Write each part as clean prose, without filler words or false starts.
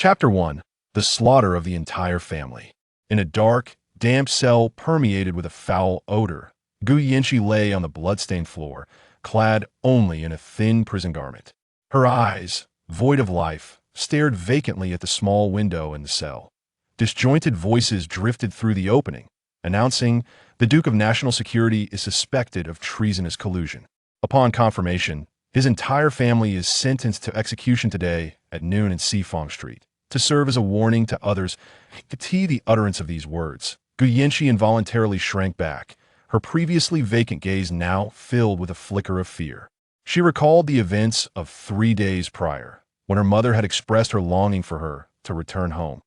Chapter 1. The Slaughter of the Entire Family. In a dark, damp cell permeated with a foul odor, Gu Yinshi lay on the blood-stained floor, clad only in a thin prison garment. Her eyes, void of life, stared vacantly at the small window in the cell. Disjointed voices drifted through the opening, announcing the Duke of National Security is suspected of treasonous collusion. Upon confirmation, his entire family is sentenced to execution today at noon in Sifang Street. To serve as a warning to others, to the utterance of these words, Gu Yinshi involuntarily shrank back, her previously vacant gaze now filled with a flicker of fear. She recalled the events of 3 days prior, when her mother had expressed her longing for her to return home.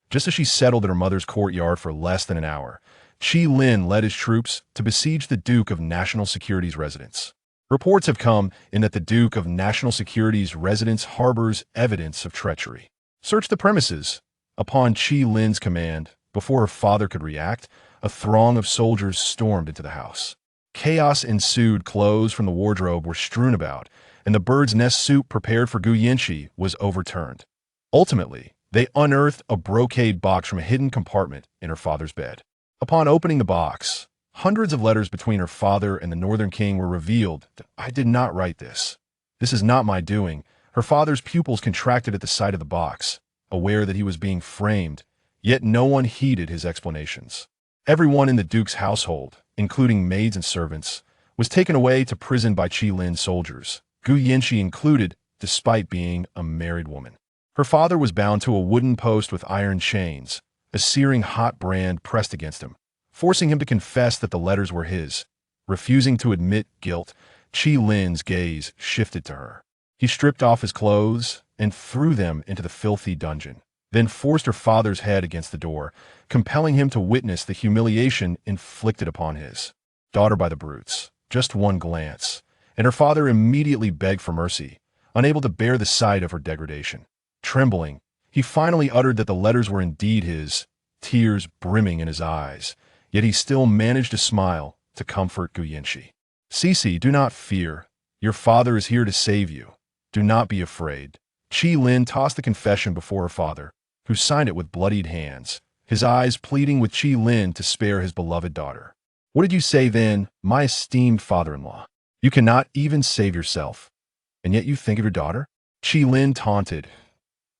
Just as she settled in her mother's courtyard for less than an hour, Qi Lin led his troops to besiege the Duke of National Security's residence. Reports have come in that the Duke of National Security's residence harbors evidence of treachery. Search the premises. Upon Qi Lin's command, before her father could react, a throng of soldiers stormed into the house. Chaos ensued. Clothes from the wardrobe were strewn about, and the bird's nest soup prepared for Gu Yinshi was overturned. Ultimately, they unearthed a brocade box from a hidden compartment in her father's bed. Upon opening the box, hundreds of letters between her father and the Northern King were revealed. I did not write this. This is not my doing. Her father's pupils contracted at the sight of the box, aware that he was being framed, yet no one heeded his explanations. Everyone in the Duke's household, including maids and servants, was taken away to prison by Qi Lin's soldiers, Gu Yinshi included, despite being a married woman. Her father was bound to a wooden post with iron chains, a searing hot brand pressed against him, forcing him to confess that the letters were his. Refusing to admit guilt, Qi Lin's gaze shifted to her. He stripped off his clothes and threw them into the filthy dungeon, then forced her father's head against the door, compelling him to witness the humiliation inflicted upon his daughter by the brutes. Just one glance, and her father immediately begged for mercy, unable to bear the sight of her degradation. Trembling, he finally uttered that the letters were indeed his, tears brimming in his eyes, yet he still managed to smile to comfort Gu Yinshi. "Cece, do not fear. Your father is here to save you. Do not be afraid." Qi Lin tossed the confession before her father, who signed it with bloodied hands, his eyes pleading with Qi Lin to spare his beloved daughter. "What did you say then, my esteemed father-in-law? You cannot even save yourself, and yet you think of your daughter?" Qi Lin taunted.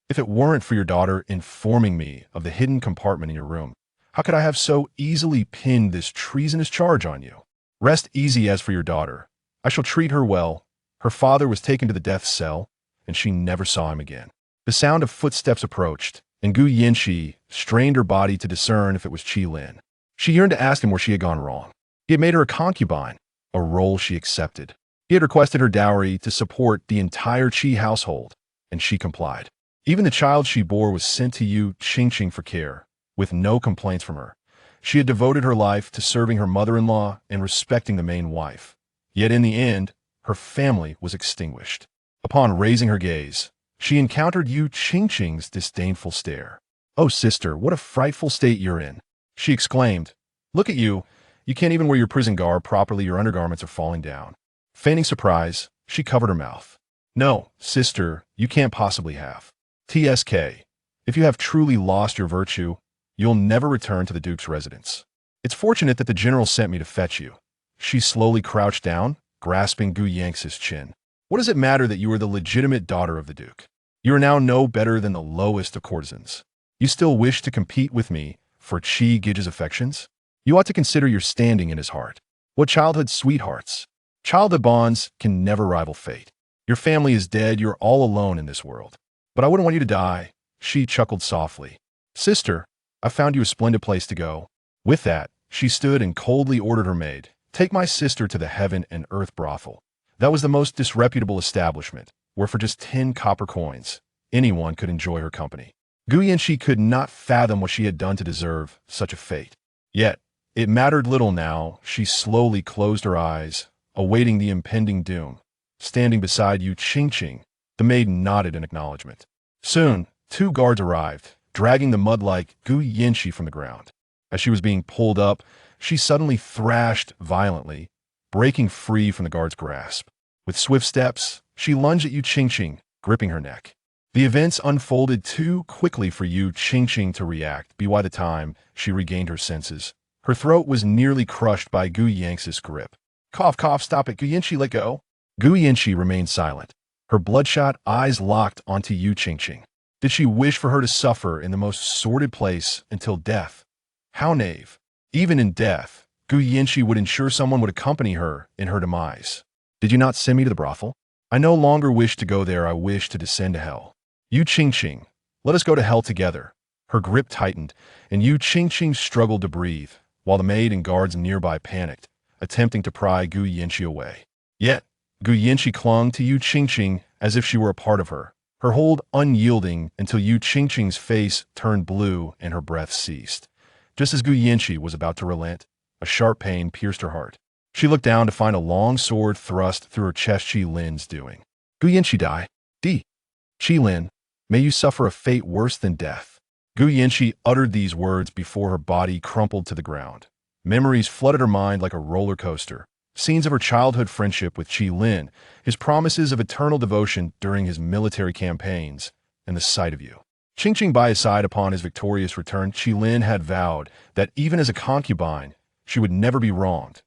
"If it weren't for your daughter informing me of the hidden compartment in your room, how could I have so easily pinned this treasonous charge on you? Rest easy as for your daughter. I shall treat her well. Her father was taken to the death cell, and she never saw him again." The sound of footsteps approached, and Gu Yinshi strained her body to discern if it was Qi Lin. She yearned to ask him where she had gone wrong. He had made her a concubine, a role she accepted. He had requested her dowry to support the entire Qi household, and she complied. Even the child she bore was sent to Yu Qingqing for care, with no complaints from her. She had devoted her life to serving her mother-in-law and respecting the main wife. Yet in the end, her family was extinguished. Upon raising her gaze, she encountered Yu Qingqing's disdainful stare. "Oh, sister, what a frightful state you're in," she exclaimed. "Look at you. You can't even wear your prison garb properly. Your undergarments are falling down." Feigning surprise, she covered her mouth. "No, sister, you can't possibly have. TSK, if you have truly lost your virtue, you'll never return to the Duke's residence. It's fortunate that the general sent me to fetch you." She slowly crouched down, grasping Gu Yinxi's chin. "What does it matter that you are the legitimate daughter of the Duke? You are now no better than the lowest of courtesans. You still wish to compete with me for Qi Gij's affections? You ought to consider your standing in his heart. What childhood sweethearts! Childhood bonds can never rival fate. Your family is dead. You're all alone in this world. But I wouldn't want you to die." She chuckled softly. "Sister, I found you a splendid place to go." With that, she stood and coldly ordered her maid, "Take my sister to the heaven and earth brothel." That was the most disreputable establishment, where for just 10 copper coins, anyone could enjoy her company. Gu Yinshi could not fathom what she had done to deserve such a fate. Yet, it mattered little now. She slowly closed her eyes, awaiting the impending doom. Standing beside Yu Qingqing, the maid nodded in acknowledgement. Soon, 2 guards arrived, dragging the mud-like Gu Yinshi from the ground. As she was being pulled up, she suddenly thrashed violently, breaking free from the guard's grasp. With swift steps, she lunged at Yu Qingqing, gripping her neck. The events unfolded too quickly for Yu Qingqing to react. By the time she regained her senses, her throat was nearly crushed by Gu Yanxi's grip. Cough, cough, stop it, Gu Yanxi, let go. Gu Yanxi remained silent, her bloodshot eyes locked onto Yu Qingqing. Did she wish for her to suffer in the most sordid place until death? How naive. Even in death, Gu Yanxi would ensure someone would accompany her in her demise. Did you not send me to the brothel? I no longer wish to go there, I wish to descend to hell. Yu Qingqing, let us go to hell together. Her grip tightened, and Yu Qingqing struggled to breathe, while the maid and guards nearby panicked, attempting to pry Gu Yanxi away. Yet, Gu Yanxi clung to Yu Qingqing as if she were a part of her, her hold unyielding until Yu Qingqing's face turned blue and her breath ceased. Just as Gu Yanxi was about to relent, a sharp pain pierced her heart. She looked down to find a long sword thrust through her chest. Qi Lin's doing. Gu Yanxi die. Qi Lin, may you suffer a fate worse than death. Gu Yanxi uttered these words before her body crumpled to the ground. Memories flooded her mind like a roller coaster. Scenes of her childhood friendship with Qi Lin, his promises of eternal devotion during his military campaigns, and the sight of Yu Qingqing by his side upon his victorious return. Qi Lin had vowed that even as a concubine, she would never be wronged.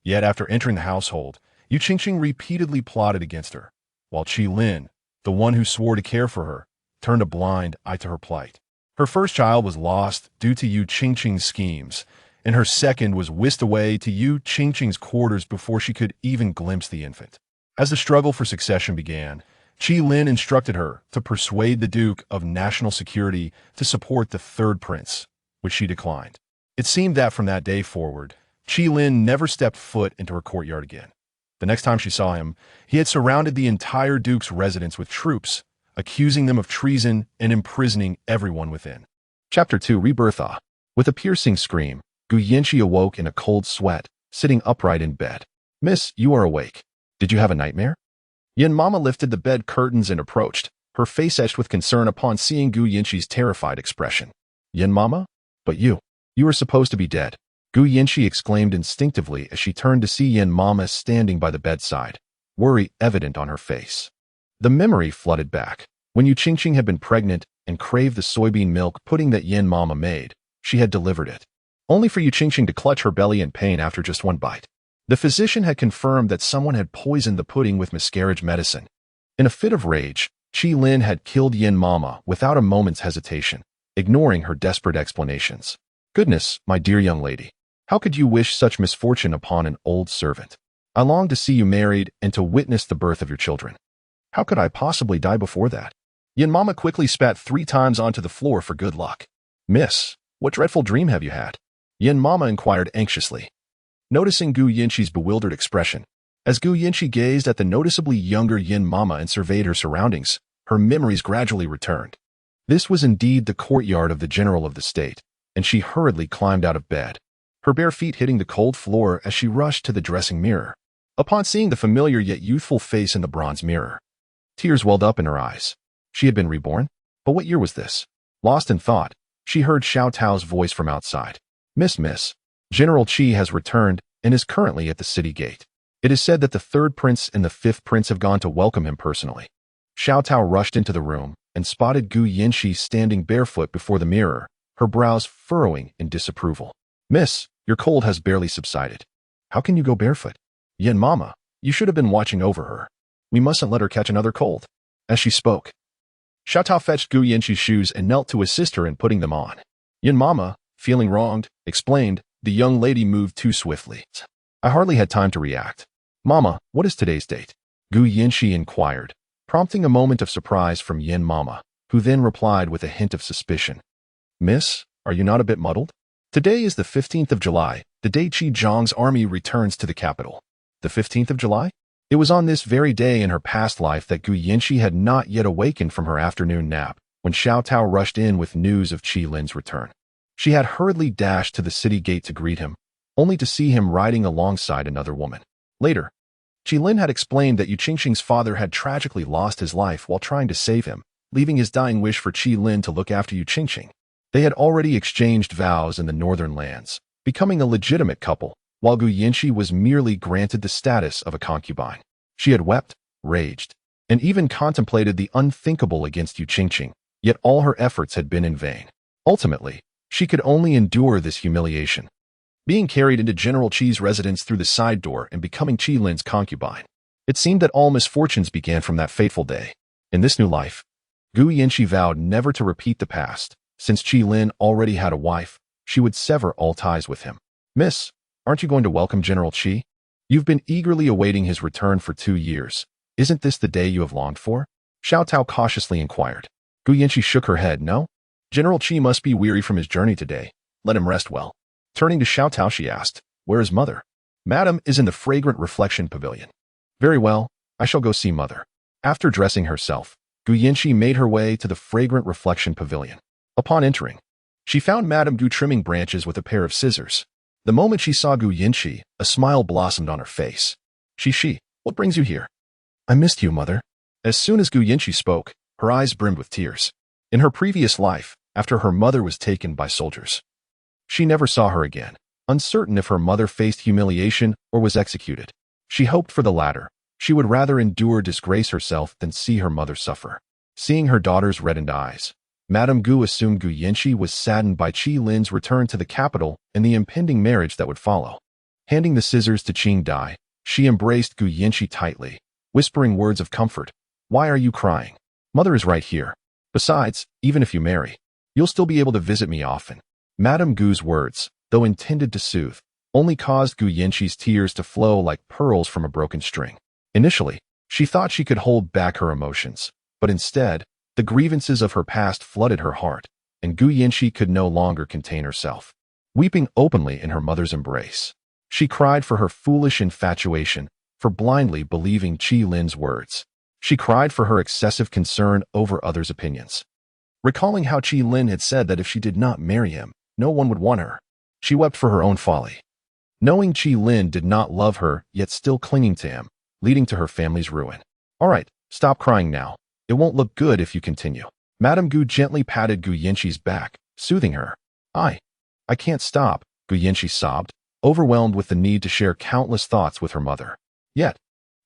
Yet after entering the household, Yu Qingqing repeatedly plotted against her, while Qi Lin, the one who swore to care for her, turned a blind eye to her plight. Her first child was lost due to Yu Qingqing's schemes, and her second was whisked away to Yu Qingqing's quarters before she could even glimpse the infant. As the struggle for succession began, Qi Lin instructed her to persuade the Duke of National Security to support the third prince, which she declined. It seemed that from that day forward, Qi Lin never stepped foot into her courtyard again. The next time she saw him, he had surrounded the entire Duke's residence with troops, accusing them of treason and imprisoning everyone within. Chapter 2 Rebirth. With a piercing scream, Gu Yanxi awoke in a cold sweat, sitting upright in bed. Miss, you are awake. Did you have a nightmare? Yin Mama lifted the bed curtains and approached, her face etched with concern upon seeing Gu Yanxi's terrified expression. Yin Mama? But you are supposed to be dead. Gu Yanxi exclaimed instinctively as she turned to see Yin Mama standing by the bedside, worry evident on her face. The memory flooded back. When Yu Qingqing had been pregnant and craved the soybean milk pudding that Yin Mama made, she had delivered it, only for Yu Qingqing to clutch her belly in pain after just one bite. The physician had confirmed that someone had poisoned the pudding with miscarriage medicine. In a fit of rage, Qi Lin had killed Yin Mama without a moment's hesitation, ignoring her desperate explanations. Goodness, my dear young lady, how could you wish such misfortune upon an old servant? I long to see you married and to witness the birth of your children. How could I possibly die before that? Yin Mama quickly spat 3 times onto the floor for good luck. Miss, what dreadful dream have you had? Yin Mama inquired anxiously. Noticing Gu Yanxi's bewildered expression, as Gu Yanxi gazed at the noticeably younger Yin Mama and surveyed her surroundings, her memories gradually returned. This was indeed the courtyard of the general of the state, and she hurriedly climbed out of bed, her bare feet hitting the cold floor as she rushed to the dressing mirror. Upon seeing the familiar yet youthful face in the bronze mirror, tears welled up in her eyes. She had been reborn? But what year was this? Lost in thought, she heard Xiao Tao's voice from outside. Miss, General Qi has returned and is currently at the city gate. It is said that the third prince and the fifth prince have gone to welcome him personally. Xiao Tao rushed into the room and spotted Gu Yanxi standing barefoot before the mirror, her brows furrowing in disapproval. Miss, your cold has barely subsided. How can you go barefoot? Yin Mama, you should have been watching over her. We mustn't let her catch another cold. As she spoke, Xiao Tao fetched Gu Yanxi's shoes and knelt to assist her in putting them on. Yin Mama, feeling wronged, explained, the young lady moved too swiftly. I hardly had time to react. Mama, what is today's date? Gu Yanxi inquired, prompting a moment of surprise from Yin Mama, who then replied with a hint of suspicion. Miss, are you not a bit muddled? Today is the 15th of July, the day Qi Zhang's army returns to the capital. The 15th of July? It was on this very day in her past life that Gu Yanxi had not yet awakened from her afternoon nap, when Xiao Tao rushed in with news of Qi Lin's return. She had hurriedly dashed to the city gate to greet him, only to see him riding alongside another woman. Later, Qi Lin had explained that Yu Qingqing's father had tragically lost his life while trying to save him, leaving his dying wish for Qi Lin to look after Yu Qingqing. They had already exchanged vows in the northern lands, becoming a legitimate couple, while Gu Yanxi was merely granted the status of a concubine. She had wept, raged, and even contemplated the unthinkable against Yu Qingqing, yet all her efforts had been in vain. Ultimately, she could only endure this humiliation, being carried into General Qi's residence through the side door and becoming Qi Lin's concubine. It seemed that all misfortunes began from that fateful day. In this new life, Gu Yanqi vowed never to repeat the past. Since Qi Lin already had a wife, she would sever all ties with him. Miss, aren't you going to welcome General Qi? You've been eagerly awaiting his return for 2 years. Isn't this the day you have longed for? Xiao Tao cautiously inquired. Gu Yanqi shook her head. No. General Qi must be weary from his journey today. Let him rest well. Turning to Xiao Tao, she asked, where is mother? Madam is in the fragrant reflection pavilion. Very well, I shall go see mother. After dressing herself, Gu Yanqi made her way to the fragrant reflection pavilion. Upon entering, she found Madame Gu trimming branches with a pair of scissors. The moment she saw Gu Yanqi, a smile blossomed on her face. She, what brings you here? I missed you, mother. As soon as Gu Yanqi spoke, her eyes brimmed with tears. In her previous life, after her mother was taken by soldiers, she never saw her again. Uncertain if her mother faced humiliation or was executed, she hoped for the latter. She would rather endure disgrace herself than see her mother suffer. Seeing her daughter's reddened eyes, Madame Gu assumed Gu Yanqi was saddened by Qi Lin's return to the capital and the impending marriage that would follow. Handing the scissors to Qing Dai, she embraced Gu Yanqi tightly, whispering words of comfort. Why are you crying? Mother is right here. Besides, even if you marry, you'll still be able to visit me often. Madame Gu's words, though intended to soothe, only caused Gu Yanqi's tears to flow like pearls from a broken string. Initially, she thought she could hold back her emotions, but instead, the grievances of her past flooded her heart, and Gu Yanqi could no longer contain herself. Weeping openly in her mother's embrace, she cried for her foolish infatuation, for blindly believing Qi Lin's words. She cried for her excessive concern over others' opinions. Recalling how Qi Lin had said that if she did not marry him, no one would want her, she wept for her own folly. Knowing Qi Lin did not love her, yet still clinging to him, leading to her family's ruin. All right, stop crying now. It won't look good if you continue. Madame Gu gently patted Gu Yanqi's back, soothing her. I can't stop, Gu Yanqi sobbed, overwhelmed with the need to share countless thoughts with her mother. Yet,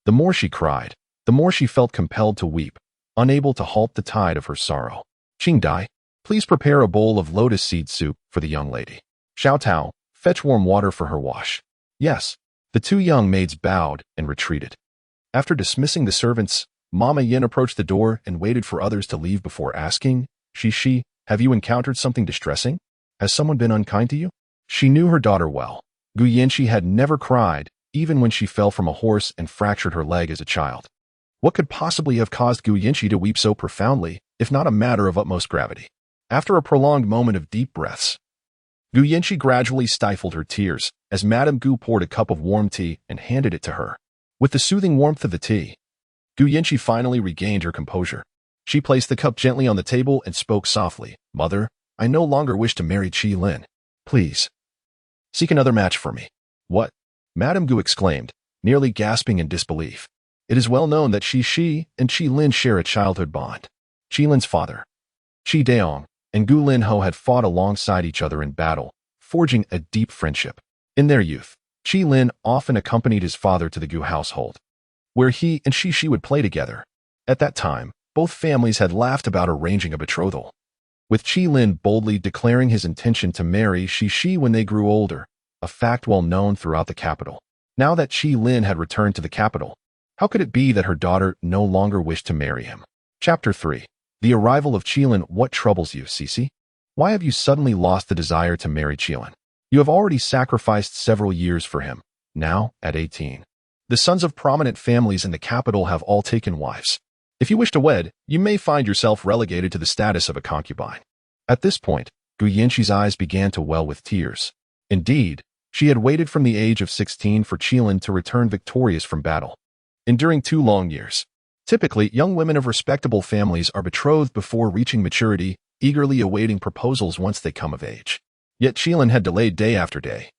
the more she cried, the more she felt compelled to weep, unable to halt the tide of her sorrow. Qing Dai, please prepare a bowl of lotus seed soup for the young lady. Xiao Tao, fetch warm water for her wash. Yes. The 2 young maids bowed and retreated. After dismissing the servants, Mama Yin approached the door and waited for others to leave before asking, She, have you encountered something distressing? Has someone been unkind to you? She knew her daughter well. Gu Yanqi had never cried, even when she fell from a horse and fractured her leg as a child. What could possibly have caused Gu Yanqi to weep so profoundly, if not a matter of utmost gravity? After a prolonged moment of deep breaths, Gu Yanqi gradually stifled her tears as Madame Gu poured a cup of warm tea and handed it to her. With the soothing warmth of the tea, Gu Yanqi finally regained her composure. She placed the cup gently on the table and spoke softly. Mother, I no longer wish to marry Qi Lin. Please, seek another match for me. What? Madame Gu exclaimed, nearly gasping in disbelief. It is well known that Shi and Qi Lin share a childhood bond. Qi Lin's father, Qi Daong, and Gu Linho had fought alongside each other in battle, forging a deep friendship. In their youth, Qi Lin often accompanied his father to the Gu household, where he and Shi would play together. At that time, both families had laughed about arranging a betrothal, with Qi Lin boldly declaring his intention to marry Shi when they grew older, a fact well known throughout the capital. Now that Qi Lin had returned to the capital, how could it be that her daughter no longer wished to marry him? Chapter 3. The arrival of Qi Lin. What troubles you, Cici? Why have you suddenly lost the desire to marry Qi Lin? You have already sacrificed several years for him. Now, at 18, the sons of prominent families in the capital have all taken wives. If you wish to wed, you may find yourself relegated to the status of a concubine. At this point, Gu Yanqi's eyes began to well with tears. Indeed, she had waited from the age of 16 for Qi Lin to return victorious from battle, enduring 2 long years. Typically, young women of respectable families are betrothed before reaching maturity, eagerly awaiting proposals once they come of age. Yet Qi Lin had delayed day after day.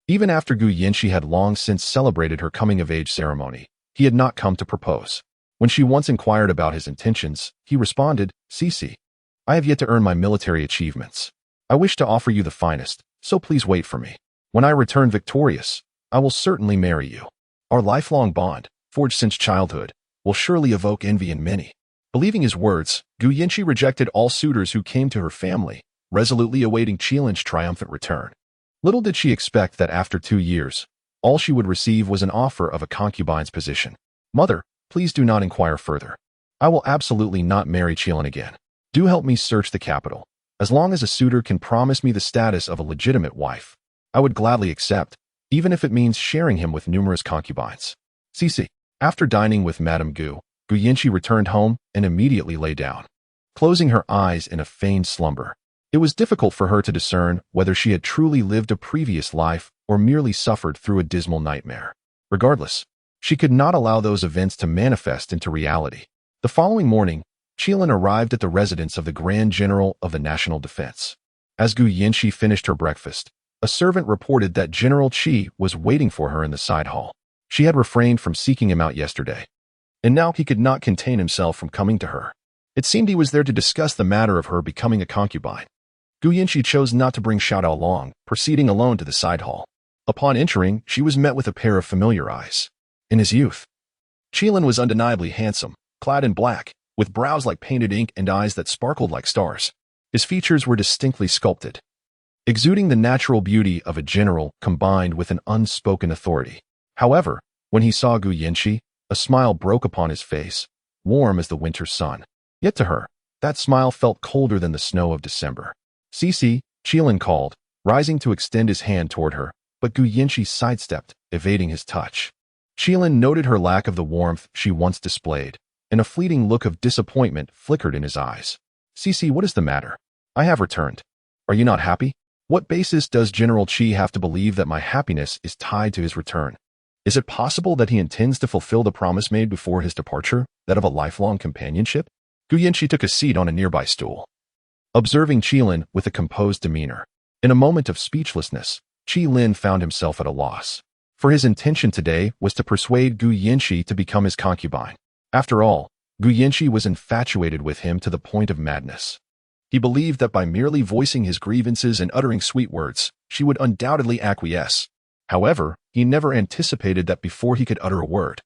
Even after Gu Yanqi had long since celebrated her coming-of-age ceremony, he had not come to propose. When she once inquired about his intentions, he responded, Cici, I have yet to earn my military achievements. I wish to offer you the finest, so please wait for me. When I return victorious, I will certainly marry you. Our lifelong bond, forged since childhood, will surely evoke envy in many. Believing his words, Gu Yinchi rejected all suitors who came to her family, resolutely awaiting Qi Lin's triumphant return. Little did she expect that after 2 years, all she would receive was an offer of a concubine's position. Mother, please do not inquire further. I will absolutely not marry Qi Lin again. Do help me search the capital. As long as a suitor can promise me the status of a legitimate wife, I would gladly accept, even if it means sharing him with numerous concubines. Cece. After dining with Madame Gu Yinchi returned home and immediately lay down, closing her eyes in a feigned slumber. It was difficult for her to discern whether she had truly lived a previous life or merely suffered through a dismal nightmare. Regardless, she could not allow those events to manifest into reality. The following morning, Qi Lin arrived at the residence of the Grand General of the National Defense. As Gu Yinchi finished her breakfast, a servant reported that General Qi was waiting for her in the side hall. She had refrained from seeking him out yesterday, and now he could not contain himself from coming to her. It seemed he was there to discuss the matter of her becoming a concubine. Gu Yinchi chose not to bring Xiaodao along, proceeding alone to the side hall. Upon entering, she was met with a pair of familiar eyes. In his youth, Qi Lin was undeniably handsome, clad in black, with brows like painted ink and eyes that sparkled like stars. His features were distinctly sculpted, exuding the natural beauty of a general combined with an unspoken authority. However, when he saw Gu Yinchi, a smile broke upon his face, warm as the winter sun. Yet to her, that smile felt colder than the snow of December. Cece, Qi Lin called, rising to extend his hand toward her, but Gu Yinchi sidestepped, evading his touch. Qi Lin noted her lack of the warmth she once displayed, and a fleeting look of disappointment flickered in his eyes. Cece, what is the matter? I have returned. Are you not happy? What basis does General Qi have to believe that my happiness is tied to his return? Is it possible that he intends to fulfill the promise made before his departure, that of a lifelong companionship? Gu Yinchi took a seat on a nearby stool, observing Qi Lin with a composed demeanor. In a moment of speechlessness, Qi Lin found himself at a loss. For his intention today was to persuade Gu Yinchi to become his concubine. After all, Gu Yinchi was infatuated with him to the point of madness. He believed that by merely voicing his grievances and uttering sweet words, she would undoubtedly acquiesce. However, he never anticipated that before he could utter a word,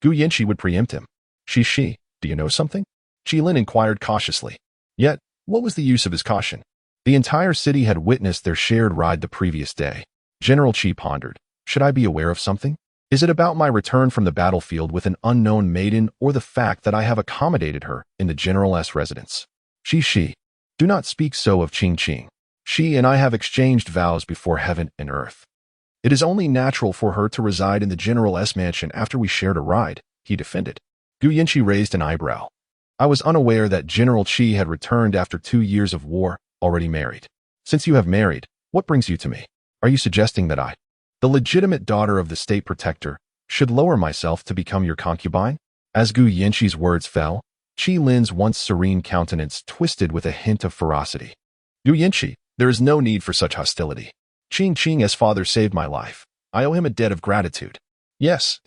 Gu Yinchi would preempt him. She, do you know something? Qi Lin inquired cautiously. Yet, what was the use of his caution? The entire city had witnessed their shared ride the previous day. General Qi pondered. Should I be aware of something? Is it about my return from the battlefield with an unknown maiden, or the fact that I have accommodated her in the General's residence? She, do not speak so of Qing. She and I have exchanged vows before heaven and earth. It is only natural for her to reside in the General's mansion after we shared a ride, he defended. Gu Yinchi raised an eyebrow. I was unaware that General Qi had returned after 2 years of war, already married. Since you have married, what brings you to me? Are you suggesting that I, the legitimate daughter of the state protector, should lower myself to become your concubine? As Gu Yinchi's words fell, Qi Lin's once serene countenance twisted with a hint of ferocity. Gu Yinchi, there is no need for such hostility. Qing's father saved my life. I owe him a debt of gratitude. Yes,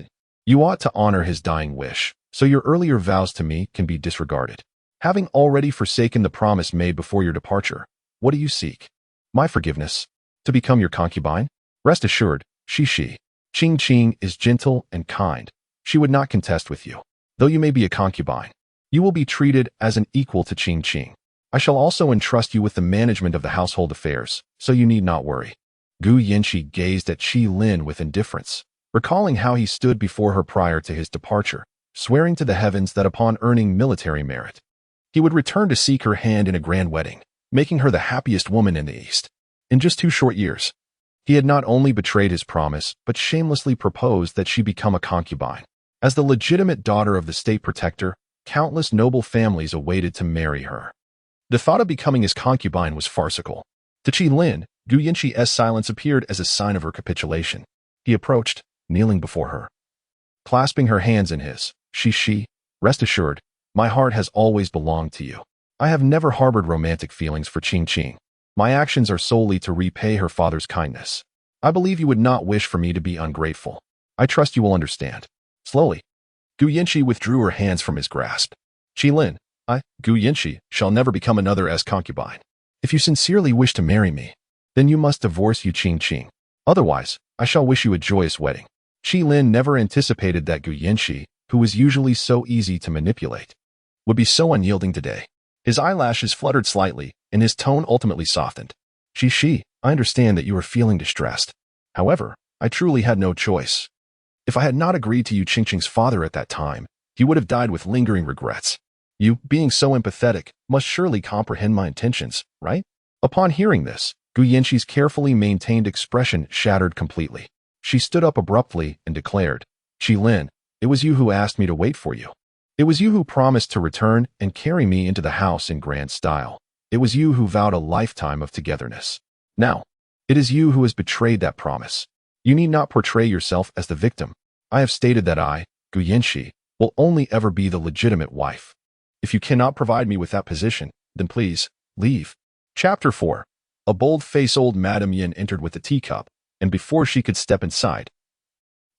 you ought to honor his dying wish, so your earlier vows to me can be disregarded. Having already forsaken the promise made before your departure, what do you seek? My forgiveness? To become your concubine? Rest assured, Qing is gentle and kind. She would not contest with you. Though you may be a concubine, you will be treated as an equal to Qing. I shall also entrust you with the management of the household affairs, so you need not worry. Gu Yinchi gazed at Qi Lin with indifference, recalling how he stood before her prior to his departure, swearing to the heavens that upon earning military merit, he would return to seek her hand in a grand wedding, making her the happiest woman in the East. In just 2 short years, he had not only betrayed his promise, but shamelessly proposed that she become a concubine. As the legitimate daughter of the state protector, countless noble families awaited to marry her. The thought of becoming his concubine was farcical. To Qi Lin, Gu Yinchi's silence appeared as a sign of her capitulation. He approached, kneeling before her, clasping her hands in his. She, rest assured, my heart has always belonged to you. I have never harbored romantic feelings for Qing. My actions are solely to repay her father's kindness. I believe you would not wish for me to be ungrateful. I trust you will understand. Slowly, Gu Yinchi withdrew her hands from his grasp. Qi Lin, I, Gu Yinchi, shall never become another as concubine. If you sincerely wish to marry me, then you must divorce Yu Qing. Otherwise, I shall wish you a joyous wedding. Qi Lin never anticipated that Gu Yinchi, who was usually so easy to manipulate, would be so unyielding today. His eyelashes fluttered slightly, and his tone ultimately softened. She, I understand that you are feeling distressed. However, I truly had no choice. If I had not agreed to you Qingqing's father at that time, he would have died with lingering regrets. You, being so empathetic, must surely comprehend my intentions, right? Upon hearing this, Gu Yanqi's carefully maintained expression shattered completely. She stood up abruptly and declared, Qi Lin, it was you who asked me to wait for you. It was you who promised to return and carry me into the house in grand style. It was you who vowed a lifetime of togetherness. Now, it is you who has betrayed that promise. You need not portray yourself as the victim. I have stated that I, Gu Yanqi, will only ever be the legitimate wife. If you cannot provide me with that position, then please, leave. Chapter 4. A bold-faced old Madam Yin entered with a teacup, and before she could step inside,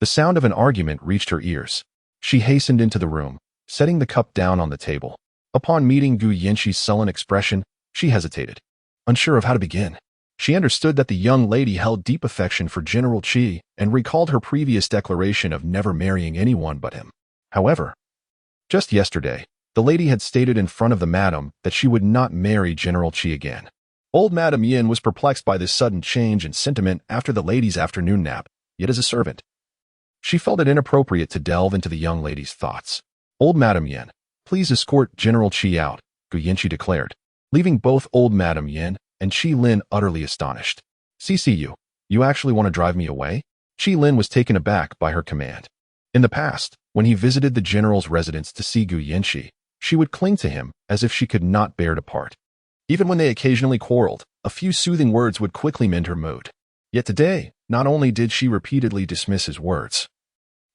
the sound of an argument reached her ears. She hastened into the room, setting the cup down on the table. Upon meeting Gu Yanqi's sullen expression, she hesitated, unsure of how to begin. She understood that the young lady held deep affection for General Qi and recalled her previous declaration of never marrying anyone but him. However, just yesterday, the lady had stated in front of the madam that she would not marry General Qi again. Old Madam Yin was perplexed by this sudden change in sentiment after the lady's afternoon nap, yet as a servant, she felt it inappropriate to delve into the young lady's thoughts. Old Madam Yin, please escort General Qi out, Gu Yanqi declared, leaving both Old Madam Yin and Qi Lin utterly astonished. CCU, you actually want to drive me away? Qi Lin was taken aback by her command. In the past, when he visited the general's residence to see Gu Yanqi, she would cling to him as if she could not bear to part. Even when they occasionally quarreled, a few soothing words would quickly mend her mood. Yet today, not only did she repeatedly dismiss his words,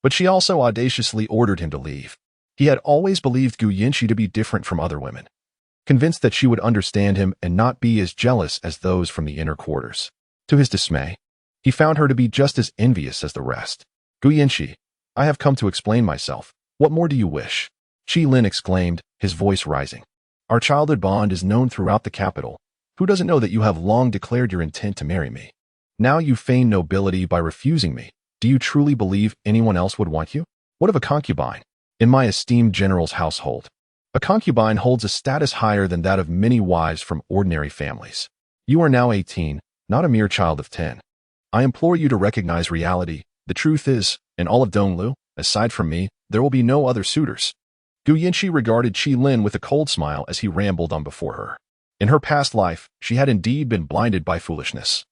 but she also audaciously ordered him to leave. He had always believed Gu Yanqi to be different from other women, convinced that she would understand him and not be as jealous as those from the inner quarters. To his dismay, he found her to be just as envious as the rest. Gu Yanqi, I have come to explain myself. What more do you wish? Qi Lin exclaimed, his voice rising. Our childhood bond is known throughout the capital. Who doesn't know that you have long declared your intent to marry me? Now you feign nobility by refusing me. Do you truly believe anyone else would want you? What of a concubine? In my esteemed general's household, a concubine holds a status higher than that of many wives from ordinary families. You are now 18, not a mere child of 10. I implore you to recognize reality. The truth is, in all of Donglu, aside from me, there will be no other suitors. Gu Yanqi regarded Qi Lin with a cold smile as he rambled on before her. In her past life, she had indeed been blinded by foolishness,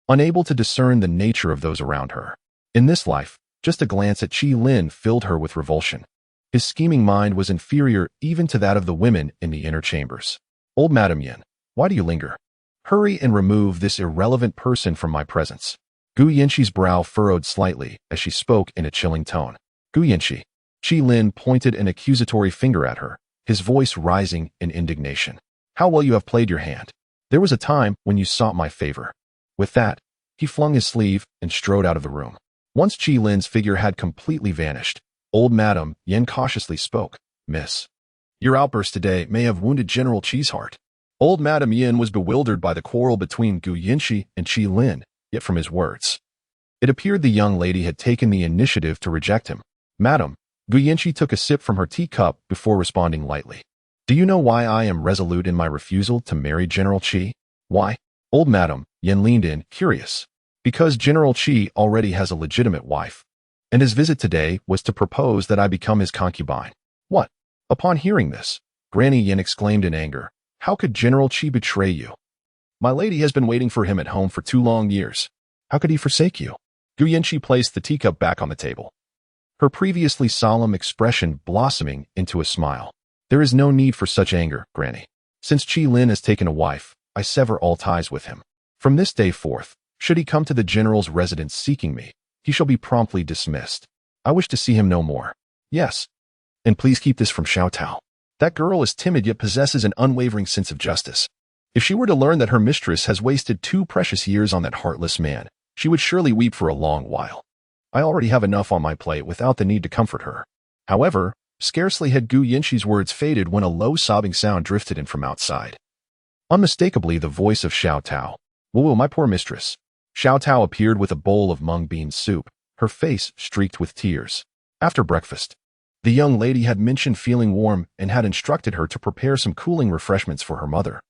unable to discern the nature of those around her. In this life, just a glance at Qi Lin filled her with revulsion. His scheming mind was inferior even to that of the women in the inner chambers. Old Madam Yin, why do you linger? Hurry and remove this irrelevant person from my presence. Gu Yanqi's brow furrowed slightly as she spoke in a chilling tone. Gu Yanqi. Qi Lin pointed an accusatory finger at her, his voice rising in indignation. How well you have played your hand. There was a time when you sought my favor. With that, he flung his sleeve and strode out of the room. Once Qi Lin's figure had completely vanished, Old Madam Yin cautiously spoke. Miss, your outburst today may have wounded General Qi's heart. Old Madam Yin was bewildered by the quarrel between Gu Yanqi and Qi Lin, yet from his words, it appeared the young lady had taken the initiative to reject him. Madam, Gu Yanqi took a sip from her teacup before responding lightly. Do you know why I am resolute in my refusal to marry General Qi? Why? Old Madam Yin leaned in, curious. Because General Qi already has a legitimate wife, and his visit today was to propose that I become his concubine. What? Upon hearing this, Granny Yin exclaimed in anger. How could General Qi betray you? My lady has been waiting for him at home for 2 long years. How could he forsake you? Gu Yanqi placed the teacup back on the table, her previously solemn expression blossoming into a smile. There is no need for such anger, Granny. Since Qi Lin has taken a wife, I sever all ties with him. From this day forth, should he come to the general's residence seeking me, he shall be promptly dismissed. I wish to see him no more. Yes. And please keep this from Xiao Tao. That girl is timid yet possesses an unwavering sense of justice. If she were to learn that her mistress has wasted 2 precious years on that heartless man, she would surely weep for a long while. I already have enough on my plate without the need to comfort her. However, scarcely had Gu Yanqi's words faded when a low sobbing sound drifted in from outside. Unmistakably the voice of Xiao Tao. Whoa, my poor mistress. Xiao Tao appeared with a bowl of mung bean soup, her face streaked with tears. After breakfast, The young lady had mentioned feeling warm and had instructed her to prepare some cooling refreshments for her mother,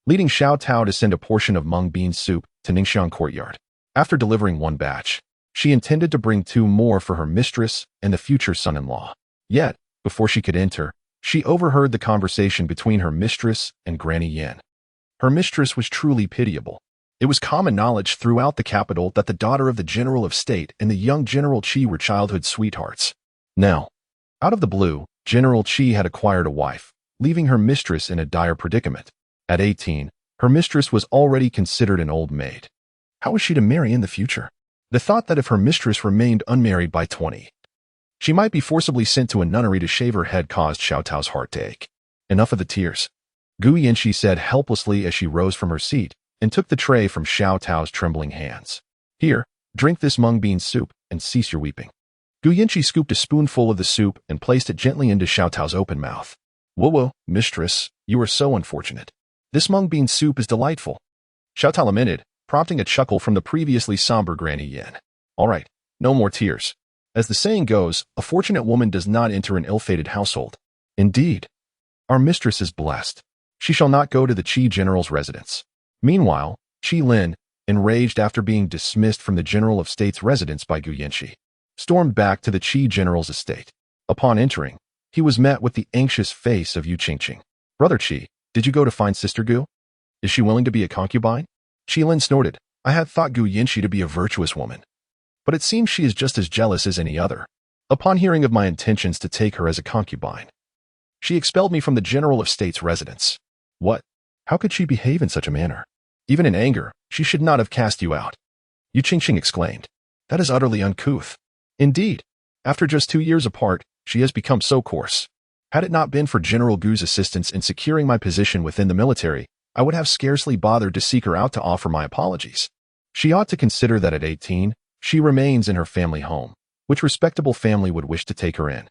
leading Xiao Tao to send a portion of mung bean soup to Ningxiang courtyard. After delivering one batch, she intended to bring 2 more for her mistress and the future son-in-law. Yet, before she could enter, she overheard the conversation between her mistress and Granny Yin. Her mistress was truly pitiable. It was common knowledge throughout the capital that the daughter of the General of State and the young General Qi were childhood sweethearts. Now, out of the blue, General Qi had acquired a wife, leaving her mistress in a dire predicament. At 18, her mistress was already considered an old maid. How was she to marry in the future? The thought that if her mistress remained unmarried by 20, she might be forcibly sent to a nunnery to shave her head caused Xiao Tao's heart to ache. Enough of the tears, Gu Yanqi said helplessly as she rose from her seat and took the tray from Xiao Tao's trembling hands. Here, drink this mung bean soup and cease your weeping. Gu Yanqi scooped a spoonful of the soup and placed it gently into Xiao Tao's open mouth. Whoa, mistress, you are so unfortunate. This mung bean soup is delightful. Xiao Tao lamented, prompting a chuckle from the previously somber Granny Yin. All right, no more tears. As the saying goes, a fortunate woman does not enter an ill-fated household. Indeed, our mistress is blessed. She shall not go to the Qi general's residence. Meanwhile, Qi Lin, enraged after being dismissed from the General of State's residence by Gu Yanqi, stormed back to the Qi general's estate. Upon entering, he was met with the anxious face of Yu Qingqing. Brother Qi, did you go to find Sister Gu? Is she willing to be a concubine? Qi Lin snorted. I had thought Gu Yanqi to be a virtuous woman, but it seems she is just as jealous as any other. Upon hearing of my intentions to take her as a concubine, she expelled me from the General of State's residence. What? How could she behave in such a manner? Even in anger, she should not have cast you out. Yu Qingqing exclaimed. That is utterly uncouth. Indeed, after just 2 years apart, she has become so coarse. Had it not been for General Gu's assistance in securing my position within the military, I would have scarcely bothered to seek her out to offer my apologies. She ought to consider that at 18, she remains in her family home, which respectable family would wish to take her in.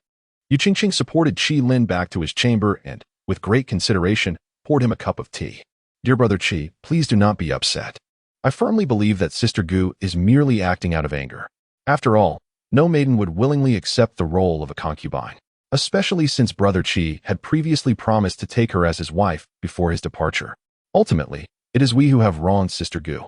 Yu Qingqing supported Qi Lin back to his chamber and, with great consideration, poured him a cup of tea. Dear brother Qi, please do not be upset. I firmly believe that Sister Gu is merely acting out of anger. After all, no maiden would willingly accept the role of a concubine, especially since brother Qi had previously promised to take her as his wife before his departure. Ultimately, it is we who have wronged Sister Gu.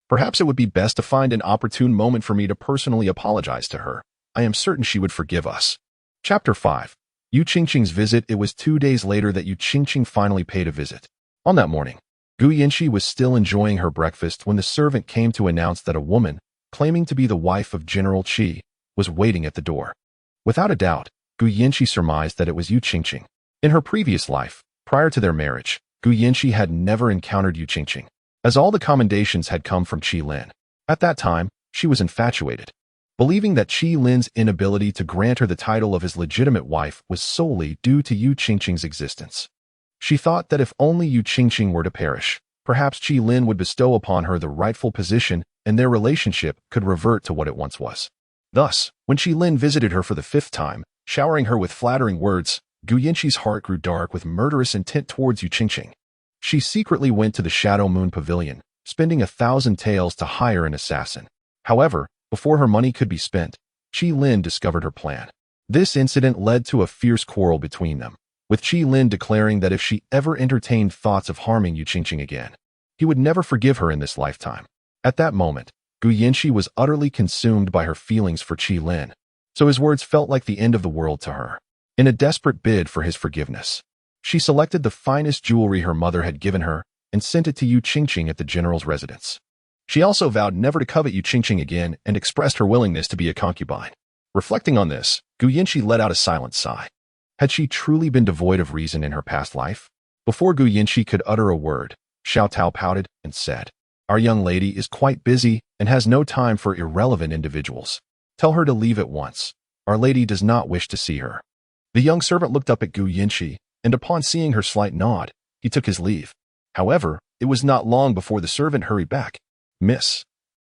Perhaps it would be best to find an opportune moment for me to personally apologize to her. I am certain she would forgive us. Chapter 5. Yu Qingqing's visit. It was 2 days later that Yu Qingqing finally paid a visit. On that morning, Gu Yanqi was still enjoying her breakfast when the servant came to announce that a woman, claiming to be the wife of General Qi, was waiting at the door. Without a doubt, Gu Yanqi surmised that it was Yu Qingqing. In her previous life, prior to their marriage, Gu Yanqi had never encountered Yu Qingqing, as all the commendations had come from Qi Lin. At that time, she was infatuated, believing that Qi Lin's inability to grant her the title of his legitimate wife was solely due to Yu Qingqing's existence. She thought that if only Yu Qingqing were to perish, perhaps Qi Lin would bestow upon her the rightful position and their relationship could revert to what it once was. Thus, when Qi Lin visited her for the 5th time, showering her with flattering words, Gu Yanqi's heart grew dark with murderous intent towards Yu Qingqing. She secretly went to the Shadow Moon Pavilion, spending 1,000 taels to hire an assassin. However, before her money could be spent, Qi Lin discovered her plan. This incident led to a fierce quarrel between them, with Qi Lin declaring that if she ever entertained thoughts of harming Yu Qingqing again, he would never forgive her in this lifetime. At that moment, Gu Yanqi was utterly consumed by her feelings for Qi Lin, so his words felt like the end of the world to her. In a desperate bid for his forgiveness, she selected the finest jewelry her mother had given her and sent it to Yu Qingqing at the general's residence. She also vowed never to covet Yu Qingqing again and expressed her willingness to be a concubine. Reflecting on this, Gu Yanqi let out a silent sigh. Had she truly been devoid of reason in her past life? Before Gu Yanqi could utter a word, Xiao Tao pouted and said, Our young lady is quite busy and has no time for irrelevant individuals. Tell her to leave at once. Our lady does not wish to see her. The young servant looked up at Gu Yanqi, and upon seeing her slight nod, he took his leave. However, it was not long before the servant hurried back. Miss,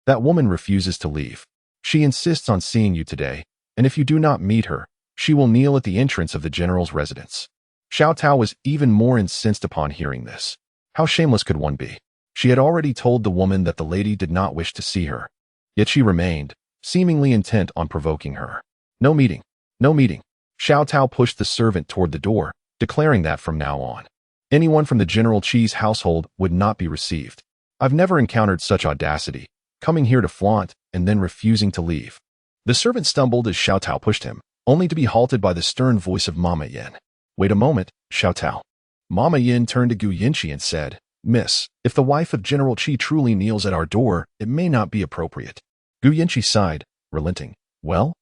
that woman refuses to leave. She insists on seeing you today, and if you do not meet her, she will kneel at the entrance of the general's residence. Xiao Tao was even more incensed upon hearing this. How shameless could one be? She had already told the woman that the lady did not wish to see her, yet she remained, seemingly intent on provoking her. No meeting, no meeting. Xiao Tao pushed the servant toward the door, declaring that from now on, anyone from the General Qi's household would not be received. I've never encountered such audacity, coming here to flaunt and then refusing to leave. The servant stumbled as Xiao Tao pushed him, only to be halted by the stern voice of Mama Yin. Wait a moment, Xiao Tao. Mama Yin turned to Gu Yinchi and said, Miss, if the wife of General Qi truly kneels at our door, it may not be appropriate. Gu Yinchi sighed, relenting. Well,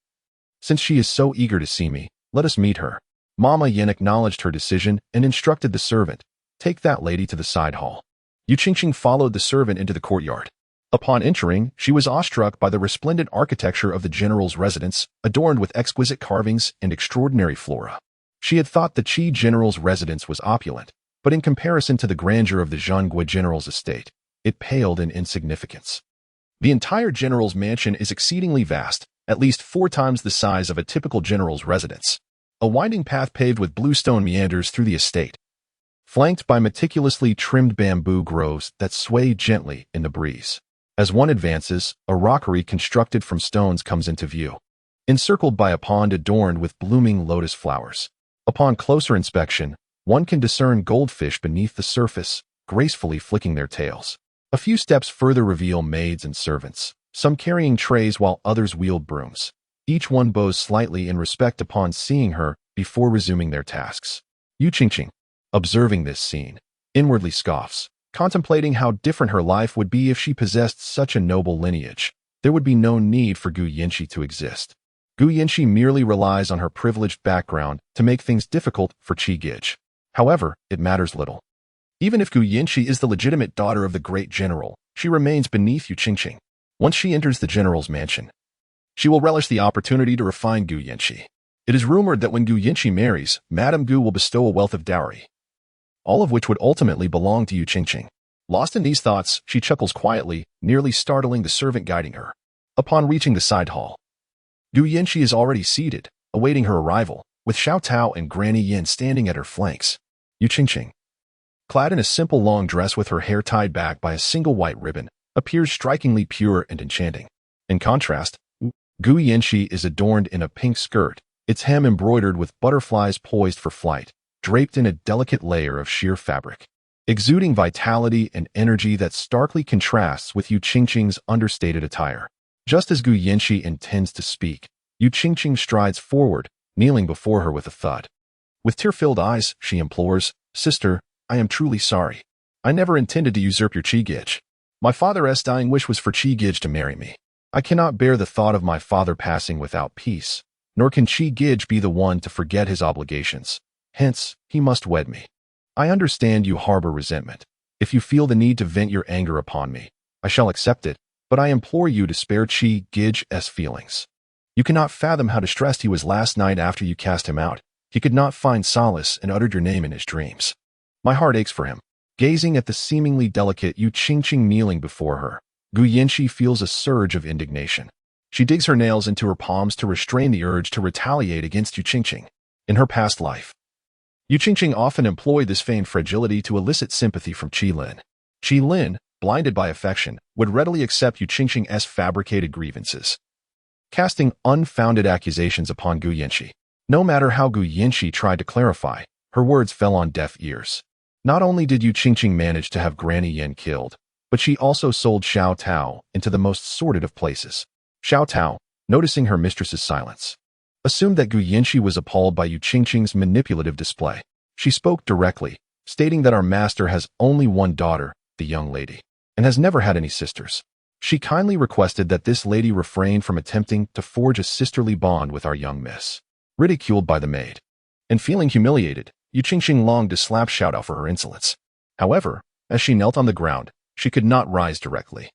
since she is so eager to see me, let us meet her. Mama Yin acknowledged her decision and instructed the servant, take that lady to the side hall. Yu Qingqing followed the servant into the courtyard. Upon entering, she was awestruck by the resplendent architecture of the general's residence, adorned with exquisite carvings and extraordinary flora. She had thought the Qi general's residence was opulent, but in comparison to the grandeur of the Zhangui general's estate, it paled in insignificance. The entire general's mansion is exceedingly vast, at least 4 times the size of a typical general's residence. A winding path paved with bluestone meanders through the estate, flanked by meticulously trimmed bamboo groves that sway gently in the breeze. As one advances, a rockery constructed from stones comes into view, encircled by a pond adorned with blooming lotus flowers. Upon closer inspection, one can discern goldfish beneath the surface, gracefully flicking their tails. A few steps further reveal maids and servants, some carrying trays while others wield brooms. Each one bows slightly in respect upon seeing her before resuming their tasks. Yu Qingqing, observing this scene, inwardly scoffs, contemplating how different her life would be if she possessed such a noble lineage. There would be no need for Gu Yinchi to exist. Gu Yinchi merely relies on her privileged background to make things difficult for Qi Gij. However, it matters little. Even if Gu Yinchi is the legitimate daughter of the great general, she remains beneath Yu Qingqing. Once she enters the general's mansion, she will relish the opportunity to refine Gu Yinchi. It is rumored that when Gu Yinchi marries, Madame Gu will bestow a wealth of dowry, all of which would ultimately belong to Yu Qingqing. Lost in these thoughts, she chuckles quietly, nearly startling the servant guiding her. Upon reaching the side hall, Gu Yinchi is already seated, awaiting her arrival, with Xiao Tao and Granny Yin standing at her flanks. Yu Qingqing, clad in a simple long dress with her hair tied back by a single white ribbon, appears strikingly pure and enchanting. In contrast, Gu Yinchi is adorned in a pink skirt, its hem embroidered with butterflies poised for flight, draped in a delicate layer of sheer fabric, exuding vitality and energy that starkly contrasts with Yu Qingqing's understated attire. Just as Gu Yinchi intends to speak, Yu Qingqing strides forward, kneeling before her with a thud. With tear-filled eyes, she implores, Sister, I am truly sorry. I never intended to usurp your Qi Gij. My father's dying wish was for Qi Gij to marry me. I cannot bear the thought of my father passing without peace, nor can Qi Gij be the one to forget his obligations. Hence, he must wed me. I understand you harbor resentment. If you feel the need to vent your anger upon me, I shall accept it, but I implore you to spare Qi Gij's feelings. You cannot fathom how distressed he was last night after you cast him out. He could not find solace and uttered your name in his dreams. My heart aches for him. Gazing at the seemingly delicate Yu Qingqing kneeling before her, Gu Yinchi feels a surge of indignation. She digs her nails into her palms to restrain the urge to retaliate against Yu Qingqing. In her past life, Yu Qingqing often employed this feigned fragility to elicit sympathy from Qi Lin. Qi Lin, blinded by affection, would readily accept Yu Qingqing's fabricated grievances, casting unfounded accusations upon Gu Yinchi. No matter how Gu Yinchi tried to clarify, her words fell on deaf ears. Not only did Yu Qingqing manage to have Granny Yin killed, but she also sold Xiao Tao into the most sordid of places. Xiao Tao, noticing her mistress's silence, assumed that Gu Yinchi was appalled by Yu Qingqing's manipulative display. She spoke directly, stating that our master has only one daughter, the young lady, and has never had any sisters. She kindly requested that this lady refrain from attempting to forge a sisterly bond with our young miss. Ridiculed by the maid, and feeling humiliated, Yu Qingqing longed to slap Xiao Tao for her insolence. However, as she knelt on the ground, she could not rise directly.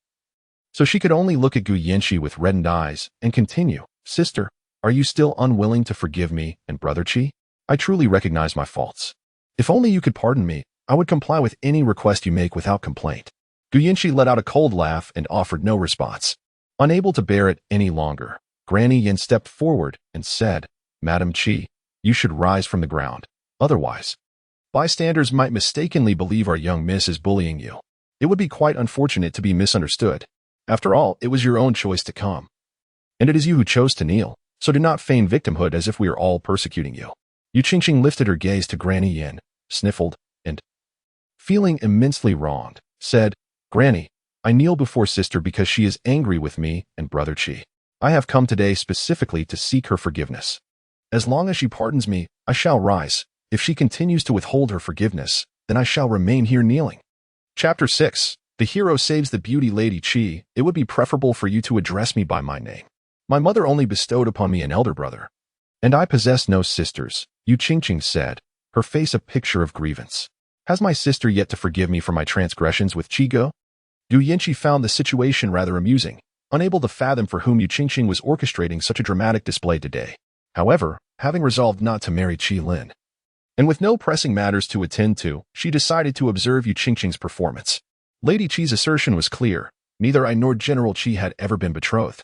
So she could only look at Gu Yinchi with reddened eyes and continue, Sister, are you still unwilling to forgive me and Brother Qi? I truly recognize my faults. If only you could pardon me, I would comply with any request you make without complaint. Gu Yinchi let out a cold laugh and offered no response. Unable to bear it any longer, Granny Yin stepped forward and said, Madam Qi, you should rise from the ground. Otherwise, bystanders might mistakenly believe our young miss is bullying you. It would be quite unfortunate to be misunderstood. After all, it was your own choice to come. And it is you who chose to kneel, so do not feign victimhood as if we are all persecuting you. Yu Qingqing lifted her gaze to Granny Yin, sniffled, and, feeling immensely wronged, said, Granny, I kneel before sister because she is angry with me and brother Qi. I have come today specifically to seek her forgiveness. As long as she pardons me, I shall rise. If she continues to withhold her forgiveness, then I shall remain here kneeling. Chapter 6. The hero saves the beauty Lady Qi. It would be preferable for you to address me by my name. My mother only bestowed upon me an elder brother, and I possess no sisters, Yu Qingqing said, her face a picture of grievance. Has my sister yet to forgive me for my transgressions with Qi? Gu Yanqi found the situation rather amusing, unable to fathom for whom Yu Qingqing was orchestrating such a dramatic display today. However, having resolved not to marry Qi Lin, and with no pressing matters to attend to, she decided to observe Yu Qingqing's performance. Lady Qi's assertion was clear. Neither I nor General Qi had ever been betrothed.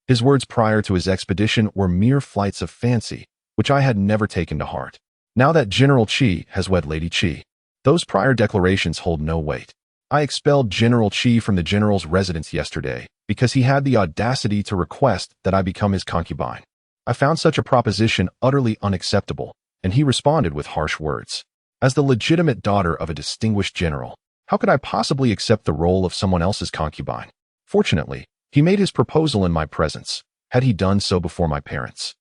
His words prior to his expedition were mere flights of fancy, which I had never taken to heart. Now that General Qi has wed Lady Qi, those prior declarations hold no weight. I expelled General Qi from the general's residence yesterday because he had the audacity to request that I become his concubine. I found such a proposition utterly unacceptable, and he responded with harsh words. As the legitimate daughter of a distinguished general, how could I possibly accept the role of someone else's concubine? Fortunately, he made his proposal in my presence. Had he done so before my parents,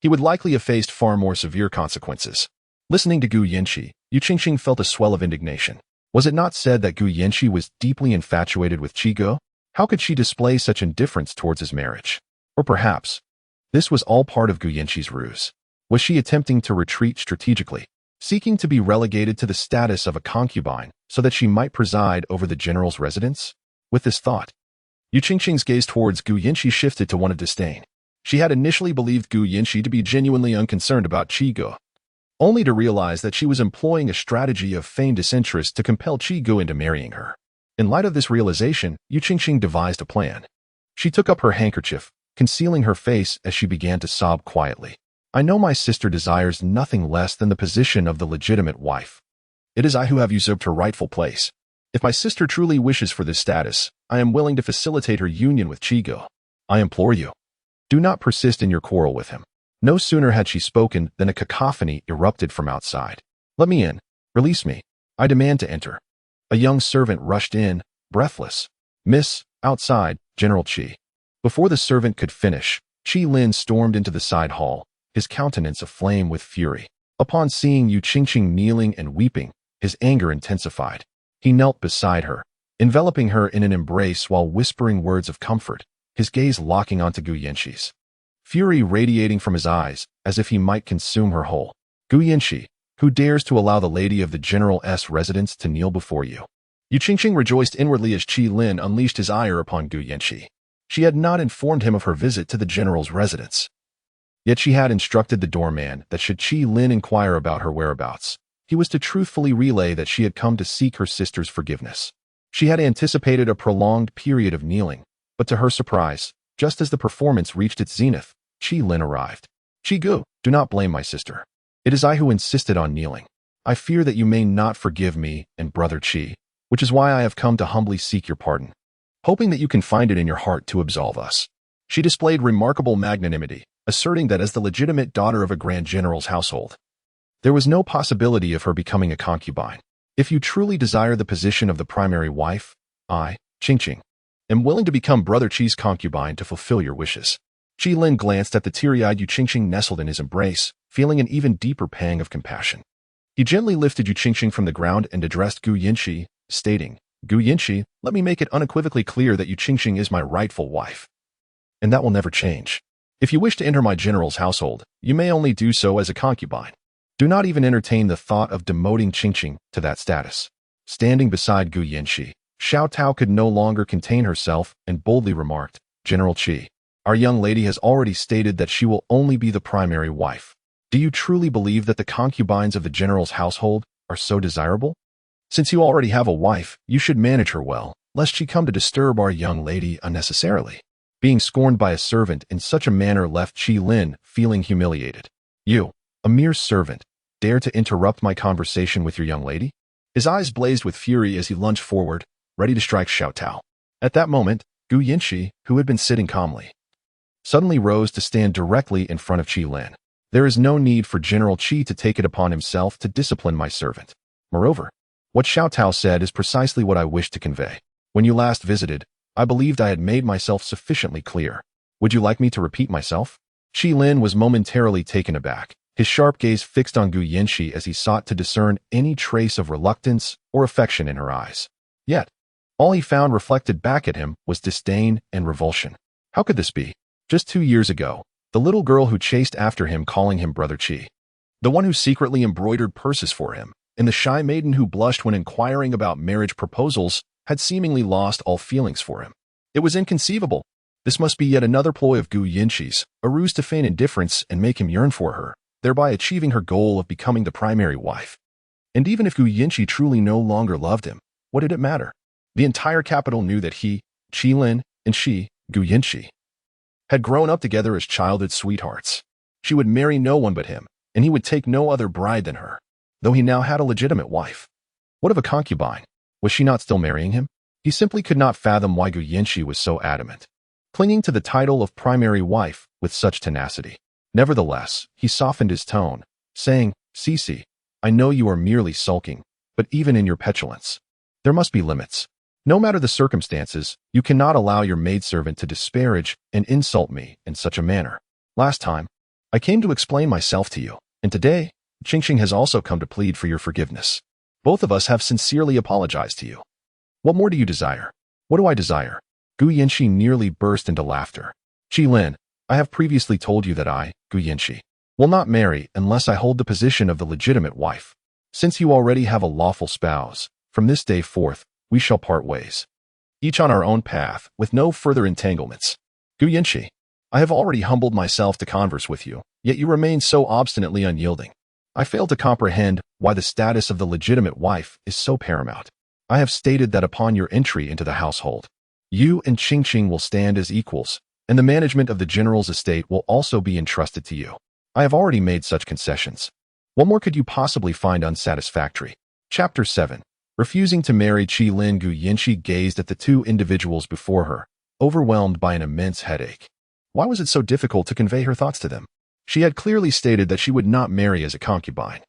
he would likely have faced far more severe consequences. Listening to Gu Yanqi, Yu Qingqing felt a swell of indignation. Was it not said that Gu Yanqi was deeply infatuated with Qi? How could she display such indifference towards his marriage? Or perhaps, this was all part of Gu Yanqi's ruse. Was she attempting to retreat strategically, seeking to be relegated to the status of a concubine so that she might preside over the general's residence? With this thought, Yu Qingqing's gaze towards Gu Yanqi shifted to one of disdain. She had initially believed Gu Yanqi to be genuinely unconcerned about Qi, only to realize that she was employing a strategy of feigned disinterest to compel Qi into marrying her. In light of this realization, Yu Qingqing devised a plan. She took up her handkerchief, concealing her face as she began to sob quietly. I know my sister desires nothing less than the position of the legitimate wife. It is I who have usurped her rightful place. If my sister truly wishes for this status, I am willing to facilitate her union with Qi. I implore you, do not persist in your quarrel with him. No sooner had she spoken than a cacophony erupted from outside. Let me in. Release me. I demand to enter. A young servant rushed in, breathless. Miss, outside, General Qi. Before the servant could finish, Qi Lin stormed into the side hall, his countenance aflame with fury. Upon seeing Yu Qingqing kneeling and weeping, his anger intensified. He knelt beside her, enveloping her in an embrace while whispering words of comfort, his gaze locking onto Gu Yanqi's. Fury radiating from his eyes, as if he might consume her whole. Gu Yanqi, who dares to allow the lady of the general's residence to kneel before you? Yu Qingqing rejoiced inwardly as Qi Lin unleashed his ire upon Gu Yanqi. She had not informed him of her visit to the general's residence. Yet she had instructed the doorman that should Qi Lin inquire about her whereabouts, he was to truthfully relay that she had come to seek her sister's forgiveness. She had anticipated a prolonged period of kneeling, but to her surprise, just as the performance reached its zenith, Qi Lin arrived. Qi Gu, do not blame my sister. It is I who insisted on kneeling. I fear that you may not forgive me and brother Qi, which is why I have come to humbly seek your pardon, hoping that you can find it in your heart to absolve us. She displayed remarkable magnanimity, asserting that as the legitimate daughter of a grand general's household, there was no possibility of her becoming a concubine. If you truly desire the position of the primary wife, I, Qingqing, am willing to become brother Qi's concubine to fulfill your wishes. Qi Lin glanced at the teary-eyed Yu Qingqing nestled in his embrace, feeling an even deeper pang of compassion. He gently lifted Yu Qingqing from the ground and addressed Gu Yanqi, stating, Gu Yanqi, let me make it unequivocally clear that Yu Qingqing is my rightful wife, and that will never change. If you wish to enter my general's household, you may only do so as a concubine. Do not even entertain the thought of demoting Qingqing to that status. Standing beside Gu Yanqi, Xiao Tao could no longer contain herself and boldly remarked, General Qi, our young lady has already stated that she will only be the primary wife. Do you truly believe that the concubines of the general's household are so desirable? Since you already have a wife, you should manage her well, lest she come to disturb our young lady unnecessarily. Being scorned by a servant in such a manner left Qi Lin feeling humiliated. You, a mere servant, dare to interrupt my conversation with your young lady? His eyes blazed with fury as he lunged forward, ready to strike Xiao Tao. At that moment, Gu Yanqi, who had been sitting calmly, suddenly rose to stand directly in front of Qi Lin. There is no need for General Qi to take it upon himself to discipline my servant. Moreover, what Xiao Tao said is precisely what I wished to convey. When you last visited, I believed I had made myself sufficiently clear. Would you like me to repeat myself? Qi Lin was momentarily taken aback, his sharp gaze fixed on Gu Yanxi as he sought to discern any trace of reluctance or affection in her eyes. Yet, all he found reflected back at him was disdain and revulsion. How could this be? Just 2 years ago, the little girl who chased after him calling him Brother Qi, the one who secretly embroidered purses for him, and the shy maiden who blushed when inquiring about marriage proposals had seemingly lost all feelings for him. It was inconceivable. This must be yet another ploy of Gu Yanxi's, a ruse to feign indifference and make him yearn for her, thereby achieving her goal of becoming the primary wife. And even if Gu Yanxi truly no longer loved him, what did it matter? The entire capital knew that he, Qi Lin, and she, Gu Yanxi, had grown up together as childhood sweethearts. She would marry no one but him, and he would take no other bride than her, though he now had a legitimate wife. What of a concubine? Was she not still marrying him? He simply could not fathom why Gu Yanxi was so adamant, clinging to the title of primary wife with such tenacity. Nevertheless, he softened his tone, saying, Cici, I know you are merely sulking, but even in your petulance, there must be limits. No matter the circumstances, you cannot allow your maidservant to disparage and insult me in such a manner. Last time, I came to explain myself to you, and today, Qingqing has also come to plead for your forgiveness. Both of us have sincerely apologized to you. What more do you desire? What do I desire? Gu Yanxi nearly burst into laughter. Qi Lin, I have previously told you that I, Gu Yanxi, will not marry unless I hold the position of the legitimate wife. Since you already have a lawful spouse, from this day forth, we shall part ways, each on our own path, with no further entanglements. Gu Yanxi, I have already humbled myself to converse with you, yet you remain so obstinately unyielding. I fail to comprehend why the status of the legitimate wife is so paramount. I have stated that upon your entry into the household, you and Qingqing will stand as equals, and the management of the general's estate will also be entrusted to you. I have already made such concessions. What more could you possibly find unsatisfactory? Chapter 7. Refusing to marry Qi Lin. Gu Yanxi gazed at the two individuals before her, overwhelmed by an immense headache. Why was it so difficult to convey her thoughts to them? She had clearly stated that she would not marry as a concubine.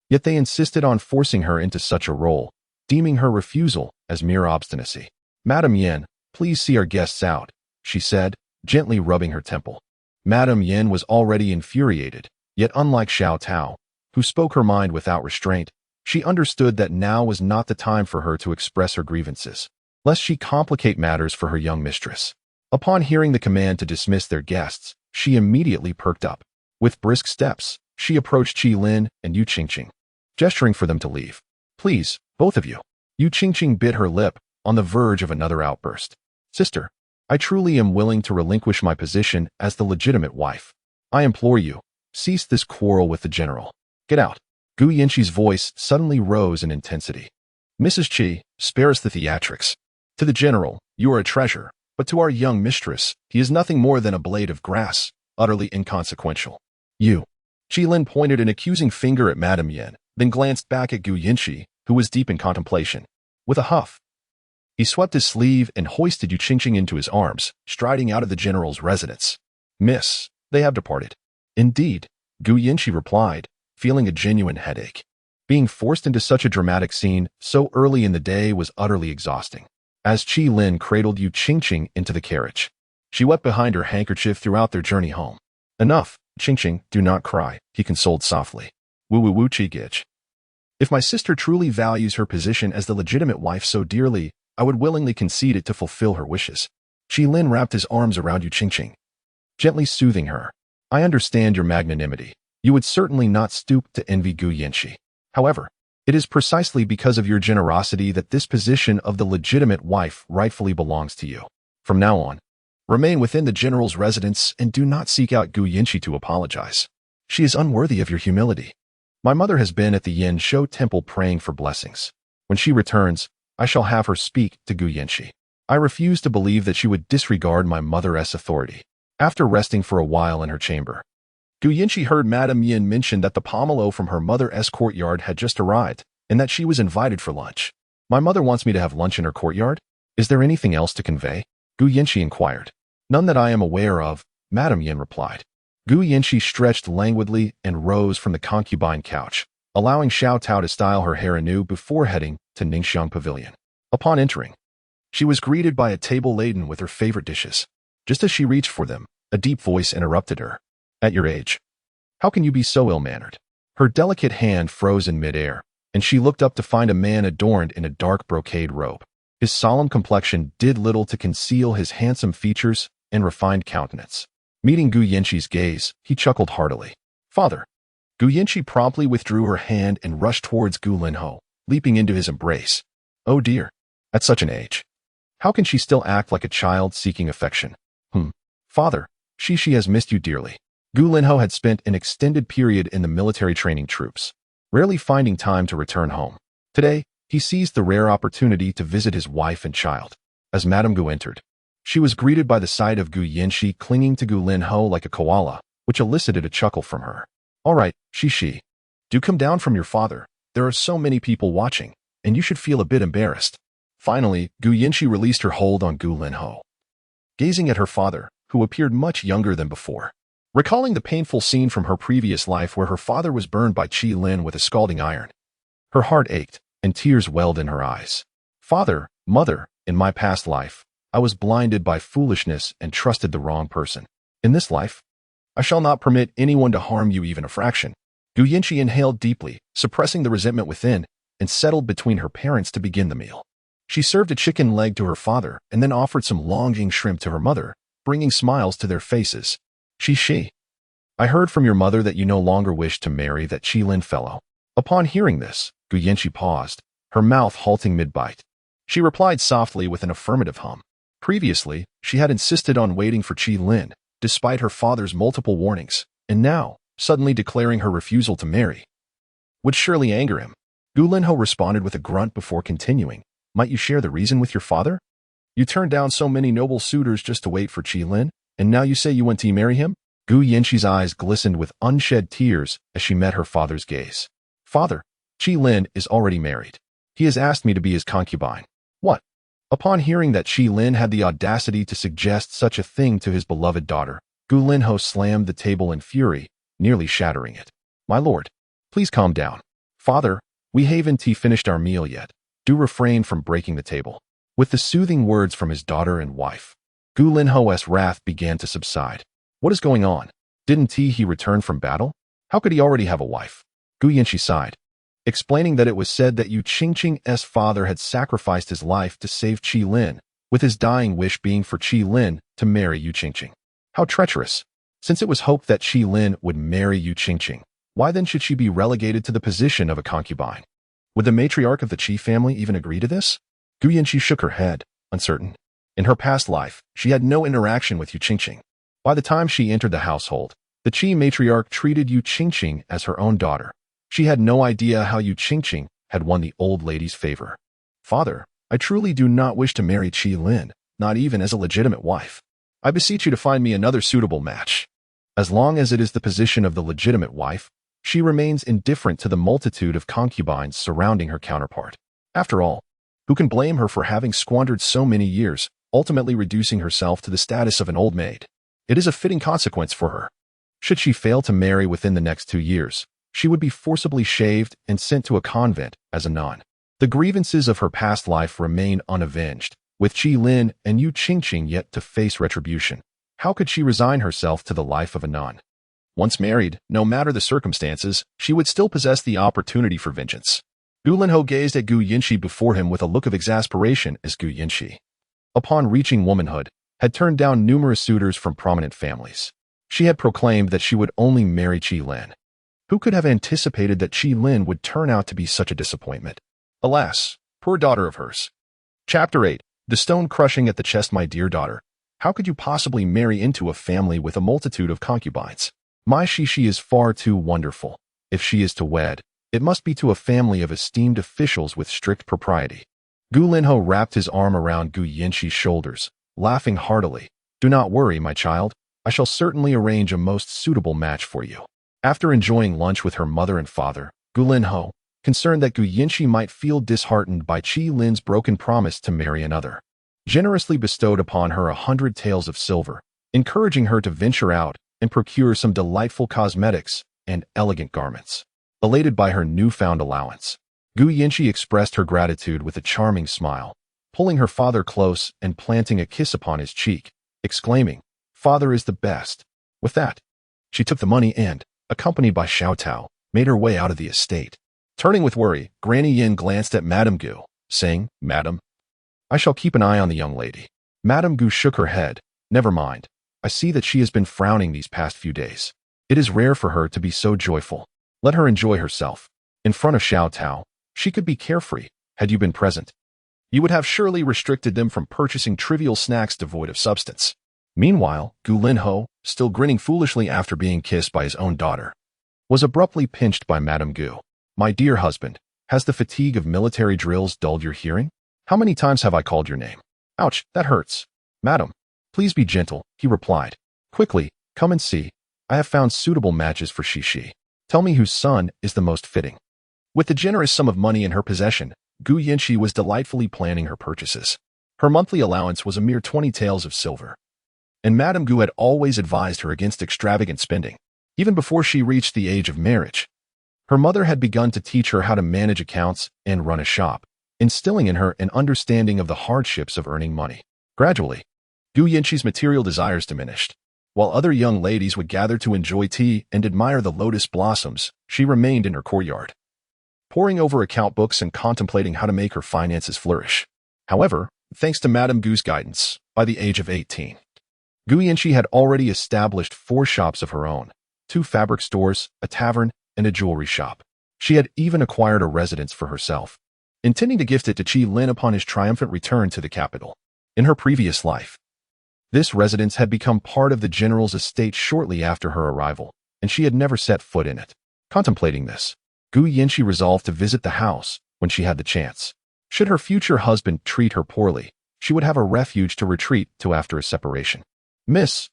Yet they insisted on forcing her into such a role, deeming her refusal as mere obstinacy. Madam Yen, please see our guests out, she said, gently rubbing her temple. Madam Yen was already infuriated, yet unlike Xiao Tao, who spoke her mind without restraint, she understood that now was not the time for her to express her grievances, lest she complicate matters for her young mistress. Upon hearing the command to dismiss their guests, she immediately perked up. With brisk steps, she approached Qi Lin and Yu Qingqing, gesturing for them to leave. Please, both of you. Yu Qingqing bit her lip, on the verge of another outburst. Sister, I truly am willing to relinquish my position as the legitimate wife. I implore you, cease this quarrel with the general. Get out. Gu Yanxi's voice suddenly rose in intensity. Mrs. Qi, spare us the theatrics. To the general, you are a treasure, but to our young mistress, he is nothing more than a blade of grass, utterly inconsequential. You. Qi Lin pointed an accusing finger at Madame Yen, then glanced back at Gu Yanxi, who was deep in contemplation. With a huff, he swept his sleeve and hoisted Yu Qingqing into his arms, striding out of the general's residence. Miss, they have departed. Indeed, Gu Yanxi replied, feeling a genuine headache. Being forced into such a dramatic scene so early in the day was utterly exhausting. As Qi Lin cradled Yu Qingqing into the carriage, she wept behind her handkerchief throughout their journey home. Enough, Qingqing, do not cry, he consoled softly. Woo Qi Gich. If my sister truly values her position as the legitimate wife so dearly, I would willingly concede it to fulfill her wishes. Qi Lin wrapped his arms around Yu Qingqing, gently soothing her. I understand your magnanimity. You would certainly not stoop to envy Gu Yanxi. However, it is precisely because of your generosity that this position of the legitimate wife rightfully belongs to you. From now on, remain within the general's residence and do not seek out Gu Yanxi to apologize. She is unworthy of your humility. My mother has been at the Yin Shou temple praying for blessings. When she returns, I shall have her speak to Gu Yanxi. I refuse to believe that she would disregard my mother's authority. After resting for a while in her chamber, Gu Yanxi heard Madame Yin mention that the pomelo from her mother's courtyard had just arrived, and that she was invited for lunch. My mother wants me to have lunch in her courtyard? Is there anything else to convey? Gu Yanxi inquired. None that I am aware of, Madam Yin replied. Gu Yinshi stretched languidly and rose from the concubine couch, allowing Xiao Tao to style her hair anew before heading to Ningxiang Pavilion. Upon entering, she was greeted by a table laden with her favorite dishes. Just as she reached for them, a deep voice interrupted her. At your age, how can you be so ill-mannered? Her delicate hand froze in midair, and she looked up to find a man adorned in a dark brocade robe. His solemn complexion did little to conceal his handsome features and refined countenance. Meeting Gu Yinshi's gaze, he chuckled heartily. Father. Gu Yinshi promptly withdrew her hand and rushed towards Gu Linho, leaping into his embrace. Oh dear. At such an age. How can she still act like a child seeking affection? Father, she has missed you dearly. Gu Linho had spent an extended period in the military training troops, rarely finding time to return home. Today, he seized the rare opportunity to visit his wife and child. As Madame Gu entered, she was greeted by the sight of Gu Yinshi clinging to Gu Linho like a koala, which elicited a chuckle from her. All right, she. Do come down from your father. There are so many people watching, and you should feel a bit embarrassed. Finally, Gu Yinshi released her hold on Gu Linho. Gazing at her father, who appeared much younger than before. Recalling the painful scene from her previous life where her father was burned by Qi Lin with a scalding iron. Her heart ached, and tears welled in her eyes. Father, mother, in my past life, I was blinded by foolishness and trusted the wrong person. In this life, I shall not permit anyone to harm you even a fraction. Gu Yinshi inhaled deeply, suppressing the resentment within, and settled between her parents to begin the meal. She served a chicken leg to her father and then offered some longjing shrimp to her mother, bringing smiles to their faces. She. I heard from your mother that you no longer wish to marry that Qi Lin fellow. Upon hearing this, Gu Yinshi paused, her mouth halting mid-bite. She replied softly with an affirmative hum. Previously, she had insisted on waiting for Qi Lin, despite her father's multiple warnings, and now, suddenly declaring her refusal to marry, would surely anger him. Gu Linho responded with a grunt before continuing. Might you share the reason with your father? You turned down so many noble suitors just to wait for Qi Lin, and now you say you want to marry him? Gu Yinshi's eyes glistened with unshed tears as she met her father's gaze. Father, Qi Lin is already married. He has asked me to be his concubine. What? Upon hearing that Qi Lin had the audacity to suggest such a thing to his beloved daughter, Gu Linho slammed the table in fury, nearly shattering it. My lord, please calm down. Father, we haven't finished our meal yet. Do refrain from breaking the table. With the soothing words from his daughter and wife, Gu Linho's wrath began to subside. What is going on? Didn't he return from battle? How could he already have a wife? Gu Yinshi sighed, explaining that it was said that Yu Qingqing's father had sacrificed his life to save Qi Lin, with his dying wish being for Qi Lin to marry Yu Qingqing. How treacherous! Since it was hoped that Qi Lin would marry Yu Qingqing, why then should she be relegated to the position of a concubine? Would the matriarch of the Qi family even agree to this? Gu Yinshi shook her head, uncertain. In her past life, she had no interaction with Yu Qingqing. By the time she entered the household, the Qi matriarch treated Yu Qingqing as her own daughter. She had no idea how Yu Qingqing had won the old lady's favor. Father, I truly do not wish to marry Qi Lin, not even as a legitimate wife. I beseech you to find me another suitable match. As long as it is the position of the legitimate wife, she remains indifferent to the multitude of concubines surrounding her counterpart. After all, who can blame her for having squandered so many years, ultimately reducing herself to the status of an old maid? It is a fitting consequence for her. Should she fail to marry within the next 2 years, she would be forcibly shaved and sent to a convent as a nun. The grievances of her past life remain unavenged, with Qi Lin and Yu Qingqing yet to face retribution. How could she resign herself to the life of a nun? Once married, no matter the circumstances, she would still possess the opportunity for vengeance. Gu Linho gazed at Gu Yinshi before him with a look of exasperation as Gu Yinshi, upon reaching womanhood, had turned down numerous suitors from prominent families. She had proclaimed that she would only marry Qi Lin. Who could have anticipated that Qi Lin would turn out to be such a disappointment? Alas, poor daughter of hers. Chapter 8. The stone crushing at the chest. My dear daughter, how could you possibly marry into a family with a multitude of concubines? My she is far too wonderful. If she is to wed, it must be to a family of esteemed officials with strict propriety. Gu Linho wrapped his arm around Gu Yinshi's shoulders, laughing heartily. Do not worry, my child. I shall certainly arrange a most suitable match for you. After enjoying lunch with her mother and father, Gu Linho, concerned that Gu Yinshi might feel disheartened by Qi Lin's broken promise to marry another, generously bestowed upon her 100 taels of silver, encouraging her to venture out and procure some delightful cosmetics and elegant garments. Elated by her newfound allowance, Gu Yinchi expressed her gratitude with a charming smile, pulling her father close and planting a kiss upon his cheek, exclaiming, "Father is the best." With that, she took the money and, accompanied by Xiao Tao, made her way out of the estate. Turning with worry, Granny Yin glanced at Madame Gu, saying, "Madam, I shall keep an eye on the young lady." Madame Gu shook her head. "Never mind. I see that she has been frowning these past few days. It is rare for her to be so joyful. Let her enjoy herself. In front of Xiao Tao, she could be carefree. Had you been present, you would have surely restricted them from purchasing trivial snacks devoid of substance." Meanwhile, Gu Linho, still grinning foolishly after being kissed by his own daughter, was abruptly pinched by Madame Gu. "My dear husband, has the fatigue of military drills dulled your hearing? How many times have I called your name? Ouch, that hurts." "Madam, please be gentle," he replied. "Quickly, come and see. I have found suitable matches for Shishi. Tell me whose son is the most fitting." With the generous sum of money in her possession, Gu Yinchi was delightfully planning her purchases. Her monthly allowance was a mere 20 taels of silver, and Madame Gu had always advised her against extravagant spending. Even before she reached the age of marriage, her mother had begun to teach her how to manage accounts and run a shop, instilling in her an understanding of the hardships of earning money. Gradually, Gu Yinchi's material desires diminished. While other young ladies would gather to enjoy tea and admire the lotus blossoms, she remained in her courtyard, poring over account books and contemplating how to make her finances flourish. However, thanks to Madame Gu's guidance, by the age of 18, Gu Yinchi had already established 4 shops of her own, 2 fabric stores, a tavern, and a jewelry shop. She had even acquired a residence for herself, intending to gift it to Qi Lin upon his triumphant return to the capital. In her previous life, this residence had become part of the general's estate shortly after her arrival, and she had never set foot in it. Contemplating this, Gu Yinchi resolved to visit the house when she had the chance. Should her future husband treat her poorly, she would have a refuge to retreat to after a separation. Miss,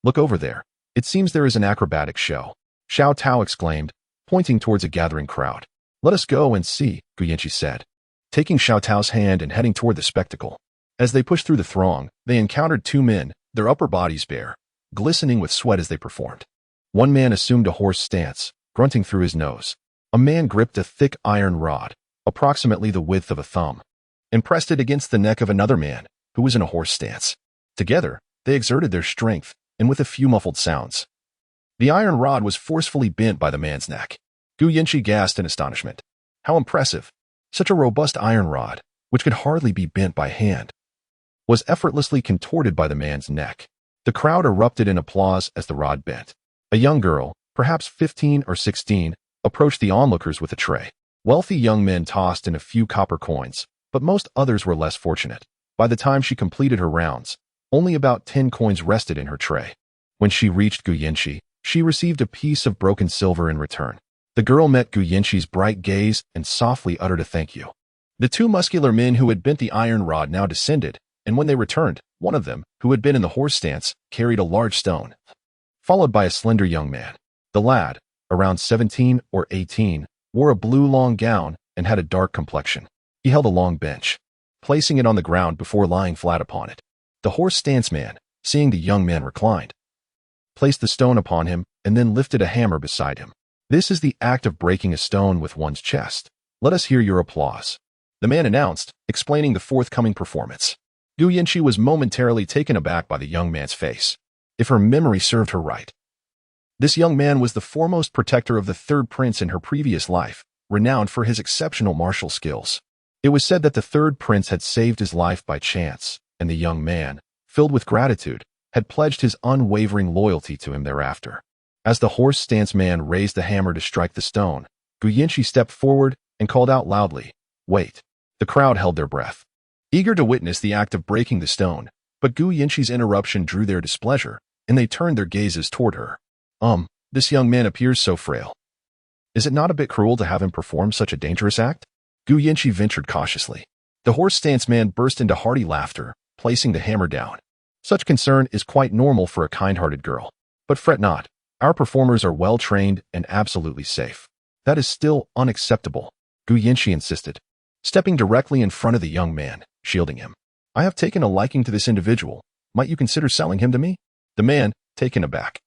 look over there. It seems there is an acrobatic show," Xiao Tao exclaimed, pointing towards a gathering crowd. "Let us go and see," Gu Yinchi said, taking Xiao Tao's hand and heading toward the spectacle. As they pushed through the throng, they encountered 2 men, their upper bodies bare, glistening with sweat as they performed. One man assumed a horse stance, grunting through his nose. A man gripped a thick iron rod, approximately the width of a thumb, and pressed it against the neck of another man, who was in a horse stance. Together, they exerted their strength, and with a few muffled sounds, the iron rod was forcefully bent by the man's neck. Gu Yinchi gasped in astonishment. How impressive! Such a robust iron rod, which could hardly be bent by hand, was effortlessly contorted by the man's neck. The crowd erupted in applause as the rod bent. A young girl, perhaps 15 or 16, approached the onlookers with a tray. Wealthy young men tossed in a few copper coins, but most others were less fortunate. By the time she completed her rounds, only about 10 coins rested in her tray. When she reached Gu Yinchi, she received a piece of broken silver in return. The girl met Gu Yinchi's bright gaze and softly uttered a thank you. The 2 muscular men who had bent the iron rod now descended, and when they returned, one of them, who had been in the horse stance, carried a large stone, followed by a slender young man. The lad, around 17 or 18, wore a blue long gown and had a dark complexion. He held a long bench, placing it on the ground before lying flat upon it. The horse stance man, seeing the young man reclined, placed the stone upon him and then lifted a hammer beside him. "This is the act of breaking a stone with one's chest. Let us hear your applause," the man announced, explaining the forthcoming performance. Gu Yinchi was momentarily taken aback by the young man's face. If her memory served her right, this young man was the foremost protector of the 3rd prince in her previous life, renowned for his exceptional martial skills. It was said that the 3rd prince had saved his life by chance, and the young man, filled with gratitude, had pledged his unwavering loyalty to him thereafter. As the horse stance man raised the hammer to strike the stone, Gu Yinchi stepped forward and called out loudly, "Wait." The crowd held their breath, eager to witness the act of breaking the stone, but Gu Yinchi's interruption drew their displeasure, and they turned their gazes toward her. This young man appears so frail. Is it not a bit cruel to have him perform such a dangerous act?" Gu Yinchi ventured cautiously. The horse stance man burst into hearty laughter, placing the hammer down. "Such concern is quite normal for a kind-hearted girl. But fret not. Our performers are well-trained and absolutely safe." "That is still unacceptable," Gu Yinchi insisted, stepping directly in front of the young man, shielding him. "I have taken a liking to this individual. Might you consider selling him to me?" The man, taken aback,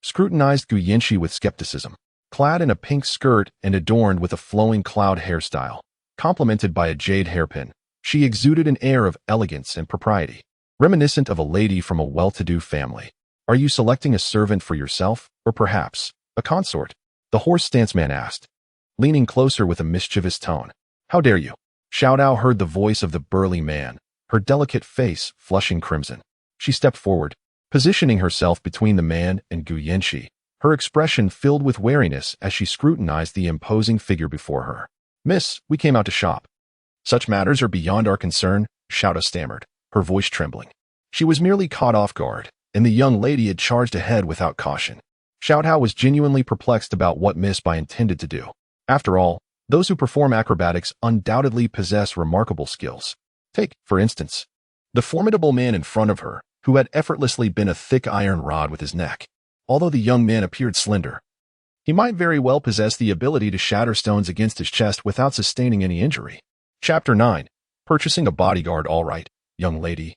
scrutinized Gu Yinshi with skepticism. Clad in a pink skirt and adorned with a flowing cloud hairstyle, complemented by a jade hairpin, she exuded an air of elegance and propriety, reminiscent of a lady from a well-to-do family. Are you selecting a servant for yourself, or perhaps a consort? The horse stance man asked, leaning closer with a mischievous tone. How dare you? Xiao Dao heard the voice of the burly man, her delicate face flushing crimson. She stepped forward, positioning herself between the man and Gu Yinshi, her expression filled with wariness as she scrutinized the imposing figure before her. Miss, we came out to shop. Such matters are beyond our concern, Xiao Dao stammered, her voice trembling. She was merely caught off guard, and the young lady had charged ahead without caution. Xiao Dao was genuinely perplexed about what Miss Bai intended to do. After all, those who perform acrobatics undoubtedly possess remarkable skills. Take, for instance, the formidable man in front of her, who had effortlessly bent a thick iron rod with his neck. Although the young man appeared slender, he might very well possess the ability to shatter stones against his chest without sustaining any injury. Chapter 9. Purchasing a bodyguard. All right, young lady.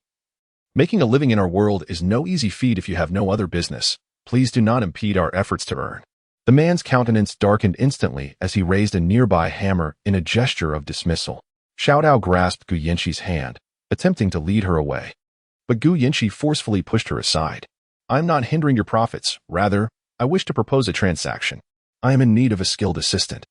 Making a living in our world is no easy feat if you have no other business. Please do not impede our efforts to earn. The man's countenance darkened instantly as he raised a nearby hammer in a gesture of dismissal. Xiao Dao grasped Gu Yinshi's hand, attempting to lead her away. But Gu Yinshi forcefully pushed her aside. I am not hindering your profits. Rather, I wish to propose a transaction. I am in need of a skilled assistant,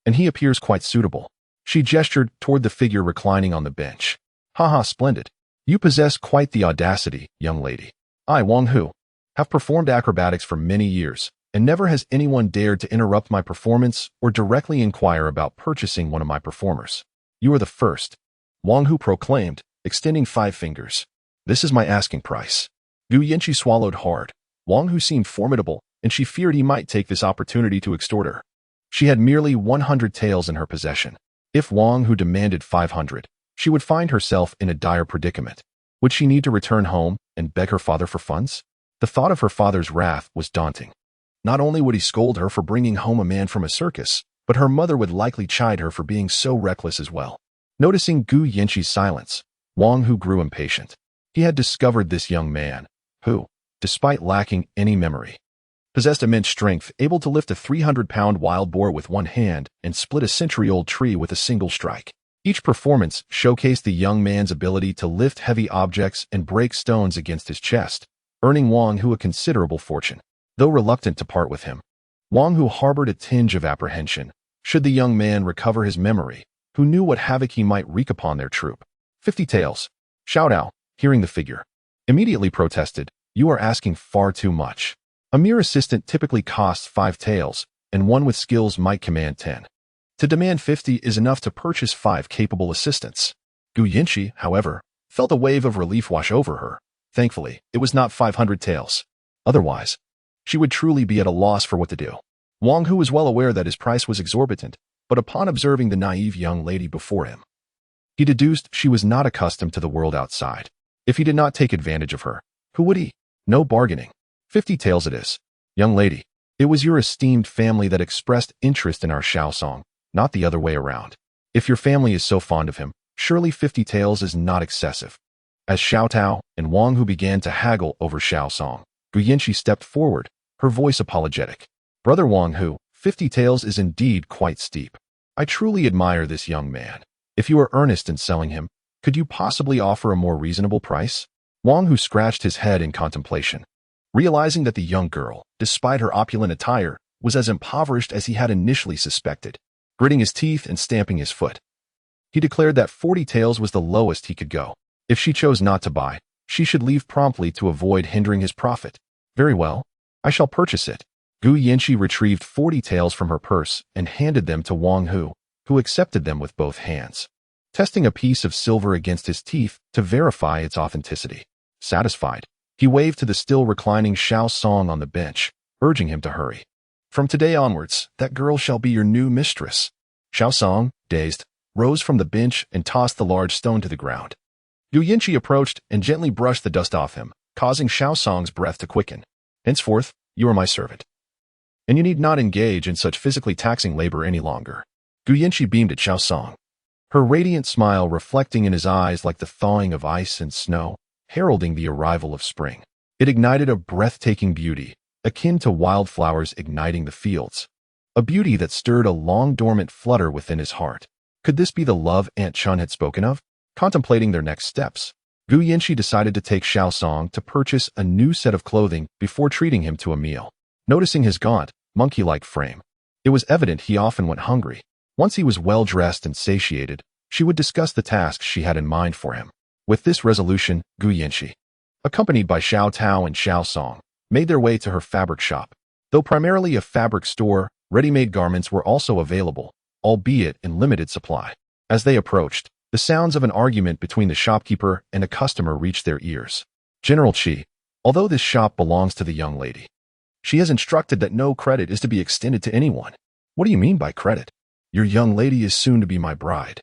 and he appears quite suitable. She gestured toward the figure reclining on the bench. Haha, splendid. You possess quite the audacity, young lady. I, Wang Hu, have performed acrobatics for many years, and never has anyone dared to interrupt my performance or directly inquire about purchasing one of my performers. You are the first, Wang Hu proclaimed, extending 5 fingers. This is my asking price. Gu Yinshi swallowed hard. Wang Hu seemed formidable, and she feared he might take this opportunity to extort her. She had merely 100 taels in her possession. If Wang Hu demanded 500, she would find herself in a dire predicament. Would she need to return home and beg her father for funds? The thought of her father's wrath was daunting. Not only would he scold her for bringing home a man from a circus, but her mother would likely chide her for being so reckless as well. Noticing Gu Yinshi's silence, Wang Hu grew impatient. He had discovered this young man, who, despite lacking any memory, possessed immense strength, able to lift a 300-pound wild boar with one hand and split a century-old tree with a single strike. Each performance showcased the young man's ability to lift heavy objects and break stones against his chest, earning Wang Hu a considerable fortune. Though reluctant to part with him, Wang Hu harbored a tinge of apprehension, should the young man recover his memory, who knew what havoc he might wreak upon their troop. 50 taels. Xiao Dao, hearing the figure, immediately protested, you are asking far too much. A mere assistant typically costs 5 taels, and one with skills might command 10. To demand 50 is enough to purchase 5 capable assistants. Gu Yinshi, however, felt a wave of relief wash over her. Thankfully, it was not 500 taels. Otherwise, she would truly be at a loss for what to do. Wang Hu was well aware that his price was exorbitant, but upon observing the naive young lady before him, he deduced she was not accustomed to the world outside. If he did not take advantage of her, who would he? No bargaining. 50 taels it is. Young lady, it was your esteemed family that expressed interest in our Xiao Song, not the other way around. If your family is so fond of him, surely 50 taels is not excessive. As Xiao Tao and Wang Hu began to haggle over Xiao Song, Gu Yinshi stepped forward, her voice apologetic. Brother Wang Hu, 50 taels is indeed quite steep. I truly admire this young man. If you are earnest in selling him, could you possibly offer a more reasonable price? Wang Hu scratched his head in contemplation, realizing that the young girl, despite her opulent attire, was as impoverished as he had initially suspected. Gritting his teeth and stamping his foot, he declared that 40 taels was the lowest he could go. If she chose not to buy, she should leave promptly to avoid hindering his profit. Very well, I shall purchase it. Gu Yinshi retrieved 40 taels from her purse and handed them to Wang Hu, who accepted them with both hands, testing a piece of silver against his teeth to verify its authenticity. Satisfied, he waved to the still reclining Xiao Song on the bench, urging him to hurry. From today onwards, that girl shall be your new mistress. Xiao Song, dazed, rose from the bench and tossed the large stone to the ground. Gu Yinshi approached and gently brushed the dust off him, causing Xiao Song's breath to quicken. Henceforth, you are my servant, and you need not engage in such physically taxing labor any longer. Gu Yinshi beamed at Xiao Song, her radiant smile reflecting in his eyes like the thawing of ice and snow, heralding the arrival of spring. It ignited a breathtaking beauty, akin to wildflowers igniting the fields. A beauty that stirred a long-dormant flutter within his heart. Could this be the love Aunt Chun had spoken of? Contemplating their next steps, Gu Yinshi decided to take Xiao Song to purchase a new set of clothing before treating him to a meal. Noticing his gaunt, monkey-like frame, it was evident he often went hungry. Once he was well-dressed and satiated, she would discuss the tasks she had in mind for him. With this resolution, Gu Yinshi, accompanied by Xiao Tao and Xiao Song, made their way to her fabric shop. Though primarily a fabric store, ready-made garments were also available, albeit in limited supply. As they approached, the sounds of an argument between the shopkeeper and a customer reached their ears. General Qi, although this shop belongs to the young lady, she has instructed that no credit is to be extended to anyone. What do you mean by credit? Your young lady is soon to be my bride.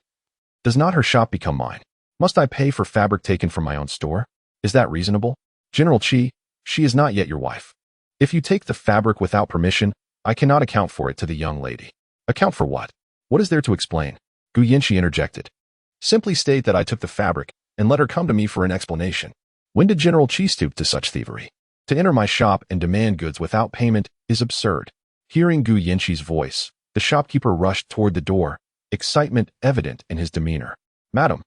Does not her shop become mine? Must I pay for fabric taken from my own store? Is that reasonable? General Qi, she is not yet your wife. If you take the fabric without permission, I cannot account for it to the young lady. Account for what? What is there to explain? Gu Yinshi interjected. Simply state that I took the fabric and let her come to me for an explanation. When did General Qi stoop to such thievery? To enter my shop and demand goods without payment is absurd. Hearing Gu Yinshi's voice, the shopkeeper rushed toward the door, excitement evident in his demeanor. Madam,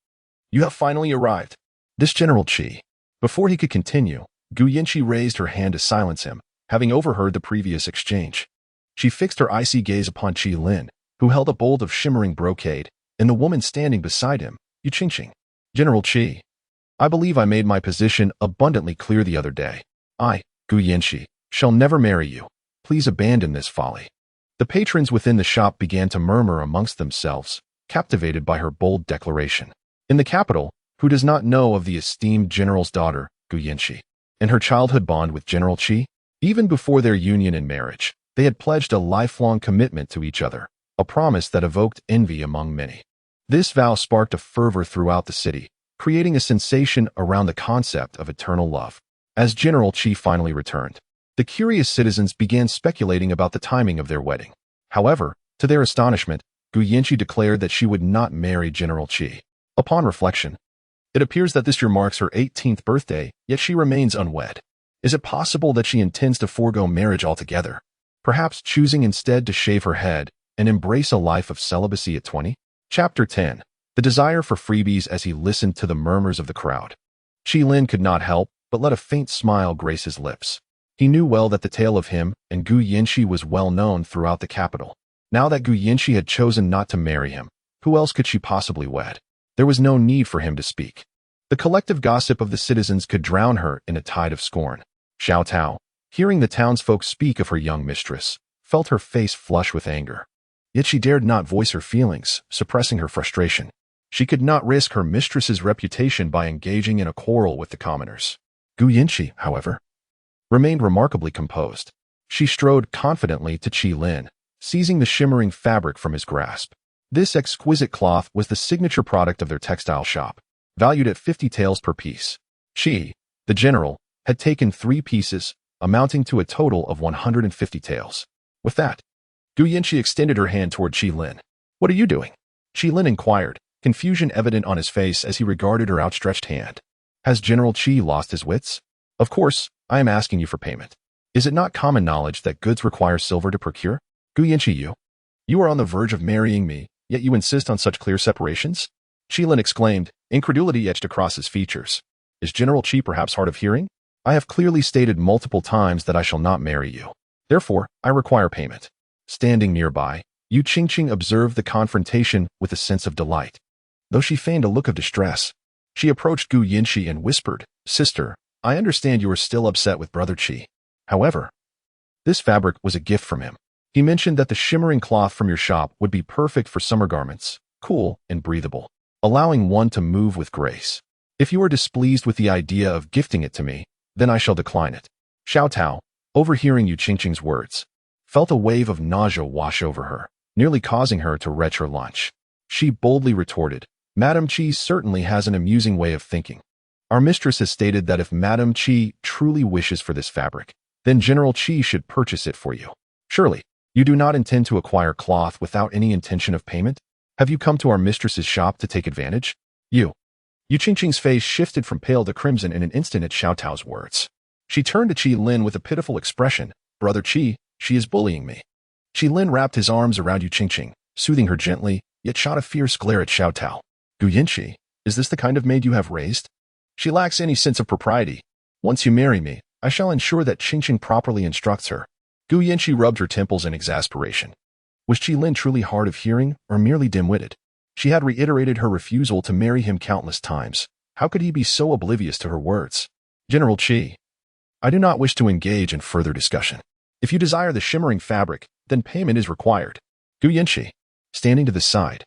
you have finally arrived. This General Qi. Before he could continue, Gu Yinshi raised her hand to silence him, having overheard the previous exchange. She fixed her icy gaze upon Qi Lin, who held a bolt of shimmering brocade, and the woman standing beside him, Yu Qingqing. General Qi, I believe I made my position abundantly clear the other day. I, Gu Yinshi, shall never marry you. Please abandon this folly. The patrons within the shop began to murmur amongst themselves, captivated by her bold declaration. In the capital, who does not know of the esteemed general's daughter, Gu Yinshi, and her childhood bond with General Qi? Even before their union and marriage, they had pledged a lifelong commitment to each other, a promise that evoked envy among many. This vow sparked a fervor throughout the city, creating a sensation around the concept of eternal love. As General Qi finally returned, the curious citizens began speculating about the timing of their wedding. However, to their astonishment, Gu Yinshi declared that she would not marry General Qi. Upon reflection, it appears that this year marks her 18th birthday, yet she remains unwed. Is it possible that she intends to forego marriage altogether, perhaps choosing instead to shave her head and embrace a life of celibacy at 20? Chapter 10. The desire for freebies. As he listened to the murmurs of the crowd, Qi Lin could not help but let a faint smile grace his lips. He knew well that the tale of him and Gu Yinshi was well known throughout the capital. Now that Gu Yinshi had chosen not to marry him, who else could she possibly wed? There was no need for him to speak. The collective gossip of the citizens could drown her in a tide of scorn. Xiao Tao, hearing the townsfolk speak of her young mistress, felt her face flush with anger. Yet she dared not voice her feelings, suppressing her frustration. She could not risk her mistress's reputation by engaging in a quarrel with the commoners. Gu Yinshi, however, remained remarkably composed. She strode confidently to Qi Lin, seizing the shimmering fabric from his grasp. This exquisite cloth was the signature product of their textile shop, valued at 50 taels per piece. Qi, the general, had taken 3 pieces, amounting to a total of 150 taels. With that, Gu Yinshi extended her hand toward Qi Lin. What are you doing? Qi Lin inquired, confusion evident on his face as he regarded her outstretched hand. Has General Qi lost his wits? Of course, I am asking you for payment. Is it not common knowledge that goods require silver to procure? Gu Yinshi, you are on the verge of marrying me, yet you insist on such clear separations? Qi Lin exclaimed, incredulity etched across his features. Is General Qi perhaps hard of hearing? I have clearly stated multiple times that I shall not marry you. Therefore, I require payment. Standing nearby, Yu Qingqing observed the confrontation with a sense of delight. Though she feigned a look of distress, she approached Gu Yinshi and whispered, Sister, I understand you are still upset with Brother Qi. However, this fabric was a gift from him. He mentioned that the shimmering cloth from your shop would be perfect for summer garments, cool and breathable, allowing one to move with grace. If you are displeased with the idea of gifting it to me, then I shall decline it. Xiao Tao, overhearing Yu Qingqing's words, felt a wave of nausea wash over her, nearly causing her to retch her lunch. She boldly retorted, Madame Qi certainly has an amusing way of thinking. Our mistress has stated that if Madame Qi truly wishes for this fabric, then General Qi should purchase it for you. Surely, you do not intend to acquire cloth without any intention of payment? Have you come to our mistress's shop to take advantage? Yu Qingqing's face shifted from pale to crimson in an instant at Xiao Tao's words. She turned to Qi Lin with a pitiful expression. Brother Qi, she is bullying me. Qi Lin wrapped his arms around Yu Qingqing, soothing her gently, yet shot a fierce glare at Xiao Tao. Gu Yinqi, is this the kind of maid you have raised? She lacks any sense of propriety. Once you marry me, I shall ensure that Qingqing properly instructs her. Gu Yinqi rubbed her temples in exasperation. Was Qi Lin truly hard of hearing or merely dim-witted? She had reiterated her refusal to marry him countless times. How could he be so oblivious to her words? General Qi, I do not wish to engage in further discussion. If you desire the shimmering fabric, then payment is required. Gu Yinqi, standing to the side.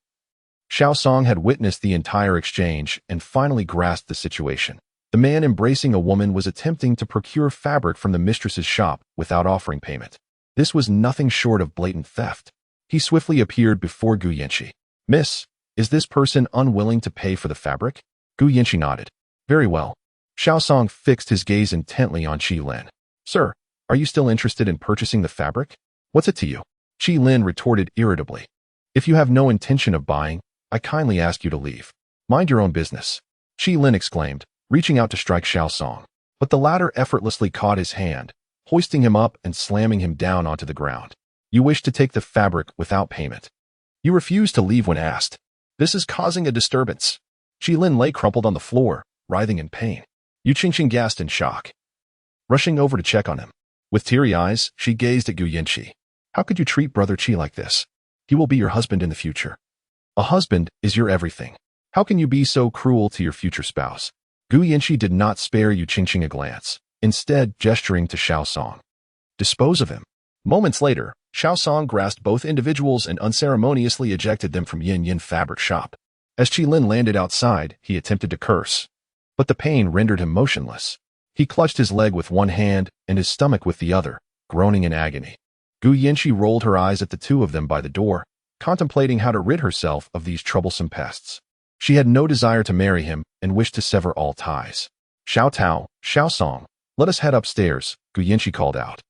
Xiao Song had witnessed the entire exchange and finally grasped the situation. The man embracing a woman was attempting to procure fabric from the mistress's shop without offering payment. This was nothing short of blatant theft. He swiftly appeared before Gu Yinqi. Miss, is this person unwilling to pay for the fabric? Gu Yinqi nodded. Very well. Xiao Song fixed his gaze intently on Qi Lin. Sir, are you still interested in purchasing the fabric? What's it to you? Qi Lin retorted irritably. If you have no intention of buying, I kindly ask you to leave. Mind your own business. Qi Lin exclaimed, reaching out to strike Xiao Song. But the latter effortlessly caught his hand, hoisting him up and slamming him down onto the ground. You wish to take the fabric without payment. You refuse to leave when asked. This is causing a disturbance. Qi Lin lay crumpled on the floor, writhing in pain. Yu Qingqing gasped in shock. Rushing over to check on him. With teary eyes, she gazed at Gu Yinqi. How could you treat Brother Qi like this? He will be your husband in the future. A husband is your everything. How can you be so cruel to your future spouse? Gu Yinqi did not spare Yu Qingqing a glance, instead gesturing to Xiao Song. Dispose of him. Moments later, Xiao Song grasped both individuals and unceremoniously ejected them from Yin Yin fabric shop. As Qi Lin landed outside, he attempted to curse. But the pain rendered him motionless. He clutched his leg with one hand and his stomach with the other, groaning in agony. Gu Yinqi rolled her eyes at the two of them by the door, contemplating how to rid herself of these troublesome pests. She had no desire to marry him and wished to sever all ties. Xiao Tao, Xiao Song, let us head upstairs, Gu Yinqi called out.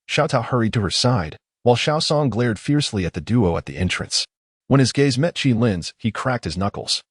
Xiao Tao hurried to her side, while Xiao Song glared fiercely at the duo at the entrance. When his gaze met Qi Lin's, he cracked his knuckles,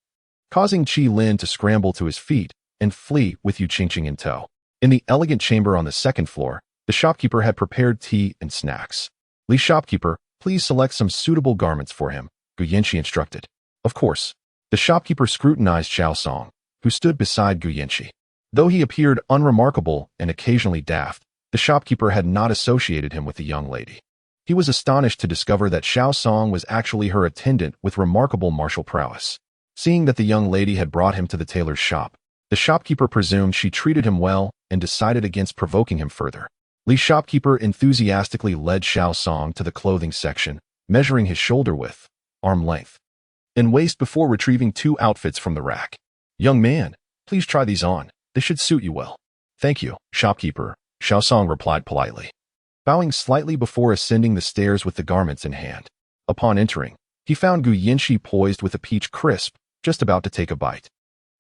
causing Qi Lin to scramble to his feet and flee with Yu Qingqing in tow. In the elegant chamber on the second floor, the shopkeeper had prepared tea and snacks. Li shopkeeper, please select some suitable garments for him, Gu Yinqi instructed. Of course. The shopkeeper scrutinized Xiao Song, who stood beside Gu Yinqi. Though he appeared unremarkable and occasionally daft, the shopkeeper had not associated him with the young lady. He was astonished to discover that Xiao Song was actually her attendant with remarkable martial prowess. Seeing that the young lady had brought him to the tailor's shop, the shopkeeper presumed she treated him well and decided against provoking him further. Li's shopkeeper enthusiastically led Xiao Song to the clothing section, measuring his shoulder width, arm length, and waist before retrieving two outfits from the rack. Young man, please try these on. They should suit you well. Thank you, shopkeeper, Xiao Song replied politely, bowing slightly before ascending the stairs with the garments in hand. Upon entering, he found Gu Yinqi poised with a peach crisp, just about to take a bite.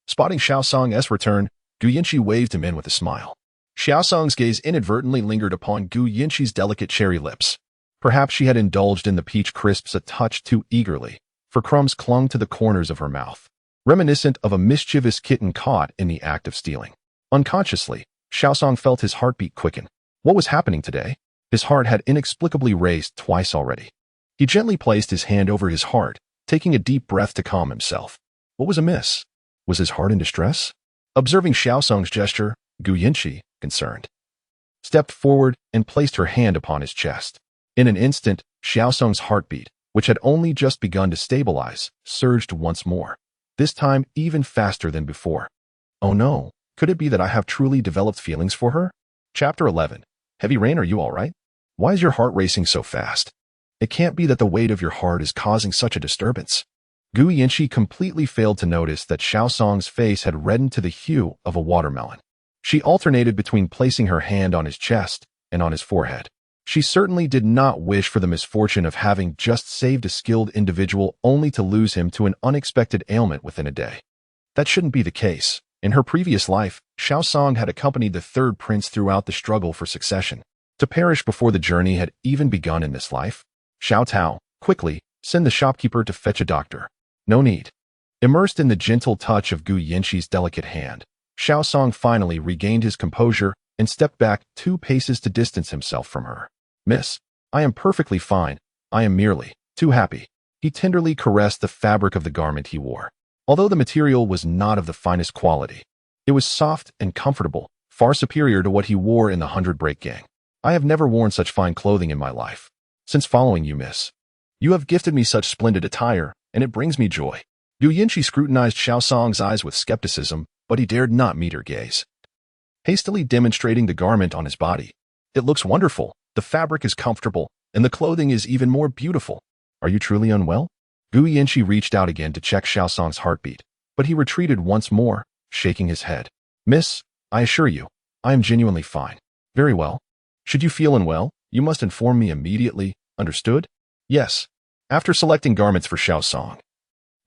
Spotting Xiao Song's return, Gu Yinqi waved him in with a smile. Xiao Song's gaze inadvertently lingered upon Gu Yinqi's delicate cherry lips. Perhaps she had indulged in the peach crisps a touch too eagerly, for crumbs clung to the corners of her mouth, reminiscent of a mischievous kitten caught in the act of stealing. Unconsciously, Xiao Song felt his heartbeat quicken. What was happening today? His heart had inexplicably raced twice already. He gently placed his hand over his heart, taking a deep breath to calm himself. What was amiss? Was his heart in distress? Observing Xiao Song's gesture, Gu Yinqi, concerned, stepped forward and placed her hand upon his chest. In an instant, Xiao Song's heartbeat, which had only just begun to stabilize, surged once more, this time even faster than before. Oh no, could it be that I have truly developed feelings for her? Chapter 11. Heavy Rain, are you all right? Why is your heart racing so fast? It can't be that the weight of your heart is causing such a disturbance. Gu Yinqi completely failed to notice that Xiao Song's face had reddened to the hue of a watermelon. She alternated between placing her hand on his chest and on his forehead. She certainly did not wish for the misfortune of having just saved a skilled individual only to lose him to an unexpected ailment within a day. That shouldn't be the case. In her previous life, Xiao Song had accompanied the third prince throughout the struggle for succession. To perish before the journey had even begun in this life? Xiao Tao, quickly, send the shopkeeper to fetch a doctor. No need. Immersed in the gentle touch of Gu Yinqi's delicate hand, Xiao Song finally regained his composure and stepped back 2 paces to distance himself from her. "Miss, I am perfectly fine. I am merely too happy." He tenderly caressed the fabric of the garment he wore. Although the material was not of the finest quality, it was soft and comfortable, far superior to what he wore in the 100 Break Gang. "I have never worn such fine clothing in my life. Since following you, miss, you have gifted me such splendid attire, and it brings me joy." Gu Yinchi scrutinized Xiaosong's eyes with skepticism, but he dared not meet her gaze. Hastily demonstrating the garment on his body, "It looks wonderful, the fabric is comfortable, and the clothing is even more beautiful. Are you truly unwell?" Gu Yinchi reached out again to check Xiaosong's heartbeat, but he retreated once more, shaking his head. "Miss, I assure you, I am genuinely fine." "Very well. Should you feel unwell, you must inform me immediately, understood?" "Yes." After selecting garments for Xiaosong,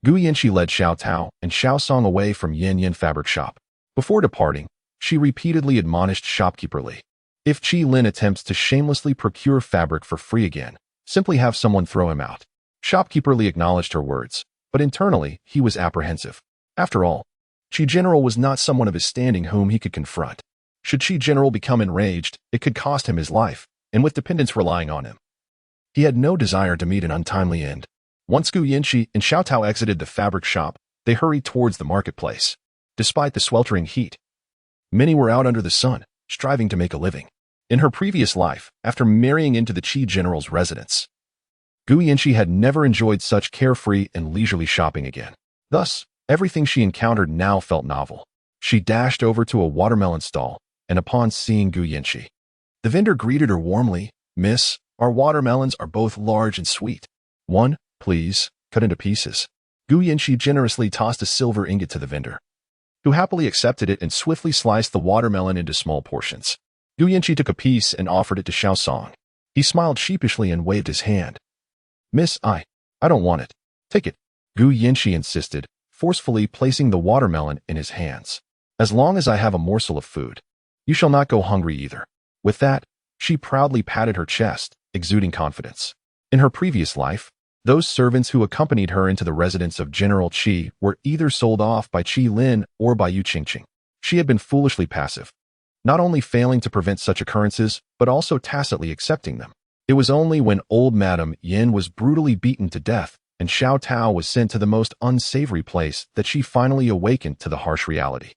Gu Yinchi led Xiao Tao and Xiaosong away from Yin Yin fabric shop. Before departing, she repeatedly admonished shopkeeper Li. If Qi Lin attempts to shamelessly procure fabric for free again, simply have someone throw him out. Shopkeeper Li acknowledged her words, but internally he was apprehensive. After all, Qi General was not someone of his standing whom he could confront. Should Qi General become enraged, it could cost him his life, and with dependents relying on him, he had no desire to meet an untimely end. Once Gu Yinchi and Xiao Tao exited the fabric shop, they hurried towards the marketplace. Despite the sweltering heat, many were out under the sun, striving to make a living. In her previous life, after marrying into the Qi General's residence, Gu Yinchi had never enjoyed such carefree and leisurely shopping again. Thus, everything she encountered now felt novel. She dashed over to a watermelon stall, and upon seeing Gu Yinchi, the vendor greeted her warmly. "Miss, our watermelons are both large and sweet. One, please, cut into pieces." Gu Yinchi generously tossed a silver ingot to the vendor, who happily accepted it and swiftly sliced the watermelon into small portions. Gu Yinchi took a piece and offered it to Xiaosong. He smiled sheepishly and waved his hand. "Miss, I don't want it. Take it." Gu Yinchi insisted, forcefully placing the watermelon in his hands. "As long as I have a morsel of food, you shall not go hungry either." With that, she proudly patted her chest, exuding confidence. In her previous life, those servants who accompanied her into the residence of General Qi were either sold off by Qi Lin or by Yu Qingqing. She had been foolishly passive, not only failing to prevent such occurrences, but also tacitly accepting them. It was only when old Madame Yin was brutally beaten to death and Xiao Tao was sent to the most unsavory place that she finally awakened to the harsh reality.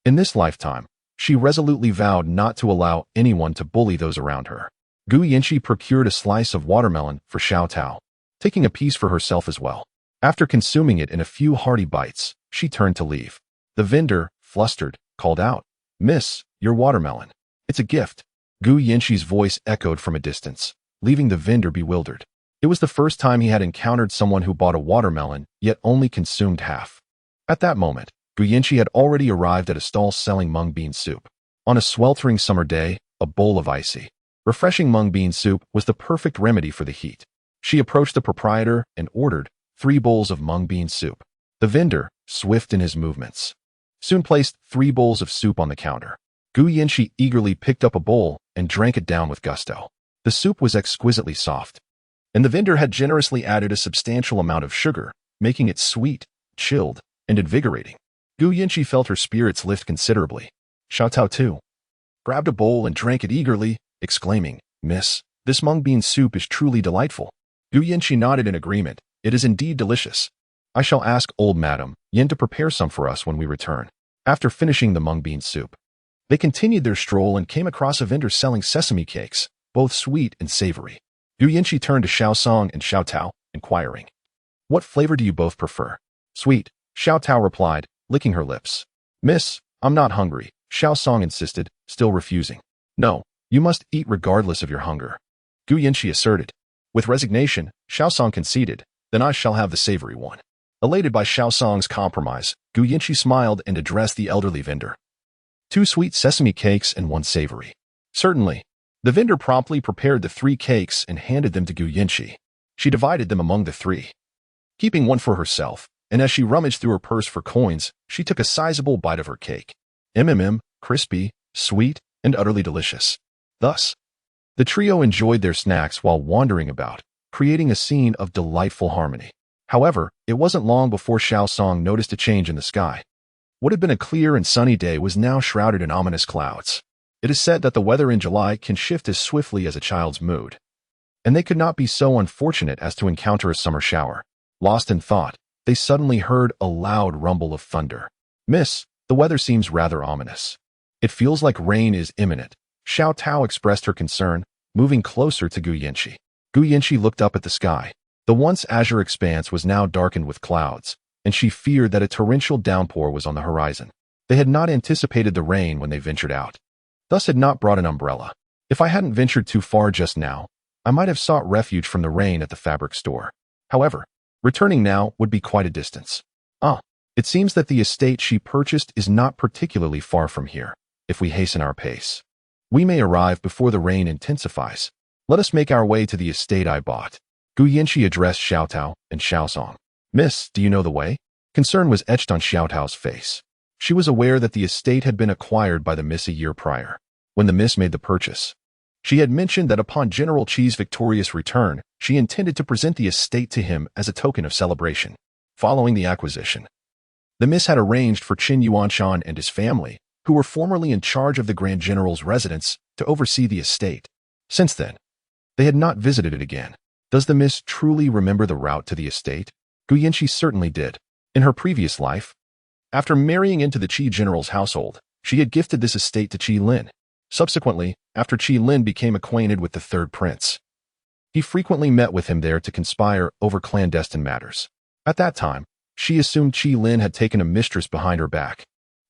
In this lifetime, she resolutely vowed not to allow anyone to bully those around her. Gu Yinchi procured a slice of watermelon for Xiao Tao, taking a piece for herself as well. After consuming it in a few hearty bites, she turned to leave. The vendor, flustered, called out, "Miss, your watermelon. It's a gift." Gu Yinchi's voice echoed from a distance, leaving the vendor bewildered. It was the first time he had encountered someone who bought a watermelon, yet only consumed half. At that moment, Gu Yinchi had already arrived at a stall selling mung bean soup. On a sweltering summer day, a bowl of icy, refreshing mung bean soup was the perfect remedy for the heat. She approached the proprietor and ordered 3 bowls of mung bean soup. The vendor, swift in his movements, soon placed 3 bowls of soup on the counter. Gu Yinchi eagerly picked up a bowl and drank it down with gusto. The soup was exquisitely soft, and the vendor had generously added a substantial amount of sugar, making it sweet, chilled, and invigorating. Gu Yinchi felt her spirits lift considerably. Xiao Tao too grabbed a bowl and drank it eagerly, exclaiming, "Miss, this mung bean soup is truly delightful." Gu Yinchi nodded in agreement. "It is indeed delicious. I shall ask old Madame Yin to prepare some for us when we return." After finishing the mung bean soup, they continued their stroll and came across a vendor selling sesame cakes, both sweet and savory. Gu Yinchi turned to Xiaosong and Xiao Tao, inquiring, "What flavor do you both prefer?" "Sweet," Xiao Tao replied, licking her lips. "Miss, I'm not hungry," Xiaosong insisted, still refusing. "No, you must eat regardless of your hunger," Gu Yinchi asserted. With resignation, Xiaosong conceded, "Then I shall have the savory one." Elated by Xiaosong's compromise, Gu Yinchi smiled and addressed the elderly vendor. 2 sweet sesame cakes and 1 savory." "Certainly." The vendor promptly prepared the 3 cakes and handed them to Gu Yinchi. She divided them among the 3, keeping 1 for herself, and as she rummaged through her purse for coins, she took a sizable bite of her cake. Crispy, sweet, and utterly delicious. Thus, the trio enjoyed their snacks while wandering about, creating a scene of delightful harmony. However, it wasn't long before Xiaosong noticed a change in the sky. What had been a clear and sunny day was now shrouded in ominous clouds. It is said that the weather in July can shift as swiftly as a child's mood, and they could not be so unfortunate as to encounter a summer shower. Lost in thought, they suddenly heard a loud rumble of thunder. "Miss, the weather seems rather ominous. It feels like rain is imminent." Xiao Tao expressed her concern, moving closer to Gu Yinshi. Gu Yinshi looked up at the sky. The once azure expanse was now darkened with clouds, and she feared that a torrential downpour was on the horizon. They had not anticipated the rain when they ventured out, thus had not brought an umbrella. "If I hadn't ventured too far just now, I might have sought refuge from the rain at the fabric store. However, returning now would be quite a distance. It seems that the estate she purchased is not particularly far from here. If we hasten our pace, we may arrive before the rain intensifies. Let us make our way to the estate I bought." Gu Yinshi addressed Xiao Tao and Xiao Song. "Miss, do you know the way?" Concern was etched on Xiao Tao's face. She was aware that the estate had been acquired by the miss a year prior. When the miss made the purchase, she had mentioned that upon General Qi's victorious return, she intended to present the estate to him as a token of celebration. Following the acquisition, the miss had arranged for Qin Yuanshan and his family, who were formerly in charge of the Grand General's residence, to oversee the estate. Since then, they had not visited it again. Does the miss truly remember the route to the estate? Gu Yinshi certainly did. In her previous life, after marrying into the Qi General's household, she had gifted this estate to Qi Lin. Subsequently, after Qi Lin became acquainted with the third prince, he frequently met with him there to conspire over clandestine matters. At that time, she assumed Qi Lin had taken a mistress behind her back,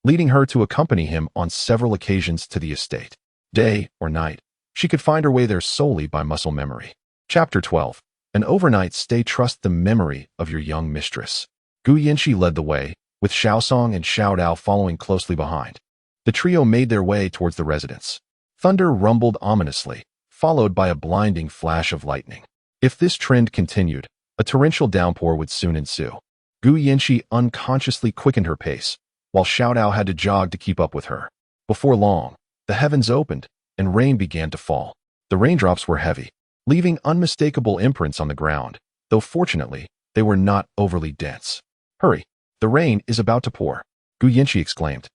leading her to accompany him on several occasions to the estate. Day or night, she could find her way there solely by muscle memory. Chapter 12. An overnight stay. Trust the memory of your young mistress. Gu Yinshi led the way, with Xiao Song and Xiao Dao following closely behind. The trio made their way towards the residence. Thunder rumbled ominously, followed by a blinding flash of lightning. If this trend continued, a torrential downpour would soon ensue. Gu Yinshi unconsciously quickened her pace, while Xiao Dao had to jog to keep up with her. Before long, the heavens opened, and rain began to fall. The raindrops were heavy, leaving unmistakable imprints on the ground, though fortunately, they were not overly dense. "Hurry, the rain is about to pour," Gu Yinshi exclaimed,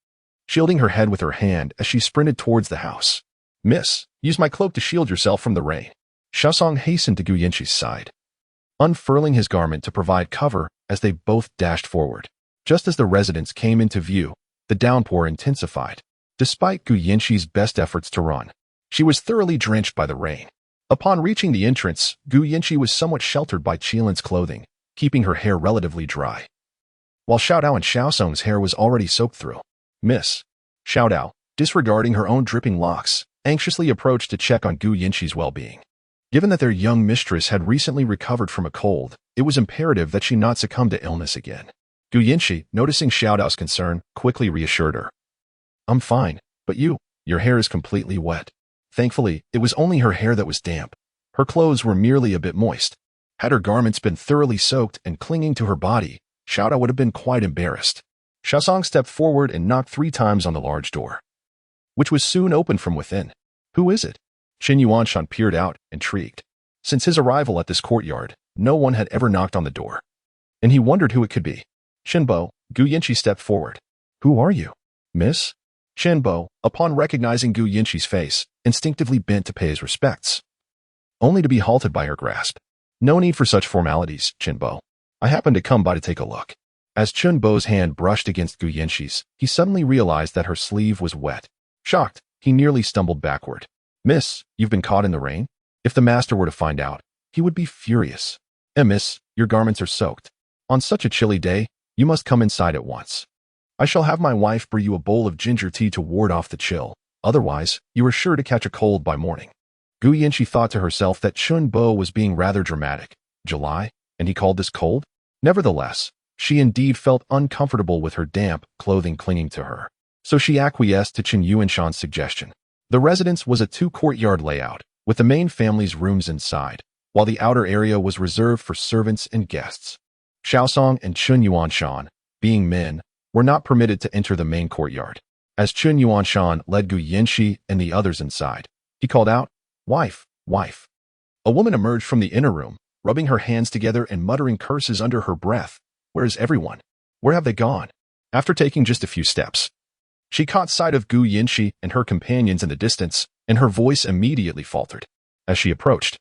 shielding her head with her hand as she sprinted towards the house. "Miss, use my cloak to shield yourself from the rain." Xiao Song hastened to Gu Yinshi's side, unfurling his garment to provide cover as they both dashed forward. Just as the residence came into view, the downpour intensified. Despite Gu Yinshi's best efforts to run, she was thoroughly drenched by the rain. Upon reaching the entrance, Gu Yinshi was somewhat sheltered by Qi Lin's clothing, keeping her hair relatively dry, while Xiao Dao and Xiao Song's hair was already soaked through. "Miss." Xiao Dao, disregarding her own dripping locks, anxiously approached to check on Gu Yinshi's well-being. Given that their young mistress had recently recovered from a cold, it was imperative that she not succumb to illness again. Gu Yinshi, noticing Xiao Dao's concern, quickly reassured her. "I'm fine, but your hair is completely wet." Thankfully, it was only her hair that was damp. Her clothes were merely a bit moist. Had her garments been thoroughly soaked and clinging to her body, Xiao Dao would have been quite embarrassed. Xiao Song stepped forward and knocked 3 times on the large door, which was soon opened from within. "Who is it?" Qin Yuanshan peered out, intrigued. Since his arrival at this courtyard, no one had ever knocked on the door, and he wondered who it could be. "Qinbo." Gu Yinshi stepped forward. "Who are you, miss?" Qinbo, upon recognizing Gu Yinshi's face, instinctively bent to pay his respects, only to be halted by her grasp. "No need for such formalities, Qinbo. I happened to come by to take a look." As Qinbo's hand brushed against Gu Yinshi's, he suddenly realized that her sleeve was wet. Shocked, he nearly stumbled backward. "Miss, you've been caught in the rain?" If the master were to find out, he would be furious. Miss, your garments are soaked. On such a chilly day, you must come inside at once. I shall have my wife brew you a bowl of ginger tea to ward off the chill. Otherwise, you are sure to catch a cold by morning." Gu Yinshi thought to herself that Qinbo was being rather dramatic. July, and he called this cold? Nevertheless, she indeed felt uncomfortable with her damp clothing clinging to her. So she acquiesced to Qin Yuanshan's suggestion. The residence was a 2-courtyard layout, with the main family's rooms inside, while the outer area was reserved for servants and guests. Xiao Song and Qin Yuanshan, being men, were not permitted to enter the main courtyard. As Qin Yuanshan led Gu Yinshi and the others inside, he called out, "Wife, wife." A woman emerged from the inner room, rubbing her hands together and muttering curses under her breath. "Where is everyone? Where have they gone?" After taking just a few steps, She caught sight of Gu Yinshi and her companions in the distance, and her voice immediately faltered. As she approached,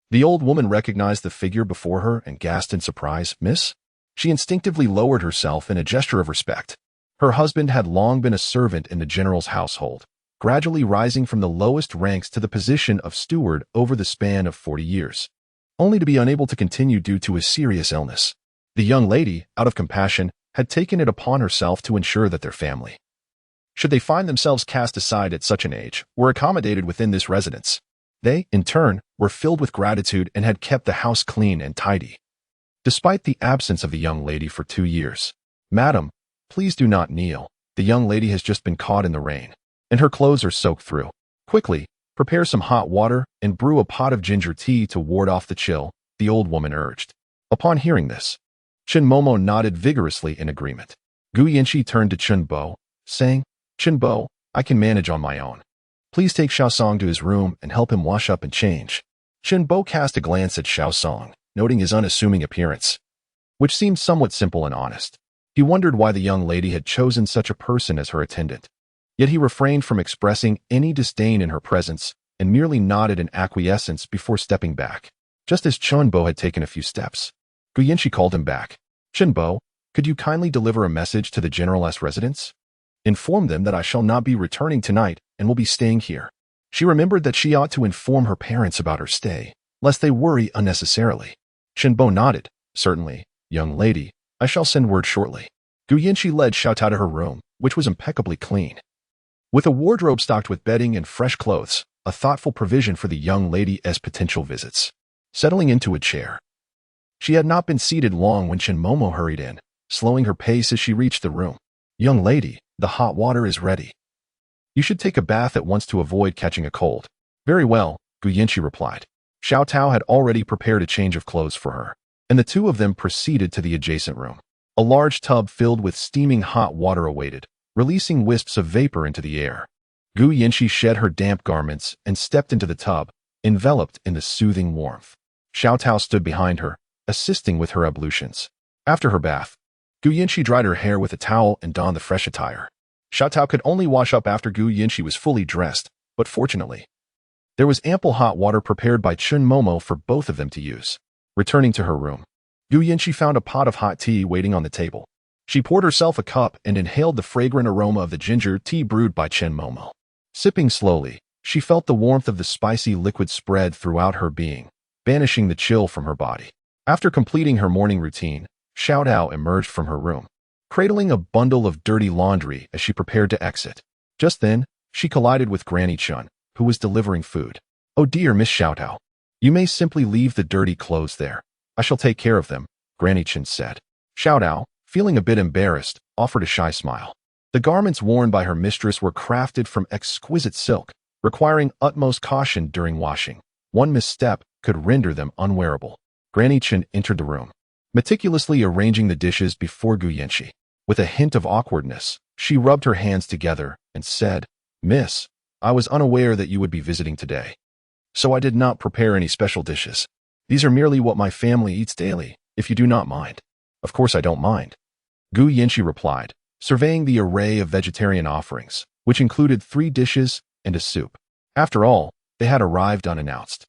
the old woman recognized the figure before her and gasped in surprise. "Miss?" She instinctively lowered herself in a gesture of respect. Her husband had long been a servant in the general's household, gradually rising from the lowest ranks to the position of steward over the span of 40 years, only to be unable to continue due to a serious illness. The young lady, out of compassion, had taken it upon herself to ensure that their family, should they find themselves cast aside at such an age, were accommodated within this residence. They, in turn, were filled with gratitude and had kept the house clean and tidy. Despite the absence of the young lady for 2 years, "Madam, please do not kneel. The young lady has just been caught in the rain, and her clothes are soaked through. Quickly, prepare some hot water and brew a pot of ginger tea to ward off the chill," the old woman urged. Upon hearing this, Chen Momo nodded vigorously in agreement. Gu Yinshi turned to Chen Bo, saying, "Chen Bo, I can manage on my own. Please take Xiaosong to his room and help him wash up and change." Chen Bo cast a glance at Xiaosong, noting his unassuming appearance, which seemed somewhat simple and honest. He wondered why the young lady had chosen such a person as her attendant. Yet he refrained from expressing any disdain in her presence and merely nodded in acquiescence before stepping back. Just as Chen Bo had taken a few steps, Gu Yinshi called him back. "Chen Bo, could you kindly deliver a message to the general's residence? Inform them that I shall not be returning tonight and will be staying here." She remembered that she ought to inform her parents about her stay, lest they worry unnecessarily. Chen Bo nodded. "Certainly, young lady, I shall send word shortly." Gu Yinshi led Xiaotao to her room, which was impeccably clean, with a wardrobe stocked with bedding and fresh clothes, a thoughtful provision for the young lady's potential visits. Settling into a chair, she had not been seated long when Chen Momo hurried in, slowing her pace as she reached the room. "Young lady, the hot water is ready. You should take a bath at once to avoid catching a cold." "Very well," Gu Yinshi replied. Xiaotao had already prepared a change of clothes for her, and the two of them proceeded to the adjacent room. A large tub filled with steaming hot water awaited, releasing wisps of vapor into the air. Gu Yinshi shed her damp garments and stepped into the tub, enveloped in the soothing warmth. Xiaotao stood behind her, assisting with her ablutions. After her bath, Gu Yinshi dried her hair with a towel and donned the fresh attire. Xiaotao could only wash up after Gu Yinshi was fully dressed, but fortunately, there was ample hot water prepared by Chen Momo for both of them to use. Returning to her room, Gu Yinshi found a pot of hot tea waiting on the table. She poured herself a cup and inhaled the fragrant aroma of the ginger tea brewed by Chen Momo. Sipping slowly, she felt the warmth of the spicy liquid spread throughout her being, banishing the chill from her body. After completing her morning routine, Xiaotao emerged from her room, cradling a bundle of dirty laundry as she prepared to exit. Just then, she collided with Granny Chun, who was delivering food. "Oh dear, Miss Xiaotao, you may simply leave the dirty clothes there. I shall take care of them," Granny Chun said. Xiaotao, feeling a bit embarrassed, offered a shy smile. The garments worn by her mistress were crafted from exquisite silk, requiring utmost caution during washing. One misstep could render them unwearable. Granny Chun entered the room, meticulously arranging the dishes before Gu Yinshi. With a hint of awkwardness, she rubbed her hands together and said, "Miss, I was unaware that you would be visiting today, so I did not prepare any special dishes. These are merely what my family eats daily, if you do not mind." "Of course I don't mind," Gu Yinshi replied, surveying the array of vegetarian offerings, which included 3 dishes and a soup. After all, they had arrived unannounced.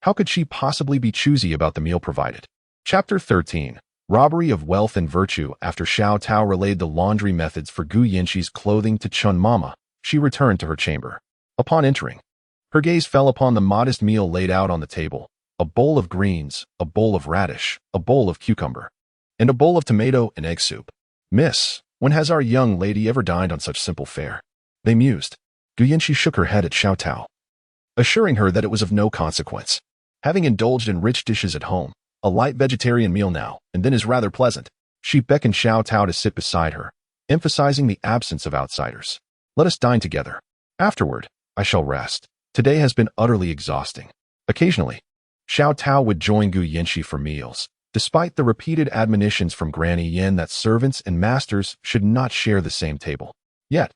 How could she possibly be choosy about the meal provided? Chapter 13. Robbery of Wealth and Virtue. After Xiaotao relayed the laundry methods for Gu Yinshi's clothing to Chun Mama, she returned to her chamber. Upon entering, her gaze fell upon the modest meal laid out on the table: a bowl of greens, a bowl of radish, a bowl of cucumber, and a bowl of tomato and egg soup. "Miss, when has our young lady ever dined on such simple fare?" they mused. Gu Yinshi shook her head at Xiaotao, assuring her that it was of no consequence. Having indulged in rich dishes at home, a light vegetarian meal now and then is rather pleasant. She beckoned Xiaotao to sit beside her, emphasizing the absence of outsiders. "Let us dine together. Afterward, I shall rest. Today has been utterly exhausting." Occasionally, Xiaotao would join Gu Yinshi for meals, despite the repeated admonitions from Granny Yin that servants and masters should not share the same table. Yet,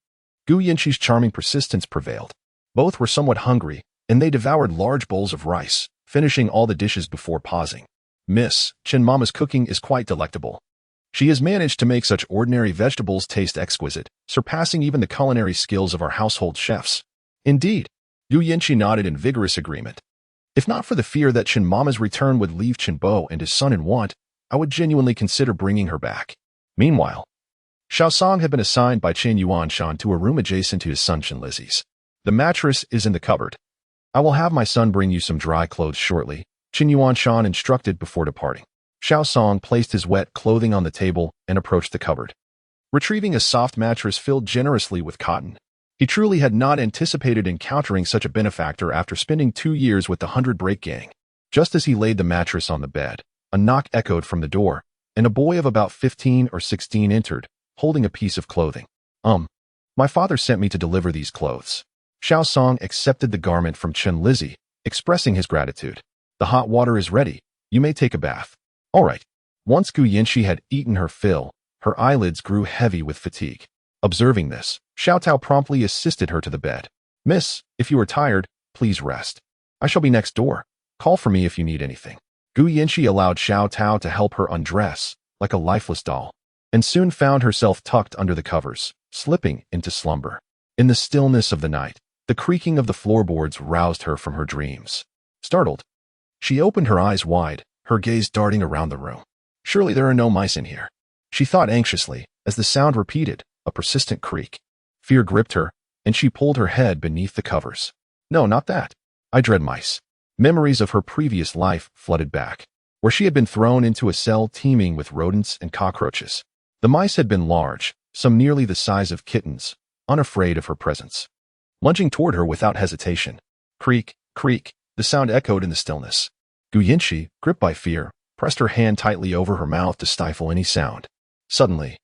Gu Yinshi's charming persistence prevailed. Both were somewhat hungry, and they devoured large bowls of rice, finishing all the dishes before pausing. "Miss, Chen Mama's cooking is quite delectable. She has managed to make such ordinary vegetables taste exquisite, surpassing even the culinary skills of our household chefs. Indeed, Gu Yinchi nodded in vigorous agreement. If not for the fear that Chen Mama's return would leave Chen Bo and his son in want, I would genuinely consider bringing her back. Meanwhile, Xiao Song had been assigned by Chen Yuanshan to a room adjacent to his son Chen Lizzie's. The mattress is in the cupboard. I will have my son bring you some dry clothes shortly, Chen Yuanshan instructed before departing. Xiao Song placed his wet clothing on the table and approached the cupboard, retrieving a soft mattress filled generously with cotton. He truly had not anticipated encountering such a benefactor after spending 2 years with the 100 Break Gang. Just as he laid the mattress on the bed, a knock echoed from the door, and a boy of about 15 or 16 entered, holding a piece of clothing. My father sent me to deliver these clothes. Xiao Song accepted the garment from Chen Lizzie, expressing his gratitude. The hot water is ready. You may take a bath. All right. Once Gu Yinchi had eaten her fill, her eyelids grew heavy with fatigue. Observing this, Xiao Tao promptly assisted her to the bed. Miss, if you are tired, please rest. I shall be next door. Call for me if you need anything. Gu Yinchi allowed Xiao Tao to help her undress, like a lifeless doll, and soon found herself tucked under the covers, slipping into slumber. In the stillness of the night, the creaking of the floorboards roused her from her dreams. Startled, she opened her eyes wide, her gaze darting around the room. Surely there are no mice in here, she thought anxiously, as the sound repeated, a persistent creak. Fear gripped her, and she pulled her head beneath the covers. No, not that. I dread mice. Memories of her previous life flooded back, where she had been thrown into a cell teeming with rodents and cockroaches. The mice had been large, some nearly the size of kittens, unafraid of her presence. Lunging toward her without hesitation. Creak, creak, the sound echoed in the stillness. Gu Yinchi, gripped by fear, pressed her hand tightly over her mouth to stifle any sound. Suddenly,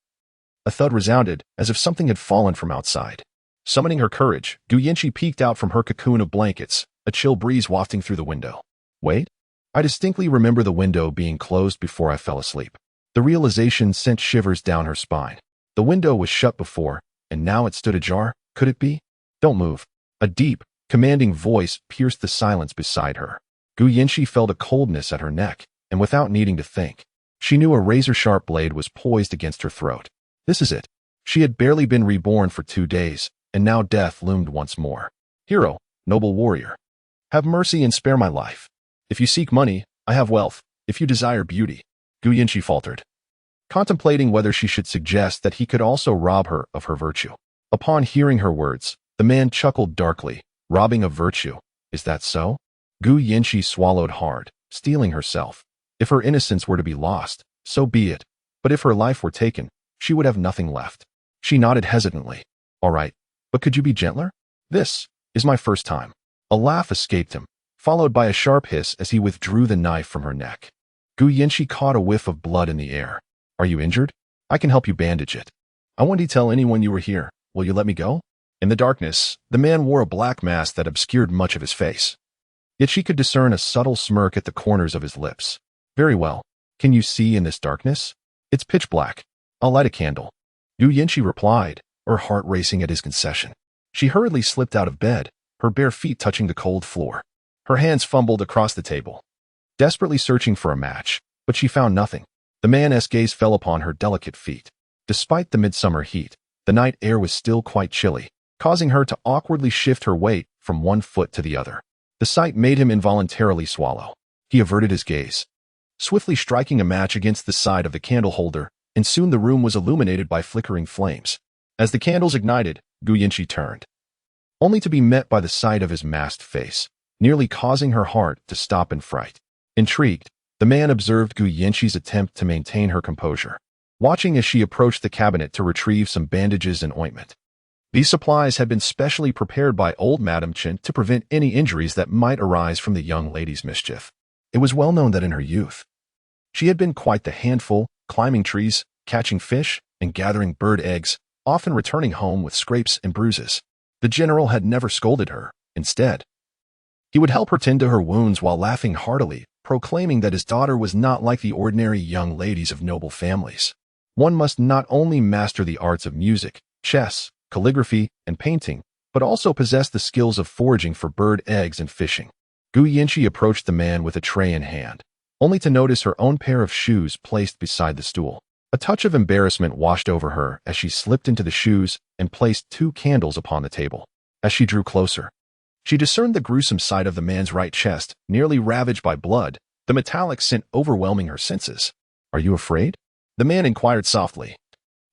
a thud resounded, as if something had fallen from outside. Summoning her courage, Gu Yinchi peeked out from her cocoon of blankets, a chill breeze wafting through the window. Wait? I distinctly remember the window being closed before I fell asleep. The realization sent shivers down her spine. The window was shut before, and now it stood ajar. Could it be? Don't move. A deep, commanding voice pierced the silence beside her. Gu Yinchi felt a coldness at her neck, and without needing to think, she knew a razor-sharp blade was poised against her throat. This is it. She had barely been reborn for 2 days, and now death loomed once more. Hero, noble warrior, have mercy and spare my life. If you seek money, I have wealth. If you desire beauty, Gu Yinchi faltered, contemplating whether she should suggest that he could also rob her of her virtue. Upon hearing her words, the man chuckled darkly. Robbing of virtue, is that so? Gu Yinchi swallowed hard, steeling herself. If her innocence were to be lost, so be it. But if her life were taken, she would have nothing left. She nodded hesitantly. All right, but could you be gentler? This is my first time. A laugh escaped him, followed by a sharp hiss as he withdrew the knife from her neck. Gu Yinchi caught a whiff of blood in the air. Are you injured? I can help you bandage it. I won't tell anyone you were here. Will you let me go? In the darkness, the man wore a black mask that obscured much of his face. Yet she could discern a subtle smirk at the corners of his lips. Very well. Can you see in this darkness? It's pitch black. I'll light a candle. Gu Yinchi replied, her heart racing at his concession. She hurriedly slipped out of bed, her bare feet touching the cold floor. Her hands fumbled across the table, desperately searching for a match, but she found nothing. The man's gaze fell upon her delicate feet. Despite the midsummer heat, the night air was still quite chilly, causing her to awkwardly shift her weight from one foot to the other. The sight made him involuntarily swallow. He averted his gaze, swiftly striking a match against the side of the candle holder, and soon the room was illuminated by flickering flames. As the candles ignited, Gu Yinchi turned, only to be met by the sight of his masked face, nearly causing her heart to stop in fright. Intrigued, the man observed Gu Yinchi's attempt to maintain her composure, watching as she approached the cabinet to retrieve some bandages and ointment. These supplies had been specially prepared by old Madame Chen to prevent any injuries that might arise from the young lady's mischief. It was well known that in her youth, she had been quite the handful, climbing trees, catching fish, and gathering bird eggs, often returning home with scrapes and bruises. The general had never scolded her. Instead, he would help her tend to her wounds while laughing heartily, proclaiming that his daughter was not like the ordinary young ladies of noble families. One must not only master the arts of music, chess, calligraphy, and painting, but also possess the skills of foraging for bird eggs and fishing. Gu Yinchi approached the man with a tray in hand, only to notice her own pair of shoes placed beside the stool. A touch of embarrassment washed over her as she slipped into the shoes and placed 2 candles upon the table. As she drew closer, she discerned the gruesome sight of the man's right chest, nearly ravaged by blood, the metallic scent overwhelming her senses. "Are you afraid?" the man inquired softly,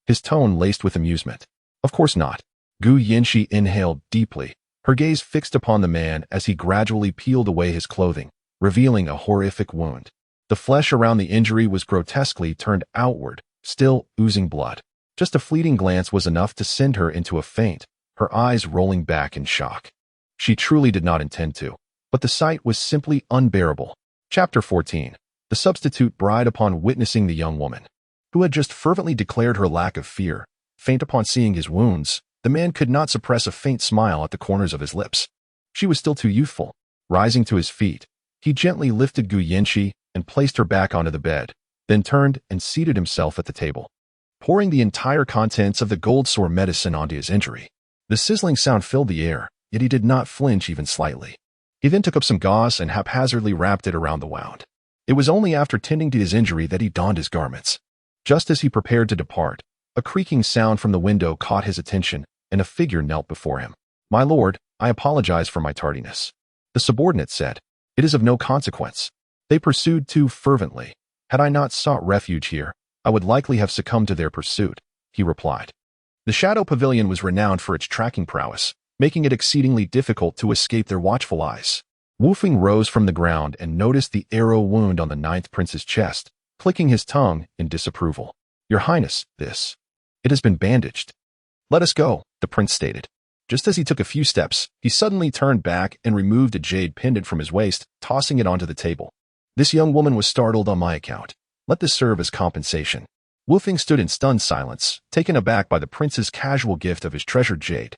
his tone laced with amusement. "Of course not." Gu Yinshi inhaled deeply, her gaze fixed upon the man as he gradually peeled away his clothing, revealing a horrific wound. The flesh around the injury was grotesquely turned outward, still oozing blood. Just a fleeting glance was enough to send her into a faint, her eyes rolling back in shock. She truly did not intend to, but the sight was simply unbearable. Chapter 14. The substitute bride. Upon witnessing the young woman, who had just fervently declared her lack of fear, faint upon seeing his wounds, the man could not suppress a faint smile at the corners of his lips. She was still too youthful. Rising to his feet, he gently lifted Gu Yinshi and placed her back onto the bed, then turned and seated himself at the table, pouring the entire contents of the gold sore medicine onto his injury. The sizzling sound filled the air, yet he did not flinch even slightly. He then took up some gauze and haphazardly wrapped it around the wound. It was only after tending to his injury that he donned his garments. Just as he prepared to depart, a creaking sound from the window caught his attention, and a figure knelt before him. "My lord, I apologize for my tardiness," the subordinate said. "It is of no consequence." They pursued too fervently. "Had I not sought refuge here, I would likely have succumbed to their pursuit," he replied. The Shadow Pavilion was renowned for its tracking prowess, making it exceedingly difficult to escape their watchful eyes. Wufeng rose from the ground and noticed the arrow wound on the 9th prince's chest, clicking his tongue in disapproval. "Your Highness, this. It has been bandaged." "Let us go," the prince stated. Just as he took a few steps, he suddenly turned back and removed a jade pendant from his waist, tossing it onto the table. "This young woman was startled on my account. Let this serve as compensation." Wufeng stood in stunned silence, taken aback by the prince's casual gift of his treasured jade.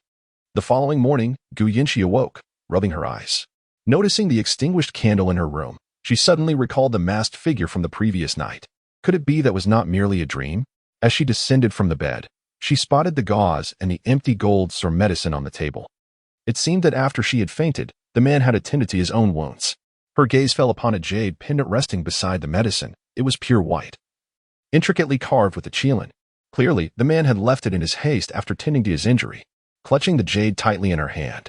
The following morning, Gu Yinshi awoke, rubbing her eyes. Noticing the extinguished candle in her room, she suddenly recalled the masked figure from the previous night. Could it be that was not merely a dream? As she descended from the bed, she spotted the gauze and the empty gold sore medicine on the table. It seemed that after she had fainted, the man had attended to his own wounds. Her gaze fell upon a jade pendant resting beside the medicine. It was pure white, intricately carved with a Qi Lin. Clearly, the man had left it in his haste after tending to his injury. Clutching the jade tightly in her hand,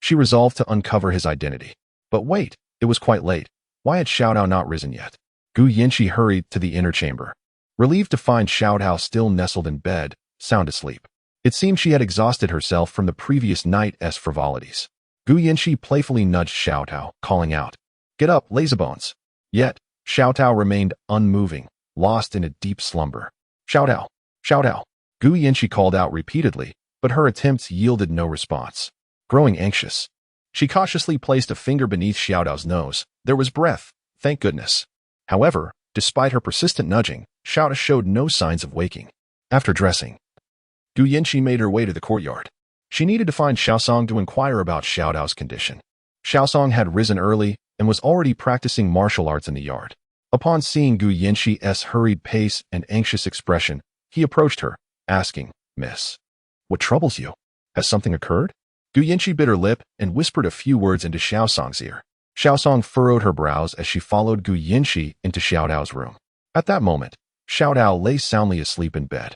she resolved to uncover his identity. But wait, it was quite late. Why had Xiao Dao not risen yet? Gu Yinshi hurried to the inner chamber, relieved to find Xiao Dao still nestled in bed, sound asleep. It seemed she had exhausted herself from the previous night's frivolities. Gu Yinshi playfully nudged Xiao Dao, calling out, "Get up, lazybones." Yet, Xiao Dao remained unmoving, lost in a deep slumber. "Xiao Dao, Xiao Dao." Gu Yinshi called out repeatedly, but her attempts yielded no response. Growing anxious, she cautiously placed a finger beneath Xiao Dao's nose. There was breath, thank goodness. However, despite her persistent nudging, Xiao Dao showed no signs of waking. After dressing, Gu Yinshi made her way to the courtyard. She needed to find Xiaosong to inquire about Xiao Dao's condition. Xiaosong had risen early and was already practicing martial arts in the yard. Upon seeing Gu Yinshi's hurried pace and anxious expression, he approached her, asking, "Miss, what troubles you? Has something occurred?" Gu Yinshi bit her lip and whispered a few words into Xiaosong's ear. Xiaosong furrowed her brows as she followed Gu Yinshi into Xiao Dao's room. At that moment, Xiao Dao lay soundly asleep in bed.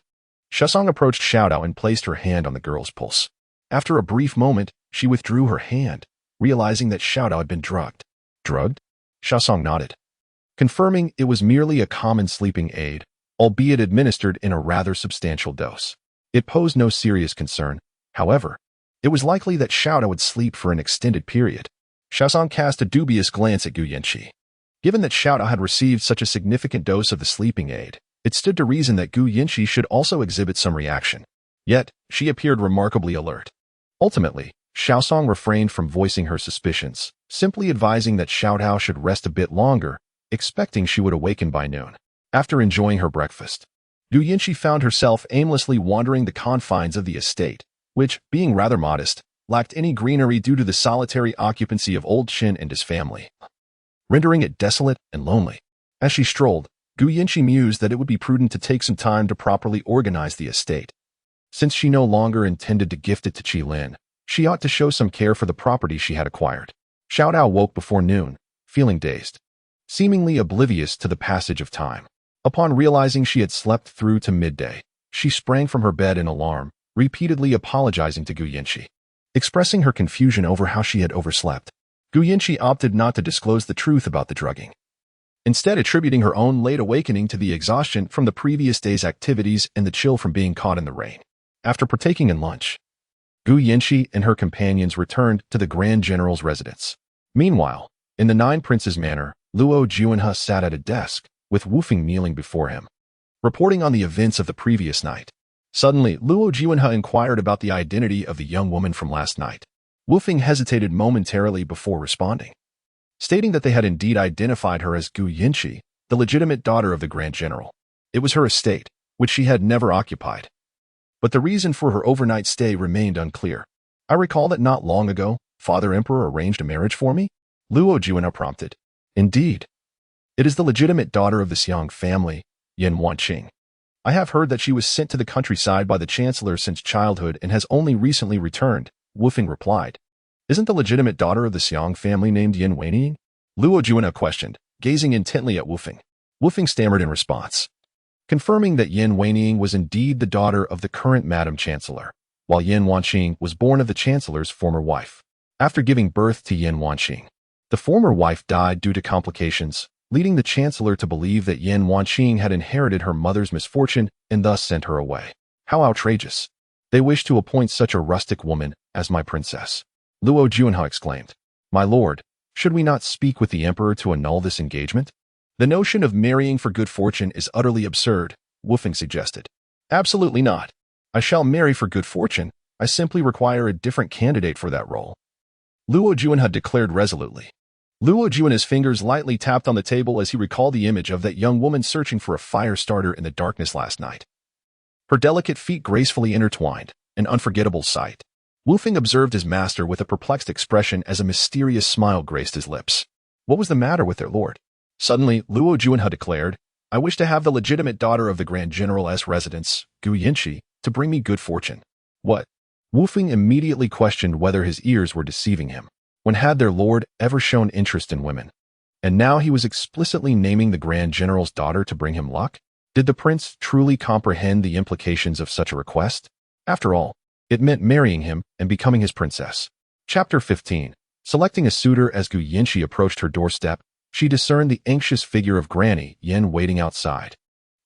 Xiaosong approached Xiao Dao and placed her hand on the girl's pulse. After a brief moment, she withdrew her hand, realizing that Xiao Dao had been drugged. Drugged? Xiaosong nodded, confirming it was merely a common sleeping aid, albeit administered in a rather substantial dose. It posed no serious concern. However, it was likely that Xiao Dao would sleep for an extended period. Xiaosong cast a dubious glance at Gu Yinshi. Given that Xiao Dao had received such a significant dose of the sleeping aid, it stood to reason that Gu Yinshi should also exhibit some reaction. Yet, she appeared remarkably alert. Ultimately, Xiaosong refrained from voicing her suspicions, simply advising that Xiao Dao should rest a bit longer, expecting she would awaken by noon. After enjoying her breakfast, Gu Yinshi found herself aimlessly wandering the confines of the estate, which, being rather modest, lacked any greenery due to the solitary occupancy of old Qin and his family, rendering it desolate and lonely. As she strolled, Gu Yinshi mused that it would be prudent to take some time to properly organize the estate. Since she no longer intended to gift it to Qi Lin, she ought to show some care for the property she had acquired. Xiao Dao woke before noon, feeling dazed, seemingly oblivious to the passage of time. Upon realizing she had slept through to midday, she sprang from her bed in alarm, repeatedly apologizing to Gu Yinshi. Expressing her confusion over how she had overslept, Gu Yinshi opted not to disclose the truth about the drugging, instead attributing her own late awakening to the exhaustion from the previous day's activities and the chill from being caught in the rain. After partaking in lunch, Gu Yinshi and her companions returned to the Grand General's residence. Meanwhile, in the Nine Princes Manor, Luo Juanhe sat at a desk, with Wufeng kneeling before him, reporting on the events of the previous night. Suddenly, Luo Juanhe inquired about the identity of the young woman from last night. Wufeng hesitated momentarily before responding, stating that they had indeed identified her as Gu Yinshi, the legitimate daughter of the Grand General. It was her estate, which she had never occupied. But the reason for her overnight stay remained unclear. I recall that not long ago, Father Emperor arranged a marriage for me? Luo Juanhe prompted. Indeed. It is the legitimate daughter of the Xiang family, Yin Wanqing. I have heard that she was sent to the countryside by the Chancellor since childhood and has only recently returned, Wufeng replied. Isn't the legitimate daughter of the Xiang family named Yin Wanqing? Luo Juanhe questioned, gazing intently at Wufeng. Wufeng stammered in response, confirming that Yin Wanqing was indeed the daughter of the current Madam Chancellor, while Yin Wanqing was born of the Chancellor's former wife. After giving birth to Yin Wanqing, the former wife died due to complications, leading the Chancellor to believe that Yin Wanqing had inherited her mother's misfortune and thus sent her away. How outrageous! They wish to appoint such a rustic woman as my princess. Luo Juanhe exclaimed. My lord, should we not speak with the emperor to annul this engagement? The notion of marrying for good fortune is utterly absurd, Wufeng suggested. Absolutely not. I shall marry for good fortune. I simply require a different candidate for that role, Luo Juanhe declared resolutely. Luo Juanhe's fingers lightly tapped on the table as he recalled the image of that young woman searching for a fire starter in the darkness last night. Her delicate feet gracefully intertwined, an unforgettable sight. Wufeng observed his master with a perplexed expression as a mysterious smile graced his lips. What was the matter with their lord? Suddenly, Luo Juanhe declared, I wish to have the legitimate daughter of the Grand General as residence, Gu Yinshi, to bring me good fortune. What? Wufeng immediately questioned whether his ears were deceiving him. When had their lord ever shown interest in women? And now he was explicitly naming the Grand General's daughter to bring him luck? Did the prince truly comprehend the implications of such a request? After all, it meant marrying him and becoming his princess. Chapter 15. Selecting a suitor as Gu Yinshi approached her doorstep, she discerned the anxious figure of Granny Yin waiting outside,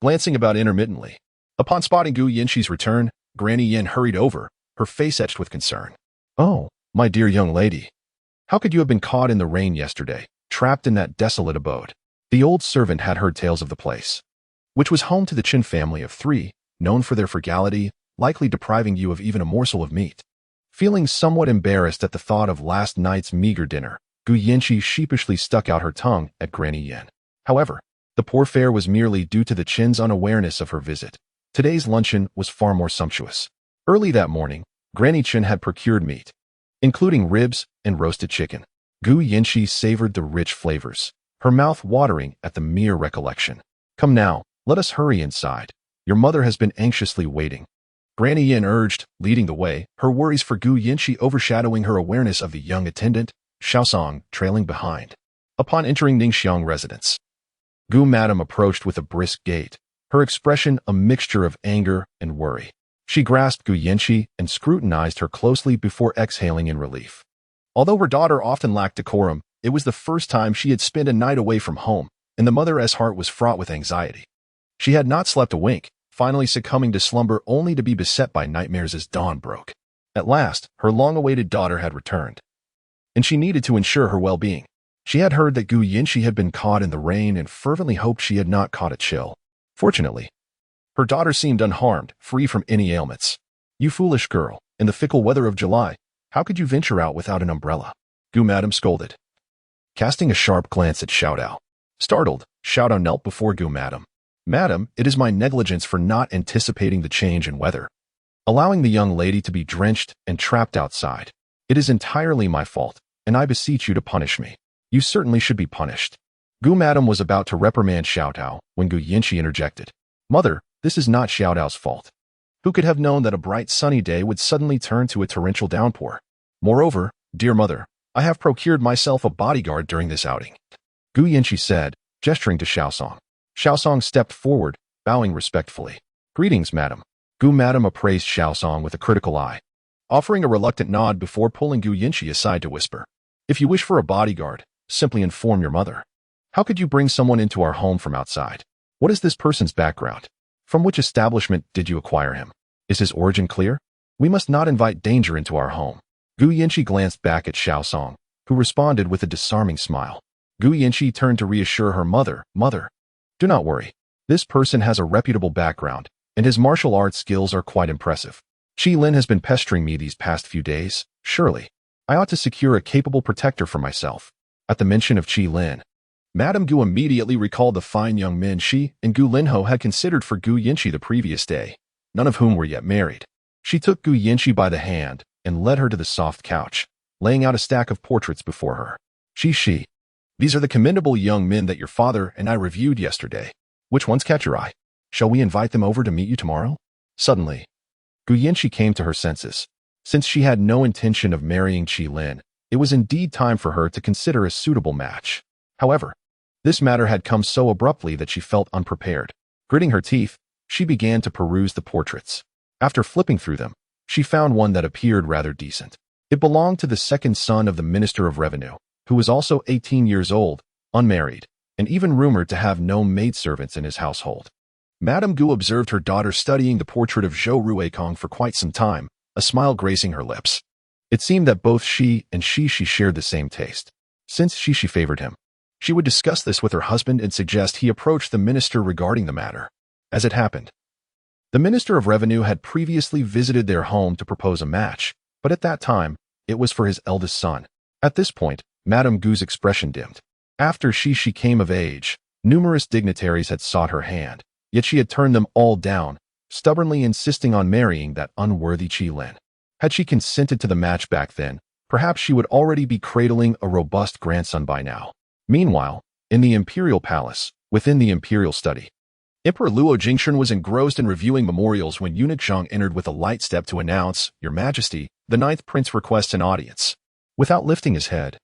glancing about intermittently. Upon spotting Gu Yinshi's return, Granny Yin hurried over, her face etched with concern. Oh, my dear young lady. How could you have been caught in the rain yesterday, trapped in that desolate abode? The old servant had heard tales of the place, which was home to the Qin family of three, known for their frugality, likely depriving you of even a morsel of meat. Feeling somewhat embarrassed at the thought of last night's meager dinner, Gu Yinshi sheepishly stuck out her tongue at Granny Yin. However, the poor fare was merely due to the Qin's unawareness of her visit. Today's luncheon was far more sumptuous. Early that morning, Granny Qin had procured meat, including ribs and roasted chicken. Gu Yinshi savored the rich flavors, her mouth watering at the mere recollection. Come now, let us hurry inside. Your mother has been anxiously waiting, Granny Yin urged, leading the way, her worries for Gu Yinshi overshadowing her awareness of the young attendant, Xiaosong, trailing behind. Upon entering Ningxiang residence, Gu Madam approached with a brisk gait, her expression a mixture of anger and worry. She grasped Gu Yinshi and scrutinized her closely before exhaling in relief. Although her daughter often lacked decorum, it was the first time she had spent a night away from home, and the mother's heart was fraught with anxiety. She had not slept a wink, finally succumbing to slumber only to be beset by nightmares as dawn broke. At last, her long-awaited daughter had returned, and she needed to ensure her well-being. She had heard that Gu Yinshi had been caught in the rain and fervently hoped she had not caught a chill. Fortunately, her daughter seemed unharmed, free from any ailments. You foolish girl, in the fickle weather of July, how could you venture out without an umbrella? Gu Madam scolded, casting a sharp glance at Xiaodao. Startled, Xiaodao knelt before Gu Madam. Madam, it is my negligence for not anticipating the change in weather, allowing the young lady to be drenched and trapped outside. It is entirely my fault, and I beseech you to punish me. You certainly should be punished. Gu Madam was about to reprimand Xiaodao when Gu Yinshi interjected. Mother, this is not Xiaodao's fault. Who could have known that a bright sunny day would suddenly turn to a torrential downpour? Moreover, dear mother, I have procured myself a bodyguard during this outing, Gu Yinshi said, gesturing to Xiaosong. Xiaosong stepped forward, bowing respectfully. "Greetings, madam." Madam appraised Xiaosong with a critical eye, offering a reluctant nod before pulling Gu Yinchi aside to whisper, "If you wish for a bodyguard, simply inform your mother. How could you bring someone into our home from outside? What is this person's background? From which establishment did you acquire him? Is his origin clear? We must not invite danger into our home." Gu Yinchi glanced back at Xiaosong, who responded with a disarming smile. Gu Yinchi turned to reassure her mother, "Mother, do not worry. This person has a reputable background, and his martial arts skills are quite impressive. Qi Lin has been pestering me these past few days. Surely, I ought to secure a capable protector for myself." At the mention of Qi Lin, Madame Gu immediately recalled the fine young men she and Gu Linho had considered for Gu Yinchi the previous day, none of whom were yet married. She took Gu Yinchi by the hand and led her to the soft couch, laying out a stack of portraits before her. She, these are the commendable young men that your father and I reviewed yesterday. Which ones catch your eye? Shall we invite them over to meet you tomorrow?" Suddenly, Gu Yinchi came to her senses. Since she had no intention of marrying Qi Lin, it was indeed time for her to consider a suitable match. However, this matter had come so abruptly that she felt unprepared. Gritting her teeth, she began to peruse the portraits. After flipping through them, she found one that appeared rather decent. It belonged to the second son of the Minister of Revenue, who was also 18 years old, unmarried, and even rumored to have no maidservants in his household. Madame Gu observed her daughter studying the portrait of Zhou Ruekong for quite some time, a smile gracing her lips. It seemed that both she and Shi shared the same taste. Since Shi favored him, she would discuss this with her husband and suggest he approach the minister regarding the matter. As it happened, the Minister of Revenue had previously visited their home to propose a match, but at that time, it was for his eldest son. At this point, Madame Gu's expression dimmed. After Shi came of age, numerous dignitaries had sought her hand, yet she had turned them all down, stubbornly insisting on marrying that unworthy Qi Lin. Had she consented to the match back then, perhaps she would already be cradling a robust grandson by now. Meanwhile, in the imperial palace, within the imperial study, Emperor Luo Jingshun was engrossed in reviewing memorials when eunuch Zhang entered with a light step to announce, "Your Majesty, the 9th Prince requests an audience." Without lifting his head,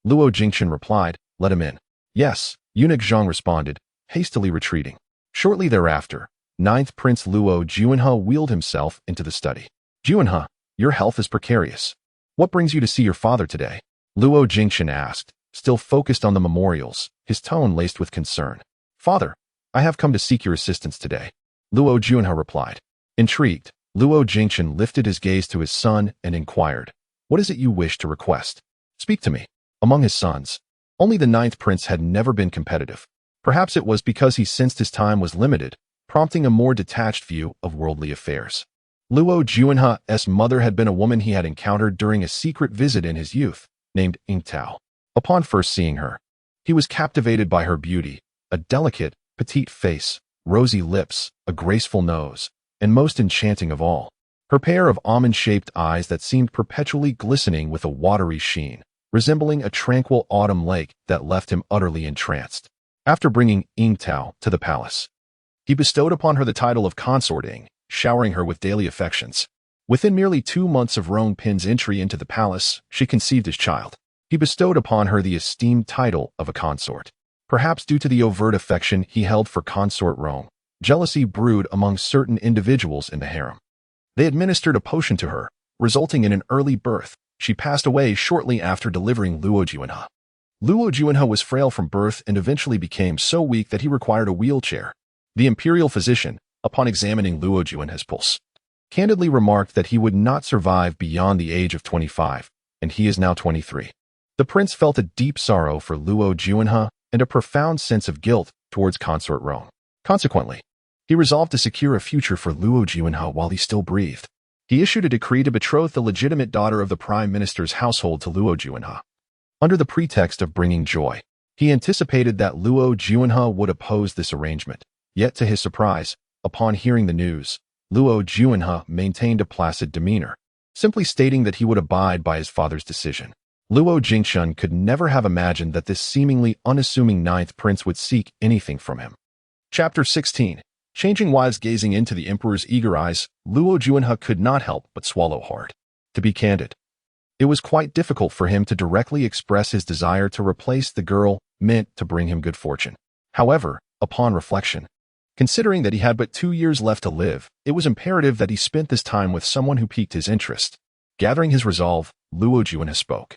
Luo Jingshun replied, "Let him in." "Yes," eunuch Zhang responded, hastily retreating. Shortly thereafter, 9th Prince Luo Juanhe wheeled himself into the study. "Juanhe, your health is precarious. What brings you to see your father today?" Luo Jingshun asked, still focused on the memorials, his tone laced with concern. "Father, I have come to seek your assistance today," Luo Juanhe replied. Intrigued, Luo Jingshun lifted his gaze to his son and inquired, "What is it you wish to request? Speak to me." Among his sons, only the 9th Prince had never been competitive. Perhaps it was because he sensed his time was limited, prompting a more detached view of worldly affairs. Luo Juanhe's mother had been a woman he had encountered during a secret visit in his youth, named Yingtao. Upon first seeing her, he was captivated by her beauty, a delicate, petite face, rosy lips, a graceful nose, and most enchanting of all, her pair of almond-shaped eyes that seemed perpetually glistening with a watery sheen, resembling a tranquil autumn lake that left him utterly entranced. After bringing Yingtao to the palace, he bestowed upon her the title of consorting, showering her with daily affections. Within merely 2 months of Rong Pin's entry into the palace, she conceived his child. He bestowed upon her the esteemed title of a consort. Perhaps due to the overt affection he held for consort Rong, jealousy brewed among certain individuals in the harem. They administered a potion to her, resulting in an early birth. She passed away shortly after delivering Luo Juanhe. Luo Juanhe was frail from birth and eventually became so weak that he required a wheelchair. The imperial physician, upon examining Luo Juanhe's pulse, candidly remarked that he would not survive beyond the age of 25, and he is now 23. The prince felt a deep sorrow for Luo Juanhe and a profound sense of guilt towards consort Rong. Consequently, he resolved to secure a future for Luo Juanhe while he still breathed. He issued a decree to betroth the legitimate daughter of the prime minister's household to Luo Juanhe. Under the pretext of bringing joy, he anticipated that Luo Juanhe would oppose this arrangement. Yet to his surprise, upon hearing the news, Luo Juanhe maintained a placid demeanor, simply stating that he would abide by his father's decision. Luo Jingshun could never have imagined that this seemingly unassuming 9th prince would seek anything from him. Chapter 16. Changing wives. Gazing into the emperor's eager eyes, Luo Juanhe could not help but swallow hard. To be candid, it was quite difficult for him to directly express his desire to replace the girl meant to bring him good fortune. However, Upon reflection, considering that he had but 2 years left to live, it was imperative that he spent this time with someone who piqued his interest. Gathering his resolve, Luo Juanhe spoke.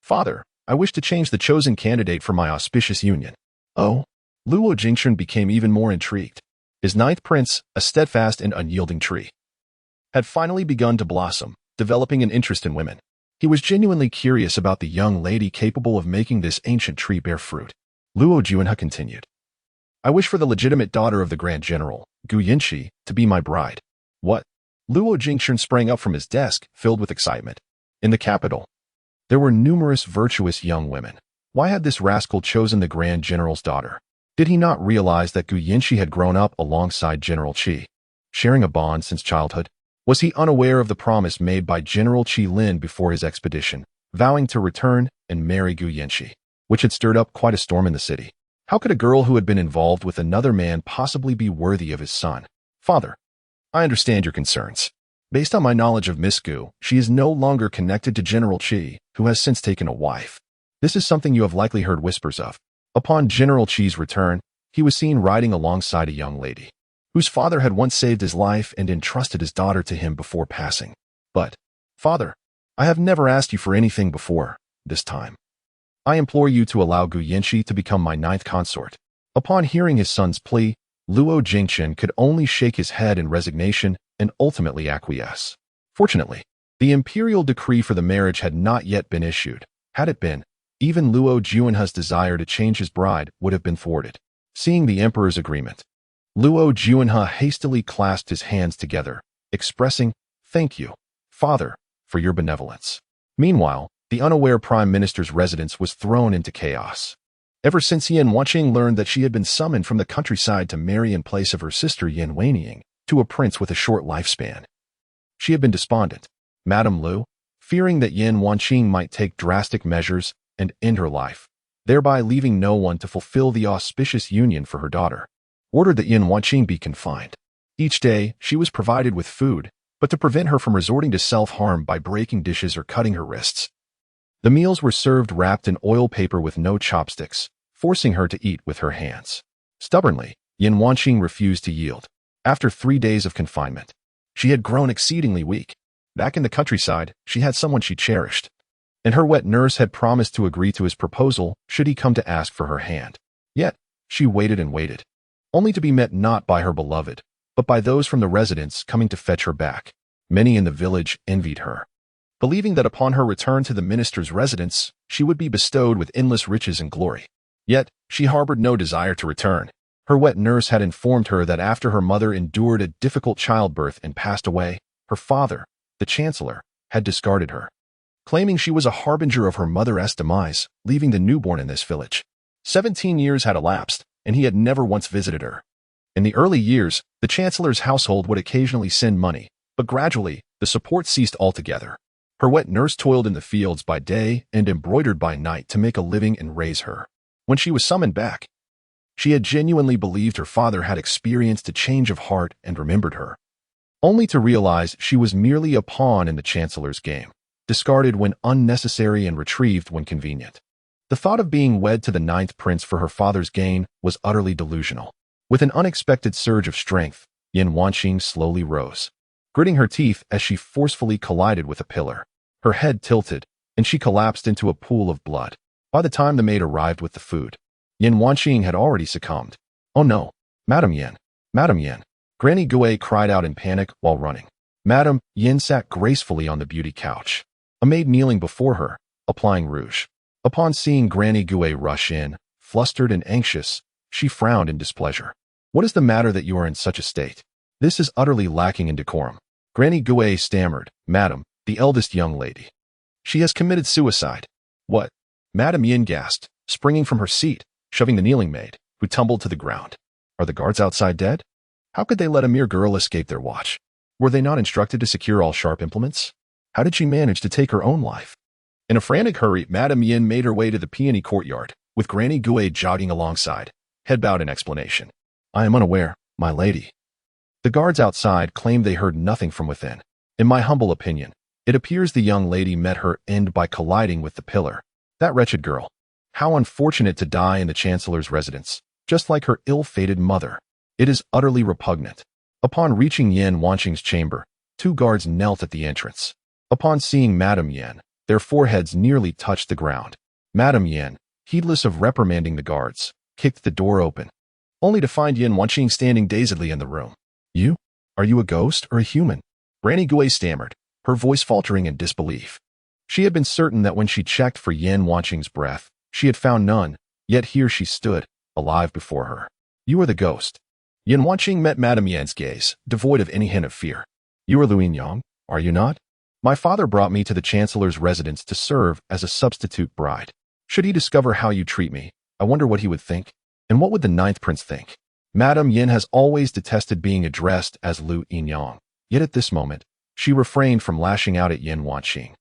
Father, I wish to change the chosen candidate for my auspicious union. Oh? Luo Jingchen became even more intrigued. His ninth prince, a steadfast and unyielding tree, had finally begun to blossom, developing an interest in women. He was genuinely curious about the young lady capable of making this ancient tree bear fruit. Luo Juanhe continued. I wish for the legitimate daughter of the Grand General, Gu Yinshi, to be my bride. What? Luo Jingchen sprang up from his desk, filled with excitement. In the capital, there were numerous virtuous young women. Why had this rascal chosen the Grand General's daughter? Did he not realize that Gu Yinshi had grown up alongside General Qi, sharing a bond since childhood? Was he unaware of the promise made by General Qi Lin before his expedition, vowing to return and marry Gu Yinshi, which had stirred up quite a storm in the city? How could a girl who had been involved with another man possibly be worthy of his son? Father, I understand your concerns. Based on my knowledge of Miss Gu, she is no longer connected to General Qi, who has since taken a wife. This is something you have likely heard whispers of. Upon General Qi's return, he was seen riding alongside a young lady, whose father had once saved his life and entrusted his daughter to him before passing. But, Father, I have never asked you for anything before, this time. I implore you to allow Gu Yinshi to become my ninth consort. Upon hearing his son's plea, Luo Jingchen could only shake his head in resignation and ultimately acquiesce. Fortunately, the imperial decree for the marriage had not yet been issued. Had it been, even Luo Juanhe's desire to change his bride would have been thwarted. Seeing the emperor's agreement, Luo Juanhe hastily clasped his hands together, expressing, "Thank you, Father, for your benevolence." Meanwhile, the unaware prime minister's residence was thrown into chaos. Ever since Yin Wanqing learned that she had been summoned from the countryside to marry in place of her sister Yin Weining to a prince with a short lifespan, she had been despondent. Madame Lu, fearing that Yin Wanqing might take drastic measures and end her life, thereby leaving no one to fulfill the auspicious union for her daughter, ordered that Yin Wanqing be confined. Each day, she was provided with food, but to prevent her from resorting to self-harm by breaking dishes or cutting her wrists, the meals were served wrapped in oil paper with no chopsticks, forcing her to eat with her hands. Stubbornly, Yin Wanqing refused to yield. After 3 days of confinement, she had grown exceedingly weak. Back in the countryside, she had someone she cherished, and her wet nurse had promised to agree to his proposal should he come to ask for her hand. Yet, she waited and waited, only to be met not by her beloved, but by those from the residents coming to fetch her back. Many in the village envied her, believing that upon her return to the minister's residence, she would be bestowed with endless riches and glory. Yet, she harbored no desire to return. Her wet nurse had informed her that after her mother endured a difficult childbirth and passed away, her father, the chancellor, had discarded her, claiming she was a harbinger of her mother's demise, leaving the newborn in this village. 17 years had elapsed, and he had never once visited her. In the early years, the chancellor's household would occasionally send money, but gradually, the support ceased altogether. Her wet nurse toiled in the fields by day and embroidered by night to make a living and raise her. When she was summoned back, she had genuinely believed her father had experienced a change of heart and remembered her, only to realize she was merely a pawn in the chancellor's game, discarded when unnecessary and retrieved when convenient. The thought of being wed to the ninth prince for her father's gain was utterly delusional. With an unexpected surge of strength, Yin Wanqing slowly rose, gritting her teeth as she forcefully collided with a pillar. Her head tilted, and she collapsed into a pool of blood. By the time the maid arrived with the food, Yin Wanqing had already succumbed. "Oh no, Madam Yin, Madam Yin," Granny Gue cried out in panic while running. Madam Yin sat gracefully on the beauty couch, a maid kneeling before her, applying rouge. Upon seeing Granny Gue rush in, flustered and anxious, she frowned in displeasure. "What is the matter that you are in such a state? This is utterly lacking in decorum." Granny Gue stammered, "Madam, the eldest young lady. She has committed suicide." "What?" Madam Yin gasped, springing from her seat, shoving the kneeling maid, who tumbled to the ground. "Are the guards outside dead? How could they let a mere girl escape their watch? Were they not instructed to secure all sharp implements? How did she manage to take her own life?" In a frantic hurry, Madam Yin made her way to the peony courtyard, with Granny Gue jogging alongside, head bowed in explanation. "I am unaware, my lady." The guards outside claimed they heard nothing from within. "In my humble opinion, it appears the young lady met her end by colliding with the pillar. That wretched girl. How unfortunate to die in the chancellor's residence. just like her ill-fated mother. It is utterly repugnant. Upon reaching Yin Wanqing's chamber, 2 guards knelt at the entrance. Upon seeing Madame Yin, their foreheads nearly touched the ground. Madame Yin, heedless of reprimanding the guards, kicked the door open, only to find Yin Wanqing standing dazedly in the room. "You? Are you a ghost or a human?" Granny Gui stammered, her voice faltering in disbelief. She had been certain that when she checked for Yin Wanqing's breath, she had found none, yet here she stood, alive before her. "You are the ghost." Yin Wanqing met Madame Yan's gaze, devoid of any hint of fear. "You are Lu Yinyang, are you not? My father brought me to the Chancellor's residence to serve as a substitute bride. Should he discover how you treat me, I wonder what he would think. And what would the 9th prince think?" Madame Yin has always detested being addressed as Lu Yinyang, yet at this moment, she refrained from lashing out at Yin Wanqing,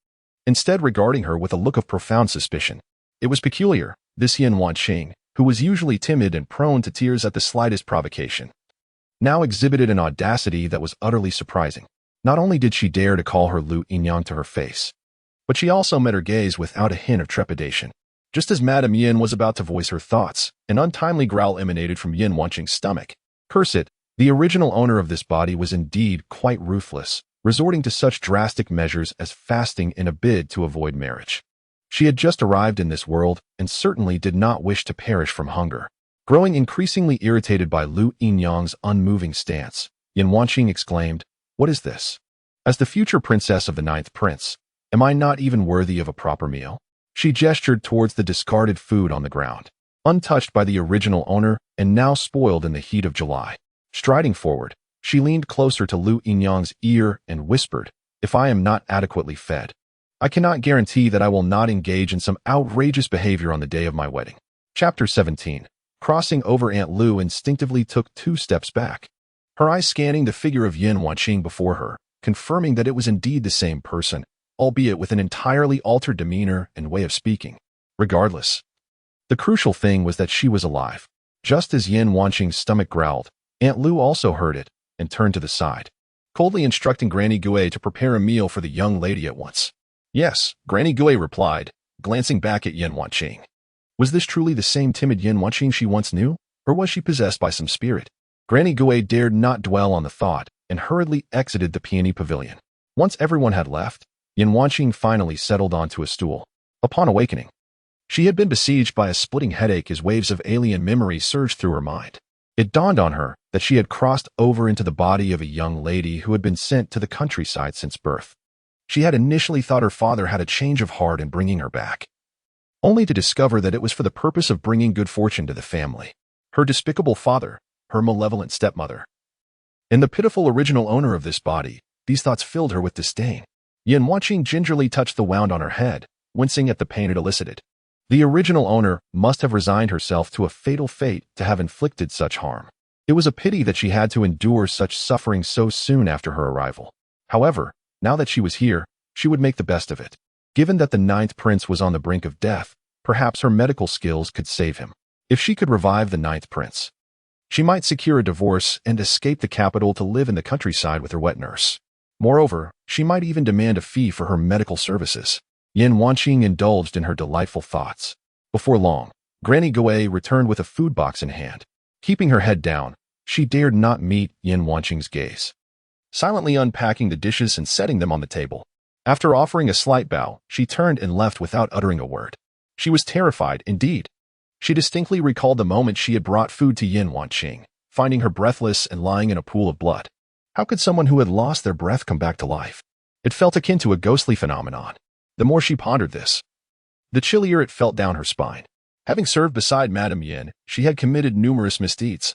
instead regarding her with a look of profound suspicion. It was peculiar, this Yin Wanqing, who was usually timid and prone to tears at the slightest provocation, now exhibited an audacity that was utterly surprising. Not only did she dare to call her Lu Yinyang to her face, but she also met her gaze without a hint of trepidation. Just as Madame Yin was about to voice her thoughts, an untimely growl emanated from Yin Wanqing's stomach. Curse it, the original owner of this body was indeed quite ruthless, resorting to such drastic measures as fasting in a bid to avoid marriage. She had just arrived in this world and certainly did not wish to perish from hunger. Growing increasingly irritated by Lu Yinyang's unmoving stance, Yin Wanqing exclaimed, "What is this? As the future princess of the 9th prince, am I not even worthy of a proper meal?" She gestured towards the discarded food on the ground, untouched by the original owner and now spoiled in the heat of July. Striding forward, she leaned closer to Lu Yinyang's ear and whispered, "If I am not adequately fed, I cannot guarantee that I will not engage in some outrageous behavior on the day of my wedding." Chapter 17. Crossing over, Aunt Lu instinctively took 2 steps back, her eyes scanning the figure of Yin Wanqing before her, confirming that it was indeed the same person, albeit with an entirely altered demeanor and way of speaking. Regardless, the crucial thing was that she was alive. Just as Yin Wanqing's stomach growled, Aunt Lu also heard it and turned to the side, coldly instructing Granny Gui to prepare a meal for the young lady at once. "Yes," Granny Gui replied, glancing back at Yin Wanqing. Was this truly the same timid Yin Wanqing she once knew, or was she possessed by some spirit? Granny Gui dared not dwell on the thought and hurriedly exited the peony pavilion. Once everyone had left, Yin Wanqing finally settled onto a stool. Upon awakening, she had been besieged by a splitting headache as waves of alien memory surged through her mind. It dawned on her that she had crossed over into the body of a young lady who had been sent to the countryside since birth. She had initially thought her father had a change of heart in bringing her back, only to discover that it was for the purpose of bringing good fortune to the family. Her despicable father, her malevolent stepmother, and the pitiful original owner of this body, these thoughts filled her with disdain. Yin Wanqing gingerly touched the wound on her head, wincing at the pain it elicited. The original owner must have resigned herself to a fatal fate to have inflicted such harm. It was a pity that she had to endure such suffering so soon after her arrival. However, now that she was here, she would make the best of it. Given that the 9th prince was on the brink of death, perhaps her medical skills could save him. If she could revive the 9th prince, she might secure a divorce and escape the capital to live in the countryside with her wet nurse. Moreover, she might even demand a fee for her medical services. Yin Wanqing indulged in her delightful thoughts. Before long, Granny Gui returned with a food box in hand. Keeping her head down, she dared not meet Yin Wanqing's gaze, silently unpacking the dishes and setting them on the table. After offering a slight bow, she turned and left without uttering a word. She was terrified, indeed. She distinctly recalled the moment she had brought food to Yin Wanqing, finding her breathless and lying in a pool of blood. How could someone who had lost their breath come back to life? It felt akin to a ghostly phenomenon. The more she pondered this, the chillier it felt down her spine. Having served beside Madame Yin, she had committed numerous misdeeds.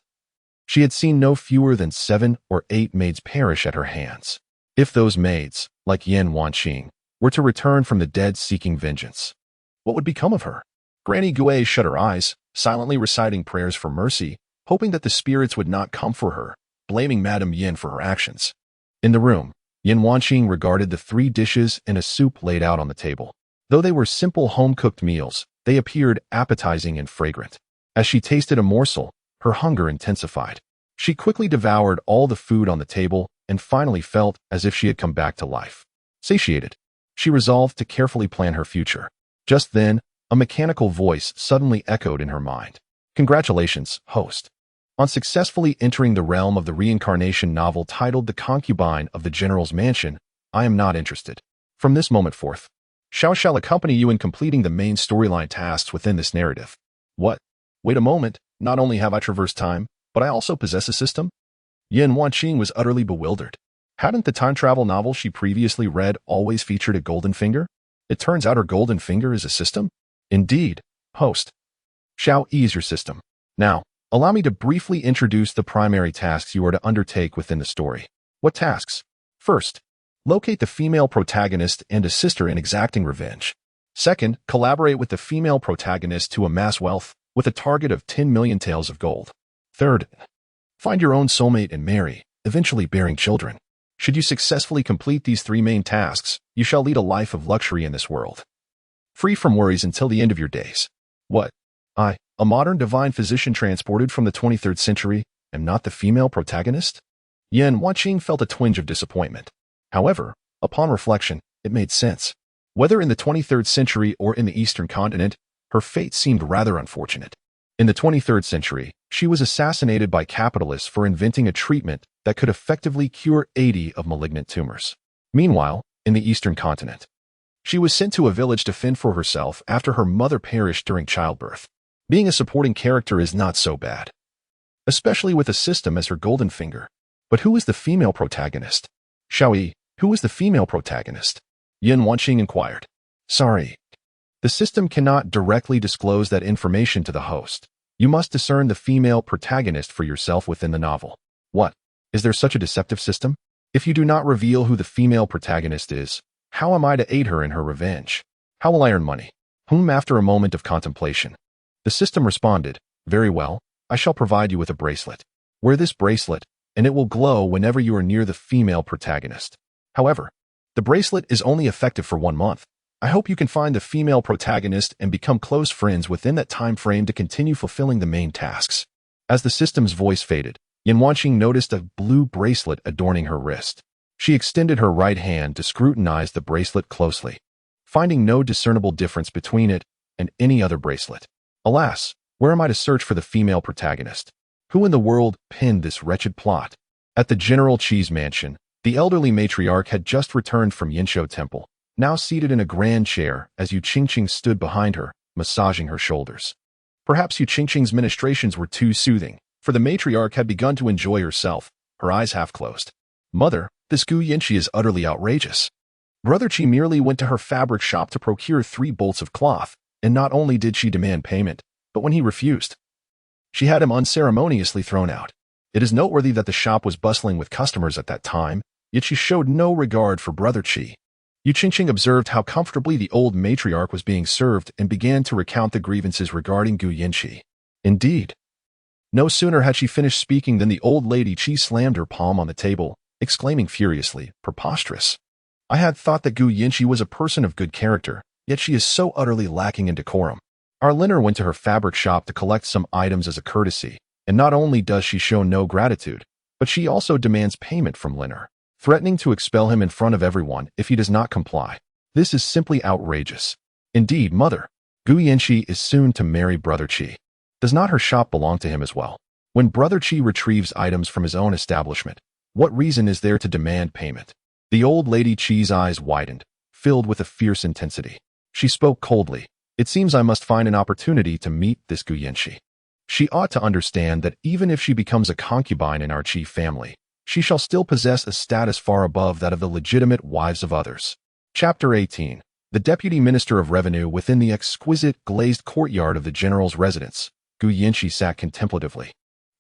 She had seen no fewer than 7 or 8 maids perish at her hands. If those maids, like Yin Wanqing, were to return from the dead seeking vengeance, what would become of her? Granny Gui shut her eyes, silently reciting prayers for mercy, hoping that the spirits would not come for her, blaming Madame Yin for her actions. In the room, Yin Wanqing regarded the 3 dishes and a soup laid out on the table. Though they were simple home-cooked meals, they appeared appetizing and fragrant. As she tasted a morsel, her hunger intensified. She quickly devoured all the food on the table and finally felt as if she had come back to life. Satiated, she resolved to carefully plan her future. Just then, a mechanical voice suddenly echoed in her mind. Congratulations, host, on successfully entering the realm of the reincarnation novel titled The Concubine of the General's Mansion. I am not interested. From this moment forth, shall accompany you in completing the main storyline tasks within this narrative. What? Wait a moment, not only have I traversed time, but I also possess a system? Yin Wanqing was utterly bewildered. Hadn't the time travel novel she previously read always featured a golden finger? It turns out her golden finger is a system? Indeed, host. Shall ease your system. Now, allow me to briefly introduce the primary tasks you are to undertake within the story. What tasks? First, locate the female protagonist and assist her in exacting revenge. Second, collaborate with the female protagonist to amass wealth with a target of 10 million taels of gold. Third, find your own soulmate and marry, eventually bearing children. Should you successfully complete these three main tasks, you shall lead a life of luxury in this world, free from worries until the end of your days. What? I, a modern divine physician transported from the 23rd century, am not the female protagonist? Yin Wanqing felt a twinge of disappointment. However, upon reflection, it made sense. Whether in the 23rd century or in the Eastern continent, her fate seemed rather unfortunate. In the 23rd century, she was assassinated by capitalists for inventing a treatment that could effectively cure 80 of malignant tumors. Meanwhile, in the Eastern continent, she was sent to a village to fend for herself after her mother perished during childbirth. Being a supporting character is not so bad, especially with a system as her golden finger. But who is the female protagonist? Xiaoyi, who is the female protagonist? Yin Wanqing inquired. Sorry. The system cannot directly disclose that information to the host. You must discern the female protagonist for yourself within the novel. What? Is there such a deceptive system? If you do not reveal who the female protagonist is, how am I to aid her in her revenge? How will I earn money? After a moment of contemplation, the system responded, very well, I shall provide you with a bracelet. Wear this bracelet, and it will glow whenever you are near the female protagonist. However, the bracelet is only effective for 1 month. I hope you can find the female protagonist and become close friends within that time frame to continue fulfilling the main tasks. As the system's voice faded, Yin Wanqing noticed a blue bracelet adorning her wrist. She extended her right hand to scrutinize the bracelet closely, finding no discernible difference between it and any other bracelet. Alas, where am I to search for the female protagonist? Who in the world penned this wretched plot? At the General Qi's mansion, the elderly matriarch had just returned from Yinshou Temple, now seated in a grand chair as Yu Qingqing stood behind her, massaging her shoulders. Perhaps Yu Qingqing's ministrations were too soothing, for the matriarch had begun to enjoy herself, her eyes half closed. Mother, this Gu Yanqi is utterly outrageous. Brother Qi merely went to her fabric shop to procure 3 bolts of cloth, and not only did she demand payment, but when he refused, she had him unceremoniously thrown out. It is noteworthy that the shop was bustling with customers at that time, yet she showed no regard for Brother Qi. Yu Qingqing observed how comfortably the old matriarch was being served and began to recount the grievances regarding Gu Yanqi. Indeed, no sooner had she finished speaking than the old lady Qi slammed her palm on the table, exclaiming furiously, preposterous. I had thought that Gu Yanqi was a person of good character, yet she is so utterly lacking in decorum. Our Liner went to her fabric shop to collect some items as a courtesy, and not only does she show no gratitude, but she also demands payment from Liner, threatening to expel him in front of everyone if he does not comply. This is simply outrageous. Indeed, mother, Gu Yanqi is soon to marry Brother Qi. Does not her shop belong to him as well? When Brother Qi retrieves items from his own establishment, what reason is there to demand payment? The old lady Qi's eyes widened, filled with a fierce intensity. She spoke coldly. It seems I must find an opportunity to meet this Gu Yanqi. She ought to understand that even if she becomes a concubine in our Qi family, she shall still possess a status far above that of the legitimate wives of others. Chapter 18. The Deputy Minister of Revenue within the exquisite glazed courtyard of the general's residence. Gu Yanqi sat contemplatively.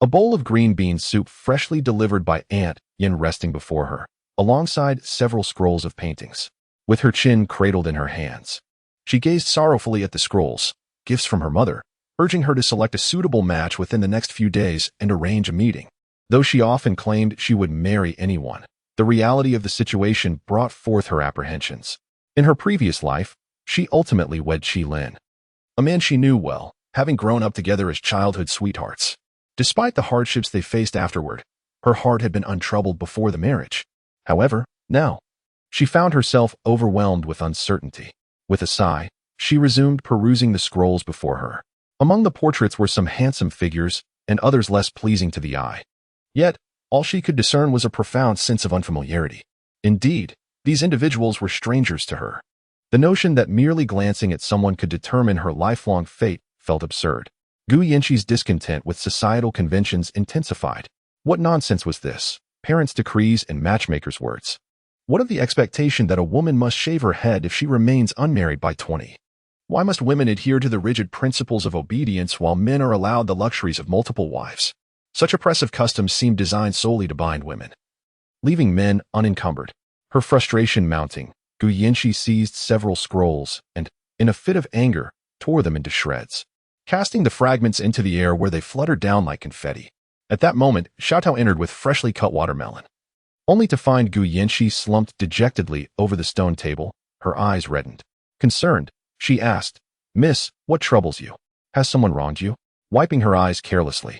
A bowl of green bean soup freshly delivered by Aunt Yin resting before her, alongside several scrolls of paintings. With her chin cradled in her hands, she gazed sorrowfully at the scrolls, gifts from her mother, urging her to select a suitable match within the next few days and arrange a meeting. Though she often claimed she would marry anyone, the reality of the situation brought forth her apprehensions. In her previous life, she ultimately wed Qi Lin, a man she knew well, having grown up together as childhood sweethearts. Despite the hardships they faced afterward, her heart had been untroubled before the marriage. However, now, she found herself overwhelmed with uncertainty. With a sigh, she resumed perusing the scrolls before her. Among the portraits were some handsome figures and others less pleasing to the eye. Yet, all she could discern was a profound sense of unfamiliarity. Indeed, these individuals were strangers to her. The notion that merely glancing at someone could determine her lifelong fate felt absurd. Gu Yanqi's discontent with societal conventions intensified. What nonsense was this? Parents' decrees and matchmakers' words. What of the expectation that a woman must shave her head if she remains unmarried by 20? Why must women adhere to the rigid principles of obedience while men are allowed the luxuries of multiple wives? Such oppressive customs seemed designed solely to bind women, leaving men unencumbered. Her frustration mounting, Gu Yanqi seized several scrolls and, in a fit of anger, tore them into shreds, casting the fragments into the air where they fluttered down like confetti. At that moment, Xiaotao entered with freshly cut watermelon, only to find Gu Yanqi slumped dejectedly over the stone table, her eyes reddened. Concerned, she asked, "Miss, what troubles you? Has someone wronged you?" Wiping her eyes carelessly,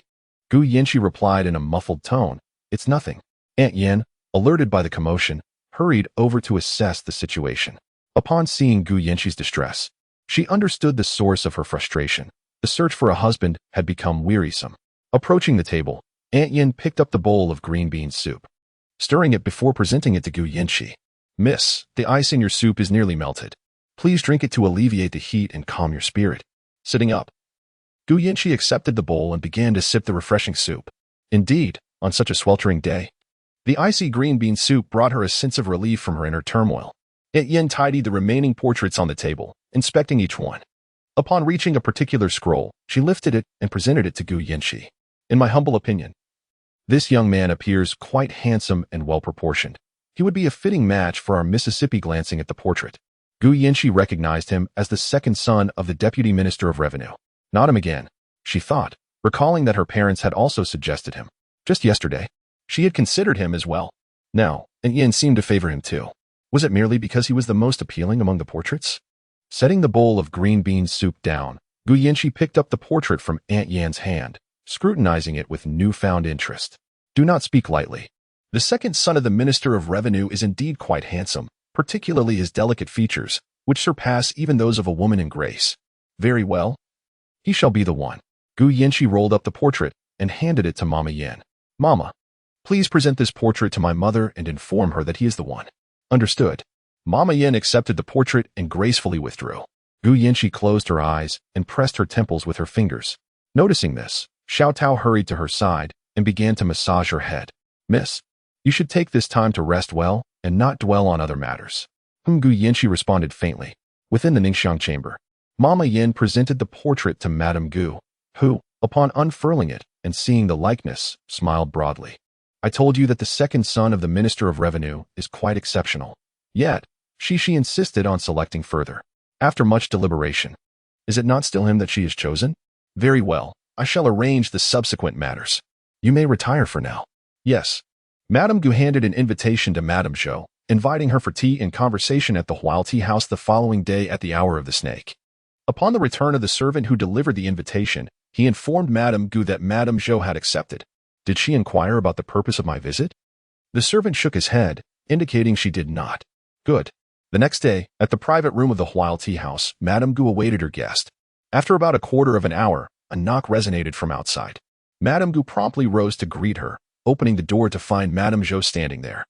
Gu Yanqi replied in a muffled tone, "It's nothing." Aunt Yan, alerted by the commotion, hurried over to assess the situation. Upon seeing Gu Yanqi's distress, she understood the source of her frustration. The search for a husband had become wearisome. Approaching the table, Aunt Yan picked up the bowl of green bean soup, stirring it before presenting it to Gu Yanqi. "Miss, the ice in your soup is nearly melted. Please drink it to alleviate the heat and calm your spirit." Sitting up, Gu Yanqi accepted the bowl and began to sip the refreshing soup. Indeed, on such a sweltering day, the icy green bean soup brought her a sense of relief from her inner turmoil. Aunt Yan tidied the remaining portraits on the table, inspecting each one. Upon reaching a particular scroll, she lifted it and presented it to Gu Yanqi. "In my humble opinion, this young man appears quite handsome and well-proportioned. He would be a fitting match for our Mississippi." Glancing at the portrait, Gu Yanqi recognized him as the second son of the Deputy Minister of Revenue. Not him again, she thought, recalling that her parents had also suggested him. Just yesterday, she had considered him as well. Now, Aunt Yan seemed to favor him too. Was it merely because he was the most appealing among the portraits? Setting the bowl of green bean soup down, Gu Yanqi picked up the portrait from Aunt Yan's hand, scrutinizing it with newfound interest. "Do not speak lightly. The second son of the Minister of Revenue is indeed quite handsome, particularly his delicate features, which surpass even those of a woman in grace. Very well. He shall be the one." Gu Yanqi rolled up the portrait and handed it to Mama Yan. "Mama, please present this portrait to my mother and inform her that he is the one." "Understood." Mama Yan accepted the portrait and gracefully withdrew. Gu Yanqi closed her eyes and pressed her temples with her fingers. Noticing this, Xiaotao hurried to her side and began to massage her head. "Miss, you should take this time to rest well and not dwell on other matters." Gu Yanqi responded faintly. Within the Ningxiang chamber, Mama Yan presented the portrait to Madame Gu, who, upon unfurling it and seeing the likeness, smiled broadly. "I told you that the second son of the Minister of Revenue is quite exceptional." Yet, she insisted on selecting further. After much deliberation, "Is it not still him that she has chosen? Very well, I shall arrange the subsequent matters. You may retire for now." "Yes." Madame Gu handed an invitation to Madame Zhou, inviting her for tea and conversation at the Huao Tea House the following day at the hour of the snake. Upon the return of the servant who delivered the invitation, he informed Madame Gu that Madame Zhou had accepted. "Did she inquire about the purpose of my visit?" The servant shook his head, indicating she did not. "Good." The next day, at the private room of the Huao Tea House, Madame Gu awaited her guest. After about a quarter of an hour, a knock resonated from outside. Madame Gu promptly rose to greet her, opening the door to find Madame Zhou standing there,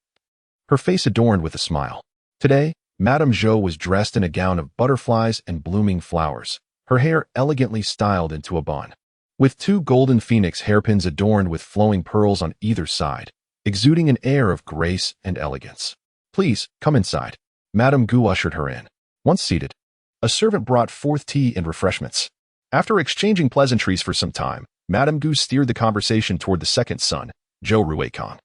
her face adorned with a smile. Today, Madame Zhou was dressed in a gown of butterflies and blooming flowers, her hair elegantly styled into a bun, with two golden phoenix hairpins adorned with flowing pearls on either side, exuding an air of grace and elegance. "Please, come inside." Madame Gu ushered her in. Once seated, a servant brought forth tea and refreshments. After exchanging pleasantries for some time, Madame Gu steered the conversation toward the second son, Zhou Ruikang.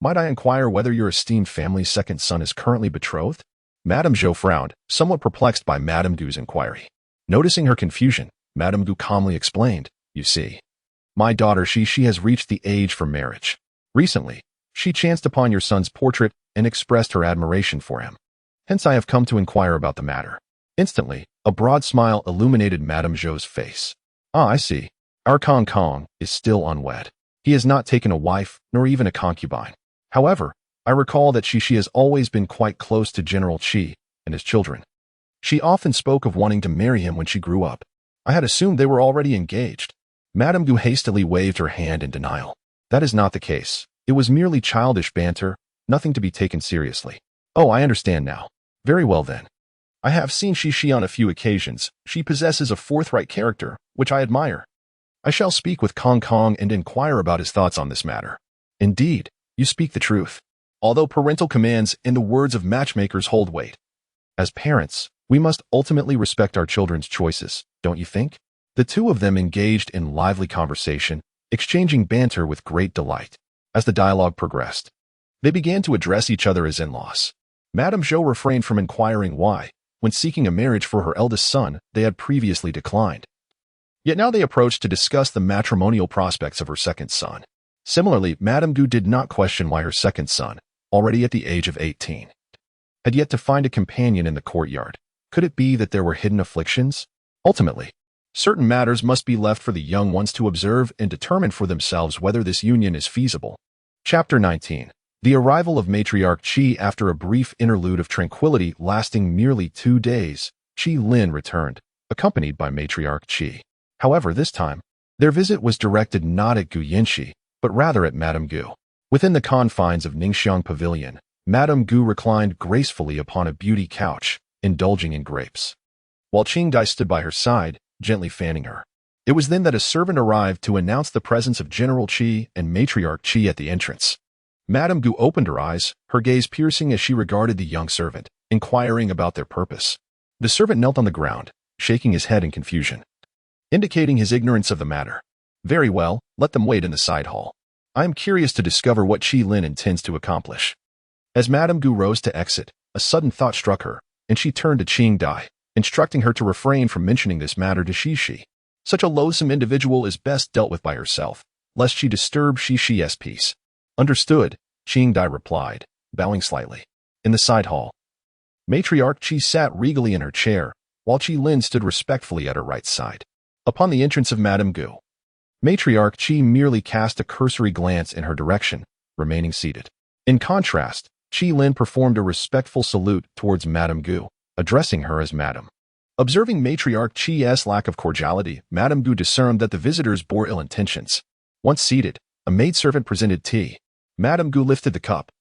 "Might I inquire whether your esteemed family's second son is currently betrothed?" Madame Zhou frowned, somewhat perplexed by Madame Gu's inquiry. Noticing her confusion, Madame Gu calmly explained, "You see, my daughter, she has reached the age for marriage. Recently, she chanced upon your son's portrait and expressed her admiration for him. Hence I have come to inquire about the matter." Instantly, a broad smile illuminated Madame Zhou's face. "Ah, I see. Our Kong Kong is still unwed. He has not taken a wife, nor even a concubine. However, I recall that she has always been quite close to General Qi and his children. She often spoke of wanting to marry him when she grew up. I had assumed they were already engaged. Madame Gu hastily waved her hand in denial. That is not the case. It was merely childish banter, nothing to be taken seriously. Oh, I understand now. Very well then. I have seen Qi on a few occasions. She possesses a forthright character, which I admire. I shall speak with Kong Kong and inquire about his thoughts on this matter. Indeed, you speak the truth. Although parental commands and the words of matchmakers hold weight. As parents, we must ultimately respect our children's choices, don't you think? The two of them engaged in lively conversation, exchanging banter with great delight. As the dialogue progressed, they began to address each other as in-laws. Madame Zhou refrained from inquiring why, when seeking a marriage for her eldest son, they had previously declined. Yet now they approached to discuss the matrimonial prospects of her second son. Similarly, Madame Gu did not question why her second son, already at the age of 18, had yet to find a companion in the courtyard. Could it be that there were hidden afflictions? Ultimately, certain matters must be left for the young ones to observe and determine for themselves whether this union is feasible. Chapter 19. The arrival of Matriarch Qi. After a brief interlude of tranquility lasting merely 2 days, Qi Lin returned, accompanied by Matriarch Qi. However, this time, their visit was directed not at Gu Yinshi, but rather at Madame Gu. Within the confines of Ningxiang Pavilion, Madame Gu reclined gracefully upon a beauty couch, indulging in grapes, while Qingdai stood by her side, gently fanning her. It was then that a servant arrived to announce the presence of General Qi and Matriarch Qi at the entrance. Madame Gu opened her eyes, her gaze piercing as she regarded the young servant, inquiring about their purpose. The servant knelt on the ground, shaking his head in confusion, indicating his ignorance of the matter. Very well, let them wait in the side hall. I am curious to discover what Qi Lin intends to accomplish. As Madame Gu rose to exit, a sudden thought struck her, and she turned to Qingdai, instructing her to refrain from mentioning this matter to Qi. Such a loathsome individual is best dealt with by herself, lest she disturb Qi's peace. Understood, Qingdai replied, bowing slightly. In the side hall, Matriarch Qi sat regally in her chair, while Qi Lin stood respectfully at her right side. Upon the entrance of Madame Gu, Matriarch Qi merely cast a cursory glance in her direction, remaining seated. In contrast, Qi Lin performed a respectful salute towards Madame Gu, addressing her as Madame. Observing Matriarch Qi's lack of cordiality, Madame Gu discerned that the visitors bore ill intentions. Once seated, a maidservant presented tea. Madame Gu lifted the cup,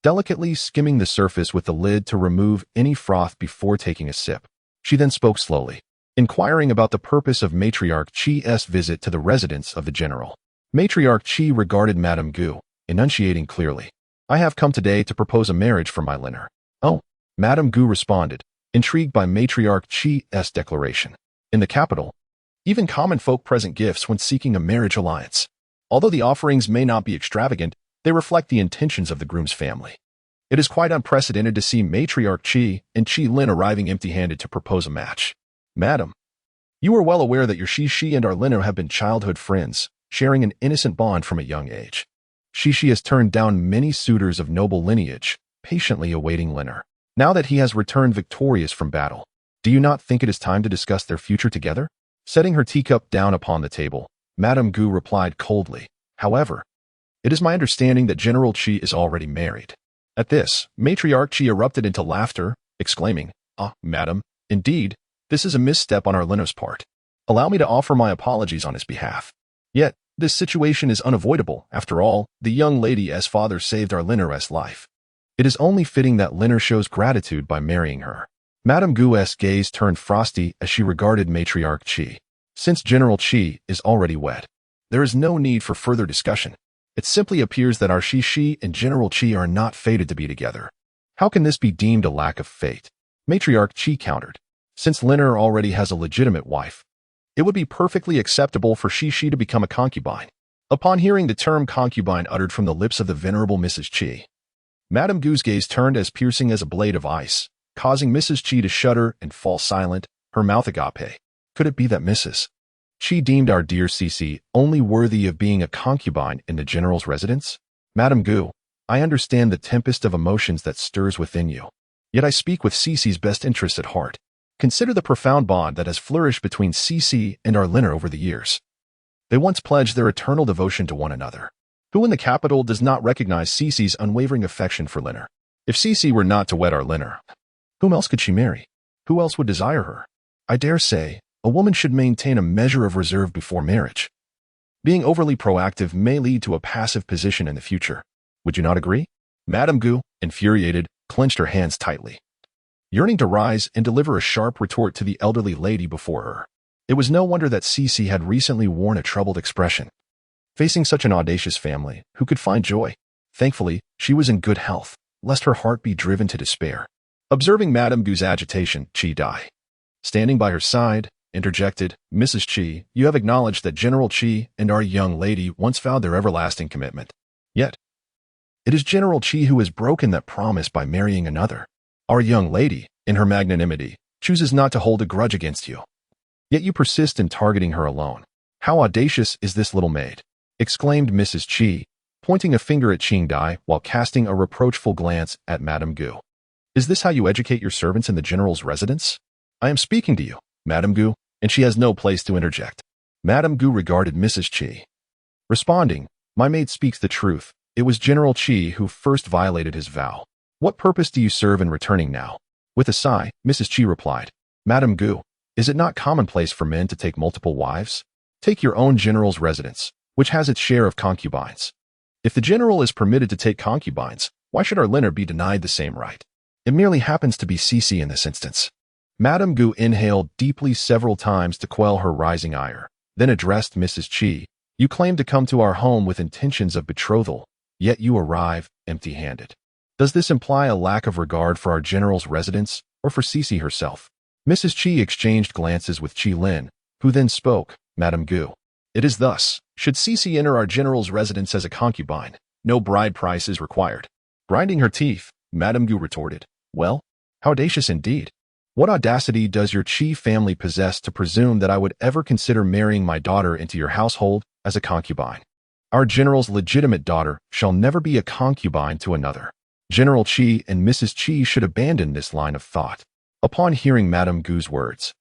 delicately skimming the surface with the lid to remove any froth before taking a sip. She then spoke slowly, inquiring about the purpose of Matriarch Qi's visit to the residence of the general. Matriarch Qi regarded Madame Gu, enunciating clearly. I have come today to propose a marriage for my Liner. Oh, Madame Gu responded, intrigued by Matriarch Qi's declaration. In the capital, even common folk present gifts when seeking a marriage alliance. Although the offerings may not be extravagant, they reflect the intentions of the groom's family. It is quite unprecedented to see Matriarch Qi and Qi Lin arriving empty-handed to propose a match. Madam, you are well aware that your Qi and our Liner have been childhood friends, sharing an innocent bond from a young age. Qi has turned down many suitors of noble lineage, patiently awaiting Liner. Now that he has returned victorious from battle, do you not think it is time to discuss their future together? Setting her teacup down upon the table, Madame Gu replied coldly. However, it is my understanding that General Qi is already married. At this, Matriarch Qi erupted into laughter, exclaiming, Ah, madam, indeed, this is a misstep on our Liner's part. Allow me to offer my apologies on his behalf. Yet, this situation is unavoidable. After all, the young lady's father saved our Liner's life. It is only fitting that Liner shows gratitude by marrying her. Madame Gu's gaze turned frosty as she regarded Matriarch Qi. Since General Qi is already wed, there is no need for further discussion. It simply appears that our Qi and General Qi are not fated to be together. How can this be deemed a lack of fate? Matriarch Qi countered. Since Liner already has a legitimate wife, it would be perfectly acceptable for Qi to become a concubine. Upon hearing the term concubine uttered from the lips of the venerable Mrs. Qi, Madame Gu's gaze turned as piercing as a blade of ice, causing Mrs. Qi to shudder and fall silent, her mouth agape. Could it be that Mrs. Qi deemed our dear Cici only worthy of being a concubine in the general's residence? Madame Gu, I understand the tempest of emotions that stirs within you. Yet I speak with Cici's best interests at heart. Consider the profound bond that has flourished between Cici and our Liner over the years. They once pledged their eternal devotion to one another. Who in the capital does not recognize Cici's unwavering affection for Liner? If Cici were not to wed our Liner, whom else could she marry? Who else would desire her? I dare say, a woman should maintain a measure of reserve before marriage. Being overly proactive may lead to a passive position in the future. Would you not agree? Madame Gu, infuriated, clenched her hands tightly, yearning to rise and deliver a sharp retort to the elderly lady before her. It was no wonder that Cece had recently worn a troubled expression. Facing such an audacious family, who could find joy? Thankfully, she was in good health, lest her heart be driven to despair. Observing Madame Gu's agitation, Qi Dai, standing by her side, interjected, "Mrs. Qi, you have acknowledged that General Qi and our young lady once vowed their everlasting commitment. Yet, it is General Qi who has broken that promise by marrying another. Our young lady, in her magnanimity, chooses not to hold a grudge against you. Yet you persist in targeting her alone. How audacious is this little maid!" exclaimed Mrs. Qi, pointing a finger at Qi Dai while casting a reproachful glance at Madame Gu. "Is this how you educate your servants in the general's residence? I am speaking to you, Madame Gu, and she has no place to interject." Madame Gu regarded Mrs. Qi, responding, "My maid speaks the truth. It was General Qi who first violated his vow. What purpose do you serve in returning now?" With a sigh, Mrs. Qi replied, "Madame Gu, is it not commonplace for men to take multiple wives? Take your own general's residence, which has its share of concubines. If the general is permitted to take concubines, why should our Liner be denied the same right? It merely happens to be Cece in this instance." Madame Gu inhaled deeply several times to quell her rising ire, then addressed Mrs. Qi. "You claim to come to our home with intentions of betrothal, yet you arrive empty-handed. Does this imply a lack of regard for our general's residence or for Cece herself?" Mrs. Qi exchanged glances with Qi Lin, who then spoke, "Madame Gu, it is thus. Should Cece enter our general's residence as a concubine, no bride price is required." Grinding her teeth, Madame Gu retorted, "Well, how audacious indeed. What audacity does your Qi family possess to presume that I would ever consider marrying my daughter into your household as a concubine? Our general's legitimate daughter shall never be a concubine to another. General Qi and Mrs. Qi should abandon this line of thought." Upon hearing Madame Gu's words,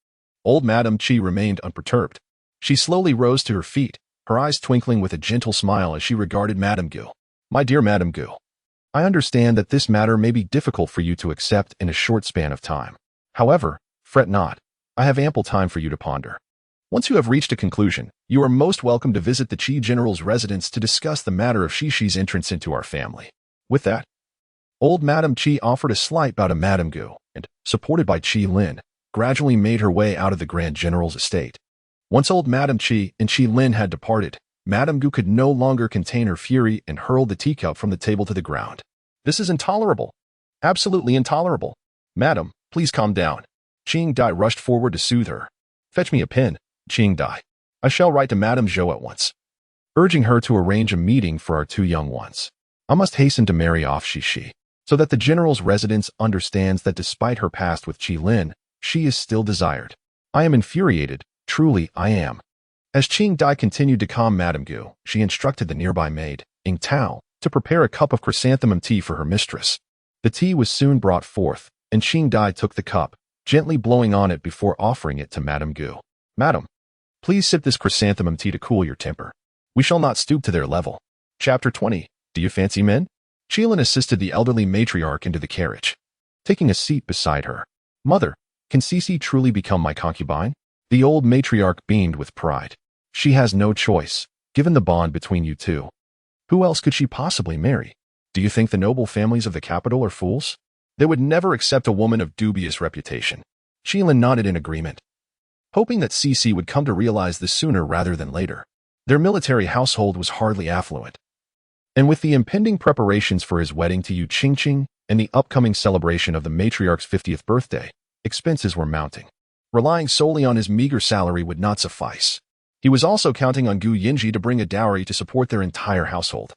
old Madame Qi remained unperturbed. She slowly rose to her feet, her eyes twinkling with a gentle smile as she regarded Madame Gu. "My dear Madame Gu, I understand that this matter may be difficult for you to accept in a short span of time. However, fret not. I have ample time for you to ponder. Once you have reached a conclusion, you are most welcome to visit the Qi general's residence to discuss the matter of Shishi's entrance into our family." With that, old Madame Qi offered a slight bow to Madame Gu and, supported by Qi Lin, gradually made her way out of the Grand General's estate. Once old Madame Qi and Qi Lin had departed, Madame Gu could no longer contain her fury and hurled the teacup from the table to the ground. "This is intolerable. Absolutely intolerable. Madam, please calm down." Qi Dai rushed forward to soothe her. "Fetch me a pen, Qi Dai. I shall write to Madame Zhou at once, urging her to arrange a meeting for our two young ones. I must hasten to marry off Shishi, so that the general's residence understands that despite her past with Qi Lin, she is still desired. I am infuriated, truly I am." As Qi Dai continued to calm Madame Gu, she instructed the nearby maid, Ing Tao, to prepare a cup of chrysanthemum tea for her mistress. The tea was soon brought forth, and Qi Dai took the cup, gently blowing on it before offering it to Madame Gu. "Madam, please sip this chrysanthemum tea to cool your temper. We shall not stoop to their level." Chapter 20. Do you fancy men? Qi Lin assisted the elderly matriarch into the carriage, taking a seat beside her. "Mother, can Cece truly become my concubine?" The old matriarch beamed with pride. "She has no choice, given the bond between you two. Who else could she possibly marry? Do you think the noble families of the capital are fools? They would never accept a woman of dubious reputation." Qi Lin nodded in agreement, hoping that Cece would come to realize this sooner rather than later. Their military household was hardly affluent, and with the impending preparations for his wedding to Yu Qingqing and the upcoming celebration of the matriarch's 50th birthday, expenses were mounting. Relying solely on his meager salary would not suffice. He was also counting on Gu Yinji to bring a dowry to support their entire household.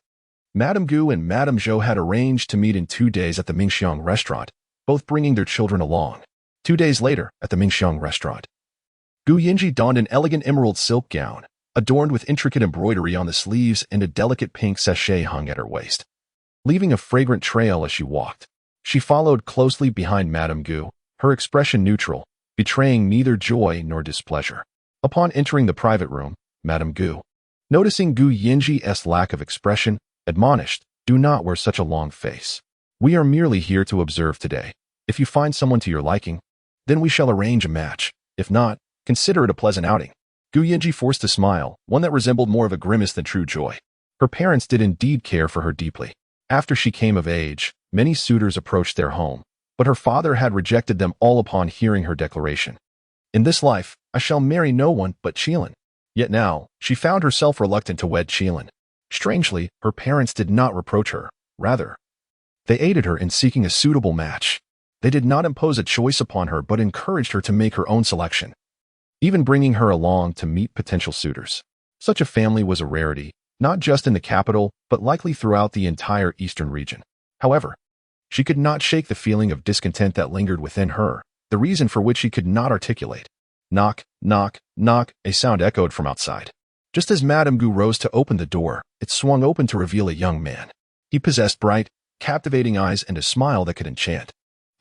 Madame Gu and Madame Zhou had arranged to meet in 2 days at the Mingxiang restaurant, both bringing their children along. 2 days later, at the Mingxiang restaurant, Gu Yinji donned an elegant emerald silk gown, adorned with intricate embroidery on the sleeves and a delicate pink sachet hung at her waist, leaving a fragrant trail as she walked. She followed closely behind Madame Gu, her expression neutral, betraying neither joy nor displeasure. Upon entering the private room, Madame Gu, noticing Gu Yinji's lack of expression, admonished, "Do not wear such a long face. We are merely here to observe today. If you find someone to your liking, then we shall arrange a match. If not, Consider it a pleasant outing. Gu Yinji forced a smile, one that resembled more of a grimace than true joy. Her parents did indeed care for her deeply. After she came of age, many suitors approached their home, but her father had rejected them all upon hearing her declaration. In this life, I shall marry no one but Qi Lin. Yet now, she found herself reluctant to wed Qi Lin. Strangely, her parents did not reproach her. Rather, they aided her in seeking a suitable match. They did not impose a choice upon her but encouraged her to make her own selection, even bringing her along to meet potential suitors. Such a family was a rarity, not just in the capital, but likely throughout the entire eastern region. However, she could not shake the feeling of discontent that lingered within her, the reason for which she could not articulate. Knock, knock, knock, a sound echoed from outside. Just as Madame Gu rose to open the door, it swung open to reveal a young man. He possessed bright, captivating eyes and a smile that could enchant.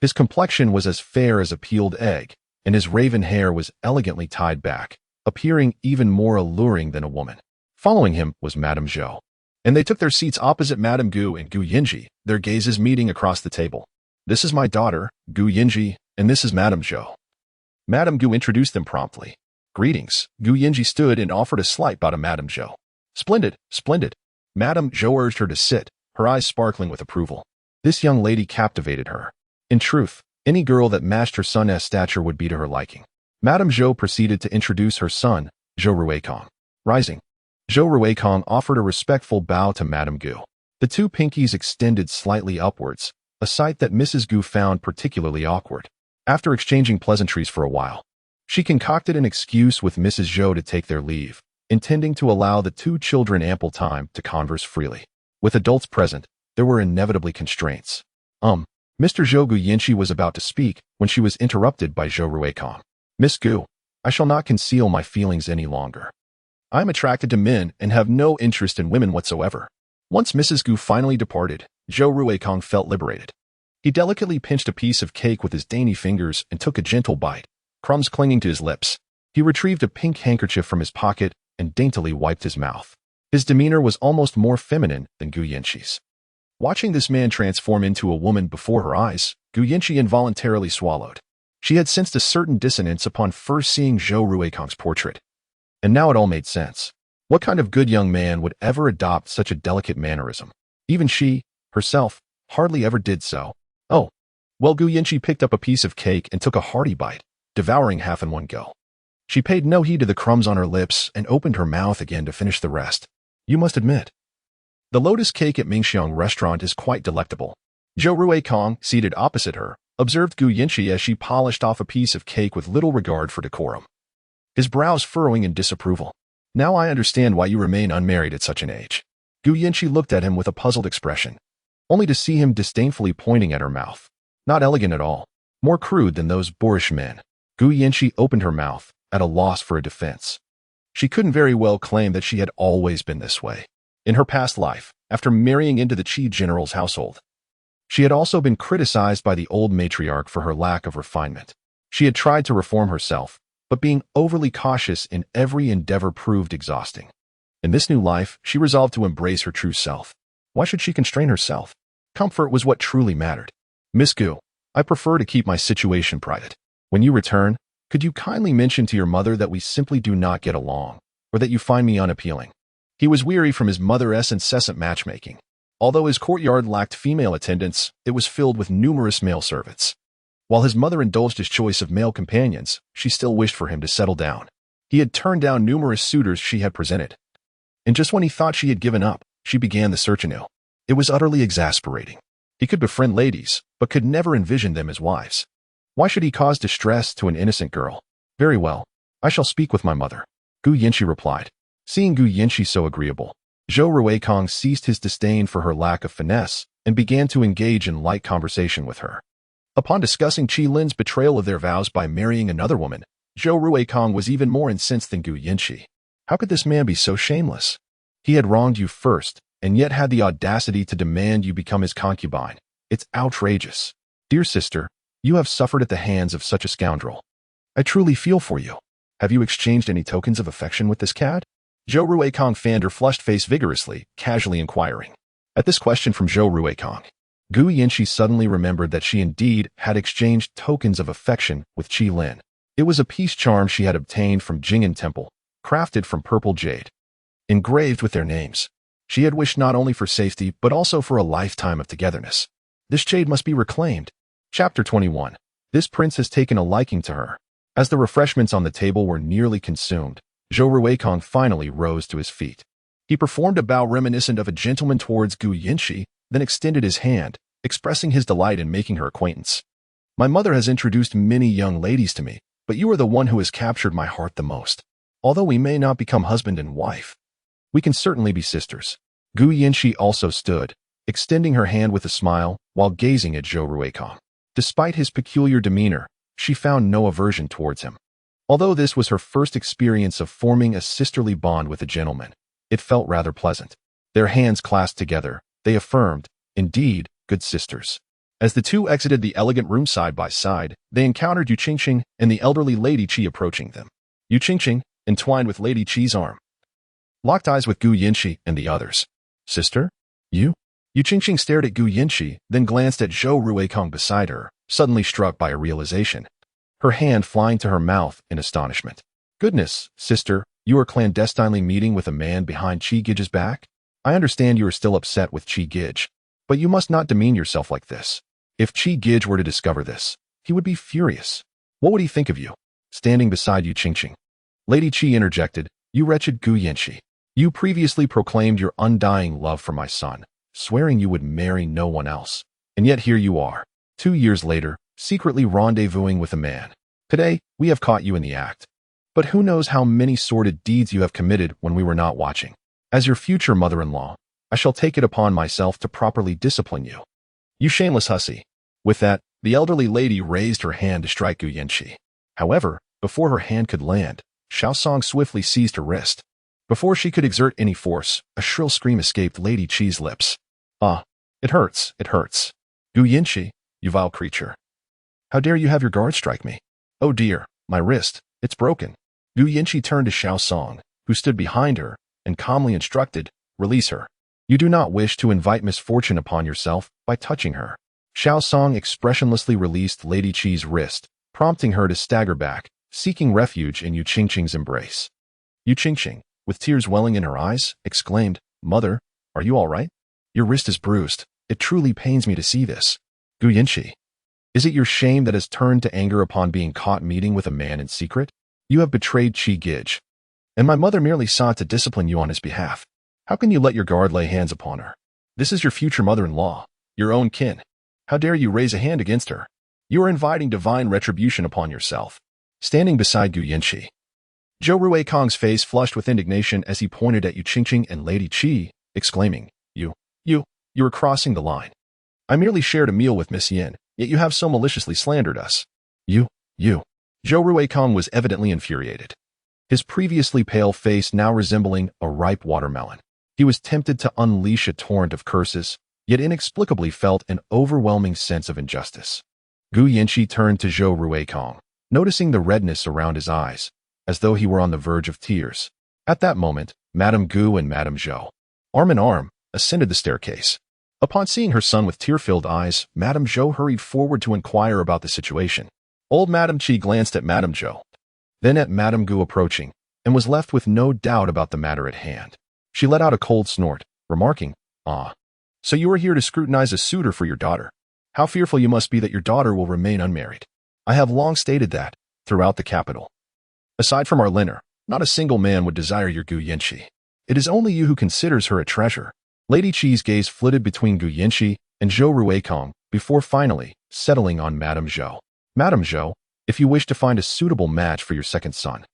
His complexion was as fair as a peeled egg, and his raven hair was elegantly tied back, appearing even more alluring than a woman. Following him was Madame Zhou, and they took their seats opposite Madame Gu and Gu Yinji, their gazes meeting across the table. This is my daughter, Gu Yinji, and this is Madame Zhou. Madame Gu introduced them promptly. Greetings. Gu Yinji stood and offered a slight bow to Madame Zhou. Splendid, splendid. Madame Zhou urged her to sit, her eyes sparkling with approval. This young lady captivated her. In truth, any girl that matched her son's stature would be to her liking. Madame Zhou proceeded to introduce her son, Zhou Ruikong. Rising, Zhou Ruikong offered a respectful bow to Madame Gu. The two pinkies extended slightly upwards, a sight that Mrs. Gu found particularly awkward. After exchanging pleasantries for a while, she concocted an excuse with Mrs. Zhou to take their leave, intending to allow the two children ample time to converse freely. With adults present, there were inevitably constraints. Mr. Zhou Gu Yinchi was about to speak when she was interrupted by Zhou Ruikong. Miss Gu, I shall not conceal my feelings any longer. I am attracted to men and have no interest in women whatsoever. Once Mrs. Gu finally departed, Zhou Ruikong felt liberated. He delicately pinched a piece of cake with his dainty fingers and took a gentle bite, crumbs clinging to his lips. He retrieved a pink handkerchief from his pocket and daintily wiped his mouth. His demeanor was almost more feminine than Gu Yinchi's. Watching this man transform into a woman before her eyes, Gu Yinchi involuntarily swallowed. She had sensed a certain dissonance upon first seeing Zhou Ruikong's portrait. And now it all made sense. What kind of good young man would ever adopt such a delicate mannerism? Even she, herself, hardly ever did so. Oh, well, Gu Yinchi picked up a piece of cake and took a hearty bite, devouring half in one go. She paid no heed to the crumbs on her lips and opened her mouth again to finish the rest. You must admit, the lotus cake at Mingxiang restaurant is quite delectable. Zhou Ruikong, seated opposite her, observed Gu Yinchi as she polished off a piece of cake with little regard for decorum, his brows furrowing in disapproval. Now I understand why you remain unmarried at such an age. Gu Yinchi looked at him with a puzzled expression, only to see him disdainfully pointing at her mouth. Not elegant at all, more crude than those boorish men. Gu Yinchi opened her mouth, at a loss for a defense. She couldn't very well claim that she had always been this way. In her past life, after marrying into the Qi general's household, she had also been criticized by the old matriarch for her lack of refinement. She had tried to reform herself, but being overly cautious in every endeavor proved exhausting. In this new life, she resolved to embrace her true self. Why should she constrain herself? Comfort was what truly mattered. Miss Gu, I prefer to keep my situation private. When you return, could you kindly mention to your mother that we simply do not get along, or that you find me unappealing? He was weary from his mother's incessant matchmaking. Although his courtyard lacked female attendants, it was filled with numerous male servants. While his mother indulged his choice of male companions, she still wished for him to settle down. He had turned down numerous suitors she had presented. And just when he thought she had given up, she began the search anew. It was utterly exasperating. He could befriend ladies, but could never envision them as wives. Why should he cause distress to an innocent girl? Very well, I shall speak with my mother, Gu Yinchi replied. Seeing Gu Yinchi so agreeable, Zhou Ruikong ceased his disdain for her lack of finesse and began to engage in light conversation with her. Upon discussing Qi Lin's betrayal of their vows by marrying another woman, Zhou Ruikong was even more incensed than Gu Yinchi. How could this man be so shameless? He had wronged you first, and yet had the audacity to demand you become his concubine. It's outrageous. Dear sister, you have suffered at the hands of such a scoundrel. I truly feel for you. Have you exchanged any tokens of affection with this cad? Zhou Ruikong fanned her flushed face vigorously, casually inquiring. At this question from Zhou Ruikong, Gu Yinchi suddenly remembered that she indeed had exchanged tokens of affection with Qi Lin. It was a peace charm she had obtained from Jing'an Temple, crafted from purple jade, engraved with their names. She had wished not only for safety, but also for a lifetime of togetherness. This jade must be reclaimed. Chapter 21. This prince has taken a liking to her. As the refreshments on the table were nearly consumed, Zhou Ruikong finally rose to his feet. He performed a bow reminiscent of a gentleman towards Gu Yinshi, then extended his hand, expressing his delight in making her acquaintance. My mother has introduced many young ladies to me, but you are the one who has captured my heart the most. Although we may not become husband and wife, we can certainly be sisters. Gu Yinshi also stood, extending her hand with a smile while gazing at Zhou Ruikong. Despite his peculiar demeanor, she found no aversion towards him. Although this was her first experience of forming a sisterly bond with a gentleman, it felt rather pleasant. Their hands clasped together, they affirmed, indeed, good sisters. As the two exited the elegant room side by side, they encountered Yu Qingqing and the elderly Lady Qi approaching them. Yu Qingqing, entwined with Lady Qi's arm, locked eyes with Gu Yinshi and the others. Sister? You? Yu Qingqing stared at Gu Yinshi, then glanced at Zhou Ruikong beside her, suddenly struck by a realization, her hand flying to her mouth in astonishment. Goodness, sister, you are clandestinely meeting with a man behind Qi Gij's back? I understand you are still upset with Qi Gij, but you must not demean yourself like this. If Qi Gij were to discover this, he would be furious. What would he think of you? Standing beside Yu Qingqing, Lady Qi interjected, you wretched Gu Yinshi. You previously proclaimed your undying love for my son, swearing you would marry no one else. And yet here you are, 2 years later, secretly rendezvousing with a man. Today, we have caught you in the act. But who knows how many sordid deeds you have committed when we were not watching. As your future mother-in-law, I shall take it upon myself to properly discipline you. You shameless hussy. With that, the elderly lady raised her hand to strike Gu Yinshi. However, before her hand could land, Xiao Song swiftly seized her wrist. Before she could exert any force, a shrill scream escaped Lady Qi's lips. Ah, it hurts, it hurts. Gu Yinshi, you vile creature. How dare you have your guard strike me? Oh dear, my wrist, it's broken. Gu Yinshi turned to Xiao Song, who stood behind her, and calmly instructed, release her. You do not wish to invite misfortune upon yourself by touching her. Xiao Song expressionlessly released Lady Qi's wrist, prompting her to stagger back, seeking refuge in Yu Qingqing's embrace. Yu Qingqing, with tears welling in her eyes, exclaimed, Mother, are you all right? Your wrist is bruised. It truly pains me to see this. Gu Yinshi, is it your shame that has turned to anger upon being caught meeting with a man in secret? You have betrayed Qi Gij, and my mother merely sought to discipline you on his behalf. How can you let your guard lay hands upon her? This is your future mother-in-law, your own kin. How dare you raise a hand against her? You are inviting divine retribution upon yourself. Standing beside Gu Yinshi, Zhou Ruikong's face flushed with indignation as he pointed at Yu Qingqing and Lady Qi, exclaiming, You are crossing the line. I merely shared a meal with Miss Yin, yet you have so maliciously slandered us. You. Zhou Ruikong was evidently infuriated, his previously pale face now resembling a ripe watermelon. He was tempted to unleash a torrent of curses, yet inexplicably felt an overwhelming sense of injustice. Gu Yinshi turned to Zhou Ruikong, noticing the redness around his eyes, as though he were on the verge of tears. At that moment, Madame Gu and Madame Zhou, arm in arm, ascended the staircase. Upon seeing her son with tear-filled eyes, Madame Zhou hurried forward to inquire about the situation. Old Madame Qi glanced at Madame Zhou, then at Madame Gu approaching, and was left with no doubt about the matter at hand. She let out a cold snort, remarking, Ah, so you are here to scrutinize a suitor for your daughter. How fearful you must be that your daughter will remain unmarried. I have long stated that, throughout the capital. Aside from our Liner, not a single man would desire your Gu Yinshi. It is only you who considers her a treasure. Lady Qi's gaze flitted between Gu Yinshi and Zhou Ruikong before finally settling on Madame Zhou. Madame Zhou, if you wish to find a suitable match for your second son,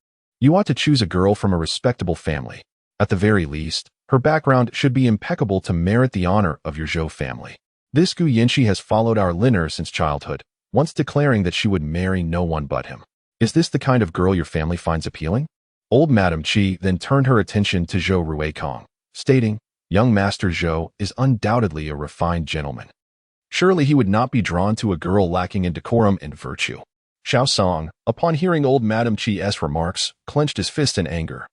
you ought to choose a girl from a respectable family. At the very least, her background should be impeccable to merit the honor of your Zhou family. This Gu Yinshi has followed our Liner since childhood, once declaring that she would marry no one but him. Is this the kind of girl your family finds appealing? Old Madame Qi then turned her attention to Zhou Ruikong, stating, Young Master Zhou is undoubtedly a refined gentleman. Surely he would not be drawn to a girl lacking in decorum and virtue. Xiao Song, upon hearing old Madame Qi's remarks, clenched his fist in anger,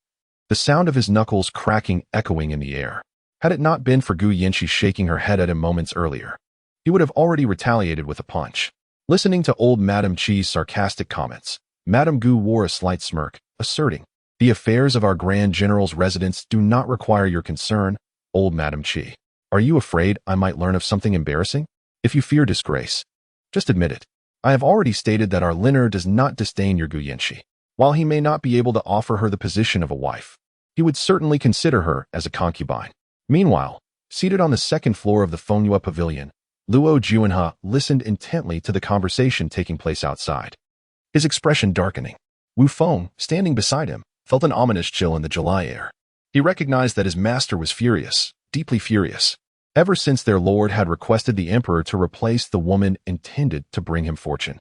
the sound of his knuckles cracking echoing in the air. Had it not been for Gu Yinshi shaking her head at him moments earlier, he would have already retaliated with a punch. Listening to old Madame Qi's sarcastic comments, Madame Gu wore a slight smirk, asserting, "The affairs of our Grand General's residence do not require your concern, old Madame Qi. Are you afraid I might learn of something embarrassing? If you fear disgrace, just admit it. I have already stated that our Liner does not disdain your Gu Yanxi. While he may not be able to offer her the position of a wife, he would certainly consider her as a concubine." Meanwhile, seated on the second floor of the Fengyue Pavilion, Luo Juanhe listened intently to the conversation taking place outside, his expression darkening. Wu Feng, standing beside him, felt an ominous chill in the July air. He recognized that his master was furious, deeply furious. Ever since their lord had requested the emperor to replace the woman intended to bring him fortune,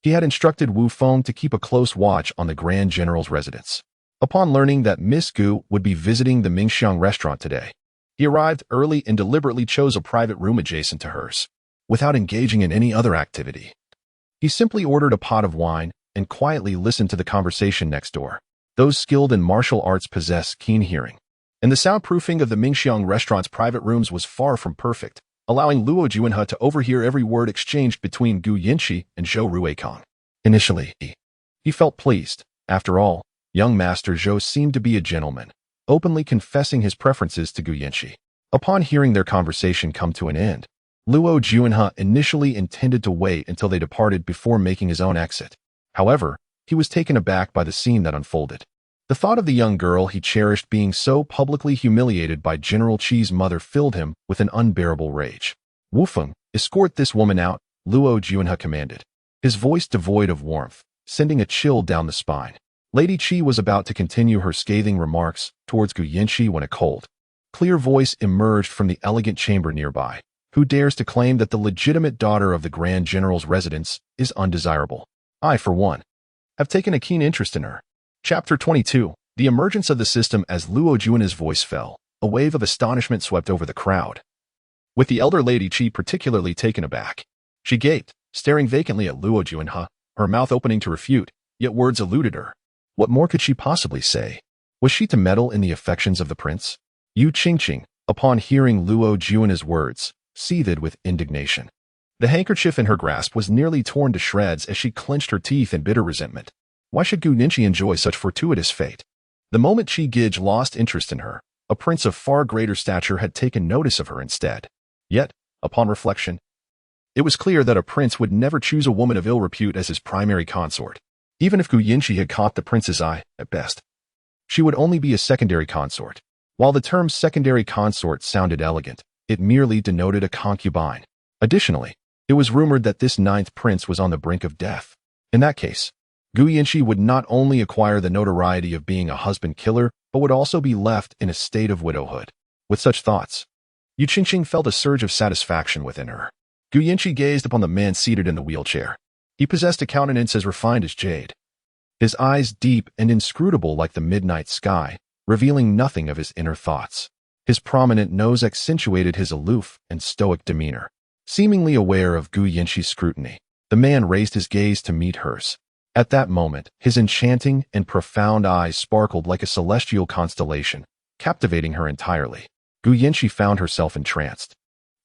he had instructed Wu Feng to keep a close watch on the Grand General's residence. Upon learning that Miss Gu would be visiting the Mingxiang restaurant today, he arrived early and deliberately chose a private room adjacent to hers, without engaging in any other activity. He simply ordered a pot of wine and quietly listened to the conversation next door. Those skilled in martial arts possess keen hearing, and the soundproofing of the Mingxiang restaurant's private rooms was far from perfect, allowing Luo Juanhe to overhear every word exchanged between Gu Yanxi and Zhou Ruikang. Initially, he felt pleased. After all, young Master Zhou seemed to be a gentleman, openly confessing his preferences to Gu Yanxi. Upon hearing their conversation come to an end, Luo Juanhe initially intended to wait until they departed before making his own exit. However, he was taken aback by the scene that unfolded. The thought of the young girl he cherished being so publicly humiliated by General Qi's mother filled him with an unbearable rage. "Wu Feng, escort this woman out," Luo Juanhe commanded, his voice devoid of warmth, sending a chill down the spine. Lady Qi was about to continue her scathing remarks towards Gu Yanxi when a cold, clear voice emerged from the elegant chamber nearby. "Who dares to claim that the legitimate daughter of the Grand General's residence is undesirable? I, for one, have taken a keen interest in her." Chapter 22. The emergence of the system. As Luo Juanhe's voice fell, a wave of astonishment swept over the crowd, with the elder Lady Qi particularly taken aback. She gaped, staring vacantly at Luo Juanhe, her mouth opening to refute, yet words eluded her. What more could she possibly say? Was she to meddle in the affections of the prince? Yu Qingqing, upon hearing Luo Juanhe's words, seethed with indignation. The handkerchief in her grasp was nearly torn to shreds as she clenched her teeth in bitter resentment. Why should Gu Yanxi enjoy such fortuitous fate? The moment Qi Gige lost interest in her, a prince of far greater stature had taken notice of her instead. Yet, upon reflection, it was clear that a prince would never choose a woman of ill repute as his primary consort. Even if Gu Yanxi had caught the prince's eye, at best, she would only be a secondary consort. While the term secondary consort sounded elegant, it merely denoted a concubine. Additionally, it was rumored that this ninth prince was on the brink of death. In that case, Gu Yanxi would not only acquire the notoriety of being a husband killer, but would also be left in a state of widowhood. With such thoughts, Yu Qingqing felt a surge of satisfaction within her. Gu Yanxi gazed upon the man seated in the wheelchair. He possessed a countenance as refined as jade, his eyes deep and inscrutable like the midnight sky, revealing nothing of his inner thoughts. His prominent nose accentuated his aloof and stoic demeanor. Seemingly aware of Gu Yanxi's scrutiny, the man raised his gaze to meet hers. At that moment, his enchanting and profound eyes sparkled like a celestial constellation, captivating her entirely. Gu Yanxi found herself entranced,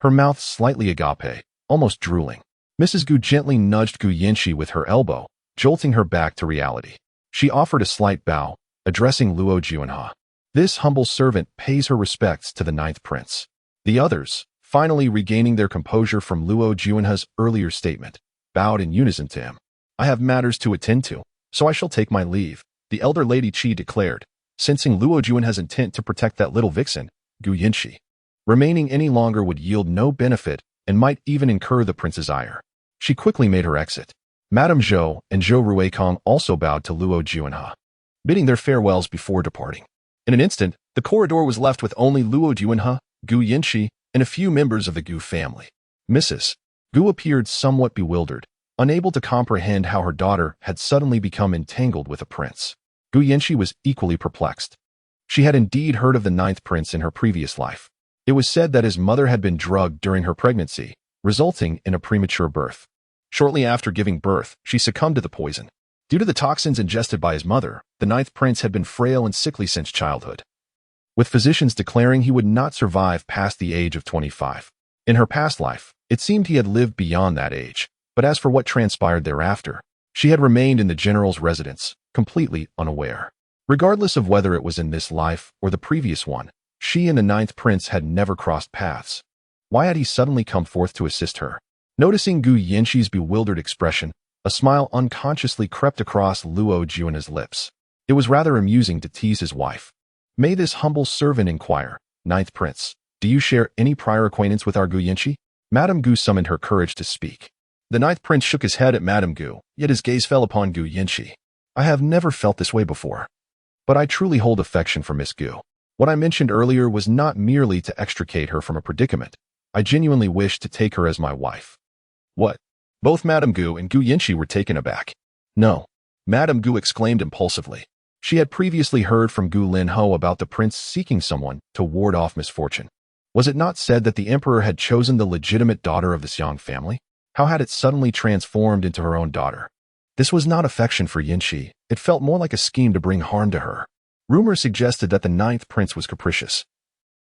her mouth slightly agape, almost drooling. Mrs. Gu gently nudged Gu Yanxi with her elbow, jolting her back to reality. She offered a slight bow, addressing Luo Juanhe. "This humble servant pays her respects to the ninth prince." The others, finally regaining their composure from Luo Juanhe's earlier statement, bowed in unison to him. "I have matters to attend to, so I shall take my leave," the elder Lady Qi declared, sensing Luo Juanhe's intent to protect that little vixen, Gu Yanxi. Remaining any longer would yield no benefit and might even incur the prince's ire. She quickly made her exit. Madame Zhou and Zhou Ruikang also bowed to Luo Juanhe, bidding their farewells before departing. In an instant, the corridor was left with only Luo Juanhe, Gu Yanxi, and a few members of the Gu family. Mrs. Gu appeared somewhat bewildered, unable to comprehend how her daughter had suddenly become entangled with a prince. Gu Yanxi was equally perplexed. She had indeed heard of the ninth prince in her previous life. It was said that his mother had been drugged during her pregnancy, resulting in a premature birth. Shortly after giving birth, she succumbed to the poison. Due to the toxins ingested by his mother, the ninth prince had been frail and sickly since childhood, with physicians declaring he would not survive past the age of 25. In her past life, it seemed he had lived beyond that age, but as for what transpired thereafter, She had remained in the general's residence, completely unaware. Regardless of whether it was in this life or the previous one, she and the ninth prince had never crossed paths. Why had he suddenly come forth to assist her? Noticing Gu Yanqi's bewildered expression, a smile unconsciously crept across Luo Juan's lips. It was rather amusing to tease his wife. May this humble servant inquire, ninth prince, do you share any prior acquaintance with our Gu Yanqi? Madame Gu summoned her courage to speak. The ninth prince shook his head at Madame Gu, yet his gaze fell upon Gu Yanqi. I have never felt this way before. But I truly hold affection for Miss Gu. What I mentioned earlier was not merely to extricate her from a predicament. I genuinely wish to take her as my wife. What? Both Madame Gu and Gu Yanqi were taken aback. No. Madame Gu exclaimed impulsively. She had previously heard from Gu Lin Ho about the prince seeking someone to ward off misfortune. Was it not said that the emperor had chosen the legitimate daughter of the Xiong family? How had it suddenly transformed into her own daughter? This was not affection for Yanqi. It felt more like a scheme to bring harm to her. Rumor suggested that the ninth prince was capricious.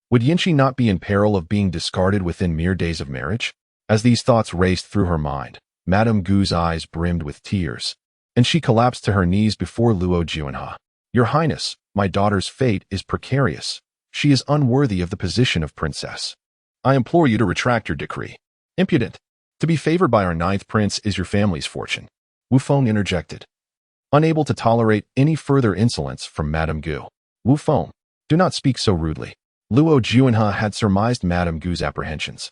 Would Yanqi not be in peril of being discarded within mere days of marriage? As these thoughts raced through her mind, Madame Gu's eyes brimmed with tears, and she collapsed to her knees before Luo Juanha. Your Highness, my daughter's fate is precarious. She is unworthy of the position of princess. I implore you to retract your decree. Impudent. To be favored by our ninth prince is your family's fortune. Wu Feng interjected, unable to tolerate any further insolence from Madame Gu. Wu Feng, do not speak so rudely. Luo Juanha had surmised Madame Gu's apprehensions.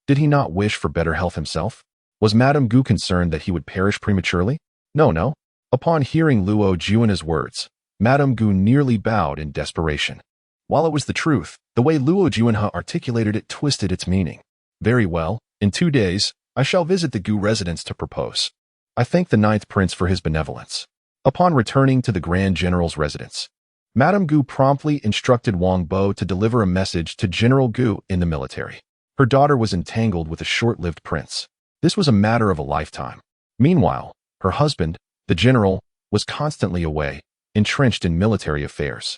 Did he not wish for better health himself? Was Madame Gu concerned that he would perish prematurely? No. Upon hearing Luo Juanha's words, Madame Gu nearly bowed in desperation. While it was the truth, the way Luo Juanha articulated it twisted its meaning. Very well, in 2 days, I shall visit the Gu residence to propose. I thank the ninth prince for his benevolence. Upon returning to the Grand General's residence, Madame Gu promptly instructed Wang Bo to deliver a message to General Gu in the military. Her daughter was entangled with a short-lived prince. This was a matter of a lifetime. Meanwhile, her husband, the general, was constantly away, entrenched in military affairs.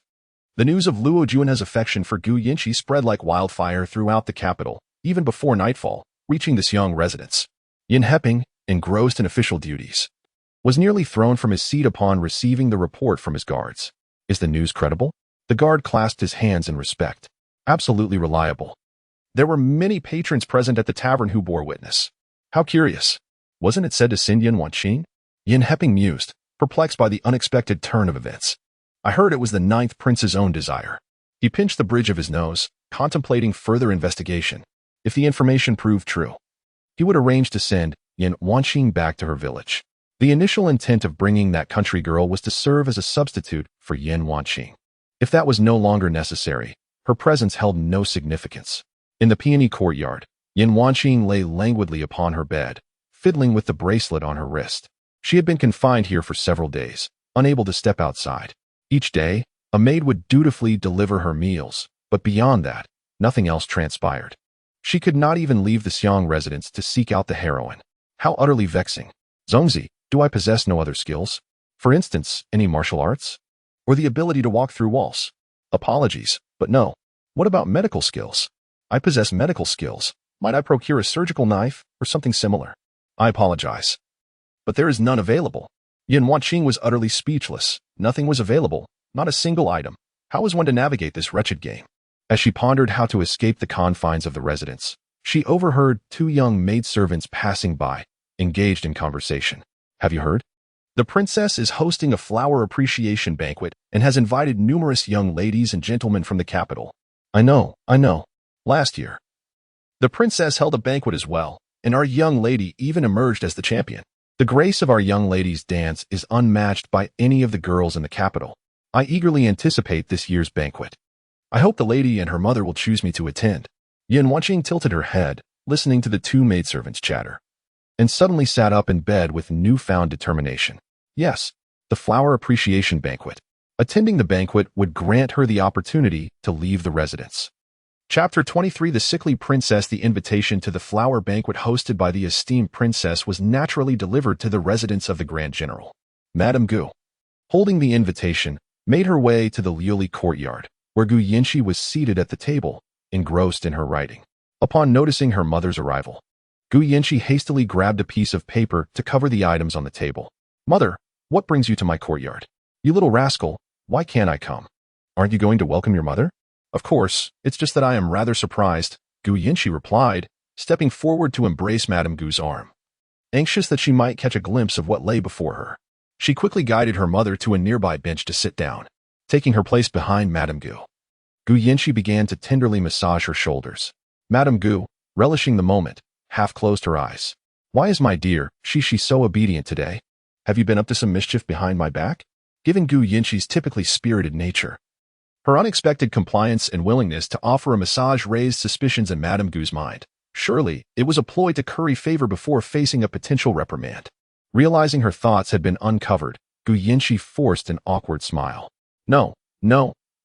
The news of Luo Juanha's affection for Gu Yanqi spread like wildfire throughout the capital, even before nightfall, reaching the Xiong residence. Yin Heping, engrossed in official duties, was nearly thrown from his seat upon receiving the report from his guards. Is the news credible? The guard clasped his hands in respect. Absolutely reliable. There were many patrons present at the tavern who bore witness. How curious. Wasn't it said to send Yin Wanqing? Yin Heping mused, perplexed by the unexpected turn of events. I heard it was the ninth prince's own desire. He pinched the bridge of his nose, contemplating further investigation. If the information proved true, he would arrange to send Yin Wanqing back to her village. The initial intent of bringing that country girl was to serve as a substitute for Yin Wanqing. If that was no longer necessary, her presence held no significance. In the peony courtyard, Yin Wanqing lay languidly upon her bed, fiddling with the bracelet on her wrist. She had been confined here for several days, unable to step outside. Each day, a maid would dutifully deliver her meals, but beyond that, nothing else transpired. She could not even leave the Xiong residence to seek out the heroine. How utterly vexing. Zongzi, do I possess no other skills? For instance, any martial arts? Or the ability to walk through walls? Apologies, but no. What about medical skills? I possess medical skills. Might I procure a surgical knife or something similar? I apologize, but there is none available. Yin Wanqing was utterly speechless. Nothing was available, not a single item. How was one to navigate this wretched game? As she pondered how to escape the confines of the residence, she overheard 2 young maidservants passing by, engaged in conversation. Have you heard? The princess is hosting a flower appreciation banquet and has invited numerous young ladies and gentlemen from the capital. I know. Last year, the princess held a banquet as well, and our young lady even emerged as the champion. The grace of our young lady's dance is unmatched by any of the girls in the capital. I eagerly anticipate this year's banquet. I hope the lady and her mother will choose me to attend. Yin Wanqing tilted her head, listening to the 2 maidservants chatter, and suddenly sat up in bed with newfound determination. Yes, the flower appreciation banquet. Attending the banquet would grant her the opportunity to leave the residence. Chapter 23. The sickly princess. The invitation to the flower banquet hosted by the esteemed princess was naturally delivered to the residence of the Grand General. Madame Gu, holding the invitation, made her way to the Liuli courtyard, where Gu Yanqi was seated at the table, engrossed in her writing. Upon noticing her mother's arrival, Gu Yanqi hastily grabbed a piece of paper to cover the items on the table. Mother, what brings you to my courtyard? You little rascal, why can't I come? Aren't you going to welcome your mother? Of course, it's just that I am rather surprised, Gu Yinchi replied, stepping forward to embrace Madame Gu's arm. Anxious that she might catch a glimpse of what lay before her, she quickly guided her mother to a nearby bench to sit down, taking her place behind Madame Gu. Gu Yinchi began to tenderly massage her shoulders. Madame Gu, relishing the moment, half closed her eyes. Why is my dear Shishi so obedient today? Have you been up to some mischief behind my back? Given Gu Yinchi's typically spirited nature, her unexpected compliance and willingness to offer a massage raised suspicions in Madame Gu's mind. Surely, it was a ploy to curry favor before facing a potential reprimand. Realizing her thoughts had been uncovered, Gu Yinchi forced an awkward smile. No,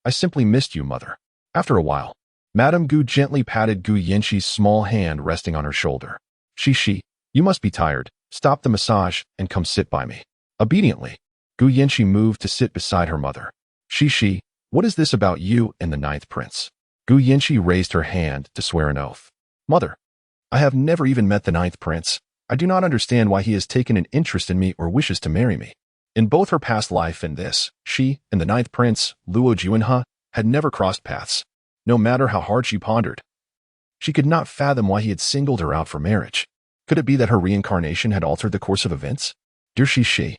I simply missed you, mother. After a while, Madame Gu gently patted Gu Yinchi's small hand resting on her shoulder. Shishi, you must be tired. Stop the massage and come sit by me. Obediently, Gu Yinchi moved to sit beside her mother. Shishi, what is this about you and the ninth prince? Gu Yinchi raised her hand to swear an oath. Mother, I have never even met the ninth prince. I do not understand why he has taken an interest in me or wishes to marry me. In both her past life and this, she and the ninth prince, Luo Juanhe, had never crossed paths. No matter how hard she pondered, she could not fathom why he had singled her out for marriage. Could it be that her reincarnation had altered the course of events? Dear Shishi,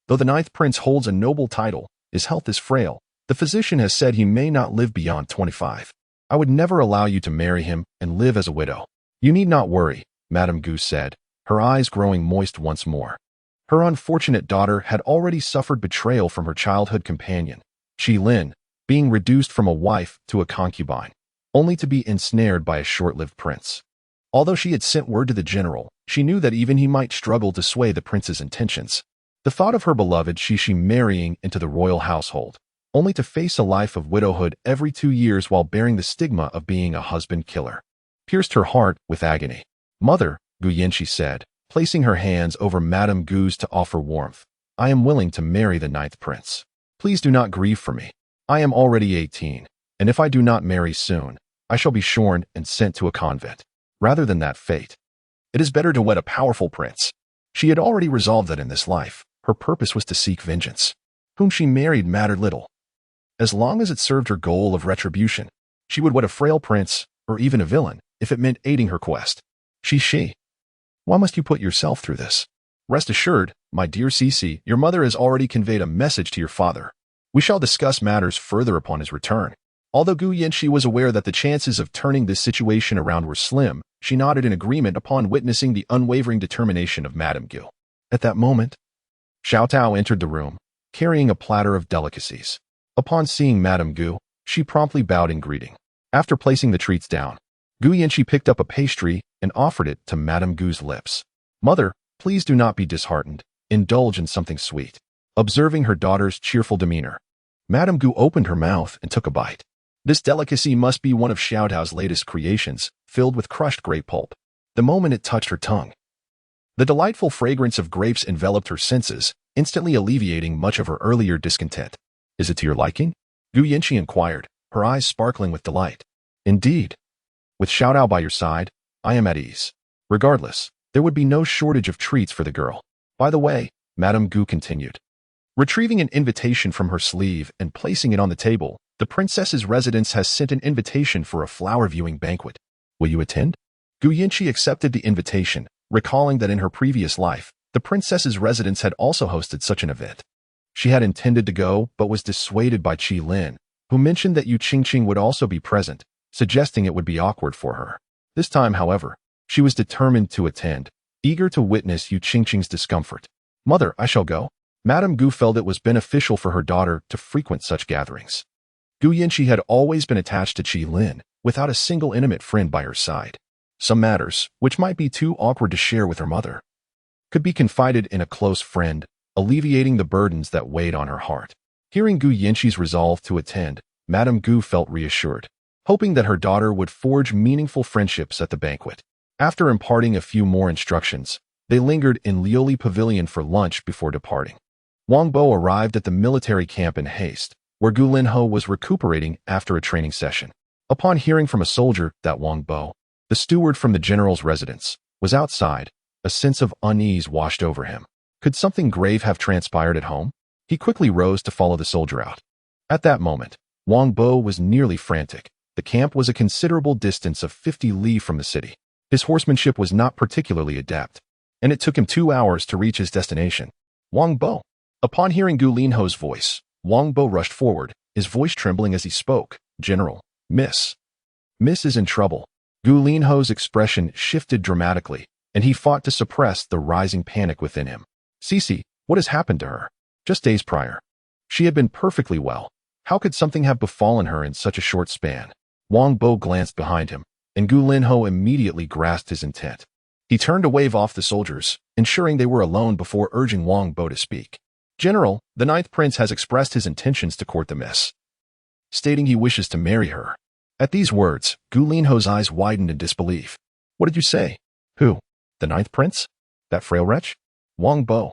though the ninth prince holds a noble title, his health is frail. The physician has said he may not live beyond 25. I would never allow you to marry him and live as a widow. You need not worry, Madame Gu said, her eyes growing moist once more. Her unfortunate daughter had already suffered betrayal from her childhood companion, Qi Lin, being reduced from a wife to a concubine, only to be ensnared by a short-lived prince. Although she had sent word to the general, she knew that even he might struggle to sway the prince's intentions. The thought of her beloved Shishi marrying into the royal household, only to face a life of widowhood every 2 years while bearing the stigma of being a husband killer, pierced her heart with agony. Mother, Gu Yinchi said, placing her hands over Madame Gu's to offer warmth, I am willing to marry the ninth prince. Please do not grieve for me. I am already 18, and if I do not marry soon, I shall be shorn and sent to a convent. Rather than that fate, it is better to wed a powerful prince. She had already resolved that in this life, her purpose was to seek vengeance. Whom she married mattered little. As long as it served her goal of retribution, she would wed a frail prince, or even a villain, if it meant aiding her quest. Shishi, why must you put yourself through this? Rest assured, my dear Cici, your mother has already conveyed a message to your father. We shall discuss matters further upon his return. Although Gu Yinchi was aware that the chances of turning this situation around were slim, she nodded in agreement upon witnessing the unwavering determination of Madame Gu. At that moment, Xiao Tao entered the room, carrying a platter of delicacies. Upon seeing Madame Gu, she promptly bowed in greeting. After placing the treats down, Gu Yinchi picked up a pastry and offered it to Madame Gu's lips. Mother, please do not be disheartened. Indulge in something sweet. Observing her daughter's cheerful demeanor, Madame Gu opened her mouth and took a bite. This delicacy must be one of Xiao Tao's latest creations, filled with crushed grape pulp. The moment it touched her tongue, the delightful fragrance of grapes enveloped her senses, instantly alleviating much of her earlier discontent. Is it to your liking? Gu Yinchi inquired, her eyes sparkling with delight. Indeed. With Xiao Tao by your side, I am at ease. Regardless, there would be no shortage of treats for the girl. By the way, Madame Gu continued, retrieving an invitation from her sleeve and placing it on the table, the princess's residence has sent an invitation for a flower viewing banquet. Will you attend? Gu Yinchi accepted the invitation, recalling that in her previous life, the princess's residence had also hosted such an event. She had intended to go, but was dissuaded by Qi Lin, who mentioned that Yu Qingqing would also be present, suggesting it would be awkward for her. This time, however, she was determined to attend, eager to witness Yu Qingqing's discomfort. Mother, I shall go. Madame Gu felt it was beneficial for her daughter to frequent such gatherings. Gu Yinchi had always been attached to Qi Lin, without a single intimate friend by her side. Some matters, which might be too awkward to share with her mother, could be confided in a close friend, alleviating the burdens that weighed on her heart. Hearing Gu Yinchi's resolve to attend, Madame Gu felt reassured, hoping that her daughter would forge meaningful friendships at the banquet. After imparting a few more instructions, they lingered in Lioli Pavilion for lunch before departing. Wang Bo arrived at the military camp in haste, where Gu Linho was recuperating after a training session. Upon hearing from a soldier that Wang Bo, the steward from the general's residence, was outside, a sense of unease washed over him. Could something grave have transpired at home? He quickly rose to follow the soldier out. At that moment, Wang Bo was nearly frantic. The camp was a considerable distance of 50 li from the city. His horsemanship was not particularly adept, and it took him 2 hours to reach his destination. Wang Bo. Upon hearing Gu Linho's voice, Wang Bo rushed forward, his voice trembling as he spoke. General, Miss is in trouble. Gu Linho's expression shifted dramatically, and he fought to suppress the rising panic within him. Cece, what has happened to her? Just days prior, she had been perfectly well. How could something have befallen her in such a short span? Wang Bo glanced behind him, and Gu Linho immediately grasped his intent. He turned to wave off the soldiers, ensuring they were alone before urging Wang Bo to speak. General, the 9th Prince has expressed his intentions to court the Miss, stating he wishes to marry her. At these words, Gu Linho's eyes widened in disbelief. What did you say? Who? The 9th Prince? That frail wretch? Wang Bo,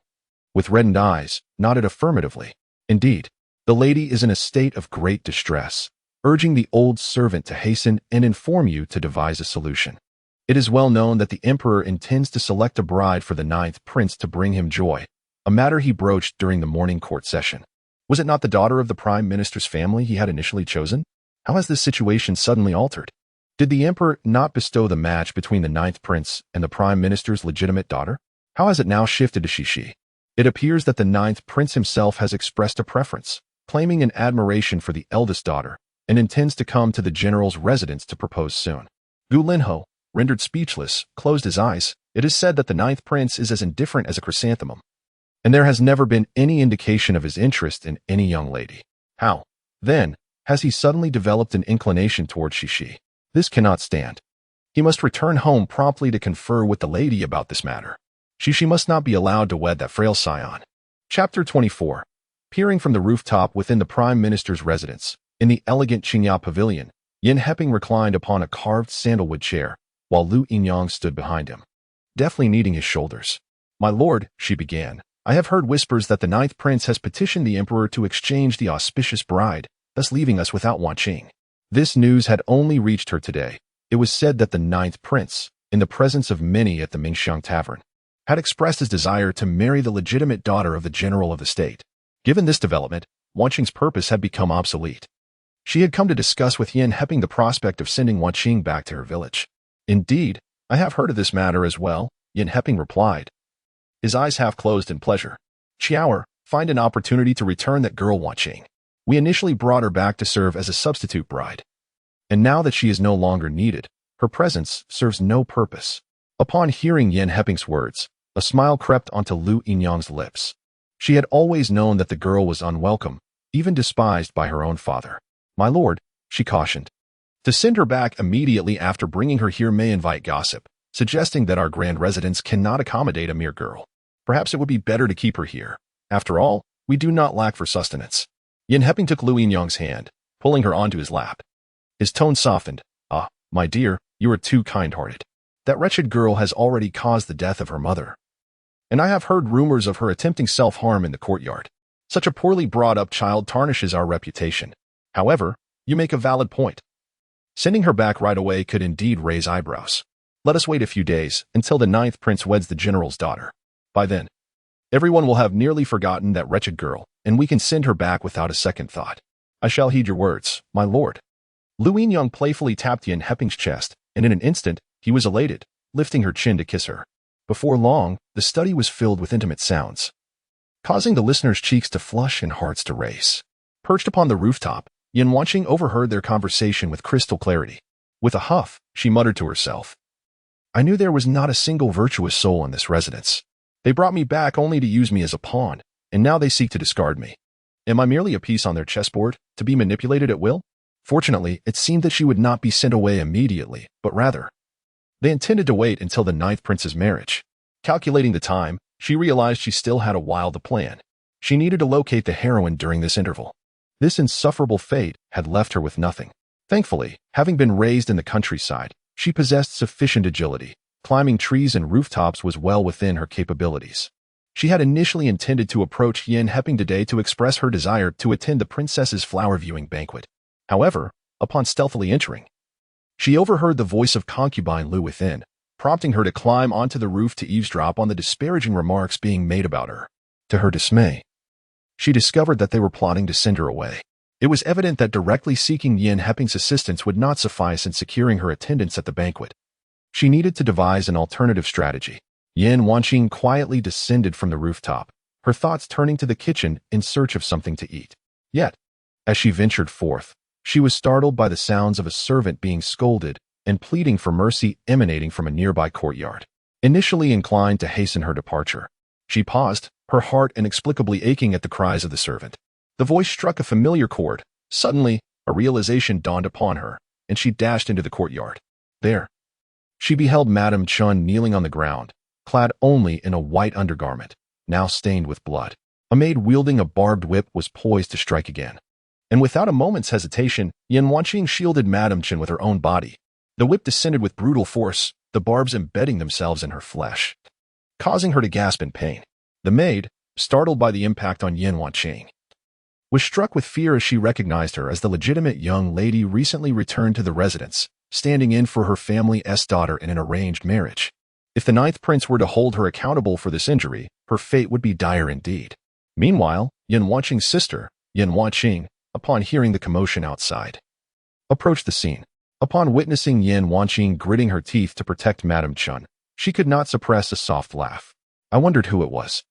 with reddened eyes, nodded affirmatively. Indeed, the lady is in a state of great distress, urging the old servant to hasten and inform you to devise a solution. It is well known that the emperor intends to select a bride for the 9th Prince to bring him joy, a matter he broached during the morning court session. Was it not the daughter of the prime minister's family he had initially chosen? How has this situation suddenly altered? Did the emperor not bestow the match between the 9th Prince and the prime minister's legitimate daughter? How has it now shifted to Shishi? It appears that the 9th Prince himself has expressed a preference, claiming an admiration for the eldest daughter, and intends to come to the general's residence to propose soon. Gu Linho, rendered speechless, closed his eyes. It is said that the 9th Prince is as indifferent as a chrysanthemum, and there has never been any indication of his interest in any young lady. How, then, has he suddenly developed an inclination toward Shishi? This cannot stand. He must return home promptly to confer with the lady about this matter. Shishi must not be allowed to wed that frail scion. Chapter 24. Peering from the rooftop within the prime minister's residence, in the elegant Qingya pavilion, Yin Heping reclined upon a carved sandalwood chair, while Lu Yinyang stood behind him, deftly kneading his shoulders. My lord, she began, I have heard whispers that the 9th Prince has petitioned the emperor to exchange the auspicious bride, thus leaving us without Wanqing. This news had only reached her today. It was said that the 9th Prince, in the presence of many at the Mingxiang Tavern, had expressed his desire to marry the legitimate daughter of the general of the state. Given this development, Wanqing's purpose had become obsolete. She had come to discuss with Yin Heping the prospect of sending Wanqing back to her village. Indeed, I have heard of this matter as well, Yin Heping replied, his eyes half closed in pleasure. Xiaoer, find an opportunity to return that girl Wanqing. We initially brought her back to serve as a substitute bride, and now that she is no longer needed, her presence serves no purpose. Upon hearing Yin Heping's words, a smile crept onto Lu Yinyang's lips. She had always known that the girl was unwelcome, even despised by her own father. My lord, she cautioned, to send her back immediately after bringing her here may invite gossip, suggesting that our grand residence cannot accommodate a mere girl. Perhaps it would be better to keep her here. After all, we do not lack for sustenance. Yin Heping took Lu Yinyang's hand, pulling her onto his lap. His tone softened. Ah, my dear, you are too kind-hearted. That wretched girl has already caused the death of her mother, and I have heard rumors of her attempting self-harm in the courtyard. Such a poorly brought-up child tarnishes our reputation. However, you make a valid point. Sending her back right away could indeed raise eyebrows. Let us wait a few days until the 9th Prince weds the general's daughter. By then, everyone will have nearly forgotten that wretched girl, and we can send her back without a second thought. I shall heed your words, my lord. Lu Yinyang playfully tapped Yin Heping's chest, and in an instant, he was elated, lifting her chin to kiss her. Before long, the study was filled with intimate sounds, causing the listeners' cheeks to flush and hearts to race. Perched upon the rooftop, Yin Wanqing overheard their conversation with crystal clarity. With a huff, she muttered to herself, I knew there was not a single virtuous soul in this residence. They brought me back only to use me as a pawn, and now they seek to discard me. Am I merely a piece on their chessboard, to be manipulated at will? Fortunately, it seemed that she would not be sent away immediately, but rather, they intended to wait until the 9th Prince's marriage. Calculating the time, she realized she still had a while to plan. She needed to locate the heroine during this interval. This insufferable fate had left her with nothing. Thankfully, having been raised in the countryside, she possessed sufficient agility. Climbing trees and rooftops was well within her capabilities. She had initially intended to approach Yin Heping today to express her desire to attend the princess's flower viewing banquet. However, upon stealthily entering, she overheard the voice of concubine Lu within, prompting her to climb onto the roof to eavesdrop on the disparaging remarks being made about her. To her dismay, she discovered that they were plotting to send her away. It was evident that directly seeking Yin Heping's assistance would not suffice in securing her attendance at the banquet. She needed to devise an alternative strategy. Yin Wanqing quietly descended from the rooftop, her thoughts turning to the kitchen in search of something to eat. Yet, as she ventured forth, she was startled by the sounds of a servant being scolded and pleading for mercy emanating from a nearby courtyard. Initially inclined to hasten her departure, she paused, her heart inexplicably aching at the cries of the servant. The voice struck a familiar chord. Suddenly, a realization dawned upon her, and she dashed into the courtyard. There, she beheld Madame Chun kneeling on the ground, clad only in a white undergarment, now stained with blood. A maid wielding a barbed whip was poised to strike again. And without a moment's hesitation, Yin Wanqing shielded Madame Chun with her own body. The whip descended with brutal force, the barbs embedding themselves in her flesh, causing her to gasp in pain. The maid, startled by the impact on Yin Wanqing, was struck with fear as she recognized her as the legitimate young lady recently returned to the residence, standing in for her family's daughter in an arranged marriage. If the ninth prince were to hold her accountable for this injury, her fate would be dire indeed. Meanwhile, Yin Wanqing's sister, Yin Wanqing, upon hearing the commotion outside, approached the scene. Upon witnessing Yin Wanqing gritting her teeth to protect Madame Chun, she could not suppress a soft laugh. I wondered who it was.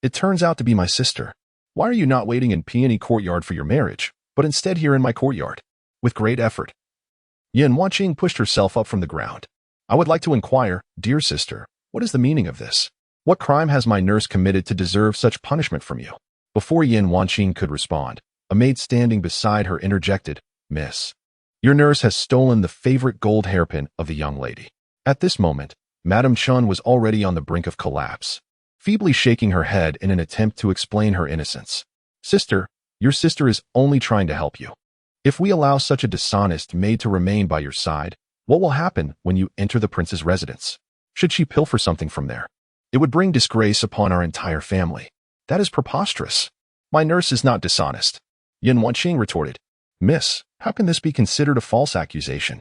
It turns out to be my sister. Why are you not waiting in Peony Courtyard for your marriage, but instead here in my courtyard? With great effort, Yin Wanqing pushed herself up from the ground. I would like to inquire, dear sister, what is the meaning of this? What crime has my nurse committed to deserve such punishment from you? Before Yin Wanqing could respond, a maid standing beside her interjected, Miss, your nurse has stolen the favorite gold hairpin of the young lady. At this moment, Madame Chun was already on the brink of collapse, feebly shaking her head in an attempt to explain her innocence. Sister, your sister is only trying to help you. If we allow such a dishonest maid to remain by your side, what will happen when you enter the prince's residence? Should she pilfer something from there? It would bring disgrace upon our entire family. That is preposterous. My nurse is not dishonest. Yin Wanqing retorted. Miss, how can this be considered a false accusation?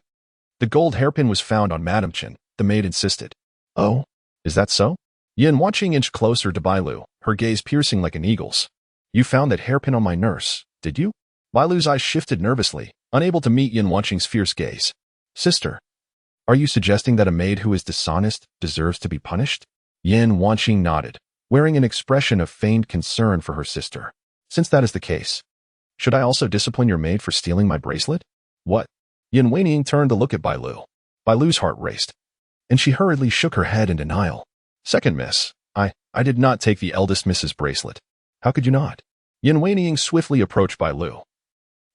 The gold hairpin was found on Madame Chun, the maid insisted. Oh, is that so? Yin Wanqing inched closer to Bailu, her gaze piercing like an eagle's. You found that hairpin on my nurse, did you? Bailu's eyes shifted nervously, unable to meet Yin Wanqing's fierce gaze. Sister, are you suggesting that a maid who is dishonest deserves to be punished? Yin Wanqing nodded, wearing an expression of feigned concern for her sister. Since that is the case, should I also discipline your maid for stealing my bracelet? What? Yin Wanqing turned to look at Bailu. Bailu's heart raced, and she hurriedly shook her head in denial. Second miss, I did not take the eldest miss's bracelet. How could you not? Yin Wanqing swiftly approached Bailu,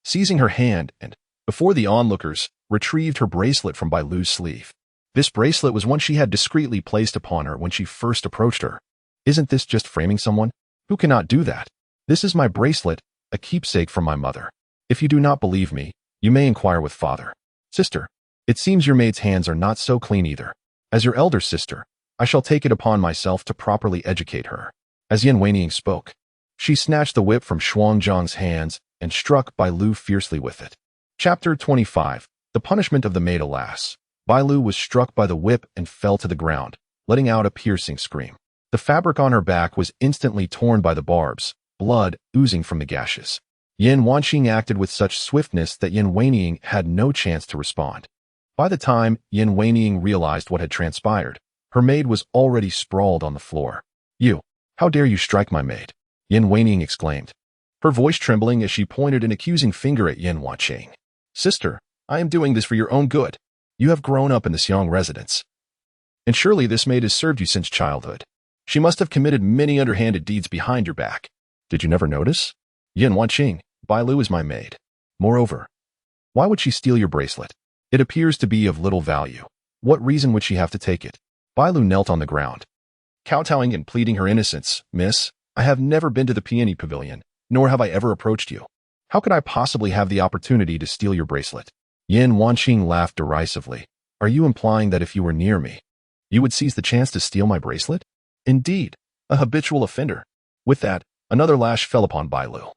seizing her hand and, before the onlookers, retrieved her bracelet from Bailu's sleeve. This bracelet was one she had discreetly placed upon her when she first approached her. Isn't this just framing someone? Who cannot do that? This is my bracelet, a keepsake from my mother. If you do not believe me, you may inquire with father. Sister, it seems your maid's hands are not so clean either. As your elder sister, I shall take it upon myself to properly educate her. As Yin Wanqing spoke, she snatched the whip from Xuanzhang's hands and struck Bailu fiercely with it. Chapter 25. The Punishment of the Maid. Alas, Bailu was struck by the whip and fell to the ground, letting out a piercing scream. The fabric on her back was instantly torn by the barbs, blood oozing from the gashes. Yin Wanqing acted with such swiftness that Yin Wanqing had no chance to respond. By the time Yin Wanqing realized what had transpired, her maid was already sprawled on the floor. You, how dare you strike my maid? Yin Wanqing exclaimed, her voice trembling as she pointed an accusing finger at Yin Wanqing. Sister, I am doing this for your own good. You have grown up in the Xiong residence, and surely this maid has served you since childhood. She must have committed many underhanded deeds behind your back. Did you never notice? Yin Wanqing, Bailu is my maid. Moreover, why would she steal your bracelet? It appears to be of little value. What reason would she have to take it? Bailu knelt on the ground, kowtowing and pleading her innocence. Miss, I have never been to the Peony Pavilion, nor have I ever approached you. How could I possibly have the opportunity to steal your bracelet? Yin Wanqing laughed derisively. Are you implying that if you were near me, you would seize the chance to steal my bracelet? Indeed, a habitual offender. With that, another lash fell upon Bailu.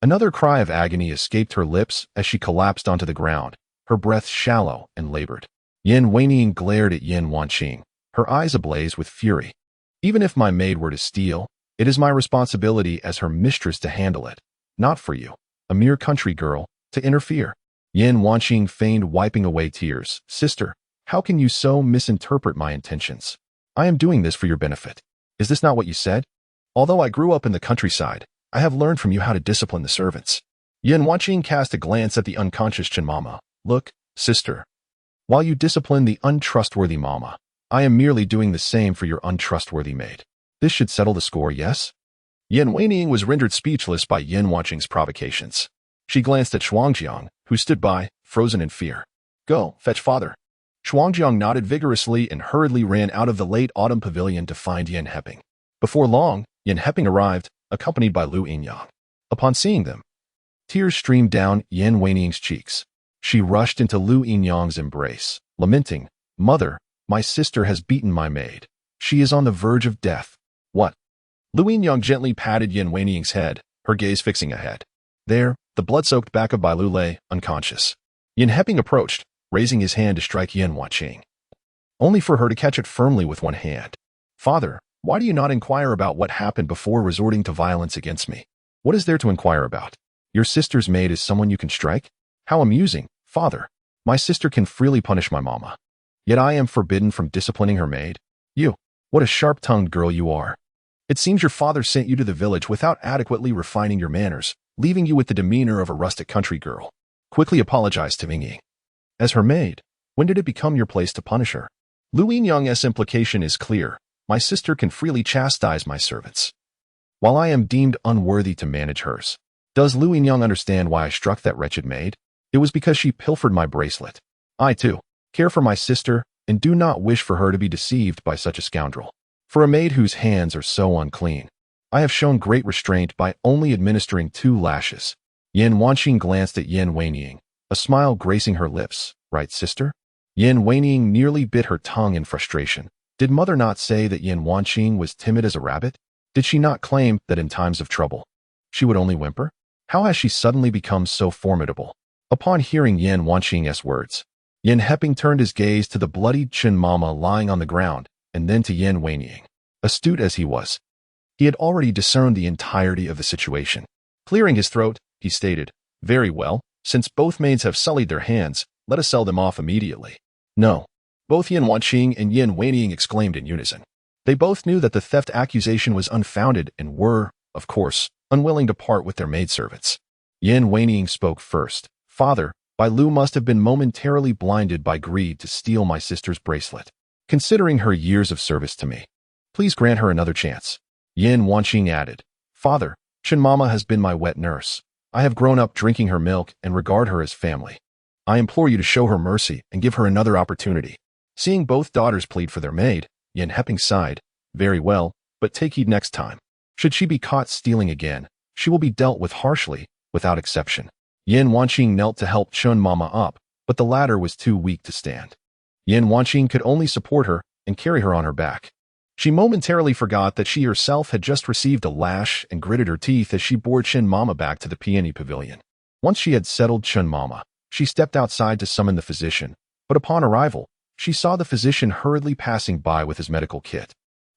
Another cry of agony escaped her lips as she collapsed onto the ground, her breath shallow and labored. Yin Weinian glared at Yin Wanqing, her eyes ablaze with fury. Even if my maid were to steal, it is my responsibility as her mistress to handle it, not for you, a mere country girl, to interfere. Yin Wanqing feigned wiping away tears. Sister, how can you so misinterpret my intentions? I am doing this for your benefit. Is this not what you said? Although I grew up in the countryside, I have learned from you how to discipline the servants. Yin Wanqing cast a glance at the unconscious Chen Mama. Look, sister. While you discipline the untrustworthy mama, I am merely doing the same for your untrustworthy maid. This should settle the score, yes? Yin Weinian was rendered speechless by Yin Wanqing's provocations. She glanced at Shuangjiang, who stood by, frozen in fear. Go, fetch father. Shuangjiang nodded vigorously and hurriedly ran out of the late autumn pavilion to find Yin Heping. Before long, Yin Heping arrived, accompanied by Lu Yinyang. Upon seeing them, tears streamed down Yin Weinian's cheeks. She rushed into Lu Yinyang's embrace, lamenting, Mother, my sister has beaten my maid. She is on the verge of death. What? Lu Yinyang gently patted Yin Weinian's head, her gaze fixing ahead. There, the blood-soaked back of Bai Lu lay, unconscious. Yin Heping approached, raising his hand to strike Yin Wanqing, only for her to catch it firmly with one hand. Father, why do you not inquire about what happened before resorting to violence against me? What is there to inquire about? Your sister's maid is someone you can strike? How amusing, father. My sister can freely punish my mama. Yet I am forbidden from disciplining her maid? You, what a sharp-tongued girl you are. It seems your father sent you to the village without adequately refining your manners, leaving you with the demeanor of a rustic country girl. Quickly apologize to Mingying. As her maid, when did it become your place to punish her? Lu Yinyang's implication is clear. My sister can freely chastise my servants, while I am deemed unworthy to manage hers. Does Lu Yinyang understand why I struck that wretched maid? It was because she pilfered my bracelet. I, too, care for my sister and do not wish for her to be deceived by such a scoundrel. For a maid whose hands are so unclean, I have shown great restraint by only administering 2 lashes. Yin Wanqing glanced at Yin Weinian, a smile gracing her lips. Right, sister? Yin Weinian nearly bit her tongue in frustration. Did mother not say that Yin Wanqing was timid as a rabbit? Did she not claim that in times of trouble, she would only whimper? How has she suddenly become so formidable? Upon hearing Yin Wanqing's words, Yin Heping turned his gaze to the bloodied Chen Mama lying on the ground, and then to Yin Weinian. Astute as he was, he had already discerned the entirety of the situation. Clearing his throat, he stated, Very well, since both maids have sullied their hands, let us sell them off immediately. No. Both Yin Wanqing and Yin Weinian exclaimed in unison. They both knew that the theft accusation was unfounded and were, of course, unwilling to part with their maidservants. Yin Weinian spoke first. Father, Bai Lu must have been momentarily blinded by greed to steal my sister's bracelet. Considering her years of service to me, please grant her another chance. Yin Wanqing added, Father, Chen Mama has been my wet nurse. I have grown up drinking her milk and regard her as family. I implore you to show her mercy and give her another opportunity. Seeing both daughters plead for their maid, Yin Heping sighed. Very well, but take heed next time. Should she be caught stealing again, she will be dealt with harshly, without exception. Yin Wanqing knelt to help Chen Mama up, but the latter was too weak to stand. Yin Wanqing could only support her and carry her on her back. She momentarily forgot that she herself had just received a lash and gritted her teeth as she bore Chen Mama back to the peony pavilion. Once she had settled Chen Mama, she stepped outside to summon the physician, but upon arrival, she saw the physician hurriedly passing by with his medical kit,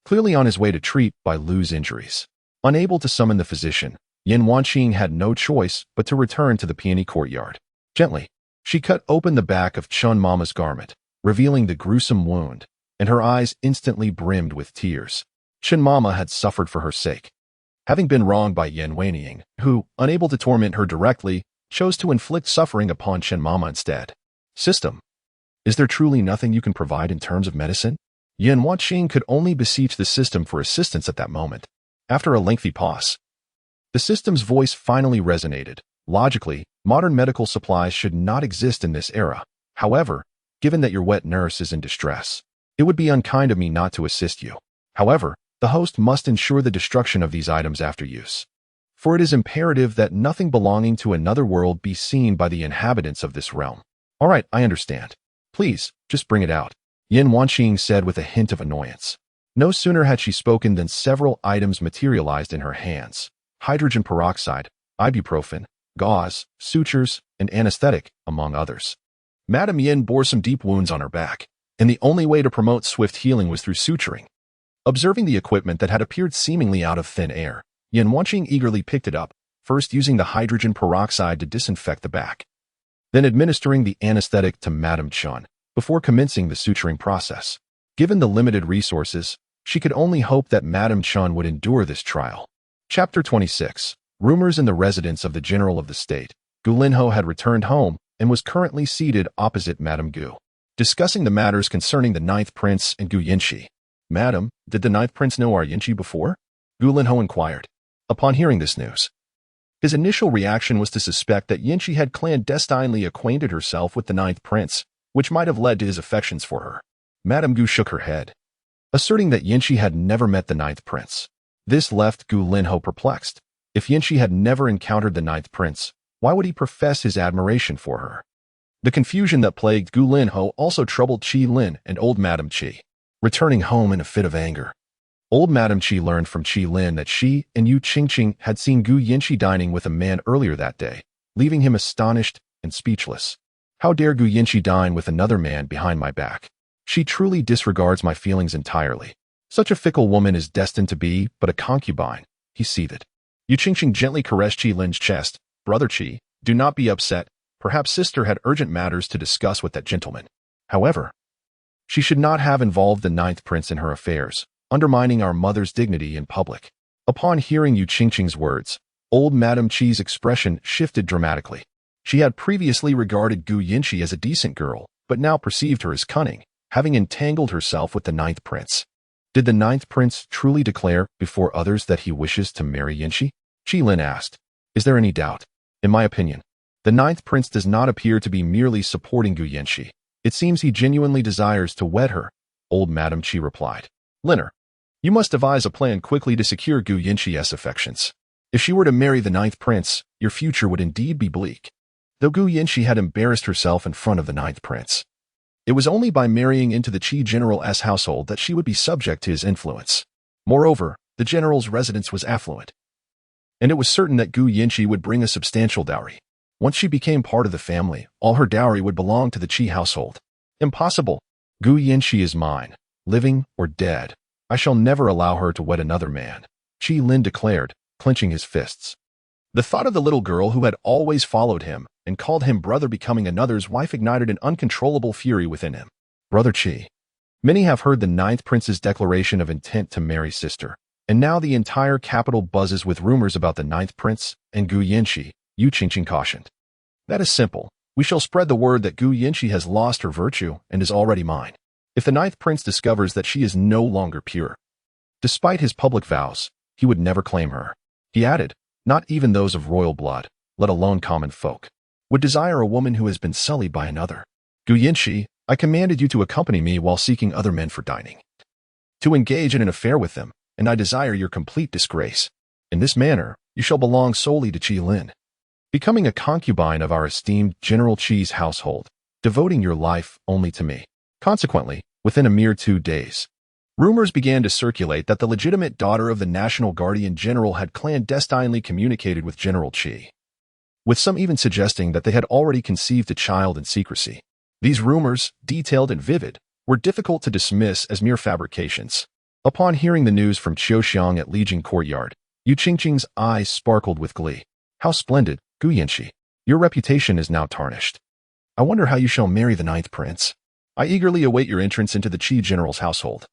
clearly on his way to treat Bai Lu's injuries. Unable to summon the physician, Yin Wanqing had no choice but to return to the peony courtyard. Gently, she cut open the back of Chen Mama's garment, revealing the gruesome wound, and her eyes instantly brimmed with tears. Chen Mama had suffered for her sake, having been wronged by Yin Weinian, who, unable to torment her directly, chose to inflict suffering upon Chen Mama instead. System, is there truly nothing you can provide in terms of medicine? Yin Wanqing could only beseech the system for assistance at that moment. After a lengthy pause, the system's voice finally resonated. Logically, modern medical supplies should not exist in this era. However, given that your wet nurse is in distress, it would be unkind of me not to assist you. However, the host must ensure the destruction of these items after use, for it is imperative that nothing belonging to another world be seen by the inhabitants of this realm. All right, I understand. Please, just bring it out, Yin Wanqing said with a hint of annoyance. No sooner had she spoken than several items materialized in her hands. Hydrogen peroxide, ibuprofen, gauze, sutures, and anesthetic, among others. Madame Yin bore some deep wounds on her back, and the only way to promote swift healing was through suturing. Observing the equipment that had appeared seemingly out of thin air, Yin Wanqing eagerly picked it up, first using the hydrogen peroxide to disinfect the back, then administering the anesthetic to Madame Chun, before commencing the suturing process. Given the limited resources, she could only hope that Madame Chun would endure this trial. Chapter 26. Rumors in the residence of the General of the State. Gu Linho had returned home and was currently seated opposite Madame Gu, discussing the matters concerning the Ninth Prince and Gu Yinshi. Madam, did the Ninth Prince know our Yinshi before? Gu Linho inquired. Upon hearing this news, his initial reaction was to suspect that Yinshi had clandestinely acquainted herself with the Ninth Prince, which might have led to his affections for her. Madame Gu shook her head, asserting that Yinshi had never met the Ninth Prince. This left Gu Linho perplexed. If Yinshi had never encountered the Ninth Prince, why would he profess his admiration for her? The confusion that plagued Gu Linho also troubled Qi Lin and old Madame Qi. Returning home in a fit of anger, old Madame Qi learned from Qi Lin that she and Yu Qingqing had seen Gu Yinshi dining with a man earlier that day, leaving him astonished and speechless. How dare Gu Yinshi dine with another man behind my back? She truly disregards my feelings entirely. Such a fickle woman is destined to be but a concubine, he seethed. Yu Qingqing gently caressed Qi Lin's chest. Brother Qi, do not be upset. Perhaps sister had urgent matters to discuss with that gentleman. However, she should not have involved the Ninth Prince in her affairs, undermining our mother's dignity in public. Upon hearing Yu Qingqing's words, old Madame Qi's expression shifted dramatically. She had previously regarded Gu Yinshi as a decent girl, but now perceived her as cunning, having entangled herself with the Ninth Prince. Did the Ninth Prince truly declare before others that he wishes to marry Yinshi? Qi Lin asked. Is there any doubt? In my opinion, the Ninth Prince does not appear to be merely supporting Gu Yinshi. It seems he genuinely desires to wed her, old Madame Qi replied. Liner, you must devise a plan quickly to secure Gu Yinshi's affections. If she were to marry the Ninth Prince, your future would indeed be bleak. Though Gu Yinshi had embarrassed herself in front of the Ninth Prince, it was only by marrying into the Qi General's household that she would be subject to his influence. Moreover, the General's residence was affluent, and it was certain that Gu Yinshi would bring a substantial dowry. Once she became part of the family, all her dowry would belong to the Qi household. Impossible. Gu Yinshi is mine, living or dead. I shall never allow her to wed another man, Qi Lin declared, clenching his fists. The thought of the little girl who had always followed him and called him brother becoming another's wife ignited an uncontrollable fury within him. Brother Qi. Many have heard the Ninth Prince's declaration of intent to marry sister, and now the entire capital buzzes with rumors about the Ninth Prince and Gu Yinshi, Yu Qingqing cautioned. That is simple. We shall spread the word that Gu Yinshi has lost her virtue and is already mine. If the Ninth Prince discovers that she is no longer pure, despite his public vows, he would never claim her. He added, not even those of royal blood, let alone common folk, would desire a woman who has been sullied by another. Gu Yinshi, I commanded you to accompany me while seeking other men for dining, to engage in an affair with them, and I desire your complete disgrace. In this manner, you shall belong solely to Qi Lin, becoming a concubine of our esteemed General Qi's household, devoting your life only to me. Consequently, within a mere 2 days, rumors began to circulate that the legitimate daughter of the National Guardian General had clandestinely communicated with General Qi, with some even suggesting that they had already conceived a child in secrecy. These rumors, detailed and vivid, were difficult to dismiss as mere fabrications. Upon hearing the news from Qiuxiang at Lijiang Courtyard, Yu Qingqing's eyes sparkled with glee. How splendid, Gu Yinshi. Your reputation is now tarnished. I wonder how you shall marry the Ninth Prince. I eagerly await your entrance into the Qi General's household,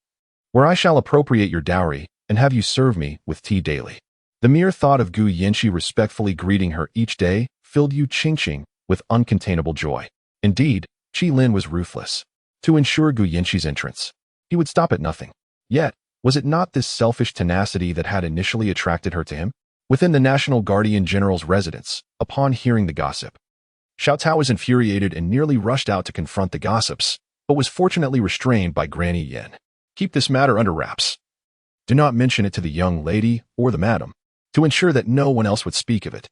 where I shall appropriate your dowry and have you serve me with tea daily. The mere thought of Gu Yinshi respectfully greeting her each day filled Yu Qingqing with uncontainable joy. Indeed, Qi Lin was ruthless. To ensure Gu Yinshi's entrance, he would stop at nothing. Yet, was it not this selfish tenacity that had initially attracted her to him? Within the National Guardian General's residence, upon hearing the gossip, Xiao Tao was infuriated and nearly rushed out to confront the gossips, but was fortunately restrained by Granny Yin. Keep this matter under wraps. Do not mention it to the young lady or the madam, to ensure that no one else would speak of it.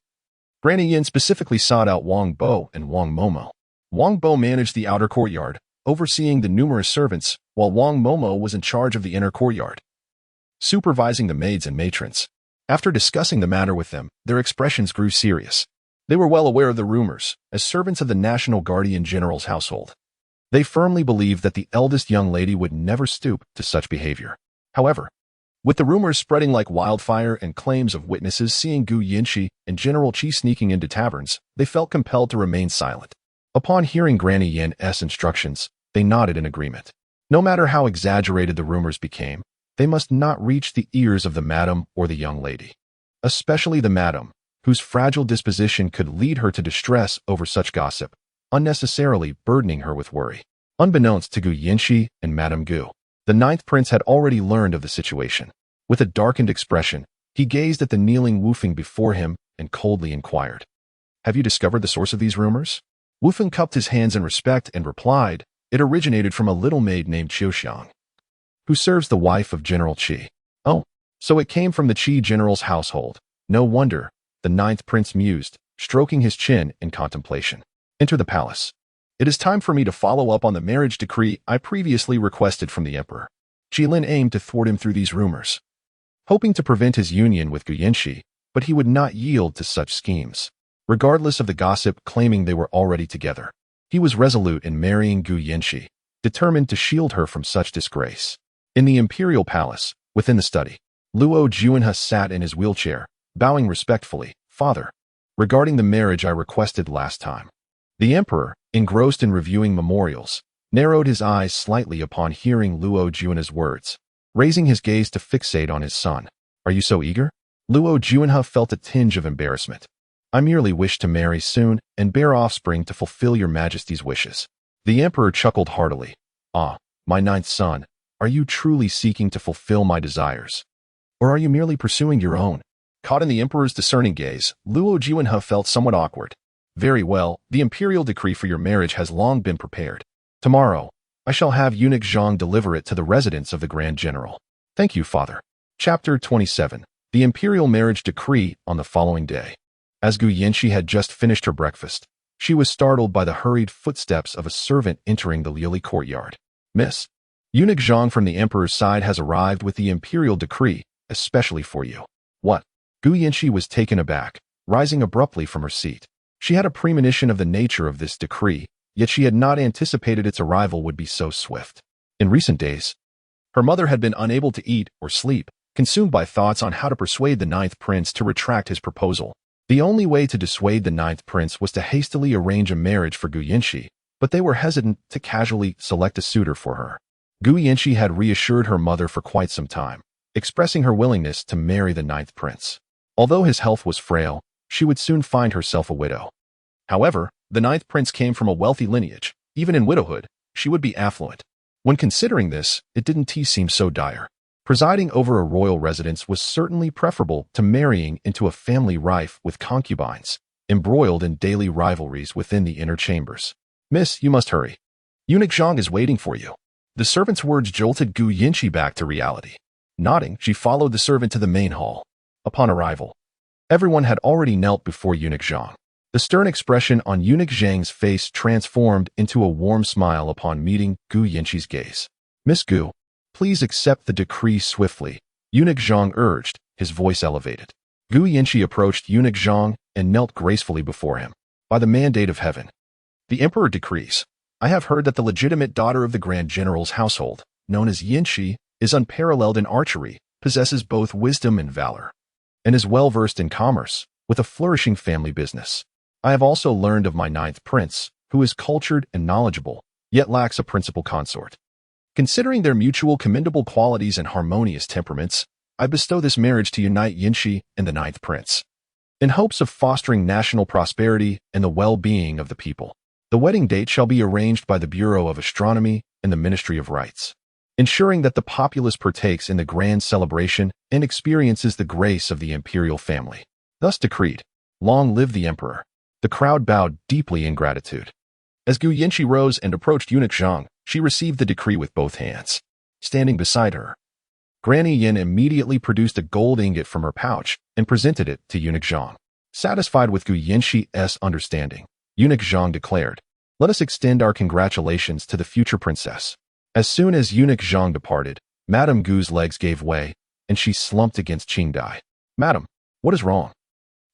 Granny Yin specifically sought out Wang Bo and Wang Momo. Wang Bo managed the outer courtyard, overseeing the numerous servants, while Wang Momo was in charge of the inner courtyard, supervising the maids and matrons. After discussing the matter with them, their expressions grew serious. They were well aware of the rumors, as servants of the National Guardian General's household. They firmly believed that the eldest young lady would never stoop to such behavior. However, with the rumors spreading like wildfire and claims of witnesses seeing Gu Yinshi and General Qi sneaking into taverns, they felt compelled to remain silent. Upon hearing Granny Yan's instructions, they nodded in agreement. No matter how exaggerated the rumors became, they must not reach the ears of the madam or the young lady. Especially the madam, whose fragile disposition could lead her to distress over such gossip, unnecessarily burdening her with worry. Unbeknownst to Gu Yinshi and Madame Gu, the ninth prince had already learned of the situation. With a darkened expression, he gazed at the kneeling Wufeng before him and coldly inquired, "Have you discovered the source of these rumors?" Wufeng cupped his hands in respect and replied, "It originated from a little maid named Qiuxiang, who serves the wife of General Qi." "Oh, so it came from the Qi general's household. No wonder," the ninth prince mused, stroking his chin in contemplation. "Enter the palace. It is time for me to follow up on the marriage decree I previously requested from the emperor." Qi Lin aimed to thwart him through these rumors, hoping to prevent his union with Gu Yinshi, but he would not yield to such schemes. Regardless of the gossip claiming they were already together, he was resolute in marrying Gu Yinshi, determined to shield her from such disgrace. In the imperial palace, within the study, Luo Juanhe sat in his wheelchair, bowing respectfully, "Father, regarding the marriage I requested last time." The emperor, engrossed in reviewing memorials, narrowed his eyes slightly upon hearing Luo Juanhe's words, raising his gaze to fixate on his son. "Are you so eager?" Luo Juanhe felt a tinge of embarrassment. "I merely wish to marry soon and bear offspring to fulfill your majesty's wishes." The emperor chuckled heartily. "Ah, my ninth son, are you truly seeking to fulfill my desires? Or are you merely pursuing your own?" Caught in the emperor's discerning gaze, Luo Juanhe felt somewhat awkward. "Very well, the imperial decree for your marriage has long been prepared. Tomorrow, I shall have eunuch Zhang deliver it to the residence of the Grand General." "Thank you, father." Chapter 27. The imperial marriage decree on the following day. As Gu Yinshi had just finished her breakfast, she was startled by the hurried footsteps of a servant entering the Lili courtyard. "Miss, eunuch Zhang from the emperor's side has arrived with the imperial decree, especially for you." "What?" Gu Yinshi was taken aback, rising abruptly from her seat. She had a premonition of the nature of this decree, yet she had not anticipated its arrival would be so swift. In recent days, her mother had been unable to eat or sleep, consumed by thoughts on how to persuade the ninth prince to retract his proposal. The only way to dissuade the ninth prince was to hastily arrange a marriage for Gu Yinshi, but they were hesitant to casually select a suitor for her. Gu Yinshi had reassured her mother for quite some time, expressing her willingness to marry the ninth prince. Although his health was frail, she would soon find herself a widow. However, the ninth prince came from a wealthy lineage. Even in widowhood, she would be affluent. When considering this, it didn't seem so dire. Presiding over a royal residence was certainly preferable to marrying into a family rife with concubines, embroiled in daily rivalries within the inner chambers. "Miss, you must hurry. Eunuch Zhang is waiting for you." The servant's words jolted Gu Yinshi back to reality. Nodding, she followed the servant to the main hall. Upon arrival, everyone had already knelt before eunuch Zhang. The stern expression on eunuch Zhang's face transformed into a warm smile upon meeting Gu Yinshi's gaze. "Miss Gu, please accept the decree swiftly," eunuch Zhang urged, his voice elevated. Gu Yinshi approached eunuch Zhang and knelt gracefully before him. "By the mandate of heaven, the emperor decrees. I have heard that the legitimate daughter of the Grand General's household, known as Yinshi, is unparalleled in archery, possesses both wisdom and valor, and is well versed in commerce, with a flourishing family business. I have also learned of my ninth prince, who is cultured and knowledgeable, yet lacks a principal consort. Considering their mutual commendable qualities and harmonious temperaments, I bestow this marriage to unite Yinshi and the ninth prince, in hopes of fostering national prosperity and the well-being of the people. The wedding date shall be arranged by the Bureau of Astronomy and the Ministry of Rites, ensuring that the populace partakes in the grand celebration and experiences the grace of the imperial family. Thus decreed. Long live the emperor." The crowd bowed deeply in gratitude. As Gu Yinshi rose and approached eunuch Zhang, she received the decree with both hands. Standing beside her, Granny Yin immediately produced a gold ingot from her pouch and presented it to eunuch Zhang. Satisfied with Gu Yinshi's understanding, eunuch Zhang declared, "Let us extend our congratulations to the future princess." As soon as eunuch Zhang departed, Madame Gu's legs gave way, and she slumped against Qingdai. "Madam, what is wrong?"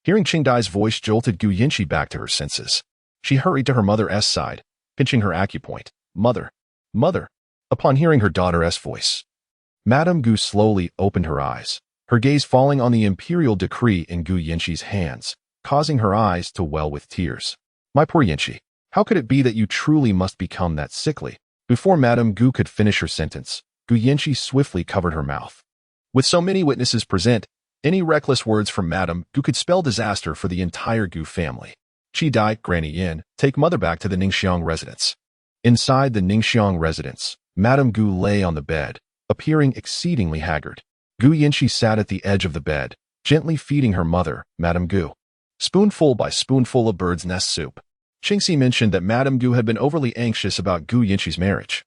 Hearing Qingdai's voice jolted Gu Yinchi back to her senses. She hurried to her mother's side, pinching her acupoint. Mother, mother. Upon hearing her daughter's voice, Madame Gu slowly opened her eyes, her gaze falling on the imperial decree in Gu Yinchi's hands, causing her eyes to well with tears. My poor Yinchi, how could it be that you truly must become that sickly? Before Madame Gu could finish her sentence, Gu Yinchi swiftly covered her mouth. With so many witnesses present, any reckless words from Madame Gu could spell disaster for the entire Gu family. Qi Dai, Granny Yin, take mother back to the Ningxiang residence. Inside the Ningxiang residence, Madame Gu lay on the bed, appearing exceedingly haggard. Gu Yinchi sat at the edge of the bed, gently feeding her mother, Madame Gu, spoonful by spoonful of bird's nest soup. Qingxi mentioned that Madame Gu had been overly anxious about Gu Yinchi's marriage,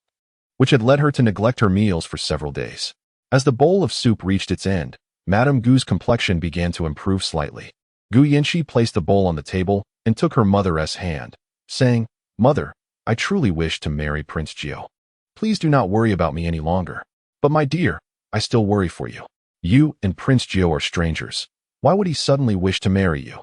which had led her to neglect her meals for several days. As the bowl of soup reached its end, Madame Gu's complexion began to improve slightly. Gu Yinchi placed the bowl on the table and took her mother's hand, saying, Mother, I truly wish to marry Prince Jiao. Please do not worry about me any longer. But my dear, I still worry for you. You and Prince Jiao are strangers. Why would he suddenly wish to marry you?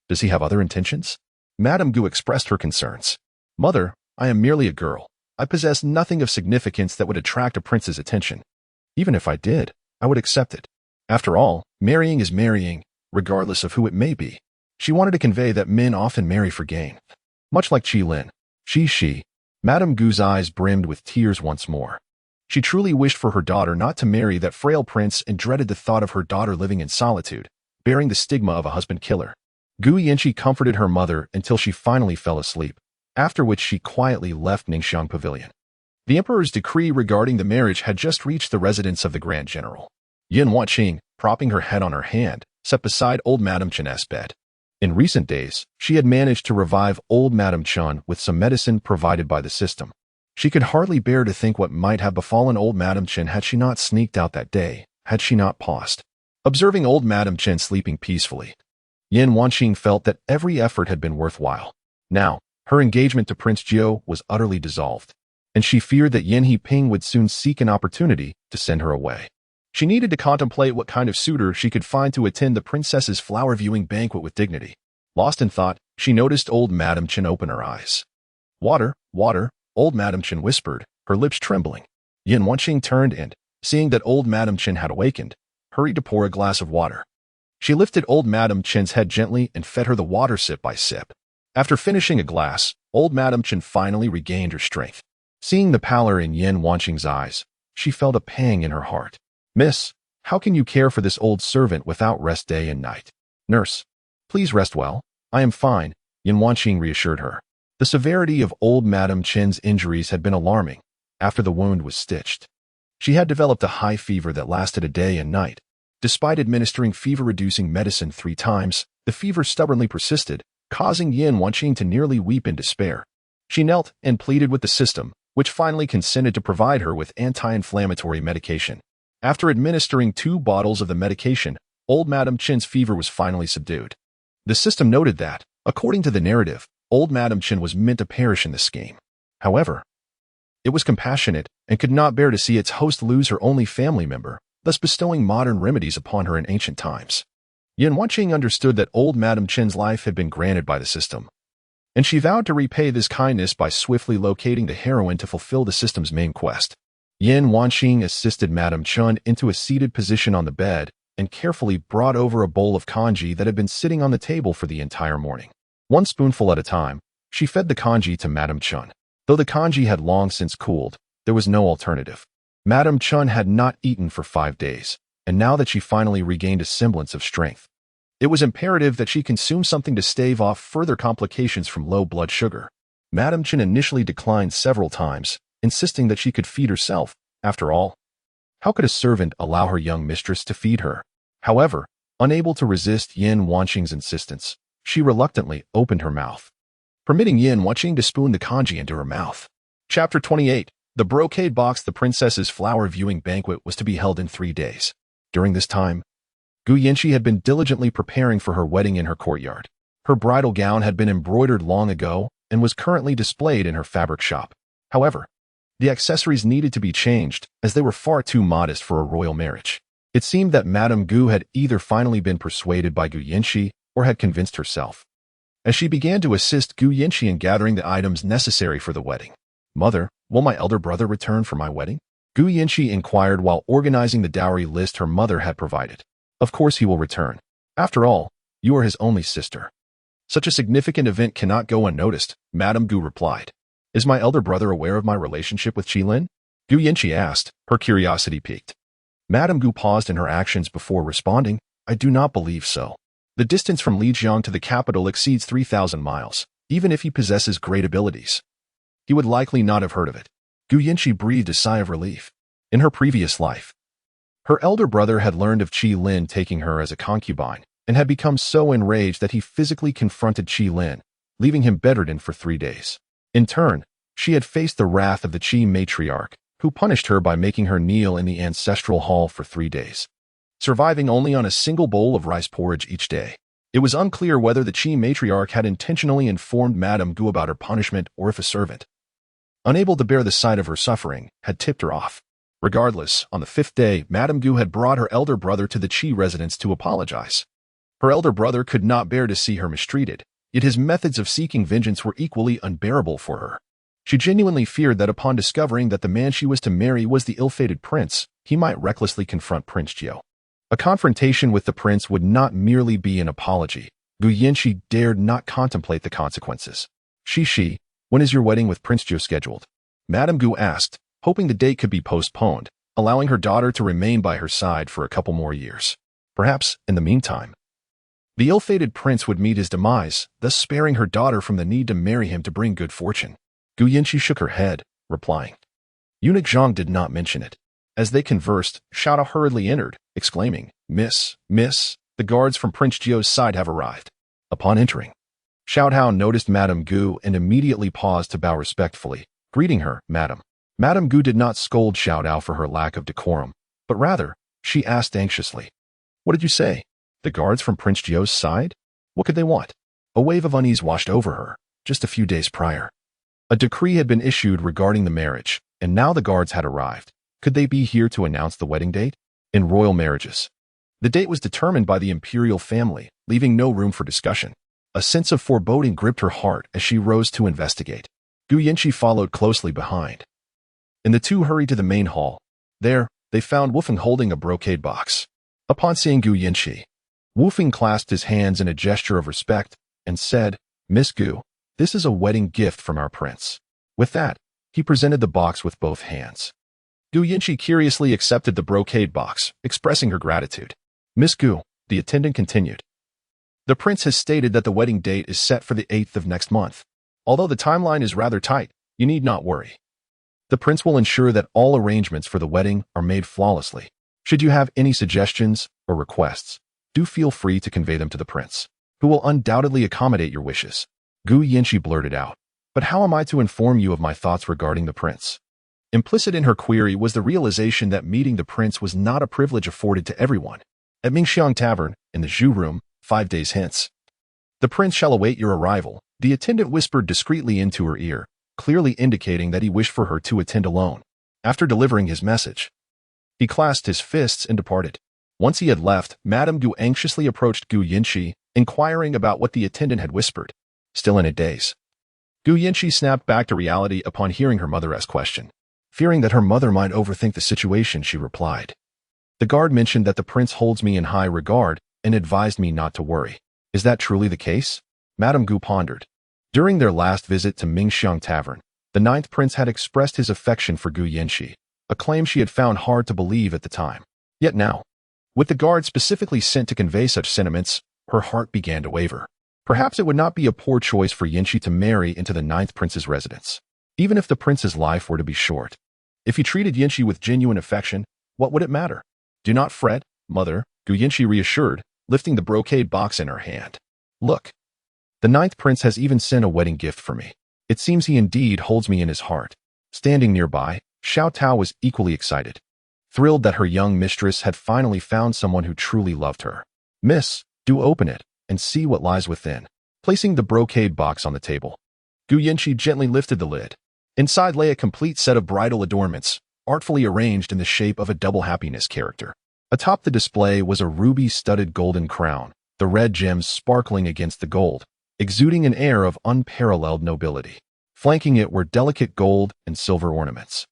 Does he have other intentions? Madame Gu expressed her concerns. Mother, I am merely a girl. I possess nothing of significance that would attract a prince's attention. Even if I did, I would accept it. After all, marrying is marrying, regardless of who it may be. She wanted to convey that men often marry for gain. Much like Qi Lin. She. Madame Gu's eyes brimmed with tears once more. She truly wished for her daughter not to marry that frail prince and dreaded the thought of her daughter living in solitude, bearing the stigma of a husband killer. Gu Yinchi comforted her mother until she finally fell asleep, after which she quietly left Ningxiang Pavilion. The emperor's decree regarding the marriage had just reached the residence of the Grand General. Yin Huaqing, propping her head on her hand, sat beside old Madame Chen's bed. In recent days, she had managed to revive old Madame Chen with some medicine provided by the system. She could hardly bear to think what might have befallen old Madame Chen had she not sneaked out that day, had she not paused. Observing old Madame Chen sleeping peacefully, Yin Huaqing felt that every effort had been worthwhile. Now, her engagement to Prince Jiao was utterly dissolved, and she feared that Yin Heping would soon seek an opportunity to send her away. She needed to contemplate what kind of suitor she could find to attend the princess's flower viewing banquet with dignity. Lost in thought, she noticed old Madame Chen open her eyes. Water, water, old Madame Chen whispered, her lips trembling. Yin Huaqing turned and, seeing that old Madame Chen had awakened, hurried to pour a glass of water. She lifted old Madame Chen's head gently and fed her the water sip by sip. After finishing a glass, old Madame Chen finally regained her strength. Seeing the pallor in Yin Huaqing's eyes, she felt a pang in her heart. Miss, how can you care for this old servant without rest day and night? Nurse, please rest well. I am fine, Yin Huaqing reassured her. The severity of old Madame Chen's injuries had been alarming after the wound was stitched. She had developed a high fever that lasted a day and night. Despite administering fever-reducing medicine 3 times, the fever stubbornly persisted, causing Yin Huaqing to nearly weep in despair. She knelt and pleaded with the system, which finally consented to provide her with anti-inflammatory medication. After administering 2 bottles of the medication, old Madame Chen's fever was finally subdued. The system noted that, according to the narrative, old Madame Chen was meant to perish in the scheme. However, it was compassionate and could not bear to see its host lose her only family member, thus bestowing modern remedies upon her in ancient times. Yin Huaqing understood that old Madame Chen's life had been granted by the system, and she vowed to repay this kindness by swiftly locating the heroine to fulfill the system's main quest. Yin Huaqing assisted Madame Chen into a seated position on the bed and carefully brought over a bowl of congee that had been sitting on the table for the entire morning. 1 spoonful at a time, she fed the congee to Madame Chen. Though the congee had long since cooled, there was no alternative. Madame Chen had not eaten for 5 days, and now that she finally regained a semblance of strength, it was imperative that she consume something to stave off further complications from low blood sugar. Madame Chen initially declined several times, insisting that she could feed herself. After all, how could a servant allow her young mistress to feed her? However, unable to resist Yin Huaqing's insistence, she reluctantly opened her mouth, permitting Yin Huaqing to spoon the congee into her mouth. Chapter 28. The brocade box. The princess's flower viewing banquet was to be held in 3 days. During this time, Gu Yinchi had been diligently preparing for her wedding in her courtyard. Her bridal gown had been embroidered long ago and was currently displayed in her fabric shop. However, the accessories needed to be changed as they were far too modest for a royal marriage. It seemed that Madame Gu had either finally been persuaded by Gu Yinchi or had convinced herself. As she began to assist Gu Yinchi in gathering the items necessary for the wedding. "Mother, will my elder brother return for my wedding?" Gu Yinchi inquired while organizing the dowry list her mother had provided. "Of course he will return. After all, you are his only sister." "Such a significant event cannot go unnoticed," Madame Gu replied. "Is my elder brother aware of my relationship with Qi Lin?" Gu Yinchi asked, her curiosity piqued. Madame Gu paused in her actions before responding, "I do not believe so. The distance from Lijiang to the capital exceeds 3,000 miles. Even if he possesses great abilities, he would likely not have heard of it." Gu Yinchi breathed a sigh of relief. In her previous life, her elder brother had learned of Qi Lin taking her as a concubine and had become so enraged that he physically confronted Qi Lin, leaving him bedridden for 3 days. In turn, she had faced the wrath of the Qi matriarch, who punished her by making her kneel in the ancestral hall for 3 days, surviving only on a single bowl of rice porridge each day. It was unclear whether the Qi matriarch had intentionally informed Madame Gu about her punishment or if a servant, unable to bear the sight of her suffering, had tipped her off. Regardless, on the 5th day, Madame Gu had brought her elder brother to the Qi residence to apologize. Her elder brother could not bear to see her mistreated, yet his methods of seeking vengeance were equally unbearable for her. She genuinely feared that upon discovering that the man she was to marry was the ill-fated prince, he might recklessly confront Prince Jiao. A confrontation with the prince would not merely be an apology. Gu Yinchi dared not contemplate the consequences. "Shi, when is your wedding with Prince Jiao scheduled?" Madame Gu asked, hoping the date could be postponed, allowing her daughter to remain by her side for a couple more years. Perhaps, in the meantime, the ill-fated prince would meet his demise, thus sparing her daughter from the need to marry him to bring good fortune. Gu Yinchi shook her head, replying. Eunuch Zhang did not mention it. As they conversed, Xiao Tao hurriedly entered, exclaiming, Miss, the guards from Prince Jiao's side have arrived." Upon entering, Xiao Tao noticed Madame Gu and immediately paused to bow respectfully, greeting her, "Madam." Madame Gu did not scold Xiao Tao for her lack of decorum, but rather, she asked anxiously, "What did you say? The guards from Prince Jiao's side? What could they want?" A wave of unease washed over her. Just a few days prior, a decree had been issued regarding the marriage, and now the guards had arrived. Could they be here to announce the wedding date? In royal marriages, the date was determined by the imperial family, leaving no room for discussion. A sense of foreboding gripped her heart as she rose to investigate. Gu Yinchi followed closely behind, and the two hurried to the main hall. There, they found Wufeng holding a brocade box. Upon seeing Gu Yinchi, Wufeng clasped his hands in a gesture of respect and said, "Miss Gu, this is a wedding gift from our prince." With that, he presented the box with both hands. Gu Yinchi curiously accepted the brocade box, expressing her gratitude. "Miss Gu," the attendant continued, "the prince has stated that the wedding date is set for the 8th of next month. Although the timeline is rather tight, you need not worry. The prince will ensure that all arrangements for the wedding are made flawlessly. Should you have any suggestions or requests, do feel free to convey them to the prince, who will undoubtedly accommodate your wishes." Gu Yinchi blurted out, "But how am I to inform you of my thoughts regarding the prince?" Implicit in her query was the realization that meeting the prince was not a privilege afforded to everyone. At Mingxiang Tavern, in the Zhu Room, 5 days hence, "The prince shall await your arrival," the attendant whispered discreetly into her ear, clearly indicating that he wished for her to attend alone. After delivering his message, he clasped his fists and departed. Once he had left, Madame Gu anxiously approached Gu Yinchi, inquiring about what the attendant had whispered. Still in a daze, Gu Yinchi snapped back to reality upon hearing her mother's question. Fearing that her mother might overthink the situation, she replied, "The guard mentioned that the prince holds me in high regard and advised me not to worry. Is that truly the case?" Madame Gu pondered. During their last visit to Mingxiang Tavern, the 9th prince had expressed his affection for Gu Yinchi, a claim she had found hard to believe at the time. Yet now, with the guard specifically sent to convey such sentiments, her heart began to waver. Perhaps it would not be a poor choice for Yinchi to marry into the 9th prince's residence, even if the prince's life were to be short. If he treated Yinchi with genuine affection, what would it matter? "Do not fret, mother," Gu Yinchi reassured, lifting the brocade box in her hand. "Look, the 9th prince has even sent a wedding gift for me. It seems he indeed holds me in his heart." Standing nearby, Xiao Tao was equally excited, thrilled that her young mistress had finally found someone who truly loved her. "Miss, do open it and see what lies within." Placing the brocade box on the table, Gu Yinchi gently lifted the lid. Inside lay a complete set of bridal adornments, artfully arranged in the shape of a double happiness character. Atop the display was a ruby-studded golden crown, the red gems sparkling against the gold, exuding an air of unparalleled nobility. Flanking it were delicate gold and silver ornaments,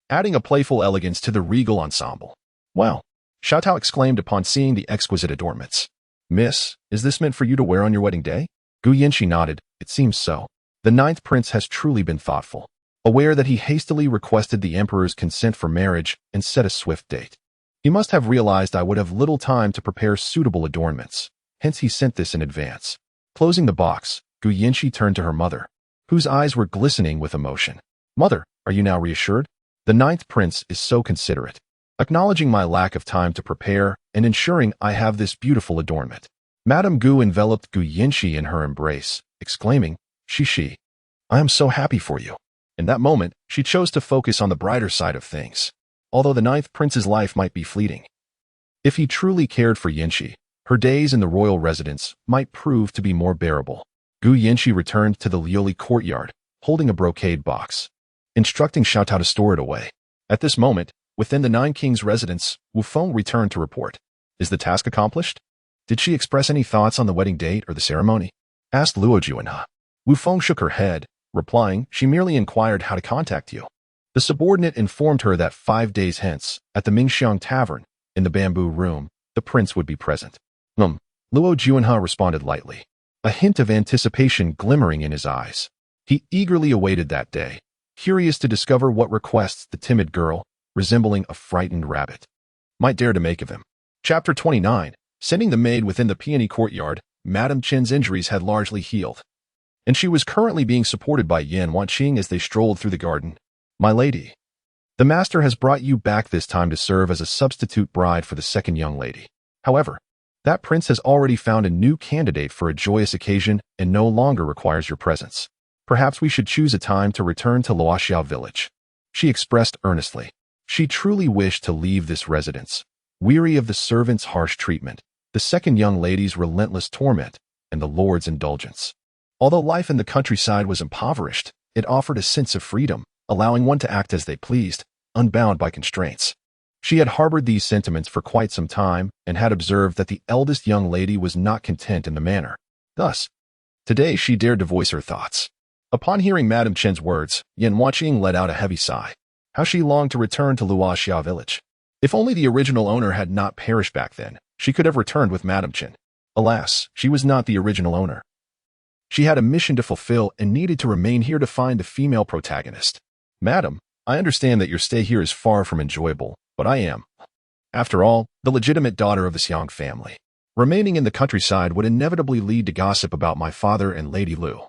adding a playful elegance to the regal ensemble. "Well," Xiao Tao exclaimed upon seeing the exquisite adornments. "Miss, is this meant for you to wear on your wedding day?" Gu Yinshi nodded. "It seems so." The ninth prince has truly been thoughtful, aware that he hastily requested the emperor's consent for marriage and set a swift date. He must have realized I would have little time to prepare suitable adornments, hence he sent this in advance. Closing the box, Gu Yinshi turned to her mother, whose eyes were glistening with emotion. "Mother, are you now reassured? The ninth prince is so considerate, acknowledging my lack of time to prepare and ensuring I have this beautiful adornment." Madame Gu enveloped Gu Yinshi in her embrace, exclaiming, "Shi, I am so happy for you." In that moment, she chose to focus on the brighter side of things, although the ninth prince's life might be fleeting. If he truly cared for Yinshi, her days in the royal residence might prove to be more bearable. Gu Yinshi returned to the Liuli courtyard, holding a brocade box, instructing Xiao Tao to store it away. At this moment, within the Nine Kings' residence, Wu Feng returned to report. "Is the task accomplished? Did she express any thoughts on the wedding date or the ceremony?" asked Luo Juanhe. Wu Feng shook her head, replying, "She merely inquired how to contact you." The subordinate informed her that 5 days hence, at the Mingxiang Tavern, in the bamboo room, the prince would be present. Luo Juanhe responded lightly, a hint of anticipation glimmering in his eyes. He eagerly awaited that day, curious to discover what requests the timid girl, resembling a frightened rabbit, might dare to make of him. Chapter 29. Sending the maid within the peony courtyard, Madame Chen's injuries had largely healed, and she was currently being supported by Yan Wanqing as they strolled through the garden. "My lady, the master has brought you back this time to serve as a substitute bride for the second young lady. However, that prince has already found a new candidate for a joyous occasion and no longer requires your presence. Perhaps we should choose a time to return to Luoxiao village," she expressed earnestly. She truly wished to leave this residence, weary of the servants' harsh treatment, the second young lady's relentless torment, and the lord's indulgence. Although life in the countryside was impoverished, it offered a sense of freedom, allowing one to act as they pleased, unbound by constraints. She had harbored these sentiments for quite some time and had observed that the eldest young lady was not content in the manor. Thus, today she dared to voice her thoughts. Upon hearing Madame Chen's words, Yan Wanqing let out a heavy sigh. How she longed to return to Luoxiao village. If only the original owner had not perished back then, she could have returned with Madame Chen. Alas, she was not the original owner. She had a mission to fulfill and needed to remain here to find the female protagonist. "Madam, I understand that your stay here is far from enjoyable, but I am, after all, the legitimate daughter of the Xiang family. Remaining in the countryside would inevitably lead to gossip about my father and Lady Lu,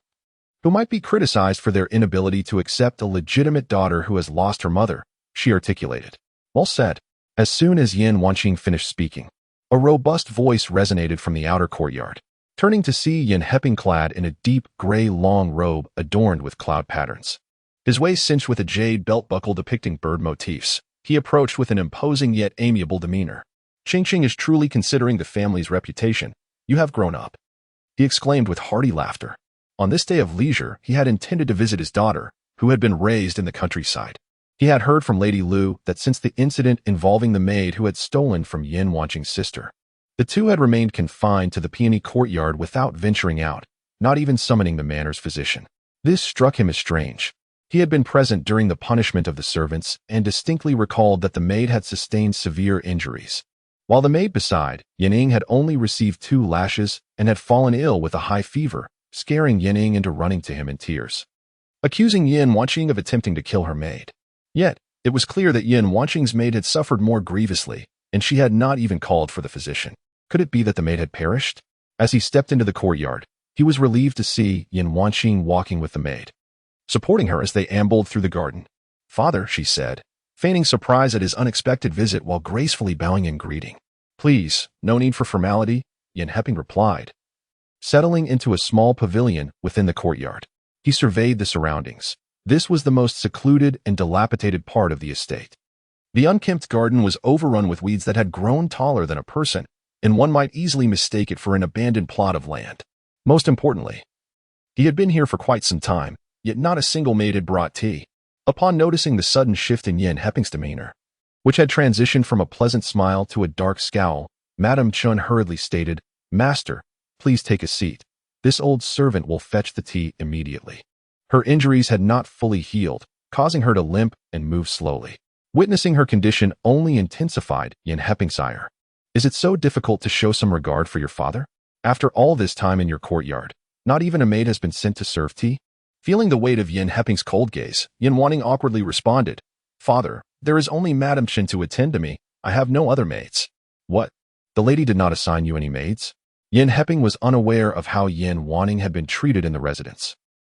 who might be criticized for their inability to accept a legitimate daughter who has lost her mother," she articulated. "Well said." As soon as Yan Wanqing finished speaking, a robust voice resonated from the outer courtyard. Turning to see Yan Heping clad in a deep gray long robe adorned with cloud patterns, his waist cinched with a jade belt buckle depicting bird motifs, he approached with an imposing yet amiable demeanor. "Qingqing is truly considering the family's reputation. You have grown up," he exclaimed with hearty laughter. On this day of leisure, he had intended to visit his daughter, who had been raised in the countryside. He had heard from Lady Lu that since the incident involving the maid who had stolen from Yan Wanqing's sister, the two had remained confined to the peony courtyard without venturing out, not even summoning the manor's physician. This struck him as strange. He had been present during the punishment of the servants and distinctly recalled that the maid had sustained severe injuries, while the maid beside, Yanning, had only received 2 lashes and had fallen ill with a high fever, scaring Yanning into running to him in tears, accusing Yan Wanqing of attempting to kill her maid. Yet, it was clear that Yan Wanqing's maid had suffered more grievously, and she had not even called for the physician. Could it be that the maid had perished? As he stepped into the courtyard, he was relieved to see Yan Wanqing walking with the maid, supporting her as they ambled through the garden. "Father," she said, feigning surprise at his unexpected visit while gracefully bowing in greeting. "Please, no need for formality," Yan Heping replied. Settling into a small pavilion within the courtyard, he surveyed the surroundings. This was the most secluded and dilapidated part of the estate. The unkempt garden was overrun with weeds that had grown taller than a person, and one might easily mistake it for an abandoned plot of land. Most importantly, he had been here for quite some time, yet not a single maid had brought tea. Upon noticing the sudden shift in Yan Heping's demeanor, which had transitioned from a pleasant smile to a dark scowl, Madame Chun hurriedly stated, "Master, please take a seat. This old servant will fetch the tea immediately." Her injuries had not fully healed, causing her to limp and move slowly. Witnessing her condition only intensified Yin Heping's ire. "Is it so difficult to show some regard for your father? After all this time in your courtyard, not even a maid has been sent to serve tea?" Feeling the weight of Yin Heping's cold gaze, Yin Wanning awkwardly responded, "Father, there is only Madame Chen to attend to me. I have no other maids." "What? The lady did not assign you any maids?" Yin Heping was unaware of how Yin Wanning had been treated in the residence.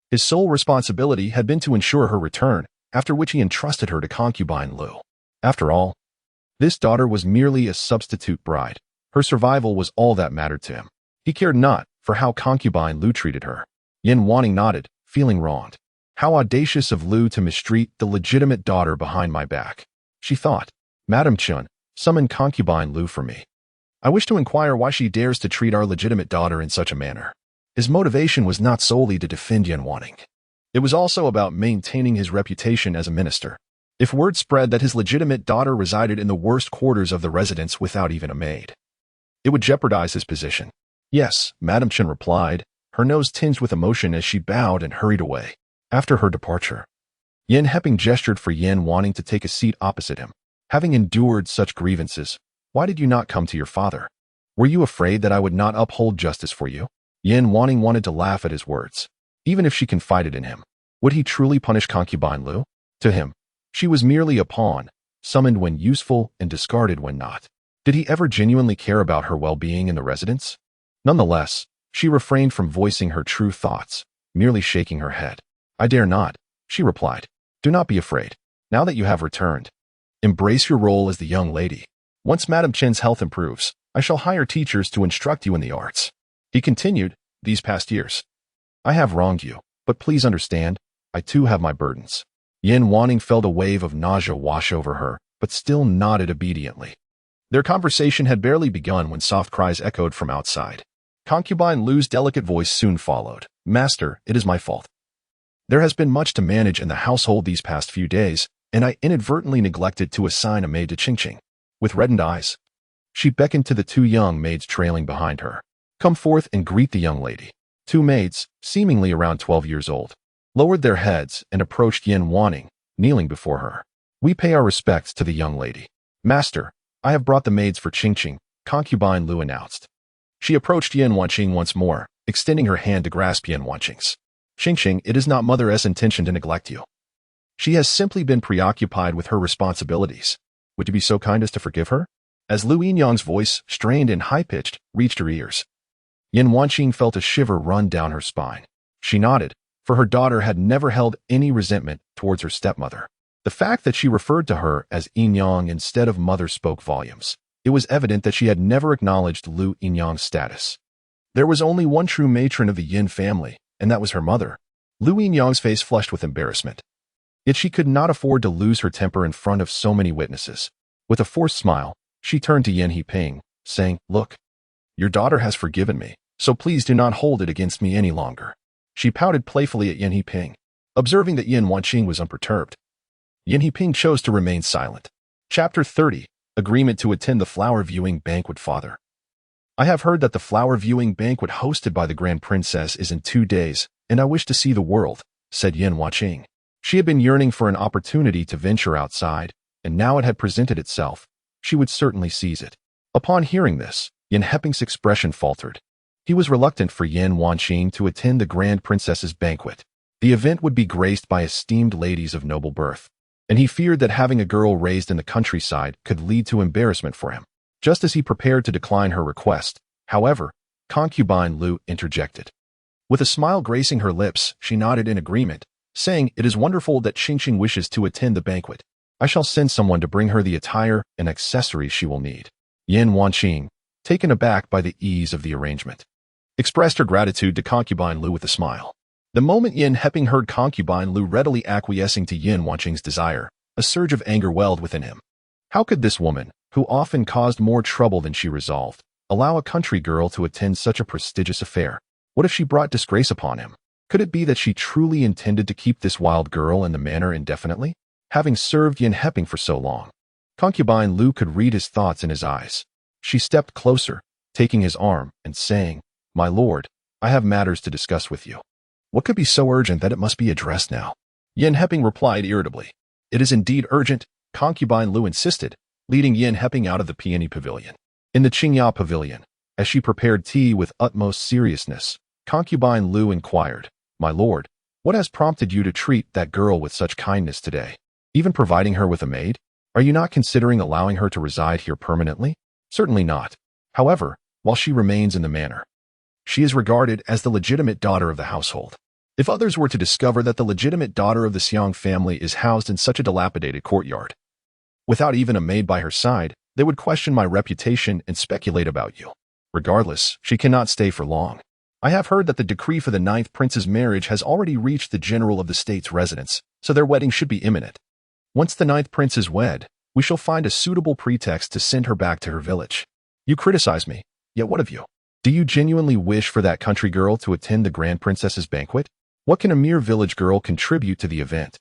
His sole responsibility had been to ensure her return, after which he entrusted her to concubine Lu. After all, this daughter was merely a substitute bride. Her survival was all that mattered to him. He cared not for how concubine Lu treated her. Yin Wanning nodded, feeling wronged. How audacious of Lu to mistreat the legitimate daughter behind my back. She thought, "Madame Chun, summon concubine Lu for me. I wish to inquire why she dares to treat our legitimate daughter in such a manner." His motivation was not solely to defend Yin Wanning. It was also about maintaining his reputation as a minister. If word spread that his legitimate daughter resided in the worst quarters of the residence without even a maid, it would jeopardize his position. "Yes," Madame Chen replied, her nose tinged with emotion as she bowed and hurried away. After her departure, Yin Heping gestured for Yin Wanning to take a seat opposite him. "Having endured such grievances, why did you not come to your father? Were you afraid that I would not uphold justice for you?" Yin Wanning wanted to laugh at his words. Even if she confided in him, would he truly punish concubine Lu? To him, she was merely a pawn, summoned when useful and discarded when not. Did he ever genuinely care about her well-being in the residence? Nonetheless, she refrained from voicing her true thoughts, merely shaking her head. "I dare not," she replied. "Do not be afraid. Now that you have returned, embrace your role as the young lady. Once Madame Chen's health improves, I shall hire teachers to instruct you in the arts." He continued, "These past years, I have wronged you, but please understand, I too have my burdens." Yin Wanning felt a wave of nausea wash over her, but still nodded obediently. Their conversation had barely begun when soft cries echoed from outside. Concubine Lu's delicate voice soon followed. "Master, it is my fault. There has been much to manage in the household these past few days, and I inadvertently neglected to assign a maid to Qingqing." With reddened eyes, she beckoned to the two young maids trailing behind her. "Come forth and greet the young lady." Two maids, seemingly around 12 years old, lowered their heads and approached Yin Wanning, kneeling before her. "We pay our respects to the young lady." "Master, I have brought the maids for Qingqing," concubine Lu announced. She approached Yin Wanqing once more, extending her hand to grasp Yin Wanqing's. "Qingqing, it is not Mother's intention to neglect you. She has simply been preoccupied with her responsibilities. Would you be so kind as to forgive her?" As Lu Yinyang's voice, strained and high-pitched, reached her ears, Yin Wanqing felt a shiver run down her spine. She nodded, for her daughter had never held any resentment towards her stepmother. The fact that she referred to her as Yinyang instead of mother spoke volumes. It was evident that she had never acknowledged Lu Yinyang's status. There was only one true matron of the Yin family, and that was her mother. Lu Yinyang's face flushed with embarrassment. Yet she could not afford to lose her temper in front of so many witnesses. With a forced smile, she turned to Yin Heping, saying, "Look, your daughter has forgiven me, so please do not hold it against me any longer." She pouted playfully at Yin Heping, observing that Yin Wanqing was unperturbed. Yin Heping chose to remain silent. Chapter 30. Agreement to attend the flower viewing banquet. Father, I have heard that the flower viewing banquet hosted by the Grand Princess is in 2 days, and I wish to see the world, said Yin Wanqing. She had been yearning for an opportunity to venture outside, and now it had presented itself. She would certainly seize it. Upon hearing this, Yin Heping's expression faltered. He was reluctant for Yin Wanqing to attend the Grand Princess's banquet. The event would be graced by esteemed ladies of noble birth, and he feared that having a girl raised in the countryside could lead to embarrassment for him. Just as he prepared to decline her request, however, concubine Lu interjected. With a smile gracing her lips, she nodded in agreement, saying, "It is wonderful that Qingqing wishes to attend the banquet. I shall send someone to bring her the attire and accessories she will need." Yin Wanqing, taken aback by the ease of the arrangement, expressed her gratitude to concubine Lu with a smile. The moment Yin Heping heard concubine Lu readily acquiescing to Yin Wanqing's desire, a surge of anger welled within him. How could this woman, who often caused more trouble than she resolved, allow a country girl to attend such a prestigious affair? What if she brought disgrace upon him? Could it be that she truly intended to keep this wild girl in the manor indefinitely? Having served Yin Heping for so long, concubine Lu could read his thoughts in his eyes. She stepped closer, taking his arm and saying, "My lord, I have matters to discuss with you." What could be so urgent that it must be addressed now? Yin Heping replied irritably. "It is indeed urgent," concubine Lu insisted, leading Yin Heping out of the peony pavilion. In the Qingya pavilion, as she prepared tea with utmost seriousness, concubine Lu inquired, "My lord, what has prompted you to treat that girl with such kindness today, even providing her with a maid? Are you not considering allowing her to reside here permanently?" "Certainly not. However, while she remains in the manor, she is regarded as the legitimate daughter of the household. If others were to discover that the legitimate daughter of the Xiong family is housed in such a dilapidated courtyard, without even a maid by her side, they would question my reputation and speculate about you. Regardless, she cannot stay for long. I have heard that the decree for the 9th prince's marriage has already reached the general of the state's residence, so their wedding should be imminent. Once the 9th prince is wed, we shall find a suitable pretext to send her back to her village. You criticize me, yet what of you? Do you genuinely wish for that country girl to attend the grand princess's banquet? What can a mere village girl contribute to the event,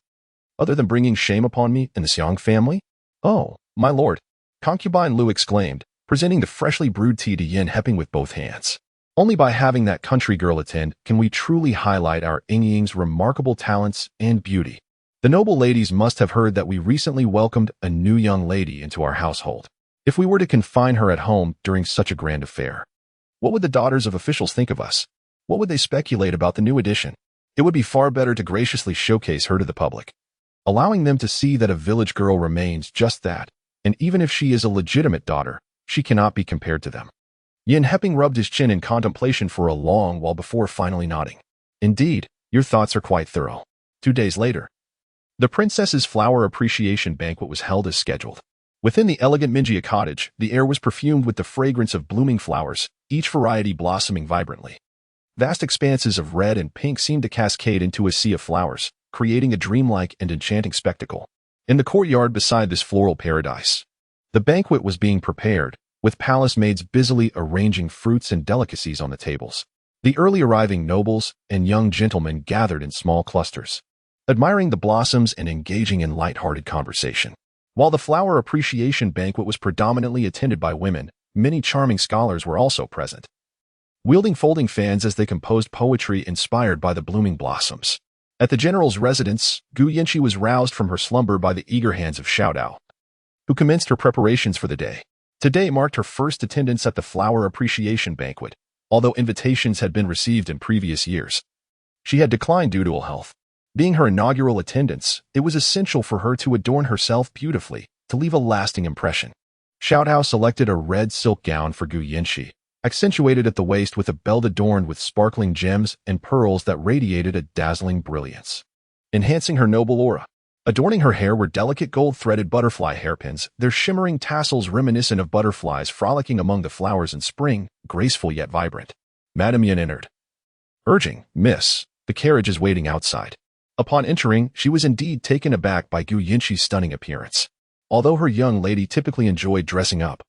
other than bringing shame upon me and the Xiong family?" "Oh, my lord," concubine Lu exclaimed, presenting the freshly brewed tea to Yin Heping with both hands. "Only by having that country girl attend can we truly highlight our Yingying's remarkable talents and beauty. The noble ladies must have heard that we recently welcomed a new young lady into our household. If we were to confine her at home during such a grand affair, what would the daughters of officials think of us? What would they speculate about the new addition? It would be far better to graciously showcase her to the public, allowing them to see that a village girl remains just that, and even if she is a legitimate daughter, she cannot be compared to them." Yin Heping rubbed his chin in contemplation for a long while before finally nodding. "Indeed, your thoughts are quite thorough." 2 days later, the princess's flower appreciation banquet was held as scheduled. Within the elegant Minjia cottage, the air was perfumed with the fragrance of blooming flowers, each variety blossoming vibrantly. Vast expanses of red and pink seemed to cascade into a sea of flowers, creating a dreamlike and enchanting spectacle. In the courtyard beside this floral paradise, the banquet was being prepared, with palace maids busily arranging fruits and delicacies on the tables. The early arriving nobles and young gentlemen gathered in small clusters, admiring the blossoms and engaging in light-hearted conversation. While the flower appreciation banquet was predominantly attended by women, many charming scholars were also present, wielding folding fans as they composed poetry inspired by the blooming blossoms. At the general's residence, Gu Yanqi was roused from her slumber by the eager hands of Xiaodao, who commenced her preparations for the day. Today marked her first attendance at the flower appreciation banquet, although invitations had been received in previous years. She had declined due to ill health. Being her inaugural attendance, it was essential for her to adorn herself beautifully, to leave a lasting impression. Xiaodao selected a red silk gown for Gu Yanqi, accentuated at the waist with a belt adorned with sparkling gems and pearls that radiated a dazzling brilliance, enhancing her noble aura. Adorning her hair were delicate gold-threaded butterfly hairpins, their shimmering tassels reminiscent of butterflies frolicking among the flowers in spring, graceful yet vibrant. Madame Yin entered, urging, "Miss, the carriage is waiting outside." Upon entering, she was indeed taken aback by Gu Yanqi's stunning appearance. Although her young lady typically enjoyed dressing up,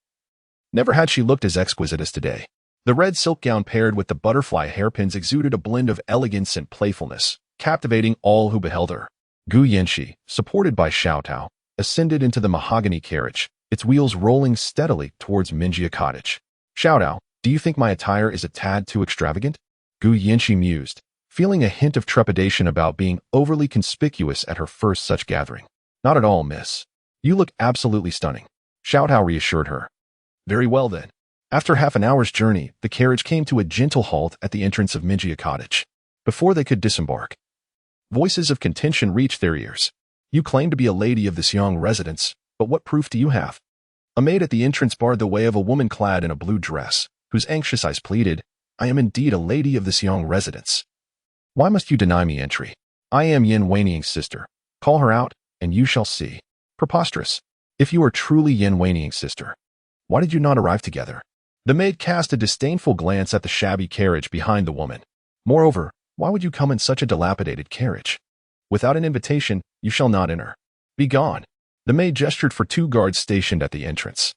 never had she looked as exquisite as today. The red silk gown paired with the butterfly hairpins exuded a blend of elegance and playfulness, captivating all who beheld her. Gu Yanqi, supported by Xiaodao, ascended into the mahogany carriage, its wheels rolling steadily towards Minjia cottage. "Xiaodao, do you think my attire is a tad too extravagant?" Gu Yanqi mused, feeling a hint of trepidation about being overly conspicuous at her first such gathering. "Not at all, miss. You look absolutely stunning," Xiaodao reassured her. "Very well then." After half an hour's journey, the carriage came to a gentle halt at the entrance of Minjia cottage. Before they could disembark, voices of contention reached their ears. "You claim to be a lady of this Xiong residence, but what proof do you have?" A maid at the entrance barred the way of a woman clad in a blue dress, whose anxious eyes pleaded, "I am indeed a lady of this Xiong residence. Why must you deny me entry? I am Yin Wanyi's sister. Call her out, and you shall see." "Preposterous. If you are truly Yin Wanyi's sister, why did you not arrive together?" The maid cast a disdainful glance at the shabby carriage behind the woman. "Moreover, why would you come in such a dilapidated carriage? Without an invitation, you shall not enter. Be gone." The maid gestured for 2 guards stationed at the entrance,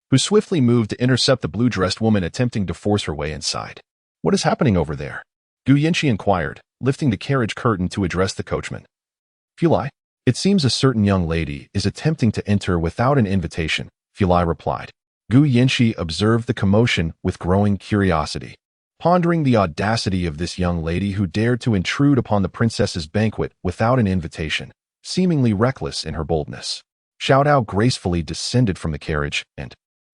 who swiftly moved to intercept the blue-dressed woman attempting to force her way inside. "What is happening over there?" Gu Yanqi inquired, lifting the carriage curtain to address the coachman. "Fulai, it seems a certain young lady is attempting to enter without an invitation," Fulai replied. Gu Yinshi observed the commotion with growing curiosity, pondering the audacity of this young lady who dared to intrude upon the princess's banquet without an invitation, seemingly reckless in her boldness. Xiaodao gracefully descended from the carriage and,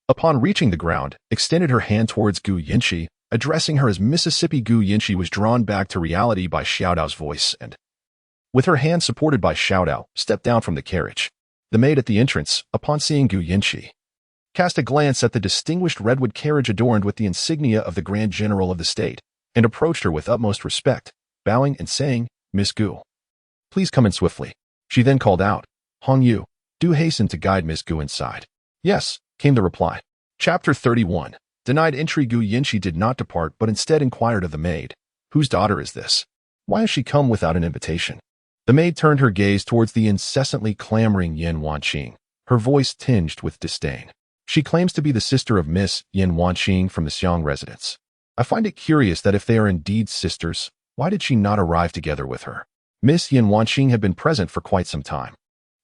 upon reaching the ground, extended her hand towards Gu Yinshi, addressing her as Mississippi. Gu Yinshi was drawn back to reality by Xiaodao's voice and, with her hand supported by Xiaodao, stepped down from the carriage. The maid at the entrance, upon seeing Gu Yinshi, cast a glance at the distinguished redwood carriage adorned with the insignia of the Grand General of the state, and approached her with utmost respect, bowing and saying, "Miss Gu, please come in swiftly." She then called out, "Hong Yu, do hasten to guide Miss Gu inside." "Yes," came the reply. Chapter 31. Denied entry. Gu Yinshi did not depart but instead inquired of the maid, "Whose daughter is this? Why has she come without an invitation?" The maid turned her gaze towards the incessantly clamoring Yin Wanqing, her voice tinged with disdain. "She claims to be the sister of Miss Yin Wanqing from the Xiang residence. I find it curious that if they are indeed sisters, why did she not arrive together with her?" Miss Yin Wanqing had been present for quite some time.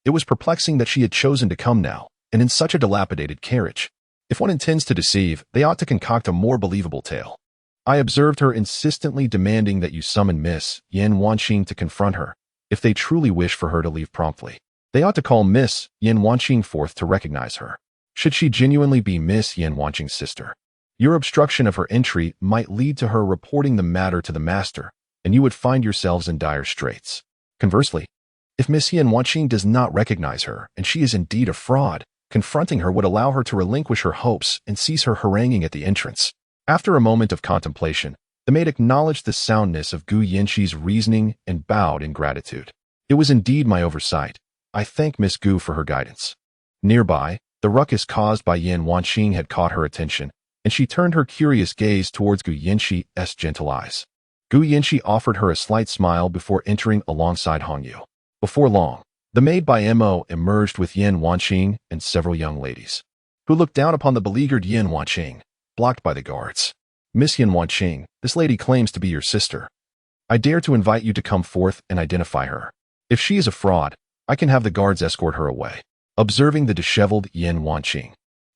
It was perplexing that she had chosen to come now, and in such a dilapidated carriage. If one intends to deceive, they ought to concoct a more believable tale. I observed her insistently demanding that you summon Miss Yin Wanqing to confront her, if they truly wish for her to leave promptly. They ought to call Miss Yin Wanqing forth to recognize her. Should she genuinely be Miss Yin Wanqing's sister, your obstruction of her entry might lead to her reporting the matter to the master, and you would find yourselves in dire straits. Conversely, if Miss Yin Wanqing does not recognize her, and she is indeed a fraud, confronting her would allow her to relinquish her hopes and cease her haranguing at the entrance. After a moment of contemplation, the maid acknowledged the soundness of Gu Yinshi's reasoning and bowed in gratitude. "It was indeed my oversight. I thank Miss Gu for her guidance." Nearby, the ruckus caused by Yin Wanqing had caught her attention, and she turned her curious gaze towards Gu Yinshi's gentle eyes. Gu Yinshi offered her a slight smile before entering alongside Hong Yu. Before long, the maid by Mo emerged with Yin Wanqing and several young ladies, who looked down upon the beleaguered Yin Wanqing, blocked by the guards. "Miss Yin Wanqing, this lady claims to be your sister. I dare to invite you to come forth and identify her. If she is a fraud, I can have the guards escort her away." Observing the disheveled Yin Wanqing,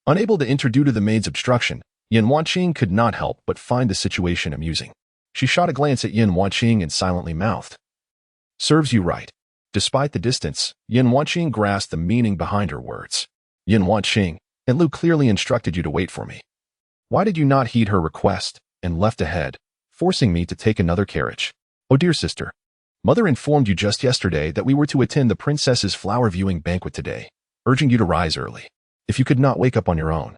unable to enter due to the maid's obstruction, Yin Wanqing could not help but find the situation amusing. She shot a glance at Yin Wanqing and silently mouthed, "Serves you right." Despite the distance, Yin Wanqing grasped the meaning behind her words. "Yin Wanqing, and Lu clearly instructed you to wait for me. Why did you not heed her request and left ahead, forcing me to take another carriage? Oh dear sister, Mother informed you just yesterday that we were to attend the princess's flower viewing banquet today, urging you to rise early, if you could not wake up on your own.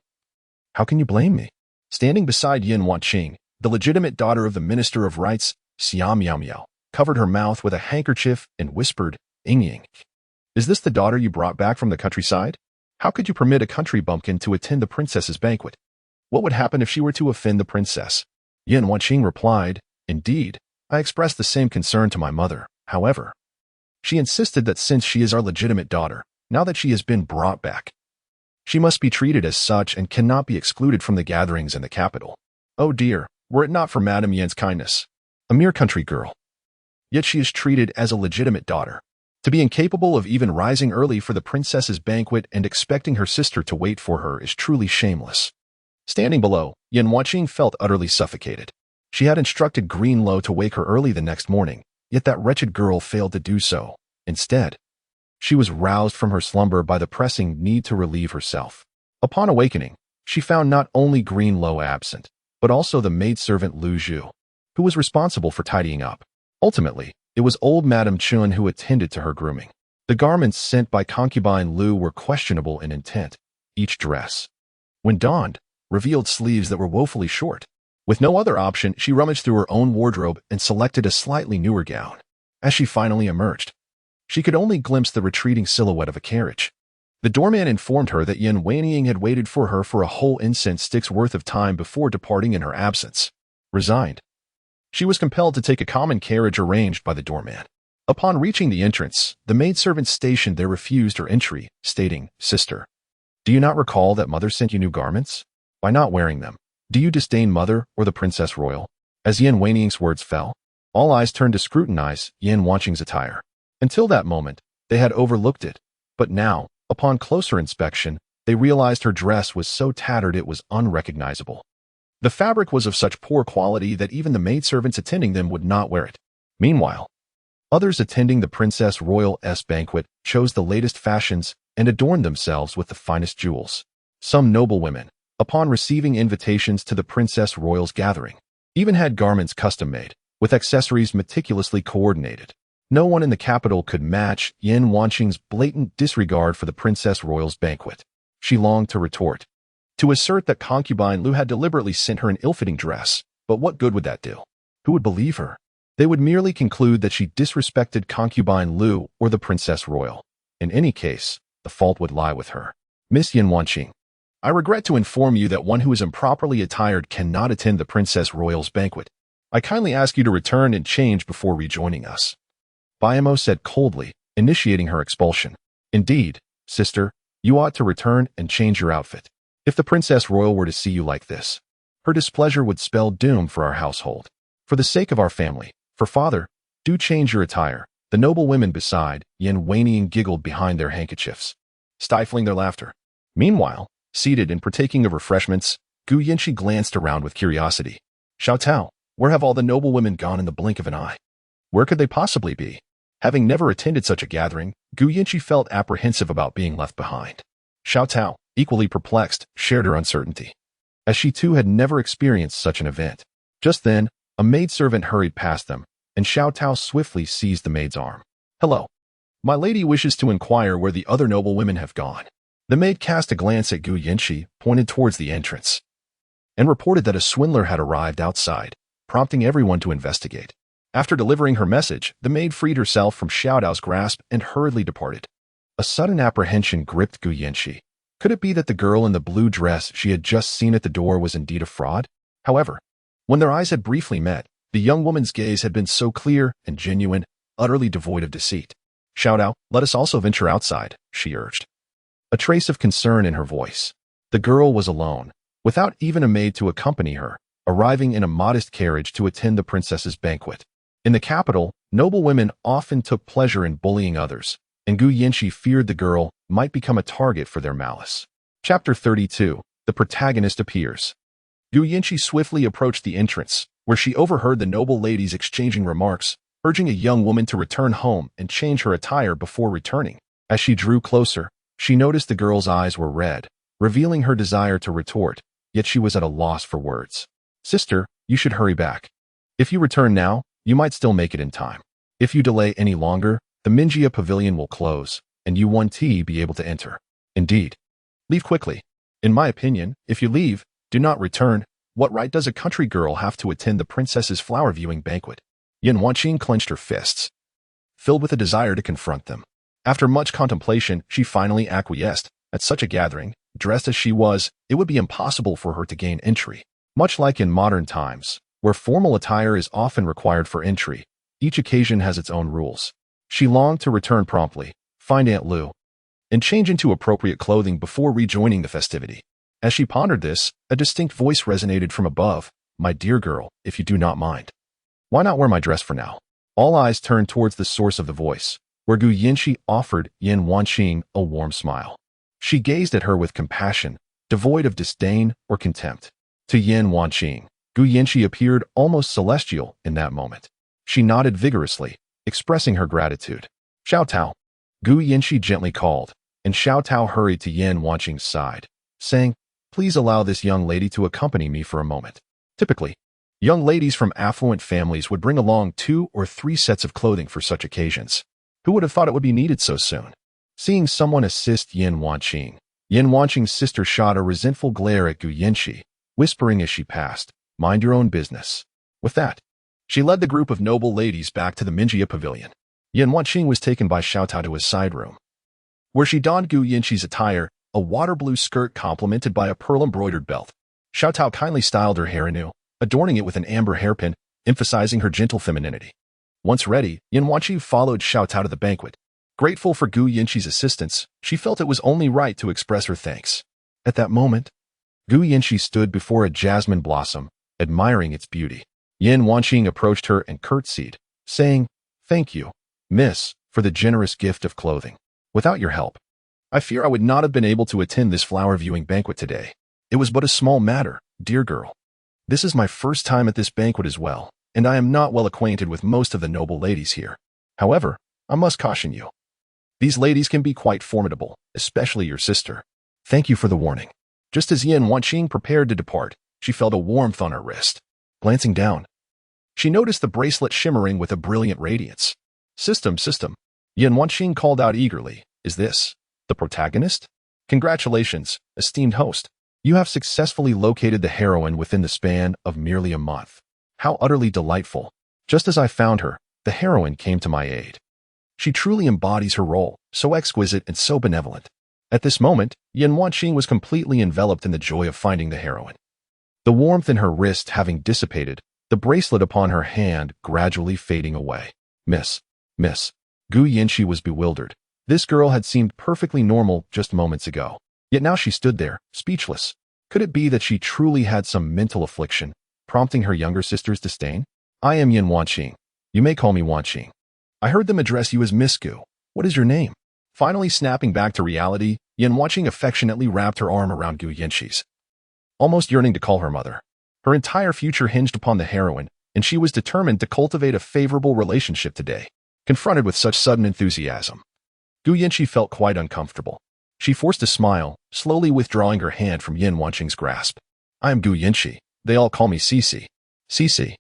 How can you blame me?" Standing beside Yin Wanqing, the legitimate daughter of the Minister of Rights, Xia Miao Miao, covered her mouth with a handkerchief and whispered, "Ying, is this the daughter you brought back from the countryside? How could you permit a country bumpkin to attend the princess's banquet? What would happen if she were to offend the princess?" Yin Wanqing replied, "Indeed, I expressed the same concern to my mother. However, she insisted that since she is our legitimate daughter, now that she has been brought back, she must be treated as such and cannot be excluded from the gatherings in the capital. Oh dear, were it not for Madame Yan's kindness, a mere country girl. Yet she is treated as a legitimate daughter. To be incapable of even rising early for the princess's banquet and expecting her sister to wait for her is truly shameless." Standing below, Yin Wanqing felt utterly suffocated. She had instructed Greenlow to wake her early the next morning, yet that wretched girl failed to do so. Instead, she was roused from her slumber by the pressing need to relieve herself. Upon awakening, she found not only Greenlow absent, but also the maidservant Lu Zhu, who was responsible for tidying up. Ultimately, it was old Madame Chun who attended to her grooming. The garments sent by concubine Lu were questionable in intent. Each dress, when donned, revealed sleeves that were woefully short. With no other option, she rummaged through her own wardrobe and selected a slightly newer gown. As she finally emerged, she could only glimpse the retreating silhouette of a carriage. The doorman informed her that Yin Wanqing had waited for her for a whole incense stick's worth of time before departing in her absence. Resigned, she was compelled to take a common carriage arranged by the doorman. Upon reaching the entrance, the maidservant stationed there refused her entry, stating, "Sister, do you not recall that Mother sent you new garments? By not wearing them, do you disdain Mother or the Princess Royal?" As Yin Wanqing's words fell, all eyes turned to scrutinize Yin Wanqing's attire. Until that moment, they had overlooked it, but now, upon closer inspection, they realized her dress was so tattered it was unrecognizable. The fabric was of such poor quality that even the maidservants attending them would not wear it. Meanwhile, others attending the Princess Royal's banquet chose the latest fashions and adorned themselves with the finest jewels. Some noblewomen, upon receiving invitations to the Princess Royal's gathering, even had garments custom-made, with accessories meticulously coordinated. No one in the capital could match Yin Wanqing's blatant disregard for the Princess Royal's banquet. She longed to retort, to assert that concubine Lu had deliberately sent her an ill-fitting dress, but what good would that do? Who would believe her? They would merely conclude that she disrespected concubine Lu or the Princess Royal. In any case, the fault would lie with her. Miss Yin Wanqing, I regret to inform you that one who is improperly attired cannot attend the Princess Royal's banquet. I kindly ask you to return and change before rejoining us. Biamo said coldly, initiating her expulsion. Indeed, sister, you ought to return and change your outfit. If the Princess Royal were to see you like this, her displeasure would spell doom for our household. For the sake of our family, for father, do change your attire. The noble women beside Yin Wanqing giggled behind their handkerchiefs, stifling their laughter. Meanwhile, seated and partaking of refreshments, Gu Yinshi glanced around with curiosity. Xiao Tao, where have all the noble women gone in the blink of an eye? Where could they possibly be? Having never attended such a gathering, Gu Yinshi felt apprehensive about being left behind. Xiao Tao, equally perplexed, shared her uncertainty, as she too had never experienced such an event. Just then, a maidservant hurried past them, and Xiao Tao swiftly seized the maid's arm. Hello. My lady wishes to inquire where the other noble women have gone. The maid cast a glance at Gu Yinshi, pointed towards the entrance, and reported that a swindler had arrived outside, prompting everyone to investigate. After delivering her message, the maid freed herself from Xiao Tao's grasp and hurriedly departed. A sudden apprehension gripped Gu Yinshi. Could it be that the girl in the blue dress she had just seen at the door was indeed a fraud? However, when their eyes had briefly met, the young woman's gaze had been so clear and genuine, utterly devoid of deceit. Xiao Tao, let us also venture outside, she urged, a trace of concern in her voice. The girl was alone, without even a maid to accompany her, arriving in a modest carriage to attend the princess's banquet. In the capital, noble women often took pleasure in bullying others, and Gu Yinshi feared the girl might become a target for their malice. Chapter 32. The protagonist appears. Gu Yinshi swiftly approached the entrance, where she overheard the noble ladies exchanging remarks, urging a young woman to return home and change her attire before returning. As she drew closer, she noticed the girl's eyes were red, revealing her desire to retort, yet she was at a loss for words. Sister, you should hurry back. If you return now, you might still make it in time. If you delay any longer, the Minjia Pavilion will close, and you won't be able to enter. Indeed. Leave quickly. In my opinion, if you leave, do not return. What right does a country girl have to attend the princess's flower-viewing banquet? Yin Wanqing clenched her fists, filled with a desire to confront them. After much contemplation, she finally acquiesced. At such a gathering, dressed as she was, it would be impossible for her to gain entry. Much like in modern times, where formal attire is often required for entry, each occasion has its own rules. She longed to return promptly, find Aunt Lu, and change into appropriate clothing before rejoining the festivity. As she pondered this, a distinct voice resonated from above. My dear girl, if you do not mind, why not wear my dress for now? All eyes turned towards the source of the voice, where Gu Yinshi offered Yin Wanqing a warm smile. She gazed at her with compassion, devoid of disdain or contempt. To Yin Wanqing, Gu Yinshi appeared almost celestial in that moment. She nodded vigorously, expressing her gratitude. Xiao Tao, Gu Yinshi gently called, and Xiao Tao hurried to Yin Wanqing's side, saying, please allow this young lady to accompany me for a moment. Typically, young ladies from affluent families would bring along 2 or 3 sets of clothing for such occasions. Who would have thought it would be needed so soon? Seeing someone assist Yin Wanqing's sister shot a resentful glare at Gu Yinshi, whispering as she passed, mind your own business. With that, she led the group of noble ladies back to the Minjia Pavilion. Yin Wanqing was taken by Xiao Tao to his side room, where she donned Gu Yinshi's attire, a water blue skirt complemented by a pearl-embroidered belt. Xiao Tao kindly styled her hair anew, adorning it with an amber hairpin, emphasizing her gentle femininity. Once ready, Yin Wanqing followed Xiao Tao to the banquet. Grateful for Gu Yinshi's assistance, she felt it was only right to express her thanks. At that moment, Gu Yinshi stood before a jasmine blossom, admiring its beauty. Yin Wanqing approached her and curtsied, saying, thank you, miss, for the generous gift of clothing. Without your help, I fear I would not have been able to attend this flower viewing banquet today. It was but a small matter, dear girl. This is my first time at this banquet as well, and I am not well acquainted with most of the noble ladies here. However, I must caution you. These ladies can be quite formidable, especially your sister. Thank you for the warning. Just as Yin Wanqing prepared to depart, she felt a warmth on her wrist. Glancing down, she noticed the bracelet shimmering with a brilliant radiance. System. Yin Wanqing called out eagerly, "Is this the protagonist? Congratulations, esteemed host. You have successfully located the heroine within the span of merely a month. How utterly delightful. Just as I found her, the heroine came to my aid. She truly embodies her role, so exquisite and so benevolent." At this moment, Yin Wanqing was completely enveloped in the joy of finding the heroine. The warmth in her wrist having dissipated, the bracelet upon her hand gradually fading away. Miss. Gu Yinchi was bewildered. This girl had seemed perfectly normal just moments ago. Yet now she stood there, speechless. Could it be that she truly had some mental affliction, prompting her younger sister's disdain? I am Yin Wanqing. You may call me Wanqing. I heard them address you as Miss Gu. What is your name? Finally snapping back to reality, Yin Wanqing affectionately wrapped her arm around Gu Yinchi's, almost yearning to call her mother. Her entire future hinged upon the heroine, and she was determined to cultivate a favorable relationship today. Confronted with such sudden enthusiasm, Gu Yinchi felt quite uncomfortable. She forced a smile, slowly withdrawing her hand from Yin Wanqing's grasp. I am Gu Yinchi. They all call me Cici. Cici.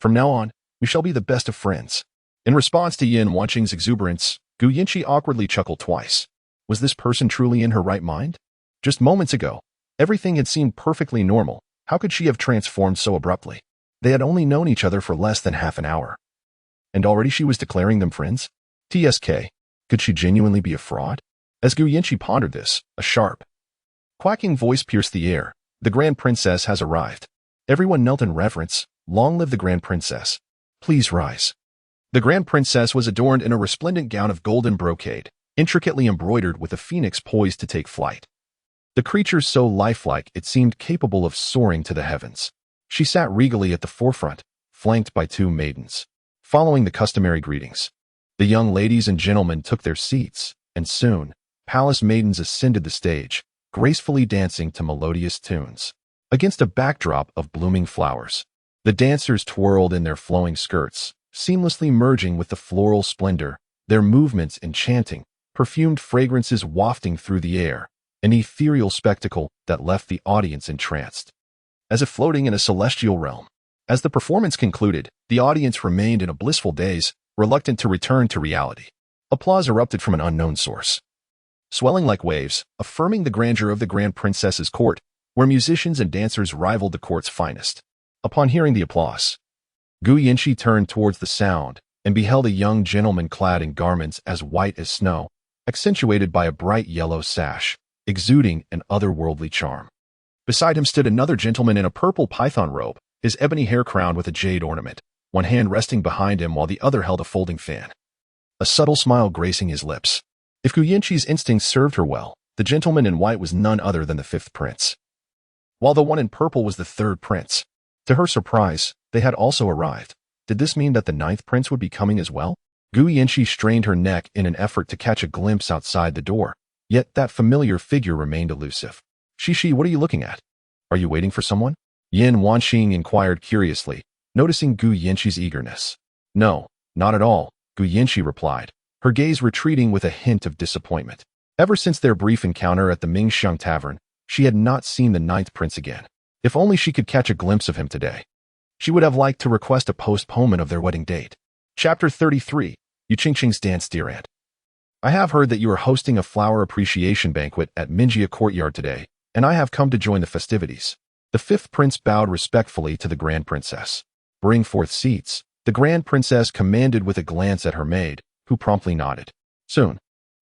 From now on, we shall be the best of friends. In response to Yin Wanqing's exuberance, Gu Yinchi awkwardly chuckled twice. Was this person truly in her right mind? Just moments ago, everything had seemed perfectly normal. How could she have transformed so abruptly? They had only known each other for less than half an hour. And already she was declaring them friends? TSK. Could she genuinely be a fraud? As Gu Yinchi pondered this, a sharp, quacking voice pierced the air. The Grand Princess has arrived. Everyone knelt in reverence. Long live the Grand Princess. Please rise. The Grand Princess was adorned in a resplendent gown of golden brocade, intricately embroidered with a phoenix poised to take flight. The creature so lifelike it seemed capable of soaring to the heavens. She sat regally at the forefront, flanked by two maidens. Following the customary greetings, the young ladies and gentlemen took their seats, and soon, palace maidens ascended the stage, gracefully dancing to melodious tunes. Against a backdrop of blooming flowers, the dancers twirled in their flowing skirts, seamlessly merging with the floral splendor, their movements enchanting, perfumed fragrances wafting through the air, an ethereal spectacle that left the audience entranced, as if floating in a celestial realm. As the performance concluded, the audience remained in a blissful daze, reluctant to return to reality. Applause erupted from an unknown source, swelling like waves, affirming the grandeur of the Grand Princess's court, where musicians and dancers rivaled the court's finest. Upon hearing the applause, Gu Yinchi turned towards the sound and beheld a young gentleman clad in garments as white as snow, accentuated by a bright yellow sash, exuding an otherworldly charm. Beside him stood another gentleman in a purple python robe, his ebony hair crowned with a jade ornament, one hand resting behind him while the other held a folding fan, a subtle smile gracing his lips. If Gu Yinchi's instincts served her well, the gentleman in white was none other than the fifth prince, while the one in purple was the third prince. To her surprise, they had also arrived. Did this mean that the ninth prince would be coming as well? Gu Yinchi strained her neck in an effort to catch a glimpse outside the door, yet that familiar figure remained elusive. Shishi, what are you looking at? Are you waiting for someone? Yin Wanqing inquired curiously, noticing Gu Yinchi's eagerness. No, not at all, Gu Yinchi replied, her gaze retreating with a hint of disappointment. Ever since their brief encounter at the Mingxiang Tavern, she had not seen the ninth prince again. If only she could catch a glimpse of him today. She would have liked to request a postponement of their wedding date. Chapter 33, Yu Qingqing's Dance Durant. I have heard that you are hosting a flower appreciation banquet at Minjia Courtyard today, and I have come to join the festivities. The fifth prince bowed respectfully to the Grand Princess. Bring forth seats, the Grand Princess commanded with a glance at her maid, who promptly nodded. Soon,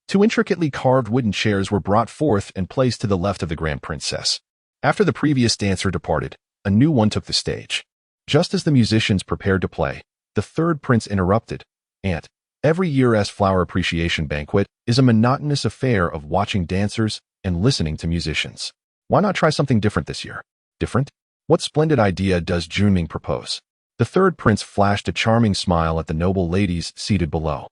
two intricately carved wooden chairs were brought forth and placed to the left of the Grand Princess. After the previous dancer departed, a new one took the stage. Just as the musicians prepared to play, the third prince interrupted. Aunt, every year's flower appreciation banquet is a monotonous affair of watching dancers and listening to musicians. Why not try something different this year? Different? What splendid idea does Junming propose? The third prince flashed a charming smile at the noble ladies seated below.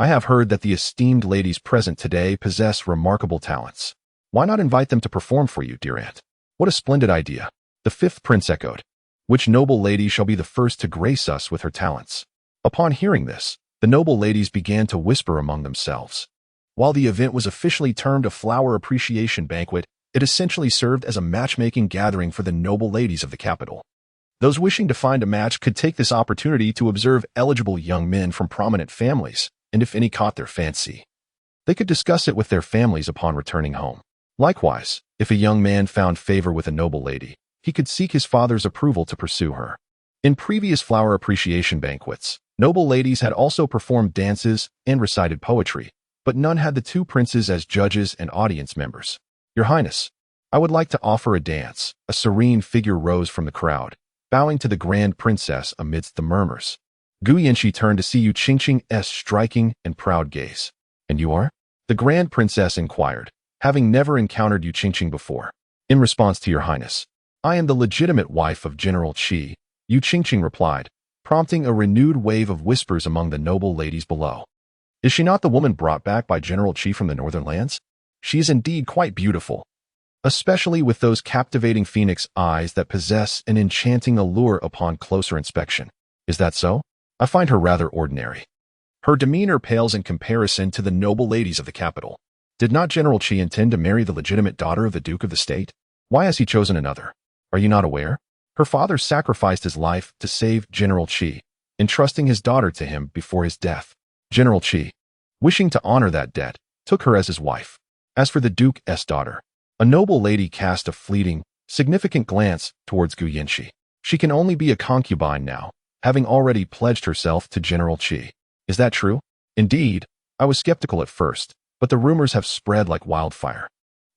I have heard that the esteemed ladies present today possess remarkable talents. Why not invite them to perform for you, dear aunt? What a splendid idea. The fifth prince echoed. Which noble lady shall be the first to grace us with her talents? Upon hearing this, the noble ladies began to whisper among themselves. While the event was officially termed a flower appreciation banquet, it essentially served as a matchmaking gathering for the noble ladies of the capital. Those wishing to find a match could take this opportunity to observe eligible young men from prominent families, and if any caught their fancy, they could discuss it with their families upon returning home. Likewise, if a young man found favor with a noble lady, he could seek his father's approval to pursue her. In previous flower appreciation banquets, noble ladies had also performed dances and recited poetry, but none had the two princes as judges and audience members. Your Highness, I would like to offer a dance. A serene figure rose from the crowd, bowing to the grand princess amidst the murmurs. Gu Yanxi turned to see Yu Qingqing's striking and proud gaze. And you are? The grand princess inquired, having never encountered Yu Qingqing before. In response to your Highness, I am the legitimate wife of General Qi, Yu Qingqing replied, prompting a renewed wave of whispers among the noble ladies below. Is she not the woman brought back by General Qi from the northern lands? She is indeed quite beautiful, especially with those captivating phoenix eyes that possess an enchanting allure upon closer inspection. Is that so? I find her rather ordinary. Her demeanor pales in comparison to the noble ladies of the capital. Did not General Qi intend to marry the legitimate daughter of the Duke of the State? Why has he chosen another? Are you not aware? Her father sacrificed his life to save General Qi, entrusting his daughter to him before his death. General Qi, wishing to honor that debt, took her as his wife. As for the Duke's daughter, a noble lady cast a fleeting, significant glance towards Gu Yanxi. She can only be a concubine now, having already pledged herself to General Qi. Is that true? Indeed, I was skeptical at first, but the rumors have spread like wildfire,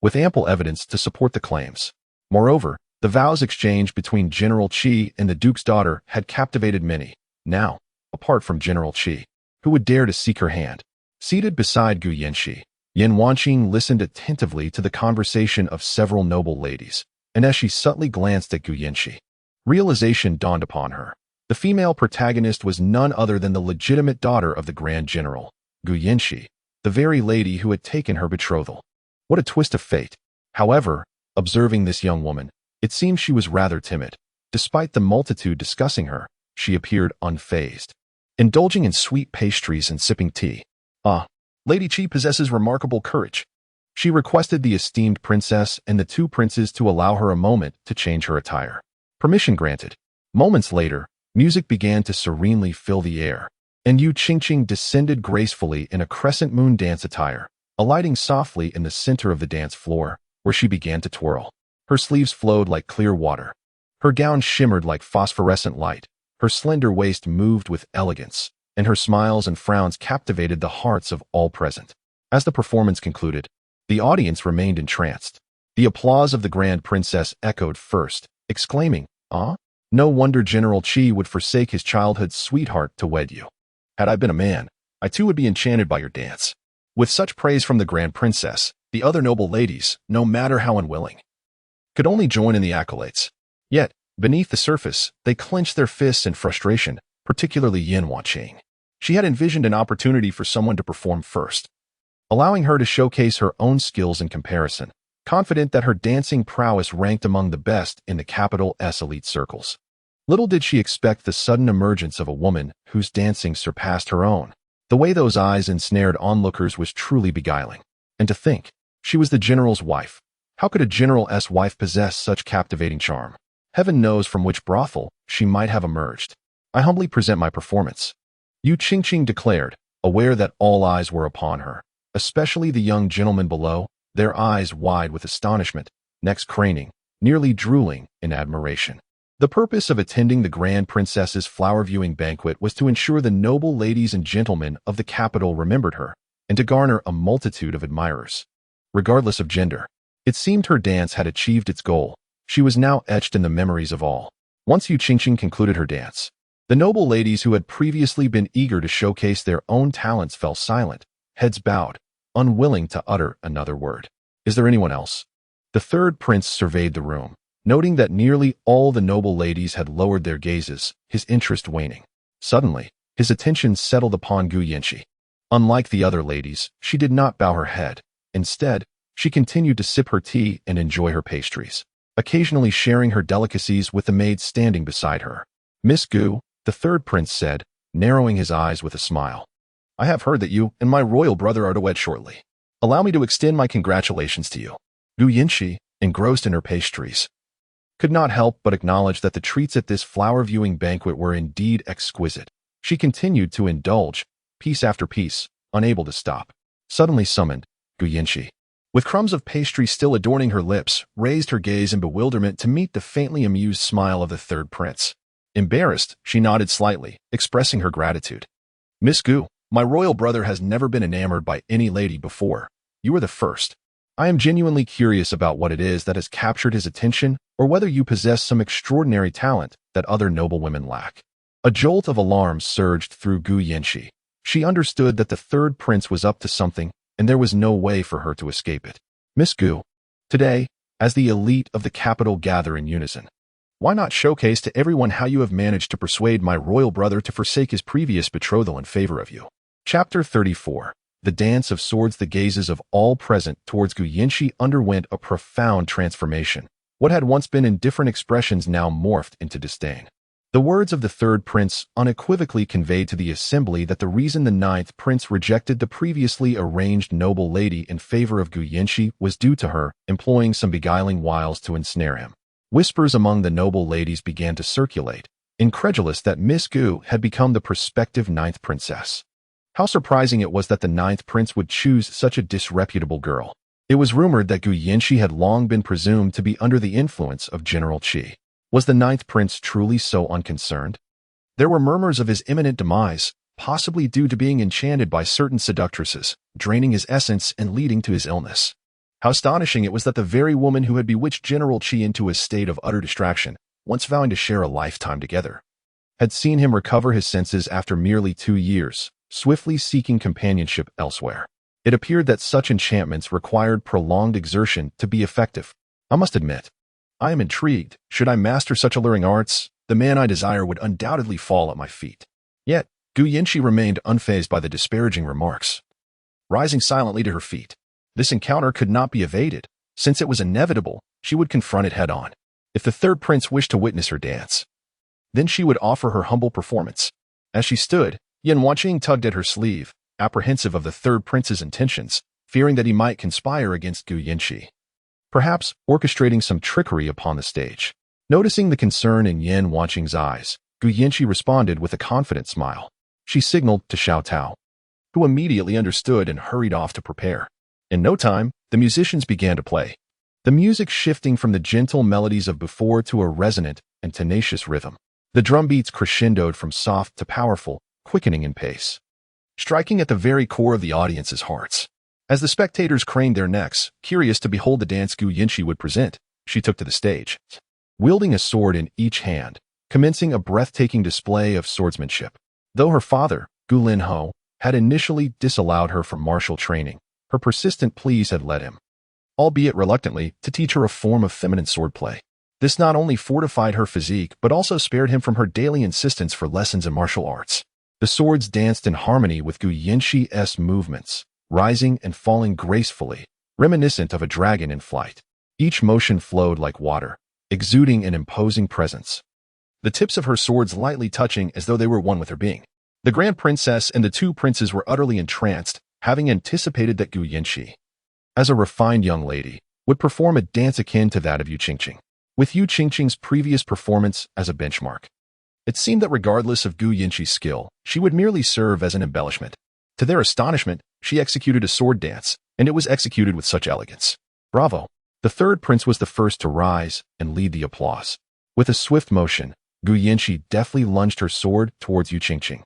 with ample evidence to support the claims. Moreover, the vows exchanged between General Qi and the Duke's daughter had captivated many. Now, apart from General Qi, who would dare to seek her hand? Seated beside Gu Yanxi, Yan Wanqing listened attentively to the conversation of several noble ladies, and as she subtly glanced at Gu Yanxi, realization dawned upon her. The female protagonist was none other than the legitimate daughter of the Grand General, Gu Yanxi, the very lady who had taken her betrothal. What a twist of fate! However, observing this young woman, it seemed she was rather timid. Despite the multitude discussing her, she appeared unfazed, indulging in sweet pastries and sipping tea. Lady Qi possesses remarkable courage. She requested the esteemed princess and the two princes to allow her a moment to change her attire. Permission granted. Moments later, music began to serenely fill the air, and Yu Qingqing descended gracefully in a crescent moon dance attire, alighting softly in the center of the dance floor, where she began to twirl. Her sleeves flowed like clear water. Her gown shimmered like phosphorescent light. Her slender waist moved with elegance, and her smiles and frowns captivated the hearts of all present. As the performance concluded, the audience remained entranced. The applause of the Grand Princess echoed first, exclaiming, "Ah, no wonder General Qi would forsake his childhood sweetheart to wed you. Had I been a man, I too would be enchanted by your dance." With such praise from the Grand Princess, the other noble ladies, no matter how unwilling, could only join in the accolades. Yet, beneath the surface, they clenched their fists in frustration, particularly Yan Wanqing. She had envisioned an opportunity for someone to perform first, allowing her to showcase her own skills in comparison, confident that her dancing prowess ranked among the best in the capital's elite circles. Little did she expect the sudden emergence of a woman whose dancing surpassed her own. The way those eyes ensnared onlookers was truly beguiling. And to think, she was the general's wife. How could a general's wife possess such captivating charm? Heaven knows from which brothel she might have emerged. I humbly present my performance, Yu Qingqing declared, aware that all eyes were upon her, especially the young gentlemen below, their eyes wide with astonishment, necks craning, nearly drooling in admiration. The purpose of attending the Grand Princess's flower-viewing banquet was to ensure the noble ladies and gentlemen of the capital remembered her, and to garner a multitude of admirers. Regardless of gender, it seemed her dance had achieved its goal. She was now etched in the memories of all. Once Yu Qingqing concluded her dance, the noble ladies who had previously been eager to showcase their own talents fell silent, heads bowed, unwilling to utter another word. Is there anyone else? The third prince surveyed the room, noting that nearly all the noble ladies had lowered their gazes, his interest waning. Suddenly, his attention settled upon Gu Yanxi. Unlike the other ladies, she did not bow her head. Instead, she continued to sip her tea and enjoy her pastries, occasionally sharing her delicacies with the maid standing beside her. "Miss Gu," the third prince said, narrowing his eyes with a smile. "I have heard that you and my royal brother are to wed shortly. Allow me to extend my congratulations to you." Gu Yinshi, engrossed in her pastries, could not help but acknowledge that the treats at this flower-viewing banquet were indeed exquisite. She continued to indulge, piece after piece, unable to stop. Suddenly summoned, Gu Yinshi, with crumbs of pastry still adorning her lips, raised her gaze in bewilderment to meet the faintly amused smile of the third prince. Embarrassed, she nodded slightly, expressing her gratitude. "Miss Gu, my royal brother has never been enamored by any lady before. You are the first. I am genuinely curious about what it is that has captured his attention, or whether you possess some extraordinary talent that other noble women lack." A jolt of alarm surged through Gu Yinshi. She understood that the third prince was up to something, and there was no way for her to escape it. "Miss Gu, today, as the elite of the capital gather in unison, why not showcase to everyone how you have managed to persuade my royal brother to forsake his previous betrothal in favor of you?" Chapter 34. The Dance of Swords. The gazes of all present towards Gu Yinshi underwent a profound transformation. What had once been indifferent expressions now morphed into disdain. The words of the third prince unequivocally conveyed to the assembly that the reason the ninth prince rejected the previously arranged noble lady in favor of Gu Yinshi was due to her employing some beguiling wiles to ensnare him. Whispers among the noble ladies began to circulate, incredulous that Miss Gu had become the prospective ninth princess. How surprising it was that the ninth prince would choose such a disreputable girl. It was rumored that Gu Yinshi had long been presumed to be under the influence of General Qi. Was the ninth prince truly so unconcerned? There were murmurs of his imminent demise, possibly due to being enchanted by certain seductresses, draining his essence and leading to his illness. How astonishing it was that the very woman who had bewitched General Qi into a state of utter distraction, once vowing to share a lifetime together, had seen him recover his senses after merely 2 years, swiftly seeking companionship elsewhere. It appeared that such enchantments required prolonged exertion to be effective. I must admit, I am intrigued. Should I master such alluring arts, the man I desire would undoubtedly fall at my feet. Yet, Gu Yinshi remained unfazed by the disparaging remarks. Rising silently to her feet, this encounter could not be evaded. Since it was inevitable, she would confront it head-on. If the third prince wished to witness her dance, then she would offer her humble performance. As she stood, Yan Wanqing tugged at her sleeve, apprehensive of the third prince's intentions, fearing that he might conspire against Gu Yinshi, perhaps orchestrating some trickery upon the stage. Noticing the concern in Yan Wanqing's eyes, Gu Yinshi responded with a confident smile. She signaled to Xiao Tao, who immediately understood and hurried off to prepare. In no time, the musicians began to play, the music shifting from the gentle melodies of before to a resonant and tenacious rhythm. The drum beats crescendoed from soft to powerful, quickening in pace, striking at the very core of the audience's hearts. As the spectators craned their necks, curious to behold the dance Gu Yinshi would present, she took to the stage, wielding a sword in each hand, commencing a breathtaking display of swordsmanship. Though her father, Gu Lin had initially disallowed her from martial training, her persistent pleas had led him, albeit reluctantly, to teach her a form of feminine swordplay. This not only fortified her physique but also spared him from her daily insistence for lessons in martial arts. The swords danced in harmony with Gu Yinshi's movements, rising and falling gracefully, reminiscent of a dragon in flight. Each motion flowed like water, exuding an imposing presence, the tips of her swords lightly touching as though they were one with her being. The Grand Princess and the two princes were utterly entranced, having anticipated that Gu Yinshi, as a refined young lady, would perform a dance akin to that of Yu Qingqing, with Yu Qingqing's previous performance as a benchmark. It seemed that regardless of Gu Yinshi's skill, she would merely serve as an embellishment. To their astonishment, she executed a sword dance, and it was executed with such elegance. Bravo! The third prince was the first to rise and lead the applause. With a swift motion, Gu Yinshi deftly lunged her sword towards Yu Qingqing,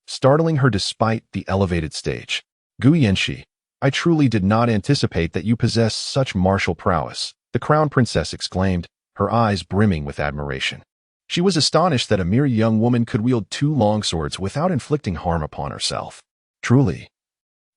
startling her despite the elevated stage. Gu Yinshi, I truly did not anticipate that you possess such martial prowess, the crown princess exclaimed, her eyes brimming with admiration. She was astonished that a mere young woman could wield 2 long swords without inflicting harm upon herself. Truly,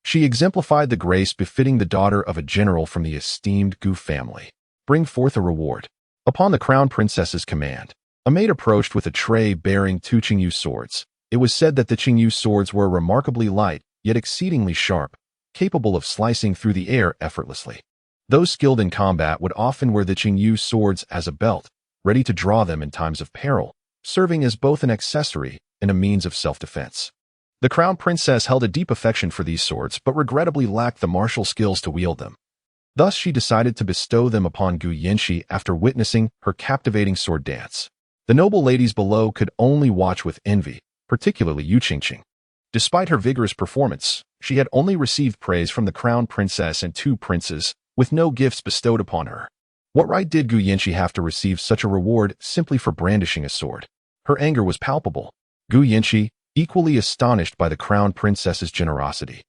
she exemplified the grace befitting the daughter of a general from the esteemed Gu family. Bring forth a reward. Upon the crown princess's command, a maid approached with a tray bearing 2 Qingyu swords. It was said that the Qingyu swords were remarkably light, yet exceedingly sharp, capable of slicing through the air effortlessly. Those skilled in combat would often wear the Qingyu swords as a belt, ready to draw them in times of peril, serving as both an accessory and a means of self-defense. The crown princess held a deep affection for these swords, but regrettably lacked the martial skills to wield them. Thus, she decided to bestow them upon Gu Yanxi after witnessing her captivating sword dance. The noble ladies below could only watch with envy, particularly Yu Qingqing. Despite her vigorous performance, she had only received praise from the crown princess and two princes, with no gifts bestowed upon her. What right did Gu Yanxi have to receive such a reward simply for brandishing a sword? Her anger was palpable. Gu Yanxi, equally astonished by the crown princess's generosity,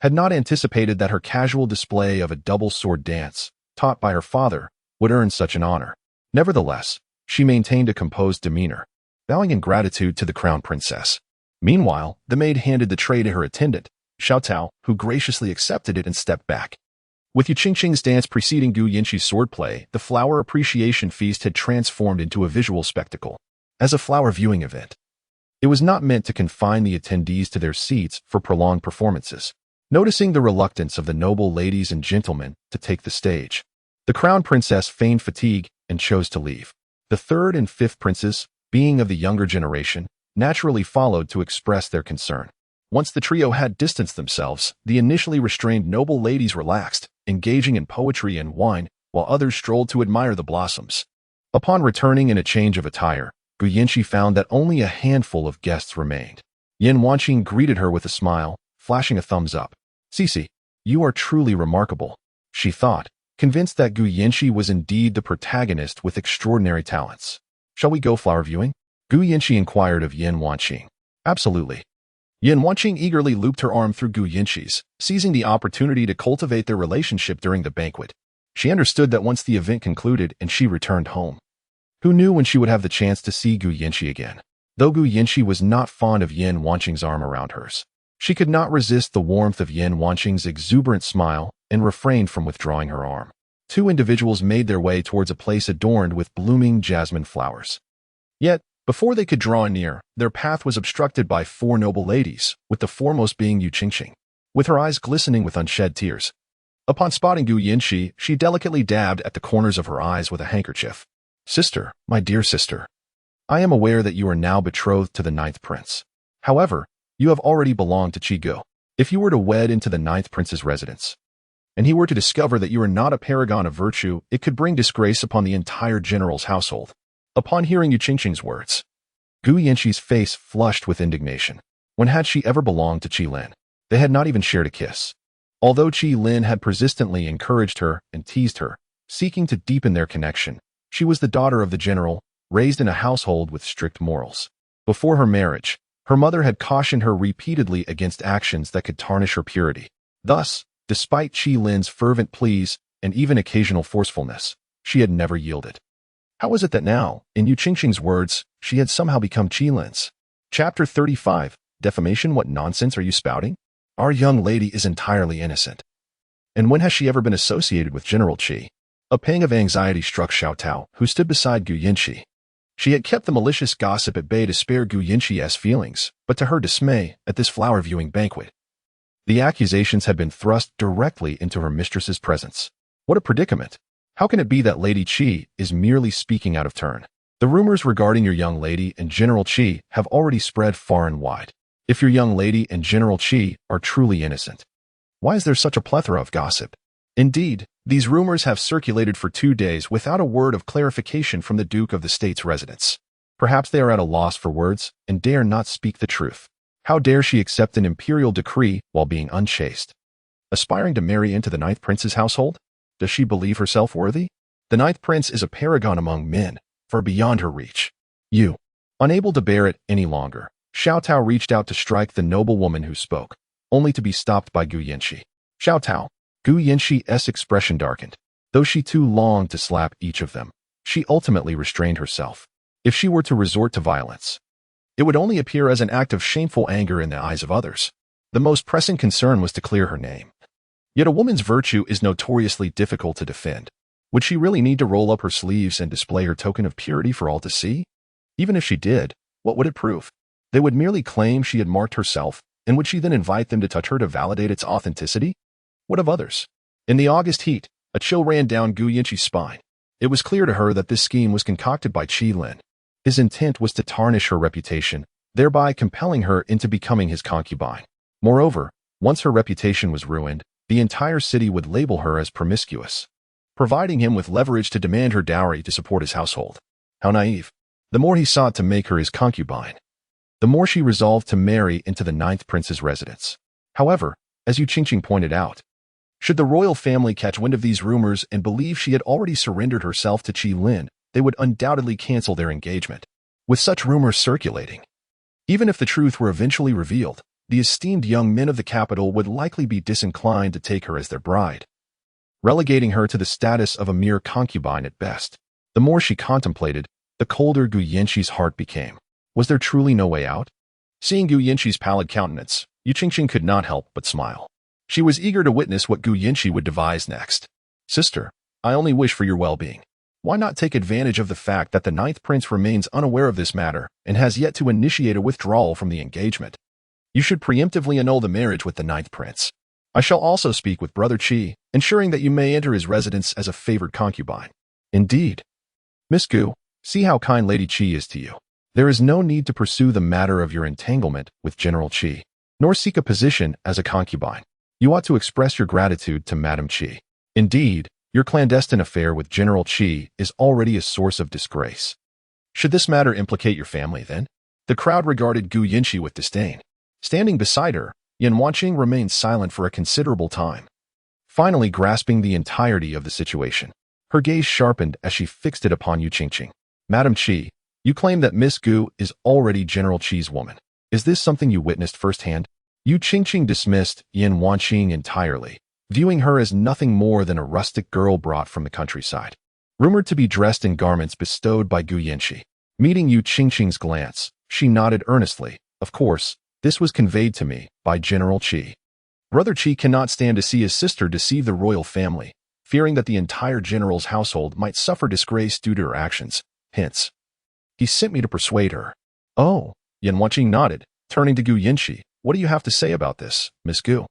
had not anticipated that her casual display of a double sword dance, taught by her father, would earn such an honor. Nevertheless, she maintained a composed demeanor, bowing in gratitude to the crown princess. Meanwhile, the maid handed the tray to her attendant, Xiao Tao, who graciously accepted it and stepped back. With Yu Qingqing's dance preceding Gu Yanxi's swordplay, the flower appreciation feast had transformed into a visual spectacle. As a flower viewing event, it was not meant to confine the attendees to their seats for prolonged performances. Noticing the reluctance of the noble ladies and gentlemen to take the stage, the crown princess feigned fatigue and chose to leave. The third and fifth princes, being of the younger generation, naturally followed to express their concern. Once the trio had distanced themselves, the initially restrained noble ladies relaxed, engaging in poetry and wine, while others strolled to admire the blossoms. Upon returning in a change of attire, Gu Yanxi found that only a handful of guests remained. Yan Wanqing greeted her with a smile, flashing a thumbs up. "Cici, you are truly remarkable," she thought, convinced that Gu Yanxi was indeed the protagonist with extraordinary talents. "Shall we go flower viewing?" Gu Yanxi inquired of Yan Wanqing. "Absolutely." Yan Wanqing eagerly looped her arm through Gu Yanxi's, seizing the opportunity to cultivate their relationship during the banquet. She understood that once the event concluded and she returned home, who knew when she would have the chance to see Gu Yanxi again? Though Gu Yanxi was not fond of Yan Wanqing's arm around hers, she could not resist the warmth of Yan Wanqing's exuberant smile and refrained from withdrawing her arm. Two individuals made their way towards a place adorned with blooming jasmine flowers. Yet, before they could draw near, their path was obstructed by four noble ladies, with the foremost being Yu Qingqing, with her eyes glistening with unshed tears. Upon spotting Gu Yanxi, she delicately dabbed at the corners of her eyes with a handkerchief. "Sister, my dear sister, I am aware that you are now betrothed to the ninth prince. However, you have already belonged to Qi Go. If you were to wed into the ninth prince's residence, and he were to discover that you are not a paragon of virtue, it could bring disgrace upon the entire general's household." Upon hearing Yu Qingqing's words, Gu Yanxi's face flushed with indignation. When had she ever belonged to Qi Lin? They had not even shared a kiss. Although Qi Lin had persistently encouraged her and teased her, seeking to deepen their connection, she was the daughter of the general, raised in a household with strict morals. Before her marriage, her mother had cautioned her repeatedly against actions that could tarnish her purity. Thus, despite Qi Lin's fervent pleas and even occasional forcefulness, she had never yielded. How was it that now, in Yu Qingqing's words, she had somehow become Qi Lin's? Chapter 35, Defamation. What nonsense are you spouting? Our young lady is entirely innocent. And when has she ever been associated with General Qi? A pang of anxiety struck Xiao Tao, who stood beside Gu Yanxi. She had kept the malicious gossip at bay to spare Gu Yanxi's feelings, but to her dismay, at this flower-viewing banquet, the accusations had been thrust directly into her mistress's presence. What a predicament! How can it be that Lady Qi is merely speaking out of turn? The rumors regarding your young lady and General Qi have already spread far and wide. If your young lady and General Qi are truly innocent, why is there such a plethora of gossip? Indeed, these rumors have circulated for 2 days without a word of clarification from the Duke of the State's residence. Perhaps they are at a loss for words and dare not speak the truth. How dare she accept an imperial decree while being unchaste? Aspiring to marry into the ninth prince's household? Does she believe herself worthy? The ninth prince is a paragon among men, far beyond her reach. You. Unable to bear it any longer, Xiao Tao reached out to strike the noble woman who spoke, only to be stopped by Gu Yanxi. Xiao Tao. Gu Yanxi's expression darkened. Though she too longed to slap each of them, she ultimately restrained herself. If she were to resort to violence, it would only appear as an act of shameful anger in the eyes of others. The most pressing concern was to clear her name. Yet a woman's virtue is notoriously difficult to defend. Would she really need to roll up her sleeves and display her token of purity for all to see? Even if she did, what would it prove? They would merely claim she had marked herself And would she then invite them to touch her to validate its authenticity? What of others? In the August heat, a chill ran down Gu Yanqi's spine. It was clear to her that this scheme was concocted by Qi Lin. His intent was to tarnish her reputation, thereby compelling her into becoming his concubine. Moreover, once her reputation was ruined, the entire city would label her as promiscuous, providing him with leverage to demand her dowry to support his household. How naive. The more he sought to make her his concubine, the more she resolved to marry into the ninth prince's residence. However, as Yu Qingqing pointed out, should the royal family catch wind of these rumors and believe she had already surrendered herself to Qi Lin, they would undoubtedly cancel their engagement. With such rumors circulating, even if the truth were eventually revealed, the esteemed young men of the capital would likely be disinclined to take her as their bride, relegating her to the status of a mere concubine at best. The more she contemplated, the colder Gu Yanqi's heart became. Was there truly no way out? Seeing Gu Yanqi's pallid countenance, Yu Qingqing could not help but smile. She was eager to witness what Gu Yanqi would devise next. Sister, I only wish for your well-being. Why not take advantage of the fact that the ninth prince remains unaware of this matter and has yet to initiate a withdrawal from the engagement? You should preemptively annul the marriage with the ninth prince. I shall also speak with Brother Qi, ensuring that you may enter his residence as a favored concubine. Indeed. Miss Gu, see how kind Lady Qi is to you. There is no need to pursue the matter of your entanglement with General Qi, nor seek a position as a concubine. You ought to express your gratitude to Madame Qi. Indeed, your clandestine affair with General Qi is already a source of disgrace. Should this matter implicate your family, then? The crowd regarded Gu Yanqi with disdain. Standing beside her, Yan Wanqing remained silent for a considerable time, finally grasping the entirety of the situation. Her gaze sharpened as she fixed it upon Yu Qingqing. Madame Qi, you claim that Miss Gu is already General Qi's woman. Is this something you witnessed firsthand? Yu Qingqing dismissed Yan Wanqing entirely, viewing her as nothing more than a rustic girl brought from the countryside, rumored to be dressed in garments bestowed by Gu Yanqi. Meeting Yu Qingqing's glance, she nodded earnestly. Of course, this was conveyed to me by General Qi. Brother Qi cannot stand to see his sister deceive the royal family, fearing that the entire general's household might suffer disgrace due to her actions. Hence, he sent me to persuade her. Oh, Yan Wanqing nodded, turning to Gu Yanqi. What do you have to say about this, Miss Gu?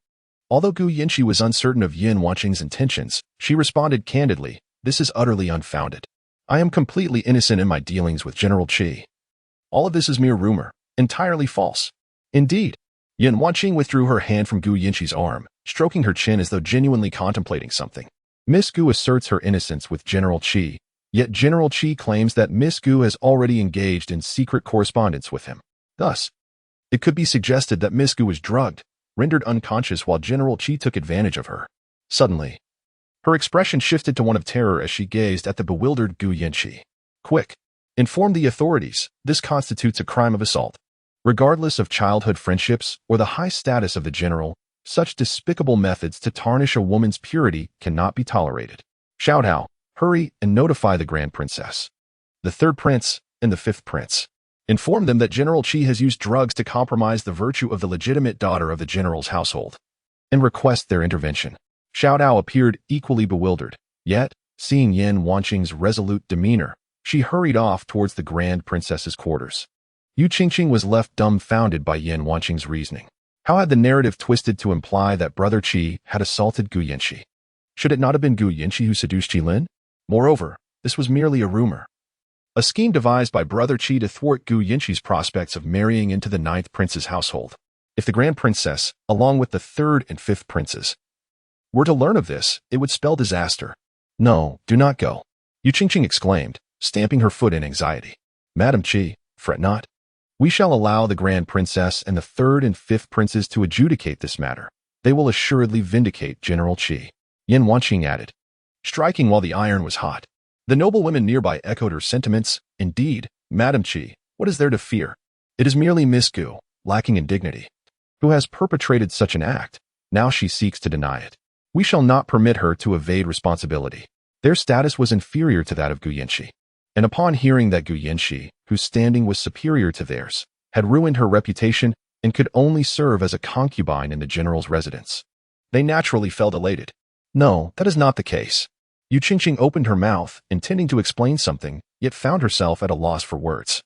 Although Gu Yanqi was uncertain of Yan Wanqing's intentions, she responded candidly, this is utterly unfounded. I am completely innocent in my dealings with General Qi. All of this is mere rumor, entirely false. Indeed. Yan Wanqing withdrew her hand from Gu Yanqi's arm, stroking her chin as though genuinely contemplating something. Miss Gu asserts her innocence with General Qi, yet General Qi claims that Miss Gu has already engaged in secret correspondence with him. Thus, it could be suggested that Miss Gu was drugged, rendered unconscious while General Qi took advantage of her. Suddenly, her expression shifted to one of terror as she gazed at the bewildered Gu Yanqi. Quick! Inform the authorities, this constitutes a crime of assault. Regardless of childhood friendships or the high status of the general, such despicable methods to tarnish a woman's purity cannot be tolerated. Shout out, hurry and notify the Grand Princess, the third prince, and the fifth prince. Inform them that General Qi has used drugs to compromise the virtue of the legitimate daughter of the general's household, and request their intervention. Xiao Dao appeared equally bewildered, yet, seeing Yan Wanqing's resolute demeanor, she hurried off towards the Grand Princess's quarters. Yu Qingqing was left dumbfounded by Yan Wanqing's reasoning. How had the narrative twisted to imply that Brother Qi had assaulted Gu Yanqi? Should it not have been Gu Yanqi who seduced Qi Lin? Moreover, this was merely a rumor. A scheme devised by Brother Qi to thwart Gu Yanqi's prospects of marrying into the ninth prince's household. If the Grand Princess, along with the third and fifth princes, were to learn of this, it would spell disaster. No, do not go, Yu Qingqing exclaimed, stamping her foot in anxiety. Madam Qi, fret not. We shall allow the Grand Princess and the third and fifth princes to adjudicate this matter. They will assuredly vindicate General Qi. Yan Wanqing added, striking while the iron was hot. The noble women nearby echoed her sentiments. Indeed, Madam Qi, what is there to fear? It is merely Miss Gu, lacking in dignity, who has perpetrated such an act. Now she seeks to deny it. We shall not permit her to evade responsibility. Their status was inferior to that of Gu Yanqi, and upon hearing that Gu Yanqi, whose standing was superior to theirs, had ruined her reputation and could only serve as a concubine in the general's residence, they naturally felt elated. No, that is not the case. Yu Qingqing opened her mouth, intending to explain something, yet found herself at a loss for words,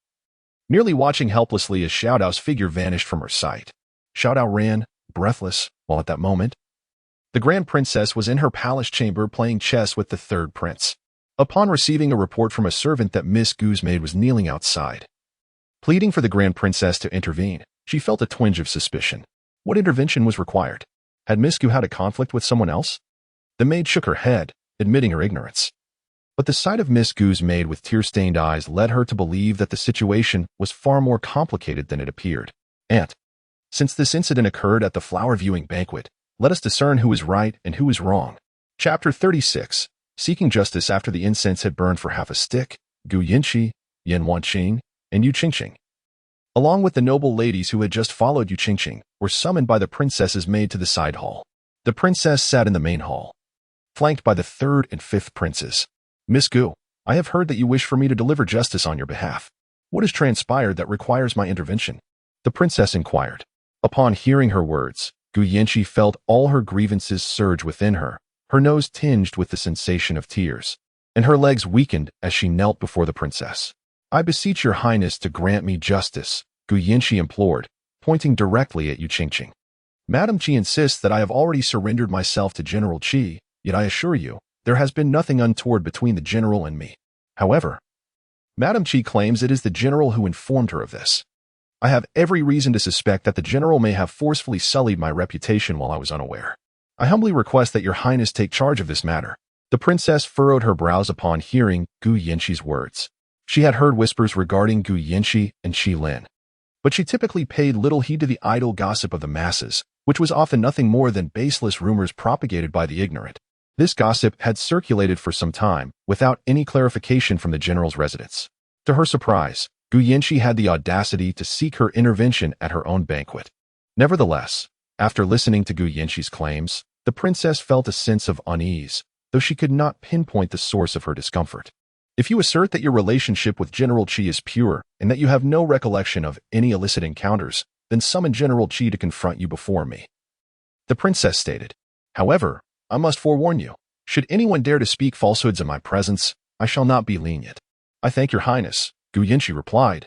merely watching helplessly as Xiao Dao's figure vanished from her sight. Xiao Dao ran, breathless, while at that moment, the Grand Princess was in her palace chamber playing chess with the third prince. Upon receiving a report from a servant that Miss Gu's maid was kneeling outside, pleading for the Grand Princess to intervene, she felt a twinge of suspicion. What intervention was required? Had Miss Gu had a conflict with someone else? The maid shook her head, admitting her ignorance. But the sight of Miss Gu's maid with tear-stained eyes led her to believe that the situation was far more complicated than it appeared. And, since this incident occurred at the flower viewing banquet, let us discern who is right and who is wrong. Chapter 36. Seeking justice after the incense had burned for half a stick, Gu Yinqi, Yan Wanqing, and Yu Qingqing, along with the noble ladies who had just followed Yu Qingqing, were summoned by the princess's maid to the side hall. The princess sat in the main hall, flanked by the third and fifth princes. Miss Gu, I have heard that you wish for me to deliver justice on your behalf. What has transpired that requires my intervention? The princess inquired. Upon hearing her words, Gu Yinqi felt all her grievances surge within her, her nose tinged with the sensation of tears, and her legs weakened as she knelt before the princess. I beseech your highness to grant me justice, Gu Yinqi implored, pointing directly at Yu Qingqing. Madam Qi insists that I have already surrendered myself to General Qi, yet I assure you, there has been nothing untoward between the general and me. However, Madam Qi claims it is the general who informed her of this. I have every reason to suspect that the general may have forcefully sullied my reputation while I was unaware. I humbly request that your highness take charge of this matter. The princess furrowed her brows upon hearing Gu Yinqi's words. She had heard whispers regarding Gu Yinqi and Qi Lin, but she typically paid little heed to the idle gossip of the masses, which was often nothing more than baseless rumors propagated by the ignorant. This gossip had circulated for some time, without any clarification from the general's residence. To her surprise, Gu Yinqi had the audacity to seek her intervention at her own banquet. Nevertheless, after listening to Gu Yinqi's claims, the princess felt a sense of unease, though she could not pinpoint the source of her discomfort. If you assert that your relationship with General Qi is pure and that you have no recollection of any illicit encounters, then summon General Qi to confront you before me, the princess stated. However, I must forewarn you, should anyone dare to speak falsehoods in my presence, I shall not be lenient. I thank your highness, Gu Yinqi replied,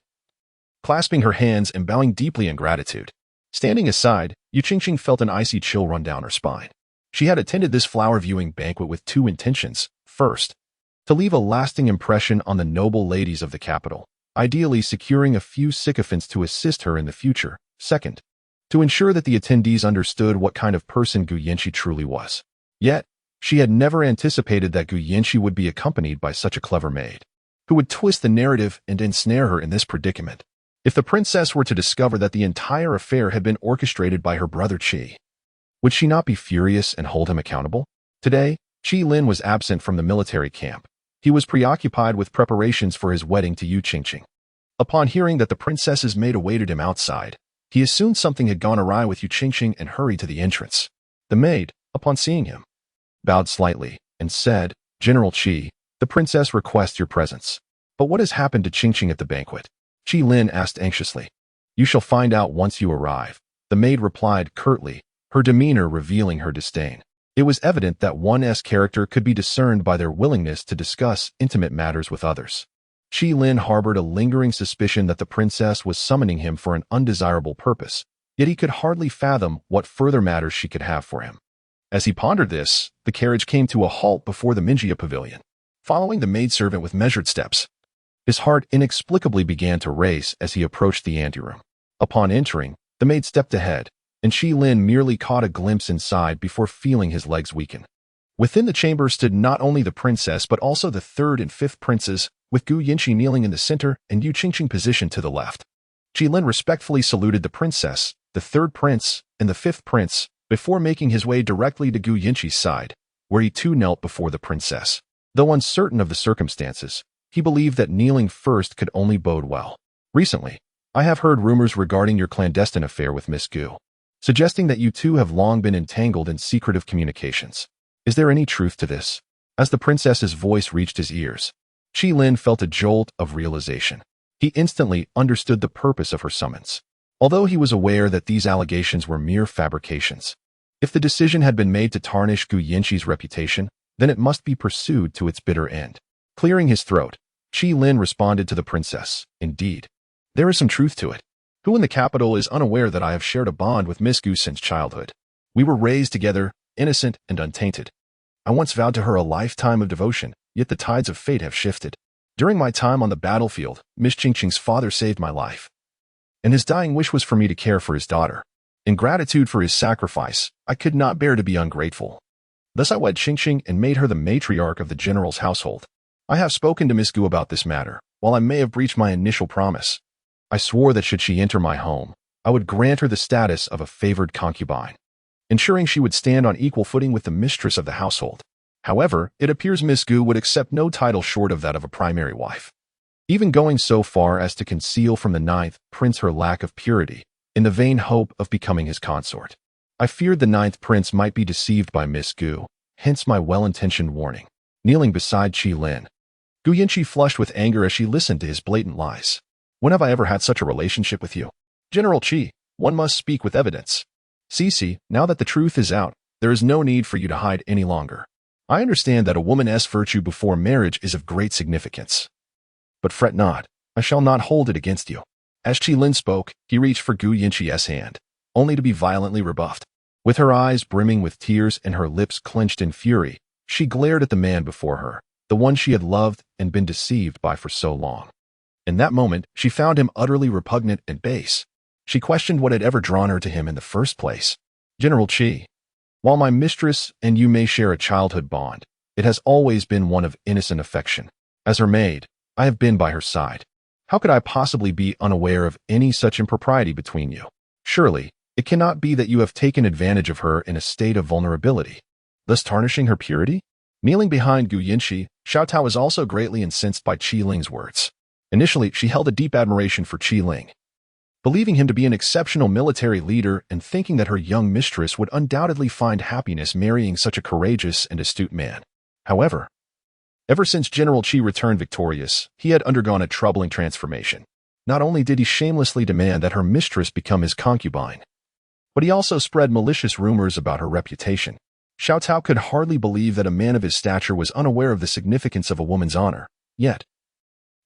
clasping her hands and bowing deeply in gratitude. Standing aside, Yu Qingqing felt an icy chill run down her spine. She had attended this flower viewing banquet with two intentions. First, to leave a lasting impression on the noble ladies of the capital, ideally securing a few sycophants to assist her in the future. Second, to ensure that the attendees understood what kind of person Gu Yinqi truly was. Yet, she had never anticipated that Gu Yinqi would be accompanied by such a clever maid, who would twist the narrative and ensnare her in this predicament. If the princess were to discover that the entire affair had been orchestrated by her brother Qi, would she not be furious and hold him accountable? Today, Qi Lin was absent from the military camp. He was preoccupied with preparations for his wedding to Yu Qingqing. Upon hearing that the princess's maid awaited him outside, he assumed something had gone awry with Yu Qingqing and hurried to the entrance. The maid, upon seeing him, bowed slightly and said, General Qi, the princess requests your presence. But what has happened to Qingqing at the banquet? Qi Lin asked anxiously. You shall find out once you arrive. The maid replied curtly, her demeanor revealing her disdain. It was evident that one's character could be discerned by their willingness to discuss intimate matters with others. Qi Lin harbored a lingering suspicion that the princess was summoning him for an undesirable purpose, yet he could hardly fathom what further matters she could have for him. As he pondered this, the carriage came to a halt before the Minjia pavilion. Following the maidservant with measured steps, his heart inexplicably began to race as he approached the anteroom. Upon entering, the maid stepped ahead, and Qi Lin merely caught a glimpse inside before feeling his legs weaken. Within the chamber stood not only the princess but also the third and fifth princes, with Gu Yinqi kneeling in the center and Yu Qingqing positioned to the left. Qi Lin respectfully saluted the princess, the third prince, and the fifth prince, before making his way directly to Gu Yinqi's side, where he too knelt before the princess. Though uncertain of the circumstances, he believed that kneeling first could only bode well. Recently, I have heard rumors regarding your clandestine affair with Miss Gu, suggesting that you two have long been entangled in secretive communications. Is there any truth to this? As the princess's voice reached his ears, Qi Lin felt a jolt of realization. He instantly understood the purpose of her summons. Although he was aware that these allegations were mere fabrications, if the decision had been made to tarnish Gu Yinqi's reputation, then it must be pursued to its bitter end. Clearing his throat, Qi Lin responded to the princess, Indeed, there is some truth to it. Who in the capital is unaware that I have shared a bond with Miss Gu since childhood? We were raised together, innocent and untainted. I once vowed to her a lifetime of devotion, yet the tides of fate have shifted. During my time on the battlefield, Miss Qingqing's father saved my life, and his dying wish was for me to care for his daughter. In gratitude for his sacrifice, I could not bear to be ungrateful. Thus I wed Qingqing and made her the matriarch of the general's household. I have spoken to Miss Gu about this matter. While I may have breached my initial promise, I swore that should she enter my home, I would grant her the status of a favored concubine, ensuring she would stand on equal footing with the mistress of the household. However, it appears Miss Gu would accept no title short of that of a primary wife, even going so far as to conceal from the ninth prince her lack of purity, in the vain hope of becoming his consort. I feared the ninth prince might be deceived by Miss Gu, hence my well-intentioned warning. Kneeling beside Qi Lin, Gu Yanqi flushed with anger as she listened to his blatant lies. When have I ever had such a relationship with you? General Qi, one must speak with evidence. Cici, now that the truth is out, there is no need for you to hide any longer. I understand that a woman's virtue before marriage is of great significance. But fret not, I shall not hold it against you. As Qi Lin spoke, he reached for Gu Yanqi's hand, only to be violently rebuffed. With her eyes brimming with tears and her lips clenched in fury, she glared at the man before her, the one she had loved and been deceived by for so long. In that moment, she found him utterly repugnant and base. She questioned what had ever drawn her to him in the first place. General Qi, while my mistress and you may share a childhood bond, it has always been one of innocent affection. As her maid, I have been by her side. How could I possibly be unaware of any such impropriety between you? Surely, it cannot be that you have taken advantage of her in a state of vulnerability, thus tarnishing her purity? Kneeling behind Gu Yanqi, Xiao Tao was also greatly incensed by Qi Ling's words. Initially, she held a deep admiration for Qi Ling, believing him to be an exceptional military leader and thinking that her young mistress would undoubtedly find happiness marrying such a courageous and astute man. However, ever since General Qi returned victorious, he had undergone a troubling transformation. Not only did he shamelessly demand that her mistress become his concubine, but he also spread malicious rumors about her reputation. Xiao Tao could hardly believe that a man of his stature was unaware of the significance of a woman's honor. Yet,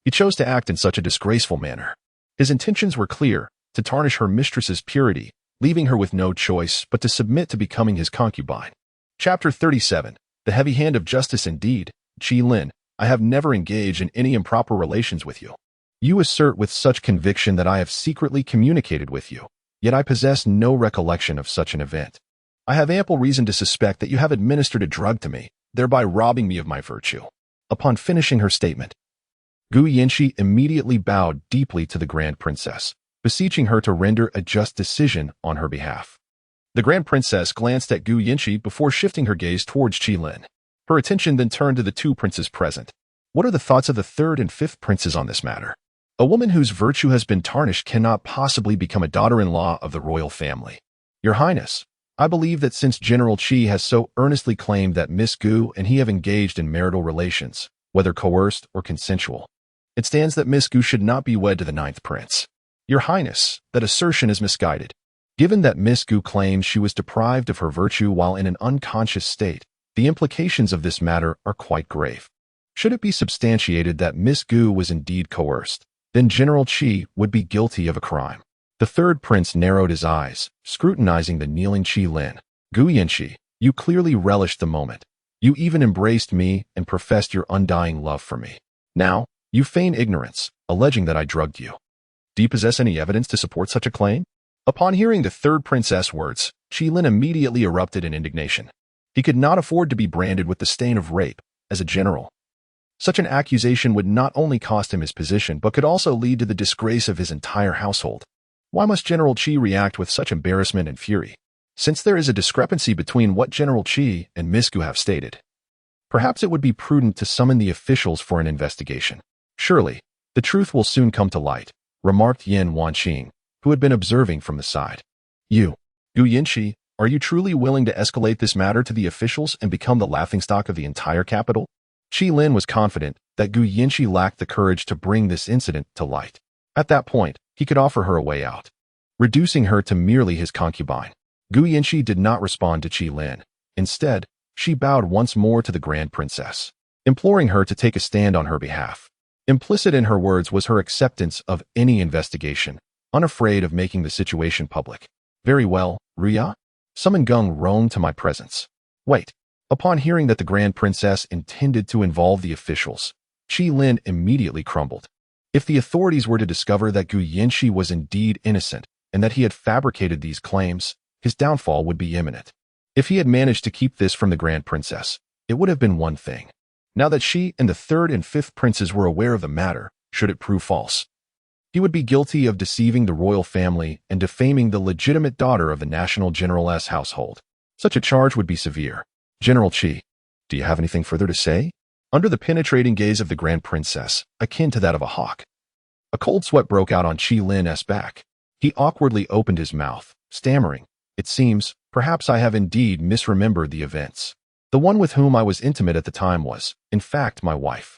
he chose to act in such a disgraceful manner. His intentions were clear, to tarnish her mistress's purity, leaving her with no choice but to submit to becoming his concubine. Chapter 37. The Heavy Hand of Justice. Indeed, Qi Lin, I have never engaged in any improper relations with you. You assert with such conviction that I have secretly communicated with you, yet I possess no recollection of such an event. I have ample reason to suspect that you have administered a drug to me, thereby robbing me of my virtue. Upon finishing her statement, Gu Yanqi immediately bowed deeply to the Grand Princess, beseeching her to render a just decision on her behalf. The Grand Princess glanced at Gu Yanqi before shifting her gaze towards Qi Lin. Her attention then turned to the two princes present. What are the thoughts of the third and fifth princes on this matter? A woman whose virtue has been tarnished cannot possibly become a daughter-in-law of the royal family. Your Highness, I believe that since General Qi has so earnestly claimed that Miss Gu and he have engaged in marital relations, whether coerced or consensual, it stands that Miss Gu should not be wed to the ninth prince. Your Highness, that assertion is misguided. Given that Miss Gu claims she was deprived of her virtue while in an unconscious state, the implications of this matter are quite grave. Should it be substantiated that Miss Gu was indeed coerced, then General Qi would be guilty of a crime. The third prince narrowed his eyes, scrutinizing the kneeling Qi Lin. Gu Yanqi, you clearly relished the moment. You even embraced me and professed your undying love for me. Now, you feign ignorance, alleging that I drugged you. Do you possess any evidence to support such a claim? Upon hearing the third princess' words, Qi Lin immediately erupted in indignation. He could not afford to be branded with the stain of rape as a general. Such an accusation would not only cost him his position, but could also lead to the disgrace of his entire household. Why must General Qi react with such embarrassment and fury? Since there is a discrepancy between what General Qi and Miss Gu have stated, perhaps it would be prudent to summon the officials for an investigation. Surely, the truth will soon come to light, remarked Yan Wanqing, who had been observing from the side. You, Gu Yanqi, are you truly willing to escalate this matter to the officials and become the laughingstock of the entire capital? Qi Lin was confident that Gu Yanqi lacked the courage to bring this incident to light. At that point, he could offer her a way out, reducing her to merely his concubine. Gu Yanqi did not respond to Qi Lin. Instead, she bowed once more to the Grand Princess, imploring her to take a stand on her behalf. Implicit in her words was her acceptance of any investigation, unafraid of making the situation public. Very well, Ruya. Summon Gung Rong to my presence. Wait. Upon hearing that the Grand Princess intended to involve the officials, Qi Lin immediately crumbled. If the authorities were to discover that Gu Yanxi was indeed innocent and that he had fabricated these claims, his downfall would be imminent. If he had managed to keep this from the Grand Princess, it would have been one thing. Now that she and the third and fifth princes were aware of the matter, should it prove false, he would be guilty of deceiving the royal family and defaming the legitimate daughter of the national general's household. Such a charge would be severe. General Qi, do you have anything further to say? Under the penetrating gaze of the Grand Princess, akin to that of a hawk, a cold sweat broke out on Qi Lin's back. He awkwardly opened his mouth, stammering, "It seems, perhaps I have indeed misremembered the events. The one with whom I was intimate at the time was, in fact, my wife.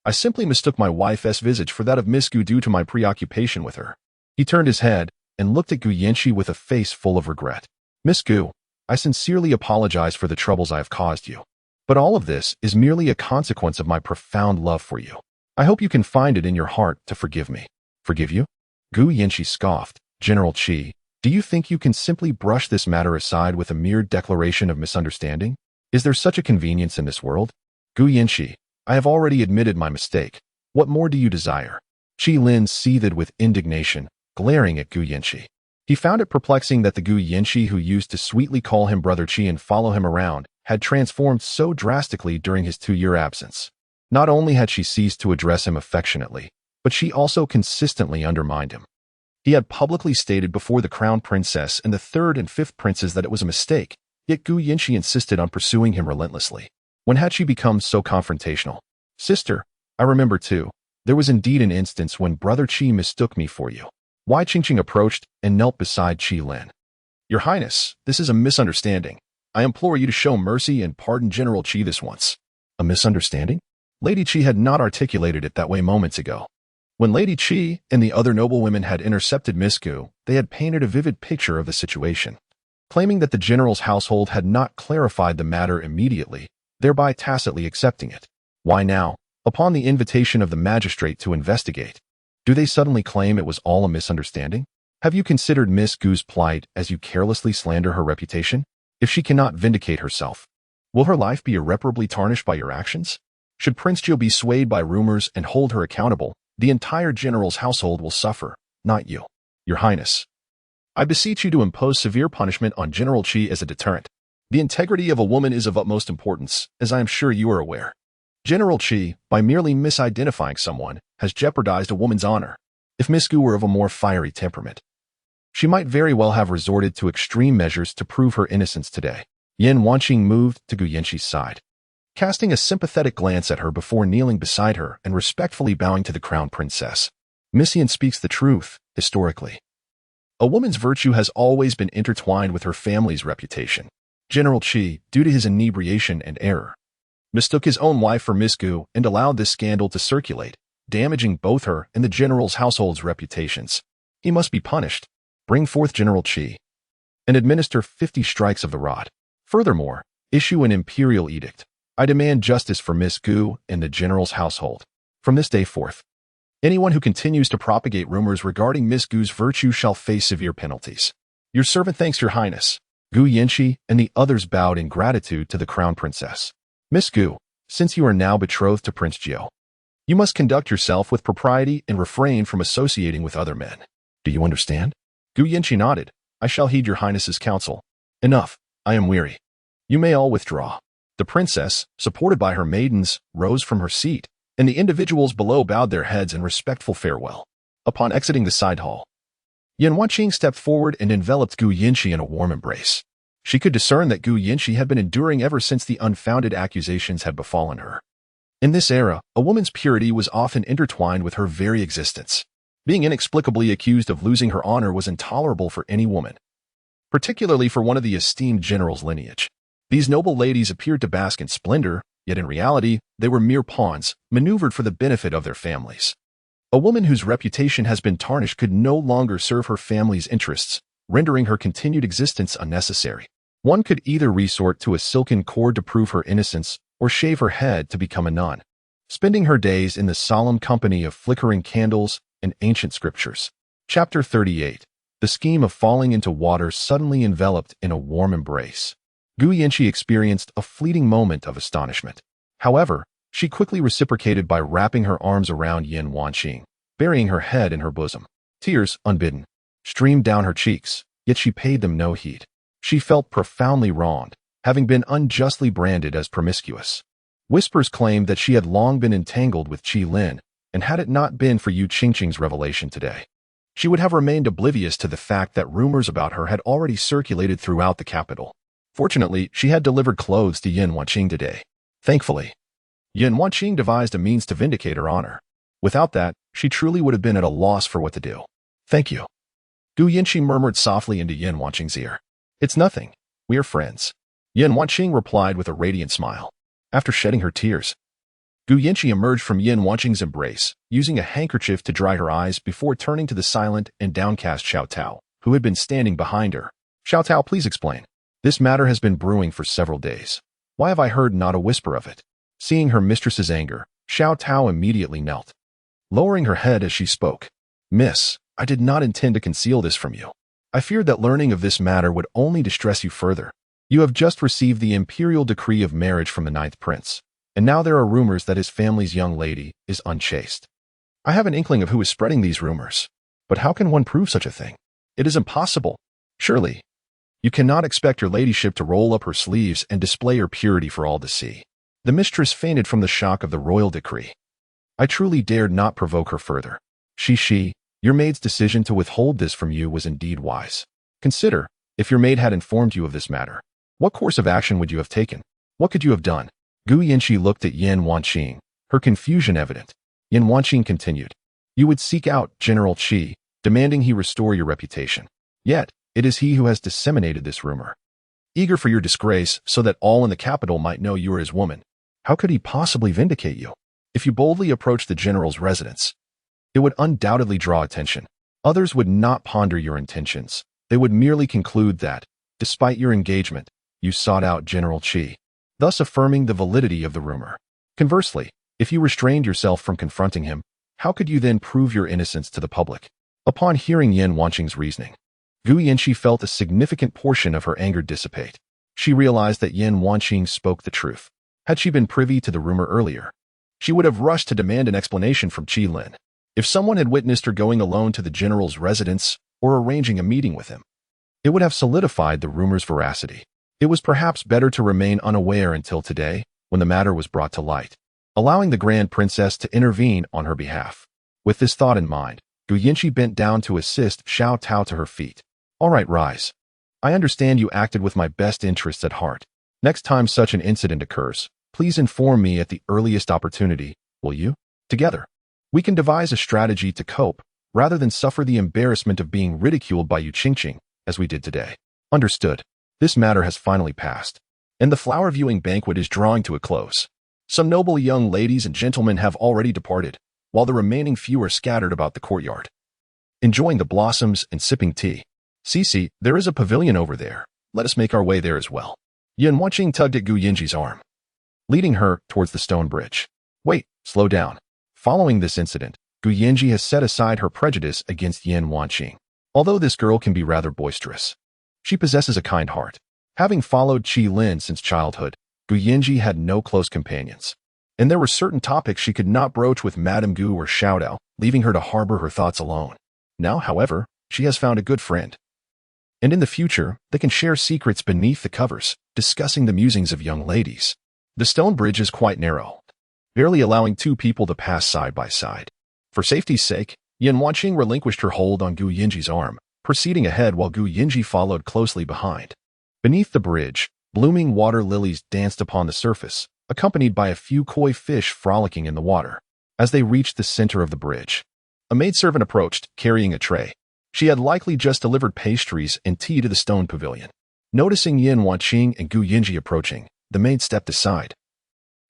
I simply mistook my wife's visage for that of Miss Gu due to my preoccupation with her." He turned his head and looked at Gu Yanxi with a face full of regret. "Miss Gu, I sincerely apologize for the troubles I have caused you. But all of this is merely a consequence of my profound love for you. I hope you can find it in your heart to forgive me." "Forgive you?" Gu Yanxi scoffed. "General Qi, do you think you can simply brush this matter aside with a mere declaration of misunderstanding? Is there such a convenience in this world?" "Gu Yanxi, I have already admitted my mistake. What more do you desire?" Qi Lin seethed with indignation, glaring at Gu Yanxi. He found it perplexing that the Gu Yanxi who used to sweetly call him Brother Qi and follow him around had transformed so drastically during his 2-year absence. Not only had she ceased to address him affectionately, but she also consistently undermined him. He had publicly stated before the Crown Princess and the third and fifth princes that it was a mistake, yet Gu Yanxi insisted on pursuing him relentlessly. When had she become so confrontational? "Sister, I remember too. There was indeed an instance when Brother Qi mistook me for you." Wei Qingqing approached and knelt beside Qi Lin. "Your Highness, this is a misunderstanding. I implore you to show mercy and pardon General Qi this once." A misunderstanding? Lady Qi had not articulated it that way moments ago. When Lady Qi and the other noblewomen had intercepted Miss Gu, they had painted a vivid picture of the situation, claiming that the general's household had not clarified the matter immediately, thereby tacitly accepting it. Why now, upon the invitation of the magistrate to investigate, do they suddenly claim it was all a misunderstanding? Have you considered Miss Gu's plight as you carelessly slander her reputation? If she cannot vindicate herself, will her life be irreparably tarnished by your actions? Should Prince Jiu be swayed by rumors and hold her accountable, the entire general's household will suffer, not you. Your Highness, I beseech you to impose severe punishment on General Qi as a deterrent. The integrity of a woman is of utmost importance, as I am sure you are aware. General Qi, by merely misidentifying someone, has jeopardized a woman's honor. If Miss Gu were of a more fiery temperament, she might very well have resorted to extreme measures to prove her innocence today. Yan Wanqing moved to Gu Yanxi's side, casting a sympathetic glance at her before kneeling beside her and respectfully bowing to the Crown Princess. Miss Yan speaks the truth, historically. A woman's virtue has always been intertwined with her family's reputation. General Qi, due to his inebriation and error, mistook his own wife for Miss Gu and allowed this scandal to circulate, damaging both her and the general's household's reputations. He must be punished. Bring forth General Qi and administer 50 strikes of the rod. Furthermore, issue an imperial edict. I demand justice for Miss Gu and the general's household. From this day forth, anyone who continues to propagate rumors regarding Miss Gu's virtue shall face severe penalties. Your servant thanks your highness. Gu Yanxi and the others bowed in gratitude to the Crown Princess. Miss Gu, since you are now betrothed to Prince Jiu, you must conduct yourself with propriety and refrain from associating with other men. Do you understand? Gu Yanxi nodded. I shall heed your highness's counsel. Enough, I am weary. You may all withdraw. The princess, supported by her maidens, rose from her seat, and the individuals below bowed their heads in respectful farewell. Upon exiting the side hall, Yan Wanqing stepped forward and enveloped Gu Yanxi in a warm embrace. She could discern that Gu Yanxi had been enduring ever since the unfounded accusations had befallen her. In this era, a woman's purity was often intertwined with her very existence. Being inexplicably accused of losing her honor was intolerable for any woman, particularly for one of the esteemed general's lineage. These noble ladies appeared to bask in splendor, yet in reality, they were mere pawns, maneuvered for the benefit of their families. A woman whose reputation has been tarnished could no longer serve her family's interests, rendering her continued existence unnecessary. One could either resort to a silken cord to prove her innocence or shave her head to become a nun, spending her days in the solemn company of flickering candles and ancient scriptures. Chapter 38. The scheme of falling into water suddenly enveloped in a warm embrace. Gu Yanqi experienced a fleeting moment of astonishment. However, she quickly reciprocated by wrapping her arms around Yin Wanqing, burying her head in her bosom. Tears, unbidden, streamed down her cheeks, yet she paid them no heed. She felt profoundly wronged, having been unjustly branded as promiscuous. Whispers claimed that she had long been entangled with Qi Lin, and had it not been for Yu Qingqing's revelation today, she would have remained oblivious to the fact that rumors about her had already circulated throughout the capital. Fortunately, she had delivered clothes to Yin Wanqing today. Thankfully, Yin Wanqing devised a means to vindicate her honor. Without that, she truly would have been at a loss for what to do. Thank you. Gu Yanqi murmured softly into Yin Wanqing's ear. It's nothing. We are friends. Yin Wanqing replied with a radiant smile. After shedding her tears, Gu Yanqi emerged from Yin Wanqing's embrace, using a handkerchief to dry her eyes before turning to the silent and downcast Xiao Tao, who had been standing behind her. Xiao Tao, please explain. This matter has been brewing for several days. Why have I heard not a whisper of it? Seeing her mistress's anger, Xiao Tao immediately knelt, lowering her head as she spoke. Miss, I did not intend to conceal this from you. I feared that learning of this matter would only distress you further. You have just received the imperial decree of marriage from the ninth prince, and now there are rumors that his family's young lady is unchaste. I have an inkling of who is spreading these rumors, but how can one prove such a thing? It is impossible. Surely, you cannot expect your ladyship to roll up her sleeves and display her purity for all to see. The mistress fainted from the shock of the royal decree. I truly dared not provoke her further. She, your maid's decision to withhold this from you was indeed wise. Consider, if your maid had informed you of this matter, what course of action would you have taken? What could you have done? Gu Yanqi looked at Yin Wanqing, her confusion evident. Yin Wanqing continued. You would seek out General Qi, demanding he restore your reputation. Yet, it is he who has disseminated this rumor. Eager for your disgrace so that all in the capital might know you are his woman, how could he possibly vindicate you? If you boldly approach the general's residence, it would undoubtedly draw attention. Others would not ponder your intentions. They would merely conclude that, despite your engagement, you sought out General Qi, thus affirming the validity of the rumor. Conversely, if you restrained yourself from confronting him, how could you then prove your innocence to the public? Upon hearing Yin Wanqing's reasoning, Gu Yanqi felt a significant portion of her anger dissipate. She realized that Yin Wanqing spoke the truth. Had she been privy to the rumor earlier, she would have rushed to demand an explanation from Qi Lin. If someone had witnessed her going alone to the general's residence or arranging a meeting with him, it would have solidified the rumor's veracity. It was perhaps better to remain unaware until today, when the matter was brought to light, allowing the Grand Princess to intervene on her behalf. With this thought in mind, Gu Yanqi bent down to assist Xiao Tao to her feet. All right, rise. I understand you acted with my best interests at heart. Next time such an incident occurs, please inform me at the earliest opportunity, will you? Together, we can devise a strategy to cope, rather than suffer the embarrassment of being ridiculed by Yu Qingqing, as we did today. Understood. This matter has finally passed, and the flower viewing banquet is drawing to a close. Some noble young ladies and gentlemen have already departed, while the remaining few are scattered about the courtyard, enjoying the blossoms and sipping tea. Cici, there is a pavilion over there. Let us make our way there as well. Yin Wanqing tugged at Gu Yanqi's arm, leading her towards the stone bridge. Wait, slow down. Following this incident, Gu Yanqi has set aside her prejudice against Yin Wanqing. Although this girl can be rather boisterous, she possesses a kind heart. Having followed Qi Lin since childhood, Gu Yanqi had no close companions, and there were certain topics she could not broach with Madame Gu or Xiaodao, leaving her to harbor her thoughts alone. Now, however, she has found a good friend, and in the future, they can share secrets beneath the covers, discussing the musings of young ladies. The stone bridge is quite narrow, barely allowing two people to pass side by side. For safety's sake, Yin Wanqing relinquished her hold on Gu Yanqi's arm, proceeding ahead while Gu Yanqi followed closely behind. Beneath the bridge, blooming water lilies danced upon the surface, accompanied by a few koi fish frolicking in the water. As they reached the center of the bridge, a maidservant approached, carrying a tray. She had likely just delivered pastries and tea to the stone pavilion. Noticing Yin Wanqing and Gu Yanqi approaching, the maid stepped aside,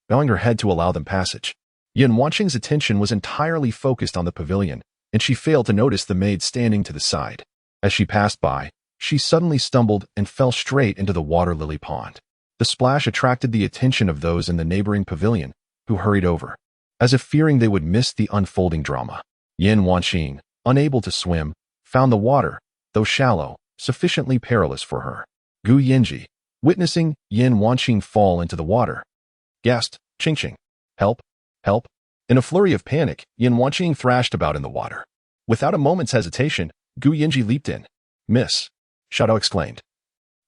bowing her head to allow them passage. Yin Wanqing's attention was entirely focused on the pavilion, and she failed to notice the maid standing to the side. As she passed by, she suddenly stumbled and fell straight into the water lily pond. The splash attracted the attention of those in the neighboring pavilion, who hurried over, as if fearing they would miss the unfolding drama. Yin Wanqing, unable to swim, found the water, though shallow, sufficiently perilous for her. Gu Yinji, witnessing Yin Wanqing fall into the water, gasped, "Qing, help, help." In a flurry of panic, Yin Wanqing thrashed about in the water. Without a moment's hesitation, Gu Yinji leaped in. "Miss!" Xiaotao exclaimed,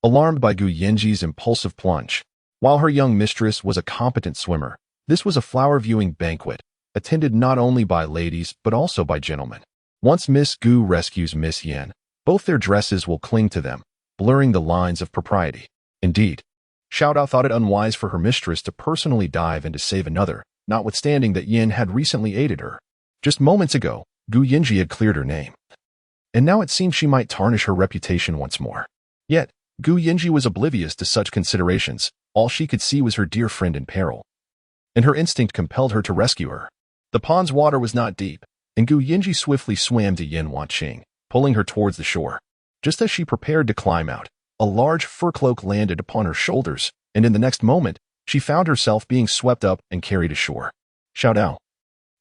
alarmed by Gu Yinji's impulsive plunge. While her young mistress was a competent swimmer, this was a flower-viewing banquet, attended not only by ladies but also by gentlemen. Once Miss Gu rescues Miss Yin, both their dresses will cling to them, blurring the lines of propriety. Indeed, Xiaotao thought it unwise for her mistress to personally dive in to save another, notwithstanding that Yin had recently aided her. Just moments ago, Gu Yinji had cleared her name, and now it seemed she might tarnish her reputation once more. Yet, Gu Yinji was oblivious to such considerations. All she could see was her dear friend in peril, and her instinct compelled her to rescue her. The pond's water was not deep, and Gu Yinji swiftly swam to Yin Wanqing, pulling her towards the shore. Just as she prepared to climb out, a large fur cloak landed upon her shoulders, and in the next moment, she found herself being swept up and carried ashore. "Xiaotao,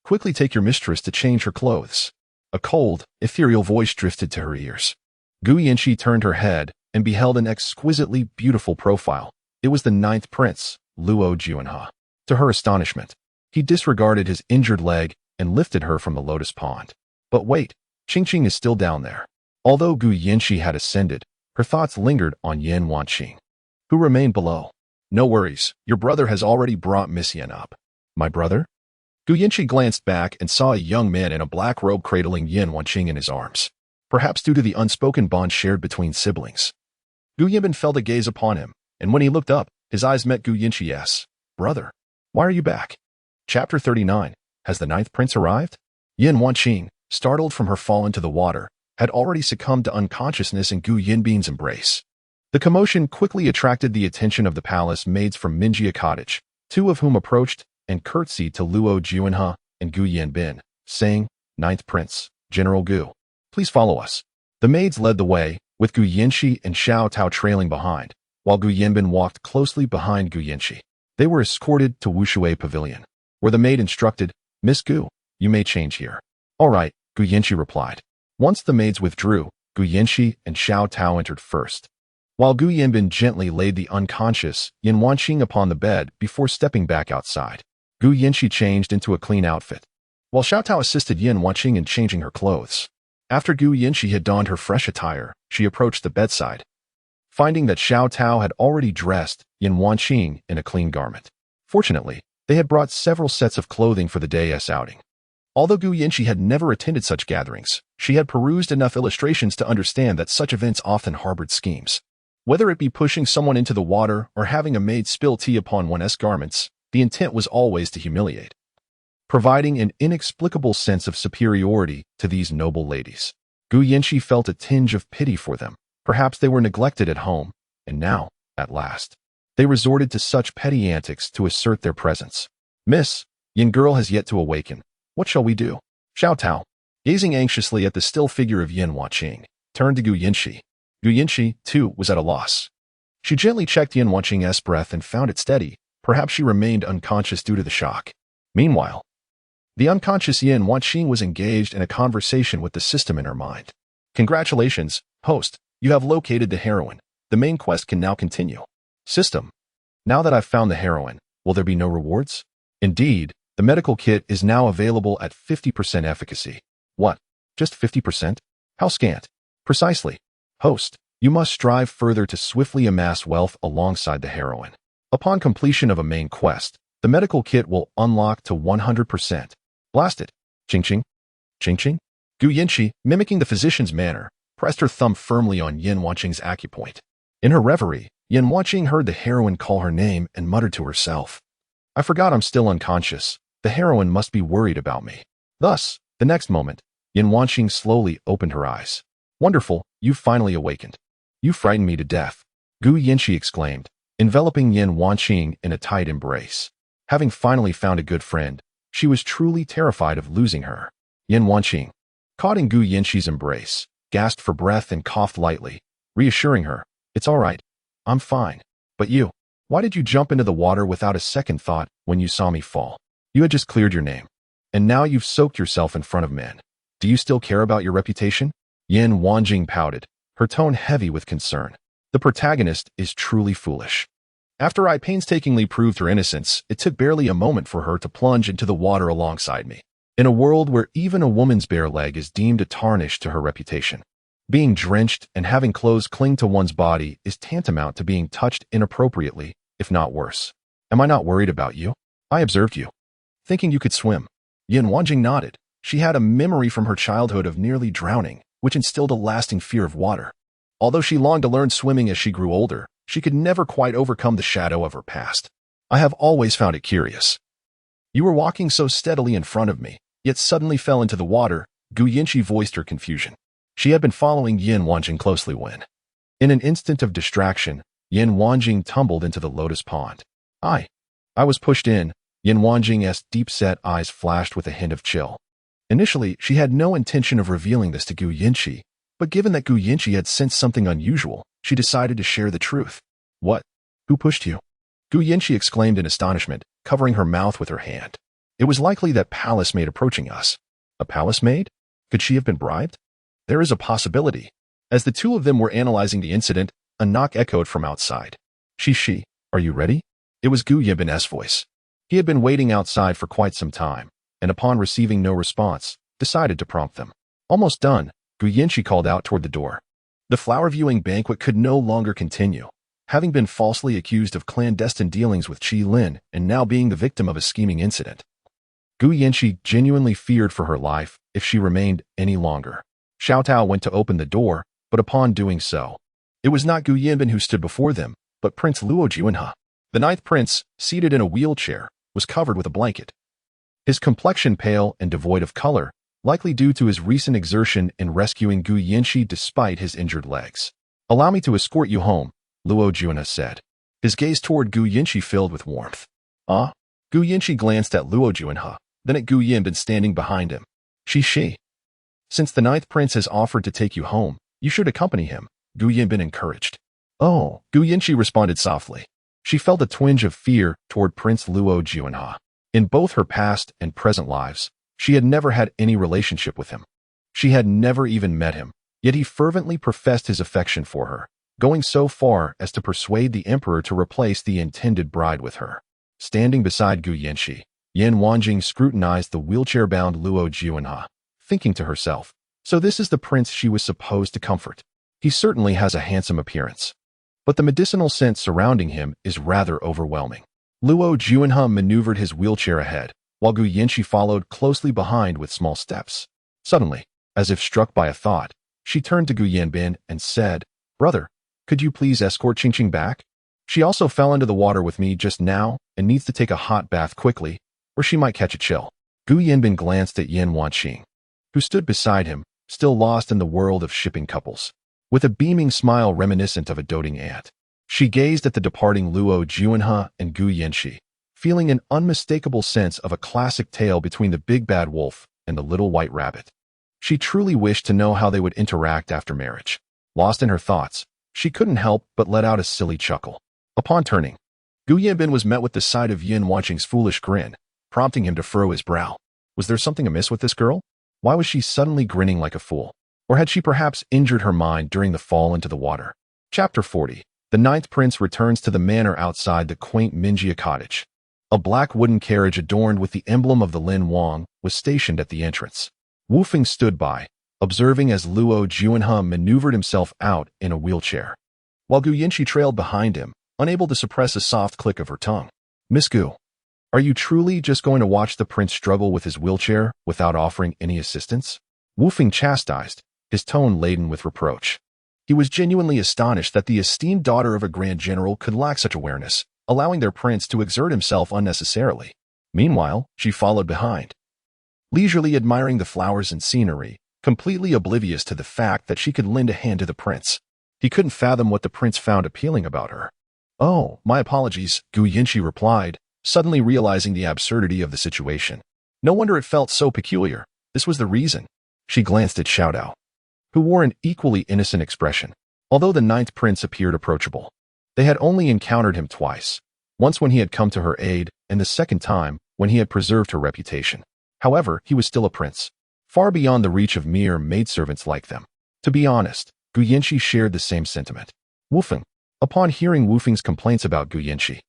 quickly take your mistress to change her clothes." A cold, ethereal voice drifted to her ears. Gu Yinji turned her head and beheld an exquisitely beautiful profile. It was the 9th prince, Luo Juanhe. To her astonishment, he disregarded his injured leg and lifted her from the lotus pond. But wait, Qing is still down there. Although Gu Yinji had ascended, her thoughts lingered on Yin Wanqing, who remained below. "No worries, your brother has already brought Miss Yin up." "My brother?" Gu Yinji glanced back and saw a young man in a black robe cradling Yin Wanqing in his arms, perhaps due to the unspoken bond shared between siblings. Gu Yinbin felt a gaze upon him, and when he looked up, his eyes met Gu Yinchi's. "Brother, why are you back?" Chapter 39. Has the 9th prince arrived? Yin Wanqing, startled from her fall into the water, had already succumbed to unconsciousness in Gu Yinbin's embrace. The commotion quickly attracted the attention of the palace maids from Minjia Cottage, 2 of whom approached and curtsied to Luo Juanhe and Gu Yinbin, saying, "9th prince, General Gu, please follow us." The maids led the way, with Gu Yinji and Xiaotao trailing behind, while Gu Yinbin walked closely behind Gu Yinji. They were escorted to Wushui Pavilion, where the maid instructed, "Miss Gu, you may change here." "All right," Gu Yinji replied. Once the maids withdrew, Gu Yinji and Xiaotao entered first, while Gu Yinbin gently laid the unconscious Yin Wanqing upon the bed before stepping back outside. Gu Yinji changed into a clean outfit, while Xiaotao assisted Yin Wanqing in changing her clothes. After Gu Yinji had donned her fresh attire, she approached the bedside, finding that Xiaotao had already dressed Yin Wanqing in a clean garment. Fortunately, they had brought several sets of clothing for the day's outing. Although Gu Yinji had never attended such gatherings, she had perused enough illustrations to understand that such events often harbored schemes. Whether it be pushing someone into the water or having a maid spill tea upon one's garments, the intent was always to humiliate, providing an inexplicable sense of superiority to these noble ladies. Gu Yinji felt a tinge of pity for them. Perhaps they were neglected at home, and now, at last, they resorted to such petty antics to assert their presence. "Miss, Yin girl has yet to awaken. What shall we do?" Xiaotao, gazing anxiously at the still figure of Yin Wanqing, turned to Gu Yinji. Gu Yinji, too, was at a loss. She gently checked Yin Wanqing's breath and found it steady. Perhaps she remained unconscious due to the shock. Meanwhile, the unconscious Yin Wanqing was engaged in a conversation with the system in her mind. "Congratulations, host. You have located the heroine. The main quest can now continue." System. "Now that I've found the heroine, will there be no rewards?" "Indeed, the medical kit is now available at 50% efficacy." "What? Just 50%? How scant?" "Precisely. Host, you must strive further to swiftly amass wealth alongside the heroine. Upon completion of a main quest, the medical kit will unlock to 100%. Blast it." "Qing. Gu Yinji, mimicking the physician's manner, pressed her thumb firmly on Yin Wanqing's acupoint. In her reverie, Yin Wanqing heard the heroine call her name and muttered to herself, "I forgot I'm still unconscious. The heroine must be worried about me." Thus, the next moment, Yin Wanqing slowly opened her eyes. "Wonderful, you've finally awakened. You frightened me to death," Gu Yinji exclaimed, enveloping Yin Wanqing in a tight embrace. Having finally found a good friend, she was truly terrified of losing her. Yin Wanqing, caught in Gu Yinji's embrace, gasped for breath and coughed lightly, reassuring her, "It's all right. I'm fine. But you, why did you jump into the water without a second thought when you saw me fall? You had just cleared your name, and now you've soaked yourself in front of men. Do you still care about your reputation?" Yin Wanjing pouted, her tone heavy with concern. The protagonist is truly foolish. After I painstakingly proved her innocence, it took barely a moment for her to plunge into the water alongside me. In a world where even a woman's bare leg is deemed a tarnish to her reputation, being drenched and having clothes cling to one's body is tantamount to being touched inappropriately, if not worse. Am I not worried about you? I observed you, thinking you could swim. Yin Wanjing nodded. She had a memory from her childhood of nearly drowning, which instilled a lasting fear of water. Although she longed to learn swimming as she grew older, she could never quite overcome the shadow of her past. I have always found it curious. You were walking so steadily in front of me, yet suddenly fell into the water. Gu Yinchi voiced her confusion. She had been following Yin Wanjing closely when, in an instant of distraction, Yin Wanjing tumbled into the lotus pond. I was pushed in. Yin Wanjing's deep-set eyes flashed with a hint of chill. Initially, she had no intention of revealing this to Gu Yinchi, but given that Gu Yinchi had sensed something unusual, she decided to share the truth. What? Who pushed you? Gu Yinchi exclaimed in astonishment, covering her mouth with her hand. It was likely that palace maid approaching us. A palace maid? Could she have been bribed? There is a possibility. As the two of them were analyzing the incident, a knock echoed from outside. She, are you ready? It was Gu Yinbin's voice. He had been waiting outside for quite some time, and upon receiving no response, decided to prompt them. Almost done, Gu Yinchi called out toward the door. The flower viewing banquet could no longer continue. Having been falsely accused of clandestine dealings with Qi Lin and now being the victim of a scheming incident, Gu Yinchi genuinely feared for her life if she remained any longer. Xiao Tao went to open the door, but upon doing so, it was not Gu Yinbin who stood before them, but Prince Luo Juanhe. The ninth prince, seated in a wheelchair, was covered with a blanket. His complexion pale and devoid of color, likely due to his recent exertion in rescuing Gu Yinchi despite his injured legs. Allow me to escort you home, Luo Juanhe said. His gaze toward Gu Yinchi filled with warmth. Ah? Gu Yinchi glanced at Luo Juanhe, then at Gu Yinbin standing behind him. She. Since the ninth prince has offered to take you home, you should accompany him, Gu Yinbin encouraged. Oh, Gu Yinchi responded softly. She felt a twinge of fear toward Prince Luo Juanhe. In both her past and present lives, she had never had any relationship with him. She had never even met him, yet he fervently professed his affection for her, going so far as to persuade the emperor to replace the intended bride with her. Standing beside Gu Yinchi, Yin Wanjing scrutinized the wheelchair-bound Luo Juanhe, thinking to herself, so this is the prince she was supposed to comfort. He certainly has a handsome appearance, but the medicinal scent surrounding him is rather overwhelming. Luo Juanhe maneuvered his wheelchair ahead, while Gu Yinchi followed closely behind with small steps. Suddenly, as if struck by a thought, she turned to Gu Yinbin and said, Brother, could you please escort Qingqing back? She also fell into the water with me just now and needs to take a hot bath quickly, or she might catch a chill. Gu Yinbin glanced at Yin Wanqing, who stood beside him, still lost in the world of shipping couples. With a beaming smile reminiscent of a doting aunt, she gazed at the departing Luo Juanhe and Gu Yinchi, feeling an unmistakable sense of a classic tale between the big bad wolf and the little white rabbit. She truly wished to know how they would interact after marriage. Lost in her thoughts, she couldn't help but let out a silly chuckle. Upon turning, Gu Yinbin was met with the sight of Yin Wanqing's foolish grin, prompting him to furrow his brow. Was there something amiss with this girl? Why was she suddenly grinning like a fool? Or had she perhaps injured her mind during the fall into the water? Chapter 40. The ninth prince returns to the manor outside the quaint Minjia cottage. A black wooden carriage adorned with the emblem of the Lin Wang was stationed at the entrance. Wu Feng stood by, observing as Luo Juanhe maneuvered himself out in a wheelchair, while Gu Yinchi trailed behind him, unable to suppress a soft click of her tongue. Miss Gu, are you truly just going to watch the prince struggle with his wheelchair without offering any assistance? Wu Feng chastised, his tone laden with reproach. He was genuinely astonished that the esteemed daughter of a grand general could lack such awareness, allowing their prince to exert himself unnecessarily. Meanwhile, she followed behind, leisurely admiring the flowers and scenery, completely oblivious to the fact that she could lend a hand to the prince. He couldn't fathom what the prince found appealing about her. Oh, my apologies, Gu Yinchi replied, suddenly realizing the absurdity of the situation. No wonder it felt so peculiar. This was the reason. She glanced at Xiao Dao, who wore an equally innocent expression. Although the ninth prince appeared approachable, they had only encountered him twice, once when he had come to her aid, and the second time when he had preserved her reputation. However, he was still a prince, far beyond the reach of mere maidservants like them. To be honest, Gu Yanqi shared the same sentiment. Wufeng. Upon hearing Wufeng's complaints about Gu Yanqi,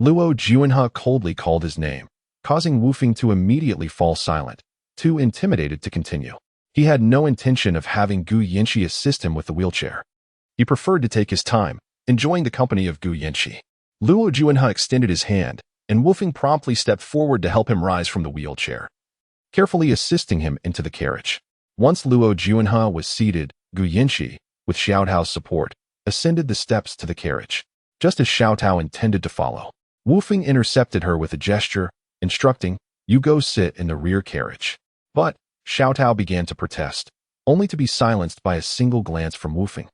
Luo Juanhe coldly called his name, causing Wufeng to immediately fall silent, too intimidated to continue. He had no intention of having Gu Yanqi assist him with the wheelchair. He preferred to take his time, enjoying the company of Gu Yanqi. Luo Juanhe extended his hand, and Wufeng promptly stepped forward to help him rise from the wheelchair, carefully assisting him into the carriage. Once Luo Juanhe was seated, Gu Yanqi, with Xiao Tao's support, ascended the steps to the carriage, just as Xiao Tao intended to follow. Wufeng intercepted her with a gesture, instructing, "You go sit in the rear carriage." But Xiao Tao began to protest, only to be silenced by a single glance from Wufeng,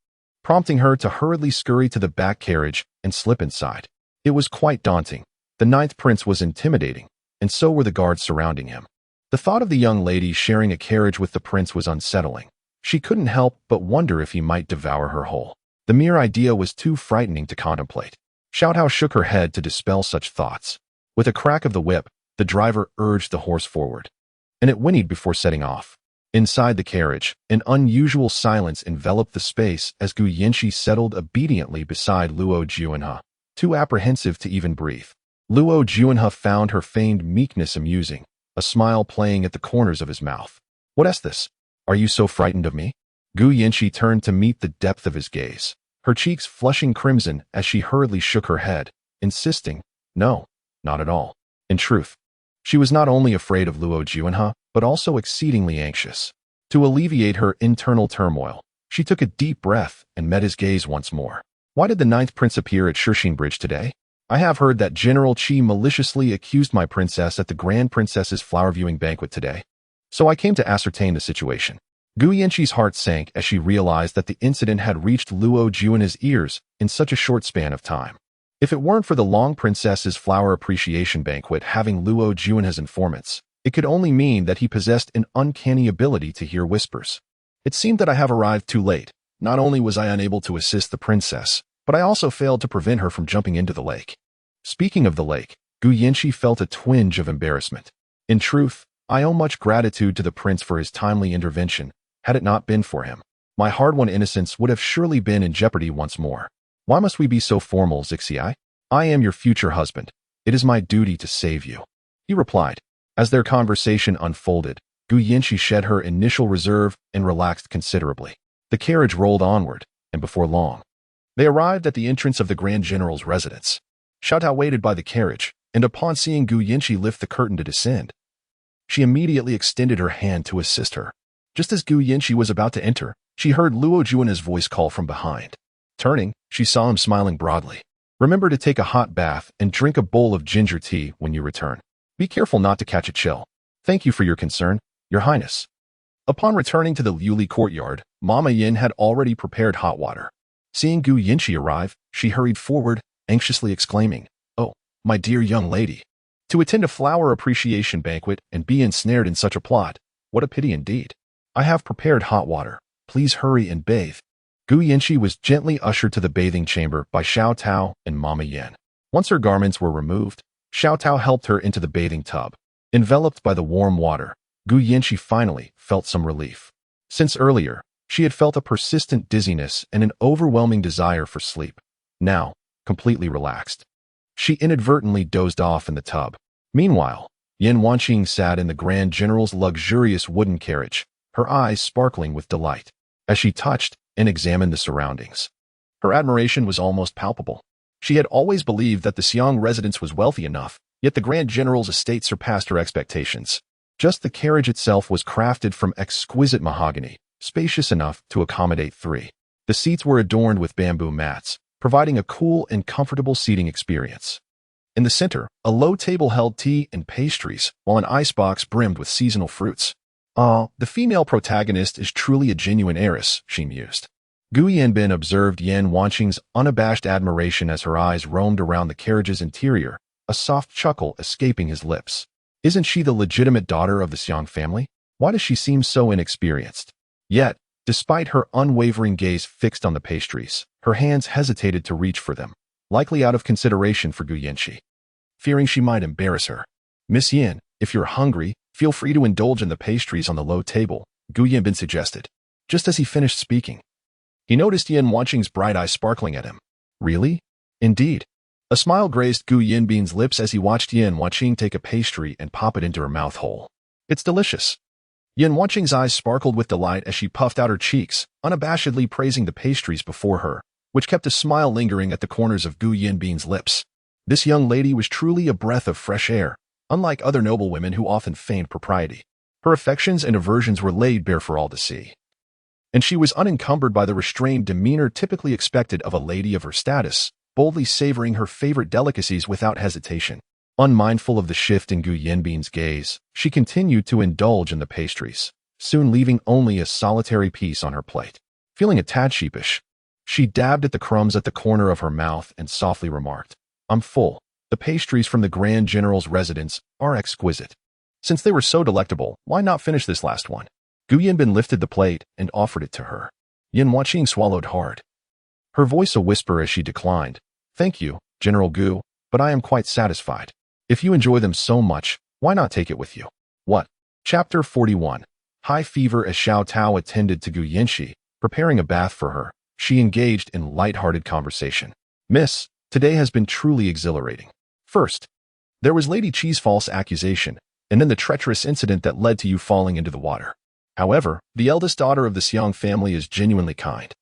prompting her to hurriedly scurry to the back carriage and slip inside. It was quite daunting. The ninth prince was intimidating, and so were the guards surrounding him. The thought of the young lady sharing a carriage with the prince was unsettling. She couldn't help but wonder if he might devour her whole. The mere idea was too frightening to contemplate. Xiao Tao shook her head to dispel such thoughts. With a crack of the whip, the driver urged the horse forward, and it whinnied before setting off. Inside the carriage, an unusual silence enveloped the space as Gu Yanqi settled obediently beside Luo Juanhe, too apprehensive to even breathe. Luo Juanhe found her feigned meekness amusing, a smile playing at the corners of his mouth. "What's this? Are you so frightened of me?" Gu Yanqi turned to meet the depth of his gaze, her cheeks flushing crimson as she hurriedly shook her head, insisting, "No, not at all." In truth, she was not only afraid of Luo Juanhe, but also exceedingly anxious. To alleviate her internal turmoil, she took a deep breath and met his gaze once more. "Why did the ninth prince appear at Shixin Bridge today? I have heard that General Qi maliciously accused my princess at the Grand Princess's flower viewing banquet today, so I came to ascertain the situation." Gu Yanqi's heart sank as she realized that the incident had reached Luo Juanhe's ears in such a short span of time. If it weren't for the Long Princess's flower appreciation banquet having Luo Juanhe's informants, it could only mean that he possessed an uncanny ability to hear whispers. "It seemed that I have arrived too late. Not only was I unable to assist the princess, but I also failed to prevent her from jumping into the lake." Speaking of the lake, Gu Yanqi felt a twinge of embarrassment. "In truth, I owe much gratitude to the prince for his timely intervention. Had it not been for him, my hard-won innocence would have surely been in jeopardy once more. Why must we be so formal, Zixi? I am your future husband. It is my duty to save you," he replied. As their conversation unfolded, Gu Yanqi shed her initial reserve and relaxed considerably. The carriage rolled onward, and before long, they arrived at the entrance of the Grand General's residence. Xiao Tao waited by the carriage, and upon seeing Gu Yanqi lift the curtain to descend, she immediately extended her hand to assist her. Just as Gu Yanqi was about to enter, she heard Luo Juanhe's voice call from behind. Turning, she saw him smiling broadly. "Remember to take a hot bath and drink a bowl of ginger tea when you return. Be careful not to catch a chill. Thank you for your concern, Your Highness." Upon returning to the Liuli courtyard, Mama Yin had already prepared hot water. Seeing Gu Yanqi arrive, she hurried forward, anxiously exclaiming, "Oh, my dear young lady. To attend a flower appreciation banquet and be ensnared in such a plot, what a pity indeed. I have prepared hot water. Please hurry and bathe." Gu Yanqi was gently ushered to the bathing chamber by Xiao Tao and Mama Yin. Once her garments were removed, Xiao Tao helped her into the bathing tub. Enveloped by the warm water, Gu Yanqi finally felt some relief. Since earlier, she had felt a persistent dizziness and an overwhelming desire for sleep. Now, completely relaxed, she inadvertently dozed off in the tub. Meanwhile, Yan Wanqing sat in the Grand General's luxurious wooden carriage, her eyes sparkling with delight, as she touched and examined the surroundings. Her admiration was almost palpable. She had always believed that the Xiang residence was wealthy enough, yet the Grand General's estate surpassed her expectations. Just the carriage itself was crafted from exquisite mahogany, spacious enough to accommodate three. The seats were adorned with bamboo mats, providing a cool and comfortable seating experience. In the center, a low table held tea and pastries, while an icebox brimmed with seasonal fruits. The female protagonist is truly a genuine heiress," she mused. Gu Yanbin observed Yan Wanqing's unabashed admiration as her eyes roamed around the carriage's interior, a soft chuckle escaping his lips. "Isn't she the legitimate daughter of the Xiang family? Why does she seem so inexperienced?" Yet, despite her unwavering gaze fixed on the pastries, her hands hesitated to reach for them, likely out of consideration for Gu Yanqi, fearing she might embarrass her. "Miss Yin, if you're hungry, feel free to indulge in the pastries on the low table," Gu Yanbin suggested. Just as he finished speaking, he noticed Yin Wanqing's bright eyes sparkling at him. Really? Indeed. A smile grazed Gu Yinbin's lips as he watched Yin Wanqing take a pastry and pop it into her mouth hole. It's delicious. Yin Wanqing's eyes sparkled with delight as she puffed out her cheeks, unabashedly praising the pastries before her, which kept a smile lingering at the corners of Gu Yinbin's lips. This young lady was truly a breath of fresh air, unlike other noble women who often feigned propriety. Her affections and aversions were laid bare for all to see, and she was unencumbered by the restrained demeanor typically expected of a lady of her status, boldly savoring her favorite delicacies without hesitation. Unmindful of the shift in Gu Yinbin's gaze, she continued to indulge in the pastries, soon leaving only a solitary piece on her plate. Feeling a tad sheepish, she dabbed at the crumbs at the corner of her mouth and softly remarked, "I'm full. The pastries from the Grand General's residence are exquisite. Since they were so delectable, why not finish this last one?" Gu Yinbin lifted the plate and offered it to her. Yin Wanqing swallowed hard, her voice a whisper as she declined. "Thank you, General Gu, but I am quite satisfied. If you enjoy them so much, why not take it with you?" What? Chapter 41. High fever. As Xiao Tao attended to Gu Yinxi, preparing a bath for her, she engaged in light-hearted conversation. "Miss, today has been truly exhilarating. First, there was Lady Qi's false accusation, and then the treacherous incident that led to you falling into the water. However, the eldest daughter of the Xiang family is genuinely kind.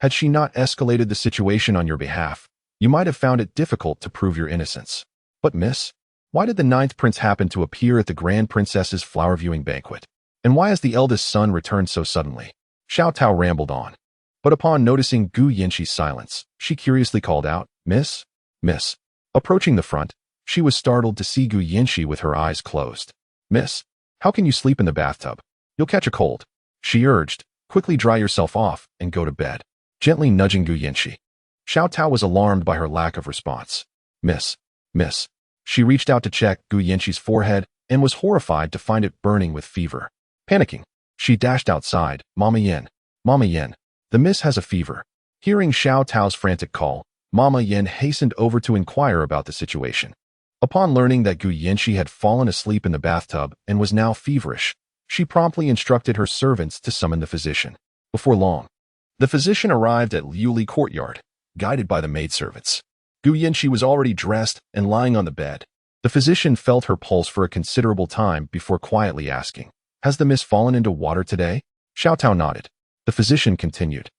Had she not escalated the situation on your behalf, you might have found it difficult to prove your innocence. But miss, why did the 9th prince happen to appear at the Grand Princess's flower viewing banquet? And why has the eldest son returned so suddenly?" Xiao Tao rambled on. But upon noticing Gu Yinxi's silence, she curiously called out, Miss? Miss. Approaching the front, she was startled to see Gu Yinxi with her eyes closed. "Miss, how can you sleep in the bathtub? You'll catch a cold," she urged. "Quickly dry yourself off and go to bed," gently nudging Gu Yinxi. Xiao Tao was alarmed by her lack of response. Miss. She reached out to check Gu Yinxi's forehead and was horrified to find it burning with fever. Panicking, she dashed outside. Mama Yin, the miss has a fever." Hearing Xiao Tao's frantic call, Mama Yin hastened over to inquire about the situation. Upon learning that Gu Yinxi had fallen asleep in the bathtub and was now feverish, she promptly instructed her servants to summon the physician. Before long, the physician arrived at Liuli courtyard, guided by the maidservants. Gu Yinxi was already dressed and lying on the bed. The physician felt her pulse for a considerable time before quietly asking, "Has the miss fallen into water today?" Xiao Tao nodded. The physician continued,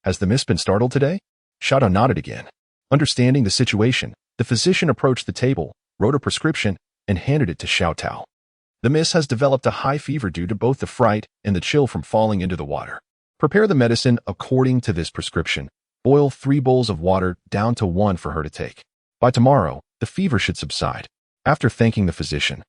"Has the miss been startled today?" Xiao Tao nodded again. Understanding the situation, the physician approached the table, wrote a prescription, and handed it to Xiao Tao. "The miss has developed a high fever due to both the fright and the chill from falling into the water. Prepare the medicine according to this prescription. Boil 3 bowls of water down to 1 for her to take. By tomorrow, the fever should subside." After thanking the physician,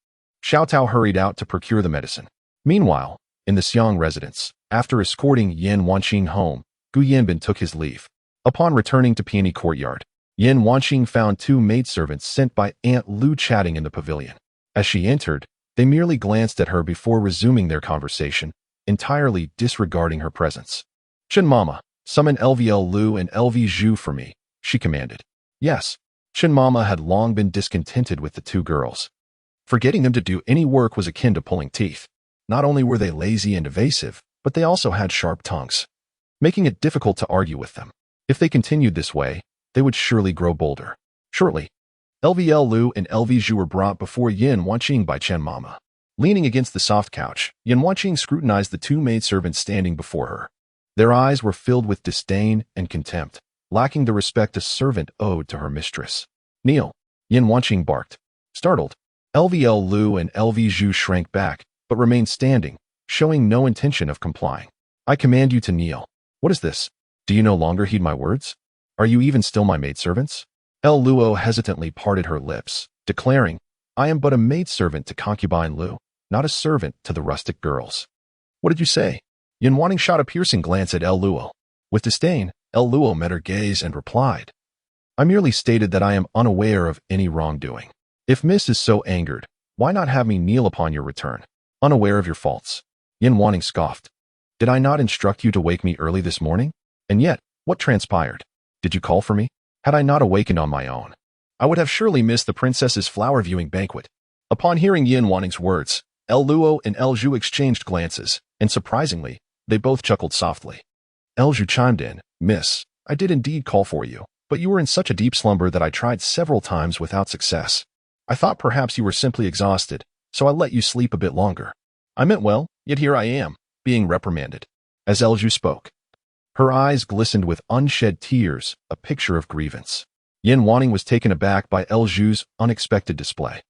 Xiao Tao hurried out to procure the medicine. Meanwhile, in the Xiang residence, after escorting Yin Wanqing home, Gu Yinbin took his leave. Upon returning to Peony Courtyard, Yin Wanqing found 2 maidservants sent by Aunt Lu chatting in the pavilion. As she entered, they merely glanced at her before resuming their conversation, entirely disregarding her presence. "Chen Mama, summon LVL Lu and LV Zhu for me," she commanded. Yes, Chen Mama had long been discontented with the 2 girls. For getting them to do any work was akin to pulling teeth. Not only were they lazy and evasive, but they also had sharp tongues, making it difficult to argue with them. If they continued this way, they would surely grow bolder. Shortly, LVL Lu and LV Zhu were brought before Yin Wanqing by Chen Mama. Leaning against the soft couch, Yin Wanqing scrutinized the 2 maidservants standing before her. Their eyes were filled with disdain and contempt, lacking the respect a servant owed to her mistress. "Kneel," Yin Wanqing barked. Startled, LVL Lu and LV Zhu shrank back, but remained standing, showing no intention of complying. "I command you to kneel. What is this? Do you no longer heed my words? Are you even still my maidservants?" El Luo hesitantly parted her lips, declaring, "I am but a maidservant to concubine Lu, not a servant to the rustic girls." "What did you say?" Yin Wanqing shot a piercing glance at El Luo. With disdain, El Luo met her gaze and replied, "I merely stated that I am unaware of any wrongdoing. If Miss is so angered, why not have me kneel upon your return, unaware of your faults?" Yin Wanqing scoffed. "Did I not instruct you to wake me early this morning? And yet, what transpired? Did you call for me? Had I not awakened on my own, I would have surely missed the princess's flower viewing banquet." Upon hearing Yin Wanqing's words, El Luo and El Zhu exchanged glances, and surprisingly, They both chuckled softly. Elju chimed in, "Miss, I did indeed call for you, but you were in such a deep slumber that I tried several times without success. I thought perhaps you were simply exhausted, so I let you sleep a bit longer. I meant well, yet here I am, being reprimanded." As Elju spoke, her eyes glistened with unshed tears, a picture of grievance. Yin Wanning was taken aback by Elju's unexpected display.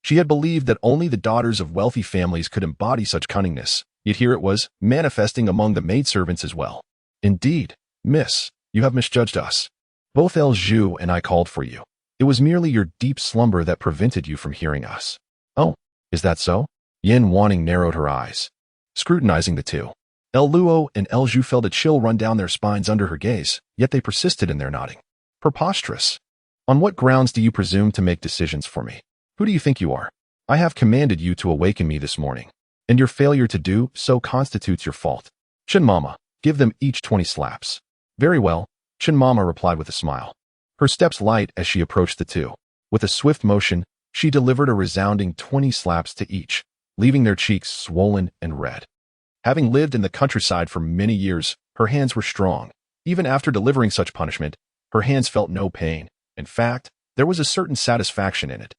She had believed that only the daughters of wealthy families could embody such cunningness, yet here it was, manifesting among the maidservants as well. "Indeed, miss, you have misjudged us. Both Elju and I called for you. It was merely your deep slumber that prevented you from hearing us." "Oh, is that so?" Yin Wanning narrowed her eyes, scrutinizing the two. Luo and Elju felt a chill run down their spines under her gaze, yet they persisted in their nodding. "Preposterous. On what grounds do you presume to make decisions for me? Who do you think you are? I have commanded you to awaken me this morning, and your failure to do so constitutes your fault. Chen Mama, give them each 20 slaps." "Very well," Chen Mama replied with a smile. Her steps light as she approached the two. With a swift motion, she delivered a resounding 20 slaps to each, leaving their cheeks swollen and red. Having lived in the countryside for many years, her hands were strong. Even after delivering such punishment, her hands felt no pain. In fact, there was a certain satisfaction in it.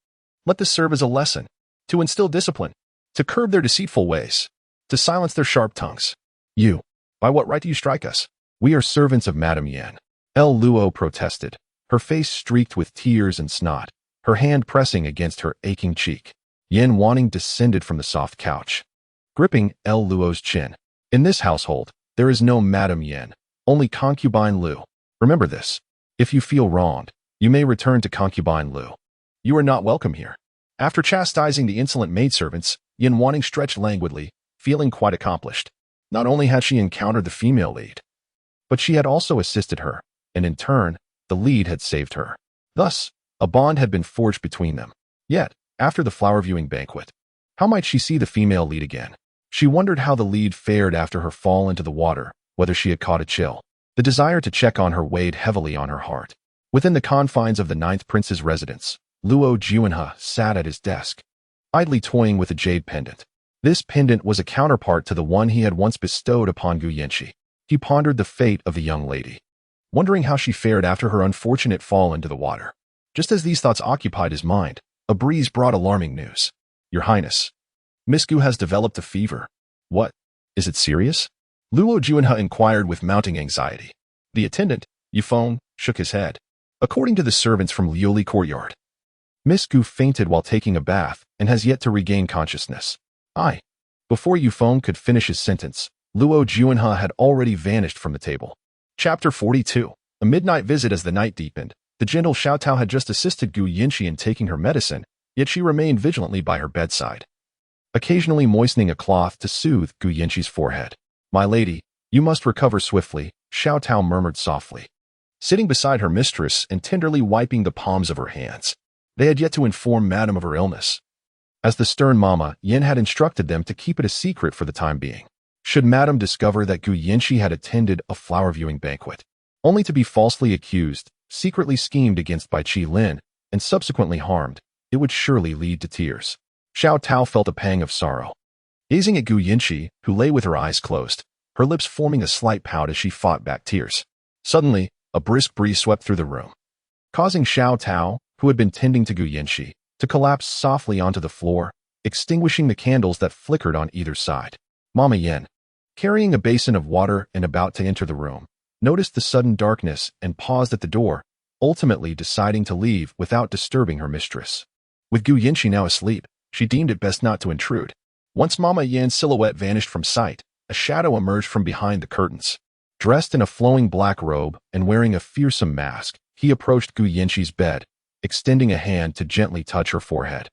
Let this serve as a lesson, to instill discipline, to curb their deceitful ways, to silence their sharp tongues. "You, by what right do you strike us? We are servants of Madame Yan." Luo protested, her face streaked with tears and snot, her hand pressing against her aching cheek. Yin Wanning descended from the soft couch, gripping Luo's chin. "In this household, there is no Madame Yan, only concubine Lu. Remember this. If you feel wronged, you may return to concubine Lu. You are not welcome here." After chastising the insolent maidservants, Yin Wanning stretched languidly, feeling quite accomplished. Not only had she encountered the female lead, but she had also assisted her, and in turn, the lead had saved her. Thus, a bond had been forged between them. Yet, after the flower viewing banquet, how might she see the female lead again? She wondered how the lead fared after her fall into the water, whether she had caught a chill. The desire to check on her weighed heavily on her heart. Within the confines of the 9th Prince's residence, Luo Juanhe sat at his desk, idly toying with a jade pendant. This pendant was a counterpart to the one he had once bestowed upon Gu Yanqi. He pondered the fate of the young lady, wondering how she fared after her unfortunate fall into the water. Just as these thoughts occupied his mind, a breeze brought alarming news. "Your Highness, Miss Gu has developed a fever." "What? Is it serious?" Luo Juanhe inquired with mounting anxiety. The attendant, Yufeng, shook his head. "According to the servants from Liuli Courtyard, Miss Gu fainted while taking a bath and has yet to regain consciousness." Before Yufeng could finish his sentence, Luo Juanhe had already vanished from the table. Chapter 42. A midnight visit. As the night deepened, the gentle Xiaotao had just assisted Gu Yanqi in taking her medicine, yet she remained vigilantly by her bedside, occasionally moistening a cloth to soothe Gu Yanqi's forehead. "My lady, you must recover swiftly," Xiaotao murmured softly, sitting beside her mistress and tenderly wiping the palms of her hands. They had yet to inform Madame of her illness, as the stern Mama Yin had instructed them to keep it a secret for the time being. Should Madame discover that Gu Yanqi had attended a flower viewing banquet, only to be falsely accused, secretly schemed against by Qi Lin, and subsequently harmed, it would surely lead to tears. Xiaotao felt a pang of sorrow, gazing at Gu Yanqi, who lay with her eyes closed, her lips forming a slight pout as she fought back tears. Suddenly, a brisk breeze swept through the room, causing Xiaotao, who had been tending to Gu Yanqi, to collapse softly onto the floor, extinguishing the candles that flickered on either side. Mama Yin, carrying a basin of water and about to enter the room, noticed the sudden darkness and paused at the door, ultimately deciding to leave without disturbing her mistress. With Gu Yanqi now asleep, she deemed it best not to intrude. Once Mama Yan's silhouette vanished from sight, a shadow emerged from behind the curtains. Dressed in a flowing black robe and wearing a fearsome mask, he approached Gu Yanqi's bed, extending a hand to gently touch her forehead.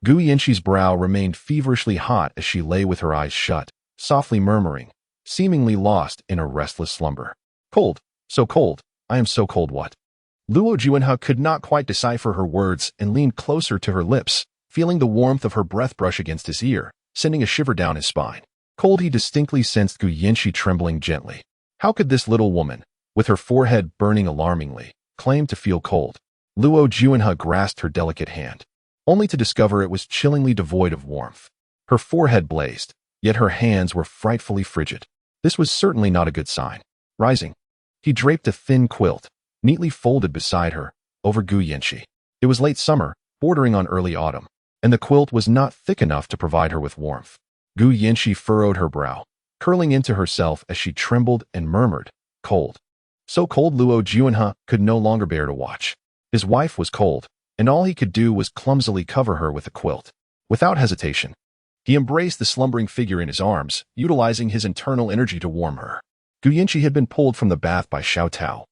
Gu Yanqi's brow remained feverishly hot as she lay with her eyes shut, softly murmuring, seemingly lost in a restless slumber. "Cold, so cold, I am so cold." What? Luo Juanhe could not quite decipher her words and leaned closer to her lips, feeling the warmth of her breath brush against his ear, sending a shiver down his spine. Cold. He distinctly sensed Gu Yanqi trembling gently. How could this little woman, with her forehead burning alarmingly, claim to feel cold? Luo Juanhe grasped her delicate hand, only to discover it was chillingly devoid of warmth. Her forehead blazed, yet her hands were frightfully frigid. This was certainly not a good sign. Rising, he draped a thin quilt, neatly folded beside her, over Gu Yanqi. It was late summer, bordering on early autumn, and the quilt was not thick enough to provide her with warmth. Gu Yanqi furrowed her brow, curling into herself as she trembled and murmured, "Cold." So cold Luo Juanhe could no longer bear to watch. His wife was cold, and all he could do was clumsily cover her with a quilt. Without hesitation, he embraced the slumbering figure in his arms, utilizing his internal energy to warm her. Gu Yanqi had been pulled from the bath by Xiao Tao,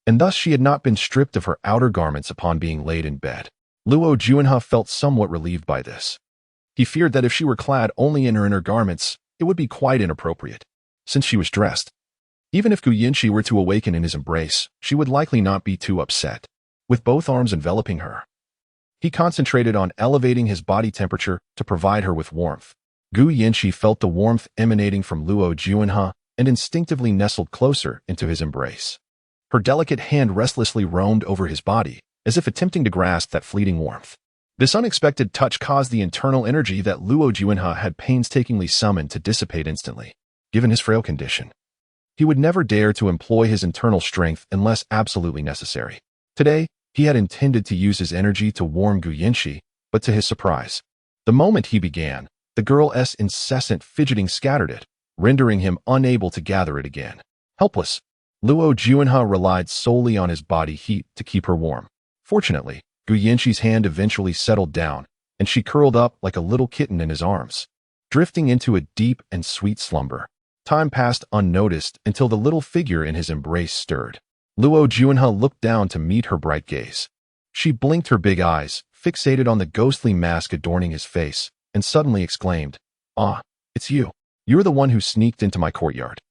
and thus she had not been stripped of her outer garments upon being laid in bed. Luo Juanhe felt somewhat relieved by this. He feared that if she were clad only in her inner garments, it would be quite inappropriate, since she was dressed. Even if Gu Yanqi were to awaken in his embrace, she would likely not be too upset. With both arms enveloping her, he concentrated on elevating his body temperature to provide her with warmth. Gu Yanqi felt the warmth emanating from Luo Juanhe and instinctively nestled closer into his embrace. Her delicate hand restlessly roamed over his body, as if attempting to grasp that fleeting warmth. This unexpected touch caused the internal energy that Luo Juanhe had painstakingly summoned to dissipate instantly. Given his frail condition, he would never dare to employ his internal strength unless absolutely necessary. Today, he had intended to use his energy to warm Gu Yanqi, but to his surprise, the moment he began, the girl's incessant fidgeting scattered it, rendering him unable to gather it again. Helpless, Luo Juanhe relied solely on his body heat to keep her warm. Fortunately, Gu Yanqi's hand eventually settled down, and she curled up like a little kitten in his arms, drifting into a deep and sweet slumber. Time passed unnoticed until the little figure in his embrace stirred. Luo Juanhe looked down to meet her bright gaze. She blinked her big eyes, fixated on the ghostly mask adorning his face, and suddenly exclaimed, "Ah, it's you. You're the one who sneaked into my courtyard."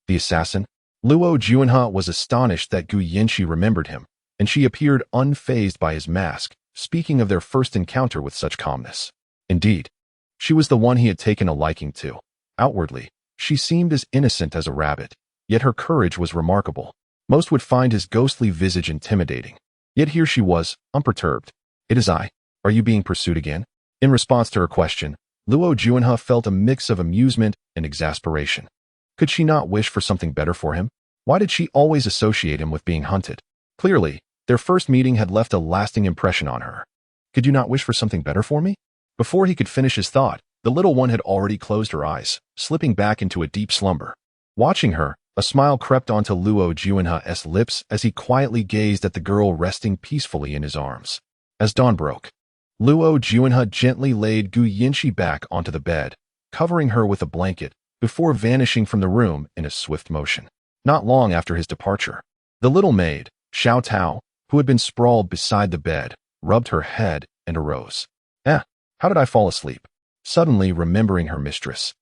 The assassin? Luo Juanhe was astonished that Gu Yanqi remembered him, and she appeared unfazed by his mask, speaking of their first encounter with such calmness. Indeed, she was the one he had taken a liking to. Outwardly, she seemed as innocent as a rabbit, yet her courage was remarkable. Most would find his ghostly visage intimidating. Yet here she was, unperturbed. "It is I. Are you being pursued again?" In response to her question, Luo Juanhe felt a mix of amusement and exasperation. Could she not wish for something better for him? Why did she always associate him with being hunted? Clearly, their first meeting had left a lasting impression on her. "Could you not wish for something better for me?" Before he could finish his thought, the little one had already closed her eyes, slipping back into a deep slumber. Watching her, a smile crept onto Luo Juanhe's lips as he quietly gazed at the girl resting peacefully in his arms. As dawn broke, Luo Juanhe gently laid Gu Yanqi back onto the bed, covering her with a blanket, before vanishing from the room in a swift motion. Not long after his departure, the little maid, Xiao Tao, who had been sprawled beside the bed, rubbed her head and arose. How did I fall asleep?" Suddenly remembering her mistress,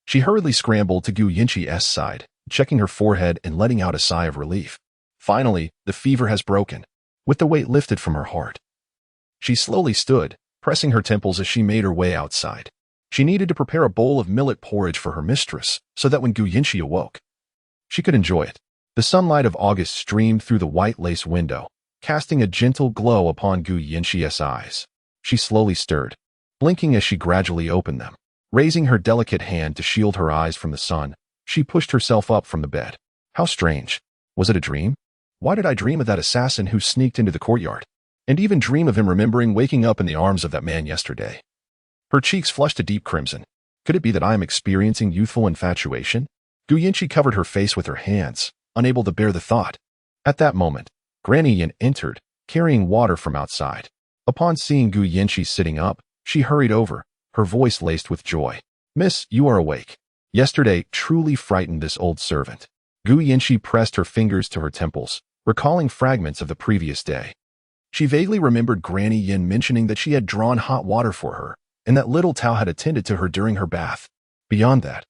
she hurriedly scrambled to Gu Yanqi's side, checking her forehead and letting out a sigh of relief. Finally, the fever has broken, with the weight lifted from her heart. She slowly stood, pressing her temples as she made her way outside. She needed to prepare a bowl of millet porridge for her mistress, so that when Gu Yanqi awoke, she could enjoy it. The sunlight of August streamed through the white lace window, casting a gentle glow upon Gu Yanqi's eyes. She slowly stirred, blinking as she gradually opened them. Raising her delicate hand to shield her eyes from the sun, she pushed herself up from the bed. How strange. Was it a dream? Why did I dream of that assassin who sneaked into the courtyard? And even dream of him remembering waking up in the arms of that man yesterday? Her cheeks flushed a deep crimson. Could it be that I am experiencing youthful infatuation? Gu Yanqi covered her face with her hands, unable to bear the thought. At that moment, Granny Yin entered, carrying water from outside. Upon seeing Gu Yanqi sitting up, she hurried over, her voice laced with joy. "Miss, you are awake. Yesterday truly frightened this old servant." Gu Yanqi pressed her fingers to her temples, recalling fragments of the previous day. She vaguely remembered Granny Yin mentioning that she had drawn hot water for her, and that little Tao had attended to her during her bath. Beyond that,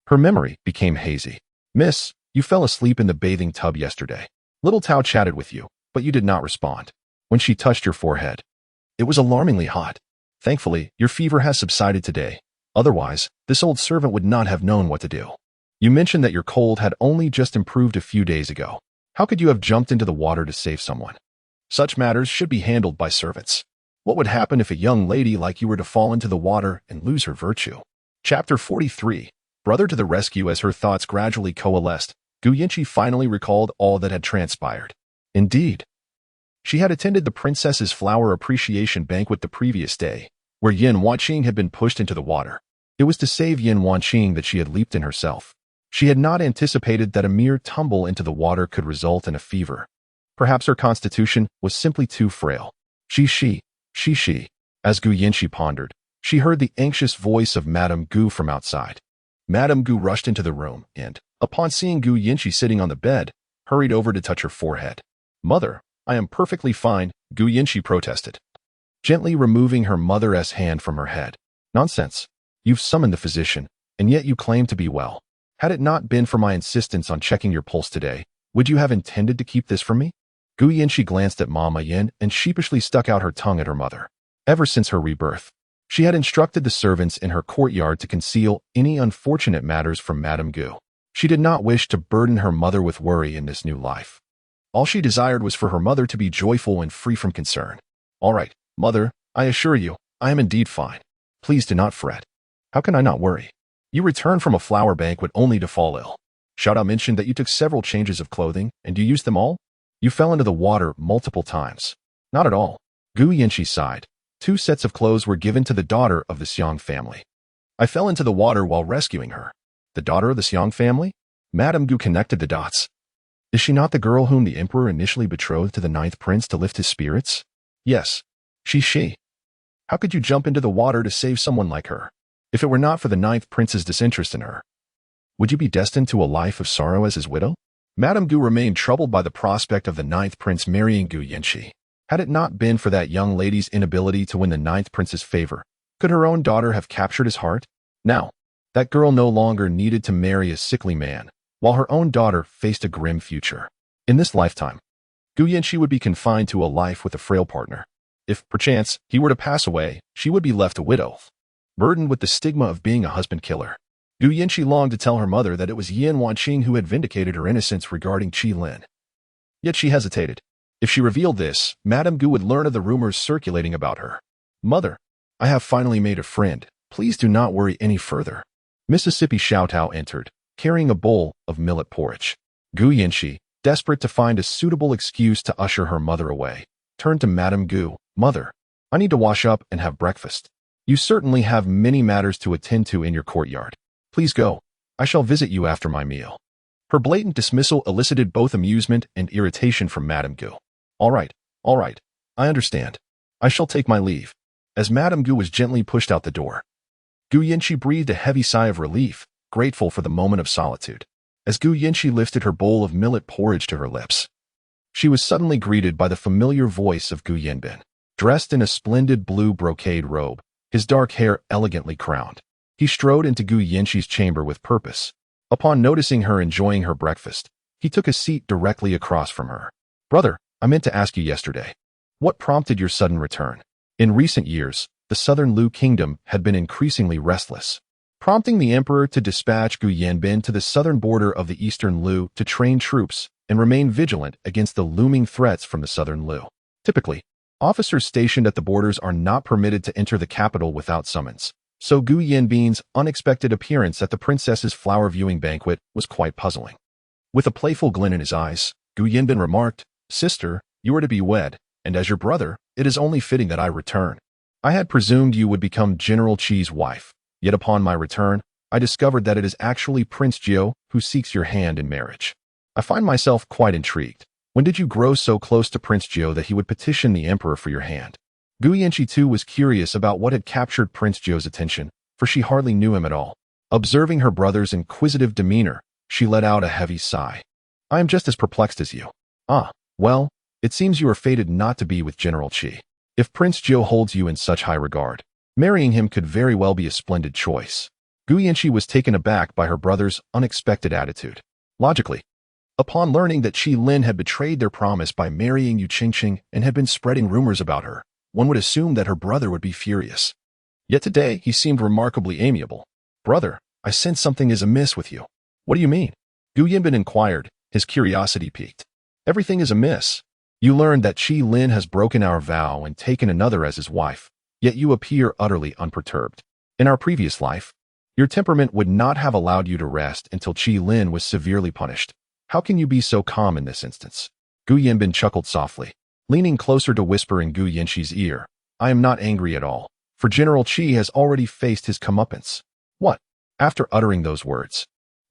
her memory became hazy. "Miss, you fell asleep in the bathing tub yesterday. Little Tao chatted with you, but you did not respond. When she touched your forehead, it was alarmingly hot. Thankfully, your fever has subsided today. Otherwise, this old servant would not have known what to do. You mentioned that your cold had only just improved a few days ago. How could you have jumped into the water to save someone? Such matters should be handled by servants. What would happen if a young lady like you were to fall into the water and lose her virtue?" Chapter 43. Brother to the rescue. As her thoughts gradually coalesced, Gu Yinchi finally recalled all that had transpired. Indeed, she had attended the princess's flower appreciation banquet the previous day, where Yin Wanqing had been pushed into the water. It was to save Yin Wanqing that she had leaped in herself. She had not anticipated that a mere tumble into the water could result in a fever. Perhaps her constitution was simply too frail. She. As Gu Yinchi pondered, she heard the anxious voice of Madame Gu from outside. Madame Gu rushed into the room and, upon seeing Gu Yinchi sitting on the bed, hurried over to touch her forehead. Mother, I am perfectly fine, Gu Yinchi protested, gently removing her mother's hand from her head. Nonsense. You've summoned the physician, and yet you claim to be well. Had it not been for my insistence on checking your pulse today, would you have intended to keep this from me? Gu Yinchi glanced at Mama Yin and sheepishly stuck out her tongue at her mother. Ever since her rebirth, she had instructed the servants in her courtyard to conceal any unfortunate matters from Madame Gu. She did not wish to burden her mother with worry in this new life. All she desired was for her mother to be joyful and free from concern. All right, mother, I assure you, I am indeed fine. Please do not fret. How can I not worry? You returned from a flower banquet only to fall ill. Xiaodao mentioned that you took several changes of clothing, and you used them all? You fell into the water multiple times. Not at all. Gu Yinchi sighed. 2 sets of clothes were given to the daughter of the Xiang family. I fell into the water while rescuing her. The daughter of the Xiang family? Madame Gu connected the dots. Is she not the girl whom the emperor initially betrothed to the 9th prince to lift his spirits? Yes. She. How could you jump into the water to save someone like her? If it were not for the 9th prince's disinterest in her, would you be destined to a life of sorrow as his widow? Madame Gu remained troubled by the prospect of the 9th prince marrying Gu Yinchi. Had it not been for that young lady's inability to win the 9th prince's favor, could her own daughter have captured his heart? Now, that girl no longer needed to marry a sickly man, while her own daughter faced a grim future. In this lifetime, Gu Yinchi would be confined to a life with a frail partner. If, perchance, he were to pass away, she would be left a widow, burdened with the stigma of being a husband killer. Gu Yinchi longed to tell her mother that it was Yin Wanqing who had vindicated her innocence regarding Qi Lin. Yet she hesitated. If she revealed this, Madame Gu would learn of the rumors circulating about her. Mother, I have finally made a friend. Please do not worry any further. Mississippi Xiaotao entered, carrying a bowl of millet porridge. Gu Yinchi, desperate to find a suitable excuse to usher her mother away, turned to Madame Gu. Mother, I need to wash up and have breakfast. You certainly have many matters to attend to in your courtyard. Please go. I shall visit you after my meal. Her blatant dismissal elicited both amusement and irritation from Madame Gu. All right. I understand. I shall take my leave. As Madame Gu was gently pushed out the door, Gu Yinchi breathed a heavy sigh of relief, grateful for the moment of solitude. As Gu Yinchi lifted her bowl of millet porridge to her lips, she was suddenly greeted by the familiar voice of Gu Yanbin. Dressed in a splendid blue brocade robe, his dark hair elegantly crowned, he strode into Gu Yinchi's chamber with purpose. Upon noticing her enjoying her breakfast, he took a seat directly across from her. Brother, I meant to ask you yesterday. What prompted your sudden return? In recent years, the southern Lu kingdom had been increasingly restless, prompting the emperor to dispatch Gu Yanbin to the southern border of the eastern Lu to train troops and remain vigilant against the looming threats from the southern Lu. Typically, officers stationed at the borders are not permitted to enter the capital without summons, so Gu Yanbin's unexpected appearance at the princess's flower viewing banquet was quite puzzling. With a playful glint in his eyes, Gu Yanbin remarked, Sister, you are to be wed, and as your brother, it is only fitting that I return. I had presumed you would become General Qi's wife, yet upon my return, I discovered that it is actually Prince Jiao who seeks your hand in marriage. I find myself quite intrigued. When did you grow so close to Prince Jiao that he would petition the emperor for your hand? Gu Yinchi too was curious about what had captured Prince Jiao's attention, for she hardly knew him at all. Observing her brother's inquisitive demeanor, she let out a heavy sigh. I am just as perplexed as you. Well, it seems you are fated not to be with General Qi. If Prince Jiao holds you in such high regard, marrying him could very well be a splendid choice. Gu Yinchi was taken aback by her brother's unexpected attitude. Logically, upon learning that Qi Lin had betrayed their promise by marrying Yu Qingqing and had been spreading rumors about her, one would assume that her brother would be furious. Yet today he seemed remarkably amiable. Brother, I sense something is amiss with you. What do you mean? Gu Yanbin inquired, his curiosity piqued. Everything is amiss. You learned that Qi Lin has broken our vow and taken another as his wife, yet you appear utterly unperturbed. In our previous life, Your temperament would not have allowed you to rest until Qi Lin was severely punished. How can you be so calm in this instance? Gu Yanbin chuckled softly, leaning closer to whisper in Gu Yanqi's ear. I am not angry at all, for General Qi has already faced his comeuppance. What? After uttering those words,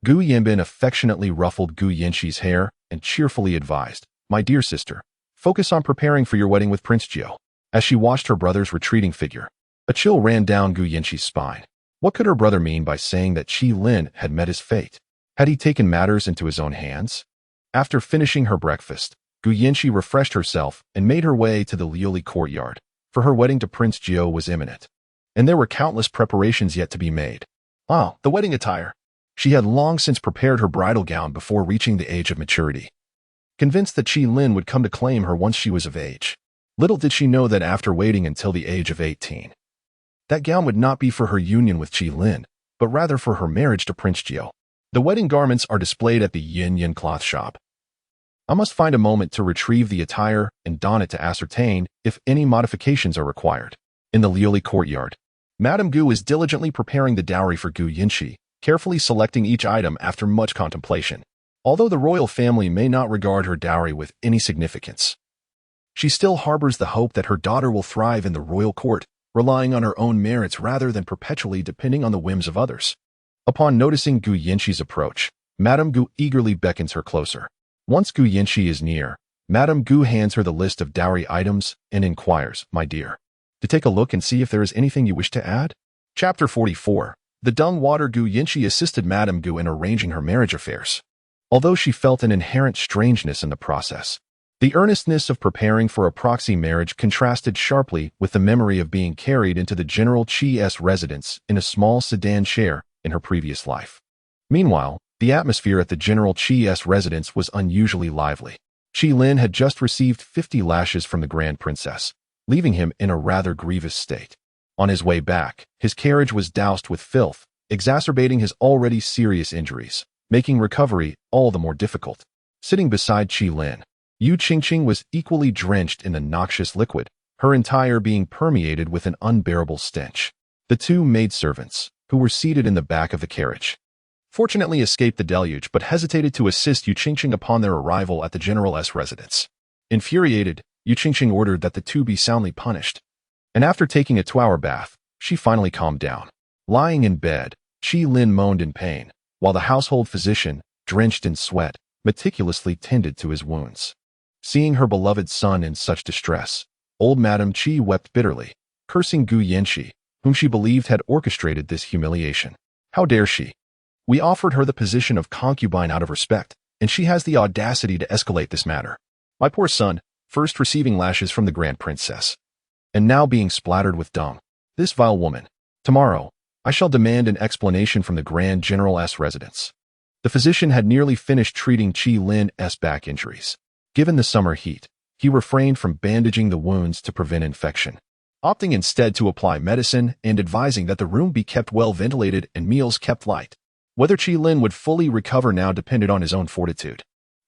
Gu Yanbin affectionately ruffled Gu Yanqi's hair and cheerfully advised, My dear sister, focus on preparing for your wedding with Prince Jiao. As she watched her brother's retreating figure, a chill ran down Gu Yanqi's spine. What could her brother mean by saying that Qi Lin had met his fate? Had he taken matters into his own hands? After finishing her breakfast, Gu Yanqi refreshed herself and made her way to the Liuli courtyard, for her wedding to Prince Jiao was imminent. And there were countless preparations yet to be made. The wedding attire. She had long since prepared her bridal gown before reaching the age of maturity, convinced that Qi Lin would come to claim her once she was of age. Little did she know that after waiting until the age of 18, that gown would not be for her union with Qi Lin, but rather for her marriage to Prince Jiao. The wedding garments are displayed at the Yin Yin cloth shop. I must find a moment to retrieve the attire and don it to ascertain if any modifications are required. In the Liuli courtyard, Madame Gu is diligently preparing the dowry for Gu Yanqi, carefully selecting each item after much contemplation. Although the royal family may not regard her dowry with any significance, she still harbors the hope that her daughter will thrive in the royal court, relying on her own merits rather than perpetually depending on the whims of others. Upon noticing Gu Yanqi's approach, Madame Gu eagerly beckons her closer. Once Gu Yanqi is near, Madame Gu hands her the list of dowry items and inquires, My dear, to take a look and see if there is anything you wish to add? Chapter 44. The dung water. Gu Yanqi assisted Madame Gu in arranging her marriage affairs. Although she felt an inherent strangeness in the process, the earnestness of preparing for a proxy marriage contrasted sharply with the memory of being carried into the General Qi's residence in a small sedan chair in her previous life. Meanwhile, the atmosphere at the General Qi's residence was unusually lively. Qi Lin had just received 50 lashes from the Grand Princess, leaving him in a rather grievous state. On his way back, his carriage was doused with filth, exacerbating his already serious injuries, making recovery all the more difficult. Sitting beside Qi Lin, Yu Qingqing was equally drenched in the noxious liquid, her entire being permeated with an unbearable stench. The two maidservants, who were seated in the back of the carriage, fortunately escaped the deluge but hesitated to assist Yu Qingqing upon their arrival at the General's residence. Infuriated, Yu Qingqing ordered that the two be soundly punished, and after taking a 2-hour bath, she finally calmed down. Lying in bed, Qi Lin moaned in pain, while the household physician, drenched in sweat, meticulously tended to his wounds. Seeing her beloved son in such distress, old Madame Qi wept bitterly, cursing Gu Yanqi, whom she believed had orchestrated this humiliation. How dare she? We offered her the position of concubine out of respect, and she has the audacity to escalate this matter. My poor son, first receiving lashes from the Grand Princess, and now being splattered with dung. This vile woman. Tomorrow, I shall demand an explanation from the Grand General's residence. The physician had nearly finished treating Qi Lin's back injuries. Given the summer heat, he refrained from bandaging the wounds to prevent infection, opting instead to apply medicine and advising that the room be kept well ventilated and meals kept light. Whether Qi Lin would fully recover now depended on his own fortitude.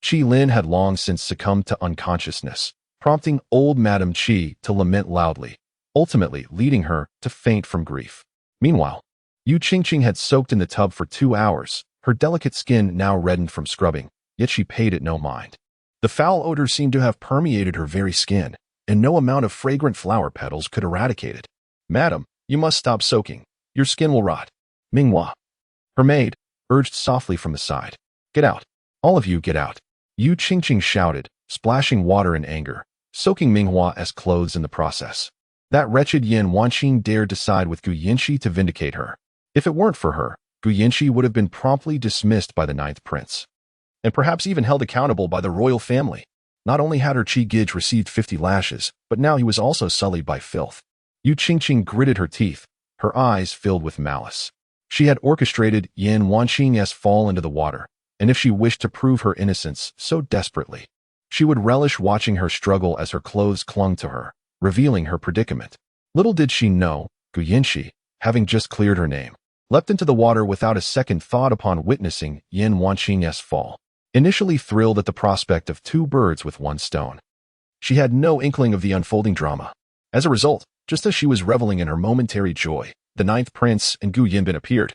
Qi Lin had long since succumbed to unconsciousness, prompting old Madame Qi to lament loudly, ultimately leading her to faint from grief. Meanwhile, Yu Qingqing had soaked in the tub for 2 hours, her delicate skin now reddened from scrubbing, yet she paid it no mind. The foul odor seemed to have permeated her very skin, and no amount of fragrant flower petals could eradicate it. Madam, you must stop soaking. Your skin will rot. Minghua, her maid, urged softly from the side. Get out. All of you get out. Yu Qingqing shouted, splashing water in anger, soaking Minghua's clothes in the process. That wretched Yin Wanqing dared decide with Gu Yanqi to vindicate her. If it weren't for her, Gu Yanqi would have been promptly dismissed by the 9th prince, and perhaps even held accountable by the royal family. Not only had her Qi Gij received 50 lashes, but now he was also sullied by filth. Yu Qingqing gritted her teeth, her eyes filled with malice. She had orchestrated Yin Wanqing's fall into the water, and if she wished to prove her innocence so desperately, she would relish watching her struggle as her clothes clung to her, revealing her predicament. Little did she know, Gu Yanqi, having just cleared her name, leapt into the water without a second thought upon witnessing Yin Wanqing's fall. Initially thrilled at the prospect of 2 birds with 1 stone, she had no inkling of the unfolding drama. As a result, just as she was reveling in her momentary joy, the 9th prince and Gu Yanbin appeared.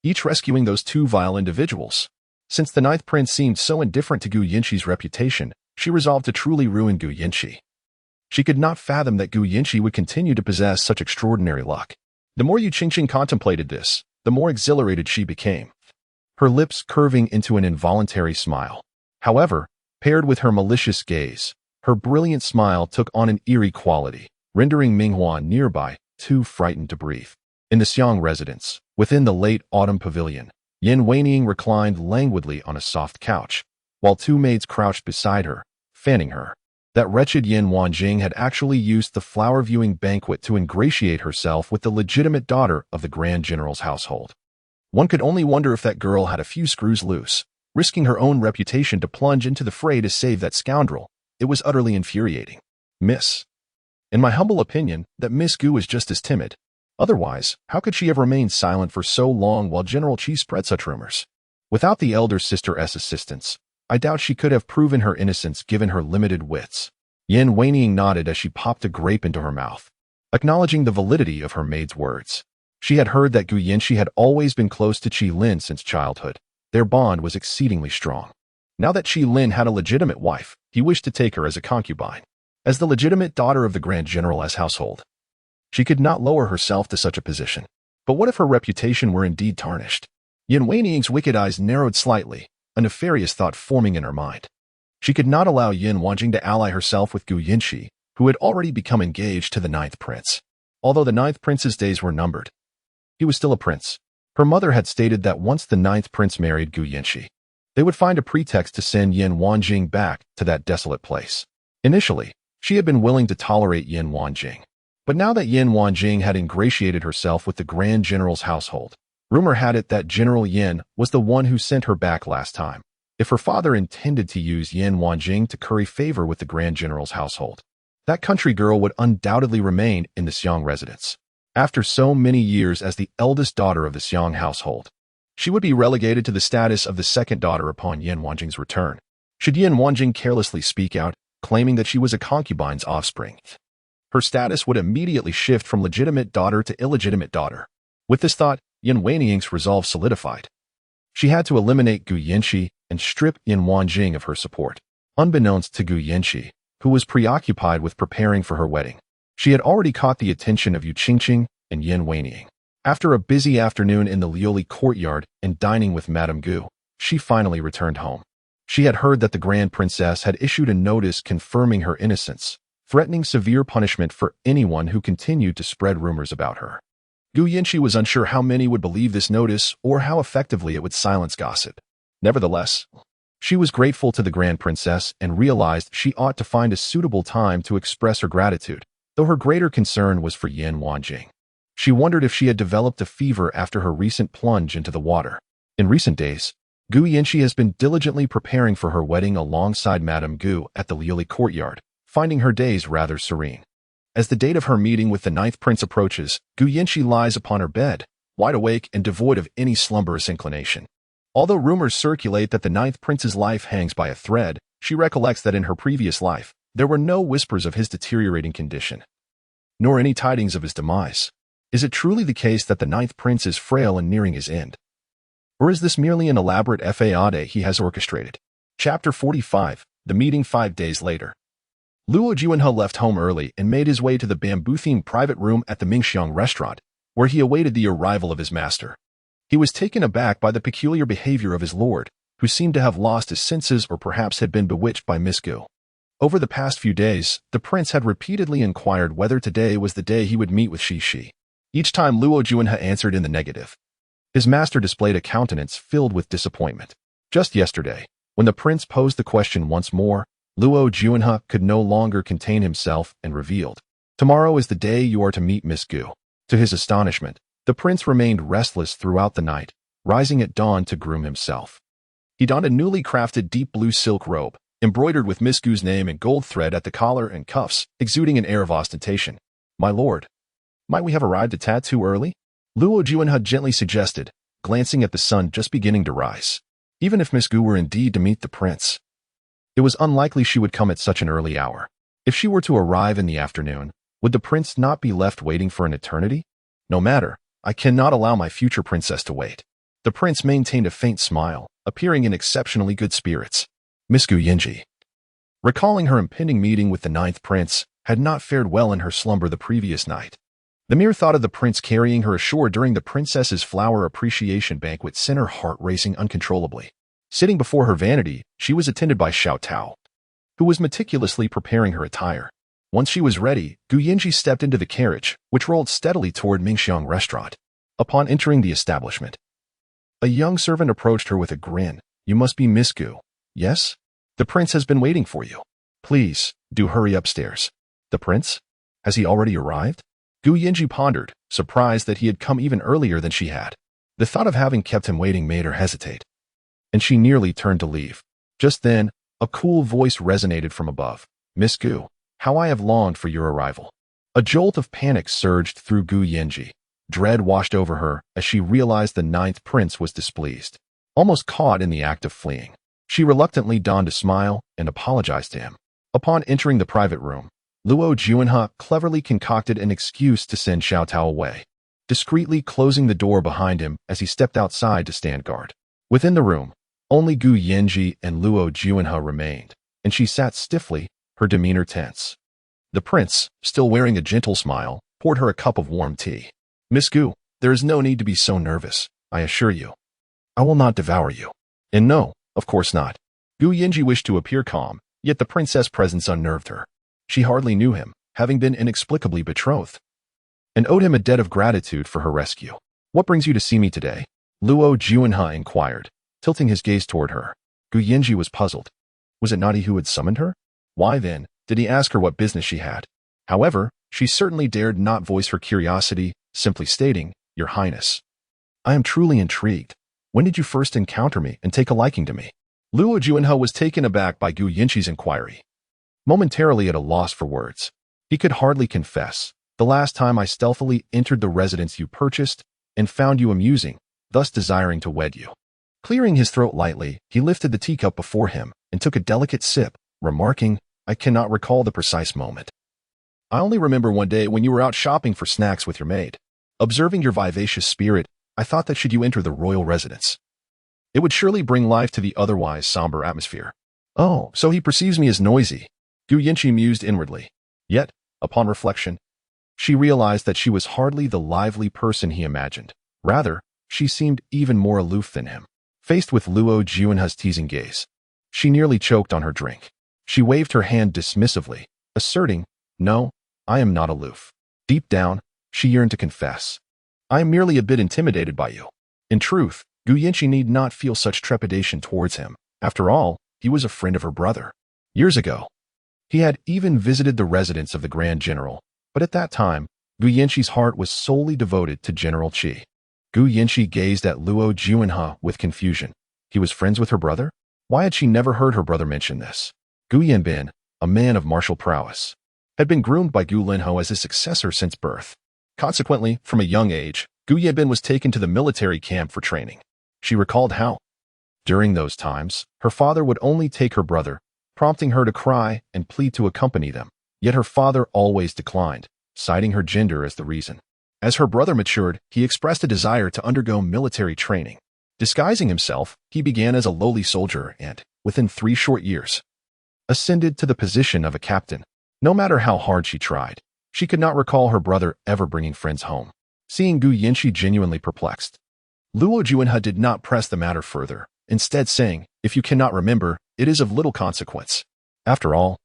each rescuing those two vile individuals. Since the ninth prince seemed so indifferent to Gu Yinqi's reputation, she resolved to truly ruin Gu Yinqi. She could not fathom that Gu Yinqi would continue to possess such extraordinary luck. The more Yu Qingqing contemplated this, the more exhilarated she became, her lips curving into an involuntary smile. However, paired with her malicious gaze, her brilliant smile took on an eerie quality, rendering Minghua nearby too frightened to breathe. In the Xiang residence, within the late autumn pavilion, Yin Weining reclined languidly on a soft couch, while two maids crouched beside her, fanning her. That wretched Yin Wanjing had actually used the flower-viewing banquet to ingratiate herself with the legitimate daughter of the Grand General's household. One could only wonder if that girl had a few screws loose, risking her own reputation to plunge into the fray to save that scoundrel. It was utterly infuriating. In my humble opinion, that Miss Gu was just as timid. Otherwise, how could she have remained silent for so long while General Qi spread such rumors? Without the elder sister's assistance, I doubt she could have proven her innocence given her limited wits. Yin Weining nodded as she popped a grape into her mouth, acknowledging the validity of her maid's words. She had heard that Gu Yinqi had always been close to Qi Lin since childhood. Their bond was exceedingly strong. Now that Qi Lin had a legitimate wife, he wished to take her as a concubine, as the legitimate daughter of the Grand General's household. She could not lower herself to such a position. But what if her reputation were indeed tarnished? Yin Weining's wicked eyes narrowed slightly, a nefarious thought forming in her mind. She could not allow Yin Wanjing to ally herself with Gu Yinqi, who had already become engaged to the ninth prince. Although the ninth prince's days were numbered, he was still a prince. Her mother had stated that once the ninth prince married Gu Yinqi, they would find a pretext to send Yin Wanjing back to that desolate place. Initially, she had been willing to tolerate Yin Wanjing. But now that Yin Wanjing had ingratiated herself with the Grand General's household, rumor had it that General Yin was the one who sent her back last time. If her father intended to use Yin Wanjing to curry favor with the Grand General's household, that country girl would undoubtedly remain in the Xiang residence. After so many years as the eldest daughter of the Xiang household, she would be relegated to the status of the second daughter upon Yin Wanjing's return. Should Yin Wanjing carelessly speak out, claiming that she was a concubine's offspring, her status would immediately shift from legitimate daughter to illegitimate daughter. With this thought, Yin Weining's resolve solidified. She had to eliminate Gu Yinqi and strip Yin Wanjing of her support. Unbeknownst to Gu Yinqi, who was preoccupied with preparing for her wedding, she had already caught the attention of Yu Qingqing and Yin Weining. After a busy afternoon in the Liuli courtyard and dining with Madame Gu, she finally returned home. She had heard that the Grand Princess had issued a notice confirming her innocence, threatening severe punishment for anyone who continued to spread rumors about her. Gu Yinqi was unsure how many would believe this notice or how effectively it would silence gossip. Nevertheless, she was grateful to the Grand Princess and realized she ought to find a suitable time to express her gratitude, though her greater concern was for Yin Wanjing. She wondered if she had developed a fever after her recent plunge into the water. In recent days, Gu Yinqi has been diligently preparing for her wedding alongside Madame Gu at the Liuli courtyard, finding her days rather serene. As the date of her meeting with the ninth prince approaches, Gu Yinqi lies upon her bed, wide awake and devoid of any slumberous inclination. Although rumors circulate that the ninth prince's life hangs by a thread, she recollects that in her previous life, there were no whispers of his deteriorating condition, nor any tidings of his demise. Is it truly the case that the ninth prince is frail and nearing his end? Or is this merely an elaborate fade he has orchestrated? Chapter 45, The Meeting 5 days later. Luo Juanhe left home early and made his way to the bamboo-themed private room at the Mingxiang restaurant, where he awaited the arrival of his master. He was taken aback by the peculiar behavior of his lord, who seemed to have lost his senses or perhaps had been bewitched by Miss Gu. Over the past few days, the prince had repeatedly inquired whether today was the day he would meet with Shi. Each time Luo Juanhe answered in the negative. His master displayed a countenance filled with disappointment. Just yesterday, when the prince posed the question once more, Luo Juanhe could no longer contain himself and revealed, "Tomorrow is the day you are to meet Miss Gu." To his astonishment, the prince remained restless throughout the night, rising at dawn to groom himself. He donned a newly crafted deep blue silk robe, embroidered with Miss Gu's name in gold thread at the collar and cuffs, exuding an air of ostentation. "My lord, might we have arrived a tad too early?" Luo Juanhe gently suggested, glancing at the sun just beginning to rise. Even if Miss Gu were indeed to meet the prince, it was unlikely she would come at such an early hour. If she were to arrive in the afternoon, would the prince not be left waiting for an eternity? No matter, I cannot allow my future princess to wait. The prince maintained a faint smile, appearing in exceptionally good spirits. Miss Gu Yinji, recalling her impending meeting with the ninth prince, had not fared well in her slumber the previous night. The mere thought of the prince carrying her ashore during the princess's flower appreciation banquet sent her heart racing uncontrollably. Sitting before her vanity, she was attended by Xiao Tao, who was meticulously preparing her attire. Once she was ready, Gu Yinji stepped into the carriage, which rolled steadily toward Mingxiang restaurant. Upon entering the establishment, a young servant approached her with a grin. You must be Miss Gu. Yes? The prince has been waiting for you. Please, do hurry upstairs. The prince? Has he already arrived? Gu Yinji pondered, surprised that he had come even earlier than she had. The thought of having kept him waiting made her hesitate, and she nearly turned to leave. Just then, a cool voice resonated from above. Miss Gu, how I have longed for your arrival. A jolt of panic surged through Gu Yinji. Dread washed over her as she realized the ninth prince was displeased. Almost caught in the act of fleeing, she reluctantly donned a smile and apologized to him. Upon entering the private room, Luo Juanhe cleverly concocted an excuse to send Xiao Tao away, discreetly closing the door behind him as he stepped outside to stand guard. Within the room, only Gu Yinji and Luo Juanhe remained, and she sat stiffly, her demeanor tense. The prince, still wearing a gentle smile, poured her a cup of warm tea. Miss Gu, there is no need to be so nervous, I assure you. I will not devour you. And no, of course not. Gu Yinji wished to appear calm, yet the princess' presence unnerved her. She hardly knew him, having been inexplicably betrothed, and owed him a debt of gratitude for her rescue. What brings you to see me today? Luo Juanhe inquired, tilting his gaze toward her. Gu Yinji was puzzled. Was it not he who had summoned her? Why then did he ask her what business she had? However, she certainly dared not voice her curiosity, simply stating, Your Highness, I am truly intrigued. When did you first encounter me and take a liking to me? Luo Juanhe was taken aback by Gu Yinji's inquiry, momentarily at a loss for words. He could hardly confess. The last time I stealthily entered the residence you purchased and found you amusing, thus desiring to wed you. Clearing his throat lightly, he lifted the teacup before him and took a delicate sip, remarking, I cannot recall the precise moment. I only remember one day when you were out shopping for snacks with your maid. Observing your vivacious spirit, I thought that should you enter the royal residence, it would surely bring life to the otherwise somber atmosphere. Oh, so he perceives me as noisy. Gu Yinji mused inwardly. Yet, upon reflection, she realized that she was hardly the lively person he imagined. Rather, she seemed even more aloof than him. Faced with Luo Juanhe's teasing gaze, she nearly choked on her drink. She waved her hand dismissively, asserting, No, I am not aloof. Deep down, she yearned to confess. I am merely a bit intimidated by you. In truth, Gu Yinji need not feel such trepidation towards him. After all, he was a friend of her brother. Years ago, he had even visited the residence of the Grand General, but at that time, Gu Yinji's heart was solely devoted to General Qi. Gu Yinji gazed at Luo Juanhe with confusion. He was friends with her brother? Why had she never heard her brother mention this? Gu Yanbin, a man of martial prowess, had been groomed by Gu Linho as his successor since birth. Consequently, from a young age, Gu Yanbin was taken to the military camp for training. She recalled how, during those times, her father would only take her brother, prompting her to cry and plead to accompany them. Yet her father always declined, citing her gender as the reason. As her brother matured, he expressed a desire to undergo military training. Disguising himself, he began as a lowly soldier and, within 3 short years, ascended to the position of a captain. No matter how hard she tried, she could not recall her brother ever bringing friends home. Seeing Gu Yinji genuinely perplexed, Luo Juanhe did not press the matter further, instead saying, If you cannot remember, it is of little consequence. After all,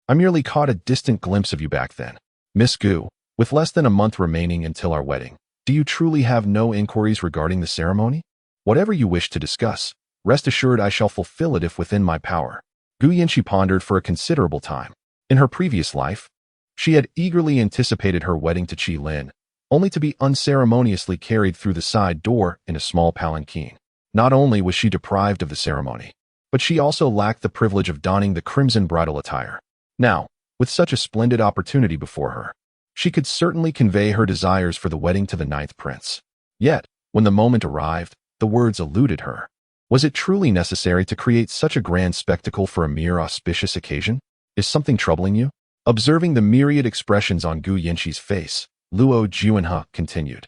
I merely caught a distant glimpse of you back then. Miss Gu, with less than a month remaining until our wedding, do you truly have no inquiries regarding the ceremony? Whatever you wish to discuss, rest assured I shall fulfill it if within my power. Gu Yinji pondered for a considerable time. In her previous life, she had eagerly anticipated her wedding to Qi Lin, only to be unceremoniously carried through the side door in a small palanquin. Not only was she deprived of the ceremony, but she also lacked the privilege of donning the crimson bridal attire. Now, with such a splendid opportunity before her, she could certainly convey her desires for the wedding to the ninth prince. Yet, when the moment arrived, the words eluded her. Was it truly necessary to create such a grand spectacle for a mere auspicious occasion? Is something troubling you? Observing the myriad expressions on Gu Yinji's face, Luo Juanhe continued.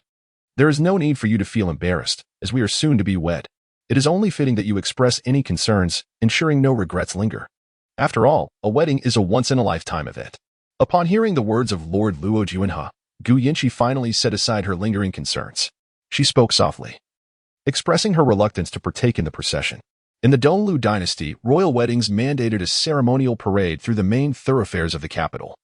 There is no need for you to feel embarrassed, as we are soon to be wed. It is only fitting that you express any concerns, ensuring no regrets linger. After all, a wedding is a once-in-a-lifetime event. Upon hearing the words of Lord Luo Juanhe, Gu Yinshi finally set aside her lingering concerns. She spoke softly, expressing her reluctance to partake in the procession. In the Donglu dynasty, royal weddings mandated a ceremonial parade through the main thoroughfares of the capital,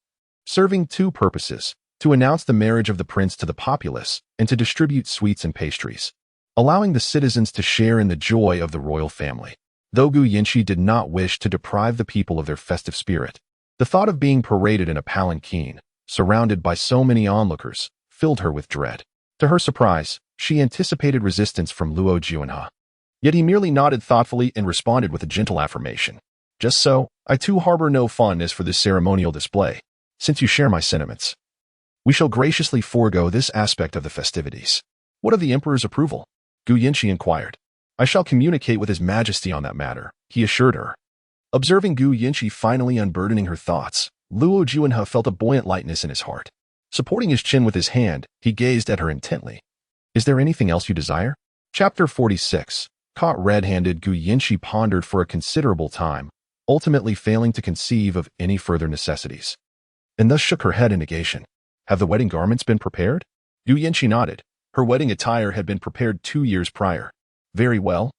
serving two purposes: to announce the marriage of the prince to the populace and to distribute sweets and pastries, allowing the citizens to share in the joy of the royal family. Though Gu Yinshi did not wish to deprive the people of their festive spirit, the thought of being paraded in a palanquin, surrounded by so many onlookers, filled her with dread. To her surprise, she anticipated resistance from Luo Juanhe. Yet he merely nodded thoughtfully and responded with a gentle affirmation. Just so, I too harbor no fondness for this ceremonial display. Since you share my sentiments, we shall graciously forego this aspect of the festivities. What of the emperor's approval? Gu Yinshi inquired. I shall communicate with his majesty on that matter, he assured her. Observing Gu Yinshi finally unburdening her thoughts, Luo Juanhe felt a buoyant lightness in his heart. Supporting his chin with his hand, he gazed at her intently. Is there anything else you desire? Chapter 46. Caught red-handed, Gu Yinshi pondered for a considerable time, ultimately failing to conceive of any further necessities, and thus shook her head in negation. Have the wedding garments been prepared? Gu Yinshi nodded. Her wedding attire had been prepared 2 years prior. Very well.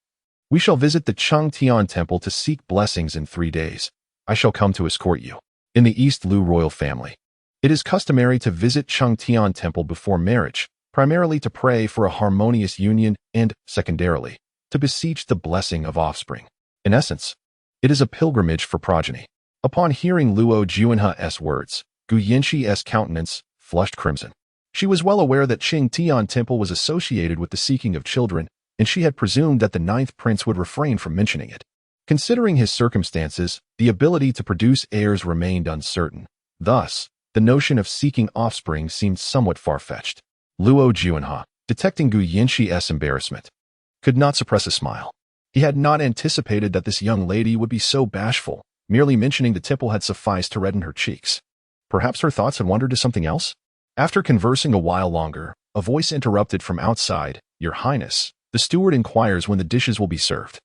We shall visit the Changtian temple to seek blessings in 3 days. I shall come to escort you. In the East Lu royal family, it is customary to visit Changtian temple before marriage, primarily to pray for a harmonious union and, secondarily, to beseech the blessing of offspring. In essence, it is a pilgrimage for progeny. Upon hearing Luo Juanhe's words, Gu Yinshi's countenance flushed crimson. She was well aware that Changtian temple was associated with the seeking of children, and she had presumed that the 9th prince would refrain from mentioning it. Considering his circumstances, the ability to produce heirs remained uncertain. Thus, the notion of seeking offspring seemed somewhat far-fetched. Luo Juanhe, detecting Gu Yinshi's embarrassment, could not suppress a smile. He had not anticipated that this young lady would be so bashful. Merely mentioning the temple had sufficed to redden her cheeks. Perhaps her thoughts had wandered to something else? After conversing a while longer, a voice interrupted from outside. Your Highness, the steward inquires when the dishes will be served.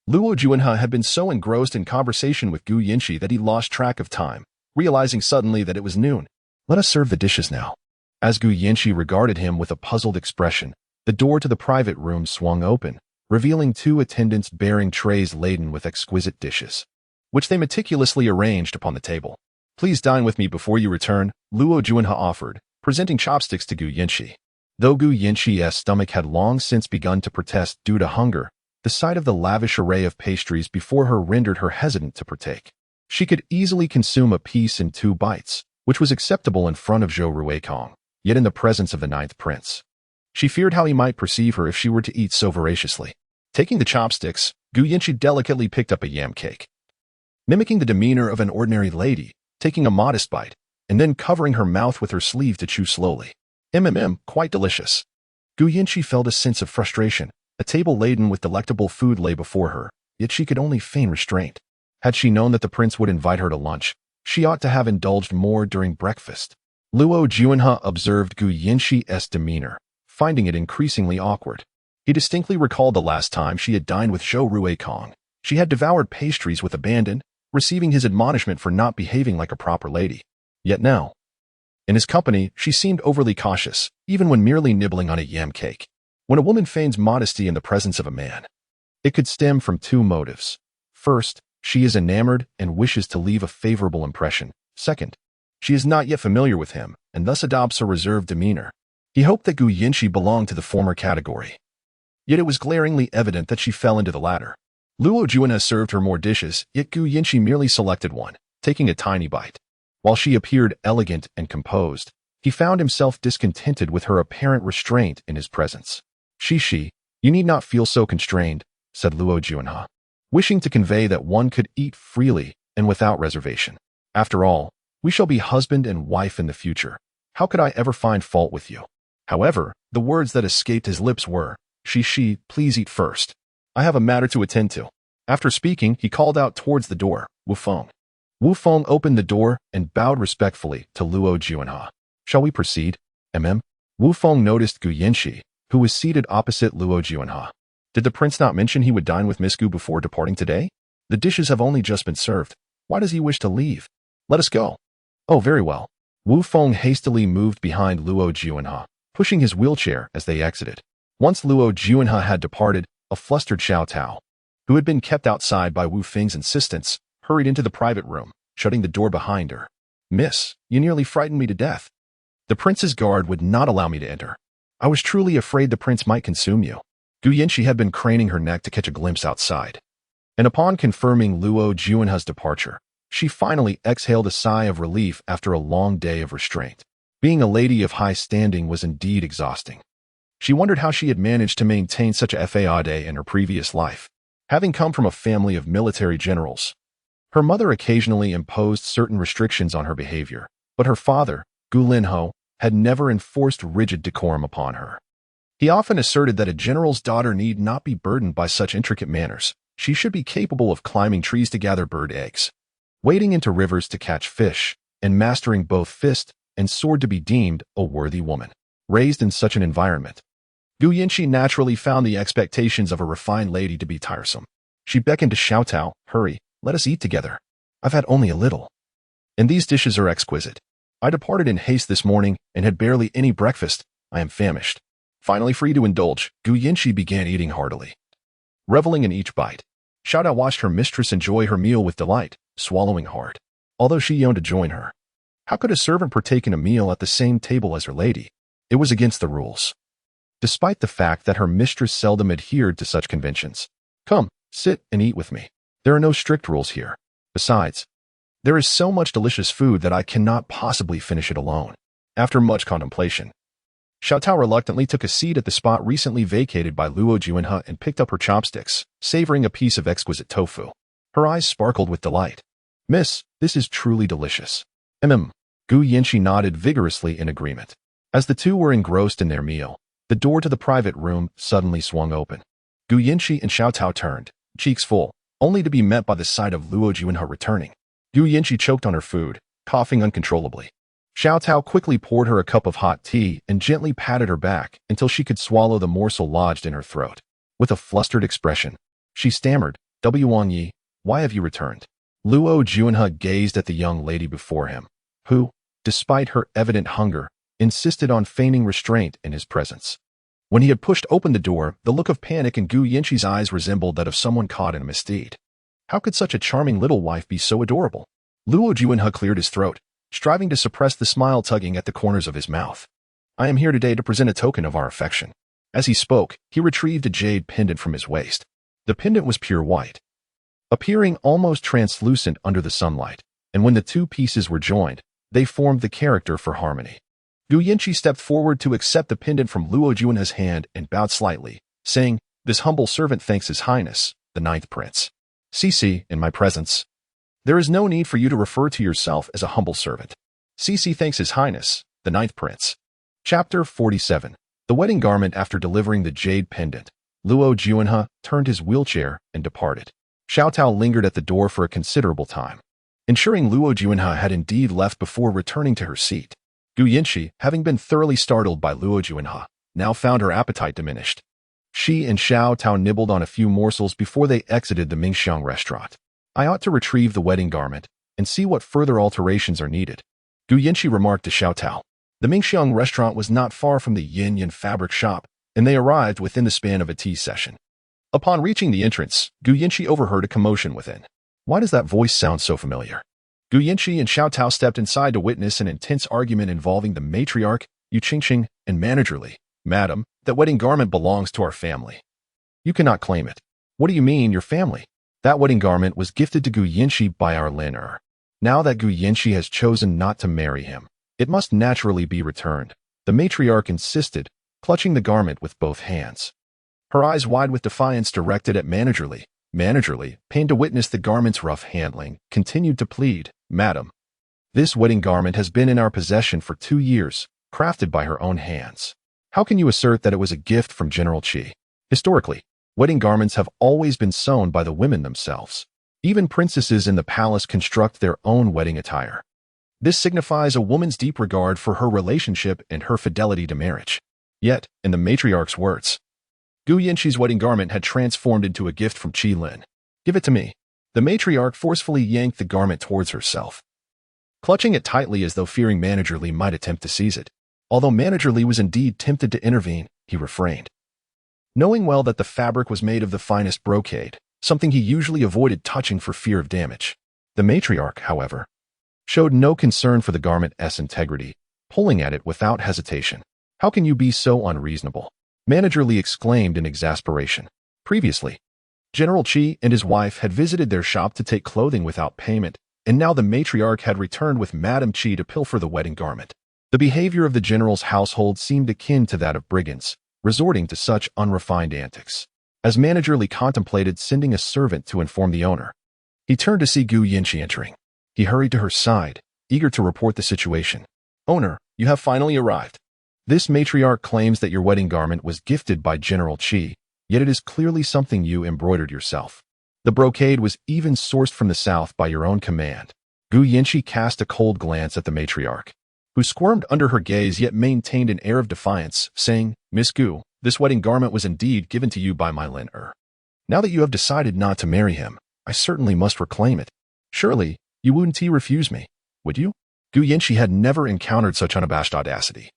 Luo Juanhe had been so engrossed in conversation with Gu Yinshi that he lost track of time, realizing suddenly that it was noon. Let us serve the dishes now. As Gu Yinshi regarded him with a puzzled expression, the door to the private room swung open, revealing 2 attendants bearing trays laden with exquisite dishes, which they meticulously arranged upon the table. Please dine with me before you return, Luo Juanhe offered, presenting chopsticks to Gu Yinshi. Though Gu Yinshi's stomach had long since begun to protest due to hunger, the sight of the lavish array of pastries before her rendered her hesitant to partake. She could easily consume a piece in 2 bites, which was acceptable in front of Zhou Ruikong, yet in the presence of the 9th prince, she feared how he might perceive her if she were to eat so voraciously. Taking the chopsticks, Gu Yinshi delicately picked up a yam cake. Mimicking the demeanor of an ordinary lady, taking a modest bite, and then covering her mouth with her sleeve to chew slowly. Quite delicious. Gu Yinshi felt a sense of frustration. A table laden with delectable food lay before her, yet she could only feign restraint. Had she known that the prince would invite her to lunch, she ought to have indulged more during breakfast. Luo Juanhe observed Gu Yinshi's demeanor, finding it increasingly awkward. He distinctly recalled the last time she had dined with Zhou Ruikong. She had devoured pastries with abandon, receiving his admonishment for not behaving like a proper lady. Yet now, in his company, she seemed overly cautious, even when merely nibbling on a yam cake. When a woman feigns modesty in the presence of a man, it could stem from 2 motives. First, she is enamored and wishes to leave a favorable impression. Second, she is not yet familiar with him, and thus adopts a reserved demeanor. He hoped that Gu Yinshi belonged to the former category. Yet it was glaringly evident that she fell into the latter. Luo Juanhe served her more dishes, yet Gu Yinshi merely selected one, taking a tiny bite. While she appeared elegant and composed, he found himself discontented with her apparent restraint in his presence. She, you need not feel so constrained, said Luo Juanhe, wishing to convey that one could eat freely and without reservation. After all, we shall be husband and wife in the future. How could I ever find fault with you? However, the words that escaped his lips were, She, please eat first. I have a matter to attend to. After speaking, he called out towards the door, Wu Feng. Wu Feng opened the door and bowed respectfully to Luo Juanhe. Shall we proceed? Wu Feng noticed Gu Yinshi, who was seated opposite Luo Juanhe. Did the prince not mention he would dine with Miss Gu before departing today? The dishes have only just been served. Why does he wish to leave? Let us go. Oh, very well. Wu Feng hastily moved behind Luo Juanhe, pushing his wheelchair as they exited. Once Luo Juanhe had departed, a flustered Xiao Tao, who had been kept outside by Wu Feng's insistence, hurried into the private room, shutting the door behind her. Miss, you nearly frightened me to death. The prince's guard would not allow me to enter. I was truly afraid the prince might consume you. Gu Yanxi had been craning her neck to catch a glimpse outside. And upon confirming Luo Juanhe's departure, she finally exhaled a sigh of relief after a long day of restraint. Being a lady of high standing was indeed exhausting. She wondered how she had managed to maintain such a fade in her previous life. Having come from a family of military generals, her mother occasionally imposed certain restrictions on her behavior, but her father, Qi Lin, had never enforced rigid decorum upon her. He often asserted that a general's daughter need not be burdened by such intricate manners. She should be capable of climbing trees to gather bird eggs, wading into rivers to catch fish, and mastering both fist and sword to be deemed a worthy woman. Raised in such an environment, Gu Yanxi naturally found the expectations of a refined lady to be tiresome. She beckoned to Xiao Tao, hurry, let us eat together. I've had only a little. And these dishes are exquisite. I departed in haste this morning and had barely any breakfast. I am famished. Finally free to indulge, Gu Yanxi began eating heartily, reveling in each bite. Xiao Tao watched her mistress enjoy her meal with delight, swallowing hard, although she yearned to join her. How could a servant partake in a meal at the same table as her lady? It was against the rules, despite the fact that her mistress seldom adhered to such conventions. Come, sit and eat with me. There are no strict rules here. Besides, there is so much delicious food that I cannot possibly finish it alone. After much contemplation, Xiao Tao reluctantly took a seat at the spot recently vacated by Luo Juanhe and picked up her chopsticks, savoring a piece of exquisite tofu. Her eyes sparkled with delight. Miss, this is truly delicious. Gu Yanxi nodded vigorously in agreement. As the two were engrossed in their meal, the door to the private room suddenly swung open. Gu Yanxi and Xiao Tao turned, cheeks full, only to be met by the sight of Luo Juanhe returning. Gu Yanxi choked on her food, coughing uncontrollably. Xiao Tao quickly poured her a cup of hot tea and gently patted her back until she could swallow the morsel lodged in her throat. With a flustered expression, she stammered, Wang Yi, why have you returned? Luo Juanhe gazed at the young lady before him, who, despite her evident hunger, insisted on feigning restraint in his presence. When he had pushed open the door, the look of panic in Gu Yanxi's eyes resembled that of someone caught in a misdeed. How could such a charming little wife be so adorable? Luo Juanhe cleared his throat, striving to suppress the smile tugging at the corners of his mouth. I am here today to present a token of our affection. As he spoke, he retrieved a jade pendant from his waist. The pendant was pure white, appearing almost translucent under the sunlight, and when the two pieces were joined, they formed the character for harmony. Gu Yanxi stepped forward to accept the pendant from Luo Juanhe's hand and bowed slightly, saying, This humble servant thanks His Highness, the Ninth Prince. Cici, in my presence. There is no need for you to refer to yourself as a humble servant. Cici thanks His Highness, the Ninth Prince. Chapter 47. The wedding garment. After delivering the jade pendant, Luo Juanhe turned his wheelchair and departed. Xiao Tao lingered at the door for a considerable time, ensuring Luo Juanhe had indeed left before returning to her seat. Gu Yanxi, having been thoroughly startled by Luo Juanhe, now found her appetite diminished. She and Xiao Tao nibbled on a few morsels before they exited the Mingxiang restaurant. I ought to retrieve the wedding garment and see what further alterations are needed, Gu Yanxi remarked to Xiao Tao. The Mingxiang restaurant was not far from the Yin Yin fabric shop, and they arrived within the span of a tea session. Upon reaching the entrance, Gu Yanxi overheard a commotion within. Why does that voice sound so familiar? Gu Yanxi and Xiao Tao stepped inside to witness an intense argument involving the matriarch, Yu Qingqing, and Manager Li. Madam, that wedding garment belongs to our family. You cannot claim it. What do you mean, your family? That wedding garment was gifted to Gu Yanxi by our Lin. Now that Gu Yanxi has chosen not to marry him, it must naturally be returned. The matriarch insisted, clutching the garment with both hands. Her eyes wide with defiance directed at Manager Li. Manager Li, pained to witness the garment's rough handling, continued to plead, Madam, this wedding garment has been in our possession for 2 years, crafted by her own hands. How can you assert that it was a gift from General Qi? Historically, wedding garments have always been sewn by the women themselves. Even princesses in the palace construct their own wedding attire. This signifies a woman's deep regard for her relationship and her fidelity to marriage. Yet, in the matriarch's words, Gu Yinqi's wedding garment had transformed into a gift from Qi Lin. "Give it to me." The matriarch forcefully yanked the garment towards herself, clutching it tightly as though fearing Manager Li might attempt to seize it. Although Manager Li was indeed tempted to intervene, he refrained, knowing well that the fabric was made of the finest brocade, something he usually avoided touching for fear of damage. The matriarch, however, showed no concern for the garment's integrity, pulling at it without hesitation. "How can you be so unreasonable?" Manager Li exclaimed in exasperation. Previously, General Qi and his wife had visited their shop to take clothing without payment, and now the matriarch had returned with Madame Qi to pilfer the wedding garment. The behavior of the general's household seemed akin to that of brigands, resorting to such unrefined antics. As Manager Li contemplated sending a servant to inform the owner, he turned to see Gu Yinqi entering. He hurried to her side, eager to report the situation. "Owner, you have finally arrived. This matriarch claims that your wedding garment was gifted by General Qi, yet it is clearly something you embroidered yourself. The brocade was even sourced from the south by your own command." Gu Yinqi cast a cold glance at the matriarch, who squirmed under her gaze yet maintained an air of defiance, saying, "Miss Gu, this wedding garment was indeed given to you by my manor. Now that you have decided not to marry him, I certainly must reclaim it. Surely, you wouldn't refuse me, would you?" Gu Yinqi had never encountered such unabashed audacity.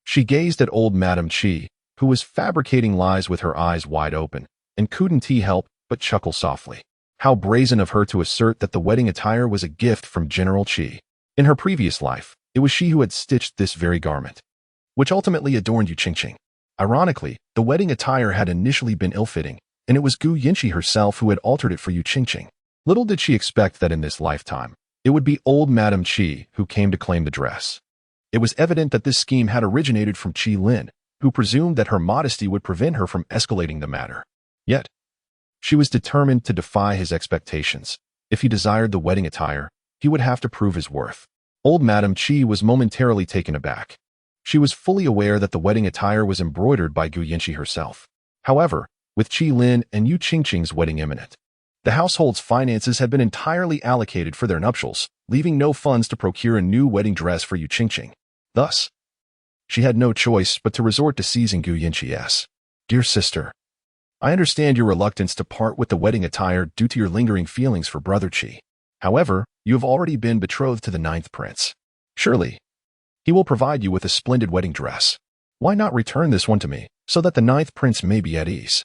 She gazed at old Madame Qi, who was fabricating lies with her eyes wide open, and couldn't help but chuckle softly. How brazen of her to assert that the wedding attire was a gift from General Qi. In her previous life, it was she who had stitched this very garment, which ultimately adorned Yu Qingqing. Ironically, the wedding attire had initially been ill-fitting, and it was Gu Yinqi herself who had altered it for Yu Qingqing. Little did she expect that in this lifetime, it would be old Madame Qi who came to claim the dress. It was evident that this scheme had originated from Qi Lin, who presumed that her modesty would prevent her from escalating the matter. Yet, she was determined to defy his expectations. If he desired the wedding attire, he would have to prove his worth. Old Madame Qi was momentarily taken aback. She was fully aware that the wedding attire was embroidered by Gu Yinqi herself. However, with Qi Lin and Yu Qingqing's wedding imminent, the household's finances had been entirely allocated for their nuptials, leaving no funds to procure a new wedding dress for Yu Qingqing. Thus, she had no choice but to resort to seizing Gu Yinqi's. "Dear sister, I understand your reluctance to part with the wedding attire due to your lingering feelings for Brother Qi. However, you have already been betrothed to the 9th prince. Surely, he will provide you with a splendid wedding dress. Why not return this one to me, so that the 9th prince may be at ease?"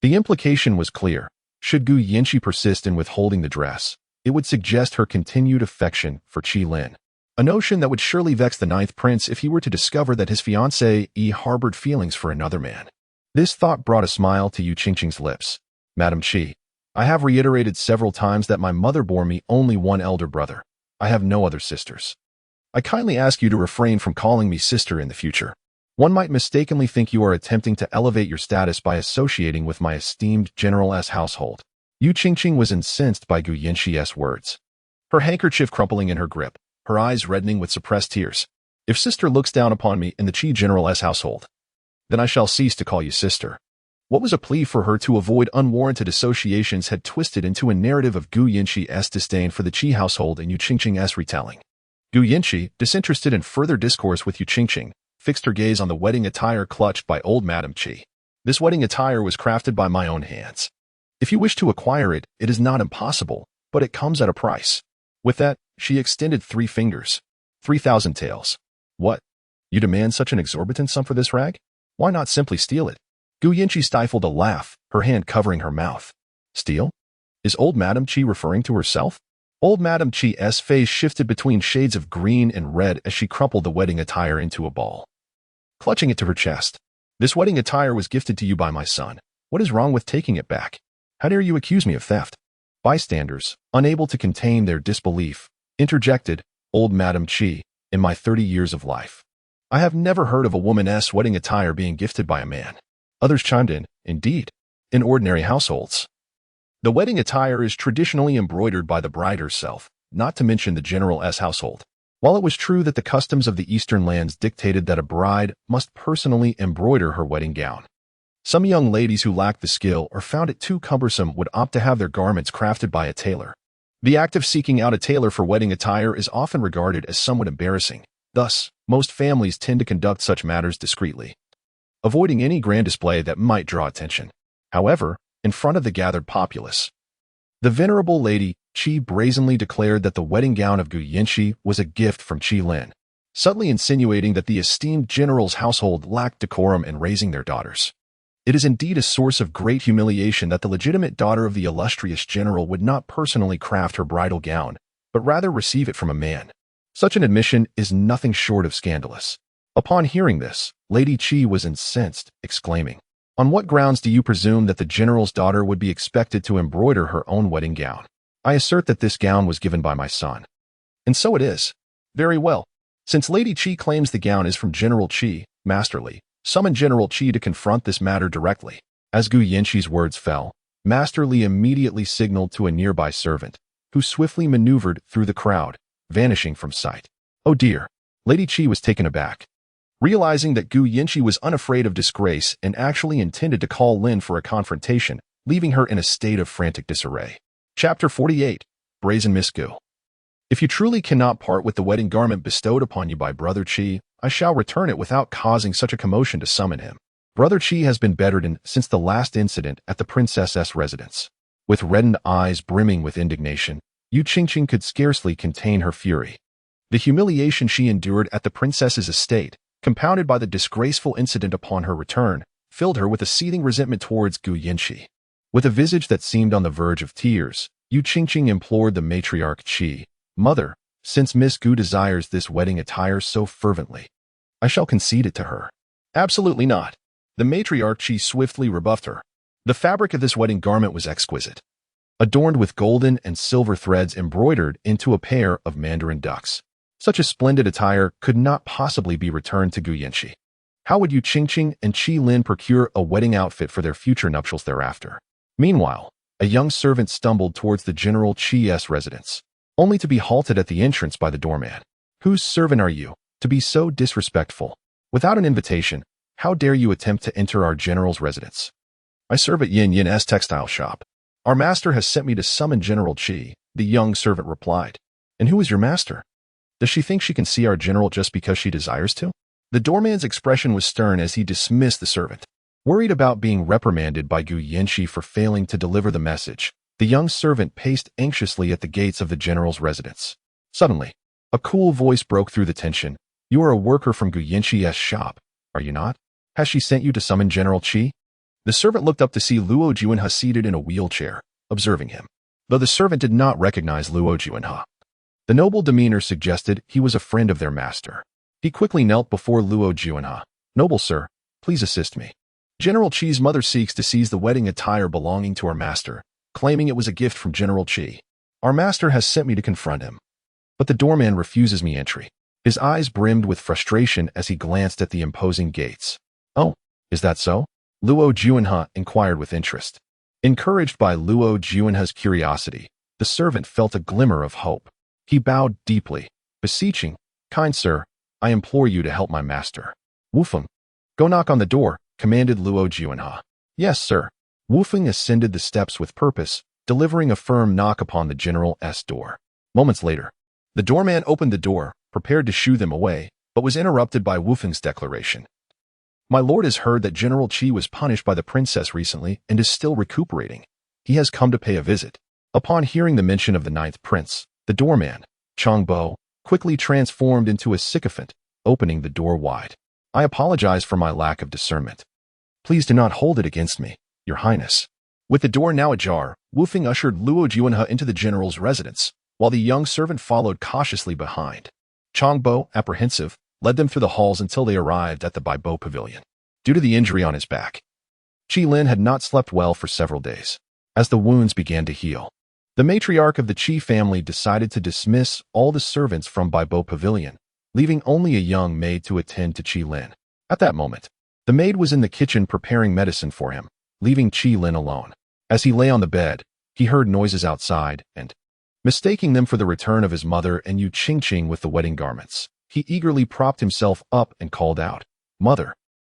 The implication was clear. Should Gu Yinqi persist in withholding the dress, it would suggest her continued affection for Qi Lin, a notion that would surely vex the 9th prince if he were to discover that his fiancée harbored feelings for another man. This thought brought a smile to Yu Qingqing's lips. "Madame Qi, I have reiterated several times that my mother bore me only one elder brother. I have no other sisters. I kindly ask you to refrain from calling me sister in the future. One might mistakenly think you are attempting to elevate your status by associating with my esteemed general's household." Yu Qingqing was incensed by Gu Yinqi's words, her handkerchief crumpling in her grip, her eyes reddening with suppressed tears. "If sister looks down upon me in the Qi general's household, then I shall cease to call you sister." What was a plea for her to avoid unwarranted associations had twisted into a narrative of Gu Yinqi's disdain for the Qi household and Yu Qingqing's retelling. Gu Yinqi, disinterested in further discourse with Yu Qingqing, fixed her gaze on the wedding attire clutched by old Madame Qi. "This wedding attire was crafted by my own hands. If you wish to acquire it, it is not impossible, but it comes at a price." With that, she extended 3 fingers. 3,000 taels. "What? You demand such an exorbitant sum for this rag? Why not simply steal it?" Gu Yinqi stifled a laugh, her hand covering her mouth. "Steal? Is old Madame Qi referring to herself?" Old Madame Qi's face shifted between shades of green and red as she crumpled the wedding attire into a ball, clutching it to her chest. "This wedding attire was gifted to you by my son. What is wrong with taking it back? How dare you accuse me of theft?" Bystanders, unable to contain their disbelief, interjected, "Old Madame Qi, in my 30 years of life, I have never heard of a woman's wedding attire being gifted by a man." Others chimed in, "Indeed, in ordinary households, the wedding attire is traditionally embroidered by the bride herself, not to mention the general's household." While it was true that the customs of the eastern lands dictated that a bride must personally embroider her wedding gown, some young ladies who lacked the skill or found it too cumbersome would opt to have their garments crafted by a tailor. The act of seeking out a tailor for wedding attire is often regarded as somewhat embarrassing. Thus, most families tend to conduct such matters discreetly. avoiding any grand display that might draw attention. However, in front of the gathered populace, the venerable Lady Qi brazenly declared that the wedding gown of Gu Yinshi was a gift from Qi Lin, subtly insinuating that the esteemed general's household lacked decorum in raising their daughters. It is indeed a source of great humiliation that the legitimate daughter of the illustrious general would not personally craft her bridal gown, but rather receive it from a man. Such an admission is nothing short of scandalous. Upon hearing this, Lady Qi was incensed, exclaiming, "On what grounds do you presume that the general's daughter would be expected to embroider her own wedding gown? I assert that this gown was given by my son." "And so it is." "Very well. Since Lady Qi claims the gown is from General Qi, Masterly, summon General Qi to confront this matter directly." As Gu Yinshi's words fell, Masterly immediately signaled to a nearby servant, who swiftly maneuvered through the crowd, vanishing from sight. Oh dear! Lady Qi was taken aback. Realizing that Gu Yinshi was unafraid of disgrace and actually intended to call Lin for a confrontation, leaving her in a state of frantic disarray. Chapter 48. Brazen Miss Gu. If you truly cannot part with the wedding garment bestowed upon you by Brother Qi, I shall return it without causing such a commotion to summon him. Brother Qi has been bedridden since the last incident at the princess's residence. With reddened eyes brimming with indignation, Yu Qingqing could scarcely contain her fury. The humiliation she endured at the princess's estate, compounded by the disgraceful incident upon her return, filled her with a seething resentment towards Gu Yinshi. With a visage that seemed on the verge of tears, Yu Qingqing implored the matriarch Qi, "Mother, since Miss Gu desires this wedding attire so fervently, I shall concede it to her." "Absolutely not." The matriarch Qi swiftly rebuffed her. The fabric of this wedding garment was exquisite, adorned with golden and silver threads embroidered into a pair of mandarin ducks. Such a splendid attire could not possibly be returned to Gu Yinshi. How would Yu Qingqing and Qi Lin procure a wedding outfit for their future nuptials thereafter? Meanwhile, a young servant stumbled towards the General Qi's residence, only to be halted at the entrance by the doorman. "Whose servant are you, to be so disrespectful? Without an invitation, how dare you attempt to enter our general's residence?" "I serve at Yin Yin's textile shop. Our master has sent me to summon General Qi," the young servant replied. "And who is your master? Does she think she can see our general just because she desires to?" The doorman's expression was stern as he dismissed the servant. Worried about being reprimanded by Gu Yinshi for failing to deliver the message, the young servant paced anxiously at the gates of the general's residence. Suddenly, a cool voice broke through the tension. "You are a worker from Gu Yinshi's shop, are you not? Has she sent you to summon General Qi?" The servant looked up to see Luo Juanhe seated in a wheelchair, observing him. Though the servant did not recognize Luo Juanhe, the noble demeanor suggested he was a friend of their master. He quickly knelt before Luo Juanhe. "Noble sir, please assist me. General Qi's mother seeks to seize the wedding attire belonging to our master, claiming it was a gift from General Qi. Our master has sent me to confront him, but the doorman refuses me entry." His eyes brimmed with frustration as he glanced at the imposing gates. "Oh, is that so?" Luo Juanhe inquired with interest. Encouraged by Luo Juanhe's curiosity, the servant felt a glimmer of hope. He bowed deeply, beseeching, "Kind sir, I implore you to help my master." "Wu Feng, go knock on the door," commanded Luo Juanhe. "Yes, sir." Wu Feng ascended the steps with purpose, delivering a firm knock upon the general's door. Moments later, the doorman opened the door, prepared to shoo them away, but was interrupted by Wu Feng's declaration. "My lord has heard that General Qi was punished by the princess recently and is still recuperating. He has come to pay a visit." Upon hearing the mention of the ninth prince, the doorman, Changbo, quickly transformed into a sycophant, opening the door wide. "I apologize for my lack of discernment. Please do not hold it against me, your highness." With the door now ajar, Wu Feng ushered Luo Juanhe into the general's residence, while the young servant followed cautiously behind. Changbo, apprehensive, led them through the halls until they arrived at the Baibo pavilion. Due to the injury on his back, Qi Lin had not slept well for several days. As the wounds began to heal, the matriarch of the Qi family decided to dismiss all the servants from Baibo pavilion, leaving only a young maid to attend to Qi Lin. At that moment, the maid was in the kitchen preparing medicine for him, leaving Qi Lin alone. As he lay on the bed, he heard noises outside and, mistaking them for the return of his mother and Yu Qingqing with the wedding garments, he eagerly propped himself up and called out, "Mother,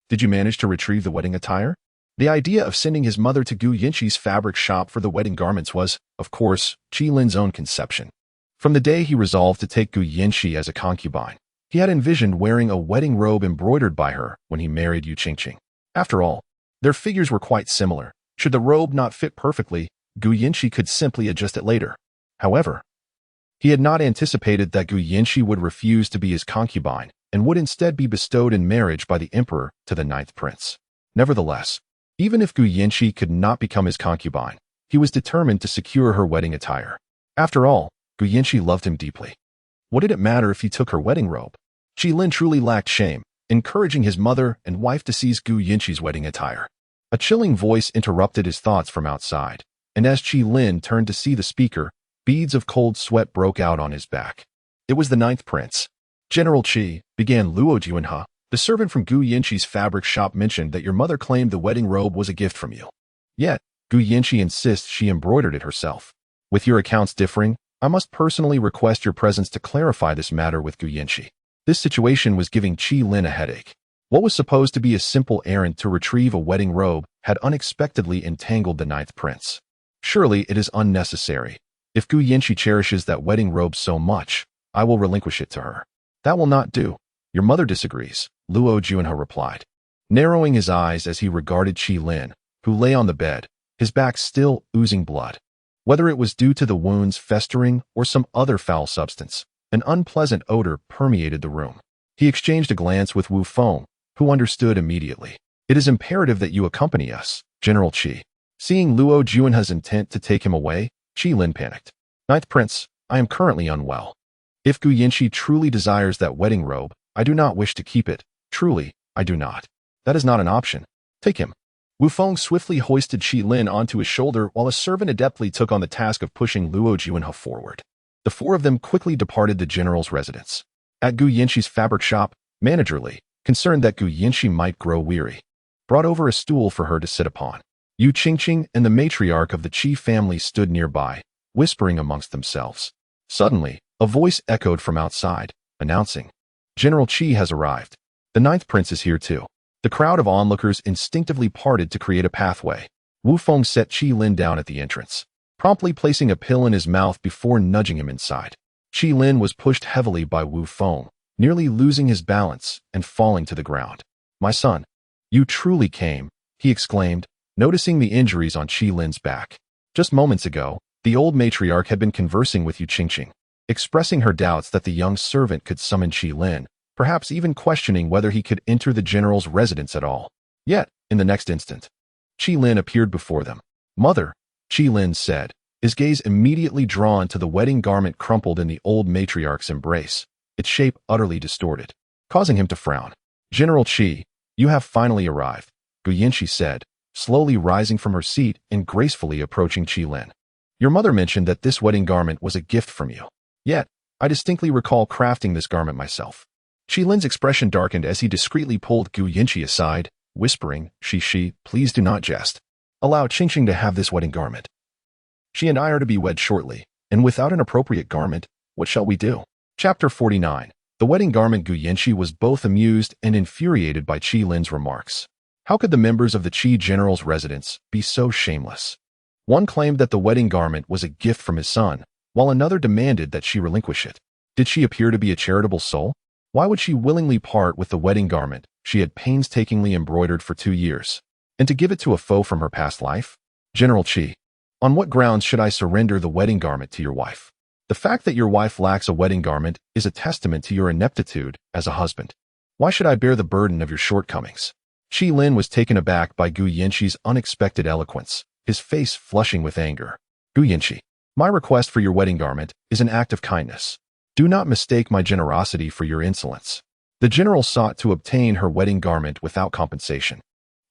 did you manage to retrieve the wedding attire?" The idea of sending his mother to Gu Yinshi's fabric shop for the wedding garments was, of course, Qi Lin's own conception. From the day he resolved to take Gu Yinshi as a concubine, he had envisioned wearing a wedding robe embroidered by her when he married Yu Qingqing. After all, their figures were quite similar. Should the robe not fit perfectly, Gu Yinchi could simply adjust it later. However, he had not anticipated that Gu Yinchi would refuse to be his concubine and would instead be bestowed in marriage by the emperor to the ninth prince. Nevertheless, even if Gu Yinchi could not become his concubine, he was determined to secure her wedding attire. After all, Gu Yinchi loved him deeply. What did it matter if he took her wedding robe? Qi Lin truly lacked shame, encouraging his mother and wife to seize Gu Yinchi's wedding attire. A chilling voice interrupted his thoughts from outside, and as Qi Lin turned to see the speaker, beads of cold sweat broke out on his back. It was the ninth prince. General Qi, began Luo Juanhe, the servant from Gu Yinchi's fabric shop mentioned that your mother claimed the wedding robe was a gift from you. Yet, Gu Yinchi insists she embroidered it herself. With your accounts differing, I must personally request your presence to clarify this matter with Gu Yinchi. This situation was giving Qi Lin a headache. What was supposed to be a simple errand to retrieve a wedding robe had unexpectedly entangled the ninth prince. Surely it is unnecessary. If Gu Yinchi cherishes that wedding robe so much, I will relinquish it to her. That will not do. Your mother disagrees, Luo Juanhe replied, narrowing his eyes as he regarded Qi Lin, who lay on the bed, his back still oozing blood. Whether it was due to the wounds festering or some other foul substance, an unpleasant odor permeated the room. He exchanged a glance with Wu Feng, who understood immediately. It is imperative that you accompany us, General Qi. Seeing Luo Juanhe's intent to take him away, Qi Lin panicked. Ninth Prince, I am currently unwell. If Gu Yinchi truly desires that wedding robe, I do not wish to keep it. Truly, I do not. That is not an option. Take him. Wu Feng swiftly hoisted Qi Lin onto his shoulder while a servant adeptly took on the task of pushing Luo Juanhe forward. The four of them quickly departed the general's residence. At Gu Yinchi's fabric shop, Manager Li, concerned that Gu Yinchi might grow weary, brought over a stool for her to sit upon. Yu Qingqing and the matriarch of the Qi family stood nearby, whispering amongst themselves. Suddenly, a voice echoed from outside, announcing, General Qi has arrived. The ninth prince is here too. The crowd of onlookers instinctively parted to create a pathway. Wu Feng set Qi Lin down at the entrance, promptly placing a pill in his mouth before nudging him inside. Qi Lin was pushed heavily by Wu Feng, nearly losing his balance and falling to the ground. My son, you truly came, he exclaimed, noticing the injuries on Qi Lin's back. Just moments ago, the old matriarch had been conversing with Yu Qingqing, expressing her doubts that the young servant could summon Qi Lin, perhaps even questioning whether he could enter the general's residence at all. Yet, in the next instant, Qi Lin appeared before them. Mother, Qi Lin said, his gaze immediately drawn to the wedding garment crumpled in the old matriarch's embrace, its shape utterly distorted, causing him to frown. General Qi, you have finally arrived, Gu Yinchi said, slowly rising from her seat and gracefully approaching Qi Lin. Your mother mentioned that this wedding garment was a gift from you. Yet, I distinctly recall crafting this garment myself. Qi Lin's expression darkened as he discreetly pulled Gu Yinchi aside, whispering, Shi, please do not jest. Allow Qingqing to have this wedding garment. She and I are to be wed shortly, and without an appropriate garment, what shall we do? Chapter 49. The wedding garment. Gu Yinchi was both amused and infuriated by Qi Lin's remarks. How could the members of the Qi general's residence be so shameless? One claimed that the wedding garment was a gift from his son, while another demanded that she relinquish it. Did she appear to be a charitable soul? Why would she willingly part with the wedding garment she had painstakingly embroidered for 2 years, and to give it to a foe from her past life? General Qi, on what grounds should I surrender the wedding garment to your wife? The fact that your wife lacks a wedding garment is a testament to your ineptitude as a husband. Why should I bear the burden of your shortcomings? Qi Lin was taken aback by Gu Yinchi's unexpected eloquence, his face flushing with anger. Gu Yinchi, my request for your wedding garment is an act of kindness. Do not mistake my generosity for your insolence. The general sought to obtain her wedding garment without compensation,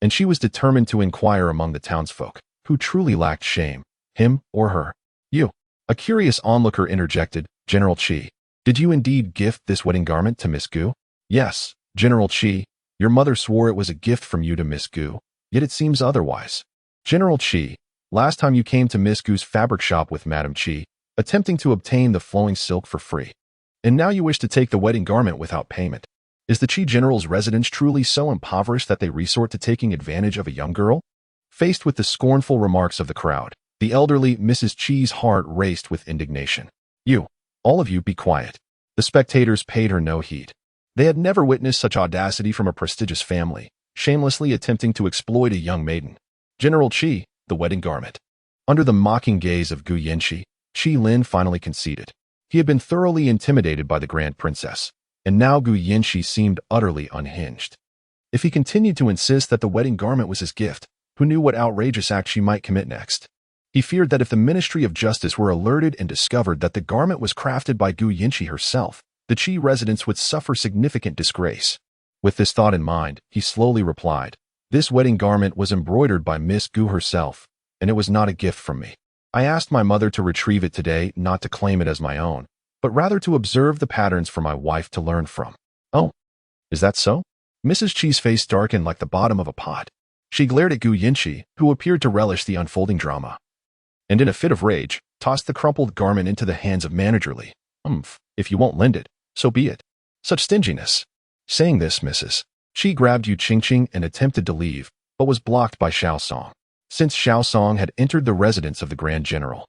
and she was determined to inquire among the townsfolk, who truly lacked shame, him or her. You. A curious onlooker interjected, General Qi, did you indeed gift this wedding garment to Miss Gu? Yes, General Qi, your mother swore it was a gift from you to Miss Gu, yet it seems otherwise. General Qi, last time you came to Miss Gu's fabric shop with Madame Qi, attempting to obtain the flowing silk for free. And now you wish to take the wedding garment without payment. Is the Qi general's residence truly so impoverished that they resort to taking advantage of a young girl? Faced with the scornful remarks of the crowd, the elderly Mrs. Qi's heart raced with indignation. You, all of you, be quiet. The spectators paid her no heed. They had never witnessed such audacity from a prestigious family, shamelessly attempting to exploit a young maiden. General Qi, the wedding garment. Under the mocking gaze of Gu Yanqi, Qi Lin finally conceded. He had been thoroughly intimidated by the Grand Princess, and now Gu Yanqi seemed utterly unhinged. If he continued to insist that the wedding garment was his gift, who knew what outrageous act she might commit next? He feared that if the Ministry of Justice were alerted and discovered that the garment was crafted by Gu Yanqi herself, the Qi residents would suffer significant disgrace. With this thought in mind, he slowly replied, "This wedding garment was embroidered by Miss Gu herself, and it was not a gift from me. I asked my mother to retrieve it today, not to claim it as my own, but rather to observe the patterns for my wife to learn from." "Oh, is that so?" Mrs. Qi's face darkened like the bottom of a pot. She glared at Gu Yanqi, who appeared to relish the unfolding drama, and in a fit of rage, tossed the crumpled garment into the hands of Manager Li. If you won't lend it, so be it. Such stinginess." Saying this, Mrs. Qi grabbed Yu Qingqing and attempted to leave, but was blocked by Xiao Song. Since Xiao Song had entered the residence of the Grand General,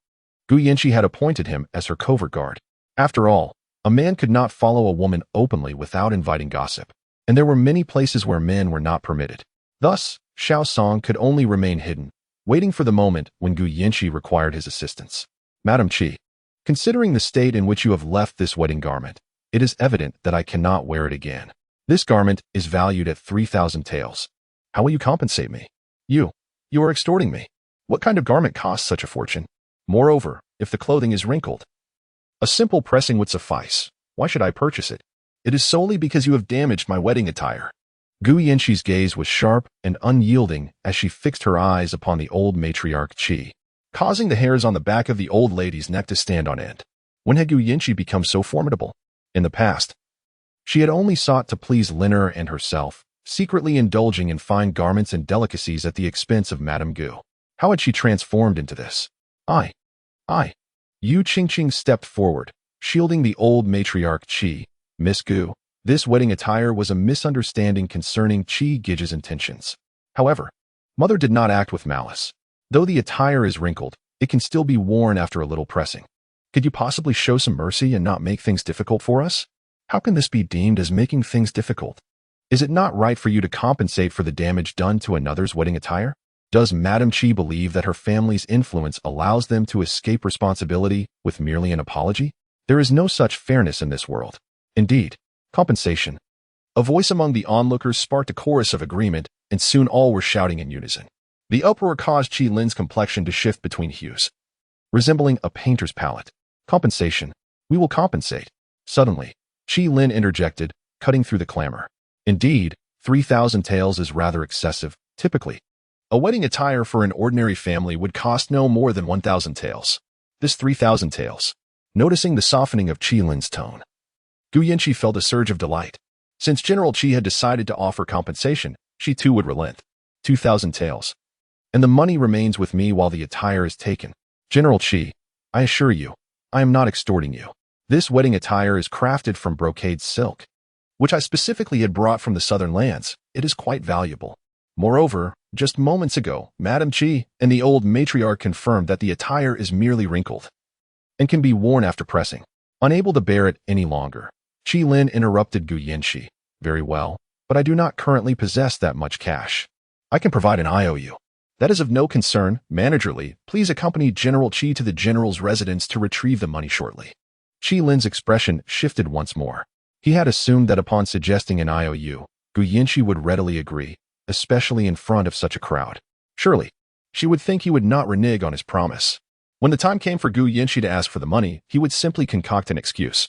Gu Yanqi had appointed him as her covert guard. After all, a man could not follow a woman openly without inviting gossip, and there were many places where men were not permitted. Thus, Xiao Song could only remain hidden, waiting for the moment when Gu Yanqi required his assistance. "Madam Qi, considering the state in which you have left this wedding garment, it is evident that I cannot wear it again. This garment is valued at 3,000 taels. How will you compensate me?" You are extorting me. What kind of garment costs such a fortune? Moreover, if the clothing is wrinkled, a simple pressing would suffice. Why should I purchase it? It is solely because you have damaged my wedding attire." Gu Yanqi's gaze was sharp and unyielding as she fixed her eyes upon the old matriarch Qi, causing the hairs on the back of the old lady's neck to stand on end. When had Gu Yanqi become so formidable? In the past, she had only sought to please Liner and herself, secretly indulging in fine garments and delicacies at the expense of Madame Gu. How had she transformed into this? I. Yu Qingqing stepped forward, shielding the old matriarch Qi. "Miss Gu, this wedding attire was a misunderstanding concerning Qi Gij's intentions. However, Mother did not act with malice. Though the attire is wrinkled, it can still be worn after a little pressing. Could you possibly show some mercy and not make things difficult for us? How can this be deemed as making things difficult? Is it not right for you to compensate for the damage done to another's wedding attire? Does Madame Qi believe that her family's influence allows them to escape responsibility with merely an apology? There is no such fairness in this world. Indeed, compensation." A voice among the onlookers sparked a chorus of agreement, and soon all were shouting in unison. The uproar caused Qi Lin's complexion to shift between hues, resembling a painter's palette. "Compensation. We will compensate." Suddenly, Qi Lin interjected, cutting through the clamor. "Indeed, 3,000 taels is rather excessive. Typically, a wedding attire for an ordinary family would cost no more than 1,000 taels. This 3,000 taels." Noticing the softening of Qi Lin's tone, Gu Yanqi felt a surge of delight. Since General Qi had decided to offer compensation, she too would relent. 2,000 taels. And the money remains with me while the attire is taken. General Qi, I assure you, I am not extorting you. This wedding attire is crafted from brocade silk, which I specifically had brought from the southern lands. It is quite valuable. Moreover, just moments ago, Madame Qi and the old matriarch confirmed that the attire is merely wrinkled and can be worn after pressing. Unable to bear it any longer, Qi Lin interrupted Gu Yanqi. "Very well, but I do not currently possess that much cash. I can provide an IOU. That is of no concern. Manager Li, please accompany General Qi to the general's residence to retrieve the money shortly." Qi Lin's expression shifted once more. He had assumed that upon suggesting an IOU, Gu Yanqi would readily agree, especially in front of such a crowd. Surely, she would think he would not renege on his promise. When the time came for Gu Yanqi to ask for the money, he would simply concoct an excuse,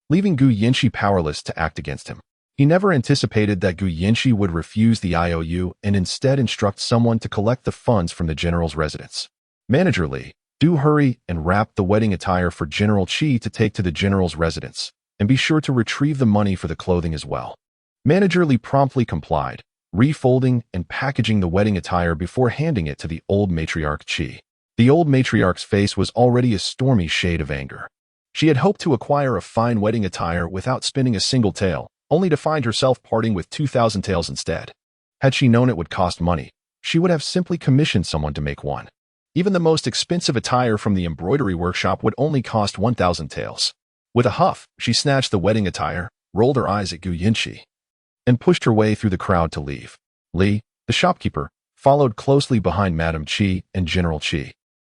leaving Gu Yanqi powerless to act against him. He never anticipated that Gu Yanqi would refuse the IOU and instead instruct someone to collect the funds from the general's residence. Manager Li, do hurry and wrap the wedding attire for General Qi to take to the general's residence, and be sure to retrieve the money for the clothing as well. Manager Li promptly complied, refolding and packaging the wedding attire before handing it to the old matriarch Qi. The old matriarch's face was already a stormy shade of anger. She had hoped to acquire a fine wedding attire without spending a single tael, only to find herself parting with 2,000 taels instead. Had she known it would cost money, she would have simply commissioned someone to make one. Even the most expensive attire from the embroidery workshop would only cost 1,000 taels. With a huff, she snatched the wedding attire, rolled her eyes at Gu Yanqi, and pushed her way through the crowd to leave. Li, the shopkeeper, followed closely behind Madame Qi and General Qi.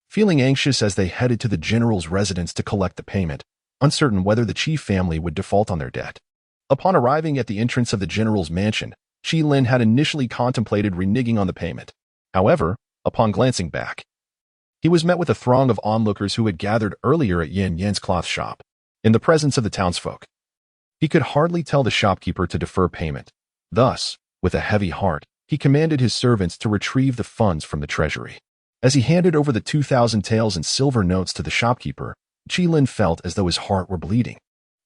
Feeling anxious as they headed to the general's residence to collect the payment, uncertain whether the Qi family would default on their debt. Upon arriving at the entrance of the general's mansion, Qi Lin had initially contemplated reneging on the payment. However, upon glancing back, he was met with a throng of onlookers who had gathered earlier at Yin Yan's cloth shop, in the presence of the townsfolk. He could hardly tell the shopkeeper to defer payment. Thus, with a heavy heart, he commanded his servants to retrieve the funds from the treasury. As he handed over the 2,000 taels in silver notes to the shopkeeper, Qi Lin felt as though his heart were bleeding.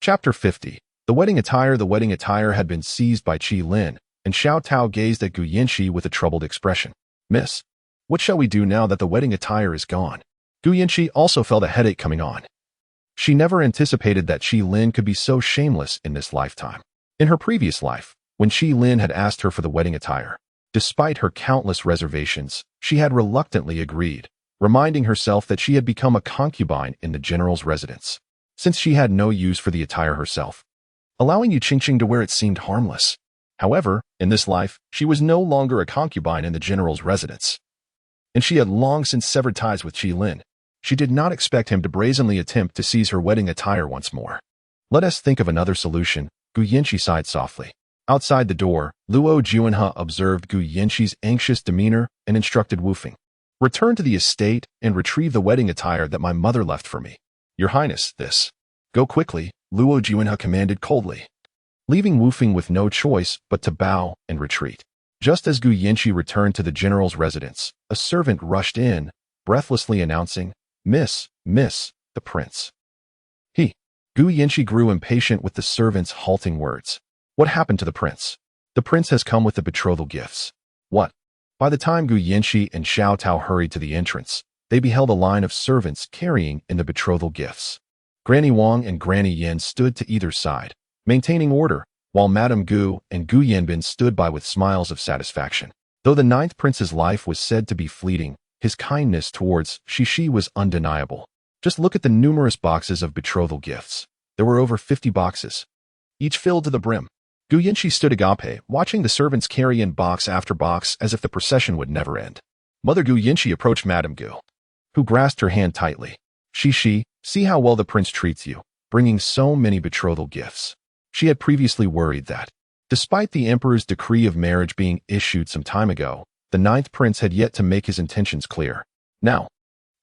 Chapter 50. The wedding attire. The wedding attire had been seized by Qi Lin, and Xiao Tao gazed at Gu Yanxi with a troubled expression. Miss, what shall we do now that the wedding attire is gone? Gu Yanxi also felt a headache coming on. She never anticipated that Qi Lin could be so shameless in this lifetime. In her previous life, when Qi Lin had asked her for the wedding attire, despite her countless reservations, she had reluctantly agreed, reminding herself that she had become a concubine in the general's residence, since she had no use for the attire herself, allowing Yu Qingqing to wear it seemed harmless. However, in this life, she was no longer a concubine in the general's residence, and she had long since severed ties with Qi Lin. She did not expect him to brazenly attempt to seize her wedding attire once more. Let us think of another solution, Gu Yanxi sighed softly. Outside the door, Luo Juanhe observed Gu Yanxi's anxious demeanor and instructed Wu Feng. Return to the estate and retrieve the wedding attire that my mother left for me. Your Highness, this. Go quickly, Luo Juanhe commanded coldly, leaving Wu Feng with no choice but to bow and retreat. Just as Gu Yanxi returned to the general's residence, a servant rushed in, breathlessly announcing, Miss, the prince. Gu Yanxi grew impatient with the servant's halting words. What happened to the prince? The prince has come with the betrothal gifts. What? By the time Gu Yanxi and Xiao Tao hurried to the entrance, they beheld a line of servants carrying in the betrothal gifts. Granny Wang and Granny Yan stood to either side, maintaining order, while Madame Gu and Gu Yanbin stood by with smiles of satisfaction. Though the ninth prince's life was said to be fleeting, his kindness towards Shishi was undeniable. Just look at the numerous boxes of betrothal gifts. There were over 50 boxes, each filled to the brim. Gu Yanxi stood agape, watching the servants carry in box after box as if the procession would never end. Mother Gu Yanxi approached Madame Gu, who grasped her hand tightly. Shishi, see how well the prince treats you, bringing so many betrothal gifts. She had previously worried that, despite the emperor's decree of marriage being issued some time ago, the ninth prince had yet to make his intentions clear. Now,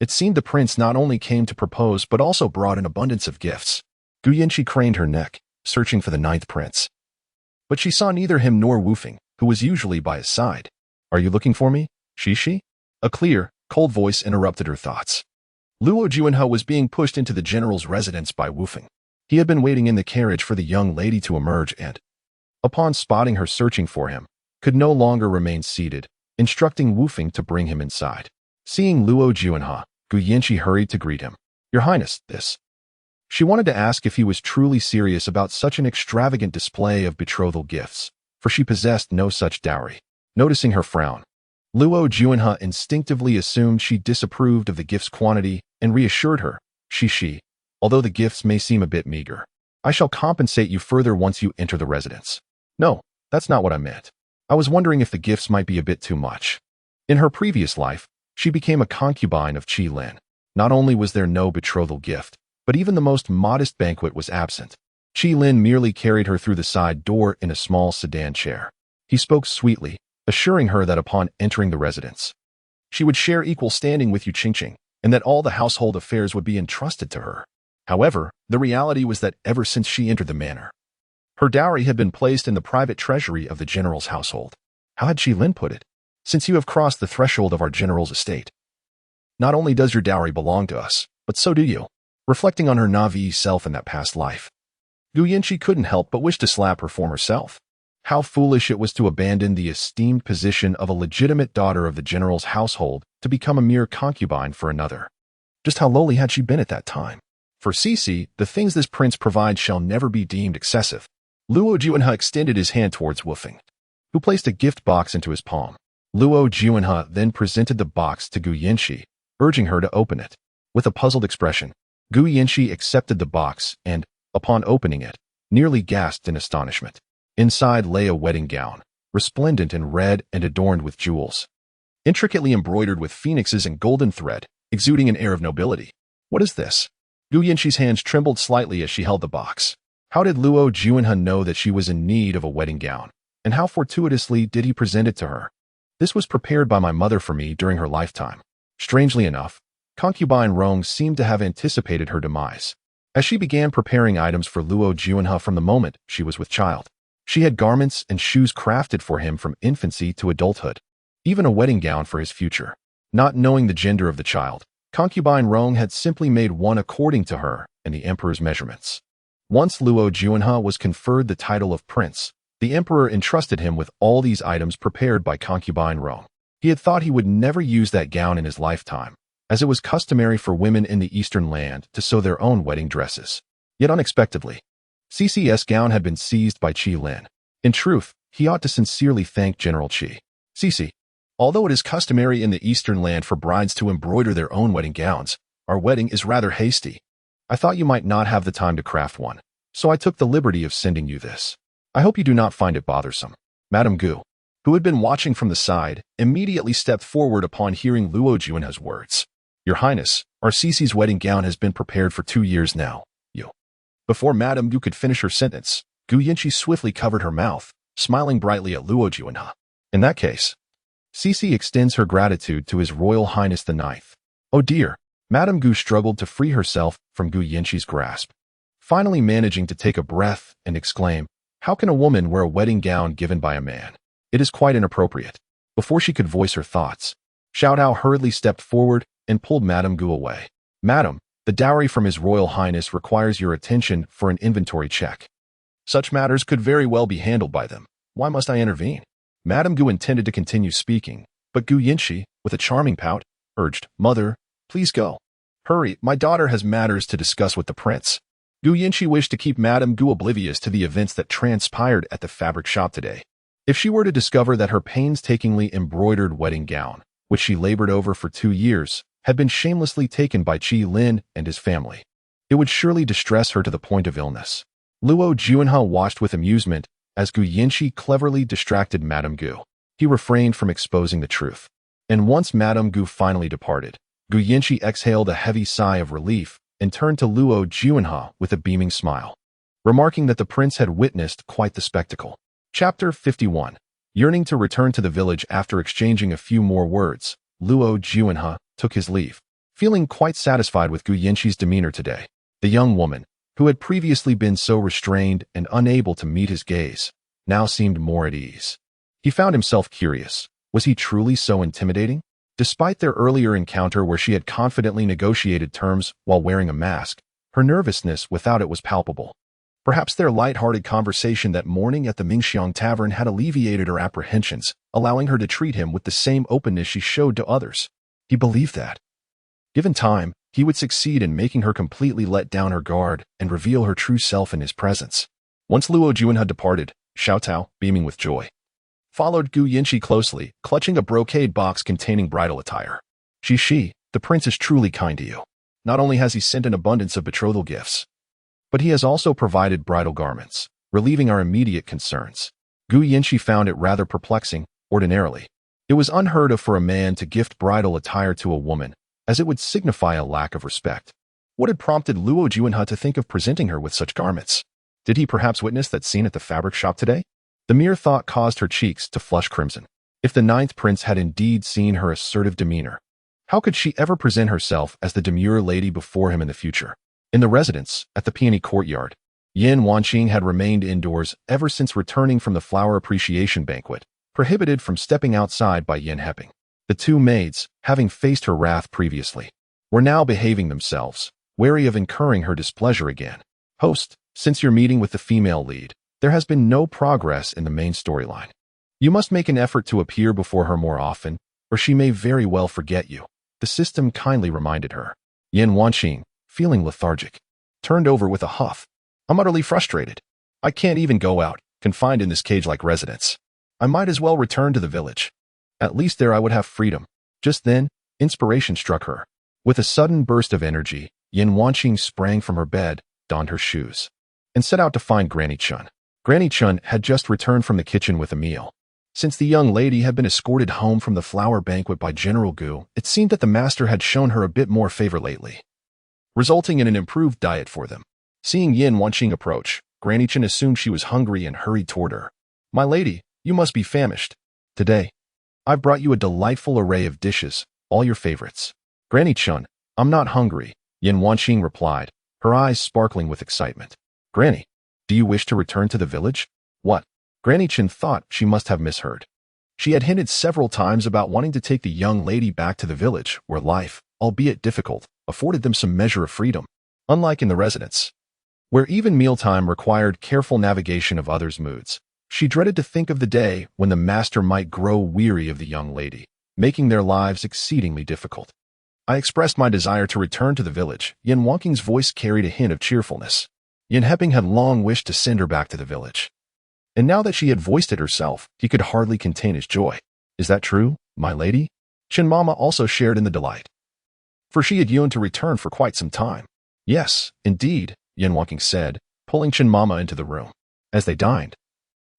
it seemed the prince not only came to propose but also brought an abundance of gifts. Gu Yanxi craned her neck, searching for the ninth prince. But she saw neither him nor Wu Feng, who was usually by his side. Are you looking for me, Shishi? A clear, cold voice interrupted her thoughts. Luo Juanhe was being pushed into the general's residence by Wu Feng. He had been waiting in the carriage for the young lady to emerge and, upon spotting her searching for him, could no longer remain seated, instructing Wu Feng to bring him inside. Seeing Luo Juanhe, Gu Yanxi hurried to greet him. Your Highness, this. She wanted to ask if he was truly serious about such an extravagant display of betrothal gifts, for she possessed no such dowry. Noticing her frown, Luo Juanhe instinctively assumed she disapproved of the gift's quantity and reassured her, Shishi, although the gifts may seem a bit meager, I shall compensate you further once you enter the residence. No, that's not what I meant. I was wondering if the gifts might be a bit too much. In her previous life, she became a concubine of Qi Lin. Not only was there no betrothal gift, but even the most modest banquet was absent. Qi Lin merely carried her through the side door in a small sedan chair. He spoke sweetly, assuring her that upon entering the residence, she would share equal standing with Yu Qingqing, and that all the household affairs would be entrusted to her. However, the reality was that ever since she entered the manor, her dowry had been placed in the private treasury of the general's household. How had Qi Lin put it? Since you have crossed the threshold of our general's estate, not only does your dowry belong to us, but so do you. Reflecting on her naive self in that past life, Gu Yanxi couldn't help but wish to slap her former self. How foolish it was to abandon the esteemed position of a legitimate daughter of the general's household to become a mere concubine for another. Just how lowly had she been at that time? For Cici, the things this prince provides shall never be deemed excessive. Luo Juanhe extended his hand towards Wu Feng, who placed a gift box into his palm. Luo Juanhe then presented the box to Gu Yanxi, urging her to open it. With a puzzled expression, Gu Yanxi accepted the box and, upon opening it, nearly gasped in astonishment. Inside lay a wedding gown, resplendent in red and adorned with jewels. Intricately embroidered with phoenixes and golden thread, exuding an air of nobility. What is this? Gu Yanqi's hands trembled slightly as she held the box. How did Luo Juanhe know that she was in need of a wedding gown? And how fortuitously did he present it to her? This was prepared by my mother for me during her lifetime. Strangely enough, concubine Rong seemed to have anticipated her demise, as she began preparing items for Luo Juanhe from the moment she was with child. She had garments and shoes crafted for him from infancy to adulthood, even a wedding gown for his future. Not knowing the gender of the child, concubine Rong had simply made one according to her and the emperor's measurements. Once Luo Juanhe was conferred the title of prince, the emperor entrusted him with all these items prepared by concubine Rong. He had thought he would never use that gown in his lifetime, as it was customary for women in the eastern land to sew their own wedding dresses. Yet unexpectedly, CC's gown had been seized by Qi Lin. In truth, he ought to sincerely thank General Qi. CC, although it is customary in the eastern land for brides to embroider their own wedding gowns, our wedding is rather hasty. I thought you might not have the time to craft one, so I took the liberty of sending you this. I hope you do not find it bothersome. Madame Gu, who had been watching from the side, immediately stepped forward upon hearing Luo Juanhe's words. Your Highness, our Cece's wedding gown has been prepared for 2 years now. You. Before Madame Gu could finish her sentence, Gu Yanqi swiftly covered her mouth, smiling brightly at Luo Juanhe. In that case, Cece extends her gratitude to His Royal Highness the Ninth. Oh dear, Madame Gu struggled to free herself from Gu Yanqi's grasp, finally managing to take a breath and exclaim, how can a woman wear a wedding gown given by a man? It is quite inappropriate. Before she could voice her thoughts, Xiao Tao hurriedly stepped forward and pulled Madame Gu away. Madam, the dowry from His Royal Highness requires your attention for an inventory check. Such matters could very well be handled by them. Why must I intervene? Madame Gu intended to continue speaking, but Gu Yanqi, with a charming pout, urged, Mother, please go. Hurry, my daughter has matters to discuss with the prince. Gu Yanqi wished to keep Madame Gu oblivious to the events that transpired at the fabric shop today. If she were to discover that her painstakingly embroidered wedding gown, which she labored over for 2 years, had been shamelessly taken by Qi Lin and his family, it would surely distress her to the point of illness. Luo Juanhe watched with amusement as Gu Yanqi cleverly distracted Madame Gu. He refrained from exposing the truth. And once Madame Gu finally departed, Gu Yanqi exhaled a heavy sigh of relief and turned to Luo Juanhe with a beaming smile, remarking that the prince had witnessed quite the spectacle. Chapter 51. Yearning to return to the village after exchanging a few more words, Luo Juanhe took his leave, feeling quite satisfied with Gu Yanqi's demeanor today. The young woman, who had previously been so restrained and unable to meet his gaze, now seemed more at ease. He found himself curious. Was he truly so intimidating? Despite their earlier encounter where she had confidently negotiated terms while wearing a mask, her nervousness without it was palpable. Perhaps their light-hearted conversation that morning at the Mingxiang Tavern had alleviated her apprehensions, allowing her to treat him with the same openness she showed to others. He believed that, given time, he would succeed in making her completely let down her guard and reveal her true self in his presence. Once Luo Juanhe had departed, Xiao Tao, beaming with joy, followed Gu Yanqi closely, clutching a brocade box containing bridal attire. She, the prince is truly kind to you. Not only has he sent an abundance of betrothal gifts, but he has also provided bridal garments, relieving our immediate concerns. Gu Yanqi found it rather perplexing. Ordinarily, it was unheard of for a man to gift bridal attire to a woman, as it would signify a lack of respect. What had prompted Luo Juanhe to think of presenting her with such garments? Did he perhaps witness that scene at the fabric shop today? The mere thought caused her cheeks to flush crimson. If the ninth prince had indeed seen her assertive demeanor, how could she ever present herself as the demure lady before him in the future? In the residence, at the Peony Courtyard, Yin Wanqing had remained indoors ever since returning from the flower appreciation banquet, prohibited from stepping outside by Yin Heping. The two maids, having faced her wrath previously, were now behaving themselves, wary of incurring her displeasure again. Host, since your meeting with the female lead, there has been no progress in the main storyline. You must make an effort to appear before her more often, or she may very well forget you. The system kindly reminded her. Yin Wanqing, feeling lethargic, turned over with a huff. I'm utterly frustrated. I can't even go out, confined in this cage-like residence. I might as well return to the village. At least there I would have freedom. Just then, inspiration struck her. With a sudden burst of energy, Yin Wanqing sprang from her bed, donned her shoes, and set out to find Granny Chun. Granny Chun had just returned from the kitchen with a meal. Since the young lady had been escorted home from the flower banquet by General Gu, it seemed that the master had shown her a bit more favor lately, resulting in an improved diet for them. Seeing Yin Wanqing approach, Granny Chen assumed she was hungry and hurried toward her. "My lady, you must be famished. Today, I've brought you a delightful array of dishes, all your favorites." "Granny Chen, I'm not hungry," Yin Wanqing replied, her eyes sparkling with excitement. "Granny, do you wish to return to the village?" "What?" Granny Chen thought she must have misheard. She had hinted several times about wanting to take the young lady back to the village, where life, albeit difficult, afforded them some measure of freedom, unlike in the residence, where even mealtime required careful navigation of others' moods. She dreaded to think of the day when the master might grow weary of the young lady, making their lives exceedingly difficult. "I expressed my desire to return to the village." Yin Wanqing's voice carried a hint of cheerfulness. Yin Heping had long wished to send her back to the village, and now that she had voiced it herself, he could hardly contain his joy. "Is that true, my lady?" Chen Mama also shared in the delight, for she had yearned to return for quite some time. "Yes, indeed," Yin Wanqing said, pulling Chen Mama into the room. As they dined,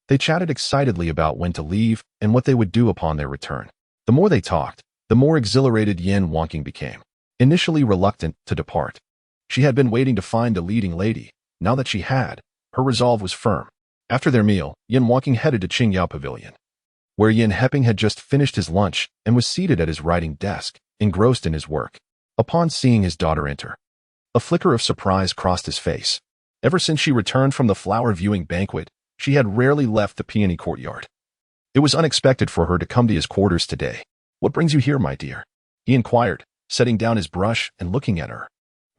they chatted excitedly about when to leave and what they would do upon their return. The more they talked, the more exhilarated Yin Wanqing became. Initially reluctant to depart, she had been waiting to find a leading lady. Now that she had, her resolve was firm. After their meal, Yin Wanqing headed to Qingyao Pavilion, where Yin Heping had just finished his lunch and was seated at his writing desk, engrossed in his work. Upon seeing his daughter enter, a flicker of surprise crossed his face. Ever since she returned from the flower viewing banquet, she had rarely left the peony courtyard. It was unexpected for her to come to his quarters today. "What brings you here, my dear?" he inquired, setting down his brush and looking at her.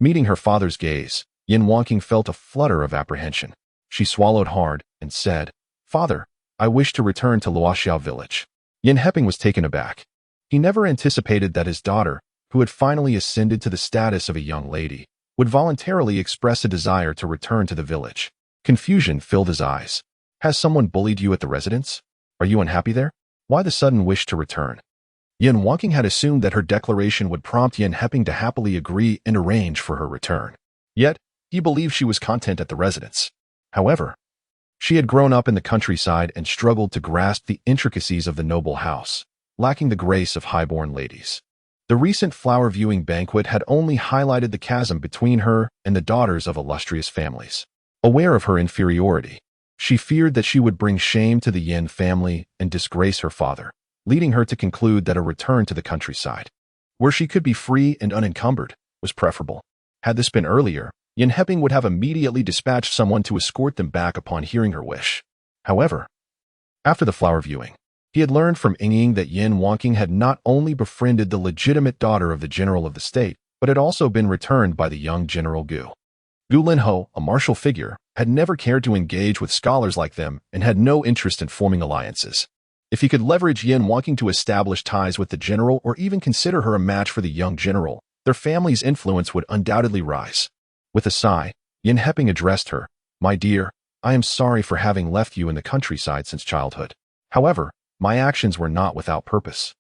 Meeting her father's gaze, Yin Wanqing felt a flutter of apprehension. She swallowed hard and said, "Father, I wish to return to Luoxiao village." Yin Heping was taken aback. He never anticipated that his daughter, who had finally ascended to the status of a young lady, would voluntarily express a desire to return to the village. Confusion filled his eyes. "Has someone bullied you at the residence? Are you unhappy there? Why the sudden wish to return?" Yin Wanqing had assumed that her declaration would prompt Yin Heping to happily agree and arrange for her return. Yet, he believed she was content at the residence. However, she had grown up in the countryside and struggled to grasp the intricacies of the noble house, lacking the grace of high-born ladies. The recent flower viewing banquet had only highlighted the chasm between her and the daughters of illustrious families. Aware of her inferiority, she feared that she would bring shame to the Yin family and disgrace her father, leading her to conclude that a return to the countryside, where she could be free and unencumbered, was preferable. Had this been earlier, Yin Heping would have immediately dispatched someone to escort them back upon hearing her wish. However, after the flower viewing, he had learned from Ying that Yin Wanqing had not only befriended the legitimate daughter of the general of the state, but had also been returned by the young General Gu. Gu Linho, a martial figure, had never cared to engage with scholars like them and had no interest in forming alliances. If he could leverage Yin Wanqing to establish ties with the general or even consider her a match for the young general, their family's influence would undoubtedly rise. With a sigh, Yin Heping addressed her. "My dear, I am sorry for having left you in the countryside since childhood. However, my actions were not without purpose.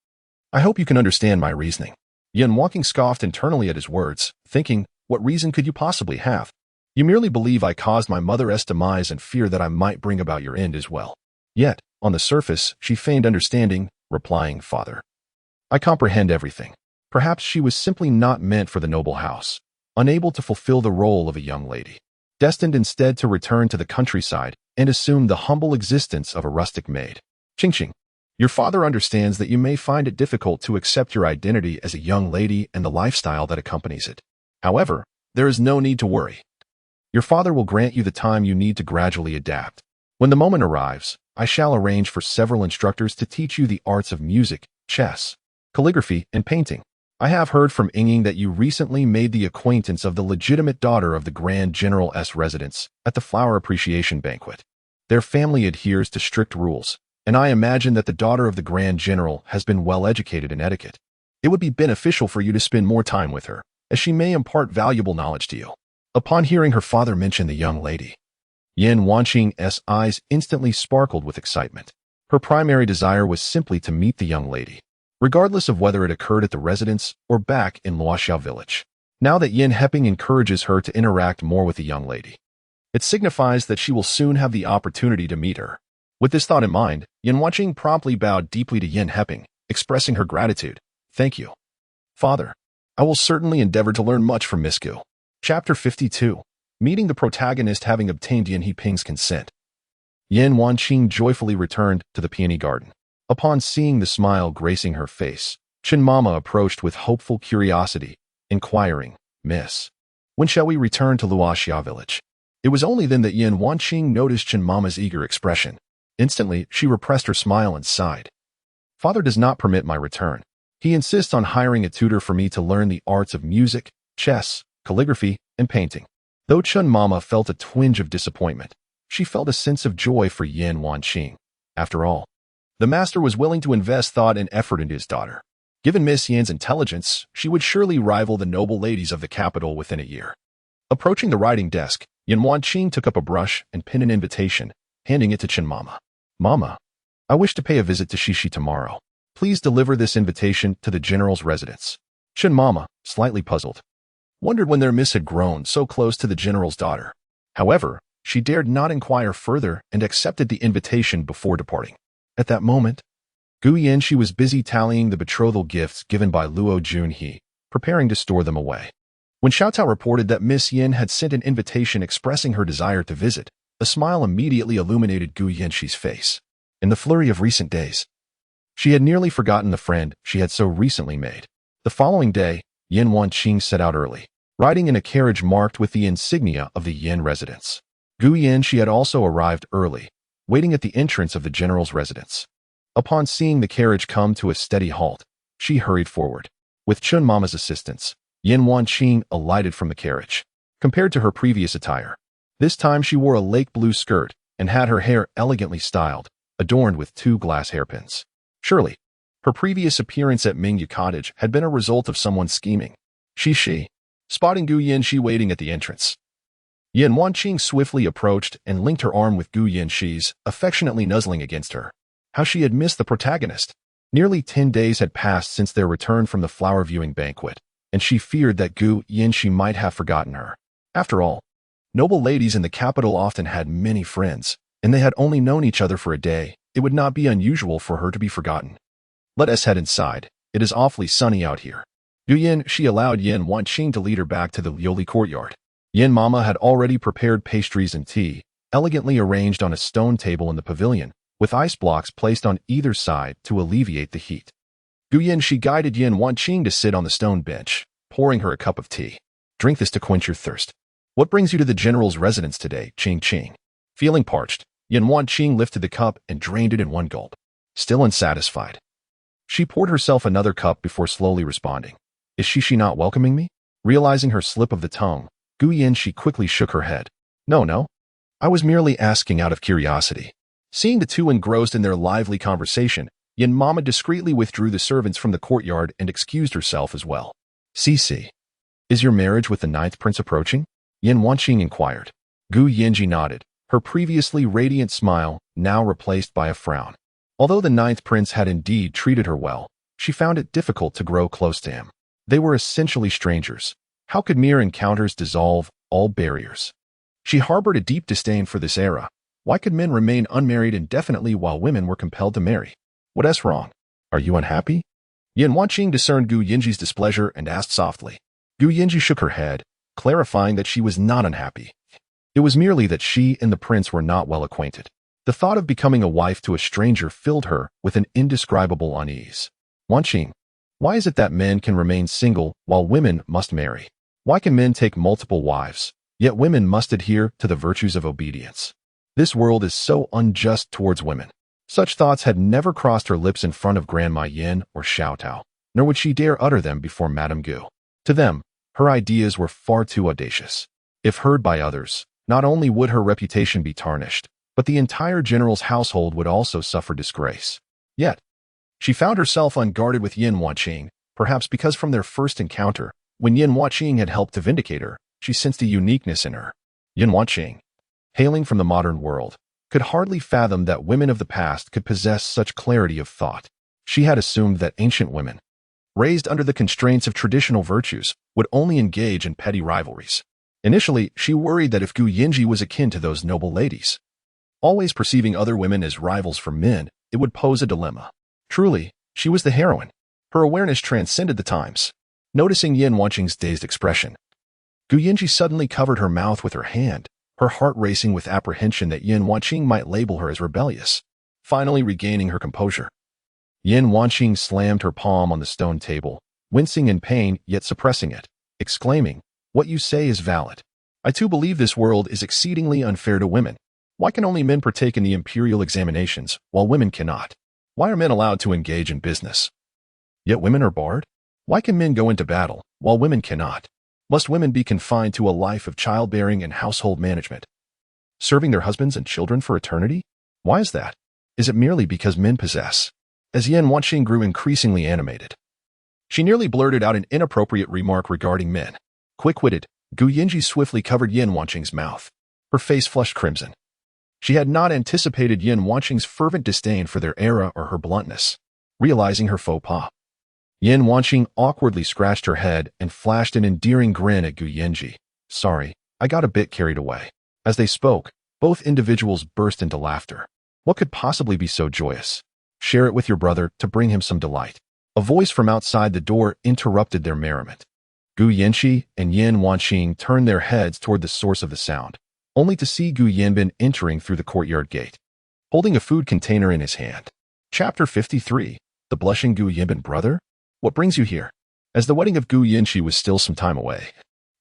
I hope you can understand my reasoning." Yin Wanqing scoffed internally at his words, thinking, "What reason could you possibly have? You merely believe I caused my mother's demise and fear that I might bring about your end as well." Yet, on the surface, she feigned understanding, replying, "Father, I comprehend everything. Perhaps she was simply not meant for the noble house, unable to fulfill the role of a young lady, destined instead to return to the countryside and assume the humble existence of a rustic maid." Qingqing, your father understands that you may find it difficult to accept your identity as a young lady and the lifestyle that accompanies it. However, there is no need to worry. Your father will grant you the time you need to gradually adapt. When the moment arrives, I shall arrange for several instructors to teach you the arts of music, chess, calligraphy, and painting. I have heard from Ying that you recently made the acquaintance of the legitimate daughter of the Grand General's residence at the Flower Appreciation Banquet. Their family adheres to strict rules, and I imagine that the daughter of the Grand General has been well educated in etiquette. It would be beneficial for you to spend more time with her, as she may impart valuable knowledge to you. Upon hearing her father mention the young lady, Yin Wanqing's eyes instantly sparkled with excitement. Her primary desire was simply to meet the young lady, regardless of whether it occurred at the residence or back in Luoxiao village. Now that Yin Heping encourages her to interact more with the young lady, it signifies that she will soon have the opportunity to meet her. With this thought in mind, Yin Wanqing promptly bowed deeply to Yin Heping, expressing her gratitude. Thank you, Father. I will certainly endeavor to learn much from Miss Gu. Chapter 52. Meeting the protagonist having obtained Yin Heping's consent. Yin Wanqing joyfully returned to the peony garden. Upon seeing the smile gracing her face, Chen Mama approached with hopeful curiosity, inquiring, Miss, when shall we return to Luoxia village? It was only then that Yin Wanqing noticed Chen Mama's eager expression. Instantly, she repressed her smile and sighed. Father does not permit my return. He insists on hiring a tutor for me to learn the arts of music, chess, calligraphy, and painting. Though Chen Mama felt a twinge of disappointment, she felt a sense of joy for Yin Wanqing. After all, the master was willing to invest thought and effort into his daughter. Given Miss Yin's intelligence, she would surely rival the noble ladies of the capital within a year. Approaching the writing desk, Yin Wanqing took up a brush and penned an invitation, handing it to Chen Mama. Mama, I wish to pay a visit to Shishi tomorrow. Please deliver this invitation to the general's residence. Chen Mama, slightly puzzled, wondered when their miss had grown so close to the general's daughter. However, she dared not inquire further and accepted the invitation before departing. At that moment, Gu Yanxi was busy tallying the betrothal gifts given by Luo Junhe, preparing to store them away. When Xiaotao reported that Miss Yin had sent an invitation expressing her desire to visit, a smile immediately illuminated Gu Yanxi's face. In the flurry of recent days, she had nearly forgotten the friend she had so recently made. The following day, Yin Wanqing set out early, riding in a carriage marked with the insignia of the Yin residence. Gu Yanxi had also arrived early, waiting at the entrance of the general's residence. Upon seeing the carriage come to a steady halt, she hurried forward. With Chen Mama's assistance, Yin Wanqing alighted from the carriage. Compared to her previous attire, this time she wore a lake blue skirt and had her hair elegantly styled, adorned with 2 glass hairpins. Surely, her previous appearance at Mingyu Cottage had been a result of someone scheming. She, spotting Gu Yanxi waiting at the entrance. Yin Wanqing swiftly approached and linked her arm with Gu Yanxi's, affectionately nuzzling against her. How she had missed the protagonist. Nearly 10 days had passed since their return from the flower viewing banquet, and she feared that Gu Yanxi might have forgotten her. After all, noble ladies in the capital often had many friends, and they had only known each other for a day. It would not be unusual for her to be forgotten. Let us head inside. It is awfully sunny out here. Gu Yanxi allowed Yin Wanqing to lead her back to the Liuli courtyard. Yin Mama had already prepared pastries and tea, elegantly arranged on a stone table in the pavilion, with ice blocks placed on either side to alleviate the heat. Gu Yanxi guided Yin Wanqing to sit on the stone bench, pouring her a cup of tea. Drink this to quench your thirst. What brings you to the general's residence today, Qing? Feeling parched, Yin Wanqing lifted the cup and drained it in one gulp. Still unsatisfied, she poured herself another cup before slowly responding. Is Shishi not welcoming me? Realizing her slip of the tongue, Gu Yanxi quickly shook her head. No. I was merely asking out of curiosity. Seeing the two engrossed in their lively conversation, Yin Mama discreetly withdrew the servants from the courtyard and excused herself as well. Cici, is your marriage with the 9th prince approaching? Yin Wanqing inquired. Gu Yanxi nodded, her previously radiant smile now replaced by a frown. Although the 9th prince had indeed treated her well, she found it difficult to grow close to him. They were essentially strangers. How could mere encounters dissolve all barriers? She harbored a deep disdain for this era. Why could men remain unmarried indefinitely while women were compelled to marry? What's wrong? Are you unhappy? Yin Wanqing discerned Gu Yanxi's displeasure and asked softly. Gu Yanxi shook her head, clarifying that she was not unhappy. It was merely that she and the prince were not well acquainted. The thought of becoming a wife to a stranger filled her with an indescribable unease. Wanqing, why is it that men can remain single while women must marry? Why can men take multiple wives, yet women must adhere to the virtues of obedience? This world is so unjust towards women. Such thoughts had never crossed her lips in front of Grandma Yin or Xiaotao, nor would she dare utter them before Madame Gu. To them, her ideas were far too audacious. If heard by others, not only would her reputation be tarnished, but the entire general's household would also suffer disgrace. Yet, she found herself unguarded with Yin Wanqing, perhaps because from their first encounter, when Yin Wanqing had helped to vindicate her, she sensed a uniqueness in her. Yin Wanqing, hailing from the modern world, could hardly fathom that women of the past could possess such clarity of thought. She had assumed that ancient women, raised under the constraints of traditional virtues, would only engage in petty rivalries. Initially, she worried that if Gu Yanxi was akin to those noble ladies, Always perceiving other women as rivals for men, it would pose a dilemma. Truly, she was the heroine. Her awareness transcended the times. Noticing Yin Wanqing's dazed expression, Gu Yinji suddenly covered her mouth with her hand, her heart racing with apprehension that Yin Wanqing might label her as rebellious. Finally regaining her composure, Yin Wanqing slammed her palm on the stone table, wincing in pain yet suppressing it, exclaiming, "What you say is valid. I too believe this world is exceedingly unfair to women. Why can only men partake in the imperial examinations, while women cannot? Why are men allowed to engage in business? Yet women are barred? Why can men go into battle, while women cannot? Must women be confined to a life of childbearing and household management, serving their husbands and children for eternity? Why is that? Is it merely because men possess?" As Yin Wanqing grew increasingly animated, she nearly blurted out an inappropriate remark regarding men. Quick-witted, Gu Yinji swiftly covered Yin Wanqing's mouth. Her face flushed crimson. She had not anticipated Yin Wanqing's fervent disdain for their era or her bluntness. Realizing her faux pas, Yin Wanqing awkwardly scratched her head and flashed an endearing grin at Gu Yinji. "Sorry, I got a bit carried away." As they spoke, both individuals burst into laughter. What could possibly be so joyous? Share it with your brother to bring him some delight. A voice from outside the door interrupted their merriment. Gu Yinji and Yin Wanqing turned their heads toward the source of the sound, only to see Gu Yanbin entering through the courtyard gate, holding a food container in his hand. Chapter 53. The Blushing Gu Yanbin Brother? What brings you here? As the wedding of Gu Yinji was still some time away,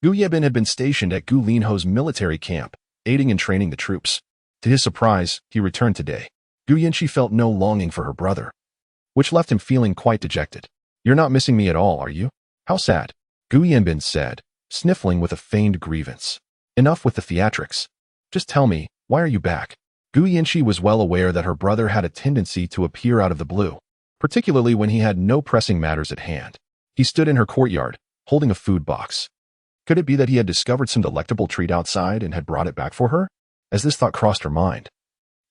Gu Yanbin had been stationed at Gu Linho's military camp, aiding and training the troops. To his surprise, he returned today. Gu Yinji felt no longing for her brother, which left him feeling quite dejected. "You're not missing me at all, are you? How sad," Gu Yanbin said, sniffling with a feigned grievance. "Enough with the theatrics. Just tell me, why are you back?" Gu Yinji was well aware that her brother had a tendency to appear out of the blue, particularly when he had no pressing matters at hand. He stood in her courtyard, holding a food box. Could it be that he had discovered some delectable treat outside and had brought it back for her? As this thought crossed her mind,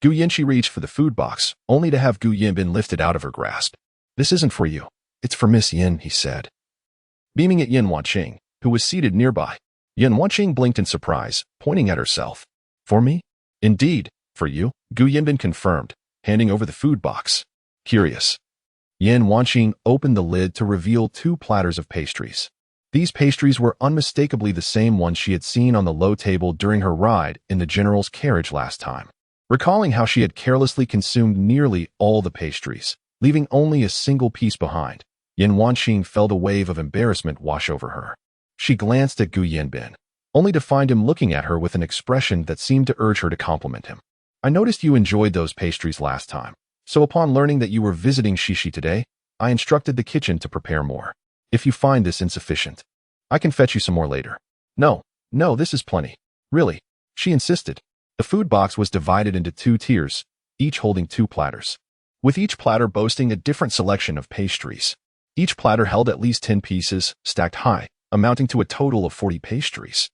Gu Yinji reached for the food box, only to have Gu Yanbin lifted out of her grasp. "This isn't for you. It's for Miss Yin," he said, beaming at Yin Wanqing, who was seated nearby. Yin Wanqing blinked in surprise, pointing at herself. "For me?" "Indeed, for you," Gu Yanbin confirmed, handing over the food box. Curious, Yin Wanqing opened the lid to reveal 2 platters of pastries. These pastries were unmistakably the same ones she had seen on the low table during her ride in the general's carriage last time. Recalling how she had carelessly consumed nearly all the pastries, leaving only a single piece behind, Yin Wanqing felt a wave of embarrassment wash over her. She glanced at Gu Yanbin, only to find him looking at her with an expression that seemed to urge her to compliment him. "I noticed you enjoyed those pastries last time, so upon learning that you were visiting Shishi today, I instructed the kitchen to prepare more. If you find this insufficient, I can fetch you some more later." No, this is plenty. Really," she insisted. The food box was divided into 2 tiers, each holding 2 platters, with each platter boasting a different selection of pastries. Each platter held at least 10 pieces, stacked high, amounting to a total of 40 pastries.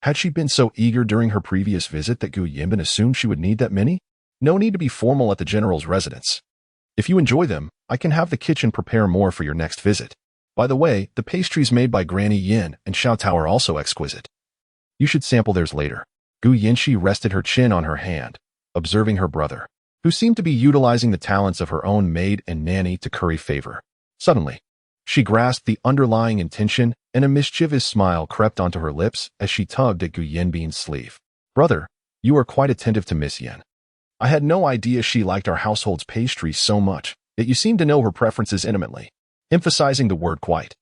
Had she been so eager during her previous visit that Gu Yanbin assumed she would need that many? No need to be formal at the general's residence. "If you enjoy them, I can have the kitchen prepare more for your next visit. By the way, the pastries made by Granny Yin and Xiao Tao are also exquisite. You should sample theirs later." Gu Yinji rested her chin on her hand, observing her brother, who seemed to be utilizing the talents of her own maid and nanny to curry favor. Suddenly, she grasped the underlying intention, and a mischievous smile crept onto her lips as she tugged at Gu Yanbin's sleeve. "Brother, you are quite attentive to Miss Yin. I had no idea she liked our household's pastries so much, yet you seem to know her preferences intimately," emphasizing the word quite.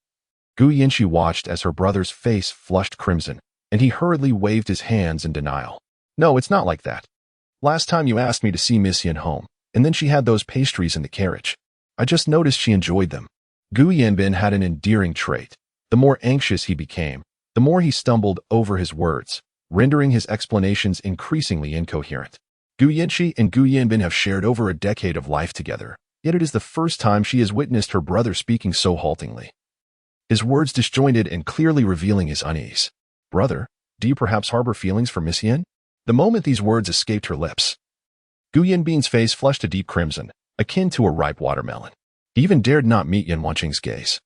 Gu Yinji watched as her brother's face flushed crimson, and he hurriedly waved his hands in denial. "No, it's not like that. Last time you asked me to see Miss Yin home, and then she had those pastries in the carriage. I just noticed she enjoyed them." Gu Yanbin had an endearing trait. The more anxious he became, the more he stumbled over his words, rendering his explanations increasingly incoherent. Gu Yinji and Gu Yanbin have shared over a decade of life together, yet it is the first time she has witnessed her brother speaking so haltingly. His words disjointed and clearly revealing his unease. "Brother, do you perhaps harbor feelings for Miss Yin?" The moment these words escaped her lips, Gu Yanbin's face flushed a deep crimson, akin to a ripe watermelon. He even dared not meet Yin Wanqing's gaze,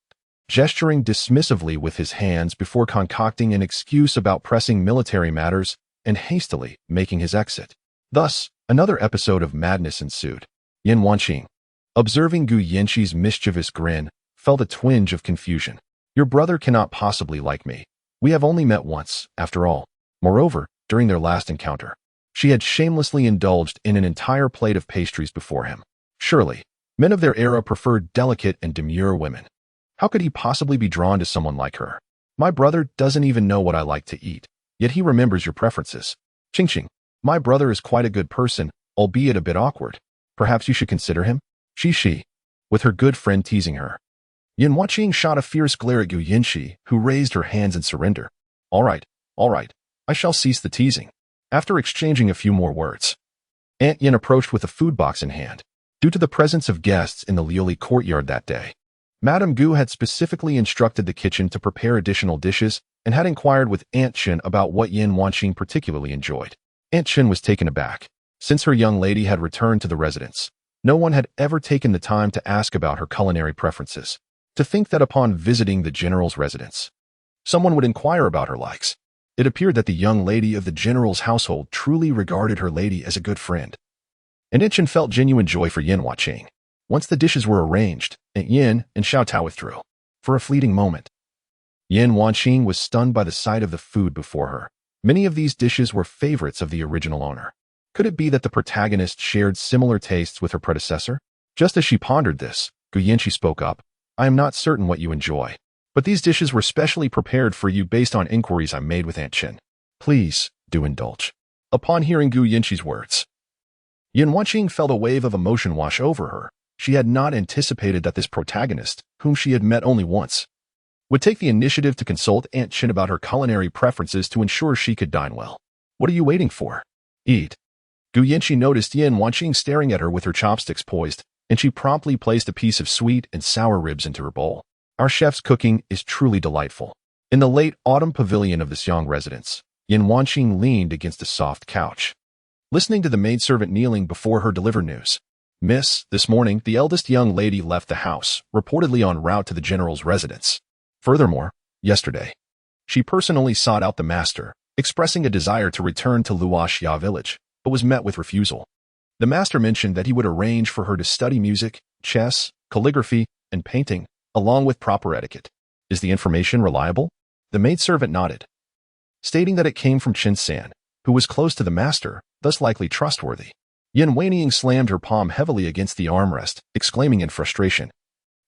gesturing dismissively with his hands before concocting an excuse about pressing military matters and hastily making his exit. Thus, Another episode of madness ensued. Yin Wanqing, observing Gu Yanqi's mischievous grin, felt a twinge of confusion. Your brother cannot possibly like me. We have only met once, after all. Moreover, during their last encounter, she had shamelessly indulged in an entire plate of pastries before him. Surely, men of their era preferred delicate and demure women. How could he possibly be drawn to someone like her? My brother doesn't even know what I like to eat, yet he remembers your preferences. Ching. My brother is quite a good person, albeit a bit awkward. Perhaps you should consider him? She, with her good friend teasing her. Yin Wanqing shot a fierce glare at Gu Yanqi, who raised her hands in surrender. All right, I shall cease the teasing. After exchanging a few more words, Aunt Yin approached with a food box in hand. Due to the presence of guests in the Liuli courtyard that day, Madame Gu had specifically instructed the kitchen to prepare additional dishes and had inquired with Aunt Chen about what Yin Wanqing particularly enjoyed. Aunt Chen was taken aback. Since her young lady had returned to the residence, no one had ever taken the time to ask about her culinary preferences. To think that upon visiting the general's residence, someone would inquire about her likes. It appeared that the young lady of the general's household truly regarded her lady as a good friend. And Aunt Chen felt genuine joy for Yin Wanqing. Once the dishes were arranged, Aunt Yin and Xiao Tao withdrew. For a fleeting moment, Yin Wanqing was stunned by the sight of the food before her. Many of these dishes were favorites of the original owner. Could it be that the protagonist shared similar tastes with her predecessor? Just as she pondered this, Gu Yanqi spoke up. I am not certain what you enjoy, but these dishes were specially prepared for you based on inquiries I made with Aunt Chen. Please, do indulge. Upon hearing Gu Yanqi's words, Yin Wanqing felt a wave of emotion wash over her. She had not anticipated that this protagonist, whom she had met only once, would take the initiative to consult Aunt Chen about her culinary preferences to ensure she could dine well. What are you waiting for? Eat. Gu Yanqi noticed Yin Wanqing staring at her with her chopsticks poised, and she promptly placed a piece of sweet and sour ribs into her bowl. Our chef's cooking is truly delightful. In the late autumn pavilion of the Xiong residence, Yin Wanqing leaned against a soft couch, listening to the maidservant kneeling before her deliver news. Miss, this morning, the eldest young lady left the house, reportedly en route to the general's residence. Furthermore, yesterday, she personally sought out the master, expressing a desire to return to Luoxia village, but was met with refusal. The master mentioned that he would arrange for her to study music, chess, calligraphy, and painting, along with proper etiquette. Is the information reliable? The maidservant nodded, stating that it came from Chen San, who was close to the master, thus likely trustworthy. Yin Wanqing slammed her palm heavily against the armrest, exclaiming in frustration,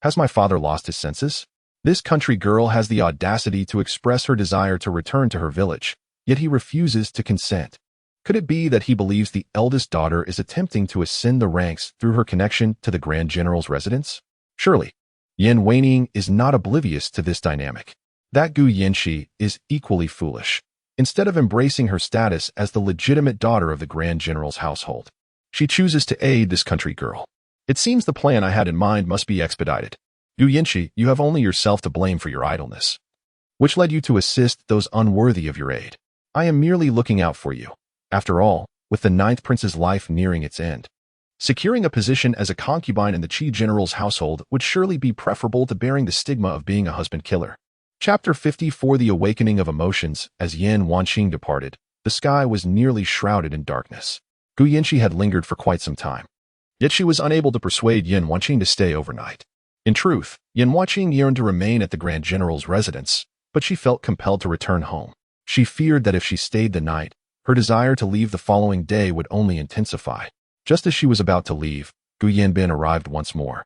Has my father lost his senses? This country girl has the audacity to express her desire to return to her village, yet he refuses to consent. Could it be that he believes the eldest daughter is attempting to ascend the ranks through her connection to the Grand General's residence? Surely, Yin Wanqing is not oblivious to this dynamic. That Gu Yanqi is equally foolish. Instead of embracing her status as the legitimate daughter of the Grand General's household, she chooses to aid this country girl. It seems the plan I had in mind must be expedited. Gu Yanqi, you have only yourself to blame for your idleness, which led you to assist those unworthy of your aid. I am merely looking out for you. After all, with the 9th prince's life nearing its end, securing a position as a concubine in the Qi general's household would surely be preferable to bearing the stigma of being a husband killer. Chapter 54 The Awakening of Emotions. As Yin Wanqing departed, the sky was nearly shrouded in darkness. Gu Yanqi had lingered for quite some time, yet she was unable to persuade Yin Wanqing to stay overnight. In truth, Yin Wanqing yearned to remain at the Grand General's residence, but she felt compelled to return home. She feared that if she stayed the night, her desire to leave the following day would only intensify. Just as she was about to leave, Gu Yanbin arrived once more,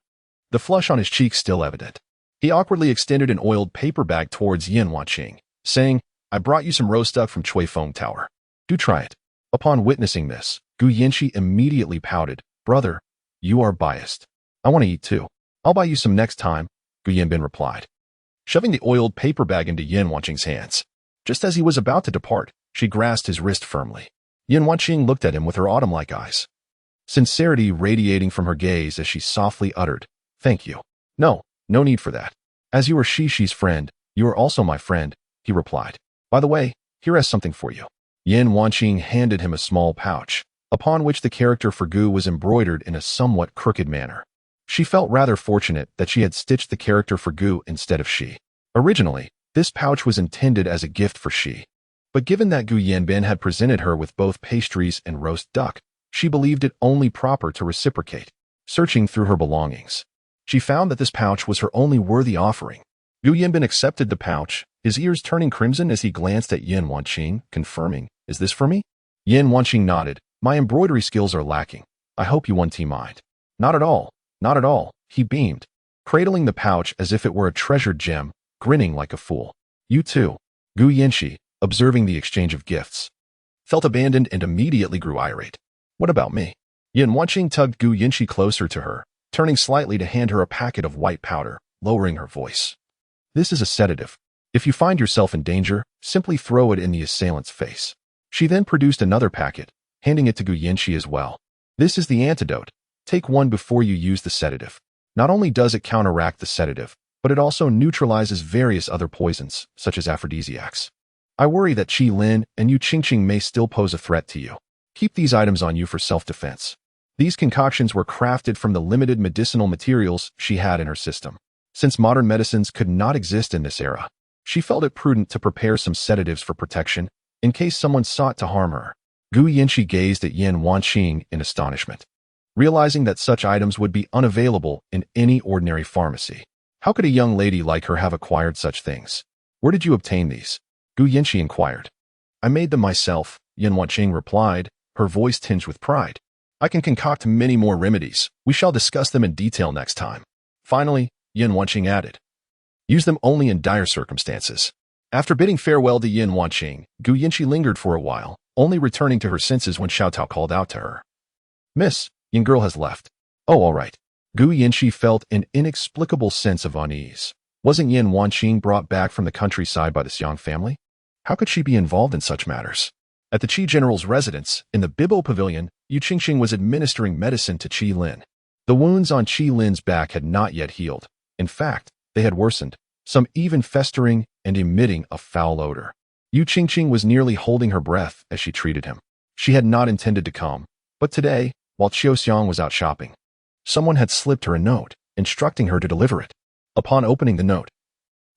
the flush on his cheek still evident. He awkwardly extended an oiled paper bag towards Yin Wanqing, saying, I brought you some roast duck from Feng Tower. Do try it. Upon witnessing this, Gu Yanqi immediately pouted. Brother, you are biased. I want to eat too. I'll buy you some next time, Gu Yanbin replied, shoving the oiled paper bag into Yin Wanqing's hands. Just as he was about to depart, she grasped his wrist firmly. Yin Wanqing looked at him with her autumn-like eyes, sincerity radiating from her gaze as she softly uttered, Thank you. No need for that. As you are Shi's friend, you are also my friend, he replied. By the way, here is something for you. Yin Wanqing handed him a small pouch, upon which the character for Gu was embroidered in a somewhat crooked manner. She felt rather fortunate that she had stitched the character for Gu instead of Shi. Originally, this pouch was intended as a gift for Shi, but given that Gu Yanbin had presented her with both pastries and roast duck, she believed it only proper to reciprocate. Searching through her belongings, she found that this pouch was her only worthy offering. Gu Yanbin accepted the pouch, his ears turning crimson as he glanced at Yin Wanqing, confirming, "Is this for me?" Yin Wanqing nodded. "My embroidery skills are lacking. I hope you won't mind." "Not at all, not at all," he beamed, cradling the pouch as if it were a treasured gem, grinning like a fool. "You too." Gu Yanqi, observing the exchange of gifts, felt abandoned and immediately grew irate. "What about me?" Yin Wanqing tugged Gu Yanqi closer to her, turning slightly to hand her a packet of white powder, lowering her voice. "This is a sedative. If you find yourself in danger, simply throw it in the assailant's face." She then produced another packet, handing it to Gu Yanqi as well. "This is the antidote. Take one before you use the sedative. Not only does it counteract the sedative, but it also neutralizes various other poisons, such as aphrodisiacs. I worry that Qi Lin and Yu Qingqing may still pose a threat to you. Keep these items on you for self-defense." These concoctions were crafted from the limited medicinal materials she had in her system. Since modern medicines could not exist in this era, she felt it prudent to prepare some sedatives for protection in case someone sought to harm her. Gu Yanqi gazed at Yin Wanqing in astonishment, realizing that such items would be unavailable in any ordinary pharmacy. How could a young lady like her have acquired such things? "Where did you obtain these?" Gu Yanqi inquired. "I made them myself," Yin Wanqing replied, her voice tinged with pride. "I can concoct many more remedies. We shall discuss them in detail next time." Finally, Yin Wanqing added, "Use them only in dire circumstances." After bidding farewell to Yin Wanqing, Gu Yanqi lingered for a while, only returning to her senses when Xiao Tao called out to her. "Miss, Yin girl has left." "Oh, all right." Gu Yanqi felt an inexplicable sense of unease. Wasn't Yin Wanqing brought back from the countryside by the Xiang family? How could she be involved in such matters? At the Qi general's residence, in the Bibo Pavilion, Yu Qingqing was administering medicine to Qi Lin. The wounds on Qi Lin's back had not yet healed. In fact, they had worsened, some even festering and emitting a foul odor. Yu Qingqing was nearly holding her breath as she treated him. She had not intended to come, but today, while Qiu Xiang was out shopping, someone had slipped her a note, instructing her to deliver it. Upon opening the note,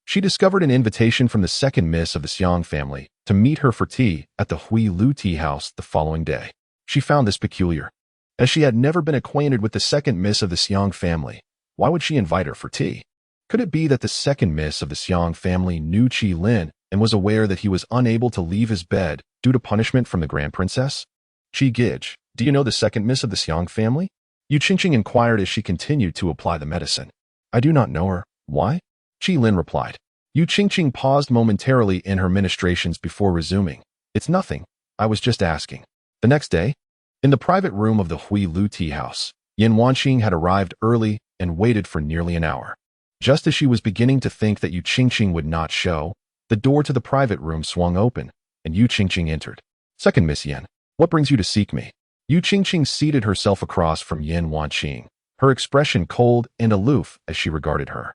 she discovered an invitation from the second miss of the Xiang family to meet her for tea at the Hui Lu tea house the following day. She found this peculiar, as she had never been acquainted with the second miss of the Xiang family. Why would she invite her for tea? Could it be that the second miss of the Xiang family knew Qi Lin and was aware that he was unable to leave his bed due to punishment from the Grand Princess? "Qi Gij, do you know the second miss of the Xiang family?" Yu Qingqing inquired as she continued to apply the medicine. "I do not know her. Why?" Qi Lin replied. Yu Qingqing paused momentarily in her ministrations before resuming. "It's nothing. I was just asking." The next day, in the private room of the Hui Lu tea house, Yin Wanqing had arrived early and waited for nearly an hour. Just as she was beginning to think that Yu Qingqing would not show, the door to the private room swung open, and Yu Qingqing entered. "Second Miss Yin, what brings you to seek me?" Yu Qingqing seated herself across from Yin Wanqing, her expression cold and aloof as she regarded her.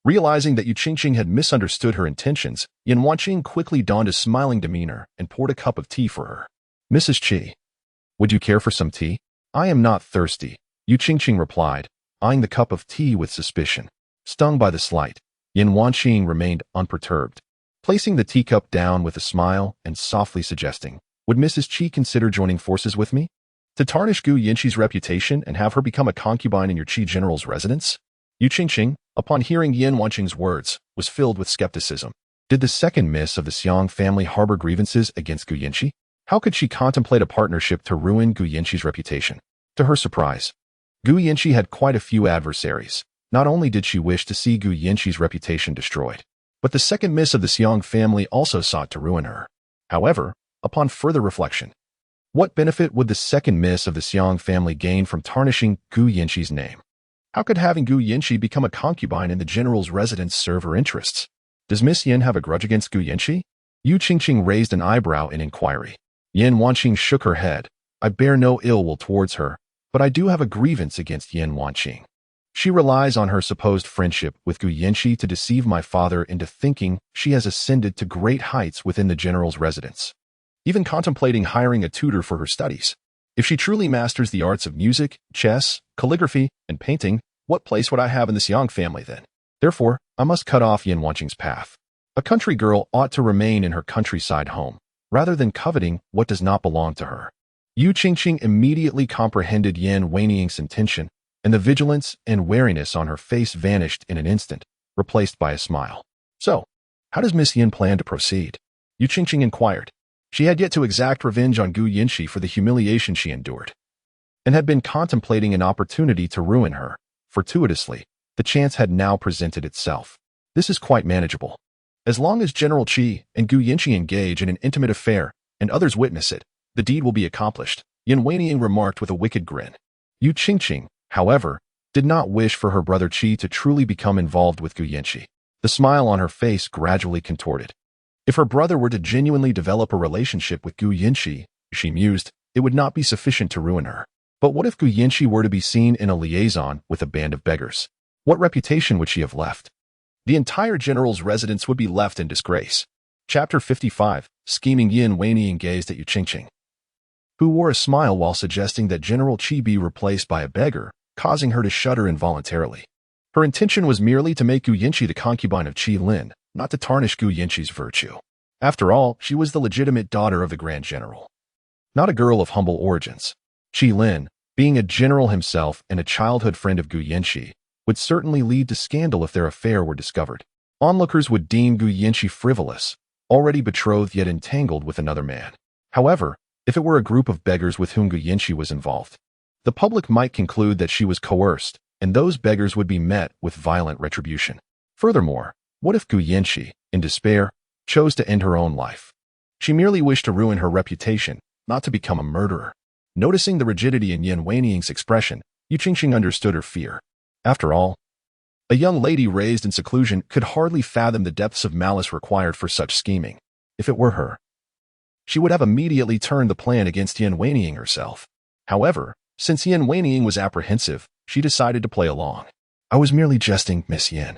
Realizing that Yu Qingqing had misunderstood her intentions, Yin Wanqing quickly donned a smiling demeanor and poured a cup of tea for her. "Mrs. Qi, would you care for some tea?" "I am not thirsty," Yu Qingqing replied, eyeing the cup of tea with suspicion. Stung by the slight, Yin Wanqing remained unperturbed, placing the teacup down with a smile and softly suggesting, "Would Mrs. Qi consider joining forces with me? To tarnish Gu Yanqi's reputation and have her become a concubine in your Qi general's residence?" Yu Qingqing, upon hearing Yin Wanqing's words, was filled with skepticism. Did the second miss of the Xiang family harbor grievances against Gu Yanqi? How could she contemplate a partnership to ruin Gu Yanqi's reputation? To her surprise, Gu Yanqi had quite a few adversaries. Not only did she wish to see Gu Yanqi's reputation destroyed, but the second miss of the Xiang family also sought to ruin her. However, upon further reflection, what benefit would the second miss of the Xiang family gain from tarnishing Gu Yanqi's name? How could having Gu Yanqi become a concubine in the general's residence serve her interests? Does Miss Yin have a grudge against Gu Yanqi? Yu Qingqing raised an eyebrow in inquiry. Yin Wanqing shook her head. "I bear no ill will towards her, but I do have a grievance against Yin Wanqing. She relies on her supposed friendship with Gu Yanqi to deceive my father into thinking she has ascended to great heights within the general's residence, even contemplating hiring a tutor for her studies. If she truly masters the arts of music, chess, calligraphy, and painting, what place would I have in this Yang family then? Therefore, I must cut off Yin Wanqing's path. A country girl ought to remain in her countryside home, rather than coveting what does not belong to her." Yu Qingqing immediately comprehended Yan Weiniang's intention, and the vigilance and wariness on her face vanished in an instant, replaced by a smile. So, how does Miss Yin plan to proceed? Yu Qingqing inquired. She had yet to exact revenge on Gu Yinshi for the humiliation she endured, and had been contemplating an opportunity to ruin her. Fortuitously, the chance had now presented itself. This is quite manageable. As long as General Qi and Gu Yinshi engage in an intimate affair and others witness it, the deed will be accomplished, Yan Weiniang remarked with a wicked grin. Yu Qingqing, however, did not wish for her brother Qi to truly become involved with Gu Yinshi. The smile on her face gradually contorted. If her brother were to genuinely develop a relationship with Gu Yinshi, she mused, it would not be sufficient to ruin her. But what if Gu Yinshi were to be seen in a liaison with a band of beggars? What reputation would she have left? The entire general's residence would be left in disgrace. Chapter 55, Scheming. Yan Weiniang gazed at Yu Qingqing, who wore a smile while suggesting that General Qi be replaced by a beggar, causing her to shudder involuntarily. Her intention was merely to make Gu Yinshi the concubine of Qi Lin, not to tarnish Gu Yinshi's virtue. After all, she was the legitimate daughter of the Grand General, not a girl of humble origins. Qi Lin, being a general himself and a childhood friend of Gu Yinshi, would certainly lead to scandal if their affair were discovered. Onlookers would deem Gu Yinshi frivolous, already betrothed yet entangled with another man. However, if it were a group of beggars with whom Gu Yinshi was involved, the public might conclude that she was coerced, and those beggars would be met with violent retribution. Furthermore, what if Gu Yinshi, in despair, chose to end her own life? She merely wished to ruin her reputation, not to become a murderer. Noticing the rigidity in Yan Weiniang's expression, Yu Qingqing understood her fear. After all, a young lady raised in seclusion could hardly fathom the depths of malice required for such scheming. If it were her, she would have immediately turned the plan against Yan Weiniang herself. However, since Yan Weiniang was apprehensive, she decided to play along. I was merely jesting, Miss Yan.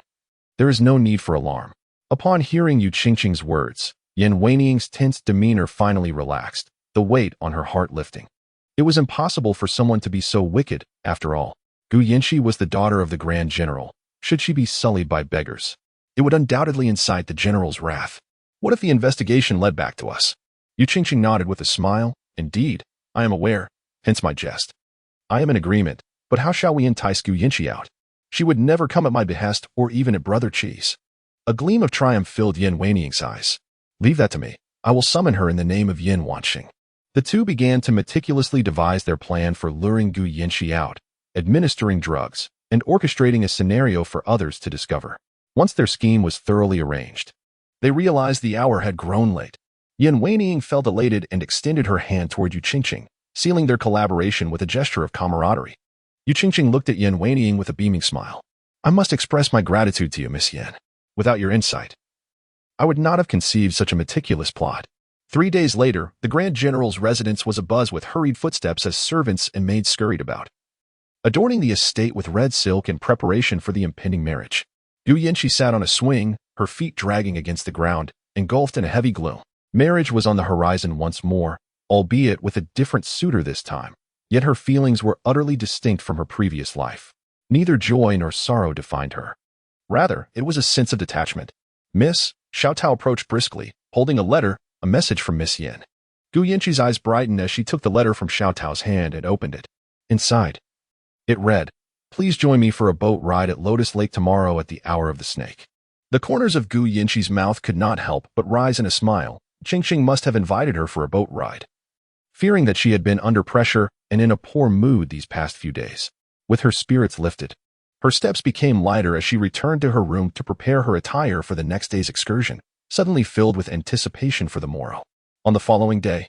There is no need for alarm. Upon hearing Yu Qingqing's words, Yan Weiniang's tense demeanor finally relaxed, the weight on her heart lifting. It was impossible for someone to be so wicked, after all. Gu Yinshi was the daughter of the Grand General. Should she be sullied by beggars? It would undoubtedly incite the General's wrath. What if the investigation led back to us? Yu Qingqing nodded with a smile. Indeed, I am aware, hence my jest. I am in agreement, but how shall we entice Gu Yinshi out? She would never come at my behest or even at Brother Qi's. A gleam of triumph filled Yan Weiniang's eyes. Leave that to me. I will summon her in the name of Yan Wanxing. The two began to meticulously devise their plan for luring Gu Yinshi out, administering drugs, and orchestrating a scenario for others to discover. Once their scheme was thoroughly arranged, they realized the hour had grown late. Yan Weiniang felt elated and extended her hand toward Yu Qingqing, sealing their collaboration with a gesture of camaraderie. Yu Qingqing looked at Yan Weiniang with a beaming smile. I must express my gratitude to you, Miss Yan. Without your insight, I would not have conceived such a meticulous plot. 3 days later, the Grand General's residence was abuzz with hurried footsteps as servants and maids scurried about, adorning the estate with red silk in preparation for the impending marriage. Gu Yinshi sat on a swing, her feet dragging against the ground, engulfed in a heavy gloom. Marriage was on the horizon once more, albeit with a different suitor this time. Yet her feelings were utterly distinct from her previous life. Neither joy nor sorrow defined her. Rather, it was a sense of detachment. Miss, Xiao Tao approached briskly, holding a letter, a message from Miss Yin. Gu Yinshi's eyes brightened as she took the letter from Xiao Tao's hand and opened it. Inside, it read, Please join me for a boat ride at Lotus Lake tomorrow at the hour of the snake. The corners of Gu Yinshi's mouth could not help but rise in a smile. Qingqing must have invited her for a boat ride, fearing that she had been under pressure and in a poor mood these past few days. With her spirits lifted, her steps became lighter as she returned to her room to prepare her attire for the next day's excursion, suddenly filled with anticipation for the morrow. On the following day,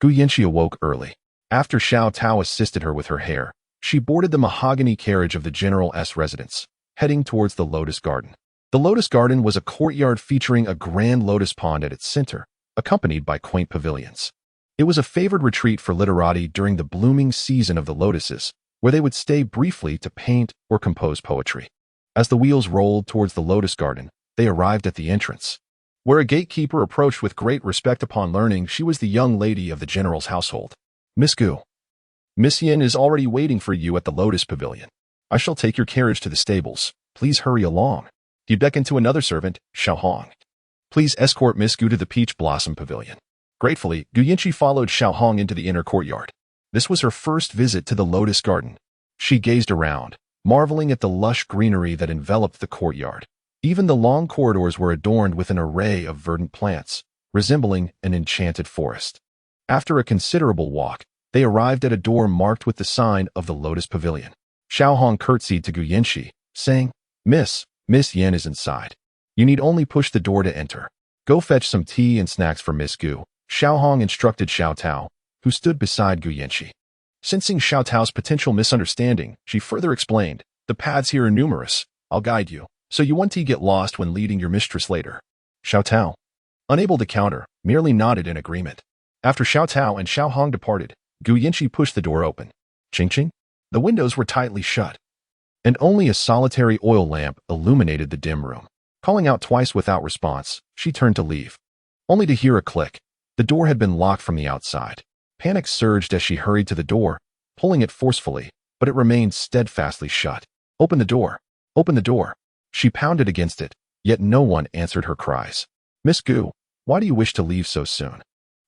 Gu Yinshi awoke early. After Xiao Tao assisted her with her hair, she boarded the mahogany carriage of the General's residence, heading towards the Lotus Garden. The Lotus Garden was a courtyard featuring a grand lotus pond at its center, accompanied by quaint pavilions. It was a favored retreat for literati during the blooming season of the lotuses, where they would stay briefly to paint or compose poetry. As the wheels rolled towards the Lotus Garden, they arrived at the entrance, where a gatekeeper approached with great respect upon learning she was the young lady of the General's household. Miss Gu, Miss Yin is already waiting for you at the Lotus Pavilion. I shall take your carriage to the stables. Please hurry along. He beckoned to another servant, Xiao Hong. Please escort Miss Gu to the Peach Blossom Pavilion. Gratefully, Gu Yinchi followed Xiao Hong into the inner courtyard. This was her first visit to the lotus garden. She gazed around, marveling at the lush greenery that enveloped the courtyard. Even the long corridors were adorned with an array of verdant plants, resembling an enchanted forest. After a considerable walk, they arrived at a door marked with the sign of the Lotus Pavilion. Xiao Hong curtsied to Gu Yinchi, saying, Miss Yin is inside. You need only push the door to enter. Go fetch some tea and snacks for Miss Gu, Xiao Hong instructed Xiao Tao, who stood beside Gu Yinchi. Sensing Xiao Tao's potential misunderstanding, she further explained, the paths here are numerous. I'll guide you, so you won't get lost when leading your mistress later. Xiao Tao, unable to counter, merely nodded in agreement. After Xiao Tao and Xiao Hong departed, Gu Yinchi pushed the door open. Ching ching. The windows were tightly shut, and only a solitary oil lamp illuminated the dim room. Calling out twice without response, she turned to leave, only to hear a click. The door had been locked from the outside. Panic surged as she hurried to the door, pulling it forcefully, but it remained steadfastly shut. Open the door! Open the door! She pounded against it, yet no one answered her cries. Miss Gu, why do you wish to leave so soon?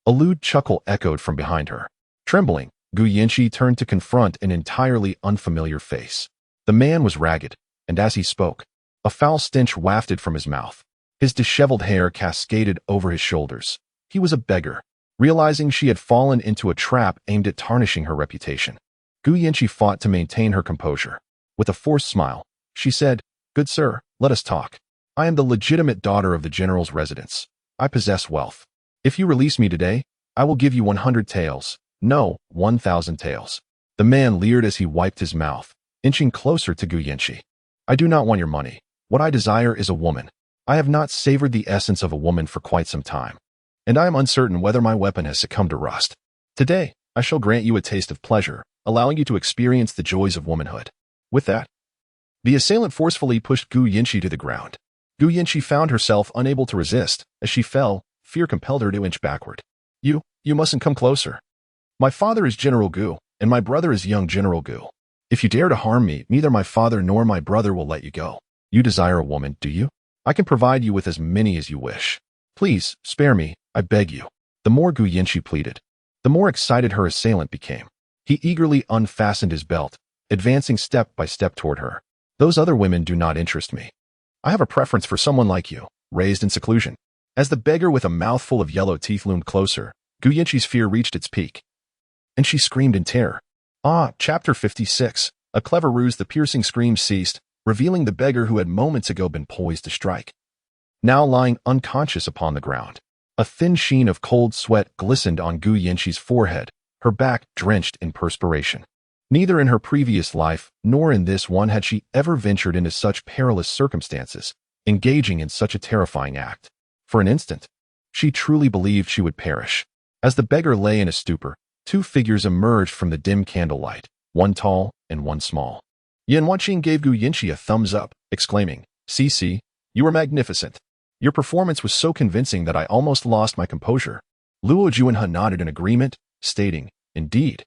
A lewd chuckle echoed from behind her. Trembling, Gu Yinchi turned to confront an entirely unfamiliar face. The man was ragged, and as he spoke, a foul stench wafted from his mouth. His disheveled hair cascaded over his shoulders. He was a beggar. Realizing she had fallen into a trap aimed at tarnishing her reputation, Gu Yinchi fought to maintain her composure. With a forced smile, she said, Good sir, let us talk. I am the legitimate daughter of the general's residence. I possess wealth. If you release me today, I will give you 100 taels. No, 1,000 taels. The man leered as he wiped his mouth, inching closer to Gu Yinchi. I do not want your money. What I desire is a woman. I have not savored the essence of a woman for quite some time, and I am uncertain whether my weapon has succumbed to rust. Today, I shall grant you a taste of pleasure, allowing you to experience the joys of womanhood. With that, the assailant forcefully pushed Gu Yinchi to the ground. Gu Yinchi found herself unable to resist. As she fell, fear compelled her to inch backward. You mustn't come closer. My father is General Gu, and my brother is young General Gu. If you dare to harm me, neither my father nor my brother will let you go. You desire a woman, do you? I can provide you with as many as you wish. Please, spare me, I beg you. The more Gu Yinchi pleaded, the more excited her assailant became. He eagerly unfastened his belt, advancing step by step toward her. Those other women do not interest me. I have a preference for someone like you, raised in seclusion. As the beggar with a mouthful of yellow teeth loomed closer, Gu Yinchi's fear reached its peak, and she screamed in terror. Chapter 56. A clever ruse. The piercing scream ceased, revealing the beggar who had moments ago been poised to strike, now lying unconscious upon the ground. A thin sheen of cold sweat glistened on Gu Yinchi's forehead, her back drenched in perspiration. Neither in her previous life nor in this one had she ever ventured into such perilous circumstances, engaging in such a terrifying act. For an instant, she truly believed she would perish. As the beggar lay in a stupor, two figures emerged from the dim candlelight, one tall and one small. Yan Wanqing gave Gu Yinchi a thumbs up, exclaiming, "Cici, you are magnificent. Your performance was so convincing that I almost lost my composure." Luo Juanhe nodded in agreement, stating, "Indeed.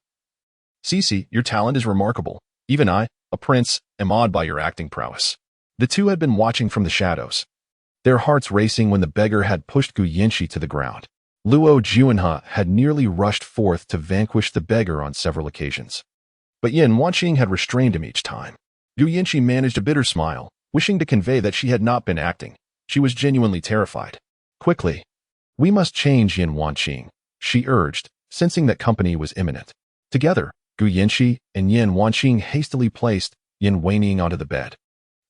Cici, your talent is remarkable. Even I, a prince, am awed by your acting prowess." The two had been watching from the shadows, their hearts racing when the beggar had pushed Gu Yinchi to the ground. Luo Juanhe had nearly rushed forth to vanquish the beggar on several occasions, but Yan Wanqing had restrained him each time. Gu Yinchi managed a bitter smile, wishing to convey that she had not been acting. She was genuinely terrified. Quickly, we must change, Yan Wanqing, she urged, sensing that company was imminent. Together, Gu Yinchi and Yan Wanqing hastily placed Yan Wanqing onto the bed,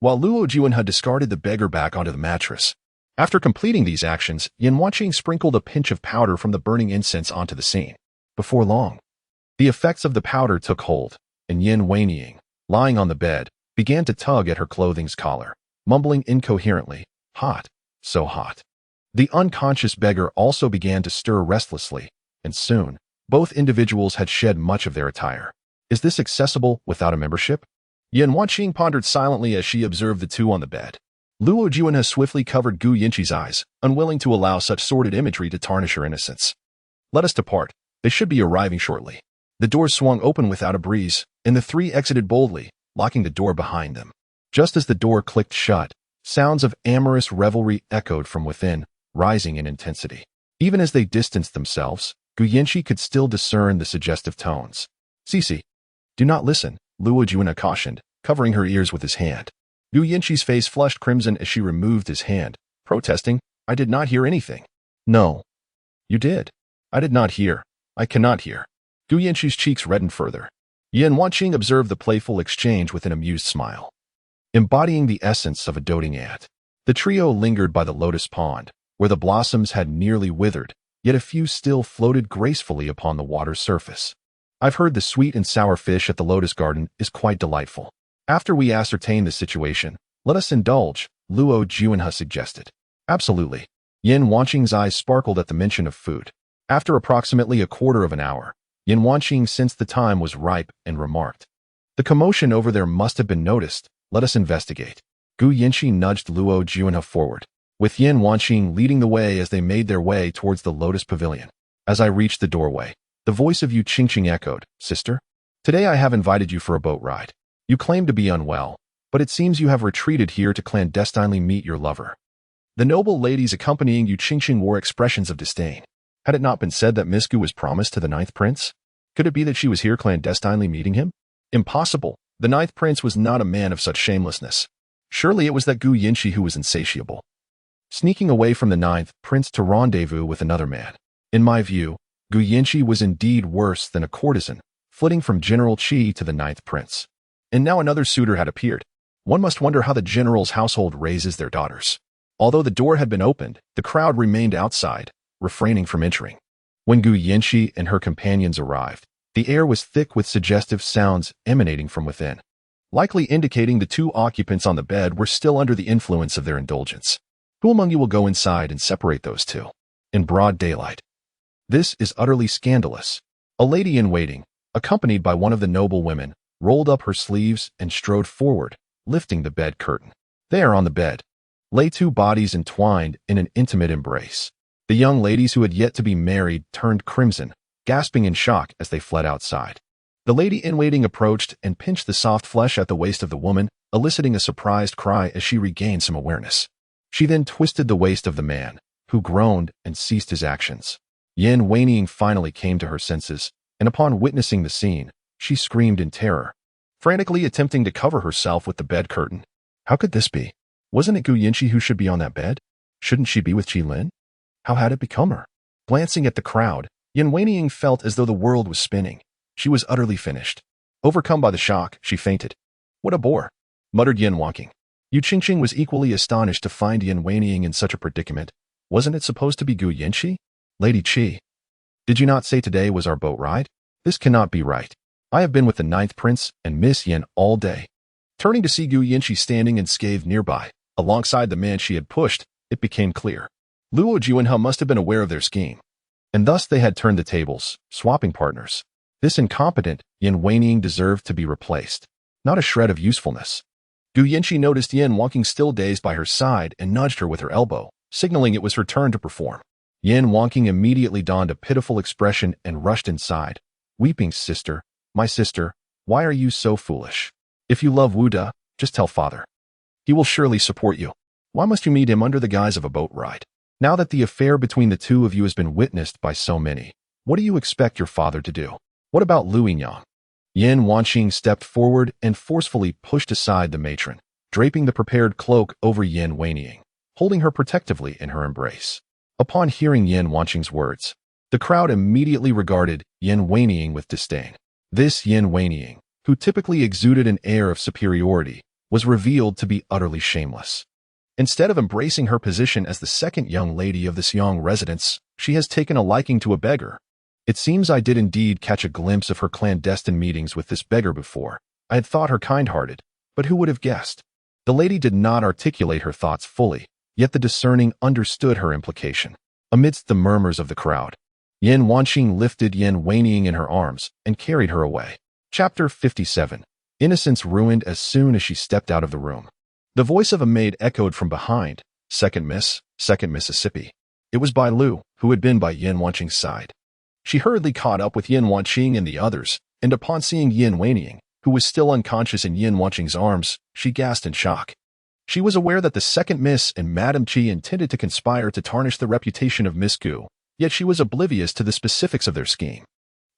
while Luo Juanhe discarded the beggar back onto the mattress. After completing these actions, Yan Wanqing sprinkled a pinch of powder from the burning incense onto the scene. Before long, the effects of the powder took hold, and Yan Wanqing, lying on the bed, began to tug at her clothing's collar, mumbling incoherently, "Hot, so hot." The unconscious beggar also began to stir restlessly, and soon, both individuals had shed much of their attire. Is this accessible without a membership? Yan Wanqing pondered silently as she observed the two on the bed. Luo Juanhe swiftly covered Gu Yinchi's eyes, unwilling to allow such sordid imagery to tarnish her innocence. "Let us depart. They should be arriving shortly." The doors swung open without a breeze, and the three exited boldly, locking the door behind them. Just as the door clicked shut, sounds of amorous revelry echoed from within, rising in intensity. Even as they distanced themselves, Gu Yanqi could still discern the suggestive tones. "Cece, do not listen," Luo Juina cautioned, covering her ears with his hand. Gu Yanqi's face flushed crimson as she removed his hand, protesting, "I did not hear anything." "No. You did." "I did not hear. I cannot hear." Gu Yanqi's cheeks reddened further. Yan Wanqing observed the playful exchange with an amused smile. Embodying the essence of a doting aunt, the trio lingered by the lotus pond, where the blossoms had nearly withered, yet a few still floated gracefully upon the water's surface. "I've heard the sweet and sour fish at the lotus garden is quite delightful. After we ascertain the situation, let us indulge," Luo Juinhe suggested. "Absolutely." Yan Wanqing's eyes sparkled at the mention of food. After approximately a quarter of an hour, Yan Wanqing sensed the time was ripe and remarked, "The commotion over there must have been noticed. Let us investigate." Gu Yanqi nudged Luo Juinhe forward, with Yan Wanqing leading the way as they made their way towards the lotus pavilion. As I reached the doorway, the voice of Yu Qingqing echoed, "Sister, today I have invited you for a boat ride. You claim to be unwell, but it seems you have retreated here to clandestinely meet your lover." The noble ladies accompanying Yu Qingqing wore expressions of disdain. Had it not been said that Miss Gu was promised to the ninth prince? Could it be that she was here clandestinely meeting him? Impossible. The ninth prince was not a man of such shamelessness. Surely it was that Gu Yanqi who was insatiable, sneaking away from the ninth prince to rendezvous with another man. In my view, Gu Yanqi was indeed worse than a courtesan, flitting from General Qi to the ninth prince. And now another suitor had appeared. One must wonder how the general's household raises their daughters. Although the door had been opened, the crowd remained outside, refraining from entering. When Gu Yanqi and her companions arrived, the air was thick with suggestive sounds emanating from within, likely indicating the two occupants on the bed were still under the influence of their indulgence. Who among you will go inside and separate those two? In broad daylight. This is utterly scandalous. A lady in waiting, accompanied by one of the noble women, rolled up her sleeves and strode forward, lifting the bed curtain. There on the bed lay two bodies entwined in an intimate embrace. The young ladies who had yet to be married turned crimson, gasping in shock as they fled outside. The lady in waiting approached and pinched the soft flesh at the waist of the woman, eliciting a surprised cry as she regained some awareness. She then twisted the waist of the man, who groaned and ceased his actions. Yan Wanqing finally came to her senses, and upon witnessing the scene, she screamed in terror, frantically attempting to cover herself with the bed curtain. How could this be? Wasn't it Gu Yanqi who should be on that bed? Shouldn't she be with Qi Lin? How had it become her? Glancing at the crowd, Yan Wanqing felt as though the world was spinning. She was utterly finished. Overcome by the shock, she fainted. "What a bore," muttered Yan Wanqing. Yu Qingqing was equally astonished to find Yan Wanqing in such a predicament. Wasn't it supposed to be Gu Yanqi? "Lady Qi, did you not say today was our boat ride? This cannot be right. I have been with the ninth prince and Miss Yan all day." Turning to see Gu Yanqi standing and scathed nearby, alongside the man she had pushed, it became clear. Luo Juinhe must have been aware of their scheme, and thus they had turned the tables, swapping partners. This incompetent Yan Wanqing deserved to be replaced. Not a shred of usefulness. Gu Yanqi noticed Yan Wanqing still dazed by her side and nudged her with her elbow, signaling it was her turn to perform. Yan Wanqing immediately donned a pitiful expression and rushed inside, weeping, "Sister, my sister, why are you so foolish? If you love Wu De, just tell father. He will surely support you. Why must you meet him under the guise of a boat ride? Now that the affair between the two of you has been witnessed by so many, what do you expect your father to do? What about Lu Yinyang?" Yan Wanqing stepped forward and forcefully pushed aside the matron, draping the prepared cloak over Yan Wanqing, holding her protectively in her embrace. Upon hearing Yan Wanqing's words, the crowd immediately regarded Yan Wanqing with disdain. This Yan Wanqing, who typically exuded an air of superiority, was revealed to be utterly shameless. Instead of embracing her position as the second young lady of this young residence, she has taken a liking to a beggar. It seems I did indeed catch a glimpse of her clandestine meetings with this beggar before. I had thought her kind-hearted, but who would have guessed? The lady did not articulate her thoughts fully, yet the discerning understood her implication. Amidst the murmurs of the crowd, Yan Wanqing lifted Yan Wanqing in her arms and carried her away. Chapter 57. Innocence ruined as soon as she stepped out of the room. The voice of a maid echoed from behind, Second Mississippi." It was Bai Lu, who had been by Yan Wanqing's side. She hurriedly caught up with Yan Wanqing and the others, and upon seeing Yan Wanqing, who was still unconscious in Yan Wanqing's arms, she gasped in shock. She was aware that the second Miss and Madame Qi intended to conspire to tarnish the reputation of Miss Gu, yet she was oblivious to the specifics of their scheme.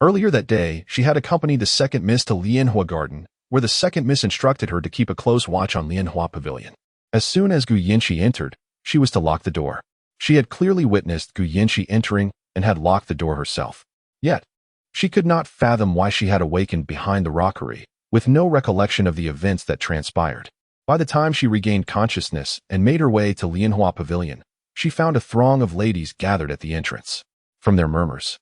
Earlier that day, she had accompanied the second miss to Lianhua Garden, where the second miss instructed her to keep a close watch on Lianhua Pavilion. As soon as Gu Yinchi entered, she was to lock the door. She had clearly witnessed Gu Yinchi entering and had locked the door herself. Yet, she could not fathom why she had awakened behind the rockery, with no recollection of the events that transpired. By the time she regained consciousness and made her way to Lianhua Pavilion, she found a throng of ladies gathered at the entrance. From their murmurs,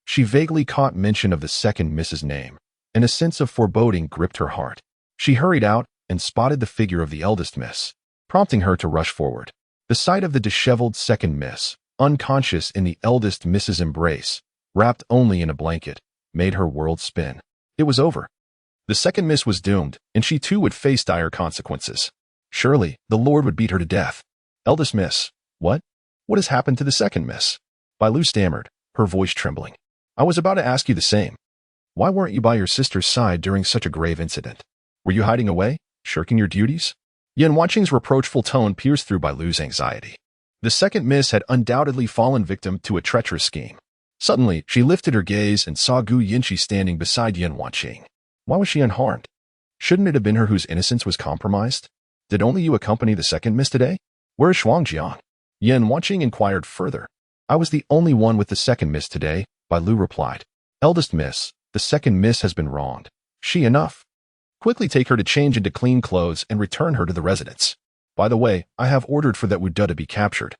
she vaguely caught mention of the second Miss's name, and a sense of foreboding gripped her heart. She hurried out and spotted the figure of the eldest miss, prompting her to rush forward. The sight of the disheveled second miss, unconscious in the eldest miss's embrace, wrapped only in a blanket, made her world spin. It was over. The second miss was doomed, and she too would face dire consequences. Surely, the Lord would beat her to death. Eldest miss, what? What has happened to the second miss? Bailu stammered, her voice trembling. I was about to ask you the same. Why weren't you by your sister's side during such a grave incident? Were you hiding away, shirking your duties? Yan Wanqing's reproachful tone pierced through Bailu's anxiety. The second miss had undoubtedly fallen victim to a treacherous scheme. Suddenly, she lifted her gaze and saw Gu Yinchi standing beside Yan Wanqing. Why was she unharmed? Shouldn't it have been her whose innocence was compromised? Did only you accompany the second miss today? Where is Shuangjiang? Yan Wanqing inquired further. I was the only one with the second miss today, Bailu replied. Eldest miss, the second miss has been wronged. She enough. Quickly take her to change into clean clothes and return her to the residence. By the way, I have ordered for that Wuda to be captured.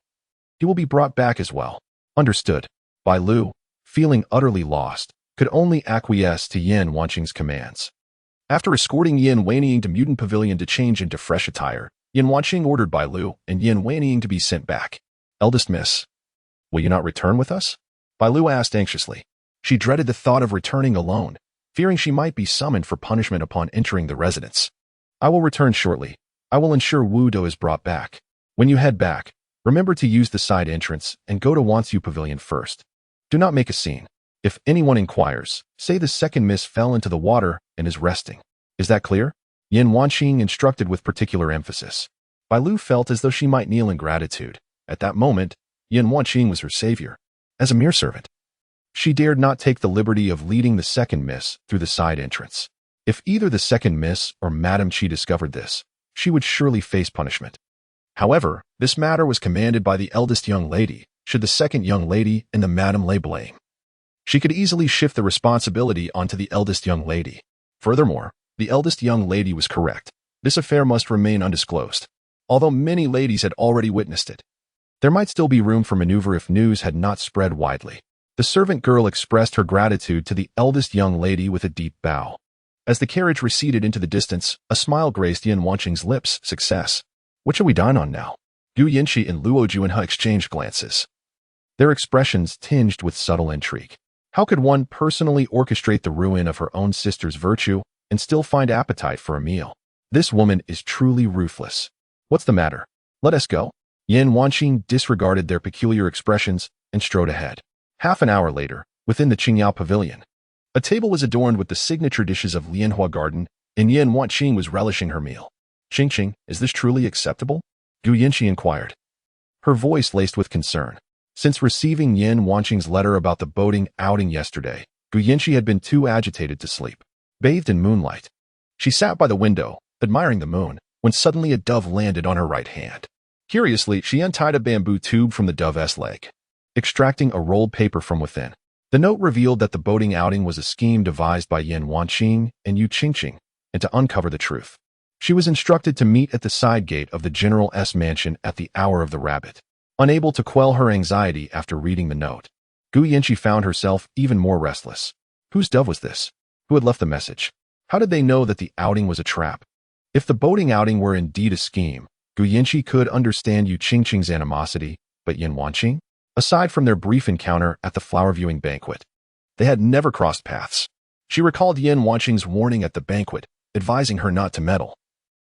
He will be brought back as well. Understood. Bailu, feeling utterly lost, could only acquiesce to Yan Wanqing's commands. After escorting Yan Wanqing to Mutant Pavilion to change into fresh attire, Yan Wanqing ordered Bailu and Yan Wanqing to be sent back. Eldest miss, will you not return with us? Bailu asked anxiously. She dreaded the thought of returning alone, fearing she might be summoned for punishment upon entering the residence. I will return shortly. I will ensure Wudo is brought back. When you head back, remember to use the side entrance and go to Wansu Pavilion first. Do not make a scene. If anyone inquires, say the second miss fell into the water and is resting. Is that clear? Yan Wanqing instructed with particular emphasis. Bailu felt as though she might kneel in gratitude. At that moment, Yan Wanqing was her savior. As a mere servant, she dared not take the liberty of leading the second miss through the side entrance. If either the second miss or Madame Qi discovered this, she would surely face punishment. However, this matter was commanded by the eldest young lady, should the second young lady and the Madame lay blame. She could easily shift the responsibility onto the eldest young lady. Furthermore, the eldest young lady was correct. This affair must remain undisclosed. Although many ladies had already witnessed it, there might still be room for maneuver if news had not spread widely. The servant girl expressed her gratitude to the eldest young lady with a deep bow. As the carriage receded into the distance, a smile graced Yan Wanqing's lips. Success. What shall we dine on now? Gu Yinchi and Luo Juanhe exchanged glances, their expressions tinged with subtle intrigue. How could one personally orchestrate the ruin of her own sister's virtue and still find appetite for a meal? This woman is truly ruthless. What's the matter? Let us go. Yan Wanqing disregarded their peculiar expressions and strode ahead. Half an hour later, within the Qingyao Pavilion, a table was adorned with the signature dishes of Lianhua Garden, and Yan Wanqing was relishing her meal. Qingqing, is this truly acceptable? Gu Yinchi inquired, her voice laced with concern. Since receiving Yan Wanqing's letter about the boating outing yesterday, Gu Yinchi had been too agitated to sleep. Bathed in moonlight, she sat by the window, admiring the moon, when suddenly a dove landed on her right hand. Curiously, she untied a bamboo tube from the dove's leg, extracting a rolled paper from within. The note revealed that the boating outing was a scheme devised by Yan Wanqing and Yu Qingqing, and to uncover the truth, she was instructed to meet at the side gate of the General's mansion at the hour of the rabbit. Unable to quell her anxiety after reading the note, Gu Yinchi found herself even more restless. Whose dove was this? Who had left the message? How did they know that the outing was a trap? If the boating outing were indeed a scheme, Gu Yinchi could understand Yu Qingqing's animosity, but Yan Wanqing? Aside from their brief encounter at the flower viewing banquet, they had never crossed paths. She recalled Yan Wanqing's warning at the banquet, advising her not to meddle.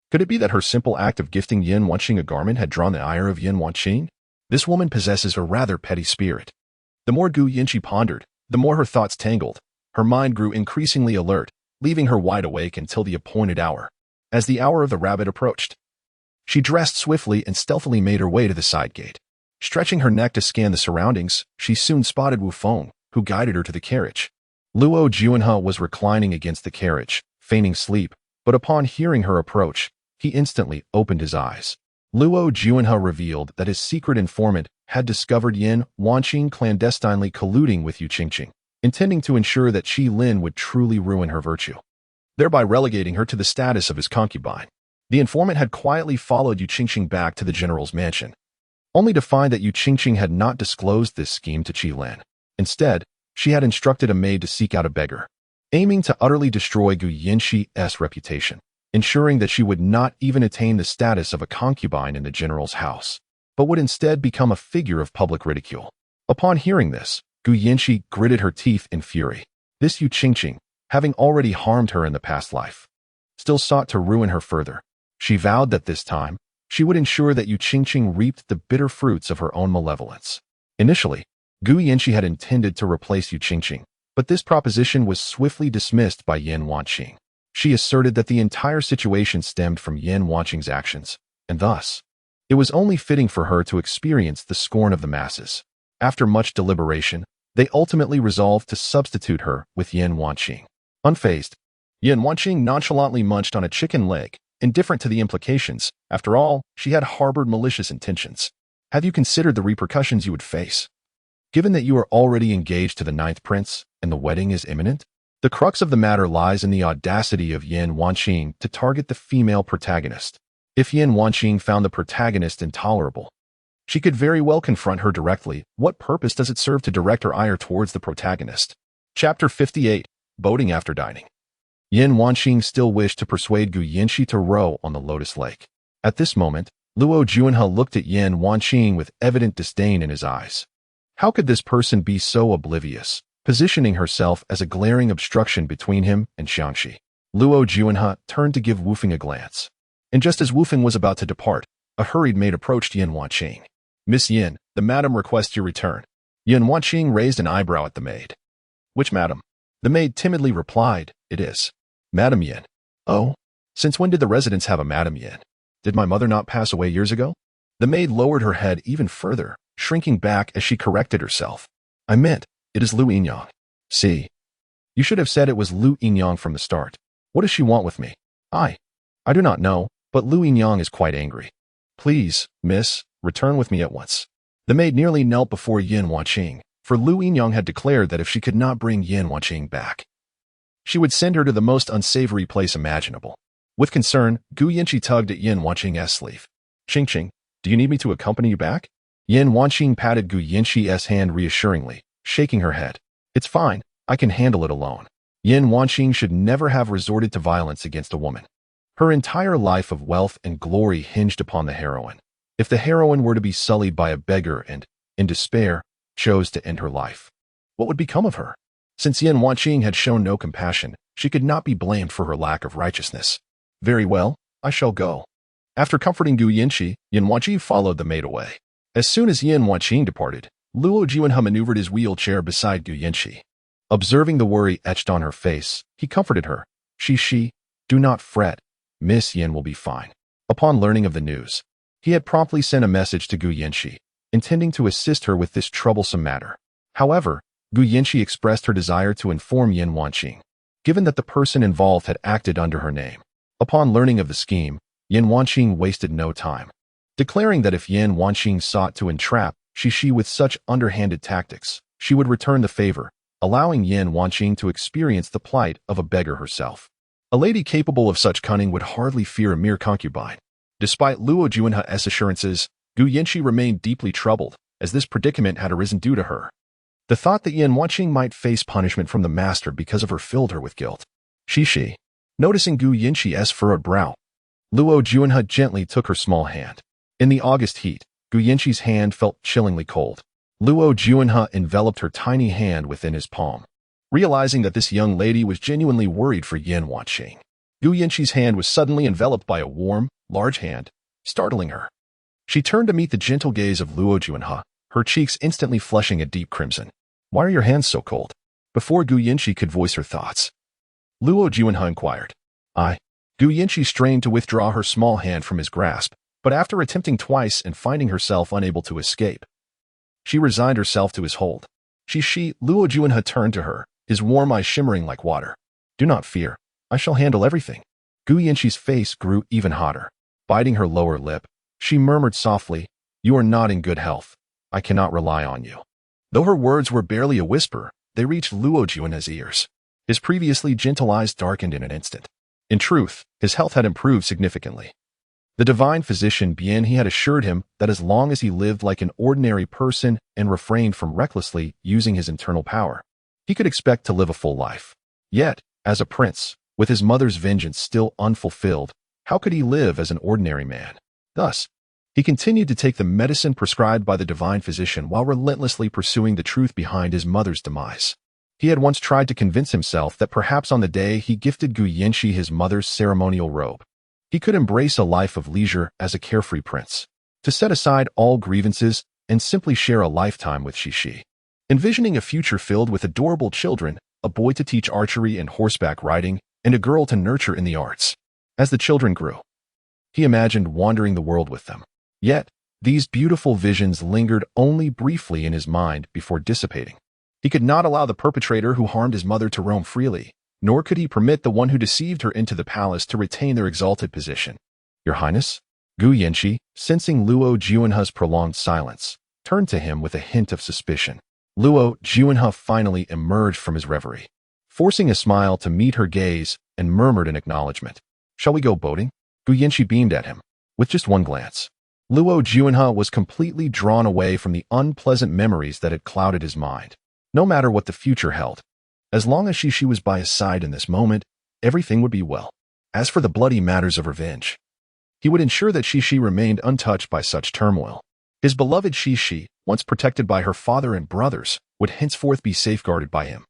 Could it be that her simple act of gifting Yan Wanqing a garment had drawn the ire of Yan Wanqing? This woman possesses a rather petty spirit. The more Gu Yinchi pondered, the more her thoughts tangled. Her mind grew increasingly alert, leaving her wide awake until the appointed hour. As the hour of the rabbit approached, she dressed swiftly and stealthily made her way to the side gate. Stretching her neck to scan the surroundings, she soon spotted Wu Feng, who guided her to the carriage. Luo Juanhe was reclining against the carriage, feigning sleep, but upon hearing her approach, he instantly opened his eyes. Luo Juanhe revealed that his secret informant had discovered Yin Wanqing clandestinely colluding with Yu Qingqing, intending to ensure that Qi Lin would truly ruin her virtue, thereby relegating her to the status of his concubine. The informant had quietly followed Yu Qingqing back to the general's mansion, only to find that Yu Qingqing had not disclosed this scheme to Qi Lin. Instead, she had instructed a maid to seek out a beggar, aiming to utterly destroy Gu Yanxi's reputation, ensuring that she would not even attain the status of a concubine in the general's house, but would instead become a figure of public ridicule. Upon hearing this, Gu Yanxi gritted her teeth in fury. This Yu Qingqing, having already harmed her in the past life, still sought to ruin her further. She vowed that this time, she would ensure that Yu Qingqing reaped the bitter fruits of her own malevolence. Initially, Gu Yanxi had intended to replace Yu Qingqing, but this proposition was swiftly dismissed by Yin Wanqing. She asserted that the entire situation stemmed from Yin Wanqing's actions, and thus, it was only fitting for her to experience the scorn of the masses. After much deliberation, they ultimately resolved to substitute her with Yin Wanqing. Unfazed, Yin Wanqing nonchalantly munched on a chicken leg, indifferent to the implications. After all, she had harbored malicious intentions. Have you considered the repercussions you would face? Given that you are already engaged to the 9th prince, and the wedding is imminent? The crux of the matter lies in the audacity of Yin Wanqing to target the female protagonist. If Yin Wanqing found the protagonist intolerable, she could very well confront her directly. What purpose does it serve to direct her ire towards the protagonist? Chapter 58, Boating After Dining. Yin Wanqing still wished to persuade Gu Yanxi to row on the Lotus Lake. At this moment, Luo Juanhe looked at Yin Wanqing with evident disdain in his eyes. How could this person be so oblivious, positioning herself as a glaring obstruction between him and Xiangxi? Luo Juanhe turned to give Wu Feng a glance. And just as Wu Feng was about to depart, a hurried maid approached Yin Wanqing. Miss Yin, the madam requests your return. Yin Wanqing raised an eyebrow at the maid. Which madam? The maid timidly replied, it is Madam Yin. Oh, since when did the residents have a Madam Yin? Did my mother not pass away years ago? The maid lowered her head even further, shrinking back as she corrected herself. I meant, it is Lu Yinyang. See, you should have said it was Lu Yinyang from the start. What does she want with me? I do not know, but Lu Yinyang is quite angry. Please, miss, return with me at once. The maid nearly knelt before Yin Wanqing, for Lu Yinyang had declared that if she could not bring Yin Wanqing back, she would send her to the most unsavory place imaginable. With concern, Gu Yanxi tugged at Yin Wanqing's sleeve. Qingqing, do you need me to accompany you back? Yin Wanqing patted Gu Yanxi's hand reassuringly, shaking her head. It's fine, I can handle it alone. Yin Wanqing should never have resorted to violence against a woman. Her entire life of wealth and glory hinged upon the heroine. If the heroine were to be sullied by a beggar and, in despair, chose to end her life, what would become of her? Since Yin Wanqing had shown no compassion, she could not be blamed for her lack of righteousness. Very well, I shall go. After comforting Gu Yanxi, Yin Wanqing followed the maid away. As soon as Yin Wanqing departed, Luo Juanhe maneuvered his wheelchair beside Gu Yanxi. Observing the worry etched on her face, he comforted her. She, do not fret. Miss Yin will be fine. Upon learning of the news, he had promptly sent a message to Gu Yanxi, intending to assist her with this troublesome matter. However, Gu Yanxi expressed her desire to inform Yin Wanqing, given that the person involved had acted under her name. Upon learning of the scheme, Yin Wanqing wasted no time, declaring that if Yin Wanqing sought to entrap Shi with such underhanded tactics, she would return the favor, allowing Yin Wanqing to experience the plight of a beggar herself. A lady capable of such cunning would hardly fear a mere concubine. Despite Luo Juanhe's assurances, Gu Yanxi remained deeply troubled, as this predicament had arisen due to her. The thought that Yin Wanqing might face punishment from the master because of her filled her with guilt. She, noticing Gu Yanxi's furrowed brow, Luo Juanhe gently took her small hand. In the August heat, Gu Yanxi's hand felt chillingly cold. Luo Juanhe enveloped her tiny hand within his palm. Realizing that this young lady was genuinely worried for Yin Wanqing, Gu Yanxi's hand was suddenly enveloped by a warm, large hand, startling her. She turned to meet the gentle gaze of Luo Juanhe, her cheeks instantly flushing a deep crimson. Why are your hands so cold? Before Gu Yanxi could voice her thoughts, Luo Juanhe inquired. Gu Yanxi strained to withdraw her small hand from his grasp, but after attempting twice and finding herself unable to escape, She resigned herself to his hold. Luo Juanhe turned to her, his warm eyes shimmering like water. Do not fear. I shall handle everything. Gu Yanqi's face grew even hotter. Biting her lower lip, she murmured softly, You are not in good health. I cannot rely on you. Though her words were barely a whisper, they reached Luo Juanhe's ears. His previously gentle eyes darkened in an instant. In truth, his health had improved significantly. The divine physician Bien he had assured him that as long as he lived like an ordinary person and refrained from recklessly using his internal power, he could expect to live a full life. Yet, as a prince, with his mother's vengeance still unfulfilled, how could he live as an ordinary man? Thus, he continued to take the medicine prescribed by the divine physician while relentlessly pursuing the truth behind his mother's demise. He had once tried to convince himself that perhaps on the day he gifted Gu Yanqi his mother's ceremonial robe, he could embrace a life of leisure as a carefree prince, to set aside all grievances and simply share a lifetime with Qi. Envisioning a future filled with adorable children, a boy to teach archery and horseback riding, and a girl to nurture in the arts. As the children grew, he imagined wandering the world with them. Yet, these beautiful visions lingered only briefly in his mind before dissipating. He could not allow the perpetrator who harmed his mother to roam freely, nor could he permit the one who deceived her into the palace to retain their exalted position. Your Highness? Gu Yanqi, sensing Luo Juanhe's prolonged silence, turned to him with a hint of suspicion. Luo Juanhe finally emerged from his reverie, forcing a smile to meet her gaze, and murmured in acknowledgement. Shall we go boating? Gu Yanqi beamed at him. With just one glance, Luo Juanhe was completely drawn away from the unpleasant memories that had clouded his mind. No matter what the future held, as long as Qi was by his side in this moment, everything would be well. As for the bloody matters of revenge, he would ensure that Qi remained untouched by such turmoil. His beloved Qi, once protected by her father and brothers, would henceforth be safeguarded by him,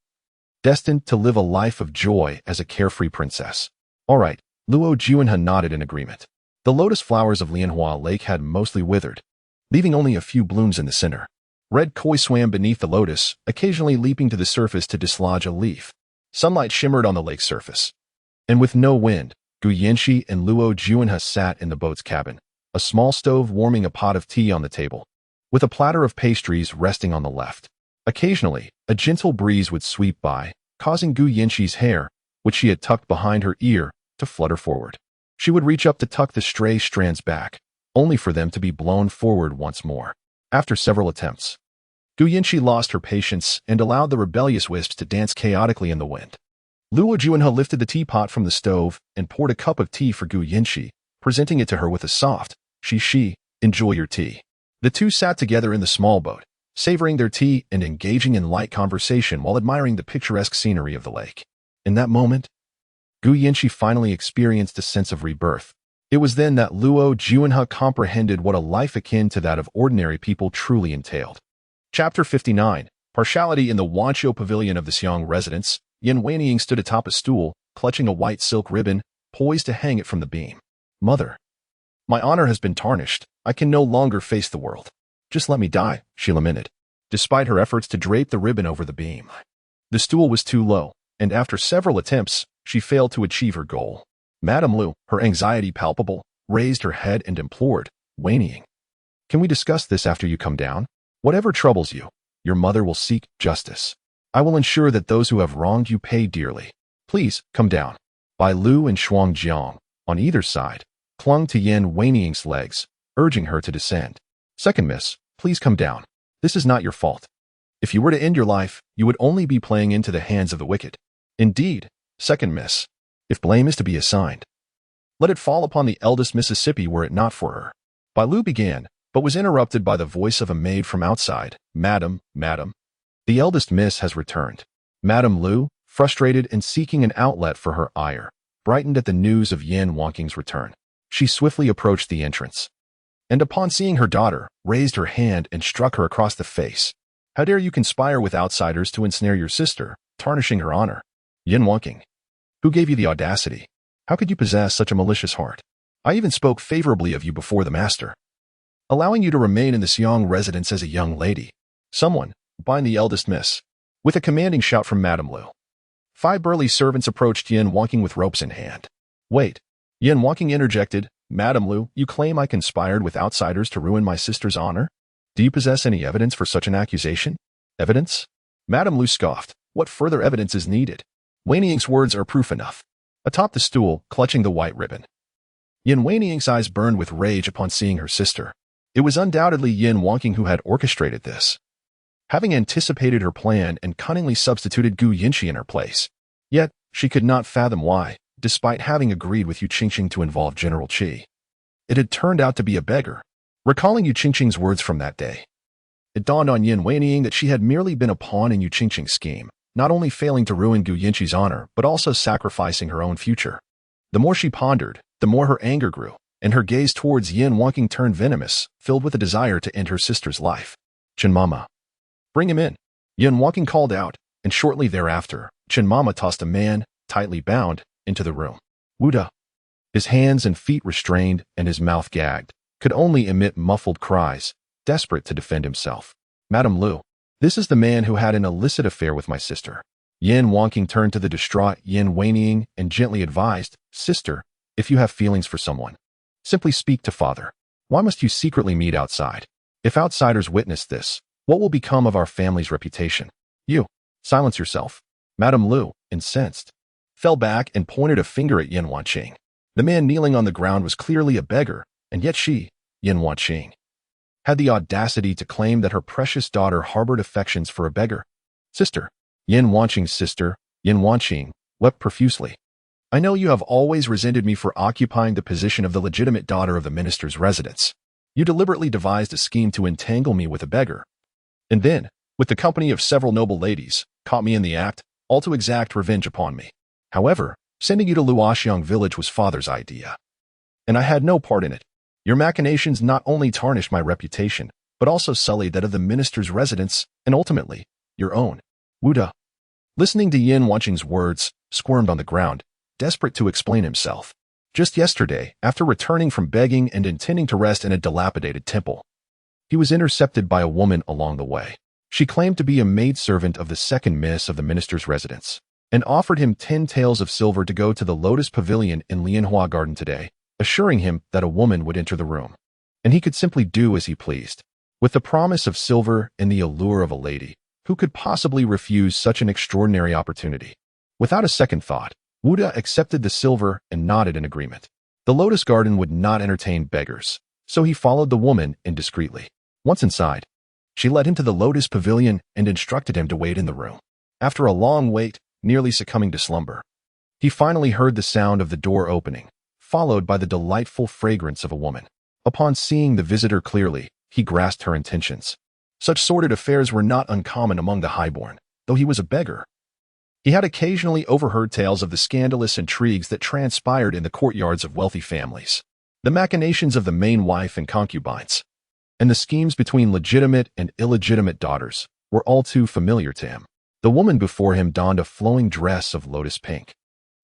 destined to live a life of joy as a carefree princess. All right, Luo Juanhe nodded in agreement. The lotus flowers of Lianhua Lake had mostly withered, leaving only a few blooms in the center. Red koi swam beneath the lotus, occasionally leaping to the surface to dislodge a leaf. Sunlight shimmered on the lake's surface. And with no wind, Gu Yanqi and Luo Juanhe sat in the boat's cabin, a small stove warming a pot of tea on the table, with a platter of pastries resting on the left. Occasionally, a gentle breeze would sweep by, causing Gu Yanqi's hair, which she had tucked behind her ear, to flutter forward. She would reach up to tuck the stray strands back, only for them to be blown forward once more. After several attempts, Gu Yanqi lost her patience and allowed the rebellious wisps to dance chaotically in the wind. Luo Juanhe lifted the teapot from the stove and poured a cup of tea for Gu Yanqi, presenting it to her with a soft, Qi, enjoy your tea. The two sat together in the small boat, savoring their tea and engaging in light conversation while admiring the picturesque scenery of the lake. In that moment, Gu Yanqi finally experienced a sense of rebirth. It was then that Luo Juanhe comprehended what a life akin to that of ordinary people truly entailed. Chapter 59. Partiality. In the Wanqiu pavilion of the Xiang residence, Yan Weiniang stood atop a stool, clutching a white silk ribbon, poised to hang it from the beam. Mother, my honor has been tarnished. I can no longer face the world. Just let me die, she lamented, despite her efforts to drape the ribbon over the beam. The stool was too low, and after several attempts, she failed to achieve her goal. Madame Lu, her anxiety palpable, raised her head and implored, Weiniang, can we discuss this after you come down? Whatever troubles you, your mother will seek justice. I will ensure that those who have wronged you pay dearly. Please, come down. Bai Lu and Shuang Jiang, on either side, clung to Yan Weiniang's legs, urging her to descend. Second miss, please come down. This is not your fault. If you were to end your life, you would only be playing into the hands of the wicked. Indeed, second miss, if blame is to be assigned, let it fall upon the eldest Mississippi were it not for her. Bai Lu began, but was interrupted by the voice of a maid from outside. Madam, the eldest miss has returned. Madame Lu, frustrated and seeking an outlet for her ire, brightened at the news of Yan Weiniang's return. She swiftly approached the entrance, and upon seeing her daughter, raised her hand and struck her across the face. How dare you conspire with outsiders to ensnare your sister, tarnishing her honor? Yan Weiniang, who gave you the audacity? How could you possess such a malicious heart? I even spoke favorably of you before the master, allowing you to remain in the Xiang residence as a young lady. Someone, bind the eldest miss. With a commanding shout from Madame Lu, 5 burly servants approached Yan Weiniang with ropes in hand. Wait, Yan Weiniang interjected. Madame Lu, you claim I conspired with outsiders to ruin my sister's honor? Do you possess any evidence for such an accusation? Evidence? Madame Lu scoffed. What further evidence is needed? Waning's words are proof enough. Atop the stool, clutching the white ribbon, Yin Waning's eyes burned with rage upon seeing her sister. It was undoubtedly Yin Wanqing who had orchestrated this, having anticipated her plan and cunningly substituted Gu Yinchi in her place. Yet, she could not fathom why, despite having agreed with Yu Qingqing to involve General Qi. It had turned out to be a beggar. Recalling Yu Qingqing's words from that day, it dawned on Yin Weining that she had merely been a pawn in Yu Qingqing's scheme, not only failing to ruin Gu Yinchi's honor, but also sacrificing her own future. The more she pondered, the more her anger grew, and her gaze towards Yin Wanqing turned venomous, filled with a desire to end her sister's life. Chen Mama. Bring him in. Yin Wanqing called out, and shortly thereafter, Chen Mama tossed a man, tightly bound, into the room. Wuda. His hands and feet restrained and his mouth gagged, could only emit muffled cries, desperate to defend himself. Madame Lu. This is the man who had an illicit affair with my sister. Yin Wanqing turned to the distraught Yin Weining and gently advised, Sister, if you have feelings for someone, simply speak to father. Why must you secretly meet outside? If outsiders witness this, what will become of our family's reputation? You. Silence yourself. Madame Lu, incensed, fell back and pointed a finger at Yin Wanqing. The man kneeling on the ground was clearly a beggar, and yet she, Yin Wanqing, had the audacity to claim that her precious daughter harbored affections for a beggar. Sister. Yin Wanqing's sister, Yin Wanqing, wept profusely. I know you have always resented me for occupying the position of the legitimate daughter of the minister's residence. You deliberately devised a scheme to entangle me with a beggar, and then, with the company of several noble ladies, caught me in the act, all to exact revenge upon me. However, sending you to Luoxiang village was father's idea, and I had no part in it. Your machinations not only tarnished my reputation, but also sullied that of the minister's residence, and ultimately, your own. Wuda, listening to Yin Wanqing's words, squirmed on the ground, desperate to explain himself. Just yesterday, after returning from begging and intending to rest in a dilapidated temple, he was intercepted by a woman along the way. She claimed to be a maidservant of the second miss of the minister's residence, and offered him 10 taels of silver to go to the Lotus Pavilion in Lianhua Garden today, assuring him that a woman would enter the room, and he could simply do as he pleased. With the promise of silver and the allure of a lady, who could possibly refuse such an extraordinary opportunity? Without a second thought, Wuda accepted the silver and nodded in agreement. The Lotus Garden would not entertain beggars, so he followed the woman indiscreetly. Once inside, she led him to the Lotus Pavilion and instructed him to wait in the room. After a long wait, nearly succumbing to slumber, he finally heard the sound of the door opening, followed by the delightful fragrance of a woman. Upon seeing the visitor clearly, he grasped her intentions. Such sordid affairs were not uncommon among the highborn, though he was a beggar. He had occasionally overheard tales of the scandalous intrigues that transpired in the courtyards of wealthy families, the machinations of the main wife and concubines, and the schemes between legitimate and illegitimate daughters were all too familiar to him. The woman before him donned a flowing dress of lotus pink,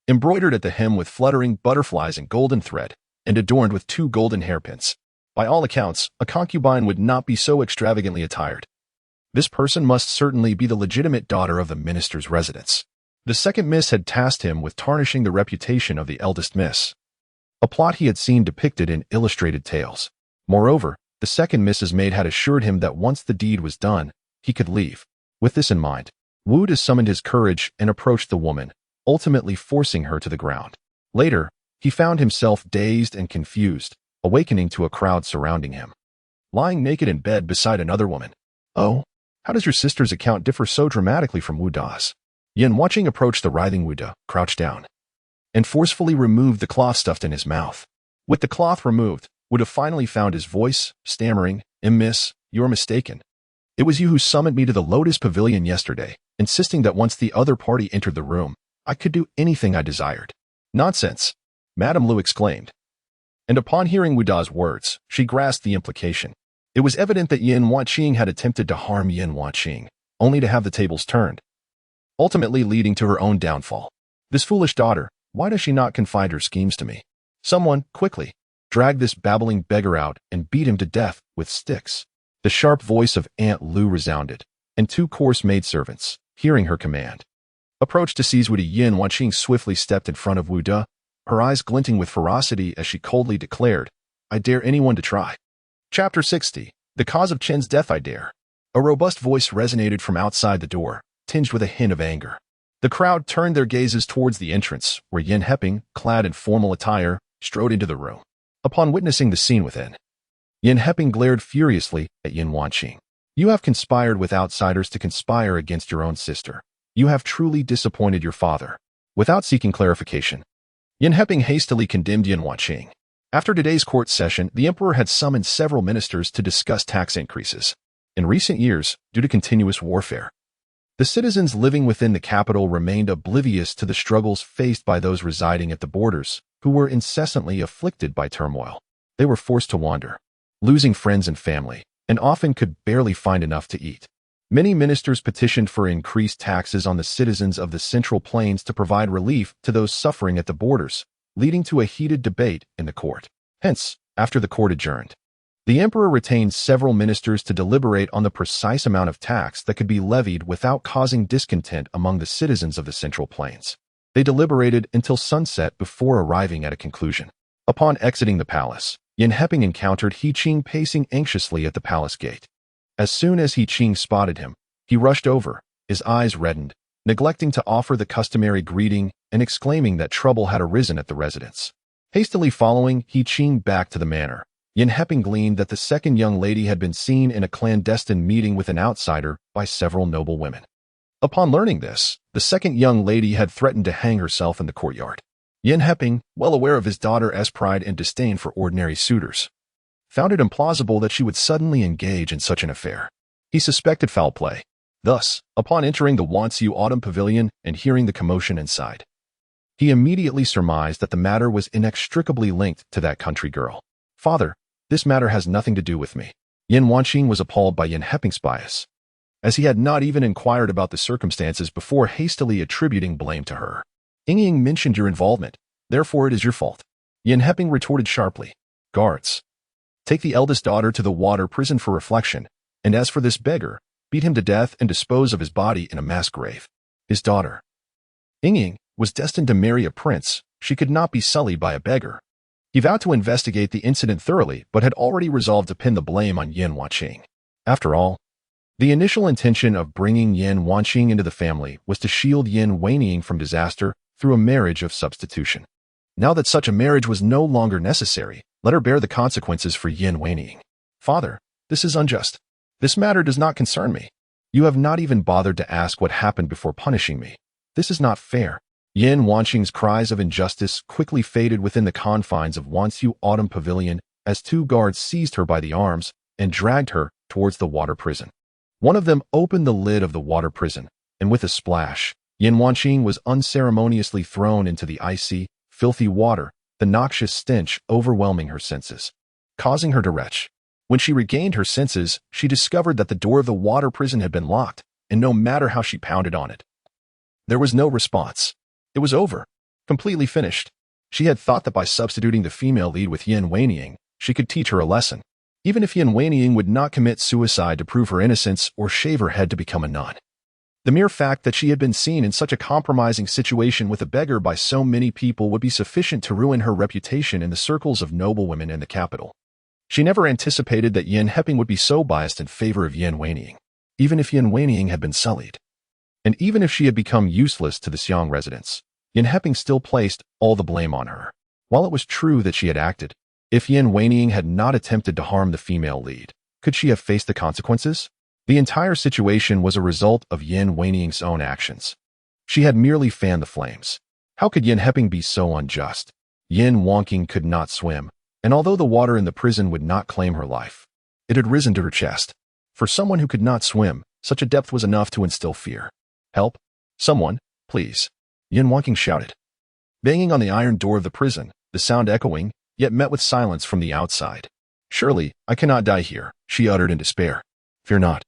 embroidered at the hem with fluttering butterflies and golden thread, and adorned with 2 golden hairpins. By all accounts, a concubine would not be so extravagantly attired. This person must certainly be the legitimate daughter of the minister's residence. The second miss had tasked him with tarnishing the reputation of the eldest miss, a plot he had seen depicted in illustrated tales. Moreover, the second miss's maid had assured him that once the deed was done, he could leave. With this in mind, Wuda summoned his courage and approached the woman, ultimately forcing her to the ground. Later, he found himself dazed and confused, awakening to a crowd surrounding him, lying naked in bed beside another woman. Oh, how does your sister's account differ so dramatically from Wuda's? Yin Wanqing approached the writhing Wuda, crouched down, and forcefully removed the cloth stuffed in his mouth. With the cloth removed, Wuda finally found his voice, stammering, Miss, you're mistaken. It was you who summoned me to the Lotus Pavilion yesterday, insisting that once the other party entered the room, I could do anything I desired. Nonsense, Madame Lu exclaimed. And upon hearing Wuda's words, she grasped the implication. It was evident that Yin Wanqing had attempted to harm Yin Wanqing, only to have the tables turned, ultimately leading to her own downfall. This foolish daughter, why does she not confide her schemes to me? Someone, quickly, drag this babbling beggar out and beat him to death with sticks. The sharp voice of Aunt Lu resounded, and 2 coarse maidservants, hearing her command, approached to seize Wuda. Yin Wanqing swiftly stepped in front of Wuda, her eyes glinting with ferocity as she coldly declared, I dare anyone to try. Chapter 60. The cause of Chen's death, I dare. A robust voice resonated from outside the door, tinged with a hint of anger. The crowd turned their gazes towards the entrance, where Yin Heping, clad in formal attire, strode into the room. Upon witnessing the scene within, Yin Heping glared furiously at Yin Wanqing. You have conspired with outsiders to conspire against your own sister. You have truly disappointed your father. Without seeking clarification, Yin Heping hastily condemned Yin Wanqing. After today's court session, the emperor had summoned several ministers to discuss tax increases. In recent years, due to continuous warfare, the citizens living within the capital remained oblivious to the struggles faced by those residing at the borders, who were incessantly afflicted by turmoil. They were forced to wander, losing friends and family, and often could barely find enough to eat. Many ministers petitioned for increased taxes on the citizens of the Central Plains to provide relief to those suffering at the borders, leading to a heated debate in the court. Hence, after the court adjourned, the emperor retained several ministers to deliberate on the precise amount of tax that could be levied without causing discontent among the citizens of the Central Plains. They deliberated until sunset before arriving at a conclusion. Upon exiting the palace, Yin Heping encountered He Qing pacing anxiously at the palace gate. As soon as He Qing spotted him, he rushed over, his eyes reddened, neglecting to offer the customary greeting and exclaiming that trouble had arisen at the residence. Hastily following He Qing back to the manor, Yin Heping gleaned that the second young lady had been seen in a clandestine meeting with an outsider by several noble women. Upon learning this, the second young lady had threatened to hang herself in the courtyard. Yin Heping, well aware of his daughter's pride and disdain for ordinary suitors, found it implausible that she would suddenly engage in such an affair. He suspected foul play. Thus, upon entering the Wanxiu Autumn Pavilion and hearing the commotion inside, he immediately surmised that the matter was inextricably linked to that country girl. Father, this matter has nothing to do with me. Yin Wanqing was appalled by Yin Heping's bias, as he had not even inquired about the circumstances before hastily attributing blame to her. Ying mentioned your involvement, therefore it is your fault. Yin Heping retorted sharply. Guards, take the eldest daughter to the water prison for reflection, and as for this beggar, beat him to death and dispose of his body in a mass grave. His daughter, Ying, was destined to marry a prince. She could not be sullied by a beggar. He vowed to investigate the incident thoroughly, but had already resolved to pin the blame on Yin Wanqing. After all, the initial intention of bringing Yin Wanqing into the family was to shield Yin Wanqing from disaster through a marriage of substitution. Now that such a marriage was no longer necessary, let her bear the consequences for Yin Wanqing. Father, this is unjust. This matter does not concern me. You have not even bothered to ask what happened before punishing me. This is not fair. Yin Wanqing's cries of injustice quickly faded within the confines of Wanxiu Autumn Pavilion as two guards seized her by the arms and dragged her towards the water prison. One of them opened the lid of the water prison, and with a splash, Yin Wanqing was unceremoniously thrown into the icy, filthy water, the noxious stench overwhelming her senses, causing her to retch. When she regained her senses, she discovered that the door of the water prison had been locked, and no matter how she pounded on it, there was no response. It was over, completely finished. She had thought that by substituting the female lead with Yin Wanqing, she could teach her a lesson, even if Yin Wanqing would not commit suicide to prove her innocence or shave her head to become a nun. The mere fact that she had been seen in such a compromising situation with a beggar by so many people would be sufficient to ruin her reputation in the circles of noblewomen in the capital. She never anticipated that Yin Heping would be so biased in favor of Yin Wanqing, even if Yin Wanqing had been sullied. And even if she had become useless to the Xiang residents, Yin Heping still placed all the blame on her. While it was true that she had acted, if Yin Wanqing had not attempted to harm the female lead, could she have faced the consequences? The entire situation was a result of Yin Wanqing's own actions. She had merely fanned the flames. How could Yin Heping be so unjust? Yin Wanqing could not swim, and although the water in the prison would not claim her life, it had risen to her chest. For someone who could not swim, such a depth was enough to instill fear. Help! Someone, please! Yin Wanqing shouted. Banging on the iron door of the prison, the sound echoing, yet met with silence from the outside. Surely, I cannot die here, she uttered in despair. Fear not.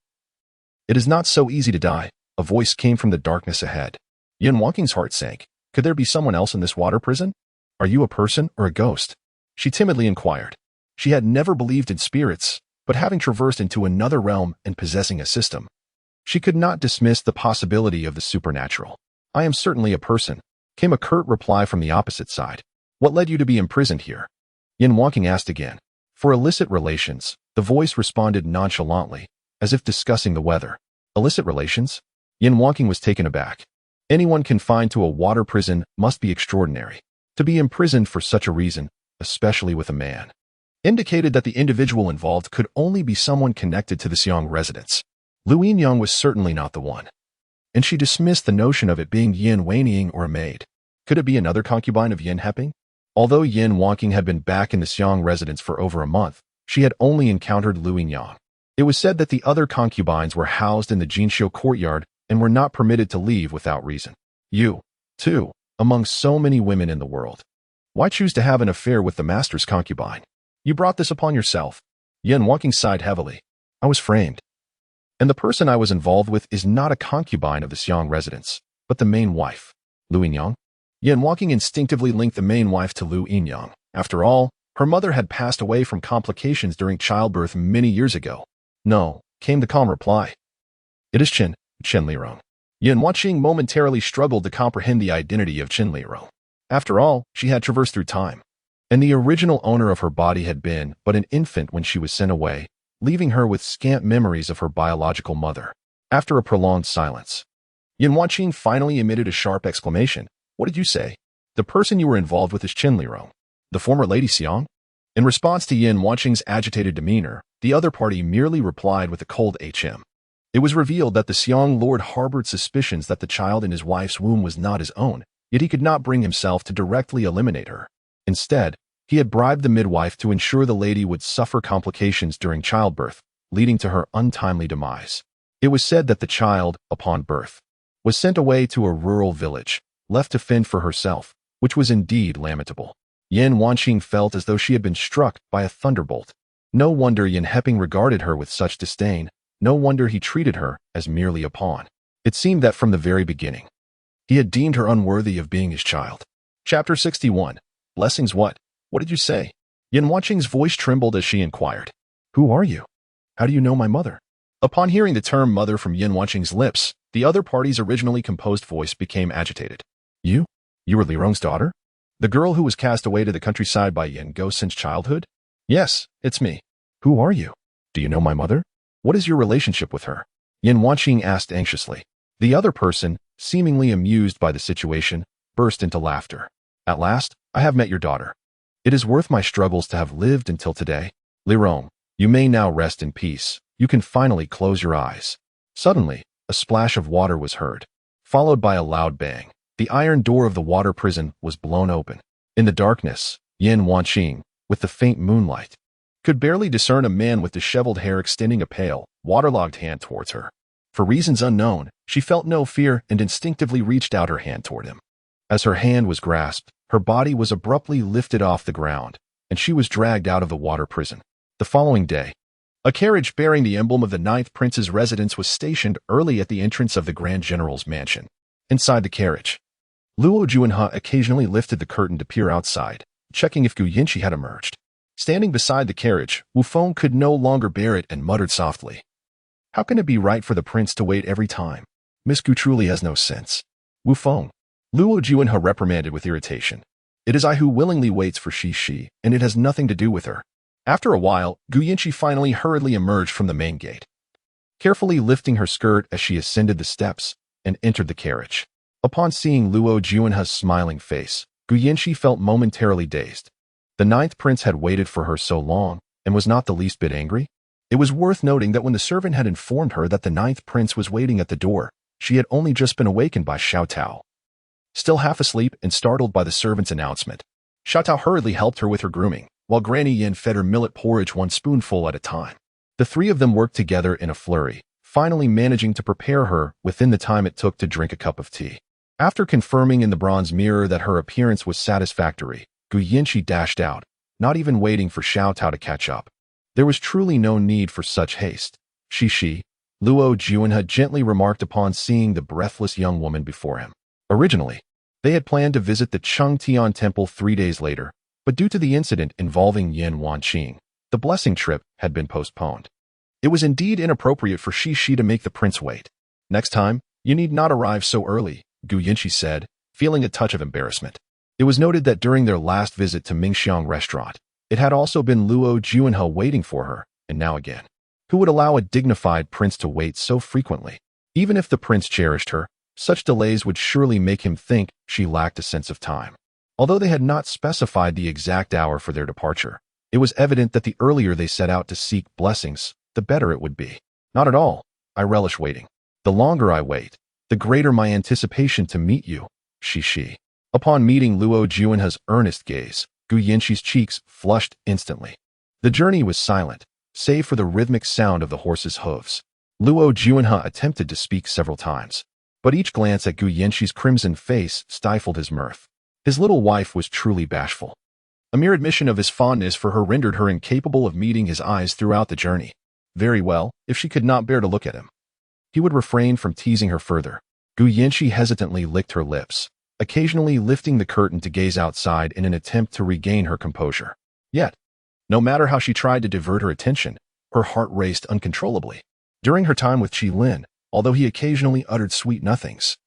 It is not so easy to die, a voice came from the darkness ahead. Yin Wanqing's heart sank. Could there be someone else in this water prison? Are you a person or a ghost? She timidly inquired. She had never believed in spirits, but having traversed into another realm and possessing a system, she could not dismiss the possibility of the supernatural. I am certainly a person, came a curt reply from the opposite side. What led you to be imprisoned here? Yin Wanqing asked again. For illicit relations, The voice responded nonchalantly, as if discussing the weather. Illicit relations? Yin Wanqing was taken aback. Anyone confined to a water prison must be extraordinary. To be imprisoned for such a reason, especially with a man, indicated that the individual involved could only be someone connected to the Xiong residence. Lu Yinyang was certainly not the one, and she dismissed the notion of it being Yin Weining or a maid. Could it be another concubine of Yin Heping? Although Yin Wanqing had been back in the Xiong residence for over a month, she had only encountered Lu Yinyang. It was said that the other concubines were housed in the Jinxiu courtyard and were not permitted to leave without reason. You, too, among so many women in the world. Why choose to have an affair with the master's concubine? You brought this upon yourself. Yin Wanqing sighed heavily. I was framed. And the person I was involved with is not a concubine of the Xiong residence, but the main wife. Lu Yinyang? Yin Wanqing instinctively linked the main wife to Lu Yinyang. After all, her mother had passed away from complications during childbirth many years ago. No, came the calm reply. It is Qin Lirong. Yin Wanqing momentarily struggled to comprehend the identity of Qin Lirong. After all, she had traversed through time, and the original owner of her body had been but an infant when she was sent away, leaving her with scant memories of her biological mother. After a prolonged silence, Yin Wanqing finally emitted a sharp exclamation. What did you say? The person you were involved with is Qin Lirong, the former Lady Xiong? In response to Yin Wanqing's agitated demeanor, the other party merely replied with a cold HM. It was revealed that the Xiong lord harbored suspicions that the child in his wife's womb was not his own, yet he could not bring himself to directly eliminate her. Instead, he had bribed the midwife to ensure the lady would suffer complications during childbirth, leading to her untimely demise. It was said that the child, upon birth, was sent away to a rural village, left to fend for herself, which was indeed lamentable. Yin Wanqing felt as though she had been struck by a thunderbolt. No wonder Yin Heping regarded her with such disdain. No wonder he treated her as merely a pawn. It seemed that from the very beginning, he had deemed her unworthy of being his child. Chapter 61. Blessings what? What did you say? Yin Wanqing's voice trembled as she inquired. Who are you? How do you know my mother? Upon hearing the term mother from Yin Wanqing's lips, the other party's originally composed voice became agitated. You? You were Lirong's daughter? The girl who was cast away to the countryside by Yin Go since childhood? Yes, it's me. Who are you? Do you know my mother? What is your relationship with her? Yin Wanqing asked anxiously. The other person, seemingly amused by the situation, burst into laughter. At last, I have met your daughter. It is worth my struggles to have lived until today. Lirong, you may now rest in peace. You can finally close your eyes. Suddenly, a splash of water was heard, followed by a loud bang. The iron door of the water prison was blown open. In the darkness, Yin Wanqing, with the faint moonlight, could barely discern a man with disheveled hair extending a pale, waterlogged hand towards her. For reasons unknown, she felt no fear and instinctively reached out her hand toward him. As her hand was grasped, her body was abruptly lifted off the ground, and she was dragged out of the water prison. The following day, a carriage bearing the emblem of the 9th Prince's residence was stationed early at the entrance of the Grand General's mansion. Inside the carriage, Luo Juanhe occasionally lifted the curtain to peer outside, checking if Gu Yinchi had emerged. Standing beside the carriage, Wu Feng could no longer bear it and muttered softly. How can it be right for the prince to wait every time? Miss Gu truly has no sense. Wu Feng. Luo Juanhe reprimanded with irritation. It is I who willingly waits for Shi, and it has nothing to do with her. After a while, Gu Yinchi finally hurriedly emerged from the main gate, carefully lifting her skirt as she ascended the steps and entered the carriage. Upon seeing Luo Juanhe's smiling face, Gu Yinchi felt momentarily dazed. The 9th Prince had waited for her so long and was not the least bit angry. It was worth noting that when the servant had informed her that the 9th Prince was waiting at the door, she had only just been awakened by Xiao Tao. Still half asleep and startled by the servant's announcement, Xiao Tao hurriedly helped her with her grooming, while Granny Yin fed her millet porridge one spoonful at a time. The three of them worked together in a flurry, finally managing to prepare her within the time it took to drink a cup of tea. After confirming in the bronze mirror that her appearance was satisfactory, Gu Yinchi dashed out, not even waiting for Xiao Tao to catch up. There was truly no need for such haste. Shi, Luo Juanhe gently remarked upon seeing the breathless young woman before him. Originally, they had planned to visit the Chengtian Temple 3 days later, but due to the incident involving Yin Wanqing, the blessing trip had been postponed. It was indeed inappropriate for Shi to make the prince wait. Next time, you need not arrive so early, Gu Yinchi said, feeling a touch of embarrassment. It was noted that during their last visit to Mingxiang restaurant, it had also been Luo Juanhe waiting for her, and now again. Who would allow a dignified prince to wait so frequently? Even if the prince cherished her, such delays would surely make him think she lacked a sense of time. Although they had not specified the exact hour for their departure, it was evident that the earlier they set out to seek blessings, the better it would be. Not at all. I relish waiting. The longer I wait, the greater my anticipation to meet you, Qi. Upon meeting Luo Juanhe's earnest gaze, Gu Yanqi's cheeks flushed instantly. The journey was silent, save for the rhythmic sound of the horse's hooves. Luo Juanhe attempted to speak several times, but each glance at Gu Yanqi's crimson face stifled his mirth. His little wife was truly bashful. A mere admission of his fondness for her rendered her incapable of meeting his eyes throughout the journey. Very well, if she could not bear to look at him, he would refrain from teasing her further. Gu Yanqi hesitantly licked her lips, occasionally lifting the curtain to gaze outside in an attempt to regain her composure. Yet, no matter how she tried to divert her attention, her heart raced uncontrollably. During her time with Qi Lin, although he occasionally uttered sweet nothings,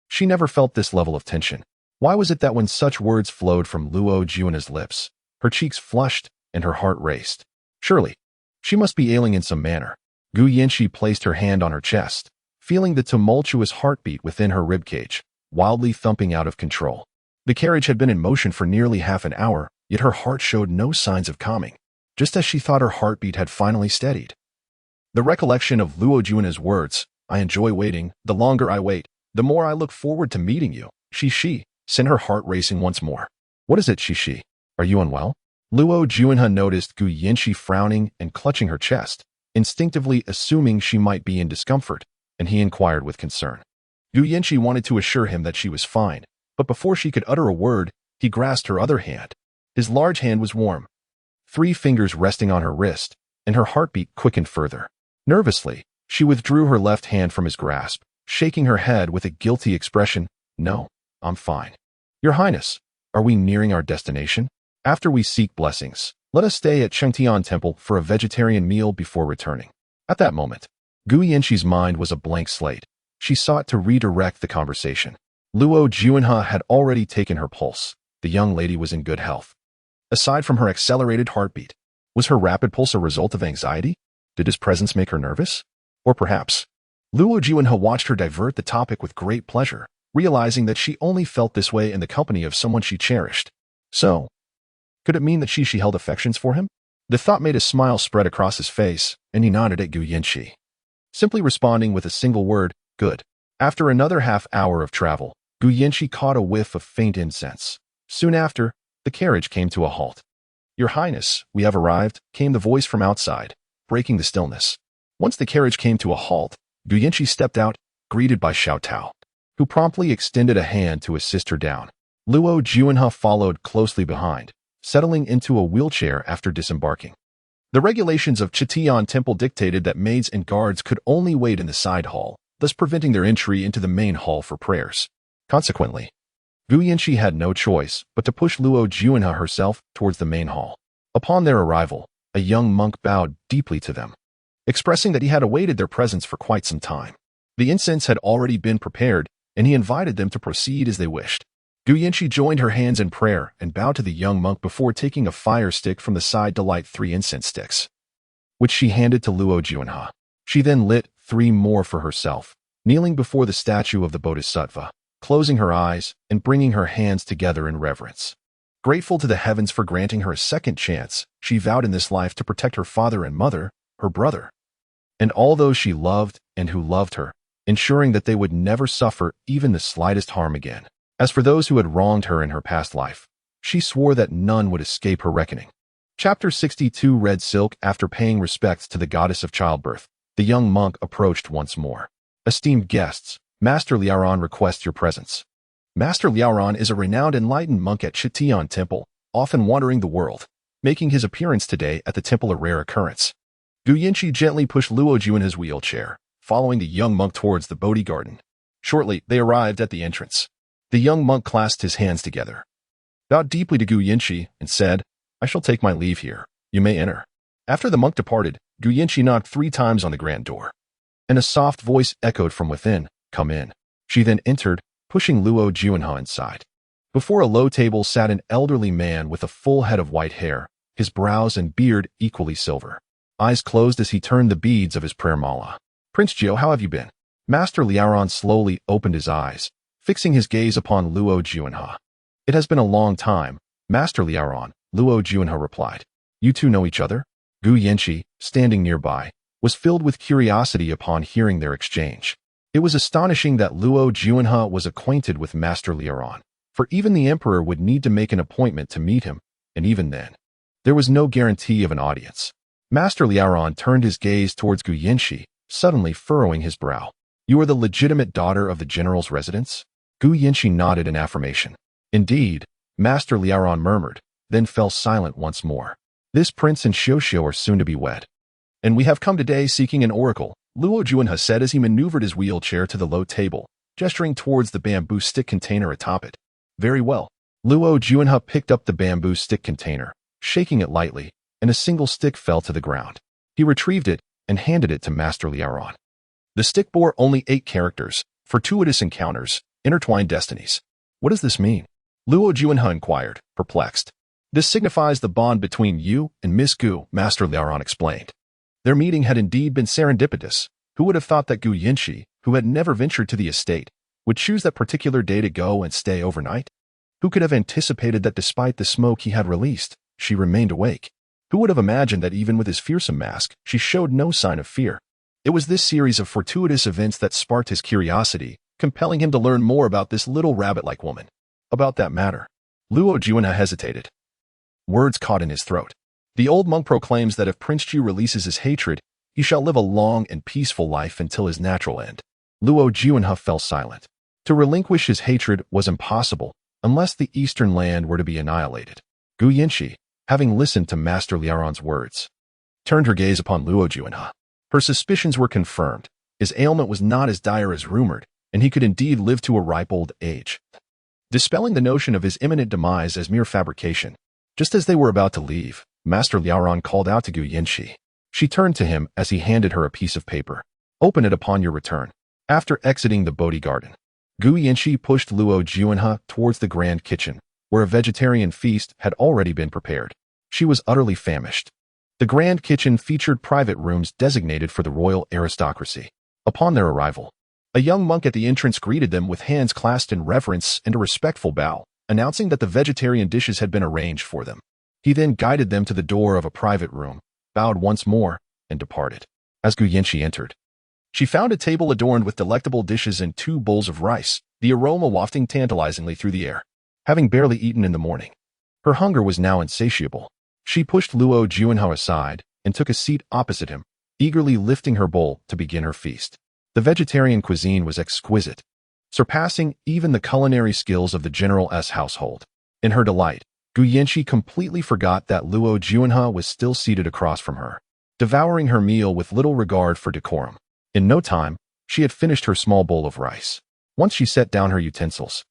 she never felt this level of tension. Why was it that when such words flowed from Luo Juanhe's lips, her cheeks flushed and her heart raced? Surely, she must be ailing in some manner. Gu Yanqi placed her hand on her chest, feeling the tumultuous heartbeat within her ribcage, wildly thumping out of control. The carriage had been in motion for nearly half an hour, yet her heart showed no signs of calming, just as she thought her heartbeat had finally steadied. The recollection of Luo Juanhe's words, "I enjoy waiting, the longer I wait, the more I look forward to meeting you," Qi, sent her heart racing once more. "What is it, Qi? Are you unwell?" Luo Juanhe noticed Gu Yanqi frowning and clutching her chest, instinctively assuming she might be in discomfort, and he inquired with concern. Gu Yanqi wanted to assure him that she was fine, but before she could utter a word, he grasped her other hand. His large hand was warm, 3 fingers resting on her wrist, and her heartbeat quickened further. Nervously, she withdrew her left hand from his grasp, shaking her head with a guilty expression. "No, I'm fine. Your Highness, are we nearing our destination? After we seek blessings, let us stay at Chengtian Temple for a vegetarian meal before returning." At that moment, Gu Yanqi's mind was a blank slate. She sought to redirect the conversation. Luo Juanhe had already taken her pulse. The young lady was in good health. Aside from her accelerated heartbeat, was her rapid pulse a result of anxiety? Did his presence make her nervous? Or perhaps, Luo Juanhe watched her divert the topic with great pleasure, realizing that she only felt this way in the company of someone she cherished. So, could it mean that she held affections for him? The thought made a smile spread across his face, and he nodded at Gu Yanqi, simply responding with a single word, "Good." After another half hour of travel, Gu Yanqi caught a whiff of faint incense. Soon after, the carriage came to a halt. "Your Highness, we have arrived," came the voice from outside, breaking the stillness. Once the carriage came to a halt, Gu Yanqi stepped out, greeted by Xiao Tao, who promptly extended a hand to assist her down. Luo Juanhe followed closely behind, settling into a wheelchair after disembarking. The regulations of Chengtian Temple dictated that maids and guards could only wait in the side hall, thus preventing their entry into the main hall for prayers. Consequently, Gu Yanqi had no choice but to push Luo Juanhe herself towards the main hall. Upon their arrival, a young monk bowed deeply to them, expressing that he had awaited their presence for quite some time. The incense had already been prepared, and he invited them to proceed as they wished. Gu Yanqi joined her hands in prayer and bowed to the young monk before taking a fire stick from the side to light 3 incense sticks, which she handed to Luo Juanhe. She then lit 3 more for herself, kneeling before the statue of the Bodhisattva, closing her eyes and bringing her hands together in reverence. Grateful to the heavens for granting her a second chance, she vowed in this life to protect her father and mother, her brother, and all those she loved and who loved her, ensuring that they would never suffer even the slightest harm again. As for those who had wronged her in her past life, she swore that none would escape her reckoning. Chapter 62 Red Silk. After paying respects to the goddess of childbirth, the young monk approached once more. "Esteemed guests, Master Liaoran requests your presence." Master Liaoran is a renowned enlightened monk at Chengtian Temple, often wandering the world, making his appearance today at the temple a rare occurrence. Gu Yanqi gently pushed Luo Juanhe's wheelchair, following the young monk towards the Bodhi garden. Shortly, they arrived at the entrance. The young monk clasped his hands together, bowed deeply to Gu Yanqi, and said, "I shall take my leave here. You may enter." After the monk departed, Gu Yanqi knocked 3 times on the grand door, and a soft voice echoed from within, "Come in." She then entered, pushing Luo Juanhe inside. Before a low table sat an elderly man with a full head of white hair, his brows and beard equally silver. eyes closed as he turned the beads of his prayer mala. Prince Jiao, how have you been? Master Liaoran slowly opened his eyes, fixing his gaze upon Luo Juanhe. It has been a long time, Master Liaoran, Luo Juanhe replied. You two know each other? Gu Yanqi, standing nearby, was filled with curiosity upon hearing their exchange. It was astonishing that Luo Juanhe was acquainted with Master Liaoran, for even the emperor would need to make an appointment to meet him, and even then, there was no guarantee of an audience. Master Liaoran turned his gaze towards Gu Yanqi, suddenly furrowing his brow. You are the legitimate daughter of the general's residence? Gu Yanqi nodded in affirmation. Indeed, Master Liaoran murmured, then fell silent once more. This prince and Xiuxiu are soon to be wed. And we have come today seeking an oracle, Luo Juanhe said as he maneuvered his wheelchair to the low table, gesturing towards the bamboo stick container atop it. Very well. Luo Juanhe picked up the bamboo stick container, shaking it lightly, and a single stick fell to the ground. He retrieved it and handed it to Master Liaoran. The stick bore only 8 characters, fortuitous encounters, intertwined destinies. What does this mean? Luo Juanhe inquired, perplexed. This signifies the bond between you and Miss Gu, Master Liaoran explained. Their meeting had indeed been serendipitous. Who would have thought that Gu Yanqi, who had never ventured to the estate, would choose that particular day to go and stay overnight? Who could have anticipated that despite the smoke he had released, she remained awake? Who would have imagined that even with his fearsome mask, she showed no sign of fear? It was this series of fortuitous events that sparked his curiosity, compelling him to learn more about this little rabbit-like woman. About that matter, Luo Juanhe hesitated. Words caught in his throat. The old monk proclaims that if Prince Qi releases his hatred, he shall live a long and peaceful life until his natural end. Luo Juanhe fell silent. To relinquish his hatred was impossible, unless the eastern land were to be annihilated. Gu Yanqi, having listened to Master Liaoran's words, turned her gaze upon Luo Juanhe. Her suspicions were confirmed. His ailment was not as dire as rumored, and he could indeed live to a ripe old age. Dispelling the notion of his imminent demise as mere fabrication, just as they were about to leave, Master Liaoran called out to Gu Yanqi. She turned to him as he handed her a piece of paper. Open it upon your return. After exiting the Bodhi garden, Gu Yanqi pushed Luo Juanhe towards the grand kitchen, where a vegetarian feast had already been prepared. She was utterly famished. The grand kitchen featured private rooms designated for the royal aristocracy. Upon their arrival, a young monk at the entrance greeted them with hands clasped in reverence and a respectful bow, announcing that the vegetarian dishes had been arranged for them. He then guided them to the door of a private room, bowed once more, and departed. As Gu Yanqi entered, she found a table adorned with delectable dishes and 2 bowls of rice, the aroma wafting tantalizingly through the air. Having barely eaten in the morning, her hunger was now insatiable. She pushed Luo Juanhe aside and took a seat opposite him, eagerly lifting her bowl to begin her feast. The vegetarian cuisine was exquisite, surpassing even the culinary skills of the general's household. In her delight, Gu Yanqi completely forgot that Luo Juanhe was still seated across from her, devouring her meal with little regard for decorum. In no time, she had finished her small bowl of rice. Once she set down her utensils,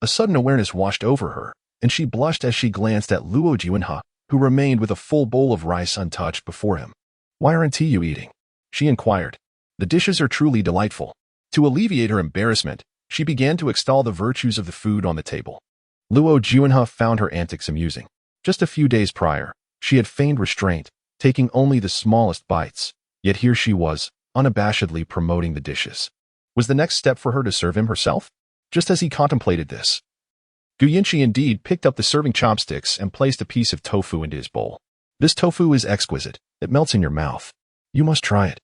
a sudden awareness washed over her, and she blushed as she glanced at Luo Juanhe, who remained with a full bowl of rice untouched before him. Why aren't you eating? She inquired. The dishes are truly delightful. To alleviate her embarrassment, she began to extol the virtues of the food on the table. Luo Juanhe found her antics amusing. Just a few days prior, she had feigned restraint, taking only the smallest bites, yet here she was, unabashedly promoting the dishes. Was the next step for her to serve him herself? Just as he contemplated this, Gu Yanqi indeed picked up the serving chopsticks and placed a piece of tofu into his bowl. This tofu is exquisite. It melts in your mouth. You must try it,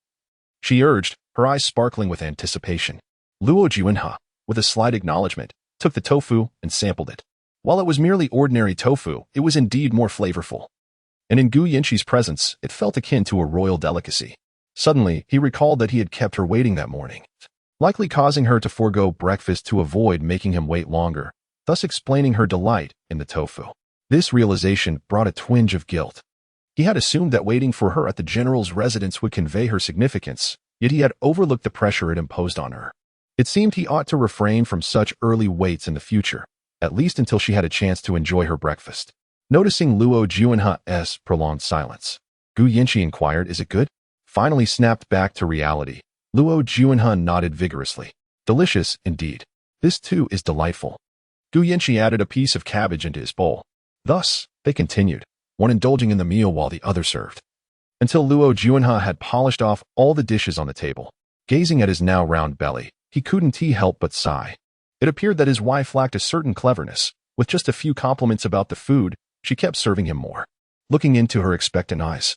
she urged, her eyes sparkling with anticipation. Luo Juanhe, with a slight acknowledgement, took the tofu and sampled it. While it was merely ordinary tofu, it was indeed more flavorful. And in Gu Yanqi's presence, it felt akin to a royal delicacy. Suddenly, he recalled that he had kept her waiting that morning, likely causing her to forego breakfast to avoid making him wait longer, thus explaining her delight in the tofu. This realization brought a twinge of guilt. He had assumed that waiting for her at the general's residence would convey her significance, yet he had overlooked the pressure it imposed on her. It seemed he ought to refrain from such early waits in the future, at least until she had a chance to enjoy her breakfast. Noticing Luo Juanhe's prolonged silence, Gu Yanqi inquired, "Is it good?" Finally snapped back to reality, Luo Juanhe nodded vigorously. "Delicious, indeed. This too is delightful." Gu Yanqi added a piece of cabbage into his bowl. Thus, they continued, one indulging in the meal while the other served. until Luo Juanhe had polished off all the dishes on the table. Gazing at his now round belly, he couldn't help but sigh. It appeared that his wife lacked a certain cleverness. With just a few compliments about the food, she kept serving him more. Looking into her expectant eyes,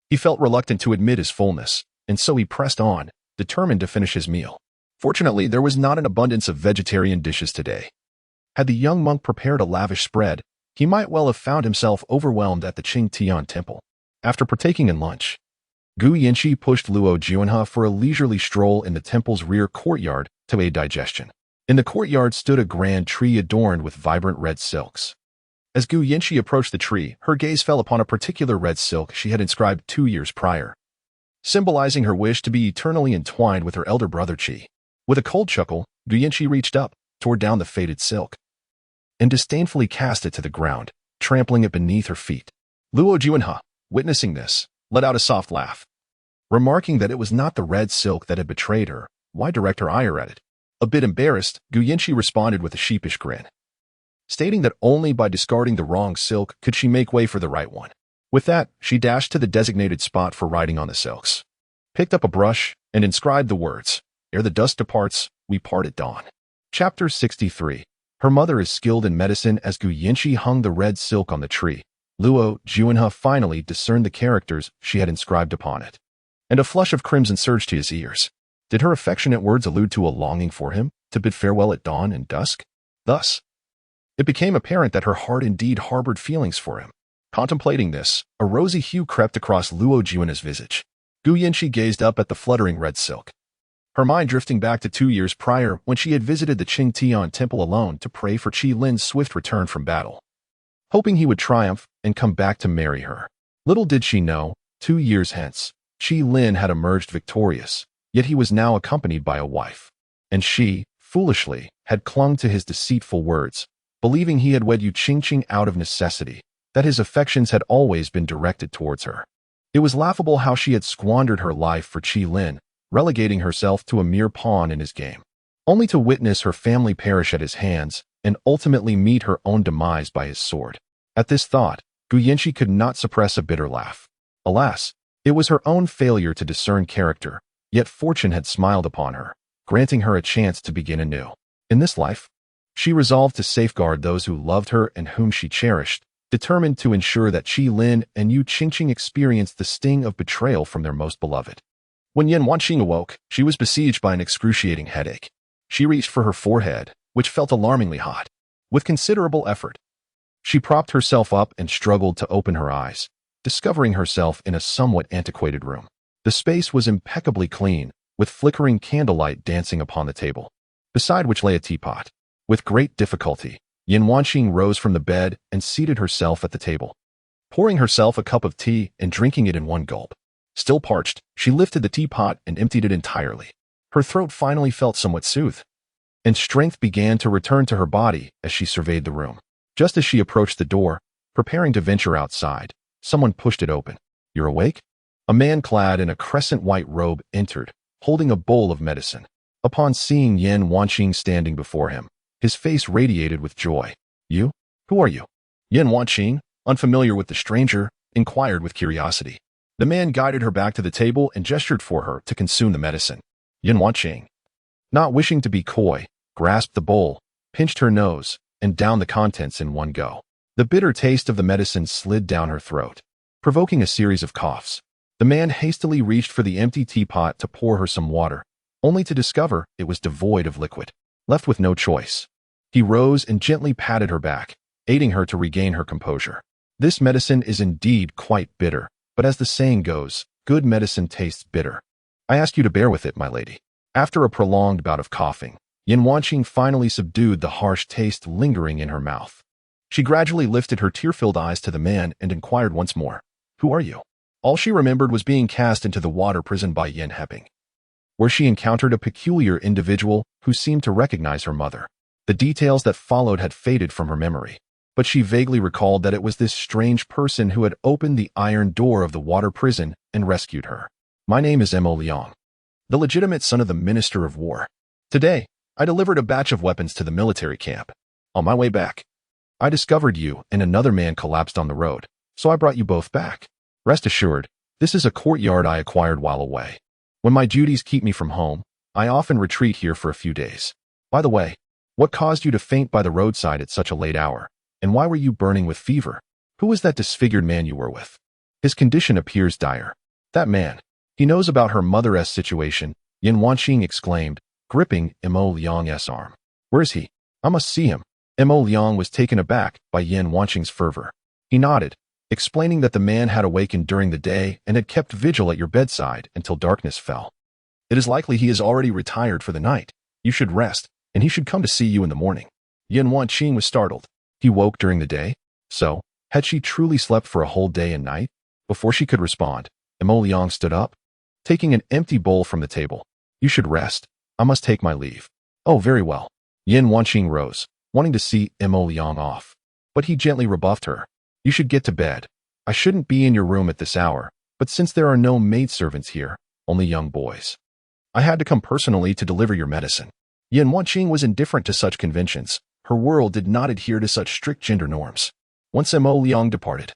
he felt reluctant to admit his fullness, and so he pressed on, determined to finish his meal. Fortunately, there was not an abundance of vegetarian dishes today. Had the young monk prepared a lavish spread, he might well have found himself overwhelmed at the Qing Tian temple. After partaking in lunch, Gu Yinchi pushed Luo Juanhe for a leisurely stroll in the temple's rear courtyard to aid digestion. In the courtyard stood a grand tree adorned with vibrant red silks. As Gu Yinchi approached the tree, her gaze fell upon a particular red silk she had inscribed 2 years prior, symbolizing her wish to be eternally entwined with her elder brother Qi. With a cold chuckle, Gu Yinchi reached up, tore down the faded silk, and disdainfully cast it to the ground, trampling it beneath her feet. Luo Juanhe, witnessing this, let out a soft laugh. Remarking that it was not the red silk that had betrayed her, why direct her ire at it? A bit embarrassed, Gu Yinchi responded with a sheepish grin, stating that only by discarding the wrong silk could she make way for the right one. With that, she dashed to the designated spot for writing on the silks, picked up a brush, and inscribed the words, "Ere the dust departs, we part at dawn." Chapter 63. Her mother is skilled in medicine. As Gu Yinchi hung the red silk on the tree, Luo Juanhe finally discerned the characters she had inscribed upon it, and a flush of crimson surged to his ears. Did her affectionate words allude to a longing for him, to bid farewell at dawn and dusk? Thus, it became apparent that her heart indeed harbored feelings for him. Contemplating this, a rosy hue crept across Luo Juanhe's visage. Gu Yinchi gazed up at the fluttering red silk, her mind drifting back to 2 years prior when she had visited the Qing Tian temple alone to pray for Qi Lin's swift return from battle, hoping he would triumph and come back to marry her. Little did she know, 2 years hence, Qi Lin had emerged victorious, yet he was now accompanied by a wife. And she, foolishly, had clung to his deceitful words, believing he had wed Yu Qingqing out of necessity, that his affections had always been directed towards her. It was laughable how she had squandered her life for Qi Lin, relegating herself to a mere pawn in his game, only to witness her family perish at his hands and ultimately meet her own demise by his sword. At this thought, Gu Yinchi could not suppress a bitter laugh. Alas, it was her own failure to discern character, yet fortune had smiled upon her, granting her a chance to begin anew. In this life, she resolved to safeguard those who loved her and whom she cherished, determined to ensure that Qi Lin and Yu Qingqing experienced the sting of betrayal from their most beloved. When Yan Wanqing awoke, she was besieged by an excruciating headache. She reached for her forehead, which felt alarmingly hot. With considerable effort, she propped herself up and struggled to open her eyes, discovering herself in a somewhat antiquated room. The space was impeccably clean, with flickering candlelight dancing upon the table, beside which lay a teapot. With great difficulty, Yan Wanqing rose from the bed and seated herself at the table, pouring herself a cup of tea and drinking it in one gulp. Still parched, she lifted the teapot and emptied it entirely. Her throat finally felt somewhat soothed, and strength began to return to her body as she surveyed the room. Just as she approached the door, preparing to venture outside, someone pushed it open. "You're awake?" A man clad in a crescent-white robe entered, holding a bowl of medicine. Upon seeing Yan Wanqing standing before him, his face radiated with joy. "You? Who are you?" Yan Wanqing, unfamiliar with the stranger, inquired with curiosity. The man guided her back to the table and gestured for her to consume the medicine. Yan Wanqing, not wishing to be coy, grasped the bowl, pinched her nose, and downed the contents in one go. The bitter taste of the medicine slid down her throat, provoking a series of coughs. The man hastily reached for the empty teapot to pour her some water, only to discover it was devoid of liquid. Left with no choice, he rose and gently patted her back, aiding her to regain her composure. "This medicine is indeed quite bitter, but as the saying goes, good medicine tastes bitter. I ask you to bear with it, my lady." After a prolonged bout of coughing, Yan Wanqing finally subdued the harsh taste lingering in her mouth. She gradually lifted her tear-filled eyes to the man and inquired once more, "Who are you?" All she remembered was being cast into the water prison by Yen Heping, where she encountered a peculiar individual who seemed to recognize her mother. The details that followed had faded from her memory, but she vaguely recalled that it was this strange person who had opened the iron door of the water prison and rescued her. "My name is Mo Liang, the legitimate son of the Minister of War. Today, I delivered a batch of weapons to the military camp. On my way back, I discovered you and another man collapsed on the road, so I brought you both back. Rest assured, This is a courtyard I acquired while away. When my duties keep me from home, I often retreat here for a few days. By the way, what caused you to faint by the roadside at such a late hour? And why were you burning with fever? Who was that disfigured man you were with? His condition appears dire. That man. He knows about her mother's situation, Yin Wanqing exclaimed, gripping Mo Liang's arm. Where is he? I must see him. Mo Liang was taken aback by Yin Wanqing's fervor. He nodded, explaining that the man had awakened during the day and had kept vigil at your bedside until darkness fell. It is likely he is already retired for the night. You should rest, and he should come to see you in the morning. Yin Wanqing was startled. He woke during the day? So, had she truly slept for a whole day and night? Before she could respond, Mo Liang stood up, taking an empty bowl from the table. You should rest. I must take my leave. Oh, very well. Yin Wanqing rose, wanting to see Mo Liang off. But he gently rebuffed her. You should get to bed. I shouldn't be in your room at this hour, but since there are no maidservants here, only young boys. I had to come personally to deliver your medicine. Yin Wanqing was indifferent to such conventions. Her world did not adhere to such strict gender norms. Once Mo Liang departed,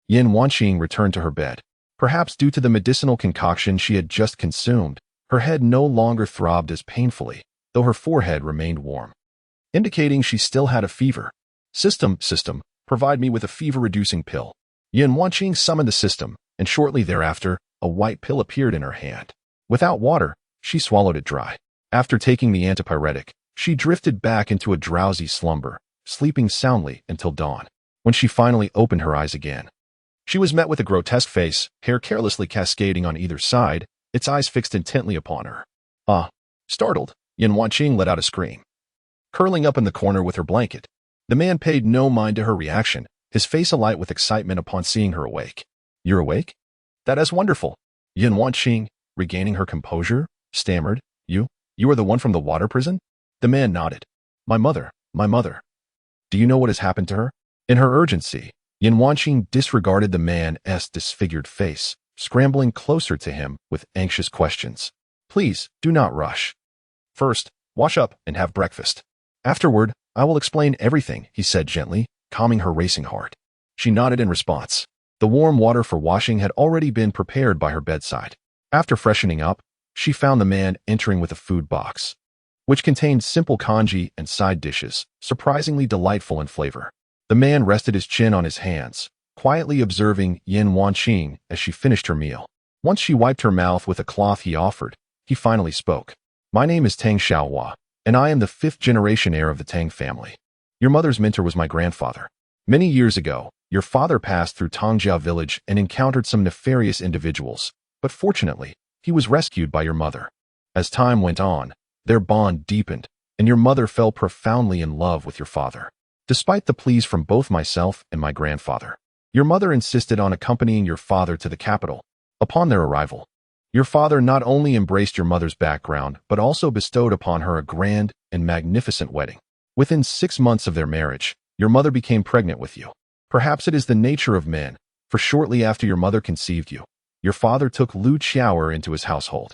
Yin Wanqing returned to her bed. Perhaps due to the medicinal concoction she had just consumed, her head no longer throbbed as painfully, though her forehead remained warm, indicating she still had a fever. System, provide me with a fever-reducing pill. Yin Wanqing summoned the system, and shortly thereafter, a white pill appeared in her hand. Without water, she swallowed it dry. After taking the antipyretic, she drifted back into a drowsy slumber, sleeping soundly until dawn. When she finally opened her eyes again, she was met with a grotesque face, hair carelessly cascading on either side, its eyes fixed intently upon her. Startled, Yin Wanqing let out a scream. Curling up in the corner with her blanket, the man paid no mind to her reaction, his face alight with excitement upon seeing her awake. You're awake? That is wonderful. Yin Wanqing, regaining her composure, stammered, You are the one from the water prison? The man nodded. My mother. Do you know what has happened to her? In her urgency, Yin Wanqing disregarded the man's disfigured face, scrambling closer to him with anxious questions. Please, do not rush. First, wash up and have breakfast. Afterward, I will explain everything, he said gently, calming her racing heart. She nodded in response. The warm water for washing had already been prepared by her bedside. After freshening up, she found the man entering with a food box, which contained simple congee and side dishes, surprisingly delightful in flavor. The man rested his chin on his hands, quietly observing Yin Wanqing as she finished her meal. Once she wiped her mouth with a cloth he offered, he finally spoke. My name is Tang Xiaohua, and I am the 5th-generation heir of the Tang family. Your mother's mentor was my grandfather. Many years ago, your father passed through Tongjiao village and encountered some nefarious individuals, but fortunately, he was rescued by your mother. As time went on, their bond deepened, and your mother fell profoundly in love with your father. Despite the pleas from both myself and my grandfather, your mother insisted on accompanying your father to the capital. Upon their arrival, your father not only embraced your mother's background, but also bestowed upon her a grand and magnificent wedding. Within 6 months of their marriage, your mother became pregnant with you. Perhaps it is the nature of men, for shortly after your mother conceived you, your father took Lu Qiaoer into his household.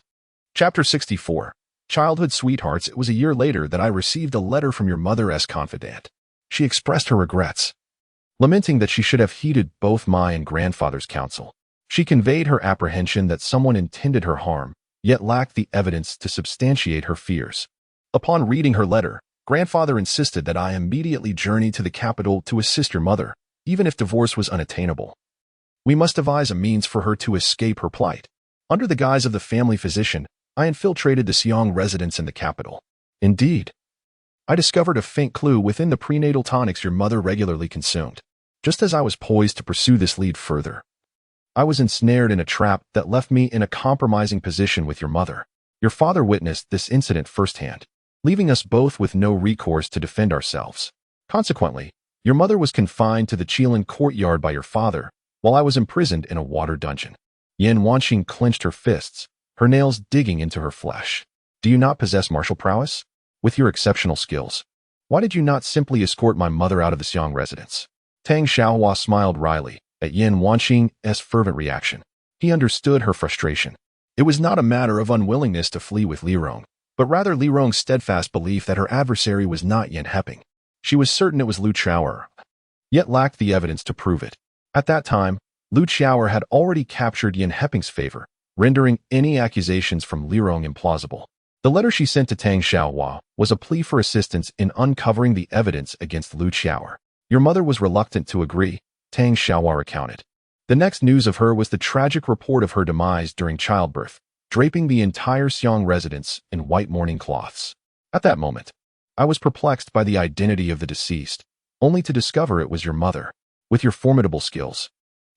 Chapter 64. Childhood Sweethearts. It was a year later that I received a letter from your mother's confidant. She expressed her regrets, lamenting that she should have heeded both my and grandfather's counsel. She conveyed her apprehension that someone intended her harm, yet lacked the evidence to substantiate her fears. Upon reading her letter, grandfather insisted that I immediately journey to the capital to assist your mother, even if divorce was unattainable. We must devise a means for her to escape her plight. Under the guise of the family physician, I infiltrated the Xiong residence in the capital. Indeed, I discovered a faint clue within the prenatal tonics your mother regularly consumed. Just as I was poised to pursue this lead further, I was ensnared in a trap that left me in a compromising position with your mother. Your father witnessed this incident firsthand, leaving us both with no recourse to defend ourselves. Consequently, your mother was confined to the Qi Lin courtyard by your father, while I was imprisoned in a water dungeon. Yin Wanqing clenched her fists, her nails digging into her flesh. Do you not possess martial prowess? With your exceptional skills, why did you not simply escort my mother out of the Xiong residence? Tang Xiaohua smiled wryly at Yin Wanqing's fervent reaction. He understood her frustration. It was not a matter of unwillingness to flee with Li Rong, but rather Li Rong's steadfast belief that her adversary was not Yin Heping. She was certain it was Lu Qiaoer, yet lacked the evidence to prove it. At that time, Lu Qiaoer had already captured Yin Heping's favor, rendering any accusations from Lirong implausible. The letter she sent to Tang Xiaohua was a plea for assistance in uncovering the evidence against Lu Qiaoer. Your mother was reluctant to agree, Tang Xiaohua recounted. The next news of her was the tragic report of her demise during childbirth, draping the entire Xiang residence in white mourning cloths. At that moment, I was perplexed by the identity of the deceased, only to discover it was your mother. With your formidable skills,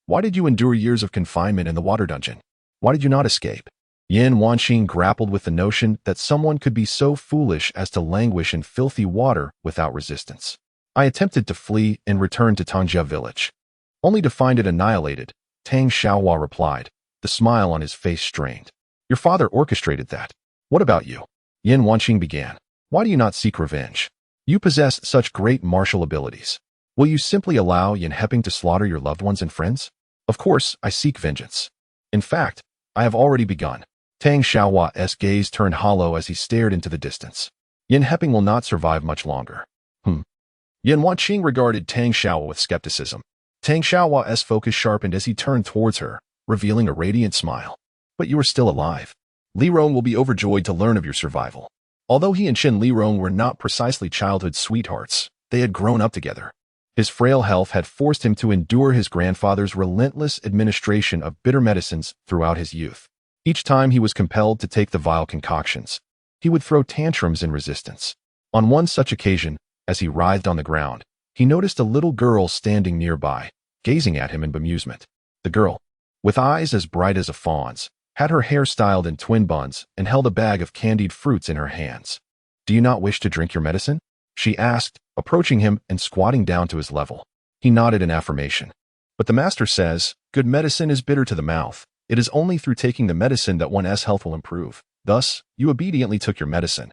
why did you endure years of confinement in the water dungeon? Why did you not escape? Yin Wanqing grappled with the notion that someone could be so foolish as to languish in filthy water without resistance. I attempted to flee and return to Tangjia village, only to find it annihilated, Tang Xiaohua replied, the smile on his face strained. Your father orchestrated that. What about you? Yin Wanqing began. Why do you not seek revenge? You possess such great martial abilities. Will you simply allow Yin Heping to slaughter your loved ones and friends? Of course, I seek vengeance. In fact, I have already begun. Tang Xiaohua's gaze turned hollow as he stared into the distance. Yin Heping will not survive much longer. Yin Wanqing regarded Tang Xiaohua with skepticism. Tang Xiaohua's focus sharpened as he turned towards her, revealing a radiant smile. But you are still alive. Lirong will be overjoyed to learn of your survival. Although he and Qin Lirong were not precisely childhood sweethearts, they had grown up together. His frail health had forced him to endure his grandfather's relentless administration of bitter medicines throughout his youth. Each time he was compelled to take the vile concoctions, he would throw tantrums in resistance. On one such occasion, as he writhed on the ground, he noticed a little girl standing nearby, gazing at him in bemusement. The girl, with eyes as bright as a fawn's, had her hair styled in twin buns and held a bag of candied fruits in her hands. Do you not wish to drink your medicine? She asked, approaching him and squatting down to his level. He nodded in affirmation. But the master says, good medicine is bitter to the mouth. It is only through taking the medicine that one's health will improve. Thus, you obediently took your medicine.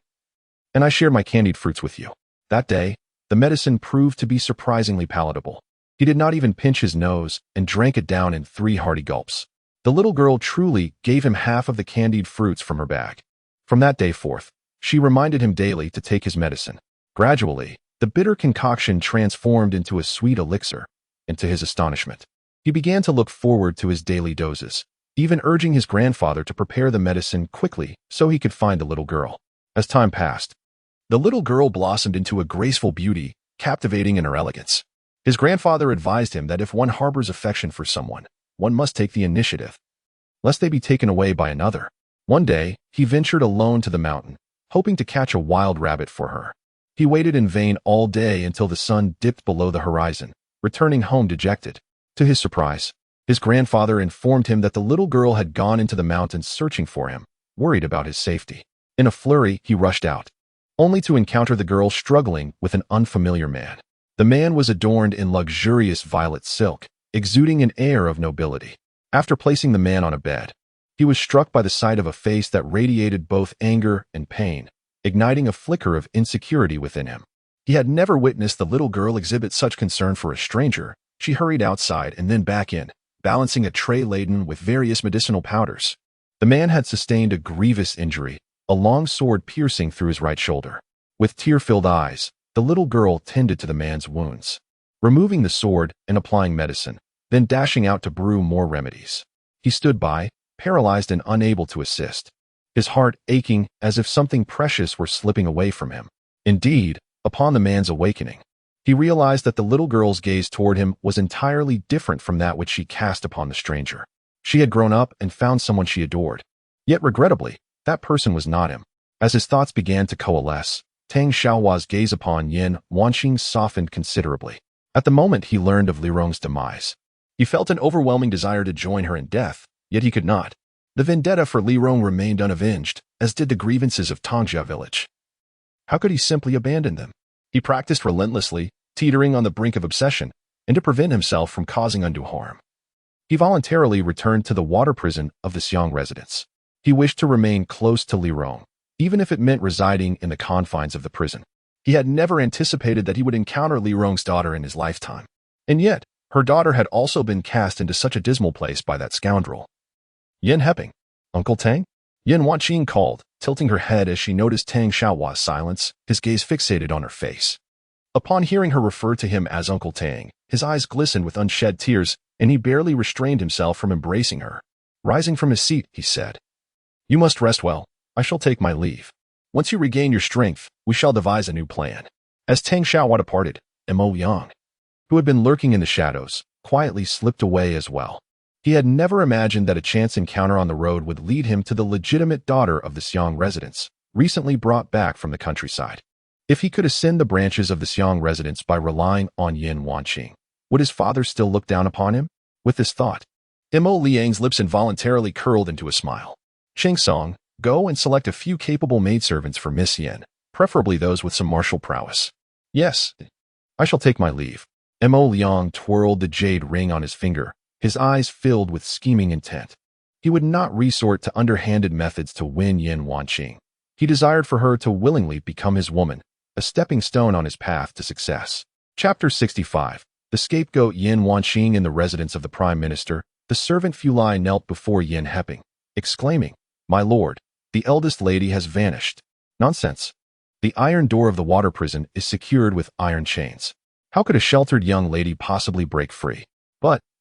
And I shared my candied fruits with you. That day, the medicine proved to be surprisingly palatable. He did not even pinch his nose and drank it down in 3 hearty gulps. The little girl truly gave him half of the candied fruits from her bag. From that day forth, she reminded him daily to take his medicine. Gradually, the bitter concoction transformed into a sweet elixir, and to his astonishment, he began to look forward to his daily doses, even urging his grandfather to prepare the medicine quickly so he could find the little girl. As time passed, the little girl blossomed into a graceful beauty, captivating in her elegance. His grandfather advised him that if one harbors affection for someone, one must take the initiative, lest they be taken away by another. One day, he ventured alone to the mountain, hoping to catch a wild rabbit for her. He waited in vain all day until the sun dipped below the horizon, returning home dejected. To his surprise, his grandfather informed him that the little girl had gone into the mountains searching for him, worried about his safety. In a flurry, he rushed out, only to encounter the girl struggling with an unfamiliar man. The man was adorned in luxurious violet silk, exuding an air of nobility. After placing the man on a bed, he was struck by the sight of a face that radiated both anger and pain, igniting a flicker of insecurity within him. He had never witnessed the little girl exhibit such concern for a stranger. She hurried outside and then back in, balancing a tray laden with various medicinal powders. The man had sustained a grievous injury, a long sword piercing through his right shoulder. With tear-filled eyes, the little girl tended to the man's wounds, removing the sword and applying medicine, then dashing out to brew more remedies. He stood by, paralyzed and unable to assist, his heart aching as if something precious were slipping away from him. Indeed, upon the man's awakening, he realized that the little girl's gaze toward him was entirely different from that which she cast upon the stranger. She had grown up and found someone she adored. Yet regrettably, that person was not him. As his thoughts began to coalesce, Tang Xiaohua's gaze upon Yin Wanqing softened considerably. At the moment he learned of Lirong's demise, he felt an overwhelming desire to join her in death, yet he could not. The vendetta for Lirong remained unavenged, as did the grievances of Tangjia village. How could he simply abandon them? He practiced relentlessly, teetering on the brink of obsession, and to prevent himself from causing undue harm, he voluntarily returned to the water prison of the Xiang residence. He wished to remain close to Lirong, even if it meant residing in the confines of the prison. He had never anticipated that he would encounter Lirong's daughter in his lifetime. And yet, her daughter had also been cast into such a dismal place by that scoundrel. Yin Heping, Uncle Tang? Yin Wanqing called, tilting her head as she noticed Tang Xiaohua's silence, his gaze fixated on her face. Upon hearing her refer to him as Uncle Tang, his eyes glistened with unshed tears, and he barely restrained himself from embracing her. Rising from his seat, he said, "You must rest well. I shall take my leave. Once you regain your strength, we shall devise a new plan." As Tang Xiaohua departed, Mo Yang, who had been lurking in the shadows, quietly slipped away as well. He had never imagined that a chance encounter on the road would lead him to the legitimate daughter of the Xiong residents, recently brought back from the countryside. If he could ascend the branches of the Xiong residence by relying on Yin Wanqing, would his father still look down upon him? With this thought, Mo Liang's lips involuntarily curled into a smile. "Cheng Song, go and select a few capable maidservants for Miss Yin, preferably those with some martial prowess." "Yes, I shall take my leave." Mo Liang twirled the jade ring on his finger, his eyes filled with scheming intent. He would not resort to underhanded methods to win Yin Wanqing. He desired for her to willingly become his woman, a stepping stone on his path to success. Chapter 65. The scapegoat Yin Wanqing in the residence of the Prime Minister. The servant Fulai knelt before Yin Heping, exclaiming, "My lord, the eldest lady has vanished." "Nonsense. The iron door of the water prison is secured with iron chains. How could a sheltered young lady possibly break free?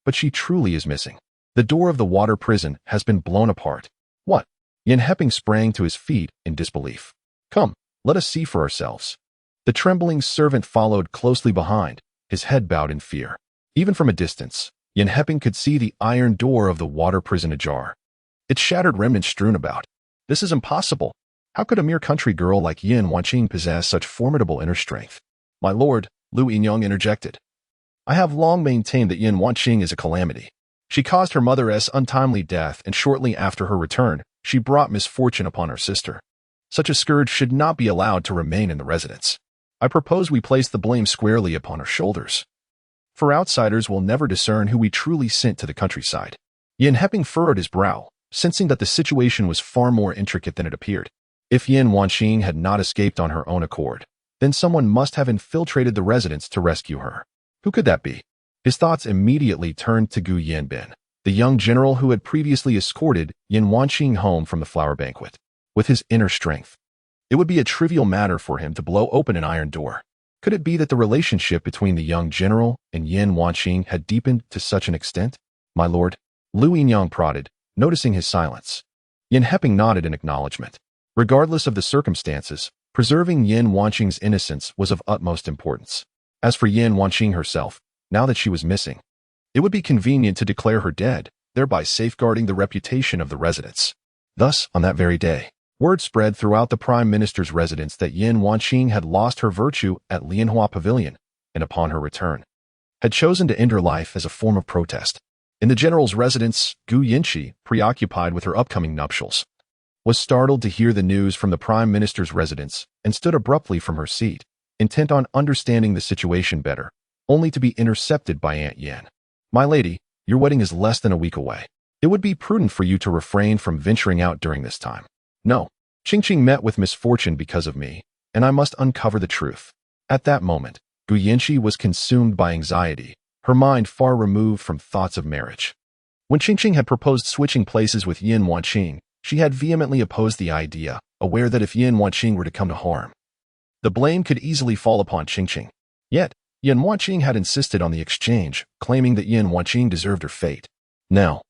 But she truly is missing. The door of the water prison has been blown apart." "What?" Yin Heping sprang to his feet in disbelief. "Come, let us see for ourselves." The trembling servant followed closely behind, his head bowed in fear. Even from a distance, Yin Heping could see the iron door of the water prison ajar, its shattered remnants strewn about. "This is impossible. How could a mere country girl like Yin Wanqing possess such formidable inner strength?" "My lord," Lu Yinyang interjected, "I have long maintained that Yin Wanqing is a calamity. She caused her mother's untimely death, and shortly after her return, she brought misfortune upon her sister. Such a scourge should not be allowed to remain in the residence. I propose we place the blame squarely upon her shoulders. For outsiders will never discern who we truly sent to the countryside." Yin Heping furrowed his brow, sensing that the situation was far more intricate than it appeared. If Yin Wanqing had not escaped on her own accord, then someone must have infiltrated the residence to rescue her. Who could that be? His thoughts immediately turned to Gu Yanbin, the young general who had previously escorted Yin Wanqing home from the flower banquet. With his inner strength, it would be a trivial matter for him to blow open an iron door. Could it be that the relationship between the young general and Yin Wanqing had deepened to such an extent? "My lord," Lu Yinyang prodded, noticing his silence. Yin Heping nodded in acknowledgement. Regardless of the circumstances, preserving Yin Wanqing's innocence was of utmost importance. As for Yin Wanqing herself, now that she was missing, it would be convenient to declare her dead, thereby safeguarding the reputation of the residents. Thus, on that very day, word spread throughout the Prime Minister's residence that Yin Wanqing had lost her virtue at Lianhua Pavilion, and upon her return, had chosen to end her life as a form of protest. In the general's residence, Gu Yinchi, preoccupied with her upcoming nuptials, was startled to hear the news from the Prime Minister's residence and stood abruptly from her seat, intent on understanding the situation better, only to be intercepted by Aunt Yin. "My lady, your wedding is less than a week away. It would be prudent for you to refrain from venturing out during this time." "No, Qingqing met with misfortune because of me, and I must uncover the truth." At that moment, Gu Yinchi was consumed by anxiety, her mind far removed from thoughts of marriage. When Qingqing had proposed switching places with Yin Wanqing, she had vehemently opposed the idea, aware that if Yin Wanqing were to come to harm, the blame could easily fall upon Qingqing. Yet, Yin Wanqing had insisted on the exchange, claiming that Yin Wanqing deserved her fate. Now,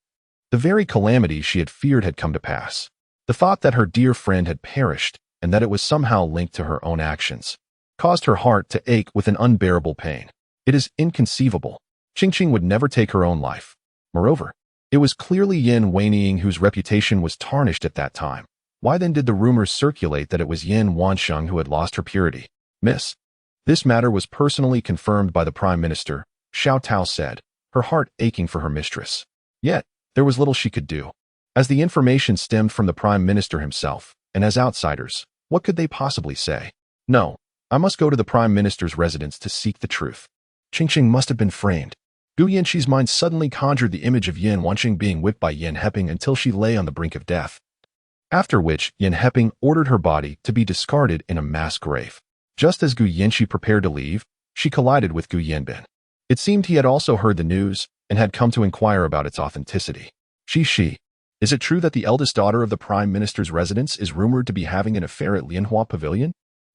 the very calamity she had feared had come to pass. The thought that her dear friend had perished, and that it was somehow linked to her own actions, caused her heart to ache with an unbearable pain. It is inconceivable. Qingqing would never take her own life. Moreover, it was clearly Yin Wanqing whose reputation was tarnished at that time. Why then did the rumors circulate that it was Yin Wansheng who had lost her purity? "Miss." This matter was personally confirmed by the Prime Minister, Xiao Tao said, her heart aching for her mistress. Yet, there was little she could do. As the information stemmed from the Prime Minister himself, and as outsiders, what could they possibly say? "No, I must go to the Prime Minister's residence to seek the truth." Qingqing must have been framed. Gu Yanqi's mind suddenly conjured the image of Yin Wanqing being whipped by Yin Heping until she lay on the brink of death. After which, Yin Heping ordered her body to be discarded in a mass grave. Just as Gu Yanqi prepared to leave, she collided with Gu Yanbin. It seemed he had also heard the news and had come to inquire about its authenticity. She, is it true that the eldest daughter of the Prime Minister's residence is rumored to be having an affair at Lianhua Pavilion?"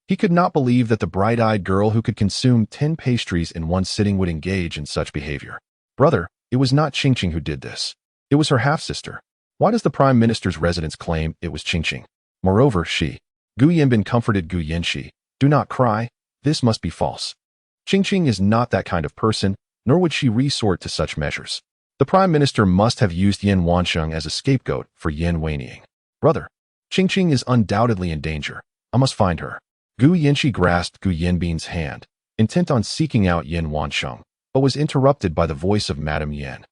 He could not believe that the bright-eyed girl who could consume 10 pastries in one sitting would engage in such behavior. Brother, it was not Qingqing who did this. It was her half-sister. Why does the Prime Minister's residence claim it was Qingqing? Moreover, Gu Yanbin comforted Gu Yanqi. Do not cry. This must be false. Qingqing is not that kind of person, nor would she resort to such measures. The Prime Minister must have used Yin Wansheng as a scapegoat for Yin Weining. Brother, Qingqing is undoubtedly in danger. I must find her. Gu Yanqi grasped Gu Yanbin's hand, intent on seeking out Yin Wansheng, but was interrupted by the voice of Madame Yan.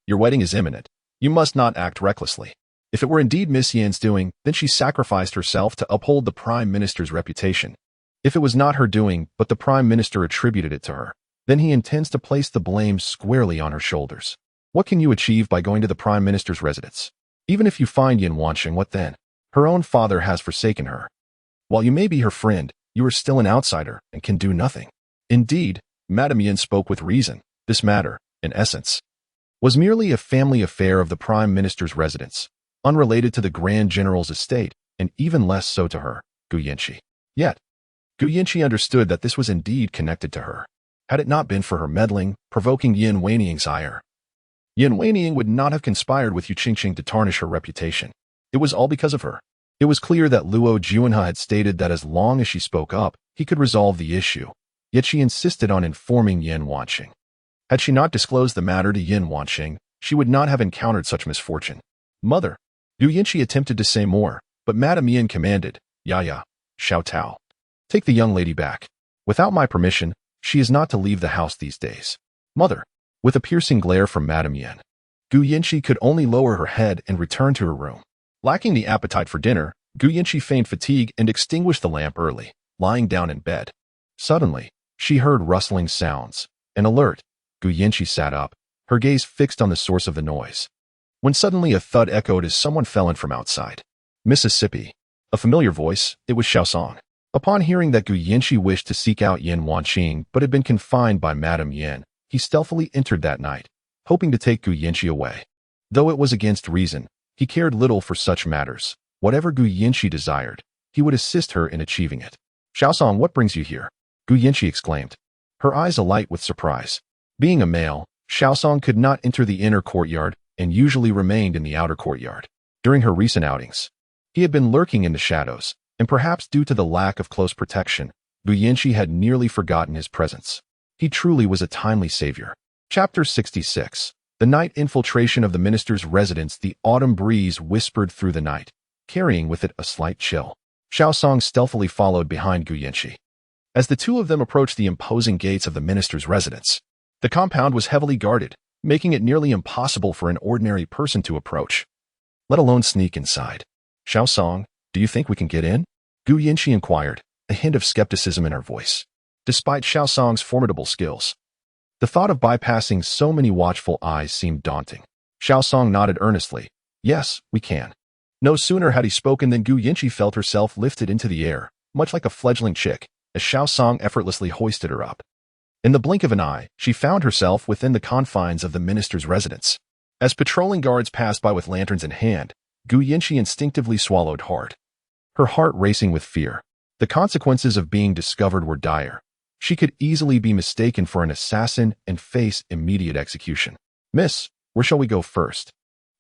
Your wedding is imminent. You must not act recklessly. If it were indeed Miss Yan's doing, then she sacrificed herself to uphold the Prime Minister's reputation. If it was not her doing, but the Prime Minister attributed it to her, then he intends to place the blame squarely on her shoulders. What can you achieve by going to the Prime Minister's residence? Even if you find Yin Wansheng, what then? Her own father has forsaken her. While you may be her friend, you are still an outsider and can do nothing. Indeed, Madame Yin spoke with reason. This matter, in essence, was merely a family affair of the Prime Minister's residence, unrelated to the Grand General's estate, and even less so to her, Gu Yanqi. Yet, Gu Yanqi understood that this was indeed connected to her. Had it not been for her meddling, provoking Yin Weining's ire, Yin Weining would not have conspired with Yu Qingqing to tarnish her reputation. It was all because of her. It was clear that Luo Juanhe had stated that as long as she spoke up, he could resolve the issue, yet she insisted on informing Yin Wansheng. Had she not disclosed the matter to Yin Wansheng, she would not have encountered such misfortune. Mother, Gu Yanqi attempted to say more, but Madame Yin commanded, Ya, Xiao Tao. Take the young lady back. Without my permission, she is not to leave the house these days. Mother, with a piercing glare from Madame Yin, Gu Yanqi could only lower her head and return to her room. Lacking the appetite for dinner, Gu Yanqi feigned fatigue and extinguished the lamp early, lying down in bed. Suddenly, she heard rustling sounds. An alert, Gu Yanqi sat up, her gaze fixed on the source of the noise. When suddenly a thud echoed as someone fell in from outside. Mississippi. A familiar voice, it was Xiaosong. Upon hearing that Gu Yanqi wished to seek out Yin Wanqing but had been confined by Madame Yin, he stealthily entered that night, hoping to take Gu Yanqi away. Though it was against reason, he cared little for such matters. Whatever Gu Yanqi desired, he would assist her in achieving it. Xiaosong, what brings you here? Gu Yanqi exclaimed, her eyes alight with surprise. Being a male, Xiaosong could not enter the inner courtyard and usually remained in the outer courtyard. During her recent outings, he had been lurking in the shadows, and perhaps due to the lack of close protection, Gu Yanqi had nearly forgotten his presence. He truly was a timely savior. Chapter 66. The night infiltration of the minister's residence. The autumn breeze whispered through the night, carrying with it a slight chill. Xiaosong stealthily followed behind Gu Yanqi. As the two of them approached the imposing gates of the minister's residence, the compound was heavily guarded, making it nearly impossible for an ordinary person to approach, let alone sneak inside. Xiaosong, do you think we can get in? Gu Yanqi inquired, a hint of skepticism in her voice. Despite Xiaosong's formidable skills, the thought of bypassing so many watchful eyes seemed daunting. Xiaosong nodded earnestly. Yes, we can. No sooner had he spoken than Gu Yanqi felt herself lifted into the air, much like a fledgling chick, as Xiaosong effortlessly hoisted her up. In the blink of an eye, she found herself within the confines of the minister's residence. As patrolling guards passed by with lanterns in hand, Gu Yanqi instinctively swallowed hard, her heart racing with fear. The consequences of being discovered were dire. She could easily be mistaken for an assassin and face immediate execution. Miss, where shall we go first?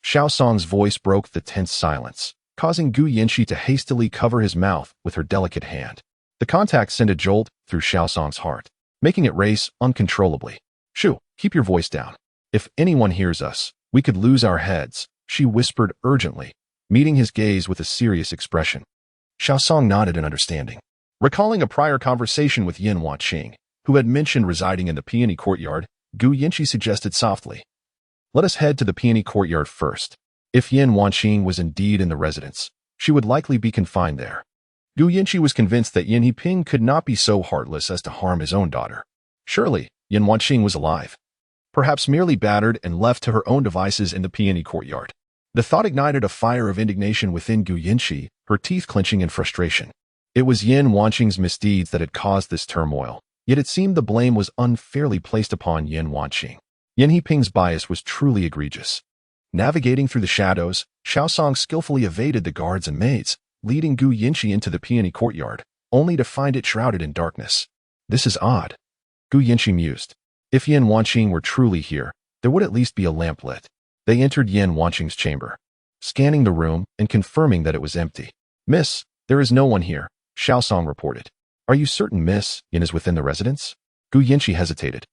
Xiaosong's voice broke the tense silence, causing Gu Yanqi to hastily cover his mouth with her delicate hand. The contact sent a jolt through Xiaosong's heart, making it race uncontrollably. Shoo, keep your voice down. If anyone hears us, we could lose our heads, she whispered urgently, meeting his gaze with a serious expression. Xiaosong nodded in understanding. Recalling a prior conversation with Yin Wanqing, who had mentioned residing in the peony courtyard, Gu Yanqi suggested softly, let us head to the peony courtyard first. If Yin Wanqing was indeed in the residence, she would likely be confined there. Gu Yanqi was convinced that Yin Heping could not be so heartless as to harm his own daughter. Surely, Yin Wanqing was alive, perhaps merely battered and left to her own devices in the peony courtyard. The thought ignited a fire of indignation within Gu Yanqi, her teeth clenching in frustration. It was Yin Wanqing's misdeeds that had caused this turmoil, yet it seemed the blame was unfairly placed upon Yin Wanqing. Yin Heping's bias was truly egregious. Navigating through the shadows, Xiaosong skillfully evaded the guards and maids, leading Gu Yanqi into the peony courtyard, only to find it shrouded in darkness. This is odd, Gu Yinshi mused. If Yan Wanqing were truly here, there would at least be a lamp lit. They entered Yan Wanqing's chamber, scanning the room and confirming that it was empty. Miss, there is no one here, Xiaosong reported. Are you certain Miss Yan is within the residence? Gu Yinshi hesitated,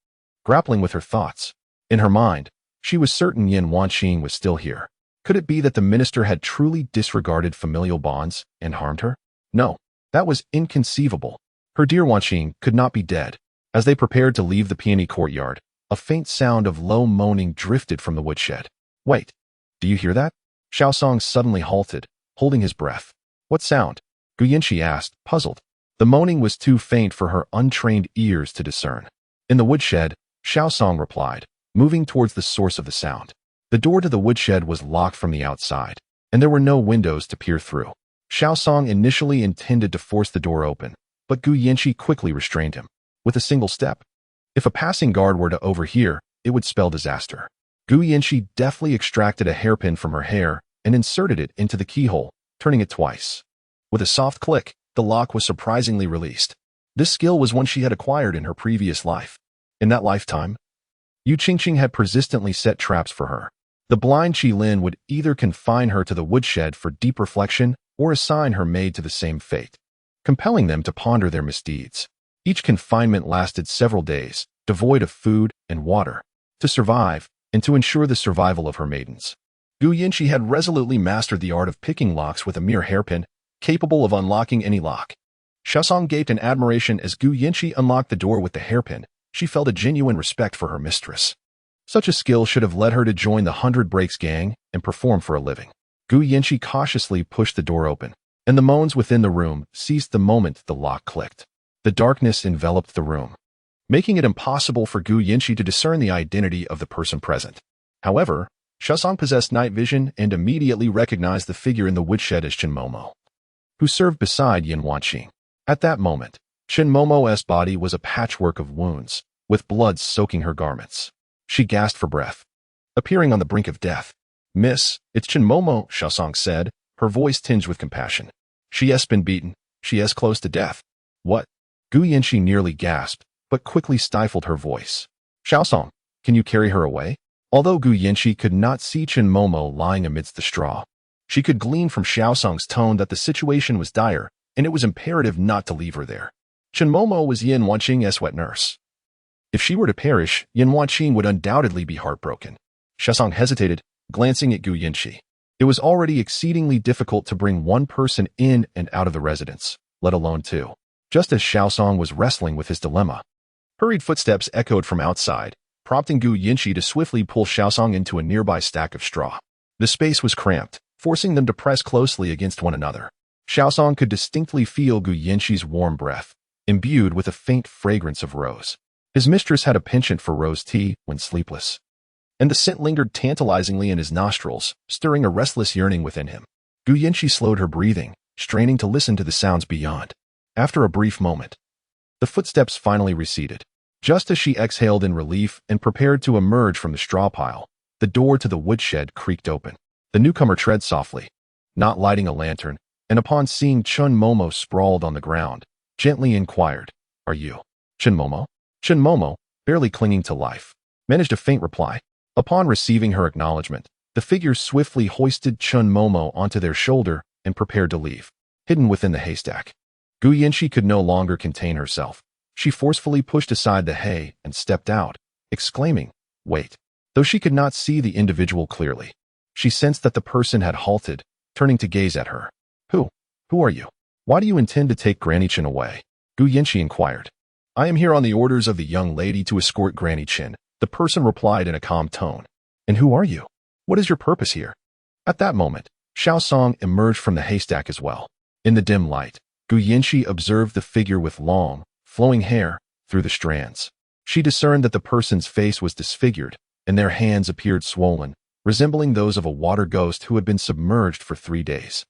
grappling with her thoughts. In her mind, she was certain Yan Wanqing was still here. Could it be that the minister had truly disregarded familial bonds and harmed her? No, that was inconceivable. Her dear Wanqing could not be dead. As they prepared to leave the peony courtyard, a faint sound of low moaning drifted from the woodshed. Wait, do you hear that? Xiaosong suddenly halted, holding his breath. What sound? Gu Yinshi asked, puzzled. The moaning was too faint for her untrained ears to discern. In the woodshed, Xiaosong replied, moving towards the source of the sound. The door to the woodshed was locked from the outside, and there were no windows to peer through. Xiaosong initially intended to force the door open, but Gu Yinshi quickly restrained him. With a single step. If a passing guard were to overhear, it would spell disaster. Gu Yinshi deftly extracted a hairpin from her hair and inserted it into the keyhole, turning it twice. With a soft click, the lock was surprisingly released. This skill was one she had acquired in her previous life. In that lifetime, Yu Qingqing had persistently set traps for her. The blind Qi Lin would either confine her to the woodshed for deep reflection or assign her maid to the same fate, compelling them to ponder their misdeeds. Each confinement lasted several days, devoid of food and water, to survive and to ensure the survival of her maidens. Gu Yinshi had resolutely mastered the art of picking locks with a mere hairpin, capable of unlocking any lock. Xiaosong gaped in admiration as Gu Yinshi unlocked the door with the hairpin. She felt a genuine respect for her mistress. Such a skill should have led her to join the 100 Breaks gang and perform for a living. Gu Yinshi cautiously pushed the door open, and the moans within the room ceased the moment the lock clicked. The darkness enveloped the room, making it impossible for Gu Yinshi to discern the identity of the person present. However, Xiaosong possessed night vision and immediately recognized the figure in the woodshed as Chen Momo, who served beside Yan Wanqing. At that moment, Chen Momo's body was a patchwork of wounds, with blood soaking her garments. She gasped for breath, appearing on the brink of death. Miss, it's Chen Momo, Xiaosong said, her voice tinged with compassion. She has been beaten. She is close to death. What? Gu Yinshi nearly gasped, but quickly stifled her voice. Xiaosong, can you carry her away? Although Gu Yinshi could not see Chen Momo lying amidst the straw, she could glean from Xiaosong's tone that the situation was dire, and it was imperative not to leave her there. Chen Momo was Yan Wanqing's wet nurse. If she were to perish, Yan Wanqing would undoubtedly be heartbroken. Xiaosong hesitated, glancing at Gu Yinshi. It was already exceedingly difficult to bring one person in and out of the residence, let alone two. Just as Xiaosong was wrestling with his dilemma, hurried footsteps echoed from outside, prompting Gu Yinshi to swiftly pull Xiaosong into a nearby stack of straw. The space was cramped, forcing them to press closely against one another. Xiaosong could distinctly feel Gu Yinshi's warm breath, imbued with a faint fragrance of rose. His mistress had a penchant for rose tea when sleepless, and the scent lingered tantalizingly in his nostrils, stirring a restless yearning within him. Gu Yinshi slowed her breathing, straining to listen to the sounds beyond. After a brief moment, the footsteps finally receded. Just as she exhaled in relief and prepared to emerge from the straw pile, the door to the woodshed creaked open. The newcomer tread softly, not lighting a lantern, and upon seeing Chen Momo sprawled on the ground, gently inquired, "Are you Chen Momo?" Chen Momo, barely clinging to life, managed a faint reply. Upon receiving her acknowledgement, the figure swiftly hoisted Chen Momo onto their shoulder and prepared to leave, hidden within the haystack. Gu Yinshi could no longer contain herself. She forcefully pushed aside the hay and stepped out, exclaiming, "Wait." Though she could not see the individual clearly, she sensed that the person had halted, turning to gaze at her. Who are you? Why do you intend to take Granny Chen away? Gu Yinshi inquired. I am here on the orders of the young lady to escort Granny Chen, the person replied in a calm tone. And who are you? What is your purpose here? At that moment, Xiaosong emerged from the haystack as well. In the dim light, Gu Yinshi observed the figure with long, flowing hair through the strands. She discerned that the person's face was disfigured, and their hands appeared swollen, resembling those of a water ghost who had been submerged for 3 days.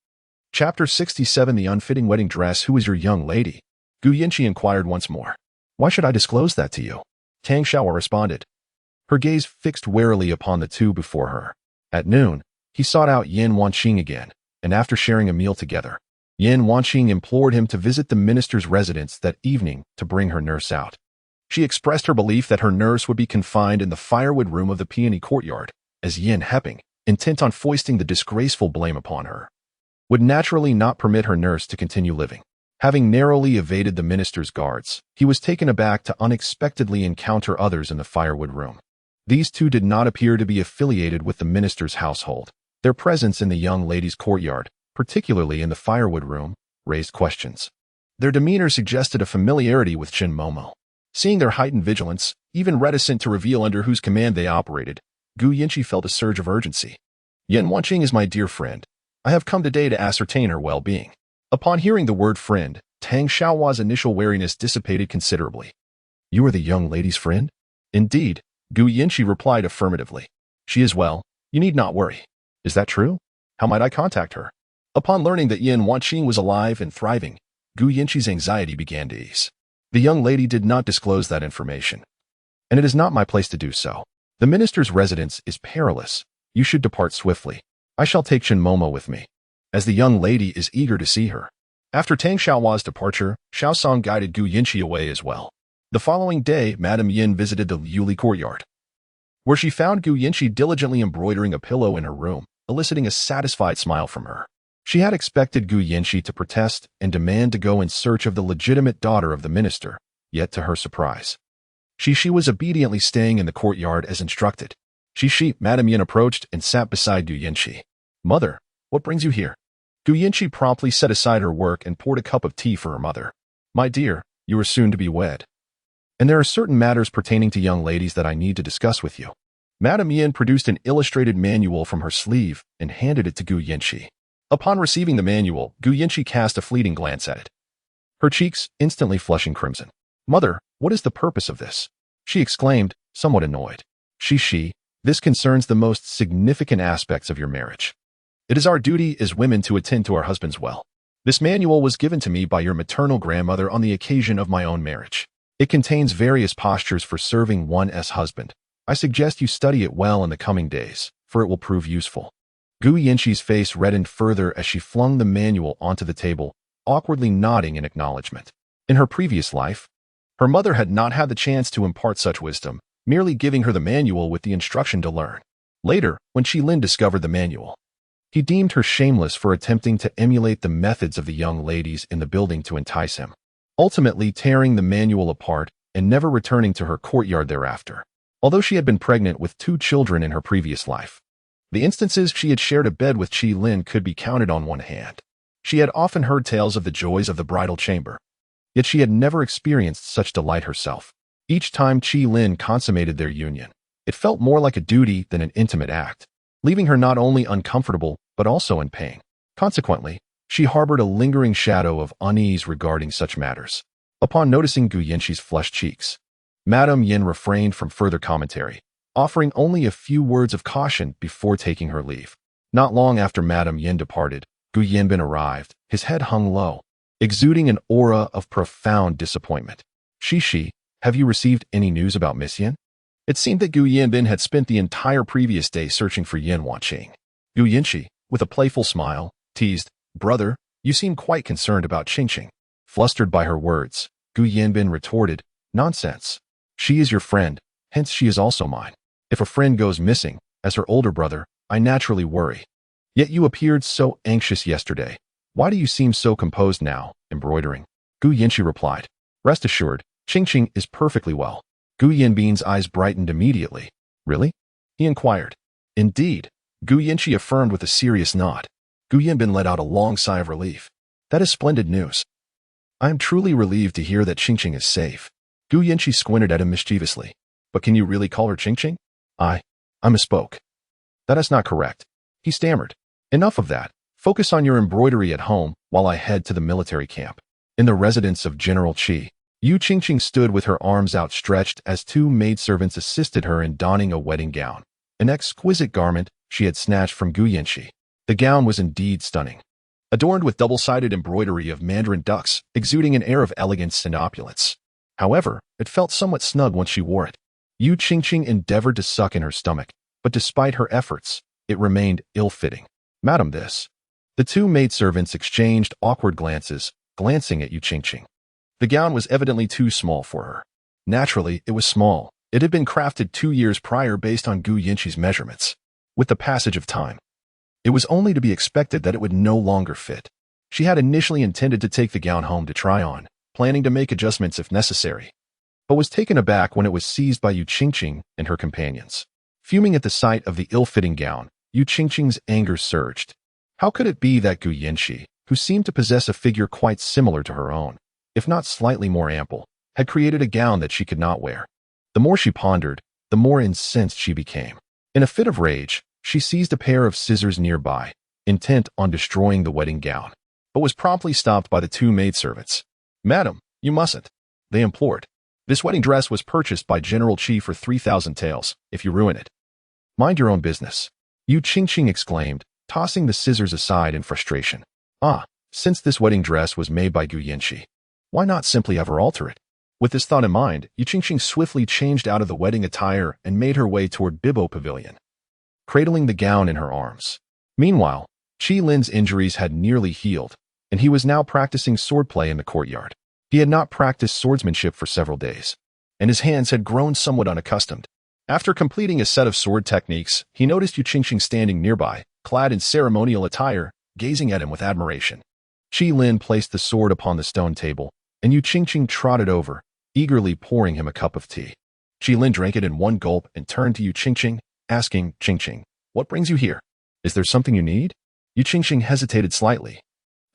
Chapter 67 The Unfitting Wedding Dress. Who is your young lady? Gu Yinshi inquired once more. Why should I disclose that to you? Tang Xiaohua responded, her gaze fixed warily upon the two before her. At noon, he sought out Yan Wanqing again, and after sharing a meal together, Yin Wanqing implored him to visit the minister's residence that evening to bring her nurse out. She expressed her belief that her nurse would be confined in the firewood room of the peony courtyard, as Yin Heping, intent on foisting the disgraceful blame upon her, would naturally not permit her nurse to continue living. Having narrowly evaded the minister's guards, he was taken aback to unexpectedly encounter others in the firewood room. These two did not appear to be affiliated with the minister's household. Their presence in the young lady's courtyard, particularly in the firewood room, raised questions. Their demeanor suggested a familiarity with Qin Momo. Seeing their heightened vigilance, even reticent to reveal under whose command they operated, Gu Yinchi felt a surge of urgency. Yin Wanqing is my dear friend. I have come today to ascertain her well-being. Upon hearing the word friend, Tang Xiaohua's initial wariness dissipated considerably. You are the young lady's friend? Indeed, Gu Yinchi replied affirmatively. She is well. You need not worry. Is that true? How might I contact her? Upon learning that Yin Wanqing was alive and thriving, Gu Yinchi's anxiety began to ease. The young lady did not disclose that information, and it is not my place to do so. The minister's residence is perilous. You should depart swiftly. I shall take Qin Momo with me, as the young lady is eager to see her. After Tang Xiaohua's departure, Xiao Song guided Gu Yinchi away as well. The following day, Madame Yin visited the Yuli courtyard, where she found Gu Yinchi diligently embroidering a pillow in her room, eliciting a satisfied smile from her. She had expected Gu Yinchi to protest and demand to go in search of the legitimate daughter of the minister, yet to her surprise, Shi was obediently staying in the courtyard as instructed. Madame Yin approached and sat beside Gu Yinchi. Mother, what brings you here? Gu Yinchi promptly set aside her work and poured a cup of tea for her mother. My dear, you are soon to be wed, and there are certain matters pertaining to young ladies that I need to discuss with you. Madame Yin produced an illustrated manual from her sleeve and handed it to Gu Yinchi. Upon receiving the manual, Gu Yinchi cast a fleeting glance at it, her cheeks instantly flushing crimson. Mother, what is the purpose of this? She exclaimed, somewhat annoyed. This concerns the most significant aspects of your marriage. It is our duty as women to attend to our husband's well. This manual was given to me by your maternal grandmother on the occasion of my own marriage. It contains various postures for serving one's husband. I suggest you study it well in the coming days, for it will prove useful. Gu Yinchi's face reddened further as she flung the manual onto the table, awkwardly nodding in acknowledgement. In her previous life, her mother had not had the chance to impart such wisdom, merely giving her the manual with the instruction to learn. Later, when Qi Lin discovered the manual, he deemed her shameless for attempting to emulate the methods of the young ladies in the building to entice him, ultimately tearing the manual apart and never returning to her courtyard thereafter. Although she had been pregnant with 2 children in her previous life, the instances she had shared a bed with Qi Lin could be counted on one hand. She had often heard tales of the joys of the bridal chamber, yet she had never experienced such delight herself. Each time Qi Lin consummated their union, it felt more like a duty than an intimate act, leaving her not only uncomfortable but also in pain. Consequently, she harbored a lingering shadow of unease regarding such matters. Upon noticing Gu Yinchi's flushed cheeks, Madame Yin refrained from further commentary, offering only a few words of caution before taking her leave. Not long after Madame Yin departed, Gu Yanbin arrived, his head hung low, exuding an aura of profound disappointment. Have you received any news about Miss Yin? It seemed that Gu Yanbin had spent the entire previous day searching for Yin Wanqing. Gu Yinchi, with a playful smile, teased, Brother, you seem quite concerned about Qingqing. Flustered by her words, Gu Yanbin retorted, Nonsense. She is your friend, hence she is also mine. If a friend goes missing, as her older brother, I naturally worry. Yet you appeared so anxious yesterday. Why do you seem so composed now, embroidering? Gu Yinchi replied. Rest assured, Qingqing is perfectly well. Gu Yanbin's eyes brightened immediately. Really? He inquired. Indeed, Gu Yinchi affirmed with a serious nod. Gu Yanbin let out a long sigh of relief. That is splendid news. I am truly relieved to hear that Qingqing is safe. Gu Yinchi squinted at him mischievously. But can you really call her Qingqing? I misspoke. That is not correct. He stammered. Enough of that. Focus on your embroidery at home while I head to the military camp. In the residence of General Qi, Yu Qingqing stood with her arms outstretched as 2 maidservants assisted her in donning a wedding gown, an exquisite garment she had snatched from Gu Yinchi. The gown was indeed stunning, adorned with double-sided embroidery of mandarin ducks, exuding an air of elegance and opulence. However, it felt somewhat snug once she wore it. Yu Qingqing endeavored to suck in her stomach, but despite her efforts, it remained ill-fitting. Madam, this The two maidservants exchanged awkward glances, glancing at Yu Qingqing. The gown was evidently too small for her. Naturally, it was small. It had been crafted 2 years prior based on Gu Yinqi's measurements. With the passage of time, it was only to be expected that it would no longer fit. She had initially intended to take the gown home to try on, planning to make adjustments if necessary, but was taken aback when it was seized by Yu Qingqing and her companions. Fuming at the sight of the ill-fitting gown, Yu Qingqing's anger surged. How could it be that Gu Yinqi, who seemed to possess a figure quite similar to her own, if not slightly more ample, had created a gown that she could not wear? The more she pondered, the more incensed she became. In a fit of rage, she seized a pair of scissors nearby, intent on destroying the wedding gown, but was promptly stopped by the two maidservants. "Madam, you mustn't," they implored. "This wedding dress was purchased by General Qi for 3,000 taels. If you ruin it, mind your own business," Yu Qingqing exclaimed, tossing the scissors aside in frustration. Since this wedding dress was made by Gu Yinqi, why not simply have her alter it? With this thought in mind, Yu Qingqing swiftly changed out of the wedding attire and made her way toward Bibo Pavilion, cradling the gown in her arms. Meanwhile, Qi Lin's injuries had nearly healed, and he was now practicing swordplay in the courtyard. He had not practiced swordsmanship for several days, and his hands had grown somewhat unaccustomed. After completing a set of sword techniques, he noticed Yu Qingqing standing nearby, clad in ceremonial attire, gazing at him with admiration. Qi Lin placed the sword upon the stone table, and Yu Qingqing trotted over, eagerly pouring him a cup of tea. Qi Lin drank it in one gulp and turned to Yu Qingqing, asking, "Qingqing, what brings you here? Is there something you need?" Yu Qingqing hesitated slightly,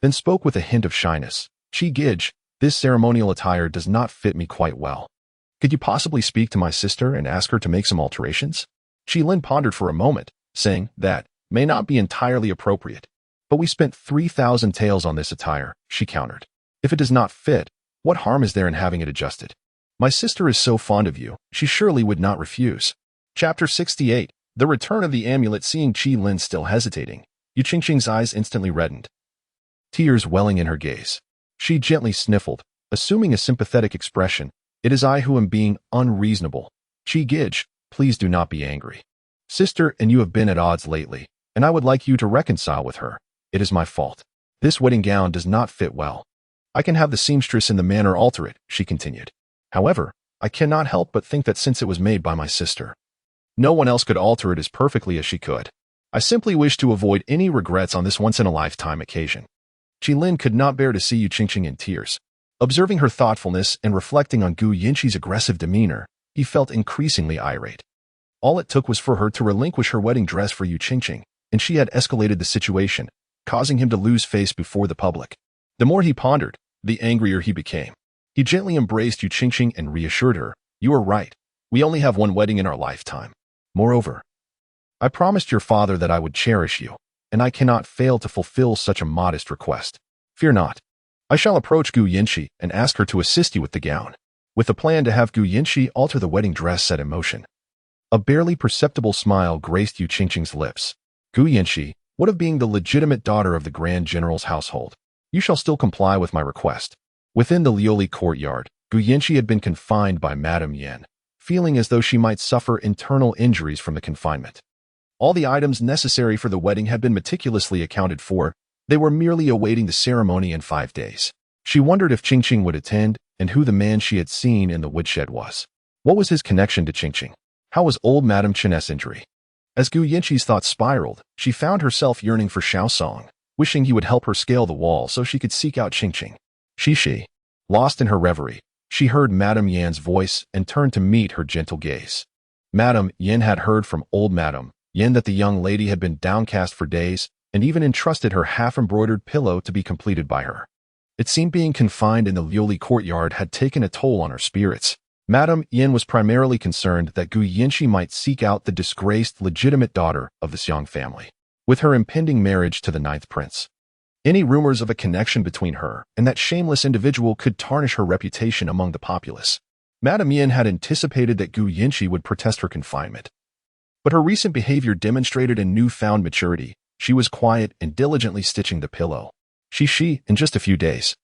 then spoke with a hint of shyness. "Qi Gij, this ceremonial attire does not fit me quite well. Could you possibly speak to my sister and ask her to make some alterations?" Qi Lin pondered for a moment, saying, "That may not be entirely appropriate, but we spent 3,000 taels on this attire," she countered. "If it does not fit, what harm is there in having it adjusted? My sister is so fond of you, she surely would not refuse." Chapter 68. The Return of the Amulet. Seeing Qi Lin still hesitating, Yu Qingqing's eyes instantly reddened, tears welling in her gaze. She gently sniffled, assuming a sympathetic expression. "It is I who am being unreasonable. Qi Gij, please do not be angry. Sister and you have been at odds lately, and I would like you to reconcile with her. It is my fault. This wedding gown does not fit well. I can have the seamstress in the manor alter it," she continued. "However, I cannot help but think that since it was made by my sister, no one else could alter it as perfectly as she could. I simply wish to avoid any regrets on this once-in-a-lifetime occasion." Qi Lin could not bear to see Yu Qingqing in tears. Observing her thoughtfulness and reflecting on Gu Yinqi's aggressive demeanor, he felt increasingly irate. All it took was for her to relinquish her wedding dress for Yu Qingqing, and she had escalated the situation, causing him to lose face before the public. The more he pondered, the angrier he became. He gently embraced Yu Qingqing and reassured her, "You are right. We only have one wedding in our lifetime. Moreover, I promised your father that I would cherish you, and I cannot fail to fulfill such a modest request. Fear not. I shall approach Gu Yinqi and ask her to assist you with the gown," with a plan to have Gu Yinqi alter the wedding dress set in motion. A barely perceptible smile graced Yu Qingqing's lips. "Gu Yinqi, what of being the legitimate daughter of the Grand General's household? You shall still comply with my request." Within the Liuli courtyard, Gu Yinqi had been confined by Madame Yan, feeling as though she might suffer internal injuries from the confinement. All the items necessary for the wedding had been meticulously accounted for. They were merely awaiting the ceremony in 5 days. She wondered if Qingqing would attend and who the man she had seen in the woodshed was. What was his connection to Qingqing? How was old Madame Chen's injury? As Gu Yinqi's thoughts spiraled, she found herself yearning for Xiaosong, wishing he would help her scale the wall so she could seek out Qingqing. She, lost in her reverie, she heard Madame Yan's voice and turned to meet her gentle gaze. Madame Yan had heard from old Madame Yan that the young lady had been downcast for days and even entrusted her half-embroidered pillow to be completed by her. It seemed being confined in the Liuli courtyard had taken a toll on her spirits. Madame Yan was primarily concerned that Gu Yinqi might seek out the disgraced legitimate daughter of the Xiang family, with her impending marriage to the 9th prince. Any rumors of a connection between her and that shameless individual could tarnish her reputation among the populace. Madame Yan had anticipated that Gu Yinqi would protest her confinement, but her recent behavior demonstrated a newfound maturity. She was quiet and diligently stitching the pillow. She, in just a few days,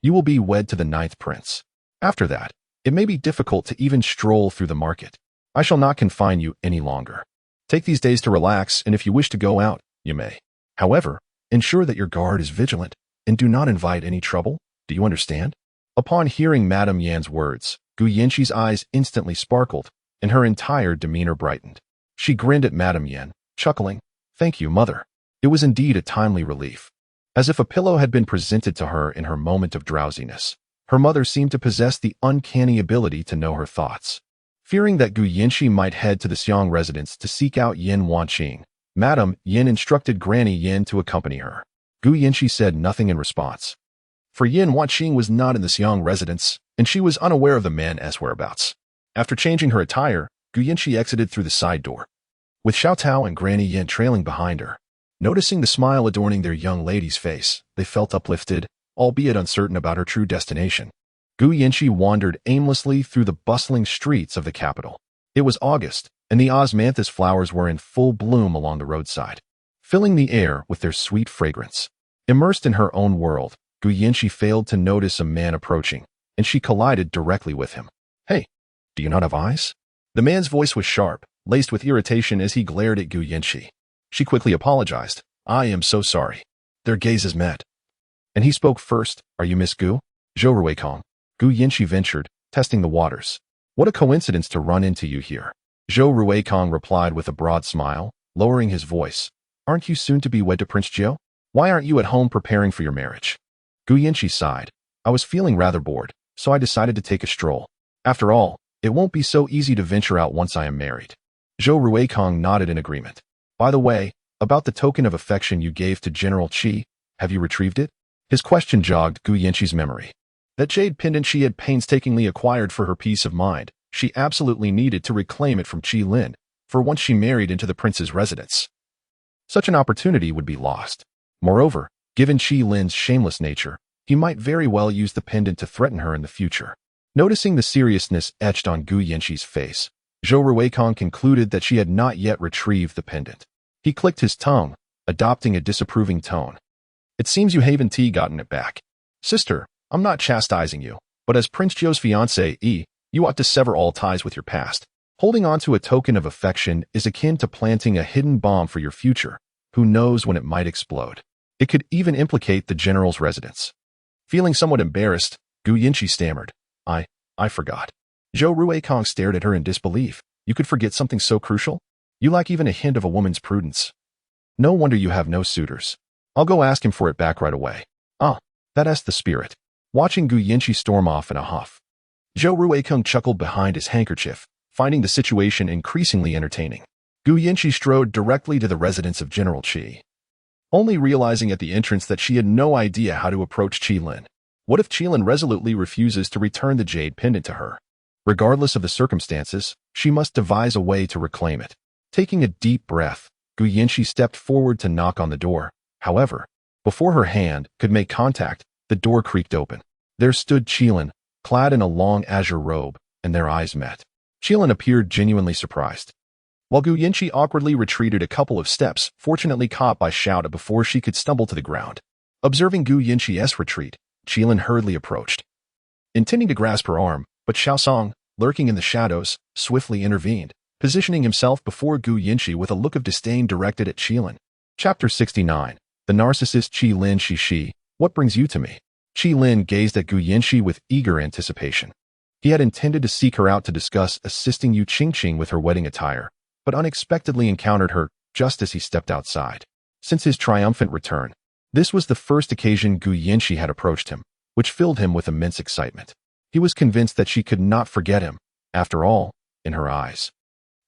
you will be wed to the 9th prince. After that, it may be difficult to even stroll through the market. I shall not confine you any longer. Take these days to relax, and if you wish to go out, you may. However, Ensure that your guard is vigilant, and do not invite any trouble. Do you understand? Upon hearing Madame Yan's words, Gu Yanqi's eyes instantly sparkled, and her entire demeanor brightened. She grinned at Madame Yan, chuckling, "Thank you, mother." It was indeed a timely relief. As if a pillow had been presented to her in her moment of drowsiness, her mother seemed to possess the uncanny ability to know her thoughts. Fearing that Gu Yanqi might head to the Xiang residence to seek out Yin Wanqing, Madame Yin instructed Granny Yin to accompany her. Gu Yanqi said nothing in response. For Yin Wanqing was not in the Xiang residence, and she was unaware of the man's whereabouts. After changing her attire, Gu Yanqi exited through the side door, with Xiao Tao and Granny Yin trailing behind her. Noticing the smile adorning their young lady's face, they felt uplifted, albeit uncertain about her true destination. Gu Yanqi wandered aimlessly through the bustling streets of the capital. It was August, and the osmanthus flowers were in full bloom along the roadside, filling the air with their sweet fragrance. Immersed in her own world, Gu Yanqi failed to notice a man approaching, and she collided directly with him. "Hey, do you not have eyes?" The man's voice was sharp, laced with irritation as he glared at Gu Yanqi. She quickly apologized. "I am so sorry." Their gazes met. And he spoke first. "Are you Miss Gu?" "Zhou Ruikong." Gu Yanqi ventured, testing the waters. "What a coincidence to run into you here." Zhou Ruikong replied with a broad smile, lowering his voice. "Aren't you soon to be wed to Prince Jiao? Why aren't you at home preparing for your marriage?" Gu Yanqi sighed. "I was feeling rather bored, so I decided to take a stroll. After all, it won't be so easy to venture out once I am married." Zhou Ruikong nodded in agreement. "By the way, about the token of affection you gave to General Qi, have you retrieved it?" His question jogged Gu Yanqi's memory. That jade pendant she had painstakingly acquired for her peace of mind, she absolutely needed to reclaim it from Qi Lin, for once she married into the prince's residence, such an opportunity would be lost. Moreover, given Qi Lin's shameless nature, he might very well use the pendant to threaten her in the future. Noticing the seriousness etched on Gu Yanqi's face, Zhou Ruikong concluded that she had not yet retrieved the pendant. He clicked his tongue, adopting a disapproving tone. "It seems you haven't gotten it back. Sister, I'm not chastising you, but as Prince Jiao's fiancée, you ought to sever all ties with your past. Holding on to a token of affection is akin to planting a hidden bomb for your future. Who knows when it might explode? It could even implicate the general's residence." Feeling somewhat embarrassed, Gu Yanqi stammered, I forgot." Zhou Ruikong stared at her in disbelief. "You could forget something so crucial? You lack even a hint of a woman's prudence. No wonder you have no suitors. I'll go ask him for it back right away." "Ah, that's the spirit." Watching Gu Yanqi storm off in a huff, Zhou Ruikong chuckled behind his handkerchief, finding the situation increasingly entertaining. Gu Yanqi strode directly to the residence of General Qi, only realizing at the entrance that she had no idea how to approach Qi Lin. What if Qi Lin resolutely refuses to return the jade pendant to her? Regardless of the circumstances, she must devise a way to reclaim it. Taking a deep breath, Gu Yanqi stepped forward to knock on the door. However, before her hand could make contact, the door creaked open. There stood Qi Lin, clad in a long azure robe, and their eyes met. Qi Lin appeared genuinely surprised, while Gu Yanqi awkwardly retreated a couple of steps, fortunately caught by Xiao Tao before she could stumble to the ground. Observing Gu Yanqi's retreat, Qi Lin hurriedly approached, intending to grasp her arm, but Xiao Song, lurking in the shadows, swiftly intervened, positioning himself before Gu Yanqi with a look of disdain directed at Qi Lin. Chapter 69. The narcissist Qi Lin. Shi, what brings you to me? Qi Lin gazed at Gu Yanqi with eager anticipation. He had intended to seek her out to discuss assisting Yu Qingqing with her wedding attire, but unexpectedly encountered her just as he stepped outside. Since his triumphant return, this was the first occasion Gu Yanqi had approached him, which filled him with immense excitement. He was convinced that she could not forget him. After all, in her eyes,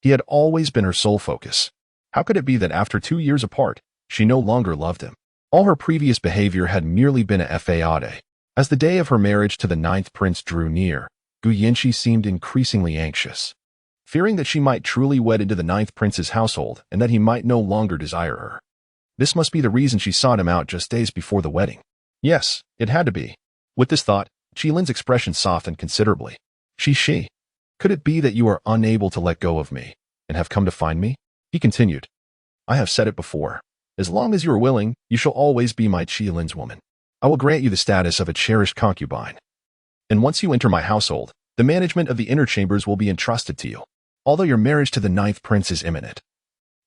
he had always been her sole focus. How could it be that after 2 years apart, she no longer loved him? All her previous behavior had merely been a fade. As the day of her marriage to the 9th prince drew near, Gu Yanqi seemed increasingly anxious, fearing that she might truly wed into the 9th prince's household and that he might no longer desire her. This must be the reason she sought him out just days before the wedding. Yes, it had to be. With this thought, Qi Lin's expression softened considerably. She. Could it be that you are unable to let go of me and have come to find me? He continued. I have said it before. As long as you are willing, you shall always be my Qi Lin's woman. I will grant you the status of a cherished concubine. And once you enter my household, the management of the inner chambers will be entrusted to you, although your marriage to the 9th prince is imminent.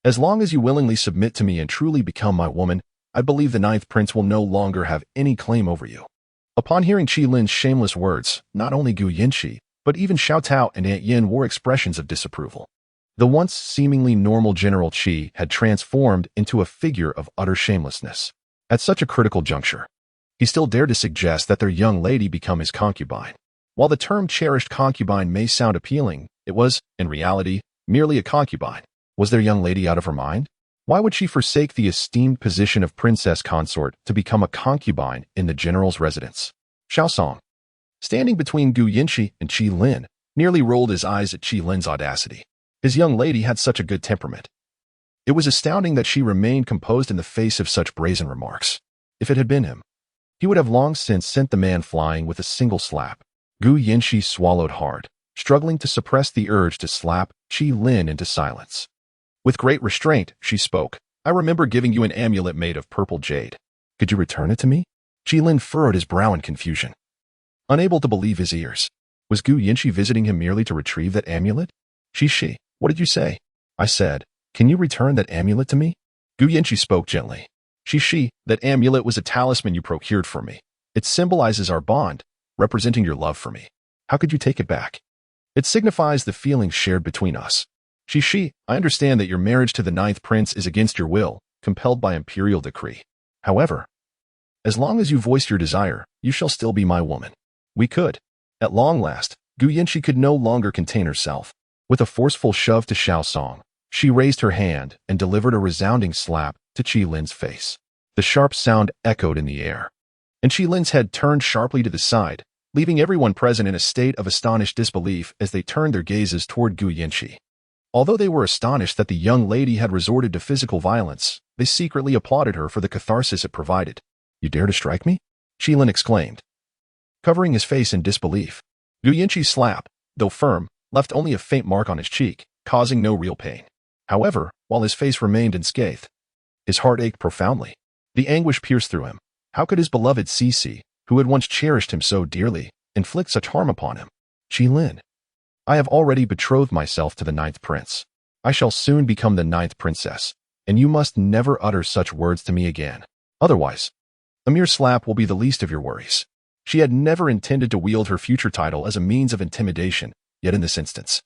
As long as you willingly submit to me and truly become my woman, I believe the ninth prince will no longer have any claim over you." Upon hearing Qi Lin's shameless words, not only Gu Yinchi, but even Xiao Tao and Aunt Yin wore expressions of disapproval. The once seemingly normal General Qi had transformed into a figure of utter shamelessness. At such a critical juncture, he still dared to suggest that their young lady become his concubine. While the term cherished concubine may sound appealing, it was, in reality, merely a concubine. Was their young lady out of her mind? Why would she forsake the esteemed position of princess consort to become a concubine in the general's residence? Xiao Song, standing between Gu Yinchi and Qi Lin, nearly rolled his eyes at Qi Lin's audacity. His young lady had such a good temperament. It was astounding that she remained composed in the face of such brazen remarks. If it had been him, he would have long since sent the man flying with a single slap. Gu Yinchi swallowed hard, struggling to suppress the urge to slap Qi Lin into silence. With great restraint, she spoke. "I remember giving you an amulet made of purple jade. Could you return it to me?" Qi Lin furrowed his brow in confusion, unable to believe his ears. Was Gu Yinchi visiting him merely to retrieve that amulet? Shi, what did you say? I said, "Can you return that amulet to me?" Gu Yinchi spoke gently. Shi, that amulet was a talisman you procured for me. It symbolizes our bond, representing your love for me. How could you take it back? It signifies the feelings shared between us. Shi, I understand that your marriage to the ninth prince is against your will, compelled by imperial decree. However, as long as you voiced your desire, you shall still be my woman. We could. At long last, Gu Yinchi could no longer contain herself. With a forceful shove to Xiao Song, she raised her hand and delivered a resounding slap to Qi Lin's face. The sharp sound echoed in the air, and Qi Lin's head turned sharply to the side, leaving everyone present in a state of astonished disbelief as they turned their gazes toward Gu Yinchi. Although they were astonished that the young lady had resorted to physical violence, they secretly applauded her for the catharsis it provided. "You dare to strike me?" Qi Lin exclaimed, covering his face in disbelief. Gu Yinchi's slap, though firm, left only a faint mark on his cheek, causing no real pain. However, while his face remained unscathed, his heart ached profoundly. The anguish pierced through him. How could his beloved Cici, who had once cherished him so dearly, inflict such harm upon him? Qi Lin, I have already betrothed myself to the ninth prince. I shall soon become the ninth princess, and you must never utter such words to me again. Otherwise, a mere slap will be the least of your worries. She had never intended to wield her future title as a means of intimidation, yet in this instance,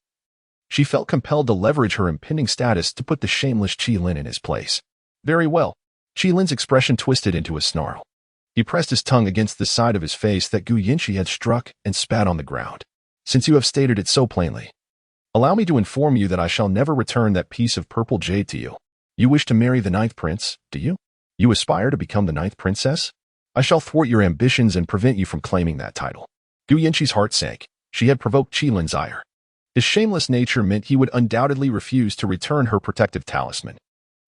she felt compelled to leverage her impending status to put the shameless Qi Lin in his place. Very well. Qi Lin's expression twisted into a snarl. He pressed his tongue against the side of his face that Gu Yinchi had struck and spat on the ground. Since you have stated it so plainly, allow me to inform you that I shall never return that piece of purple jade to you. You wish to marry the ninth prince, do you? You aspire to become the ninth princess? I shall thwart your ambitions and prevent you from claiming that title. Gu Yinchi's heart sank. She had provoked Qi Lin's ire. His shameless nature meant he would undoubtedly refuse to return her protective talisman.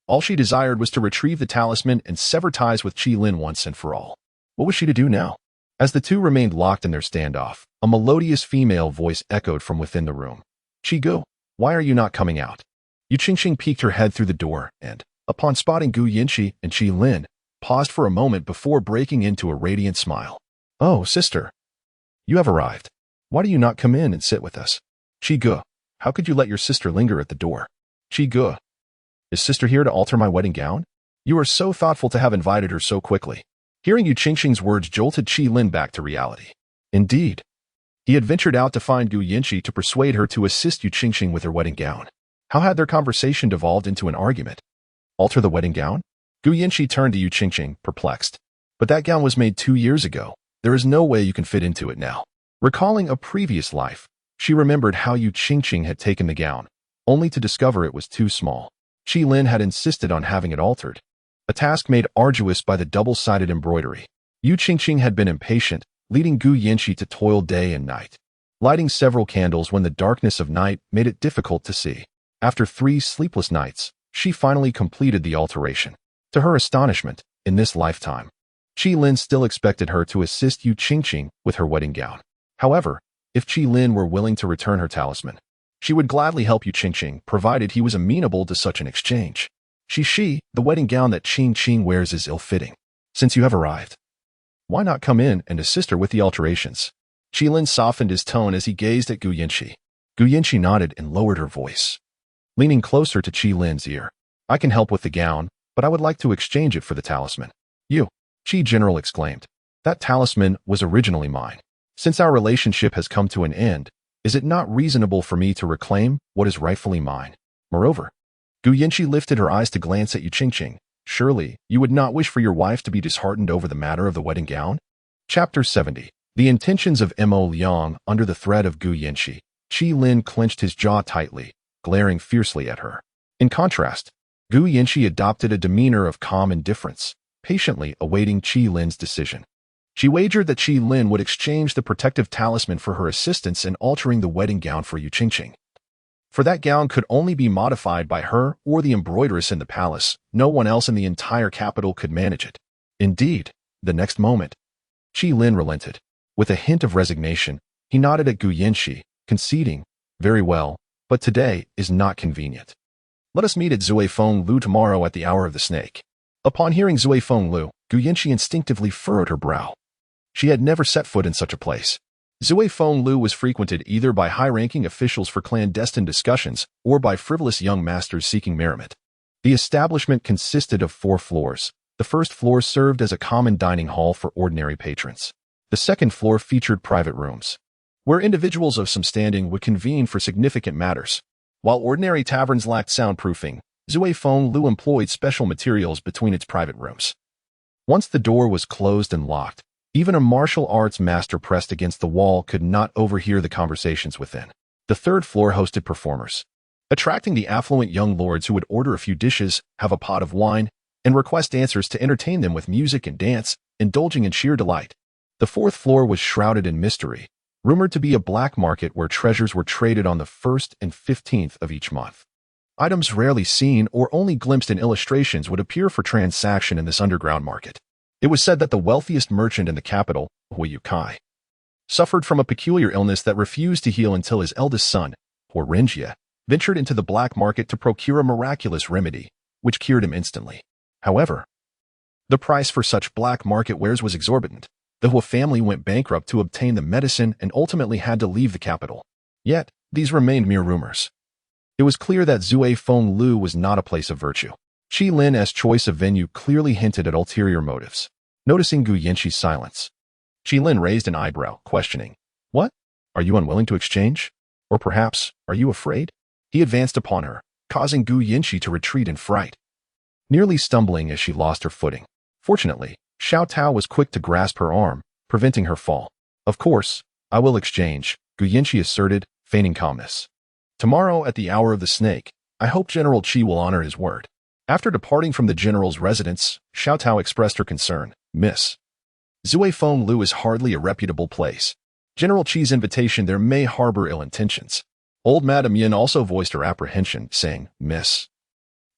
All she desired was to retrieve the talisman and sever ties with Qi Lin once and for all. What was she to do now? As the two remained locked in their standoff, a melodious female voice echoed from within the room. "Qi Gu, why are you not coming out?" Yu Qingqing peeked her head through the door and, upon spotting Gu Yinchi and Qi Lin, paused for a moment before breaking into a radiant smile. "Oh, sister. You have arrived. Why do you not come in and sit with us?" "Qi Gu, how could you let your sister linger at the door?" "Qi Gu, is sister here to alter my wedding gown? You are so thoughtful to have invited her so quickly." Hearing Yu Qingqing's words jolted Qi Lin back to reality. Indeed, he had ventured out to find Gu Yinchi to persuade her to assist Yu Qingqing with her wedding gown. How had their conversation devolved into an argument? Alter the wedding gown? Gu Yinchi turned to Yu Qingqing, perplexed. But that gown was made 2 years ago. There is no way you can fit into it now. Recalling a previous life, she remembered how Yu Qingqing had taken the gown, only to discover it was too small. Qi Lin had insisted on having it altered, a task made arduous by the double-sided embroidery. Yu Qingqing had been impatient, leading Gu Yinchi to toil day and night, lighting several candles when the darkness of night made it difficult to see. After 3 sleepless nights, she finally completed the alteration. To her astonishment, in this lifetime, Qi Lin still expected her to assist Yu Qingqing with her wedding gown. However, if Qi Lin were willing to return her talisman, she would gladly help Yu Qingqing, provided he was amenable to such an exchange. Shi, the wedding gown that Qingqing wears is ill-fitting. Since you have arrived, why not come in and assist her with the alterations? Qi Lin softened his tone as he gazed at Gu Yinchi. Gu Yinchi nodded and lowered her voice, leaning closer to Qi Lin's ear. I can help with the gown, but I would like to exchange it for the talisman. You, Qi General exclaimed. That talisman was originally mine. Since our relationship has come to an end, is it not reasonable for me to reclaim what is rightfully mine? Moreover, Gu Yinchi lifted her eyes to glance at Yu Qingqing. Surely, you would not wish for your wife to be disheartened over the matter of the wedding gown? Chapter 70. The intentions of Mo Liang under the threat of Gu Yinchi. Qi Lin clenched his jaw tightly, glaring fiercely at her. In contrast, Gu Yinchi adopted a demeanor of calm indifference, patiently awaiting Qi Lin's decision. She wagered that Qi Lin would exchange the protective talisman for her assistance in altering the wedding gown for Yu Qingqing. For that gown could only be modified by her or the embroideress in the palace. No one else in the entire capital could manage it. Indeed, the next moment, Qi Lin relented. With a hint of resignation, he nodded at Gu Yinchi, conceding, "Very well, but today is not convenient. Let us meet at Zui Feng Lu tomorrow at the hour of the snake." Upon hearing Zui Feng Lu, Gu Yinchi instinctively furrowed her brow. She had never set foot in such a place. Zui Feng Lu was frequented either by high-ranking officials for clandestine discussions or by frivolous young masters seeking merriment. The establishment consisted of 4 floors. The first floor served as a common dining hall for ordinary patrons. The second floor featured private rooms, where individuals of some standing would convene for significant matters. While ordinary taverns lacked soundproofing, Zui Feng Lu employed special materials between its private rooms. Once the door was closed and locked, even a martial arts master pressed against the wall could not overhear the conversations within. The third floor hosted performers, attracting the affluent young lords who would order a few dishes, have a pot of wine, and request dancers to entertain them with music and dance, indulging in sheer delight. The fourth floor was shrouded in mystery, rumored to be a black market where treasures were traded on the 1st and 15th of each month. Items rarely seen or only glimpsed in illustrations would appear for transaction in this underground market. It was said that the wealthiest merchant in the capital, Hui Yukai, suffered from a peculiar illness that refused to heal until his eldest son, Horenjia, ventured into the black market to procure a miraculous remedy, which cured him instantly. However, the price for such black market wares was exorbitant. The Hua family went bankrupt to obtain the medicine and ultimately had to leave the capital. Yet, these remained mere rumors. It was clear that Zui Feng Lu was not a place of virtue. Qi Lin's choice of venue clearly hinted at ulterior motives. Noticing Gu Yinchi's silence, Qi Lin raised an eyebrow, questioning, "What? Are you unwilling to exchange? Or perhaps, are you afraid?" He advanced upon her, causing Gu Yinchi to retreat in fright, nearly stumbling as she lost her footing. Fortunately, Xiao Tao was quick to grasp her arm, preventing her fall. "Of course, I will exchange," Gu Yinchi asserted, feigning calmness. "Tomorrow at the hour of the snake, I hope General Qi will honor his word." After departing from the general's residence, Xiao Tao expressed her concern. "Miss, Zui Feng Lu is hardly a reputable place. General Qi's invitation there may harbor ill intentions." Old Madame Yin also voiced her apprehension, saying, "Miss,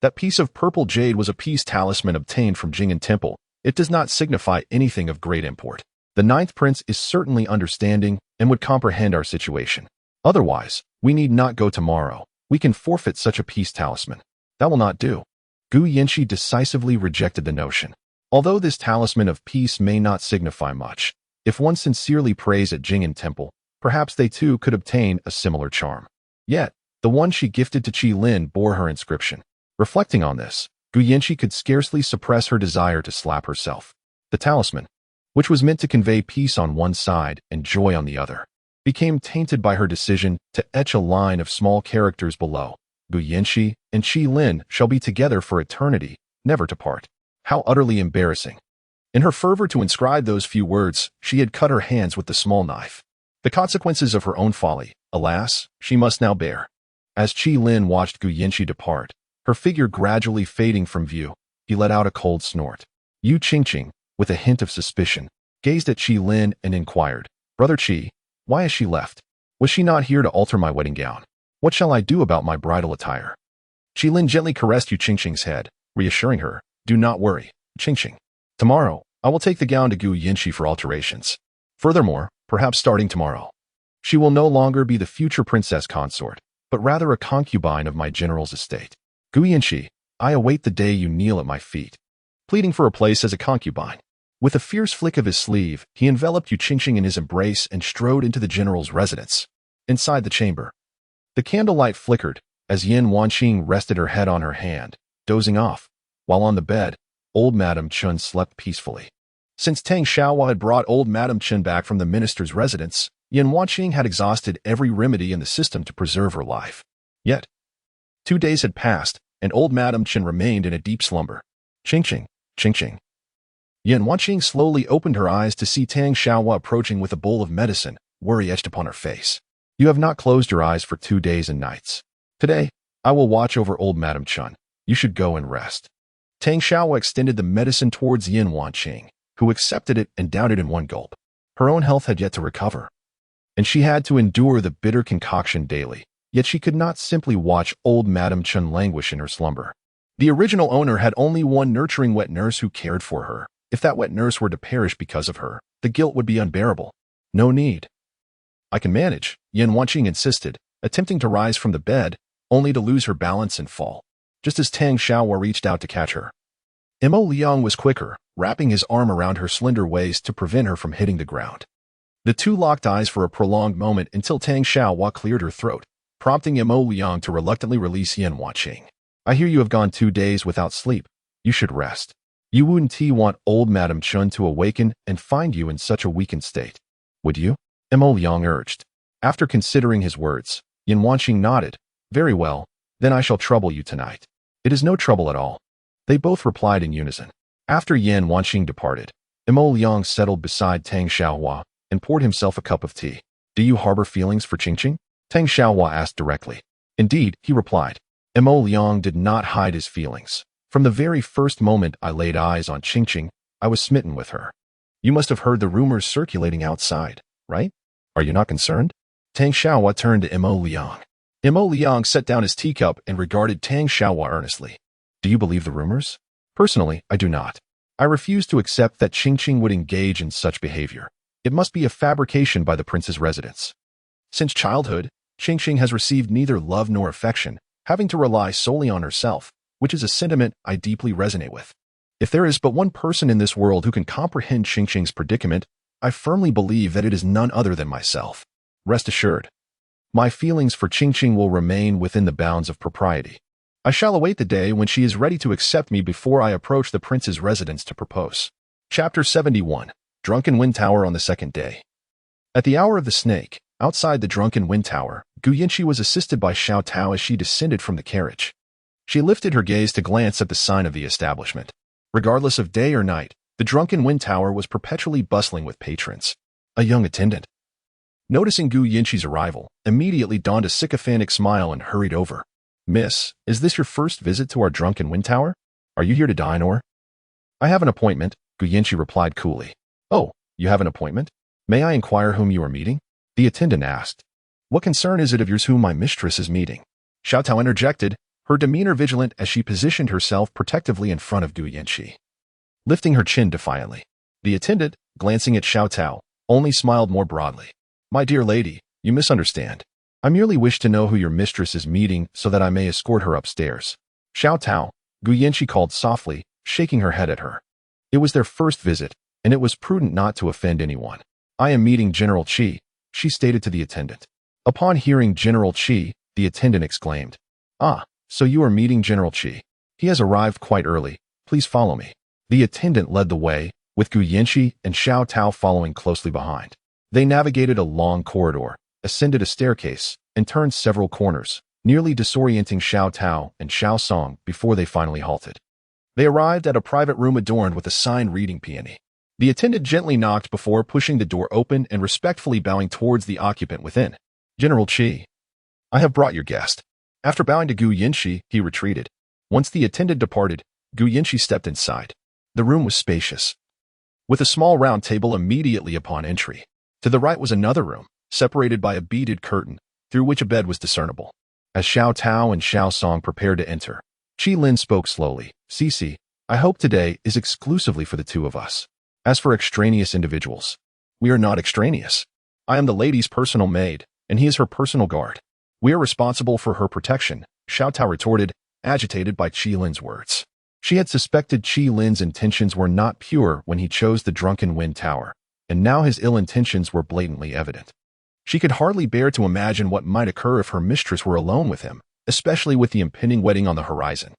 that piece of purple jade was a peace talisman obtained from Jing'an Temple. It does not signify anything of great import. The 9th prince is certainly understanding and would comprehend our situation. Otherwise, we need not go tomorrow. We can forfeit such a peace talisman." "That will not do." Gu Yinchi decisively rejected the notion. Although this talisman of peace may not signify much, if one sincerely prays at Jing'an Temple, perhaps they too could obtain a similar charm. Yet, the one she gifted to Qi Lin bore her inscription. Reflecting on this, Gu Yinchi could scarcely suppress her desire to slap herself. The talisman, which was meant to convey peace on one side and joy on the other, became tainted by her decision to etch a line of small characters below. Gu Yinchi and Qi Lin shall be together for eternity, never to part. How utterly embarrassing. In her fervor to inscribe those few words, she had cut her hands with the small knife. The consequences of her own folly, alas, she must now bear. As Qi Lin watched Gu Yinchi depart, her figure gradually fading from view, he let out a cold snort. Yu Qingqing, with a hint of suspicion, gazed at Qi Lin and inquired, "Brother Qi, why has she left? Was she not here to alter my wedding gown? What shall I do about my bridal attire?" Qi Lin gently caressed Yu Qingqing's head, reassuring her, "Do not worry, Qingqing. Tomorrow, I will take the gown to Gu Yinchi for alterations. Furthermore, perhaps starting tomorrow, she will no longer be the future princess consort, but rather a concubine of my general's estate. Gu Yinchi, I await the day you kneel at my feet, pleading for a place as a concubine." With a fierce flick of his sleeve, he enveloped Yu Qingqing in his embrace and strode into the general's residence. Inside the chamber, the candlelight flickered as Yin Wanqing rested her head on her hand, dozing off. While on the bed, old Madame Chun slept peacefully. Since Tang Xiaohua had brought old Madame Chun back from the minister's residence, Yan Wanqing had exhausted every remedy in the system to preserve her life. Yet, 2 days had passed, and old Madame Chun remained in a deep slumber. Ching-ching, ching-ching. Yan Wanqing slowly opened her eyes to see Tang Xiaohua approaching with a bowl of medicine, worry etched upon her face. You have not closed your eyes for 2 days and nights. Today, I will watch over old Madame Chun. You should go and rest. Tang Xiaohua extended the medicine towards Yan Wanqing, who accepted it and downed it in one gulp. Her own health had yet to recover, and she had to endure the bitter concoction daily, yet she could not simply watch old Madame Chun languish in her slumber. The original owner had only one nurturing wet nurse who cared for her. If that wet nurse were to perish because of her, the guilt would be unbearable. No need. I can manage, Yan Wanqing insisted, attempting to rise from the bed, only to lose her balance and fall, just as Tang Xiaohua reached out to catch her. Mo Liang was quicker, wrapping his arm around her slender waist to prevent her from hitting the ground. The two locked eyes for a prolonged moment until Tang Xiaohua cleared her throat, prompting Mo Liang to reluctantly release Yan Wanqing. I hear you have gone 2 days without sleep. You should rest. You wouldn't want old Madame Chun to awaken and find you in such a weakened state, would you? Mo Liang urged. After considering his words, Yan Wanqing nodded. Very well, then I shall trouble you tonight. It is no trouble at all. They both replied in unison. After Yan Wanqing departed, Mo Liang settled beside Tang Xiaohua and poured himself a cup of tea. Do you harbor feelings for Qingqing? Tang Xiaohua asked directly. Indeed, he replied. Mo Liang did not hide his feelings. From the very first moment I laid eyes on Qingqing, I was smitten with her. You must have heard the rumors circulating outside, right? Are you not concerned? Tang Xiaohua turned to Mo Liang. Mo Liang set down his teacup and regarded Tang Xiaohua earnestly. Do you believe the rumors? Personally, I do not. I refuse to accept that Qingqing would engage in such behavior. It must be a fabrication by the prince's residence. Since childhood, Qingqing has received neither love nor affection, having to rely solely on herself, which is a sentiment I deeply resonate with. If there is but one person in this world who can comprehend Qingqing's predicament, I firmly believe that it is none other than myself. Rest assured, my feelings for Qingqing will remain within the bounds of propriety. I shall await the day when she is ready to accept me before I approach the prince's residence to propose. Chapter 71. Drunken Wind Tower on the second day. At the hour of the snake, outside the Drunken Wind Tower, Gu Yinqi was assisted by Xiao Tao as she descended from the carriage. She lifted her gaze to glance at the sign of the establishment. Regardless of day or night, the Drunken Wind Tower was perpetually bustling with patrons. A young attendant, noticing Gu Yinqi's arrival, immediately donned a sycophantic smile and hurried over. Miss, is this your first visit to our Drunken Wind Tower? Are you here to dine or? I have an appointment, Gu Yinqi replied coolly. Oh, you have an appointment? May I inquire whom you are meeting? The attendant asked. What concern is it of yours whom my mistress is meeting? Xiao Tao interjected, her demeanor vigilant as she positioned herself protectively in front of Gu Yinqi, lifting her chin defiantly. The attendant, glancing at Xiao Tao, only smiled more broadly. My dear lady, you misunderstand. I merely wish to know who your mistress is meeting so that I may escort her upstairs. Xiao Tao, Gu Yinqi called softly, shaking her head at her. It was their first visit, and it was prudent not to offend anyone. I am meeting General Qi, she stated to the attendant. Upon hearing General Qi, the attendant exclaimed. Ah, so you are meeting General Qi. He has arrived quite early. Please follow me. The attendant led the way, with Gu Yinqi and Xiao Tao following closely behind. They navigated a long corridor, ascended a staircase, and turned several corners, nearly disorienting Xiao Tao and Xiao Song before they finally halted. They arrived at a private room adorned with a signed reading peony. The attendant gently knocked before pushing the door open and respectfully bowing towards the occupant within. General Qi, I have brought your guest. After bowing to Gu Yinqi, he retreated. Once the attendant departed, Gu Yinqi stepped inside. The room was spacious, with a small round table immediately upon entry. To the right was another room, separated by a beaded curtain, through which a bed was discernible. As Xiao Tao and Xiao Song prepared to enter, Qi Lin spoke slowly. Cici, I hope today is exclusively for the two of us. As for extraneous individuals, we are not extraneous. I am the lady's personal maid, and he is her personal guard. We are responsible for her protection, Xiao Tao retorted, agitated by Qi Lin's words. She had suspected Qi Lin's intentions were not pure when he chose the Drunken Wind Tower, and now his ill intentions were blatantly evident. She could hardly bear to imagine what might occur if her mistress were alone with him, especially with the impending wedding on the horizon.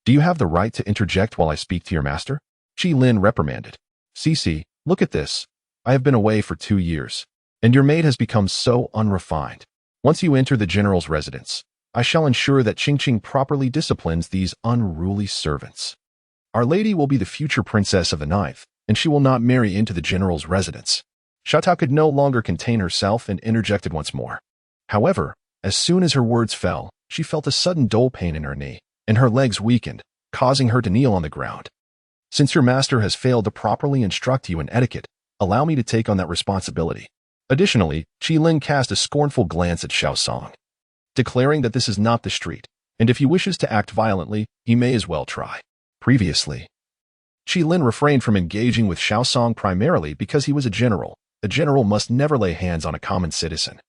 Do you have the right to interject while I speak to your master? Qi Lin reprimanded. Cici, look at this. I have been away for 2 years, and your maid has become so unrefined. Once you enter the general's residence, I shall ensure that Qingqing properly disciplines these unruly servants. Our lady will be the future princess of the ninth, and she will not marry into the general's residence. Xiaotao could no longer contain herself and interjected once more. However, as soon as her words fell, she felt a sudden dull pain in her knee, and her legs weakened, causing her to kneel on the ground. Since your master has failed to properly instruct you in etiquette, allow me to take on that responsibility. Additionally, Qi Lin cast a scornful glance at Xiaosong, declaring that this is not the street, and if he wishes to act violently, he may as well try. Previously, Qi Lin refrained from engaging with Xiaosong primarily because he was a general. A general must never lay hands on a common citizen,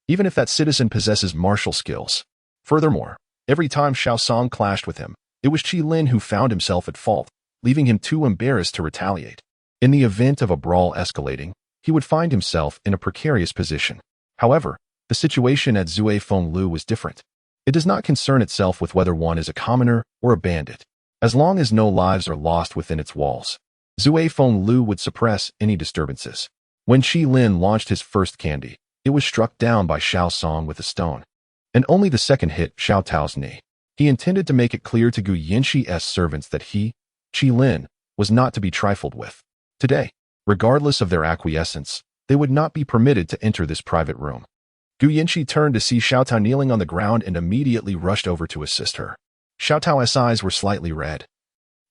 even if that citizen possesses martial skills. Furthermore, every time Xiaosong clashed with him, it was Qi Lin who found himself at fault, leaving him too embarrassed to retaliate. In the event of a brawl escalating, he would find himself in a precarious position. However, the situation at Zui Fenglu was different. It does not concern itself with whether one is a commoner or a bandit, as long as no lives are lost within its walls. Zui Fenglu would suppress any disturbances. When Qi Lin launched his first candy, it was struck down by Xiaosong with a stone, and only the second hit Xiaotao's knee. He intended to make it clear to Gu Yanxi's servants that he, Qi Lin, was not to be trifled with. Today, regardless of their acquiescence, they would not be permitted to enter this private room. Gu Yanxi turned to see Xiaotao kneeling on the ground and immediately rushed over to assist her. Xiaotao's eyes were slightly red,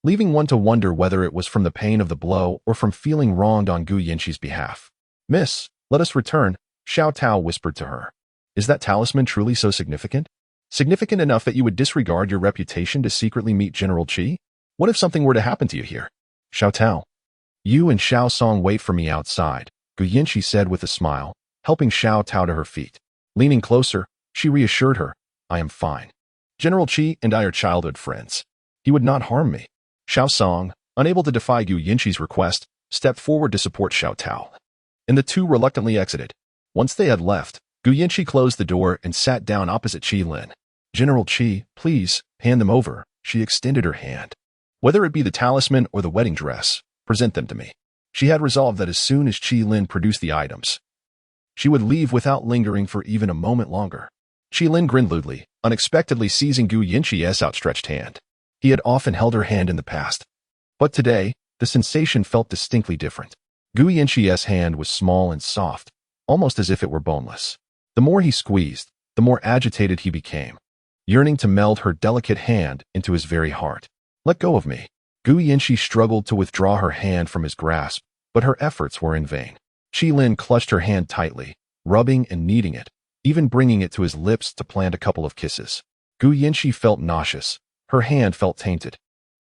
leaving one to wonder whether it was from the pain of the blow or from feeling wronged on Gu Yanxi's behalf. Miss, let us return, Xiaotao whispered to her. Is that talisman truly so significant? Significant enough that you would disregard your reputation to secretly meet General Qi? What if something were to happen to you here? Xiaotao, you and Xiaosong wait for me outside, Gu Yanxi said with a smile, helping Xiaotao to her feet. Leaning closer, she reassured her, I am fine. General Qi and I are childhood friends. He would not harm me. Xiaosong, unable to defy Gu Yanxi's request, stepped forward to support Xiaotao, and the two reluctantly exited. Once they had left, Gu Yanxi closed the door and sat down opposite Qi Lin. General Qi, please, hand them over. She extended her hand. Whether it be the talisman or the wedding dress, present them to me. She had resolved that as soon as Qi Lin produced the items, she would leave without lingering for even a moment longer. Qi Lin grinned lewdly, unexpectedly seizing Gu Yanxi's outstretched hand. He had often held her hand in the past, but today, the sensation felt distinctly different. Gu Yanxi's hand was small and soft, almost as if it were boneless. The more he squeezed, the more agitated he became, yearning to meld her delicate hand into his very heart. Let go of me. Gu Yanxi struggled to withdraw her hand from his grasp, but her efforts were in vain. Qi Lin clutched her hand tightly, rubbing and kneading it, even bringing it to his lips to plant a couple of kisses. Gu Yanxi felt nauseous. Her hand felt tainted.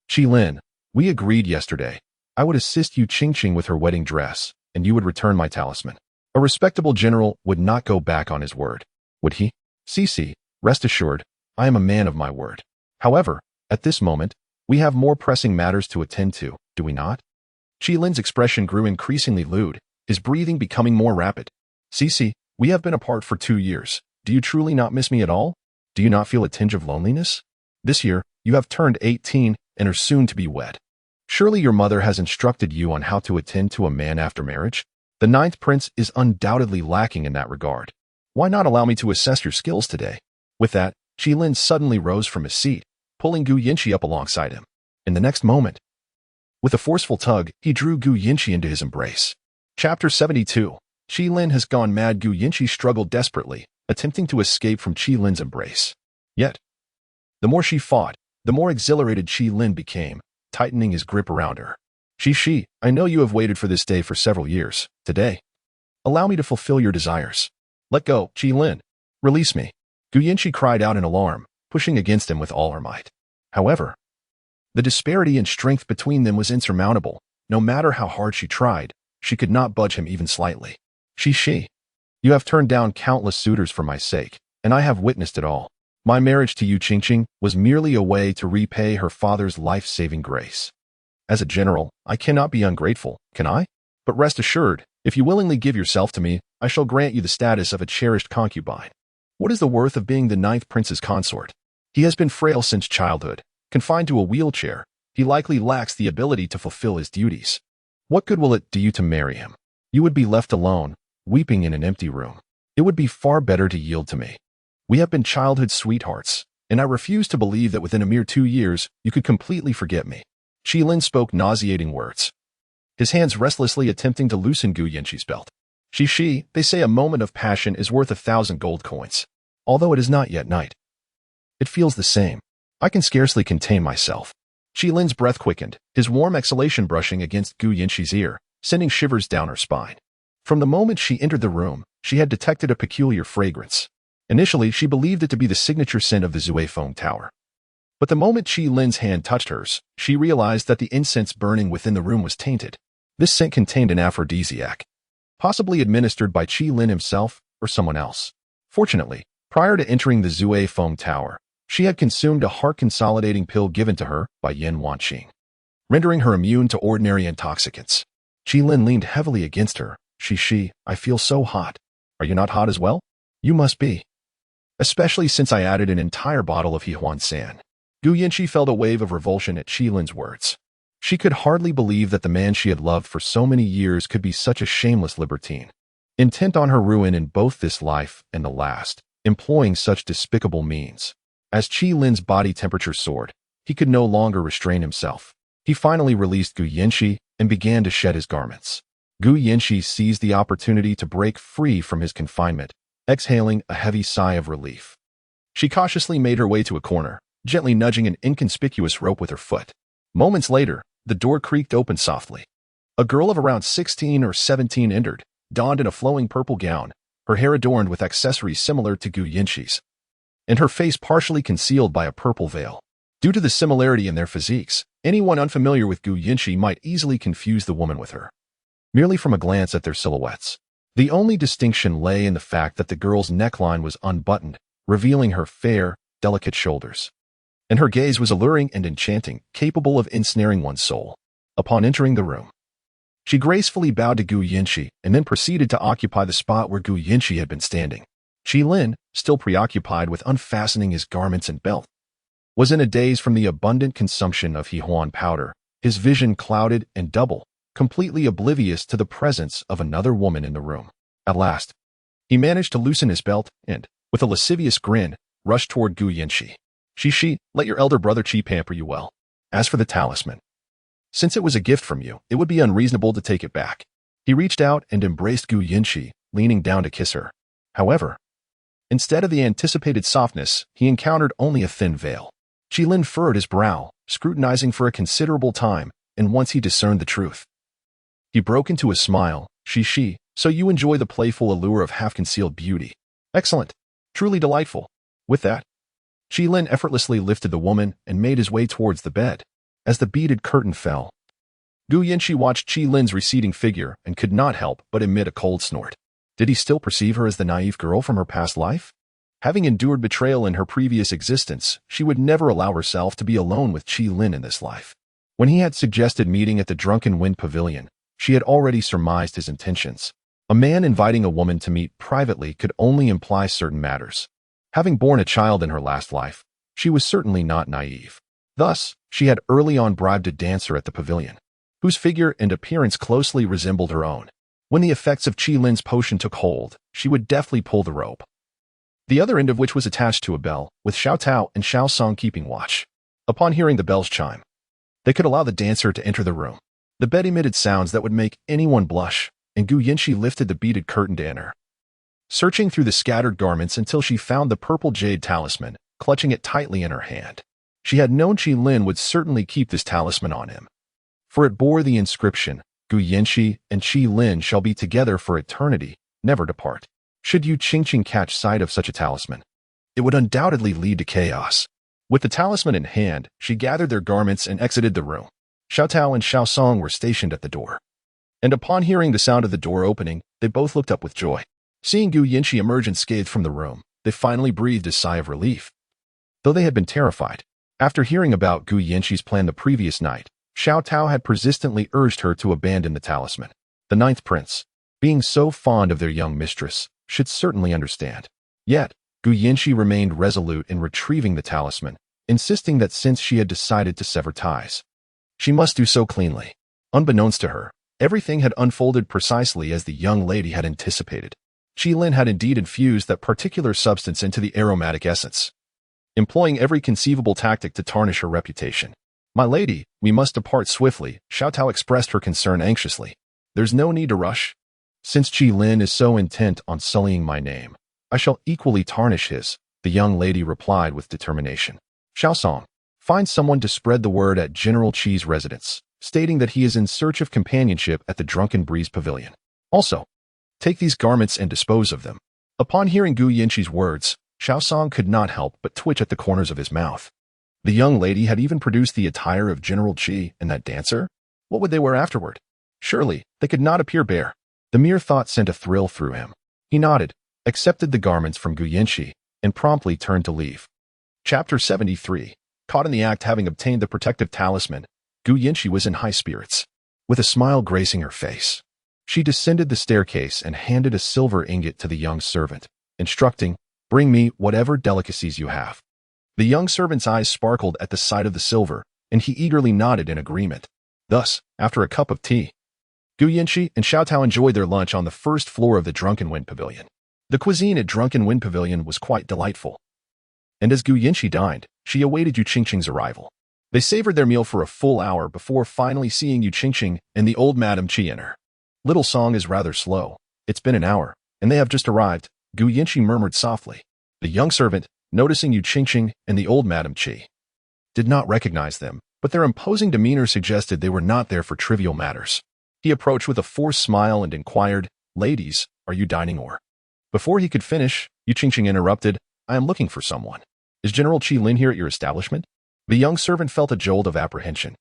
Qi Lin, we agreed yesterday. I would assist you Qingqing with her wedding dress, and you would return my talisman. A respectable general would not go back on his word, would he? Cici, rest assured, I am a man of my word. However, at this moment, we have more pressing matters to attend to, do we not? Qi Lin's expression grew increasingly lewd, his breathing becoming more rapid. Cici, we have been apart for 2 years. Do you truly not miss me at all? Do you not feel a tinge of loneliness? This year, you have turned 18 and are soon to be wed. Surely your mother has instructed you on how to attend to a man after marriage? The ninth prince is undoubtedly lacking in that regard. Why not allow me to assess your skills today? With that, Qi Lin suddenly rose from his seat, pulling Gu Yanxi up alongside him. In the next moment, with a forceful tug, he drew Gu Yanxi into his embrace. Chapter 72. Qi Lin has gone mad. Gu Yanxi struggled desperately, attempting to escape from Qi Lin's embrace. Yet, the more she fought, the more exhilarated Qi Lin became, tightening his grip around her. Shi, I know you have waited for this day for several years. Today, allow me to fulfill your desires. Let go, Qi Lin. Release me. Gu Yanxi cried out in alarm, pushing against him with all her might. However, the disparity in strength between them was insurmountable. No matter how hard she tried, she could not budge him even slightly. Shi, you have turned down countless suitors for my sake, and I have witnessed it all. My marriage to you Qingqing was merely a way to repay her father's life-saving grace. As a general, I cannot be ungrateful, can I? But rest assured, if you willingly give yourself to me, I shall grant you the status of a cherished concubine. What is the worth of being the ninth prince's consort? He has been frail since childhood, Confined to a wheelchair, he likely lacks the ability to fulfill his duties. What good will it do you to marry him? You would be left alone, weeping in an empty room. It would be far better to yield to me. We have been childhood sweethearts, and I refuse to believe that within a mere 2 years you could completely forget me. Qi Lin spoke nauseating words, his hands restlessly attempting to loosen Gu Yanqi's belt. She, they say a moment of passion is worth 1,000 gold coins. Although it is not yet night, it feels the same. I can scarcely contain myself. Qi Lin's breath quickened, his warm exhalation brushing against Gu Yanqi's ear, sending shivers down her spine. From the moment she entered the room, she had detected a peculiar fragrance. Initially, she believed it to be the signature scent of the Vowing Tower. But the moment Qi Lin's hand touched hers, she realized that the incense burning within the room was tainted. This scent contained an aphrodisiac, possibly administered by Qi Lin himself or someone else. Fortunately, prior to entering the Vowing Tower, she had consumed a heart-consolidating pill given to her by Yan Wanqing, rendering her immune to ordinary intoxicants. Qi Lin leaned heavily against her. She, I feel so hot. Are you not hot as well? You must be. Especially since I added an entire bottle of Hihuan San. Gu Yanqi felt a wave of revulsion at Qi Lin's words. She could hardly believe that the man she had loved for so many years could be such a shameless libertine, intent on her ruin in both this life and the last, employing such despicable means. As Qi Lin's body temperature soared, he could no longer restrain himself. He finally released Gu Yanqi and began to shed his garments. Gu Yanqi seized the opportunity to break free from his confinement, exhaling a heavy sigh of relief. She cautiously made her way to a corner, gently nudging an inconspicuous rope with her foot. Moments later, the door creaked open softly. A girl of around 16 or 17 entered, donned in a flowing purple gown, her hair adorned with accessories similar to Gu Yanqi's, and her face partially concealed by a purple veil. Due to the similarity in their physiques, anyone unfamiliar with Gu Yanqi might easily confuse the woman with her, merely from a glance at their silhouettes. The only distinction lay in the fact that the girl's neckline was unbuttoned, revealing her fair, delicate shoulders. And her gaze was alluring and enchanting, capable of ensnaring one's soul. Upon entering the room, she gracefully bowed to Gu Yanqi and then proceeded to occupy the spot where Gu Yanqi had been standing. Qi Lin, still preoccupied with unfastening his garments and belt, was in a daze from the abundant consumption of Hihuan powder, his vision clouded and double, completely oblivious to the presence of another woman in the room. At last, he managed to loosen his belt and, with a lascivious grin, rushed toward Gu Yanqi. She, let your elder brother Qi pamper you well. As for the talisman, since it was a gift from you, it would be unreasonable to take it back. He reached out and embraced Gu Yanqi, leaning down to kiss her. However, instead of the anticipated softness, he encountered only a thin veil. Qi Lin furrowed his brow, scrutinizing for a considerable time, and once he discerned the truth, he broke into a smile. She, so you enjoy the playful allure of half-concealed beauty. Excellent. Truly delightful. With that, Qi Lin effortlessly lifted the woman and made his way towards the bed. As the beaded curtain fell, Gu Yanqi watched Qi Lin's receding figure and could not help but emit a cold snort. Did he still perceive her as the naive girl from her past life? Having endured betrayal in her previous existence, she would never allow herself to be alone with Qi Lin in this life. When he had suggested meeting at the Drunken Wind Pavilion, she had already surmised his intentions. A man inviting a woman to meet privately could only imply certain matters. Having borne a child in her last life, she was certainly not naive. Thus, she had early on bribed a dancer at the pavilion, whose figure and appearance closely resembled her own. When the effects of Qi Lin's potion took hold, she would deftly pull the rope, the other end of which was attached to a bell, with Xiao Tao and Xiao Song keeping watch. Upon hearing the bell's chime, they could allow the dancer to enter the room. The bed emitted sounds that would make anyone blush, and Gu Yanqi lifted the beaded curtain to enter, searching through the scattered garments until she found the purple jade talisman, clutching it tightly in her hand. She had known Qi Lin would certainly keep this talisman on him, for it bore the inscription, Gu Yanqi and Qi Lin shall be together for eternity, never depart. Should Yu Qingqing catch sight of such a talisman, it would undoubtedly lead to chaos. With the talisman in hand, she gathered their garments and exited the room. Xiao Tao and Xiao Song were stationed at the door, and upon hearing the sound of the door opening, they both looked up with joy. Seeing Gu Yanqi emerge unscathed from the room, they finally breathed a sigh of relief. Though they had been terrified, after hearing about Gu Yanqi's plan the previous night, Xiao Tao had persistently urged her to abandon the talisman. The ninth prince, being so fond of their young mistress, should certainly understand. Yet, Gu Yanqi remained resolute in retrieving the talisman, insisting that since she had decided to sever ties, she must do so cleanly. Unbeknownst to her, everything had unfolded precisely as the young lady had anticipated. Qi Lin had indeed infused that particular substance into the aromatic essence, employing every conceivable tactic to tarnish her reputation. "My lady, we must depart swiftly," Xiao Tao expressed her concern anxiously. "There's no need to rush. Since Qi Lin is so intent on sullying my name, I shall equally tarnish his," the young lady replied with determination. "Xiao Song, find someone to spread the word at General Qi's residence, stating that he is in search of companionship at the Drunken Breeze Pavilion. Also, take these garments and dispose of them." Upon hearing Gu Yanqi's words, Xiao Song could not help but twitch at the corners of his mouth. The young lady had even produced the attire of General Qi and that dancer? What would they wear afterward? Surely, they could not appear bare. The mere thought sent a thrill through him. He nodded, accepted the garments from Gu Yanqi, and promptly turned to leave. Chapter 73. Caught in the act having obtained the protective talisman, Gu Yanqi was in high spirits. With a smile gracing her face, she descended the staircase and handed a silver ingot to the young servant, instructing, "Bring me whatever delicacies you have." The young servant's eyes sparkled at the sight of the silver, and he eagerly nodded in agreement. Thus, after a cup of tea, Gu Yanqi and Xiao Tao enjoyed their lunch on the first floor of the Drunken Wind Pavilion. The cuisine at Drunken Wind Pavilion was quite delightful. And as Gu Yanqi dined, she awaited Yu Qingqing's arrival. They savored their meal for a full hour before finally seeing Yu Qingqing and the old Madame Qi enter. "Little Song is rather slow. It's been an hour, and they have just arrived," Gu Yanqi murmured softly. The young servant, noticing Yu Qingqing and the old Madame Qi, did not recognize them, but their imposing demeanor suggested they were not there for trivial matters. He approached with a forced smile and inquired, "Ladies, are you dining or?" Before he could finish, Yu Qingqing interrupted, "I am looking for someone. Is General Qi Lin here at your establishment?" The young servant felt a jolt of apprehension.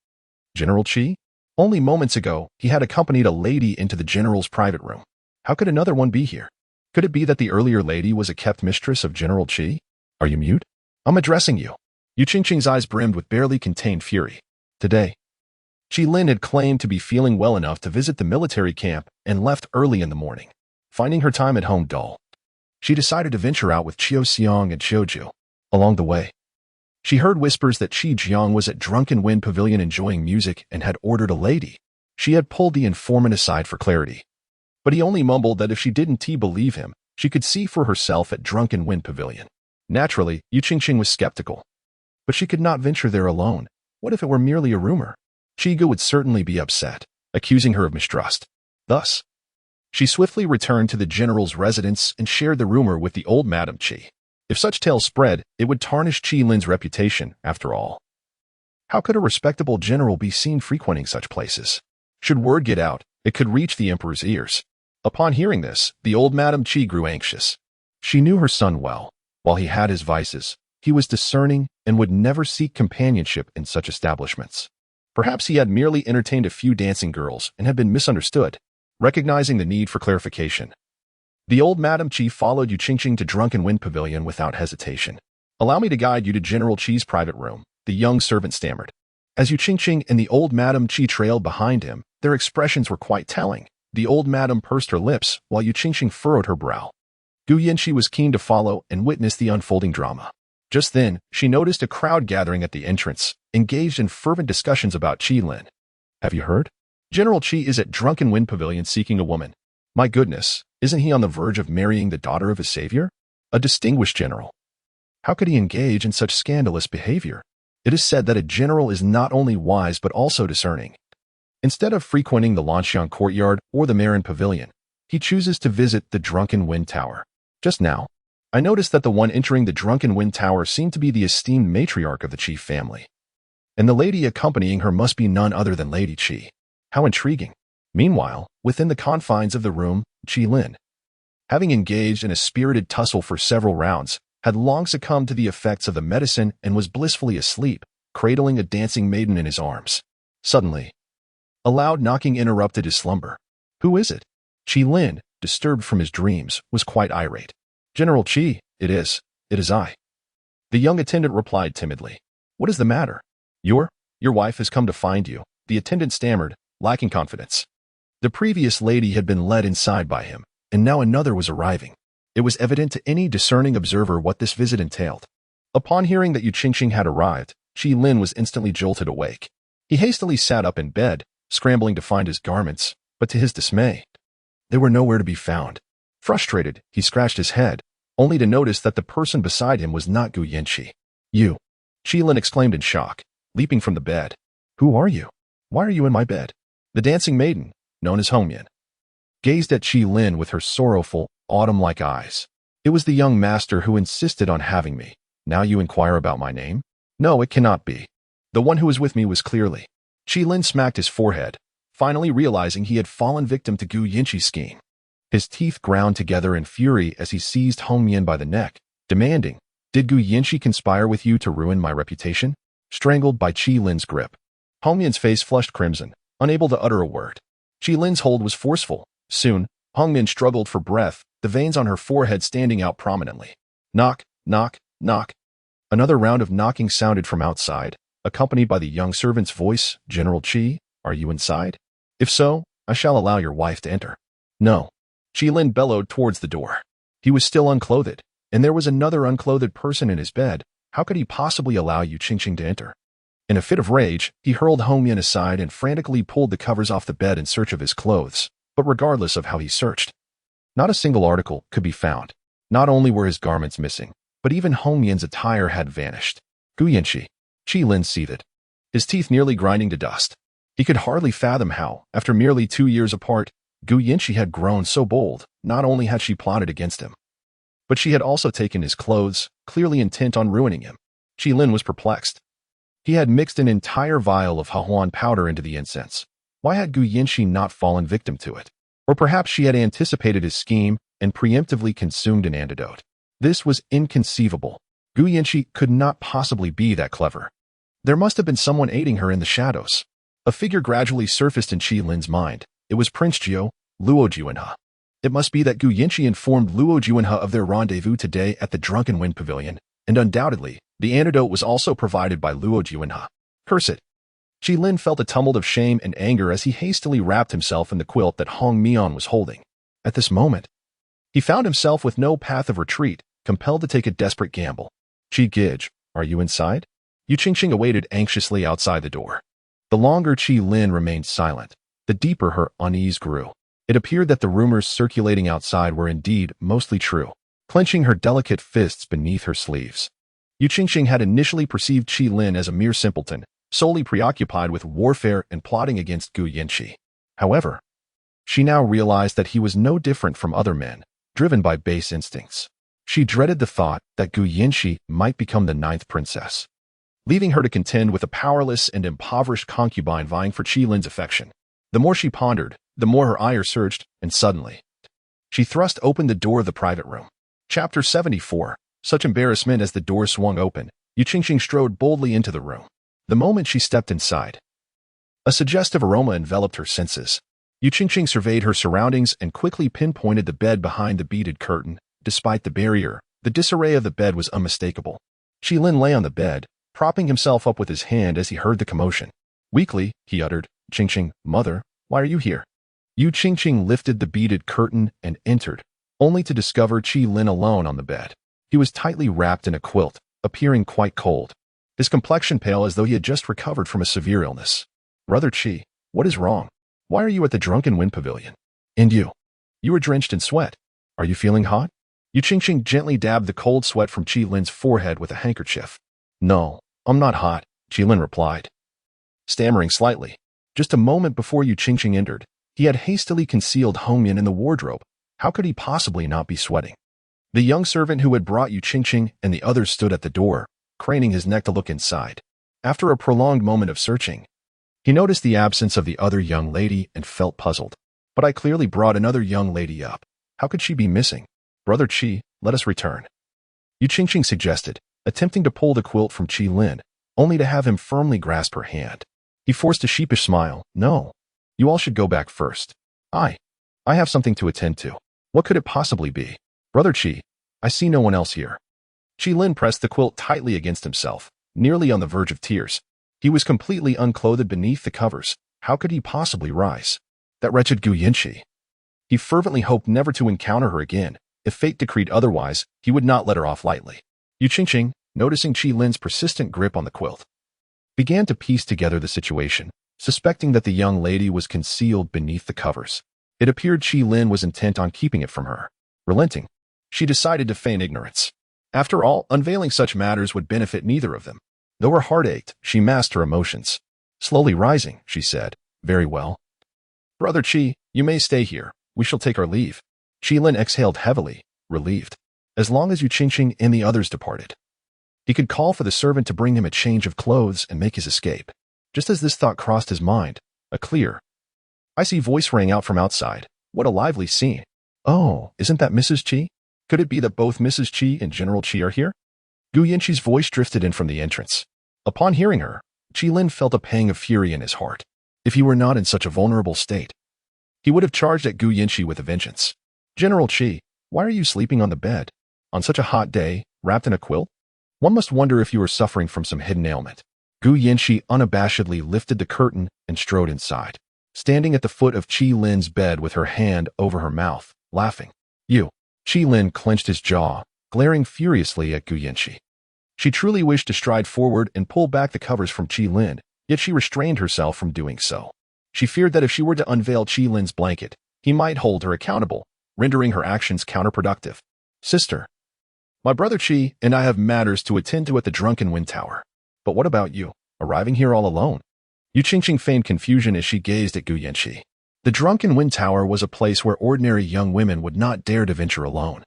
General Qi? Only moments ago, he had accompanied a lady into the general's private room. How could another one be here? Could it be that the earlier lady was a kept mistress of General Qi? "Are you mute? I'm addressing you." Yu Qingqing's eyes brimmed with barely contained fury. Today, Qi Lin had claimed to be feeling well enough to visit the military camp and left early in the morning. Finding her time at home dull, she decided to venture out with Qiu Xiang and Qiu Ju. Along the way, she heard whispers that Qi Jiang was at Drunken Wind Pavilion enjoying music and had ordered a lady. She had pulled the informant aside for clarity, but he only mumbled that if she didn't believe him, she could see for herself at Drunken Wind Pavilion. Naturally, Yu Qingqing was skeptical, but she could not venture there alone. What if it were merely a rumor? Qigu would certainly be upset, accusing her of mistrust. Thus, she swiftly returned to the general's residence and shared the rumor with the old Madame Qi. If such tales spread, it would tarnish Qi Lin's reputation, after all. How could a respectable general be seen frequenting such places? Should word get out, it could reach the emperor's ears. Upon hearing this, the old Madame Qi grew anxious. She knew her son well. While he had his vices, he was discerning and would never seek companionship in such establishments. Perhaps he had merely entertained a few dancing girls and had been misunderstood. Recognizing the need for clarification, the old Madame Qi followed Yu Qingqing to Drunken Wind Pavilion without hesitation. "Allow me to guide you to General Qi's private room," the young servant stammered. As Yu Qingqing and the old Madame Qi trailed behind him, their expressions were quite telling. The old madam pursed her lips while Yu Qingqing furrowed her brow. Gu Yanqi was keen to follow and witness the unfolding drama. Just then, she noticed a crowd gathering at the entrance, engaged in fervent discussions about Qi Lin. "Have you heard? General Qi is at Drunken Wind Pavilion seeking a woman. My goodness, isn't he on the verge of marrying the daughter of his savior? A distinguished general. How could he engage in such scandalous behavior? It is said that a general is not only wise but also discerning. Instead of frequenting the Lanxiang courtyard or the Marin Pavilion, he chooses to visit the Drunken Wind Tower. Just now, I noticed that the one entering the Drunken Wind Tower seemed to be the esteemed matriarch of the Qi family, and the lady accompanying her must be none other than Lady Qi. How intriguing." Meanwhile, within the confines of the room, Qi Lin, having engaged in a spirited tussle for several rounds, had long succumbed to the effects of the medicine and was blissfully asleep, cradling a dancing maiden in his arms. Suddenly, a loud knocking interrupted his slumber. "Who is it?" Qi Lin, disturbed from his dreams, was quite irate. "General Qi, it is I." The young attendant replied timidly. "What is the matter?" Your wife has come to find you," the attendant stammered, lacking confidence. The previous lady had been led inside by him, and now another was arriving. It was evident to any discerning observer what this visit entailed. Upon hearing that Yu Qingqing had arrived, Qi Lin was instantly jolted awake. He hastily sat up in bed, scrambling to find his garments, but to his dismay, they were nowhere to be found. Frustrated, he scratched his head, only to notice that the person beside him was not Gu Yanqi. You! Qi Lin exclaimed in shock, leaping from the bed. Who are you? Why are you in my bed? The dancing maiden, known as Hongmian, gazed at Qi Lin with her sorrowful, autumn-like eyes. It was the young master who insisted on having me. Now you inquire about my name? No, it cannot be. The one who was with me was clearly. Qi Lin smacked his forehead, finally realizing he had fallen victim to Gu Yanqi's scheme. His teeth ground together in fury as he seized Hongmian by the neck, demanding, Did Gu Yanqi conspire with you to ruin my reputation? Strangled by Qi Lin's grip, Hongmian's face flushed crimson, unable to utter a word. Qi Lin's hold was forceful. Soon, Hongmian struggled for breath, the veins on her forehead standing out prominently. Knock, knock, knock. Another round of knocking sounded from outside, accompanied by the young servant's voice. General Qi, are you inside? If so, I shall allow your wife to enter. No. Qi Lin bellowed towards the door. He was still unclothed, and there was another unclothed person in his bed. How could he possibly allow Yu Qingqing to enter? In a fit of rage, he hurled Hongmian aside and frantically pulled the covers off the bed in search of his clothes. But regardless of how he searched, not a single article could be found. Not only were his garments missing, but even Hongmian's attire had vanished. Gu Yanqi. Qi Lin seethed, his teeth nearly grinding to dust. He could hardly fathom how, after merely 2 years apart, Gu Yanqi had grown so bold. Not only had she plotted against him, but she had also taken his clothes, clearly intent on ruining him. Qi Lin was perplexed. He had mixed an entire vial of Hahuan powder into the incense. Why had Gu Yanqi not fallen victim to it? Or perhaps she had anticipated his scheme and preemptively consumed an antidote. This was inconceivable. Gu Yanqi could not possibly be that clever. There must have been someone aiding her in the shadows. A figure gradually surfaced in Qi Lin's mind. It was Prince Jiu, Luo Juanhe. It must be that Gu Yanqi informed Luo Juanhe of their rendezvous today at the Drunken Wind Pavilion, and undoubtedly, the antidote was also provided by Luo Juanhe. Curse it. Qi Lin felt a tumult of shame and anger as he hastily wrapped himself in the quilt that Hongmian was holding. At this moment, he found himself with no path of retreat, compelled to take a desperate gamble. Qi Gij, are you inside? Yu Qingqing awaited anxiously outside the door. The longer Qi Lin remained silent, the deeper her unease grew. It appeared that the rumors circulating outside were indeed mostly true. Clenching her delicate fists beneath her sleeves, Yu Qingqing had initially perceived Qi Lin as a mere simpleton, solely preoccupied with warfare and plotting against Gu Yanqi. However, she now realized that he was no different from other men, driven by base instincts. She dreaded the thought that Gu Yanqi might become the 9th princess, leaving her to contend with a powerless and impoverished concubine vying for Qi Lin's affection. The more she pondered, the more her ire surged, and suddenly, she thrust open the door of the private room. Chapter 74. Such embarrassment as the door swung open, Yu Qingqing strode boldly into the room. The moment she stepped inside, a suggestive aroma enveloped her senses. Yu Qingqing surveyed her surroundings and quickly pinpointed the bed behind the beaded curtain. Despite the barrier, the disarray of the bed was unmistakable. Qi Lin lay on the bed, propping himself up with his hand as he heard the commotion. Weakly, he uttered, Qingqing, mother, why are you here? Yu Qingqing lifted the beaded curtain and entered, only to discover Qi Lin alone on the bed. He was tightly wrapped in a quilt, appearing quite cold, his complexion pale as though he had just recovered from a severe illness. Brother Qi, what is wrong? Why are you at the Drunken Wind Pavilion? And you? You are drenched in sweat. Are you feeling hot? Yu Qingqing gently dabbed the cold sweat from Qi Lin's forehead with a handkerchief. No, I'm not hot, Qi Lin replied, stammering slightly. Just a moment before Yu Qingqing entered, he had hastily concealed Hongmian in the wardrobe. How could he possibly not be sweating? The young servant who had brought Yu Qingqing and the others stood at the door, craning his neck to look inside. After a prolonged moment of searching, he noticed the absence of the other young lady and felt puzzled. But I clearly brought another young lady up. How could she be missing? Brother Qi, let us return, Yu Qingqing suggested, attempting to pull the quilt from Qi Lin, only to have him firmly grasp her hand. He forced a sheepish smile. No, you all should go back first. I have something to attend to. What could it possibly be? Brother Qi, I see no one else here. Qi Lin pressed the quilt tightly against himself, nearly on the verge of tears. He was completely unclothed beneath the covers. How could he possibly rise? That wretched Gu Yanqi. He fervently hoped never to encounter her again. If fate decreed otherwise, he would not let her off lightly. Yu Qingqing, noticing Qi Lin's persistent grip on the quilt, began to piece together the situation, suspecting that the young lady was concealed beneath the covers. It appeared Qi Lin was intent on keeping it from her. Relenting, she decided to feign ignorance. After all, unveiling such matters would benefit neither of them. Though her heart ached, she masked her emotions. Slowly rising, she said, "Very well. Brother Qi, you may stay here. We shall take our leave." Qi Lin exhaled heavily, relieved. As long as Yu Qingqing and the others departed, he could call for the servant to bring him a change of clothes and make his escape. Just as this thought crossed his mind, a clear, icy voice rang out from outside. What a lively scene. "Oh, isn't that Mrs. Qi? Could it be that both Mrs. Qi and General Qi are here?" Gu Yanqi's voice drifted in from the entrance. Upon hearing her, Qi Lin felt a pang of fury in his heart. If he were not in such a vulnerable state, he would have charged at Gu Yanqi with a vengeance. "General Qi, why are you sleeping on the bed? On such a hot day, wrapped in a quilt? One must wonder if you are suffering from some hidden ailment." Gu Yanqi unabashedly lifted the curtain and strode inside, standing at the foot of Qi Lin's bed with her hand over her mouth, laughing. "You." Qi Lin clenched his jaw, glaring furiously at Gu Yanqi. She truly wished to stride forward and pull back the covers from Qi Lin, yet she restrained herself from doing so. She feared that if she were to unveil Qi Lin's blanket, he might hold her accountable, rendering her actions counterproductive. "Sister, my brother Qi and I have matters to attend to at the Drunken Wind Tower. But what about you, arriving here all alone?" Yu Qingqing feigned confusion as she gazed at Gu Yanqi. The Drunken Wind Tower was a place where ordinary young women would not dare to venture alone.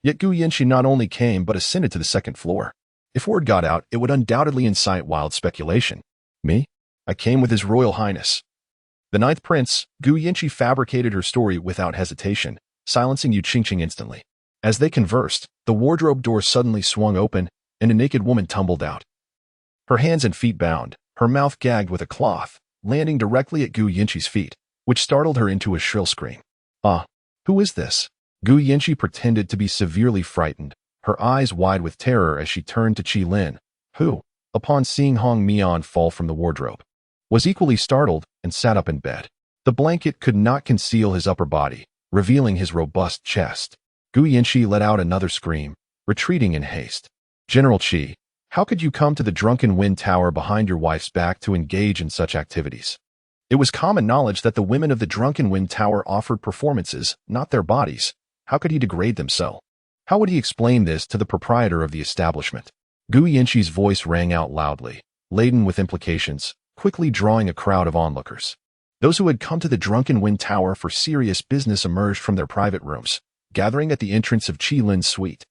Yet Gu Yanqi not only came but ascended to the second floor. If word got out, it would undoubtedly incite wild speculation. "Me? I came with His Royal Highness the Ninth Prince." Gu Yanqi fabricated her story without hesitation, silencing Yu Qingqing instantly. As they conversed, the wardrobe door suddenly swung open, and a naked woman tumbled out. Her hands and feet bound, her mouth gagged with a cloth, landing directly at Gu Yanqi's feet, which startled her into a shrill scream. "Ah, who is this?" Gu Yanqi pretended to be severely frightened, her eyes wide with terror as she turned to Qi Lin, who, upon seeing Hong Mian fall from the wardrobe, was equally startled and sat up in bed. The blanket could not conceal his upper body, revealing his robust chest. Gu Yanqi let out another scream, retreating in haste. "General Qi, how could you come to the Drunken Wind Tower behind your wife's back to engage in such activities?" It was common knowledge that the women of the Drunken Wind Tower offered performances, not their bodies. How could he degrade them so? How would he explain this to the proprietor of the establishment? Gu Yanqi's voice rang out loudly, laden with implications, quickly drawing a crowd of onlookers. Those who had come to the Drunken Wind Tower for serious business emerged from their private rooms, gathering at the entrance of Qi Lin's suite.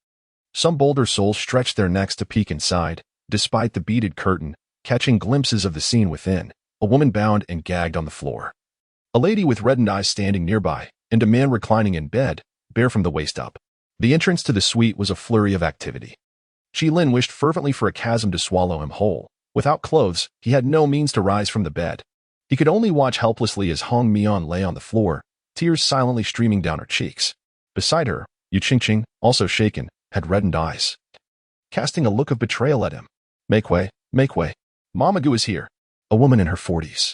Some bolder souls stretched their necks to peek inside, despite the beaded curtain, catching glimpses of the scene within. A woman bound and gagged on the floor, a lady with reddened eyes standing nearby, and a man reclining in bed, bare from the waist up. The entrance to the suite was a flurry of activity. Qi Lin wished fervently for a chasm to swallow him whole. Without clothes, he had no means to rise from the bed. He could only watch helplessly as Hong Mian lay on the floor, tears silently streaming down her cheeks. Beside her, Yu Qingqing, also shaken, had reddened eyes, casting a look of betrayal at him. Make way, Mama Gu is here." A woman in her 40s,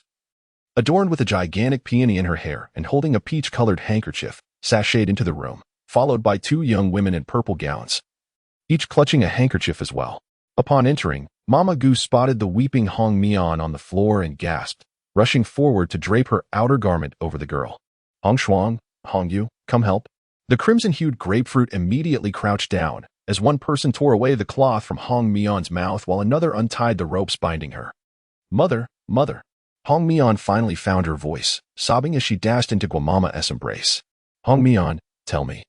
adorned with a gigantic peony in her hair and holding a peach-colored handkerchief, sashayed into the room, followed by two young women in purple gowns, each clutching a handkerchief as well. Upon entering, Mama Gu spotted the weeping Hong Mian on the floor and gasped, rushing forward to drape her outer garment over the girl. "Hong Shuang, Hong Yu, come help." The crimson-hued grapefruit immediately crouched down, as one person tore away the cloth from Hong Mian's mouth while another untied the ropes binding her. Mother. Hong Mian finally found her voice, sobbing as she dashed into Guamama's embrace. "Hong Mian, tell me,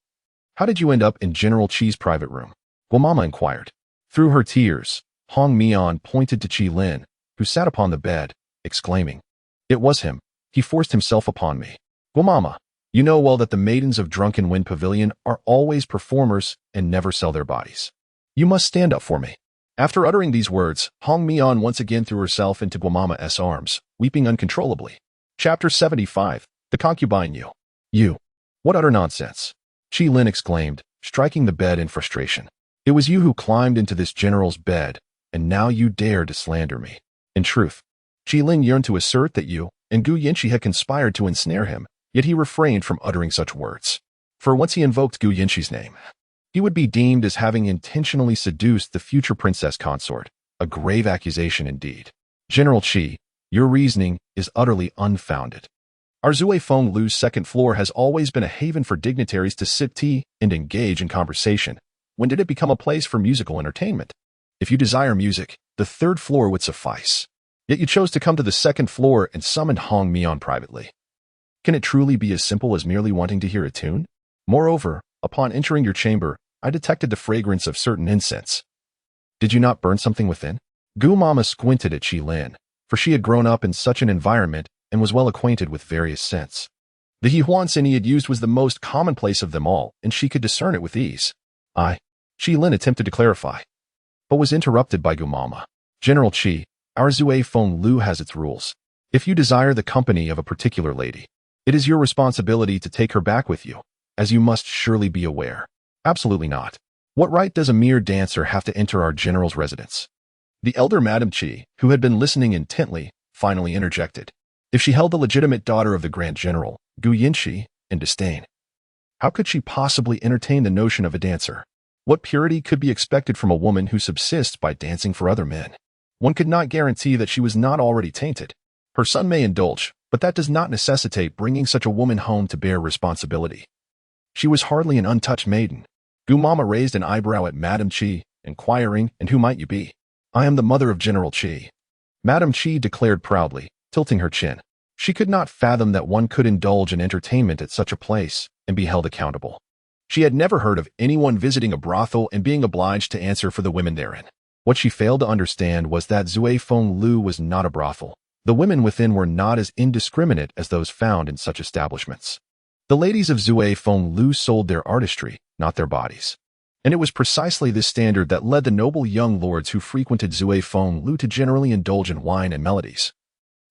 how did you end up in General Qi's private room?" Guamama inquired. Through her tears, Hong Mian pointed to Qi Lin, who sat upon the bed, exclaiming, "It was him. He forced himself upon me." "Guamama, you know well that the maidens of Drunken Wind Pavilion are always performers and never sell their bodies. You must stand up for me." After uttering these words, Hong Mian once again threw herself into Guamama's arms, weeping uncontrollably. Chapter 75. The Concubine. You. What utter nonsense!" Qi Lin exclaimed, striking the bed in frustration. "It was you who climbed into this general's bed, and now you dare to slander me." In truth, Qi Lin yearned to assert that Yu and Gu Yanqi had conspired to ensnare him, yet he refrained from uttering such words. For once he invoked Gu Yanqi's name, he would be deemed as having intentionally seduced the future princess consort, a grave accusation indeed. General Qi, your reasoning is utterly unfounded. Our Zui Feng Lu's second floor has always been a haven for dignitaries to sip tea and engage in conversation. When did it become a place for musical entertainment? If you desire music, the third floor would suffice. Yet you chose to come to the second floor and summoned Hong Mian privately. Can it truly be as simple as merely wanting to hear a tune? Moreover, upon entering your chamber, I detected the fragrance of certain incense. Did you not burn something within? Gu Mama squinted at Qi Lin, for she had grown up in such an environment and was well acquainted with various scents. The Yihuan scent he had used was the most commonplace of them all, and she could discern it with ease. Qi Lin attempted to clarify, but was interrupted by Gu Mama. General Qi, our Zui Feng Lu has its rules. If you desire the company of a particular lady, it is your responsibility to take her back with you, as you must surely be aware. Absolutely not. What right does a mere dancer have to enter our general's residence? The elder Madame Qi, who had been listening intently, finally interjected. If she held the legitimate daughter of the Grand General, Gu Yinshi, in disdain, how could she possibly entertain the notion of a dancer? What purity could be expected from a woman who subsists by dancing for other men? One could not guarantee that she was not already tainted. Her son may indulge, but that does not necessitate bringing such a woman home to bear responsibility. She was hardly an untouched maiden. Gu Mama raised an eyebrow at Madame Qi, inquiring, and who might you be? I am the mother of General Qi. Madame Qi declared proudly, tilting her chin. She could not fathom that one could indulge in entertainment at such a place and be held accountable. She had never heard of anyone visiting a brothel and being obliged to answer for the women therein. What she failed to understand was that Zui Feng Lu was not a brothel. The women within were not as indiscriminate as those found in such establishments. The ladies of Zui Feng Lu sold their artistry, not their bodies. And it was precisely this standard that led the noble young lords who frequented Zui Feng Lu to generally indulge in wine and melodies,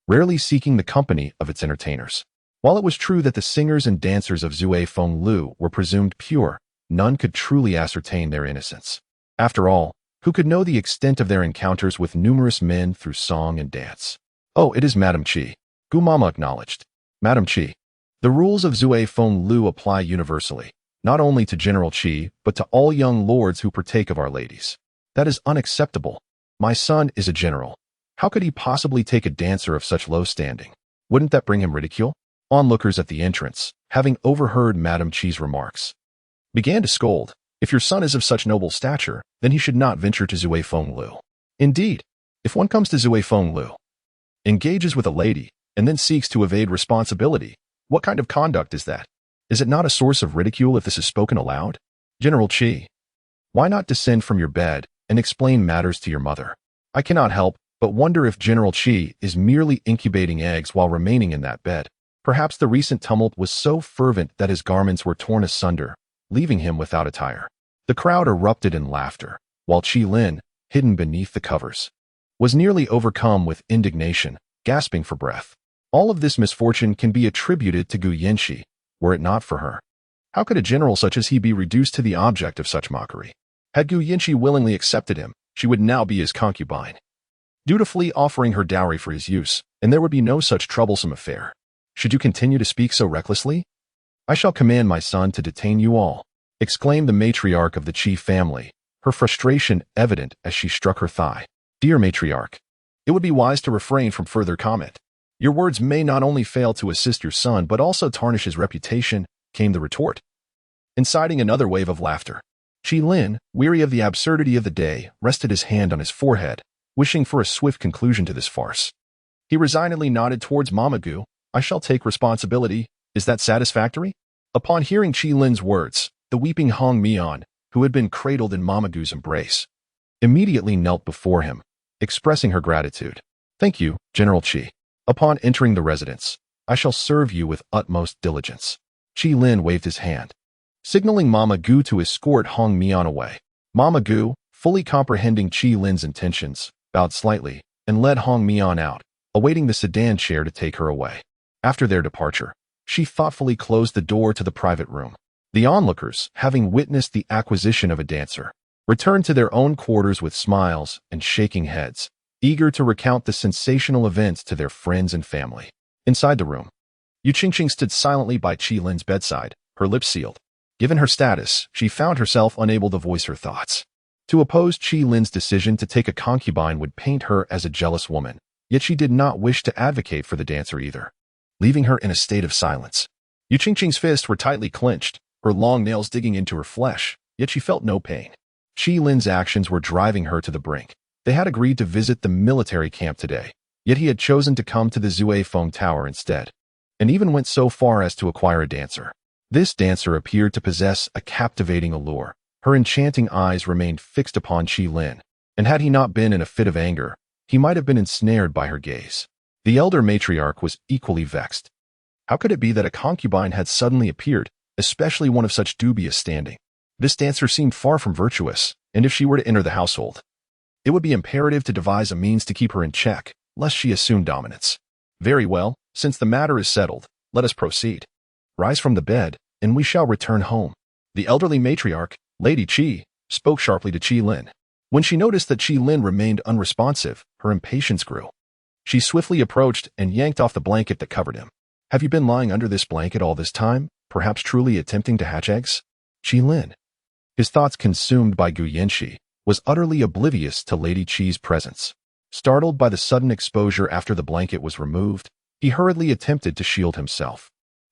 rarely seeking the company of its entertainers. While it was true that the singers and dancers of Zui Feng Lu were presumed pure, none could truly ascertain their innocence. After all, who could know the extent of their encounters with numerous men through song and dance? Oh, it is Madame Qi, Gu Mama acknowledged. Madame Qi, the rules of Zui Feng Lu apply universally, not only to General Qi, but to all young lords who partake of our ladies. That is unacceptable. My son is a general. How could he possibly take a dancer of such low standing? Wouldn't that bring him ridicule? Onlookers at the entrance, having overheard Madame Qi's remarks, began to scold. If your son is of such noble stature, then he should not venture to Zui Feng Lu. Indeed, if one comes to Zui Feng Lu, engages with a lady, and then seeks to evade responsibility, what kind of conduct is that? Is it not a source of ridicule if this is spoken aloud? General Qi, why not descend from your bed and explain matters to your mother? I cannot help but wonder if General Qi is merely incubating eggs while remaining in that bed. Perhaps the recent tumult was so fervent that his garments were torn asunder, leaving him without attire. The crowd erupted in laughter, while Qi Lin, hidden beneath the covers, was nearly overcome with indignation, gasping for breath. All of this misfortune can be attributed to Gu Yinshi, were it not for her. How could a general such as he be reduced to the object of such mockery? Had Gu Yinshi willingly accepted him, she would now be his concubine, dutifully offering her dowry for his use, and there would be no such troublesome affair. Should you continue to speak so recklessly? I shall command my son to detain you all, exclaimed the matriarch of the Qi family, her frustration evident as she struck her thigh. Dear matriarch, it would be wise to refrain from further comment. Your words may not only fail to assist your son, but also tarnish his reputation, came the retort, inciting another wave of laughter. Qi Lin, weary of the absurdity of the day, rested his hand on his forehead, wishing for a swift conclusion to this farce. He resignedly nodded towards Mama Gu. I shall take responsibility. Is that satisfactory? Upon hearing Qi Lin's words, the weeping Hong Mian, who had been cradled in Mama Gu's embrace, immediately knelt before him, expressing her gratitude. Thank you, General Qi. Upon entering the residence, I shall serve you with utmost diligence. Qi Lin waved his hand, signaling Mama Gu to escort Hong Mian away. Mama Gu, fully comprehending Qi Lin's intentions, bowed slightly and led Hong Mian out, awaiting the sedan chair to take her away. After their departure, she thoughtfully closed the door to the private room. The onlookers, having witnessed the acquisition of a dancer, returned to their own quarters with smiles and shaking heads, eager to recount the sensational events to their friends and family. Inside the room, Yu Qingqing stood silently by Qi Lin's bedside, her lips sealed. Given her status, she found herself unable to voice her thoughts. To oppose Qi Lin's decision to take a concubine would paint her as a jealous woman, yet she did not wish to advocate for the dancer either, leaving her in a state of silence. Yu Qingqing's fists were tightly clenched, her long nails digging into her flesh, yet she felt no pain. Qi Lin's actions were driving her to the brink. They had agreed to visit the military camp today, yet he had chosen to come to the Zuifeng Tower instead, and even went so far as to acquire a dancer. This dancer appeared to possess a captivating allure. Her enchanting eyes remained fixed upon Qi Lin, and had he not been in a fit of anger, he might have been ensnared by her gaze. The elder matriarch was equally vexed. How could it be that a concubine had suddenly appeared, especially one of such dubious standing? This dancer seemed far from virtuous, and if she were to enter the household, it would be imperative to devise a means to keep her in check, lest she assume dominance. Very well, since the matter is settled, let us proceed. Rise from the bed, and we shall return home. The elderly matriarch, Lady Qi, spoke sharply to Qi Lin. When she noticed that Qi Lin remained unresponsive, her impatience grew. She swiftly approached and yanked off the blanket that covered him. Have you been lying under this blanket all this time, perhaps truly attempting to hatch eggs? Qi Lin, his thoughts consumed by Gu Yanxi, was utterly oblivious to Lady Qi's presence. Startled by the sudden exposure after the blanket was removed, he hurriedly attempted to shield himself.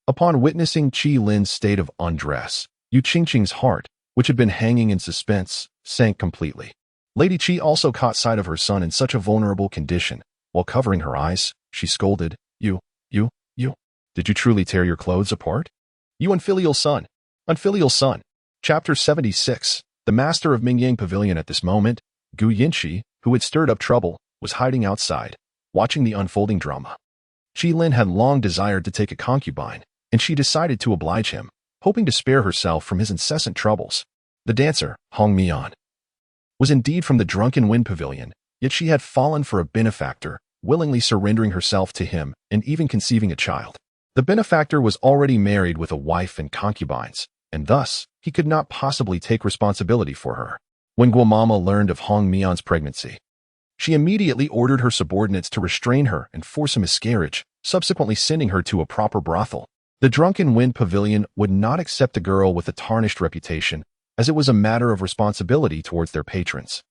Upon witnessing Qi Lin's state of undress, Yu Qingqing's heart, which had been hanging in suspense, sank completely. Lady Qi also caught sight of her son in such a vulnerable condition. While covering her eyes, she scolded, You, did you truly tear your clothes apart? You unfilial son! Unfilial son! Chapter 76. The master of Mingyang Pavilion at this moment, Gu Yanxi, who had stirred up trouble, was hiding outside, watching the unfolding drama. Qi Lin had long desired to take a concubine, and she decided to oblige him, hoping to spare herself from his incessant troubles. The dancer, Hong Mian, was indeed from the Drunken Wind Pavilion, yet she had fallen for a benefactor, willingly surrendering herself to him and even conceiving a child. The benefactor was already married with a wife and concubines, and thus he could not possibly take responsibility for her. When Guamama learned of Hong Mian's pregnancy, she immediately ordered her subordinates to restrain her and force a miscarriage, subsequently sending her to a proper brothel. The Drunken Wind Pavilion would not accept a girl with a tarnished reputation, as it was a matter of responsibility towards their patrons.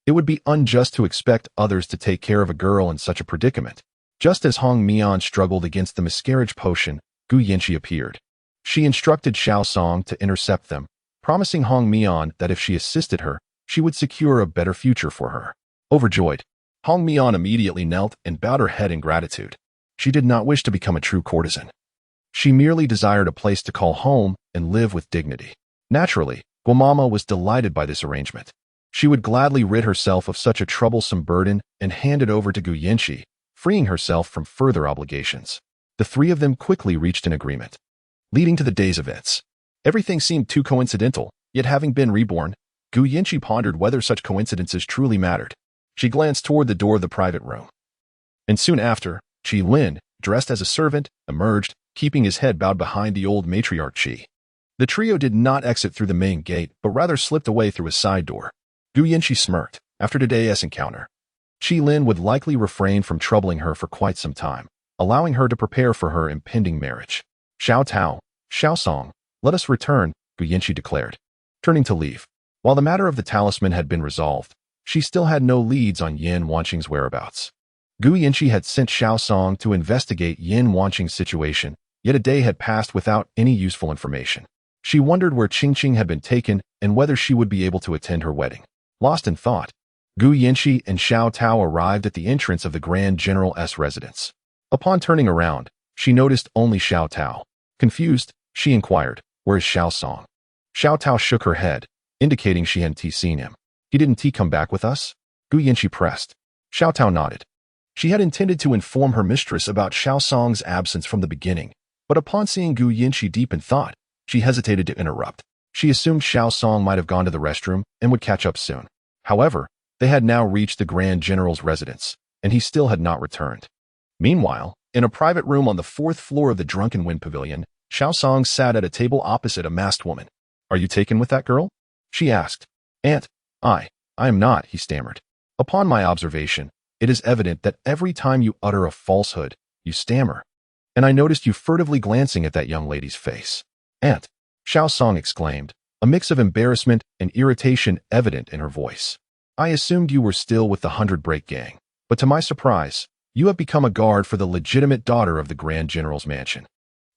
It would be unjust to expect others to take care of a girl in such a predicament. Just as Hong Mian struggled against the miscarriage potion, Gu Yanxi appeared. She instructed Xiao Song to intercept them, promising Hong Mian that if she assisted her, she would secure a better future for her. Overjoyed, Hong Mian immediately knelt and bowed her head in gratitude. She did not wish to become a true courtesan. She merely desired a place to call home and live with dignity. Naturally, Guamama was delighted by this arrangement. She would gladly rid herself of such a troublesome burden and hand it over to Gu Yanxi, freeing herself from further obligations. The three of them quickly reached an agreement, leading to the day's events. Everything seemed too coincidental, yet having been reborn, Gu Yanxi pondered whether such coincidences truly mattered. She glanced toward the door of the private room. And soon after, Qi Lin, dressed as a servant, emerged, keeping his head bowed behind the old matriarch Qi. The trio did not exit through the main gate, but rather slipped away through a side door. Gu Yanxi smirked. After today's encounter, Qi Lin would likely refrain from troubling her for quite some time, allowing her to prepare for her impending marriage. Xiao Tao, Xiao Song, let us return, Gu Yanxi declared, turning to leave. While the matter of the talisman had been resolved, she still had no leads on Yin Wanqing's whereabouts. Gu Yanxi had sent Xiao Song to investigate Yin Wanqing's situation, yet a day had passed without any useful information. She wondered where Qingqing had been taken and whether she would be able to attend her wedding. Lost in thought, Gu Yanxi and Xiao Tao arrived at the entrance of the Grand General's residence. Upon turning around, she noticed only Xiao Tao. Confused, she inquired, "Where is Xiao Song?" Xiao Tao shook her head, indicating she hadn't seen him. "He didn't come back with us?" Gu Yanxi pressed. Xiao Tao nodded. She had intended to inform her mistress about Xiao Song's absence from the beginning, but upon seeing Gu Yanxi deep in thought, she hesitated to interrupt. She assumed Xiao Song might have gone to the restroom and would catch up soon. However, they had now reached the Grand General's residence, and he still had not returned. Meanwhile, in a private room on the 4th floor of the Drunken Wind Pavilion, Xiao Song sat at a table opposite a masked woman. "Are you taken with that girl?" she asked. "Aunt, I am not," he stammered. "Upon my observation, it is evident that every time you utter a falsehood, you stammer. And I noticed you furtively glancing at that young lady's face. Aunt, Xiao Song exclaimed, a mix of embarrassment and irritation evident in her voice. I assumed you were still with the 100 Break gang, but to my surprise, you have become a guard for the legitimate daughter of the Grand General's mansion.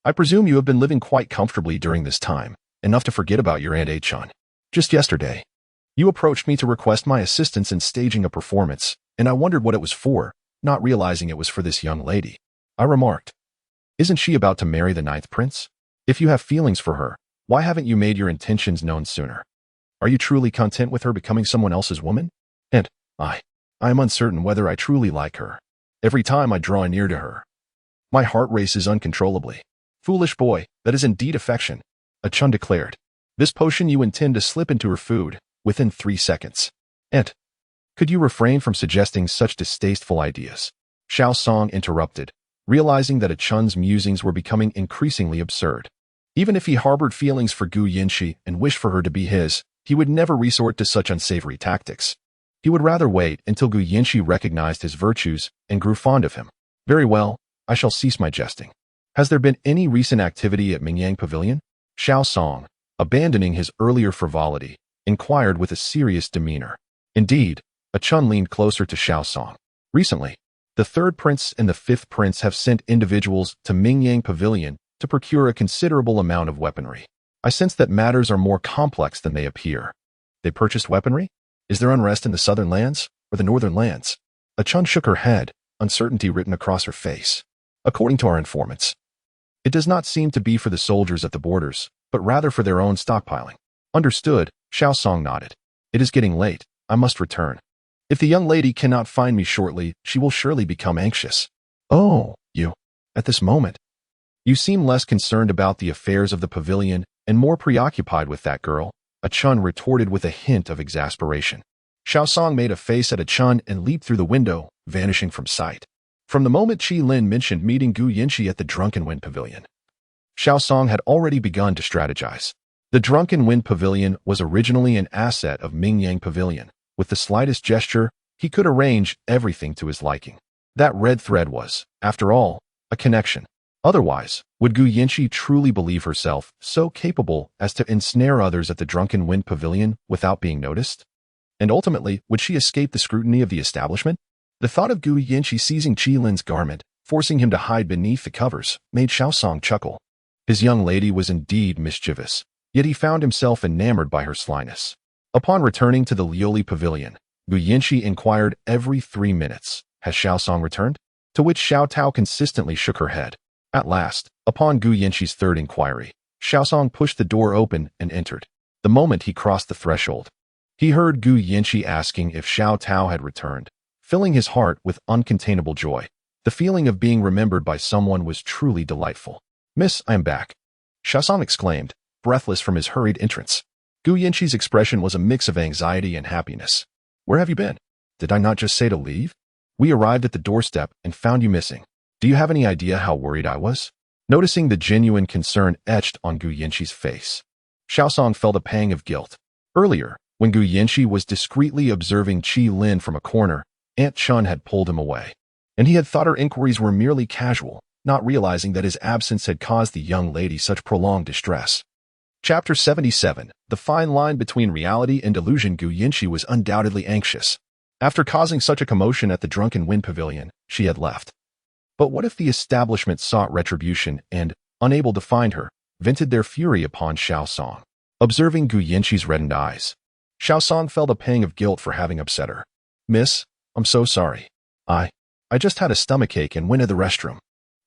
I presume you have been living quite comfortably during this time, enough to forget about your Aunt A-chan. Just yesterday, you approached me to request my assistance in staging a performance, and I wondered what it was for, not realizing it was for this young lady. I remarked, isn't she about to marry the 9th prince? If you have feelings for her, why haven't you made your intentions known sooner? Are you truly content with her becoming someone else's woman? And I am uncertain whether I truly like her. Every time I draw near to her, my heart races uncontrollably. Foolish boy, that is indeed affection, A-chun declared. This potion you intend to slip into her food within 3 seconds. And could you refrain from suggesting such distasteful ideas? Xiao Song interrupted, realizing that A-chun's musings were becoming increasingly absurd. Even if he harbored feelings for Gu Yinshi and wished for her to be his, he would never resort to such unsavory tactics. He would rather wait until Gu Yinshi recognized his virtues and grew fond of him. Very well, I shall cease my jesting. Has there been any recent activity at Mingyang Pavilion? Xiao Song, abandoning his earlier frivolity, inquired with a serious demeanor. Indeed, A-chun leaned closer to Xiao Song. Recently, the 3rd prince and the 5th prince have sent individuals to Mingyang Pavilion to procure a considerable amount of weaponry. I sense that matters are more complex than they appear. They purchased weaponry? Is there unrest in the southern lands or the northern lands? A-chun shook her head, uncertainty written across her face. According to our informants, it does not seem to be for the soldiers at the borders, but rather for their own stockpiling. Understood, Xiao Song nodded. It is getting late. I must return. If the young lady cannot find me shortly, she will surely become anxious. Oh, you. At this moment, you seem less concerned about the affairs of the pavilion and more preoccupied with that girl, A-chun retorted with a hint of exasperation. Xiao Song made a face at A-chun and leaped through the window, vanishing from sight. From the moment Qi Lin mentioned meeting Gu Yinshi at the Drunken Wind Pavilion, Xiao Song had already begun to strategize. The Drunken Wind Pavilion was originally an asset of Mingyang Pavilion. With the slightest gesture, he could arrange everything to his liking. That red thread was, after all, a connection. Otherwise, would Gu Yinshi truly believe herself so capable as to ensnare others at the Drunken Wind Pavilion without being noticed? And ultimately, would she escape the scrutiny of the establishment? The thought of Gu Yinshi seizing Qi Lin's garment, forcing him to hide beneath the covers, made Xiao Song chuckle. His young lady was indeed mischievous, yet he found himself enamored by her slyness. Upon returning to the Lioli Pavilion, Gu Yinshi inquired every 3 minutes, has Xiao Song returned? To which Xiao Tao consistently shook her head. At last, upon Gu Yinshi's 3rd inquiry, Xiao Song pushed the door open and entered. The moment he crossed the threshold, he heard Gu Yinshi asking if Xiao Tao had returned, filling his heart with uncontainable joy. The feeling of being remembered by someone was truly delightful. Miss, I am back, Xiao Song exclaimed, breathless from his hurried entrance. Gu Yinshi's expression was a mix of anxiety and happiness. Where have you been? Did I not just say to leave? We arrived at the doorstep and found you missing. Do you have any idea how worried I was? Noticing the genuine concern etched on Gu Yinshi's face, Xiao Song felt a pang of guilt. Earlier, when Gu Yinshi was discreetly observing Qi Lin from a corner, Aunt Chun had pulled him away, and he had thought her inquiries were merely casual, not realizing that his absence had caused the young lady such prolonged distress. Chapter 77. The fine line between reality and delusion. Gu Yinshi was undoubtedly anxious. After causing such a commotion at the Drunken Wind Pavilion, she had left. But what if the establishment sought retribution and, unable to find her, vented their fury upon Xiao Song? Observing Gu Yinshi's reddened eyes, Xiao Song felt a pang of guilt for having upset her. Miss, I'm so sorry. I just had a stomachache and went to the restroom.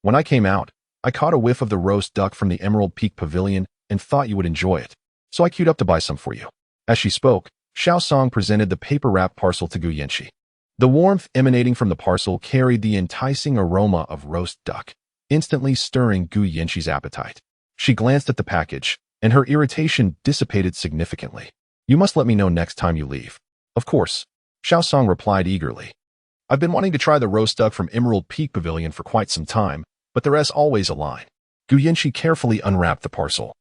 When I came out, I caught a whiff of the roast duck from the Emerald Peak Pavilion and thought you would enjoy it. So I queued up to buy some for you. As she spoke, Xiao Song presented the paper-wrapped parcel to Gu Yinshi. The warmth emanating from the parcel carried the enticing aroma of roast duck, instantly stirring Gu Yinshi's appetite. She glanced at the package, and her irritation dissipated significantly. You must let me know next time you leave. Of course, Xiao Song replied eagerly. I've been wanting to try the roast duck from Emerald Peak Pavilion for quite some time, but there is always a line. Gu Yinshi carefully unwrapped the parcel,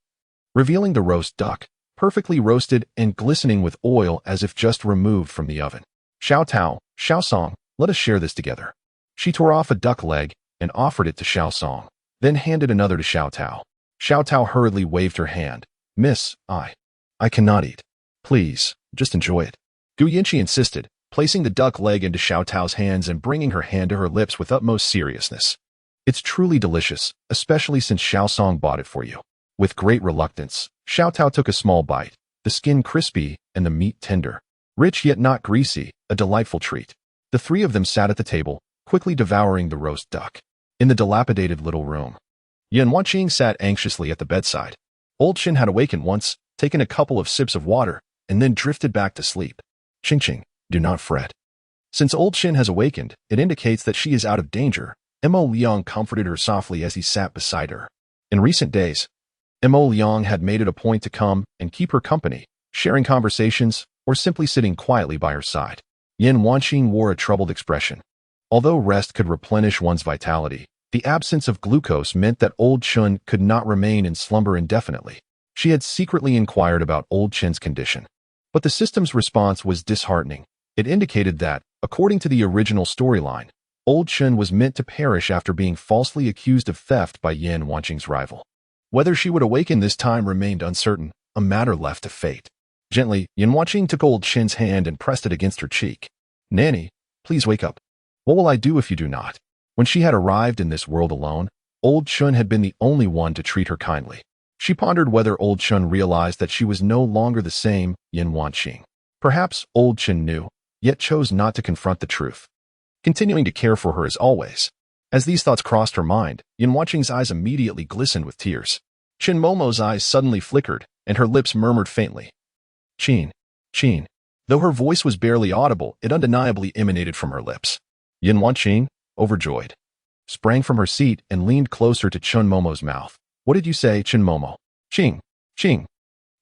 revealing the roast duck, perfectly roasted and glistening with oil as if just removed from the oven. Xiao Song, let us share this together. She tore off a duck leg and offered it to Xiao Song, then handed another to Xiao Tao. Xiao Tao hurriedly waved her hand, Miss, I cannot eat. Please, just enjoy it. Gu Yinchi insisted, placing the duck leg into Xiao Tao's hands and bringing her hand to her lips with utmost seriousness. It's truly delicious, especially since Xiao Song bought it for you. With great reluctance, Xiao Tao took a small bite, the skin crispy and the meat tender. Rich yet not greasy, a delightful treat. The three of them sat at the table, quickly devouring the roast duck. In the dilapidated little room, Yan Wanqing sat anxiously at the bedside. Old Qin had awakened once, taken a couple of sips of water, and then drifted back to sleep. Qing, do not fret. Since Old Qin has awakened, it indicates that she is out of danger. Mo Liang comforted her softly as he sat beside her. In recent days, Mo Liang had made it a point to come and keep her company, sharing conversations or simply sitting quietly by her side. Yan Wanqing wore a troubled expression. Although rest could replenish one's vitality, the absence of glucose meant that Old Qin could not remain in slumber indefinitely. She had secretly inquired about Old Qin's condition. But the system's response was disheartening. It indicated that, according to the original storyline, Old Qin was meant to perish after being falsely accused of theft by Yan Wanqing's rival. Whether she would awaken this time remained uncertain, a matter left to fate. Gently, Yan Wanqing took Old Qin's hand and pressed it against her cheek. Nanny, please wake up. What will I do if you do not? When she had arrived in this world alone, Old Qin had been the only one to treat her kindly. She pondered whether Old Qin realized that she was no longer the same Yan Wanqing. Perhaps Old Qin knew, yet chose not to confront the truth, continuing to care for her as always. As these thoughts crossed her mind, Yan Wanqing's eyes immediately glistened with tears. Qin Momo's eyes suddenly flickered, and her lips murmured faintly. Qin. Though her voice was barely audible, it undeniably emanated from her lips. Yan Wanqing, overjoyed, sprang from her seat and leaned closer to Qin Momo's mouth. What did you say, Qin Momo? Qin. Qin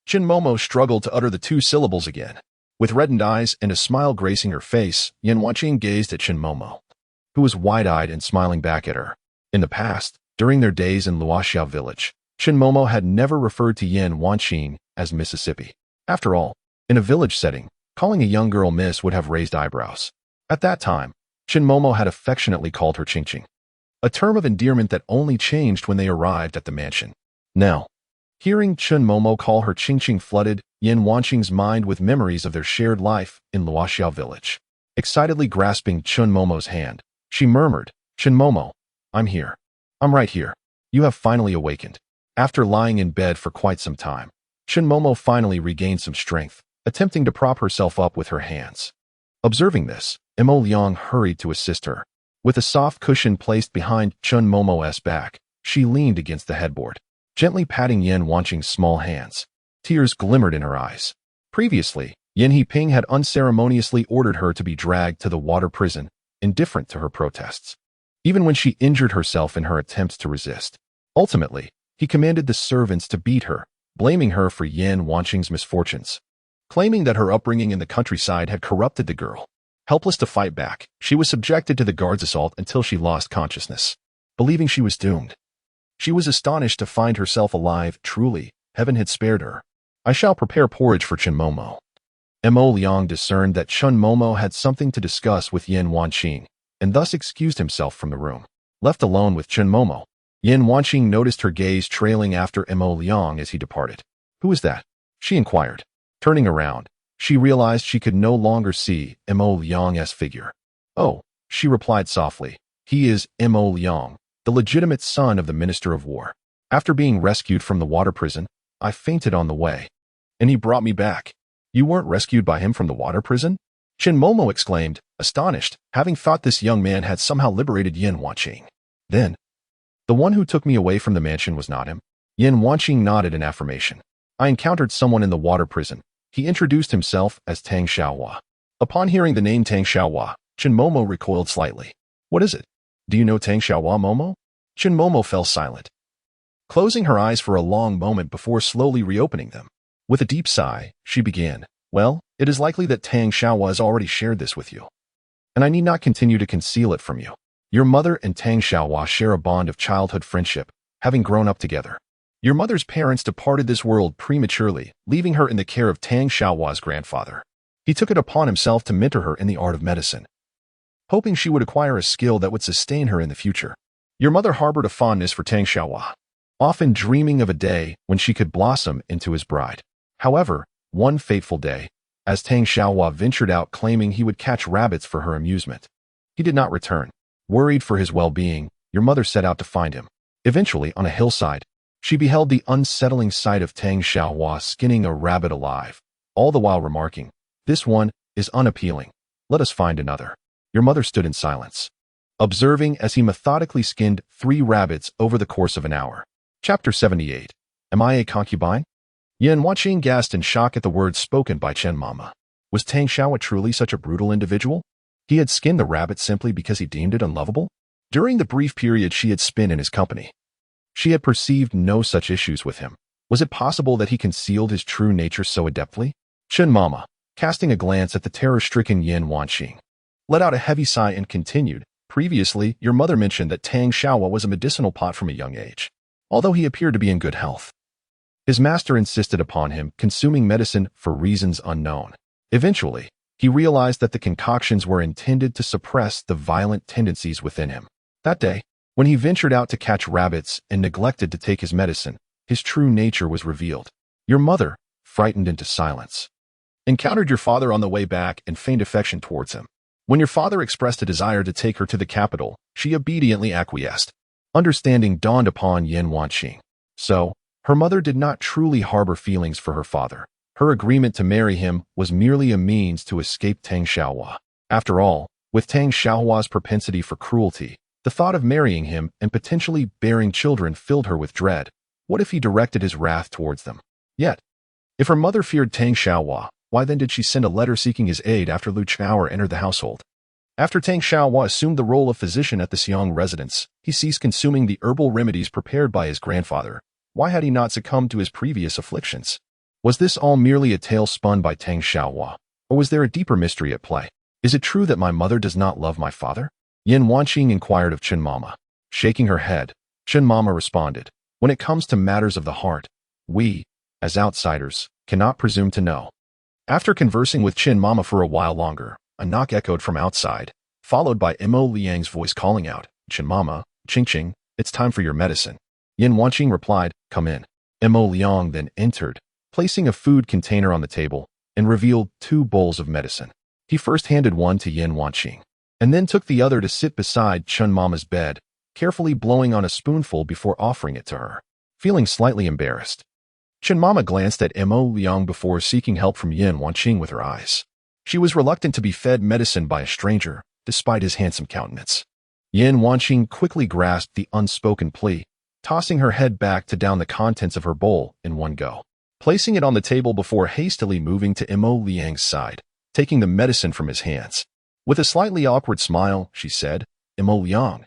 Momo struggled to utter the two syllables again. With reddened eyes and a smile gracing her face, Yan Wanqing gazed at Qin Momo, who was wide-eyed and smiling back at her. In the past, during their days in Luoxiao village, Qin Momo had never referred to Yan Wanqing as Mississippi. After all, in a village setting, calling a young girl Miss would have raised eyebrows. At that time, Qin Momo had affectionately called her Qing, a term of endearment that only changed when they arrived at the mansion. Now, hearing Qin Momo call her Qing flooded Yan Wanqing's mind with memories of their shared life in Luoxiao village. Excitedly grasping Qin Momo's hand, she murmured, Qin Momo, I'm here. I'm right here. You have finally awakened. After lying in bed for quite some time, Qin Momo finally regained some strength, attempting to prop herself up with her hands. Observing this, Mo Liang hurried to assist her. With a soft cushion placed behind Qin Momo's back, she leaned against the headboard, gently patting Yan Wanqing's small hands. Tears glimmered in her eyes. Previously, Yan Heping had unceremoniously ordered her to be dragged to the water prison, indifferent to her protests, even when she injured herself in her attempts to resist. Ultimately, he commanded the servants to beat her, blaming her for Yan Wanqing's misfortunes, claiming that her upbringing in the countryside had corrupted the girl. Helpless to fight back, she was subjected to the guard's assault until she lost consciousness. Believing she was doomed, she was astonished to find herself alive. Truly, heaven had spared her. I shall prepare porridge for Qin Momo. Mo Liang discerned that Qin Momo had something to discuss with Yan Wanqing, and thus excused himself from the room. Left alone with Qin Momo, Yan Wanqing noticed her gaze trailing after Mo Liang as he departed. Who is that? She inquired. Turning around, she realized she could no longer see Mo Liang's figure. Oh, she replied softly. He is Mo Liang, the legitimate son of the Minister of War. After being rescued from the water prison, I fainted on the way, and he brought me back. You weren't rescued by him from the water prison? Qin Momo exclaimed, astonished, having thought this young man had somehow liberated Yan Wanqing. Then, the one who took me away from the mansion was not him. Yan Wanqing nodded in affirmation. I encountered someone in the water prison. He introduced himself as Tang Xiaohua. Upon hearing the name Tang Xiaohua, Qin Momo recoiled slightly. What is it? Do you know Tang Xiaohua, Momo? Qin Momo fell silent, closing her eyes for a long moment before slowly reopening them. With a deep sigh, she began. Well, it is likely that Tang Xiaohua has already shared this with you, and I need not continue to conceal it from you. Your mother and Tang Xiaohua share a bond of childhood friendship, having grown up together. Your mother's parents departed this world prematurely, leaving her in the care of Tang Xiaohua's grandfather. He took it upon himself to mentor her in the art of medicine, hoping she would acquire a skill that would sustain her in the future. Your mother harbored a fondness for Tang Xiaohua, often dreaming of a day when she could blossom into his bride. However, one fateful day, as Tang Xiaohua ventured out claiming he would catch rabbits for her amusement, he did not return. Worried for his well-being, your mother set out to find him. Eventually, on a hillside, she beheld the unsettling sight of Tang Xiaohua skinning a rabbit alive, all the while remarking, "This one is unappealing. Let us find another." Your mother stood in silence, observing as he methodically skinned 3 rabbits over the course of an hour. Chapter 78. Am I a concubine? Yan Huaqing gasped in shock at the words spoken by Chen Mama. Was Tang Xiaohua truly such a brutal individual? He had skinned the rabbit simply because he deemed it unlovable? During the brief period she had spent in his company, she had perceived no such issues with him. Was it possible that he concealed his true nature so adeptly? Chen Mama, casting a glance at the terror-stricken Yan Huaqing, let out a heavy sigh and continued, "Previously, your mother mentioned that Tang Xiaohua was a medicinal pot from a young age. Although he appeared to be in good health, his master insisted upon him consuming medicine for reasons unknown. Eventually, he realized that the concoctions were intended to suppress the violent tendencies within him. That day, when he ventured out to catch rabbits and neglected to take his medicine, his true nature was revealed. Your mother, frightened into silence, encountered your father on the way back and feigned affection towards him. When your father expressed a desire to take her to the capital, she obediently acquiesced. Understanding dawned upon Yan Huaqing. So, her mother did not truly harbor feelings for her father. Her agreement to marry him was merely a means to escape Tang Xiaohua. After all, with Tang Xiaohua's propensity for cruelty, the thought of marrying him and potentially bearing children filled her with dread. What if he directed his wrath towards them? Yet, if her mother feared Tang Xiaohua, why then did she send a letter seeking his aid after Lu Chaoer entered the household? After Tang Xiaohua assumed the role of physician at the Xiong residence, he ceased consuming the herbal remedies prepared by his grandfather. Why had he not succumbed to his previous afflictions? Was this all merely a tale spun by Tang Xiaohua, or was there a deeper mystery at play? Is it true that my mother does not love my father? Yan Huaqing inquired of Chen Mama. Shaking her head, Chen Mama responded, "When it comes to matters of the heart, we, as outsiders, cannot presume to know." After conversing with Chen Mama for a while longer, a knock echoed from outside, followed by Mo Liang's voice calling out, "Chen Mama, Ching Ching, it's time for your medicine." Yan Huaqing replied, "Come in." Mo Liang then entered, placing a food container on the table, and revealed 2 bowls of medicine. He first handed one to Yan Huaqing, and then took the other to sit beside Chen Mama's bed, carefully blowing on a spoonful before offering it to her. Feeling slightly embarrassed, Chen Mama glanced at Mo Liang before seeking help from Yan Huaqing with her eyes. She was reluctant to be fed medicine by a stranger, despite his handsome countenance. Yan Huaqing quickly grasped the unspoken plea, tossing her head back to down the contents of her bowl in one go, placing it on the table before hastily moving to Mo Liang's side, taking the medicine from his hands. With a slightly awkward smile, she said, "Mo Liang,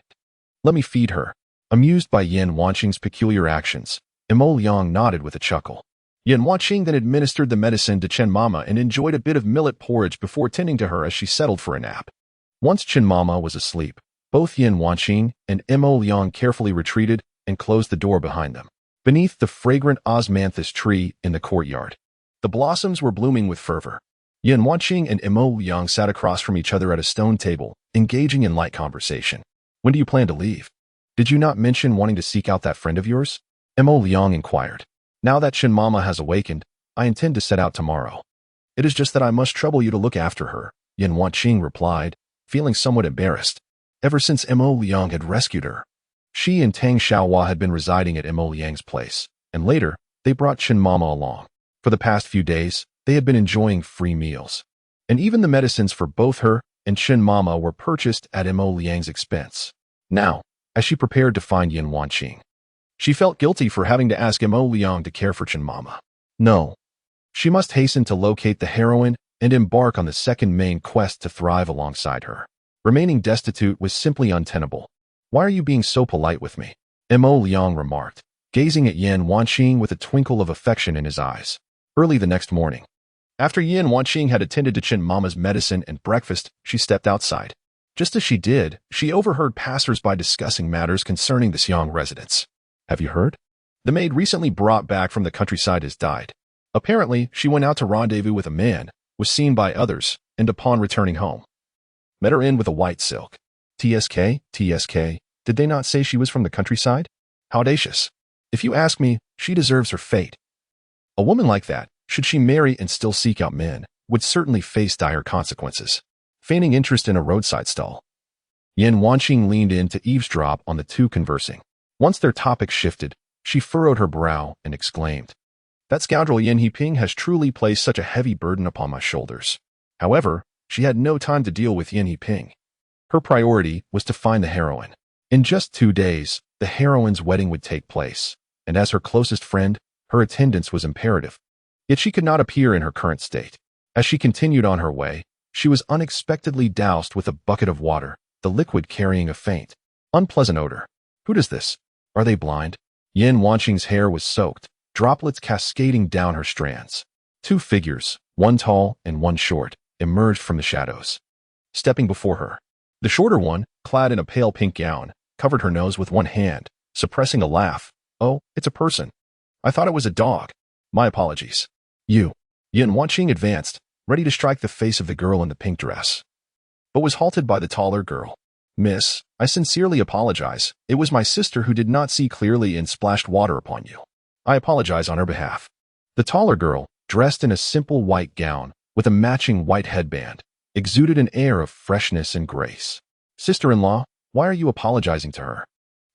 let me feed her." Amused by Yan Huaqing's peculiar actions, Mo Liang nodded with a chuckle. Yan Huaqing then administered the medicine to Chen Mama and enjoyed a bit of millet porridge before tending to her as she settled for a nap. Once Chen Mama was asleep, both Yan Huaqing and Mo Liang carefully retreated and closed the door behind them. Beneath the fragrant osmanthus tree in the courtyard, the blossoms were blooming with fervor. Yan Huaqing and Mo Liang sat across from each other at a stone table, engaging in light conversation. "When do you plan to leave? Did you not mention wanting to seek out that friend of yours?" Mo Liang inquired. "Now that Chen Mama has awakened, I intend to set out tomorrow. It is just that I must trouble you to look after her," Yan Huaqing replied, feeling somewhat embarrassed. Ever since Mo Liang had rescued her, she and Tang Xiaohua had been residing at Mo Liang's place, and later, they brought Chen Mama along. For the past few days, they had been enjoying free meals, and even the medicines for both her and Chen Mama were purchased at Mo Liang's expense. Now, as she prepared to find Yan Huaqing, she felt guilty for having to ask Mo Liang to care for Chen Mama. No, she must hasten to locate the heroine and embark on the second main quest to thrive alongside her. Remaining destitute was simply untenable. "Why are you being so polite with me?" Mo Liang remarked, gazing at Yan Huaqing with a twinkle of affection in his eyes. Early the next morning, after Yan Huaqing had attended to Chen Mama's medicine and breakfast, she stepped outside. Just as she did, she overheard passers-by discussing matters concerning the Xiong residence. "Have you heard? The maid recently brought back from the countryside has died. Apparently, she went out to rendezvous with a man, was seen by others, and upon returning home, met her in with a white silk. TSK, did they not say she was from the countryside? How audacious." If you ask me, she deserves her fate. A woman like that, should she marry and still seek out men, would certainly face dire consequences. Feigning interest in a roadside stall, Yan Wanqing leaned in to eavesdrop on the two conversing. Once their topic shifted, she furrowed her brow and exclaimed, "That scoundrel Yin Heping has truly placed such a heavy burden upon my shoulders." However, she had no time to deal with Yin Heping. Her priority was to find the heroine. In just 2 days, the heroine's wedding would take place, and as her closest friend, her attendance was imperative. Yet she could not appear in her current state. As she continued on her way, she was unexpectedly doused with a bucket of water, the liquid carrying a faint, unpleasant odor. Who does this? Are they blind? Yan Wanqing's hair was soaked, droplets cascading down her strands. 2 figures, one tall and one short, emerged from the shadows. Stepping before her, the shorter one, clad in a pale pink gown, covered her nose with one hand, suppressing a laugh. "Oh, it's a person. I thought it was a dog. My apologies." "You." Yan Wanqing advanced, ready to strike the face of the girl in the pink dress, but was halted by the taller girl. "Miss, I sincerely apologize. It was my sister who did not see clearly and splashed water upon you. I apologize on her behalf." The taller girl, dressed in a simple white gown, with a matching white headband, exuded an air of freshness and grace. "Sister-in-law, why are you apologizing to her?"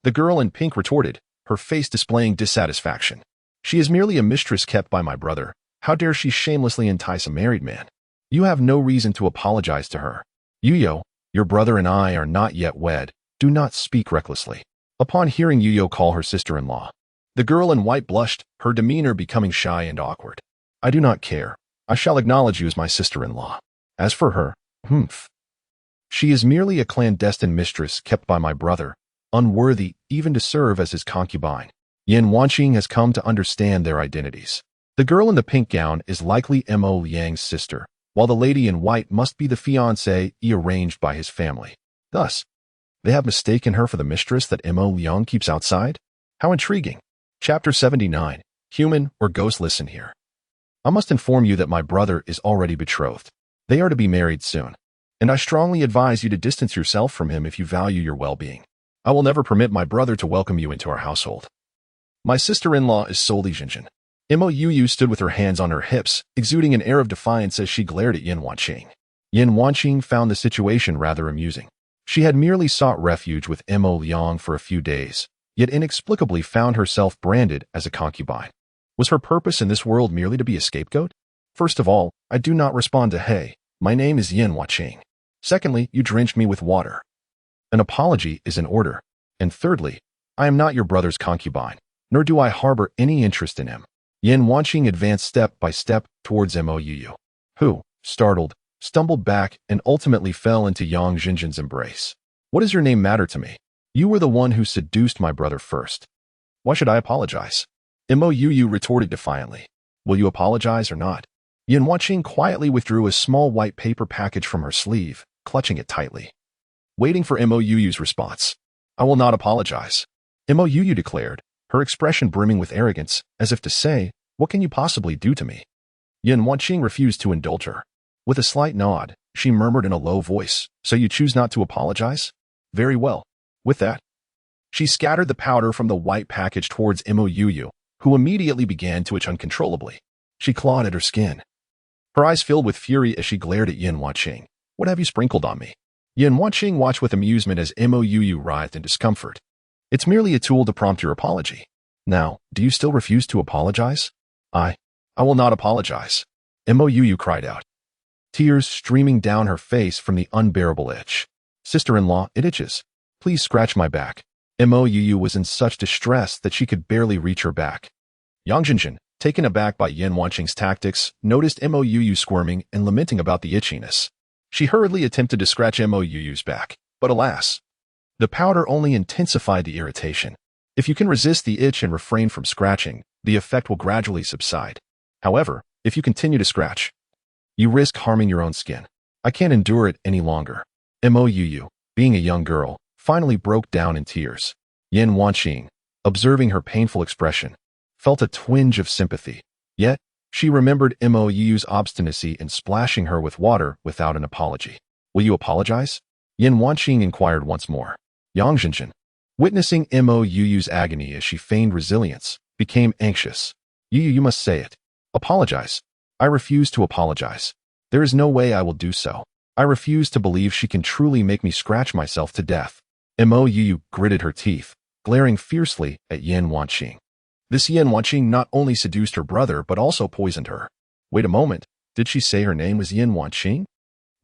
The girl in pink retorted, her face displaying dissatisfaction. "She is merely a mistress kept by my brother. How dare she shamelessly entice a married man? You have no reason to apologize to her. Yuyo, your brother and I are not yet wed. Do not speak recklessly." Upon hearing Yuyo call her sister-in-law, the girl in white blushed, her demeanor becoming shy and awkward. "I do not care. I shall acknowledge you as my sister-in-law. As for her, she is merely a clandestine mistress kept by my brother, unworthy even to serve as his concubine." Yan Wanqing has come to understand their identities. The girl in the pink gown is likely Mo Liang's sister, while the lady in white must be the fiancée arranged by his family. Thus, they have mistaken her for the mistress that Mo Liang keeps outside? How intriguing. Chapter 79. Human or ghost? Listen here. I must inform you that my brother is already betrothed. They are to be married soon, and I strongly advise you to distance yourself from him if you value your well-being. I will never permit my brother to welcome you into our household. My sister-in-law is solely Jinjin. Mo Yu stood with her hands on her hips, exuding an air of defiance as she glared at Yan Wanqing. Yan Wanqing found the situation rather amusing. She had merely sought refuge with Mo Liang for a few days, yet inexplicably found herself branded as a concubine. Was her purpose in this world merely to be a scapegoat? First of all, I do not respond to "Hey, my name is Yan Wanqing." Secondly, you drenched me with water. An apology is in order. And thirdly, I am not your brother's concubine, nor do I harbor any interest in him. Yan Wanqing advanced step by step towards Mo Yu, who, startled, stumbled back and ultimately fell into Yang Jinjin's embrace. "What does your name matter to me? You were the one who seduced my brother first. Why should I apologize?" Mo Yu retorted defiantly. "Will you apologize or not?" Yan Wanqing quietly withdrew a small white paper package from her sleeve, clutching it tightly. Waiting for Mo Yu's response. "I will not apologize," Mo Yu declared, her expression brimming with arrogance, as if to say, "What can you possibly do to me?" Yan Wanqing refused to indulge her. With a slight nod, she murmured in a low voice, "So you choose not to apologize? Very well." With that, she scattered the powder from the white package towards Mo Yu, who immediately began to itch uncontrollably. She clawed at her skin. Her eyes filled with fury as she glared at Yan Wanqing. "What have you sprinkled on me?" Yan Wanqing watched with amusement as Mo Yu writhed in discomfort. "It's merely a tool to prompt your apology. Now, do you still refuse to apologize?" I will not apologize," Mo Yu cried out, tears streaming down her face from the unbearable itch. "Sister-in-law, it itches. Please scratch my back." Mo Yu was in such distress that she could barely reach her back. Yang Jinjin, taken aback by Yan Wanqing's tactics, noticed Mo Yu squirming and lamenting about the itchiness. She hurriedly attempted to scratch Mo Yu's back, but alas, the powder only intensified the irritation. If you can resist the itch and refrain from scratching, the effect will gradually subside. However, if you continue to scratch, you risk harming your own skin. I can't endure it any longer. Mo Yu, being a young girl, finally broke down in tears. Yan Wanqing, observing her painful expression, felt a twinge of sympathy. Yet, she remembered Mo Yu's obstinacy in splashing her with water without an apology. "Will you apologize?" Yan Wanqing inquired once more. "Yang Jinjin, Witnessing Mo Yu's agony as she feigned resilience, became anxious. You must say it. Apologize. I refuse to apologize. There is no way I will do so. I refuse to believe she can truly make me scratch myself to death. Mo Yu gritted her teeth, glaring fiercely at Yan Wanqing. This Yan Wanqing not only seduced her brother but also poisoned her. Wait a moment, did she say her name was Yan Wanqing?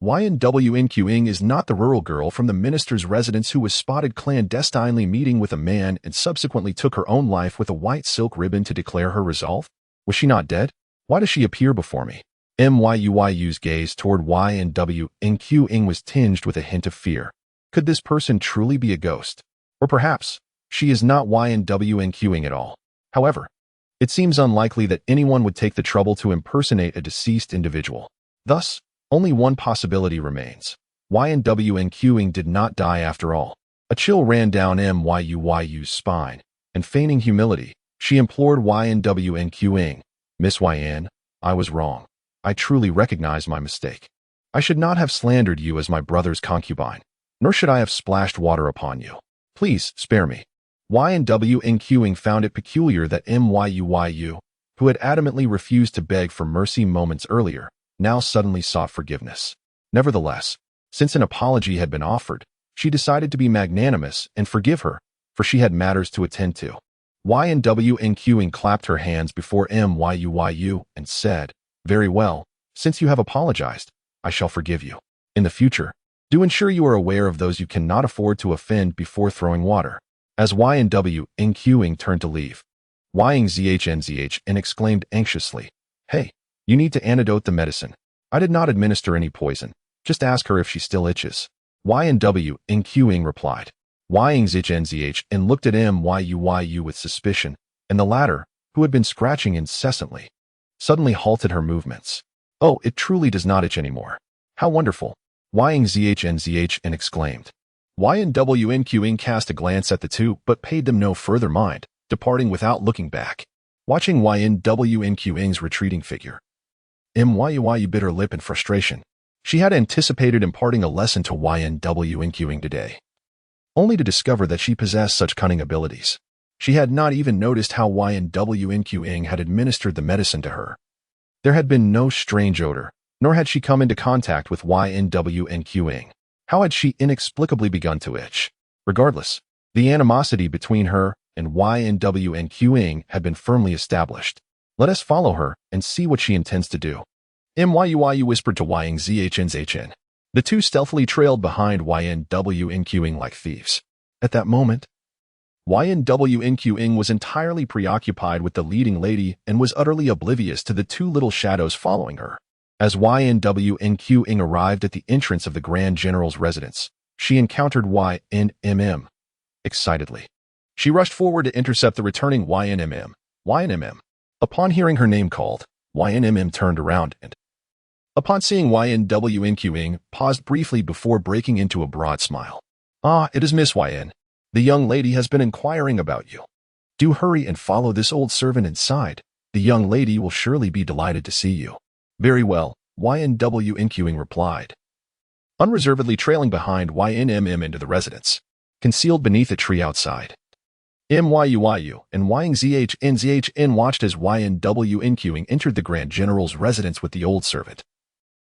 YNWNQing is not the rural girl from the minister's residence who was spotted clandestinely meeting with a man and subsequently took her own life with a white silk ribbon to declare her resolve? Was she not dead? Why does she appear before me? Myu's gaze toward YNWNQing was tinged with a hint of fear. Could this person truly be a ghost? Or perhaps, she is not YNWNQing at all. However, it seems unlikely that anyone would take the trouble to impersonate a deceased individual. Thus, only one possibility remains. YNWNQing did not die after all. A chill ran down Myu's spine, and feigning humility, she implored YNWNQing, Miss YN, I was wrong. I truly recognize my mistake. I should not have slandered you as my brother's concubine, nor should I have splashed water upon you. Please, spare me. YNWNQing found it peculiar that Myu, who had adamantly refused to beg for mercy moments earlier, now suddenly sought forgiveness. Nevertheless, since an apology had been offered, she decided to be magnanimous and forgive her, for she had matters to attend to. YNWNQing clapped her hands before Myu and said, Very well, since you have apologized, I shall forgive you. In the future, do ensure you are aware of those you cannot afford to offend before throwing water. As YNWNQing turned to leave, YNZHNZH and exclaimed anxiously, Hey, you need to antidote the medicine. I did not administer any poison. Just ask her if she still itches. YNWNQing replied. YNZHNZH and looked at Myu with suspicion, and the latter, who had been scratching incessantly, suddenly halted her movements. Oh, it truly does not itch anymore. How wonderful. YNZHNZH and exclaimed. YNWNQing cast a glance at the two but paid them no further mind, departing without looking back. Watching YNWNQing's retreating figure, Myu bit her lip in frustration. She had anticipated imparting a lesson to YNWNQing today, only to discover that she possessed such cunning abilities. She had not even noticed how YNWNQing had administered the medicine to her. There had been no strange odor, nor had she come into contact with YNWNQing. How had she inexplicably begun to itch? Regardless, the animosity between her and YNWNQing had been firmly established. Let us follow her and see what she intends to do. Myu whispered to YNZHNZHN. The two stealthily trailed behind YNWNQing like thieves. At that moment, YNWNQing was entirely preoccupied with the leading lady and was utterly oblivious to the two little shadows following her. As YNWNQing arrived at the entrance of the Grand General's residence, she encountered YNMM. Excitedly, she rushed forward to intercept the returning YNMM. YNMM. Upon hearing her name called, YNMM turned around and, upon seeing YNWNQing, paused briefly before breaking into a broad smile. Ah, it is Miss YN. The young lady has been inquiring about you. Do hurry and follow this old servant inside. The young lady will surely be delighted to see you. Very well, YNWNQing replied, unreservedly trailing behind YNMM into the residence, concealed beneath a tree outside. Myu and YNZHNZHN watched as YNWNQing entered the Grand General's residence with the old servant.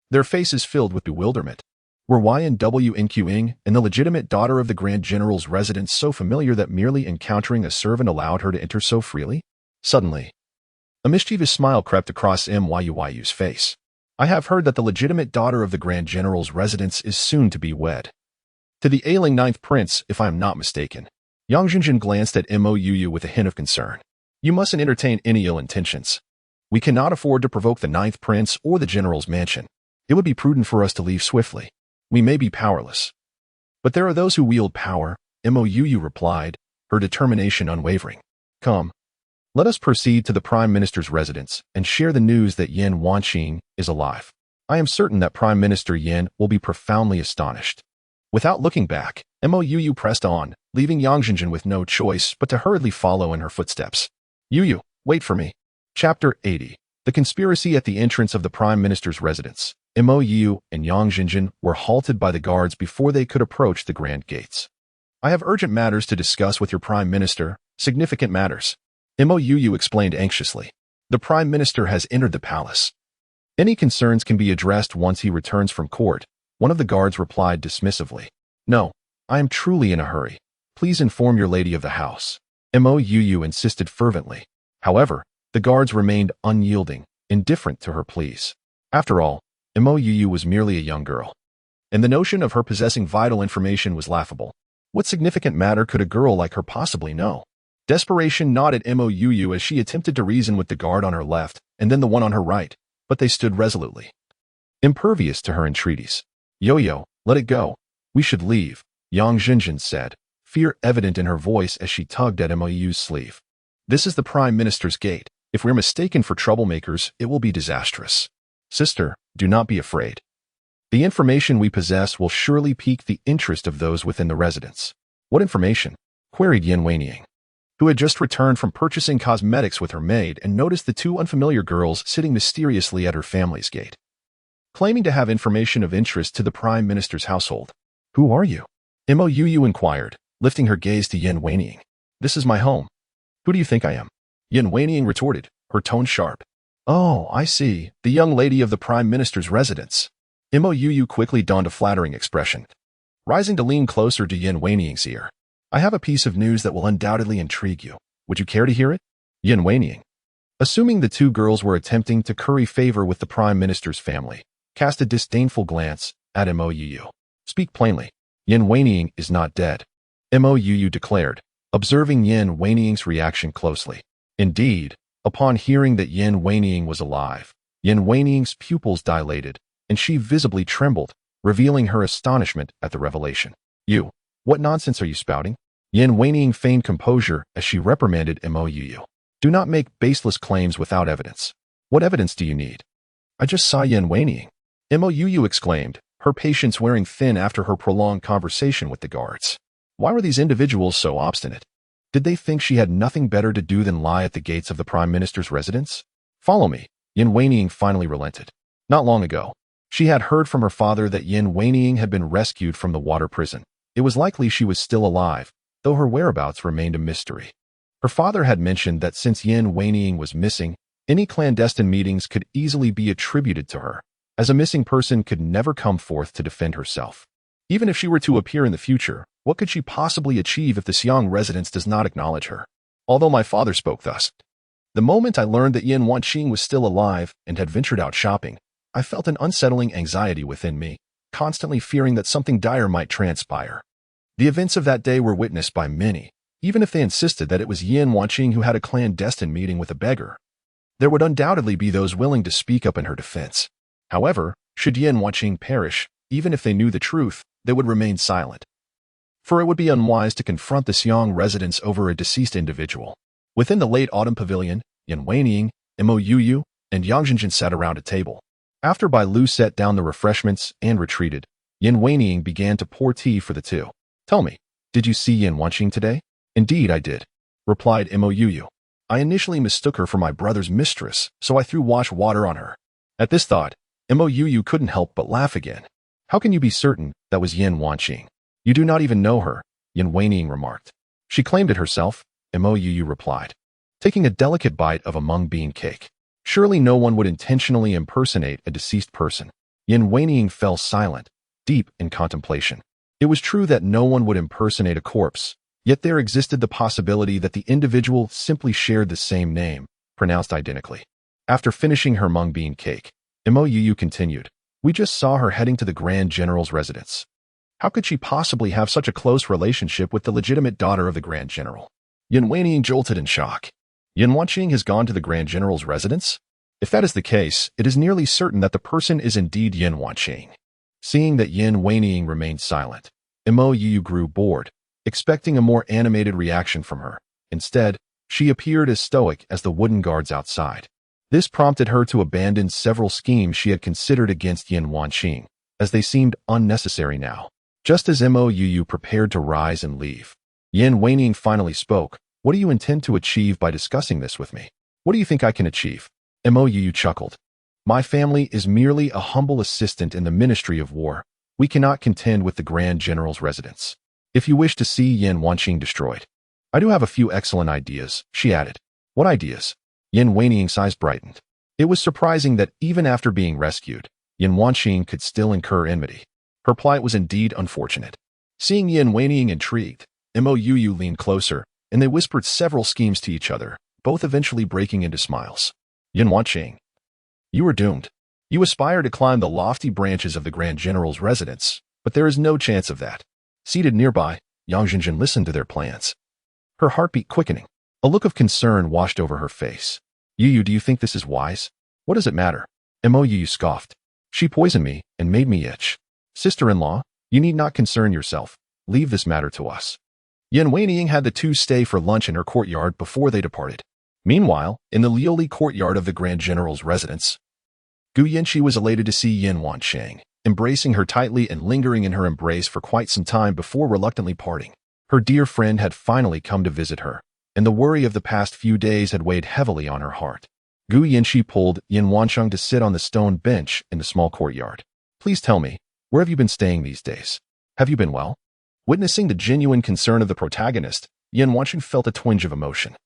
Their faces filled with bewilderment. Were YNWNQing and the legitimate daughter of the Grand General's residence so familiar that merely encountering a servant allowed her to enter so freely? Suddenly, a mischievous smile crept across Myu's face. I have heard that the legitimate daughter of the Grand General's residence is soon to be wed to the ailing ninth prince, if I am not mistaken. Yang Jinjin glanced at Mou with a hint of concern. You mustn't entertain any ill intentions. We cannot afford to provoke the ninth prince or the general's mansion. It would be prudent for us to leave swiftly. We may be powerless, but there are those who wield power, Mou replied, her determination unwavering. Come. Let us proceed to the Prime Minister's residence and share the news that Yan Wanqing is alive. I am certain that Prime Minister Yan will be profoundly astonished. Without looking back, Mou pressed on, leaving Yang Jinjin with no choice but to hurriedly follow in her footsteps. Yu, wait for me. Chapter 80. The conspiracy at the entrance of the Prime Minister's residence. Mou and Yang Jinjin were halted by the guards before they could approach the grand gates. I have urgent matters to discuss with your Prime Minister, significant matters. Mou explained anxiously. The Prime Minister has entered the palace. Any concerns can be addressed once he returns from court, one of the guards replied dismissively. No, I am truly in a hurry. Please inform your lady of the house. Mou insisted fervently. However, the guards remained unyielding, indifferent to her pleas. After all, Mou was merely a young girl, and the notion of her possessing vital information was laughable. What significant matter could a girl like her possibly know? Desperation gnawed at Mou as she attempted to reason with the guard on her left and then the one on her right, but they stood resolutely, impervious to her entreaties. Yo-yo, let it go. We should leave, Yang Jinjin said, fear evident in her voice as she tugged at Mou's sleeve. This is the Prime Minister's gate. If we're mistaken for troublemakers, it will be disastrous. Sister, do not be afraid. The information we possess will surely pique the interest of those within the residence. What information? Queried Yin Weining, who had just returned from purchasing cosmetics with her maid and noticed the two unfamiliar girls sitting mysteriously at her family's gate, claiming to have information of interest to the Prime Minister's household. Who are you? Mou inquired, lifting her gaze to Yin Weining. This is my home. Who do you think I am? Yin Weining retorted, her tone sharp. Oh, I see, the young lady of the Prime Minister's residence. Mou quickly donned a flattering expression, rising to lean closer to Yin Weining's ear. I have a piece of news that will undoubtedly intrigue you. Would you care to hear it? Yin Weining, assuming the two girls were attempting to curry favor with the Prime Minister's family, cast a disdainful glance at Mou. Speak plainly. Yin Weining is not dead, Mou declared, observing Yin Weining's reaction closely. Indeed, upon hearing that Yin Weining was alive, Yin Weining's pupils dilated, and she visibly trembled, revealing her astonishment at the revelation. You, what nonsense are you spouting? Yin Weining feigned composure as she reprimanded Mou. Do not make baseless claims without evidence. What evidence do you need? I just saw Yin Weining, Mou exclaimed, her patience wearing thin after her prolonged conversation with the guards. Why were these individuals so obstinate? Did they think she had nothing better to do than lie at the gates of the Prime Minister's residence? Follow me, Yin Weining finally relented. Not long ago, she had heard from her father that Yin Weining had been rescued from the water prison. It was likely she was still alive, though her whereabouts remained a mystery. Her father had mentioned that since Yin Weining was missing, any clandestine meetings could easily be attributed to her, as a missing person could never come forth to defend herself. Even if she were to appear in the future, what could she possibly achieve if the Xiang residence does not acknowledge her? Although my father spoke thus, the moment I learned that Yin Wanqing was still alive and had ventured out shopping, I felt an unsettling anxiety within me, constantly fearing that something dire might transpire. The events of that day were witnessed by many, even if they insisted that it was Yin Wanqing who had a clandestine meeting with a beggar. There would undoubtedly be those willing to speak up in her defense. However, should Yin Wanqing perish, even if they knew the truth, they would remain silent. For it would be unwise to confront the Xiang residence over a deceased individual. Within the late autumn pavilion, Yin Weining, Mou, and Yang Jinjin sat around a table. After Bai Lu set down the refreshments and retreated, Yin Weining began to pour tea for the two. Tell me, did you see Yin Wanqing today? Indeed I did, replied Mou. I initially mistook her for my brother's mistress, so I threw wash water on her. At this thought, Mou couldn't help but laugh again. How can you be certain that was Yin Wanqing? You do not even know her, Yin Weining remarked. She claimed it herself, Mou replied, taking a delicate bite of a mung bean cake. Surely no one would intentionally impersonate a deceased person. Yin Weining fell silent, deep in contemplation. It was true that no one would impersonate a corpse, yet there existed the possibility that the individual simply shared the same name, pronounced identically. After finishing her mung bean cake, Mou continued, we just saw her heading to the Grand General's residence. How could she possibly have such a close relationship with the legitimate daughter of the Grand General? Yin Weining jolted in shock. Yin Wanqing has gone to the Grand General's residence? If that is the case, it is nearly certain that the person is indeed Yin Wanqing. Seeing that Yin Weining remained silent, Mou grew bored, expecting a more animated reaction from her. Instead, she appeared as stoic as the wooden guards outside. This prompted her to abandon several schemes she had considered against Yin Wanqing, as they seemed unnecessary now. Just as Mou prepared to rise and leave, Yin Weining finally spoke. What do you intend to achieve by discussing this with me? What do you think I can achieve? Mou chuckled. My family is merely a humble assistant in the Ministry of War. We cannot contend with the Grand General's residence. if you wish to see Yin Wanqing destroyed. I do have a few excellent ideas, she added. What ideas? Yin Wanqing's eyes brightened. It was surprising that even after being rescued, Yin Wanqing could still incur enmity. Her plight was indeed unfortunate. Seeing Yin Wanqing intrigued, Mou leaned closer, and they whispered several schemes to each other, both eventually breaking into smiles. Yin Wanqing, you are doomed. You aspire to climb the lofty branches of the Grand General's residence, but there is no chance of that. Seated nearby, Yang Jinjin listened to their plans. Her heartbeat quickening. A look of concern washed over her face. Yu, do you think this is wise? What does it matter? Mou scoffed. She poisoned me and made me itch. Sister-in-law, you need not concern yourself. Leave this matter to us. Yin Wanqing had the two stay for lunch in her courtyard before they departed. Meanwhile, in the Liuli courtyard of the Grand General's residence, Gu Yanqi was elated to see Yin Wanqing, embracing her tightly and lingering in her embrace for quite some time before reluctantly parting. Her dear friend had finally come to visit her, and the worry of the past few days had weighed heavily on her heart. Gu Yanqi pulled Yin Wanqing to sit on the stone bench in the small courtyard. Please tell me, where have you been staying these days? Have you been well? Witnessing the genuine concern of the protagonist, Yin Wanqing felt a twinge of emotion.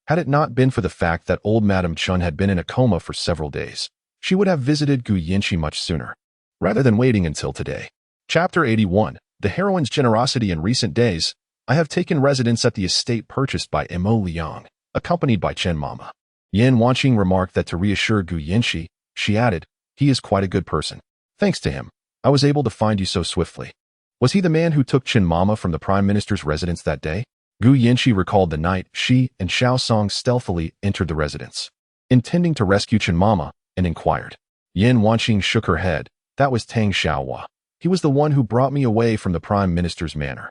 Had it not been for the fact that old Madame Chun had been in a coma for several days, she would have visited Gu Yanqi much sooner, rather than waiting until today. Chapter 81, The Heroine's Generosity in Recent Days. I have taken residence at the estate purchased by Mo Liang, accompanied by Chen Mama. Yin Wanqing remarked that to reassure Gu Yanqi, she added, he is quite a good person. Thanks to him, I was able to find you so swiftly. Was he the man who took Chen Mama from the Prime Minister's residence that day? Gu Yanqi recalled the night she and Xiao Song stealthily entered the residence, intending to rescue Chen Mama, and inquired. Yin Wanqing shook her head. That was Tang Xiaohua. He was the one who brought me away from the Prime Minister's manor.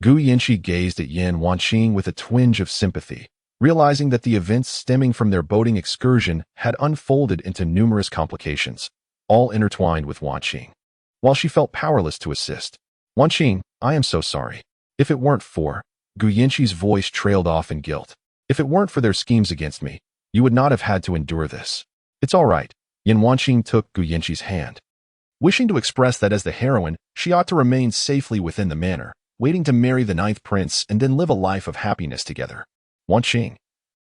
Gu Yanqi gazed at Yin Wanqing with a twinge of sympathy, realizing that the events stemming from their boating excursion had unfolded into numerous complications, all intertwined with Wanqing. While she felt powerless to assist, Wanqing, I am so sorry. If it weren't for, Gu Yanqi's voice trailed off in guilt. If it weren't for their schemes against me, you would not have had to endure this. It's all right. Yin Wanqing took Gu Yanqi's hand, wishing to express that as the heroine, she ought to remain safely within the manor, waiting to marry the 9th prince and then live a life of happiness together. Wanqing,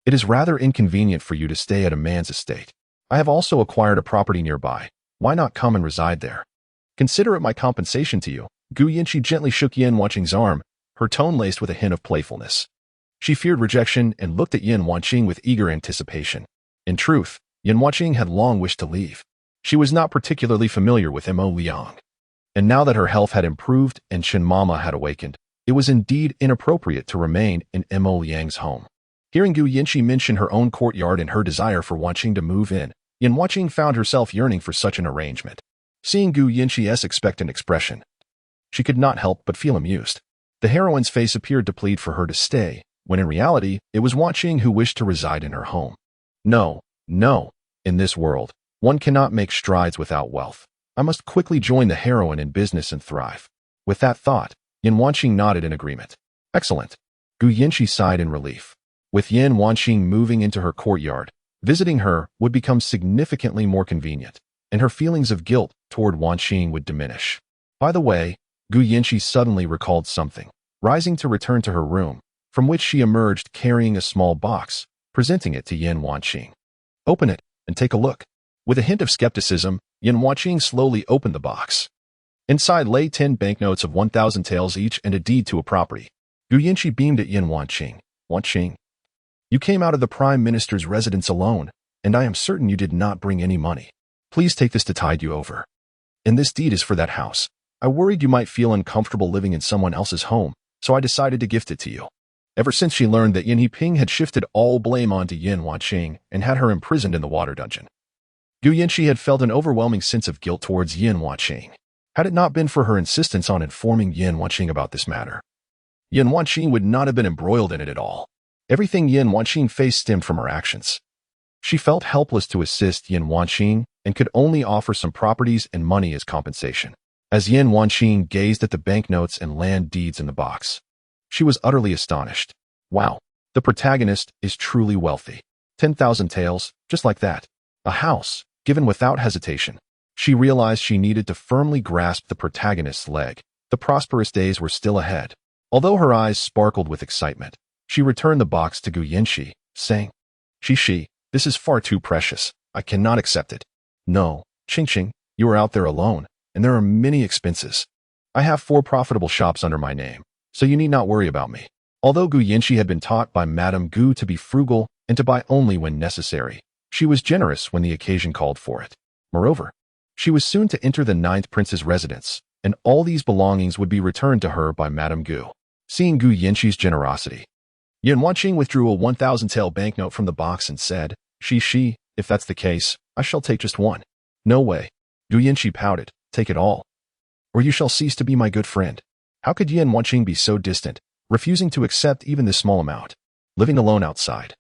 it is rather inconvenient for you to stay at a man's estate. I have also acquired a property nearby. Why not come and reside there? Consider it my compensation to you. Gu Yanqi gently shook Yin Wanqing's arm, her tone laced with a hint of playfulness. She feared rejection and looked at Yin Wanqing with eager anticipation. In truth, Yin Wanqing had long wished to leave. She was not particularly familiar with Mo Liang. And now that her health had improved and Chen Mama had awakened, it was indeed inappropriate to remain in Mo Liang's home. Hearing Gu Yanqi mention her own courtyard and her desire for Wanqing to move in, Yin Wanqing found herself yearning for such an arrangement. Seeing Gu Yanqi's expectant expression, she could not help but feel amused. The heroine's face appeared to plead for her to stay, when in reality, it was Wanqing who wished to reside in her home. No. In this world, one cannot make strides without wealth. I must quickly join the heroine in business and thrive. With that thought, Yin Wanqing nodded in agreement. Excellent. Gu Yanqi sighed in relief. With Yin Wanqing moving into her courtyard, visiting her would become significantly more convenient, and her feelings of guilt toward Wanqing would diminish. By the way, Gu Yanqi suddenly recalled something, rising to return to her room, from which she emerged carrying a small box, presenting it to Yin Wanqing. Open it and take a look. With a hint of skepticism, Yin Wanqing slowly opened the box. Inside lay 10 banknotes of 1,000 taels each and a deed to a property. Gu Yanqi beamed at Yin Wanqing. Wanqing, you came out of the Prime Minister's residence alone, and I am certain you did not bring any money. Please take this to tide you over. And this deed is for that house. I worried you might feel uncomfortable living in someone else's home, so I decided to gift it to you. Ever since she learned that Yin Heping had shifted all blame onto Yin Wanqing and had her imprisoned in the water dungeon, Gu Yanqi had felt an overwhelming sense of guilt towards Yin Wanqing. Had it not been for her insistence on informing Yin Wanqing about this matter, Yin Wanqing would not have been embroiled in it at all. Everything Yin Wanqing faced stemmed from her actions. She felt helpless to assist Yin Wanqing and could only offer some properties and money as compensation. As Yin Wanqing gazed at the banknotes and land deeds in the box, she was utterly astonished. Wow, the protagonist is truly wealthy. 10,000 taels, just like that. A house, given without hesitation. She realized she needed to firmly grasp the protagonist's leg. The prosperous days were still ahead. Although her eyes sparkled with excitement, she returned the box to Gu Yinshi, saying, Shi, this is far too precious. I cannot accept it. No, Qing, you are out there alone, and there are many expenses. I have 4 profitable shops under my name, so you need not worry about me. Although Gu Yinshi had been taught by Madame Gu to be frugal and to buy only when necessary, she was generous when the occasion called for it. Moreover, she was soon to enter the 9th prince's residence, and all these belongings would be returned to her by Madame Gu. Seeing Gu Yinshi's generosity, Yan Wanqing withdrew a 1,000-tael banknote from the box and said, Shi, if that's the case, I shall take just one. No way. Gu Yinshi pouted, take it all, or you shall cease to be my good friend. How could Yan Wanqing be so distant, refusing to accept even this small amount, living alone outside?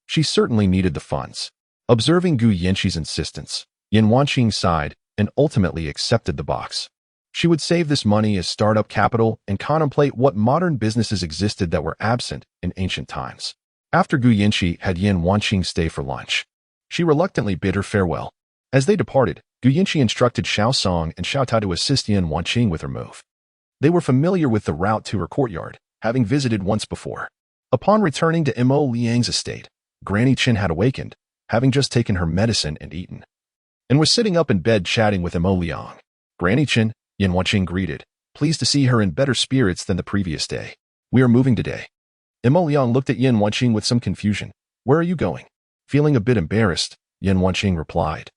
She certainly needed the funds. Observing Gu Yinshi's insistence, Yan Wanqing sighed and ultimately accepted the box. She would save this money as startup capital and contemplate what modern businesses existed that were absent in ancient times. After Gu Yinshi had Yan Wanqing stay for lunch, she reluctantly bid her farewell. As they departed, Gu Yinshi instructed Xiao Song and Xiao Tao to assist Yan Wanqing with her move. They were familiar with the route to her courtyard, having visited once before. Upon returning to Mo Liang's estate, Granny Qin had awakened, having just taken her medicine and eaten, and was sitting up in bed chatting with Mo Liang. Granny Qin, Yan Wanqing greeted, pleased to see her in better spirits than the previous day. We are moving today. Mo Liang looked at Yan Wanqing with some confusion. Where are you going? Feeling a bit embarrassed, Yan Wanqing replied.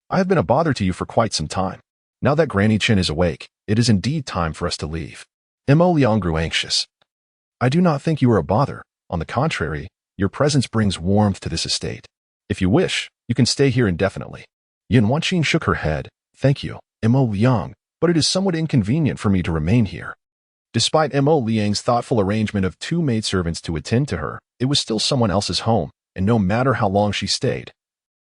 I have been a bother to you for quite some time. Now that Granny Qin is awake, it is indeed time for us to leave. Mo Liang grew anxious. I do not think you are a bother. On the contrary, your presence brings warmth to this estate. If you wish, you can stay here indefinitely. Yan Wanqing shook her head. Thank you, Mo Liang, but it is somewhat inconvenient for me to remain here. Despite Mo Liang's thoughtful arrangement of 2 maidservants to attend to her, it was still someone else's home, and no matter how long she stayed,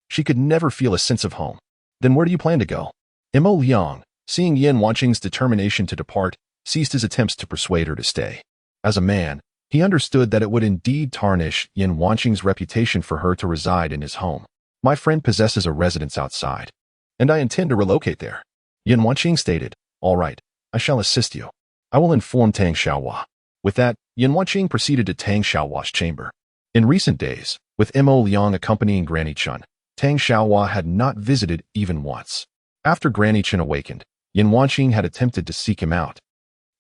she could never feel a sense of home. Then where do you plan to go? Mo Liang, seeing Yan Wanqing's determination to depart, ceased his attempts to persuade her to stay. As a man, he understood that it would indeed tarnish Yan Wanqing's reputation for her to reside in his home. My friend possesses a residence outside, and I intend to relocate there. Yan Wanqing stated, all right, I shall assist you. I will inform Tang Xiaohua. With that, Yan Wanqing proceeded to Tang Xiaohua's chamber. In recent days, with Mo Liang accompanying Granny Qin, Tang Xiaohua had not visited even once. After Granny Qin awakened, Yan Wanqing had attempted to seek him out,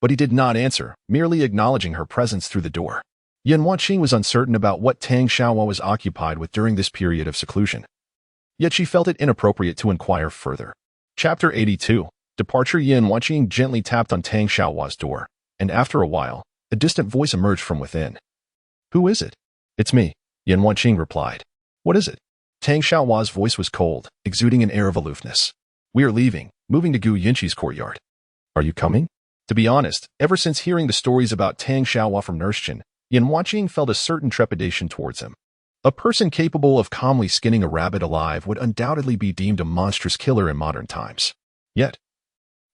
but he did not answer, merely acknowledging her presence through the door. Yan Wanqing was uncertain about what Tang Xiaohua was occupied with during this period of seclusion. Yet she felt it inappropriate to inquire further. Chapter 82. Departure. Yan Wanqing gently tapped on Tang Xiaohua's door, and after a while, a distant voice emerged from within. Who is it? It's me, Yan Wanqing replied. What is it? Tang Xiaohua's voice was cold, exuding an air of aloofness. We are leaving, moving to Gu Yinshi's courtyard. Are you coming? To be honest, ever since hearing the stories about Tang Xiaohua from Nurse Qin, Yan Wanqing felt a certain trepidation towards him. A person capable of calmly skinning a rabbit alive would undoubtedly be deemed a monstrous killer in modern times. Yet,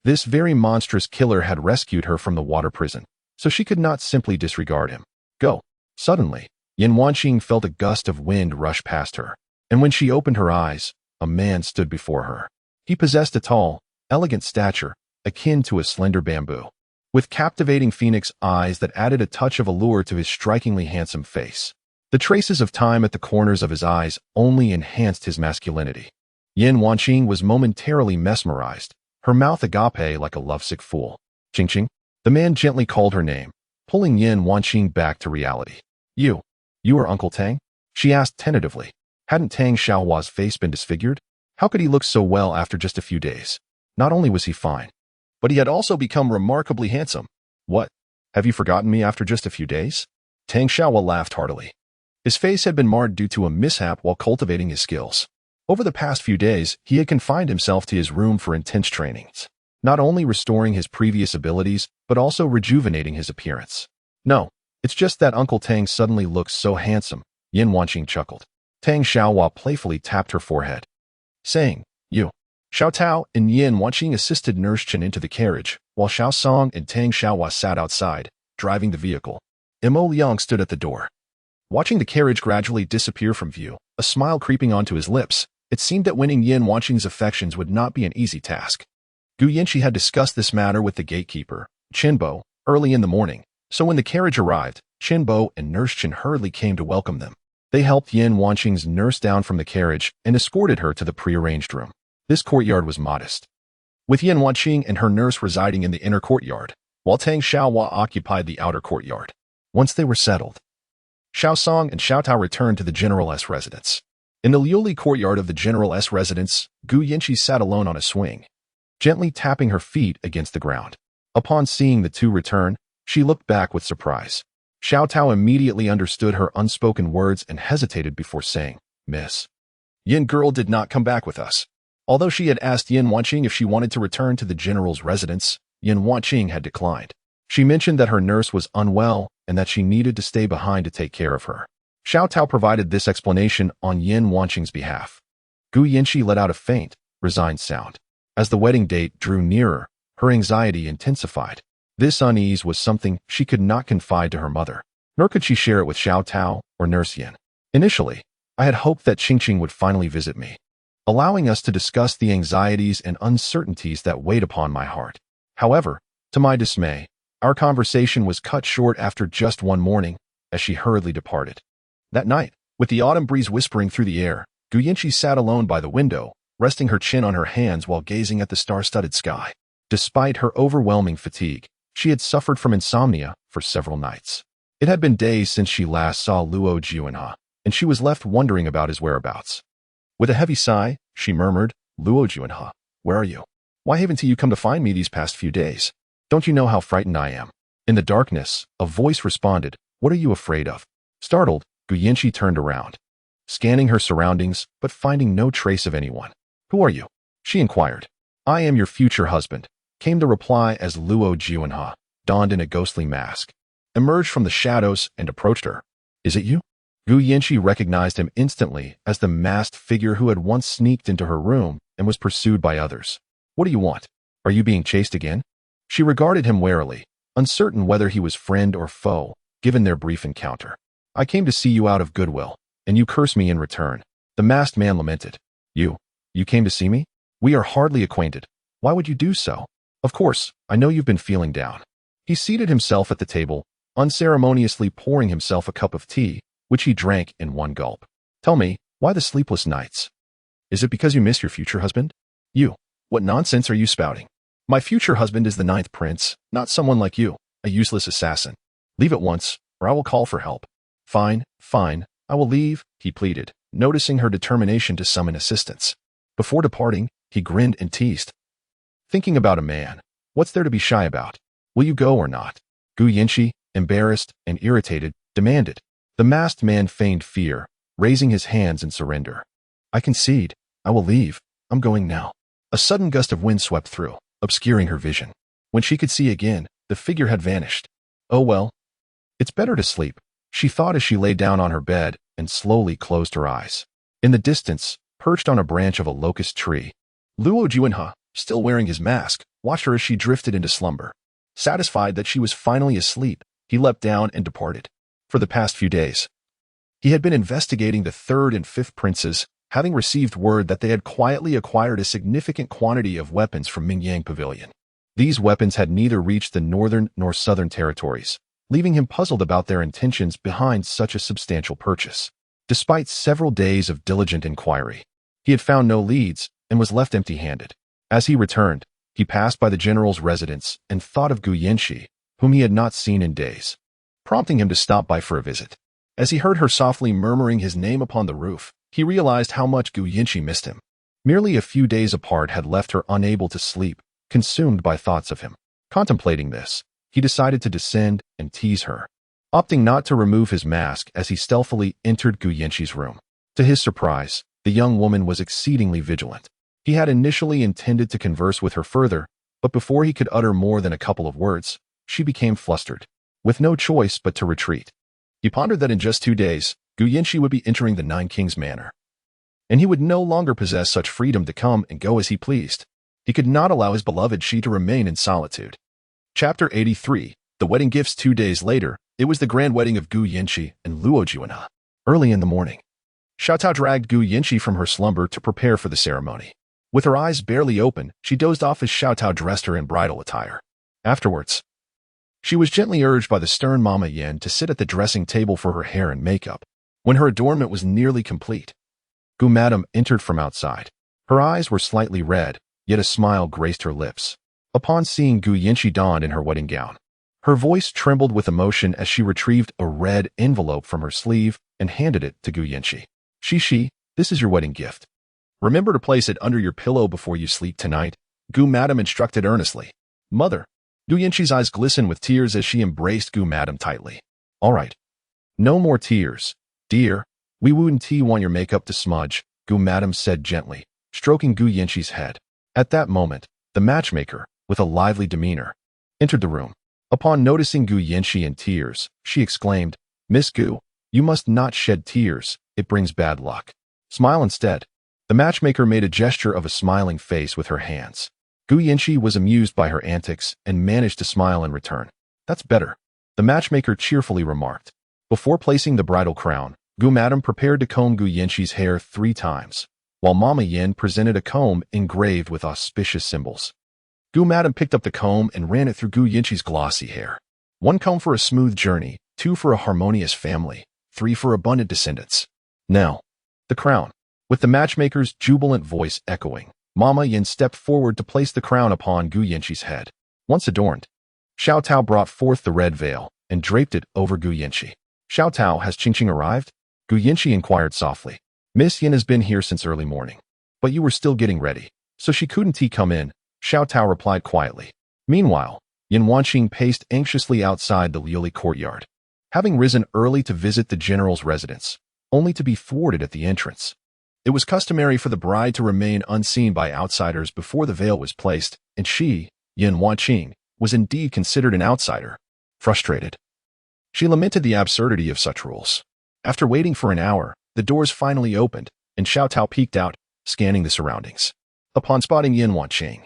this very monstrous killer had rescued her from the water prison, so she could not simply disregard him. Go. Suddenly, Yan Wanqing felt a gust of wind rush past her, and when she opened her eyes, a man stood before her. He possessed a tall, elegant stature, akin to a slender bamboo, with captivating phoenix eyes that added a touch of allure to his strikingly handsome face. The traces of time at the corners of his eyes only enhanced his masculinity. Yan Wanqing was momentarily mesmerized, her mouth agape like a lovesick fool. Qing. The man gently called her name, pulling Yan Wanqing back to reality. You are Uncle Tang? She asked tentatively. Hadn't Tang Xiaohua's face been disfigured? How could he look so well after just a few days? Not only was he fine, but he had also become remarkably handsome. What? Have you forgotten me after just a few days? Tang Xiaohua laughed heartily. His face had been marred due to a mishap while cultivating his skills. Over the past few days, he had confined himself to his room for intense trainings, not only restoring his previous abilities, but also rejuvenating his appearance. No, it's just that Uncle Tang suddenly looks so handsome, Yan Wanqing chuckled. Tang Xiaohua playfully tapped her forehead, saying, You. Xiao Tao and Yan Wanqing assisted Nurse Qin into the carriage, while Xiao Song and Tang Xiaohua sat outside, driving the vehicle. Mo Liang stood at the door. Watching the carriage gradually disappear from view, a smile creeping onto his lips, it seemed that winning Yan Wanqing's affections would not be an easy task. Gu Yinshi had discussed this matter with the gatekeeper, Qinbo, early in the morning, So when the carriage arrived, Qin Bo and Nurse Chen hurriedly came to welcome them. They helped Yan Wanqing's nurse down from the carriage and escorted her to the prearranged room. This courtyard was modest, with Yan Wanqing and her nurse residing in the inner courtyard, while Tang Xiaohua occupied the outer courtyard. Once they were settled, Xiao Song and Xiao Tao returned to the General's residence. In the Liuli courtyard of the General's residence, Gu Yinqi sat alone on a swing, gently tapping her feet against the ground. Upon seeing the two return, she looked back with surprise. Xiao Tao immediately understood her unspoken words and hesitated before saying, "Miss, Yin girl did not come back with us." Although she had asked Yin Wanqing if she wanted to return to the general's residence, Yin Wanqing had declined. She mentioned that her nurse was unwell and that she needed to stay behind to take care of her. Xiao Tao provided this explanation on Yin Wanqing's behalf. Gu Yinqi let out a faint, resigned sound. As the wedding date drew nearer, her anxiety intensified. This unease was something she could not confide to her mother, nor could she share it with Xiao Tao or Nurse Yin. Initially, I had hoped that Qingqing would finally visit me, allowing us to discuss the anxieties and uncertainties that weighed upon my heart. However, to my dismay, our conversation was cut short after just one morning, as she hurriedly departed. That night, with the autumn breeze whispering through the air, Gu Yinqi sat alone by the window, resting her chin on her hands while gazing at the star-studded sky. Despite her overwhelming fatigue, she had suffered from insomnia for several nights. It had been days since she last saw Luo Juanhe, and she was left wondering about his whereabouts. With a heavy sigh, she murmured, "Luo Juanhe, where are you? Why haven't you come to find me these past few days? Don't you know how frightened I am?" In the darkness, a voice responded, "What are you afraid of?" Startled, Gu Yinqi turned around, scanning her surroundings, but finding no trace of anyone. "Who are you?" she inquired. "I am your future husband," came the reply as Luo Juanhe, donned in a ghostly mask, emerged from the shadows and approached her. "Is it you?" Gu Yinqi recognized him instantly as the masked figure who had once sneaked into her room and was pursued by others. "What do you want? Are you being chased again?" She regarded him warily, uncertain whether he was friend or foe, given their brief encounter. "I came to see you out of goodwill, and you curse me in return," the masked man lamented. You came to see me? We are hardly acquainted. Why would you do so? Of course, I know you've been feeling down." He seated himself at the table, unceremoniously pouring himself a cup of tea, which he drank in one gulp. "Tell me, why the sleepless nights? Is it because you miss your future husband?" What nonsense are you spouting? My future husband is the 9th prince, not someone like you, a useless assassin. Leave at once, or I will call for help." Fine, I will leave," he pleaded, noticing her determination to summon assistance. Before departing, he grinned and teased, "Thinking about a man. What's there to be shy about? Will you go or not?" Gu Yinqi, embarrassed and irritated, demanded. The masked man feigned fear, raising his hands in surrender. "I concede. I will leave. I'm going now." A sudden gust of wind swept through, obscuring her vision. When she could see again, the figure had vanished. "Oh well, it's better to sleep," she thought as she lay down on her bed and slowly closed her eyes. In the distance, perched on a branch of a locust tree, Luo Juanhe, still wearing his mask, watched her as she drifted into slumber. Satisfied that she was finally asleep, he leapt down and departed. For the past few days, he had been investigating the 3rd and 5th princes, having received word that they had quietly acquired a significant quantity of weapons from Mingyang Pavilion. These weapons had neither reached the northern nor southern territories, leaving him puzzled about their intentions behind such a substantial purchase. Despite several days of diligent inquiry, he had found no leads and was left empty-handed. As he returned, he passed by the general's residence and thought of Gu Yinqi, whom he had not seen in days, prompting him to stop by for a visit. As he heard her softly murmuring his name upon the roof, he realized how much Gu Yinqi missed him. Merely a few days apart had left her unable to sleep, consumed by thoughts of him. Contemplating this, he decided to descend and tease her, opting not to remove his mask as he stealthily entered Gu Yinqi's room. To his surprise, the young woman was exceedingly vigilant. He had initially intended to converse with her further, but before he could utter more than a couple of words, she became flustered, with no choice but to retreat. He pondered that in just 2 days, Gu Yinqi would be entering the 9 Kings Manor, and he would no longer possess such freedom to come and go as he pleased. He could not allow his beloved Qi to remain in solitude. Chapter 83. The wedding gifts. 2 days later, it was the grand wedding of Gu Yinqi and Luo Juanhe. Early in the morning, Xiao Tao dragged Gu Yinqi from her slumber to prepare for the ceremony. With her eyes barely open, she dozed off as Xiao Tao dressed her in bridal attire. Afterwards, She was gently urged by the stern Mama Yin to sit at the dressing table for her hair and makeup. When her adornment was nearly complete, Gu Madam entered from outside. Her eyes were slightly red, yet a smile graced her lips. Upon seeing Gu Yinchi donned in her wedding gown, her voice trembled with emotion as she retrieved a red envelope from her sleeve and handed it to Gu Yinchi. Shi, this is your wedding gift. Remember to place it under your pillow before you sleep tonight, Gu Madam instructed earnestly. Mother. Gu Yinchi's eyes glistened with tears as she embraced Gu Madam tightly. All right. No more tears. Dear, we wouldn't want your makeup to smudge, Gu Madam said gently, stroking Gu Yinchi's head. At that moment, the matchmaker, with a lively demeanor, entered the room. Upon noticing Gu Yinchi in tears, she exclaimed, Miss Gu, you must not shed tears, it brings bad luck. Smile instead. The matchmaker made a gesture of a smiling face with her hands. Gu Yinchi was amused by her antics and managed to smile in return. That's better, the matchmaker cheerfully remarked. Before placing the bridal crown, Gu Madam prepared to comb Gu Yinchi's hair 3 times, while Mama Yin presented a comb engraved with auspicious symbols. Gu Madam picked up the comb and ran it through Gu Yinchi's glossy hair. 1 comb for a smooth journey, 2 for a harmonious family, 3 for abundant descendants. Now, the crown. With the matchmaker's jubilant voice echoing, Mama Yin stepped forward to place the crown upon Gu Yinchi's head. Once adorned, Xiao Tao brought forth the red veil and draped it over Gu Yinchi. Xiao Tao, has Qingqing arrived? Gu Yinchi inquired softly. Miss Yin has been here since early morning, but you were still getting ready, so she couldn't come in, Xiao Tao replied quietly. Meanwhile, Yin Wanqing paced anxiously outside the Liuli courtyard, having risen early to visit the general's residence, only to be thwarted at the entrance. It was customary for the bride to remain unseen by outsiders before the veil was placed, and she, Yin Wanqing, was indeed considered an outsider. Frustrated, she lamented the absurdity of such rules. After waiting for an hour, the doors finally opened, and Xiao Tao peeked out, scanning the surroundings. Upon spotting Yin Wanqing,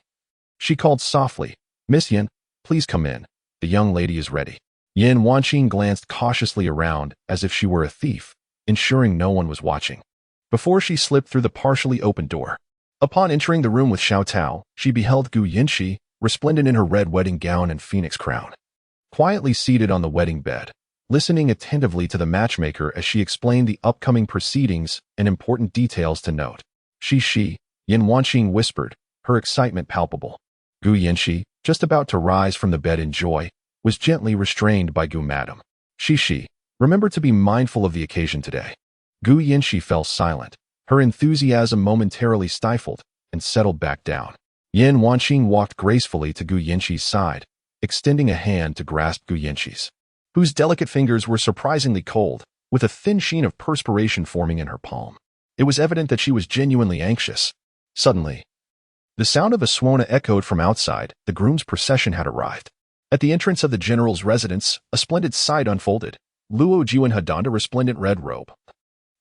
she called softly, Miss Yin, please come in. The young lady is ready. Yin Wanqing glanced cautiously around as if she were a thief, ensuring no one was watching, before she slipped through the partially open door. Upon entering the room with Xiao Tao, she beheld Gu Yinchi, resplendent in her red wedding gown and phoenix crown, quietly seated on the wedding bed, listening attentively to the matchmaker as she explained the upcoming proceedings and important details to note. Shi, Yin Wanqing whispered, her excitement palpable. Gu Yinchi, just about to rise from the bed in joy, was gently restrained by Gu Madam. Shi, remember to be mindful of the occasion today. Gu Yinchi fell silent, her enthusiasm momentarily stifled, and settled back down. Yin Wanqing walked gracefully to Gu Yinchi's side, extending a hand to grasp Gu Yinchi's, whose delicate fingers were surprisingly cold, with a thin sheen of perspiration forming in her palm. It was evident that she was genuinely anxious. Suddenly, the sound of a suona echoed from outside. The groom's procession had arrived. At the entrance of the general's residence, a splendid sight unfolded. Luo Jiwen had donned a resplendent red robe,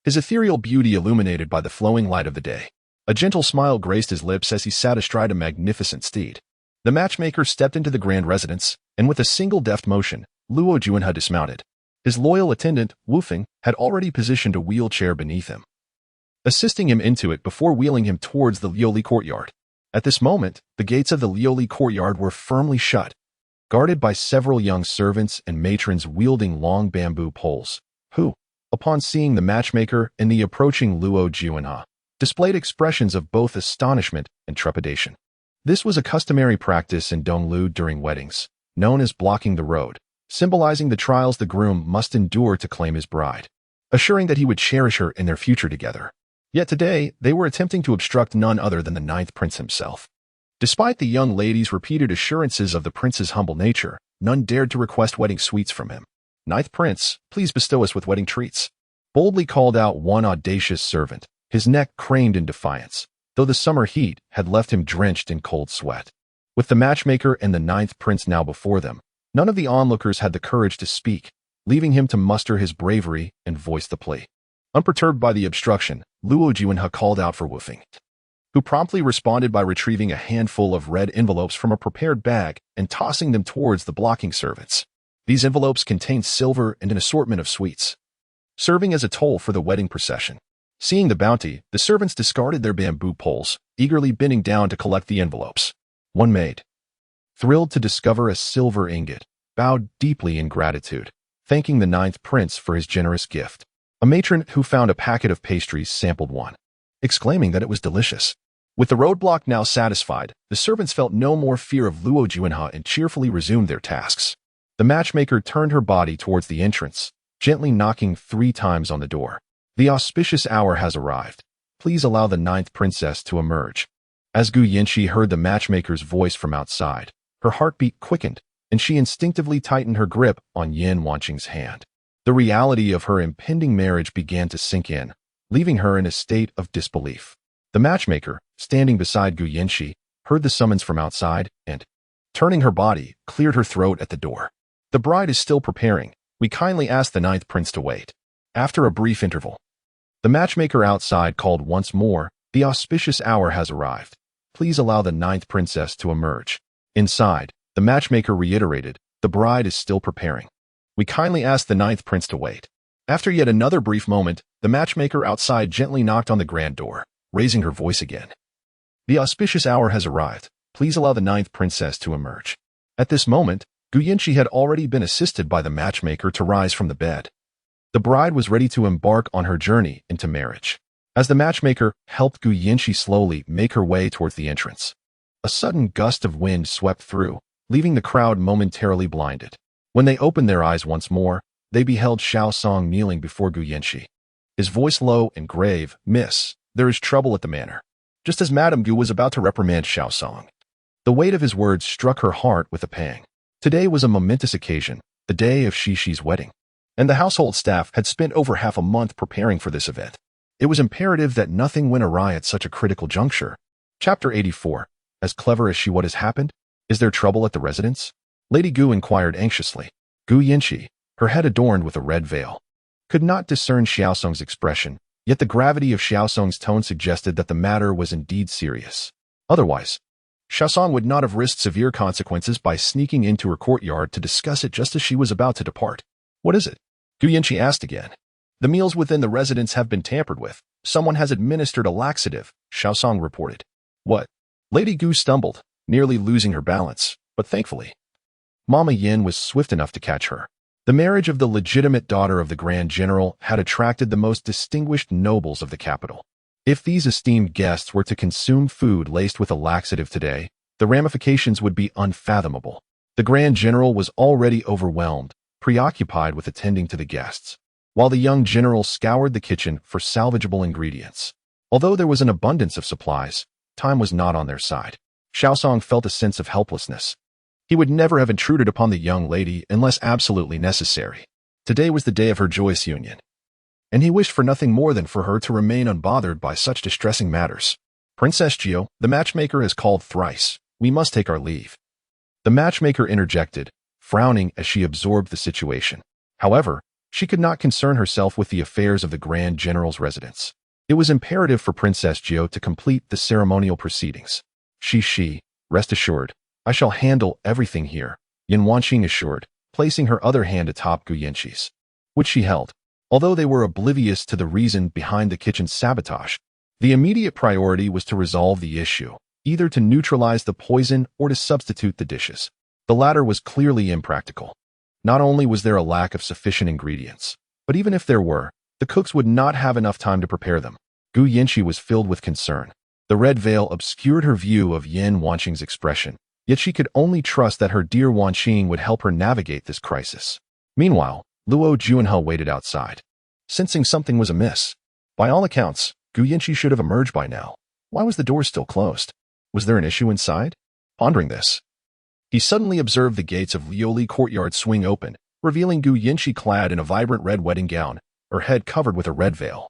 his ethereal beauty illuminated by the flowing light of the day. A gentle smile graced his lips as he sat astride a magnificent steed. The matchmaker stepped into the grand residence, and with a single deft motion, Luo Jiwen had dismounted. His loyal attendant, Wu Feng, had already positioned a wheelchair beneath him, assisting him into it before wheeling him towards the Liuli courtyard. At this moment, the gates of the Liuli courtyard were firmly shut, guarded by several young servants and matrons wielding long bamboo poles, who, upon seeing the matchmaker and the approaching Luo Jiwen, displayed expressions of both astonishment and trepidation. This was a customary practice in Donglu during weddings, known as blocking the road, symbolizing the trials the groom must endure to claim his bride, assuring that he would cherish her in their future together. Yet today, they were attempting to obstruct none other than the 9th prince himself. Despite the young lady's repeated assurances of the prince's humble nature, none dared to request wedding sweets from him. 9th prince, please bestow us with wedding treats, boldly called out one audacious servant, his neck craned in defiance, though the summer heat had left him drenched in cold sweat. With the matchmaker and the 9th prince now before them, none of the onlookers had the courage to speak, leaving him to muster his bravery and voice the plea. Unperturbed by the obstruction, Luo Jiwen called out for Wu Feng, who promptly responded by retrieving a handful of red envelopes from a prepared bag and tossing them towards the blocking servants. These envelopes contained silver and an assortment of sweets, serving as a toll for the wedding procession. Seeing the bounty, the servants discarded their bamboo poles, eagerly bending down to collect the envelopes. One maid, thrilled to discover a silver ingot, bowed deeply in gratitude, thanking the ninth prince for his generous gift. A matron who found a packet of pastries sampled one, exclaiming that it was delicious. With the roadblock now satisfied, the servants felt no more fear of Luo Juanhe and cheerfully resumed their tasks. The matchmaker turned her body towards the entrance, gently knocking 3 times on the door. The auspicious hour has arrived. Please allow the ninth princess to emerge. As Gu Yinshi heard the matchmaker's voice from outside, her heartbeat quickened, and she instinctively tightened her grip on Yin Wanqing's hand. The reality of her impending marriage began to sink in, leaving her in a state of disbelief. The matchmaker, standing beside Gu Yinshi, heard the summons from outside and, turning her body, cleared her throat at the door. The bride is still preparing. We kindly ask the ninth prince to wait. After a brief interval, the matchmaker outside called once more. The auspicious hour has arrived. Please allow the ninth princess to emerge. Inside, the matchmaker reiterated, the bride is still preparing. We kindly ask the ninth prince to wait. After yet another brief moment, the matchmaker outside gently knocked on the grand door, raising her voice again. The auspicious hour has arrived. Please allow the ninth princess to emerge. At this moment, Gu Yinshi had already been assisted by the matchmaker to rise from the bed. The bride was ready to embark on her journey into marriage. As the matchmaker helped Gu Yinshi slowly make her way towards the entrance, a sudden gust of wind swept through, leaving the crowd momentarily blinded. When they opened their eyes once more, they beheld Xiaosong kneeling before Gu Yinshi. His voice low and grave, "Miss, there is trouble at the manor." Just as Madame Gu was about to reprimand Xiaosong, the weight of his words struck her heart with a pang. Today was a momentous occasion, the day of Xishi's wedding, and the household staff had spent over half a month preparing for this event. It was imperative that nothing went awry at such a critical juncture. Chapter 84. As clever as she what has happened? Is there trouble at the residence? Lady Gu inquired anxiously. Gu Yinshi, her head adorned with a red veil, could not discern Xiaosong's expression, yet the gravity of Xiaosong's tone suggested that the matter was indeed serious. Otherwise, Xiaosong would not have risked severe consequences by sneaking into her courtyard to discuss it just as she was about to depart. What is it? Gu Yinshi asked again. The meals within the residence have been tampered with. Someone has administered a laxative, Xiaosong reported. What? Lady Gu stumbled, nearly losing her balance, but thankfully, Mama Yin was swift enough to catch her. The marriage of the legitimate daughter of the Grand General had attracted the most distinguished nobles of the capital. If these esteemed guests were to consume food laced with a laxative today, the ramifications would be unfathomable. The Grand General was already overwhelmed, preoccupied with attending to the guests, while the young general scoured the kitchen for salvageable ingredients. Although there was an abundance of supplies, time was not on their side. Xiaosong felt a sense of helplessness. He would never have intruded upon the young lady unless absolutely necessary. Today was the day of her joyous union, and he wished for nothing more than for her to remain unbothered by such distressing matters. Princess Gio, the matchmaker has called thrice. We must take our leave. The matchmaker interjected, frowning as she absorbed the situation. However, she could not concern herself with the affairs of the Grand General's residence. It was imperative for Princess Gio to complete the ceremonial proceedings. She, rest assured, I shall handle everything here, Yin Wanqing assured, placing her other hand atop Gu Yinshi's, which she held. Although they were oblivious to the reason behind the kitchen's sabotage, the immediate priority was to resolve the issue, either to neutralize the poison or to substitute the dishes. The latter was clearly impractical. Not only was there a lack of sufficient ingredients, but even if there were, the cooks would not have enough time to prepare them. Gu Yinshi was filled with concern. The red veil obscured her view of Yin Wanqing's expression, yet she could only trust that her dear Wanqing would help her navigate this crisis. Meanwhile, Luo Juanhe waited outside, sensing something was amiss. By all accounts, Gu Yinshi should have emerged by now. Why was the door still closed? Was there an issue inside? Pondering this, he suddenly observed the gates of Lioli courtyard swing open, revealing Gu Yinshi clad in a vibrant red wedding gown, her head covered with a red veil,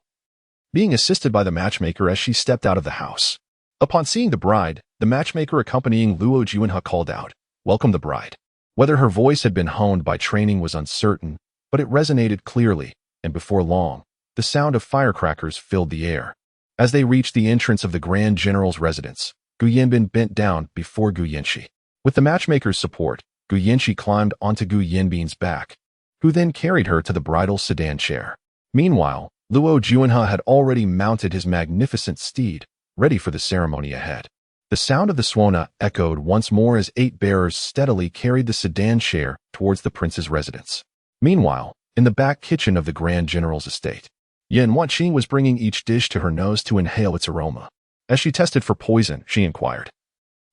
being assisted by the matchmaker as she stepped out of the house. Upon seeing the bride, the matchmaker accompanying Luo Juanhe called out, "Welcome the bride." Whether her voice had been honed by training was uncertain, but it resonated clearly, and before long, the sound of firecrackers filled the air. As they reached the entrance of the Grand General's residence, Gu Yinbin bent down before Gu Yinshi. With the matchmaker's support, Gu Yinshi climbed onto Gu Yinbin's back, who then carried her to the bridal sedan chair. Meanwhile, Luo Juanhe had already mounted his magnificent steed, ready for the ceremony ahead. The The sound of the suona echoed once more as 8 bearers steadily carried the sedan chair towards the prince's residence. Meanwhile, in the back kitchen of the Grand General's estate, Yin Wanqing was bringing each dish to her nose to inhale its aroma. As she tested for poison, she inquired,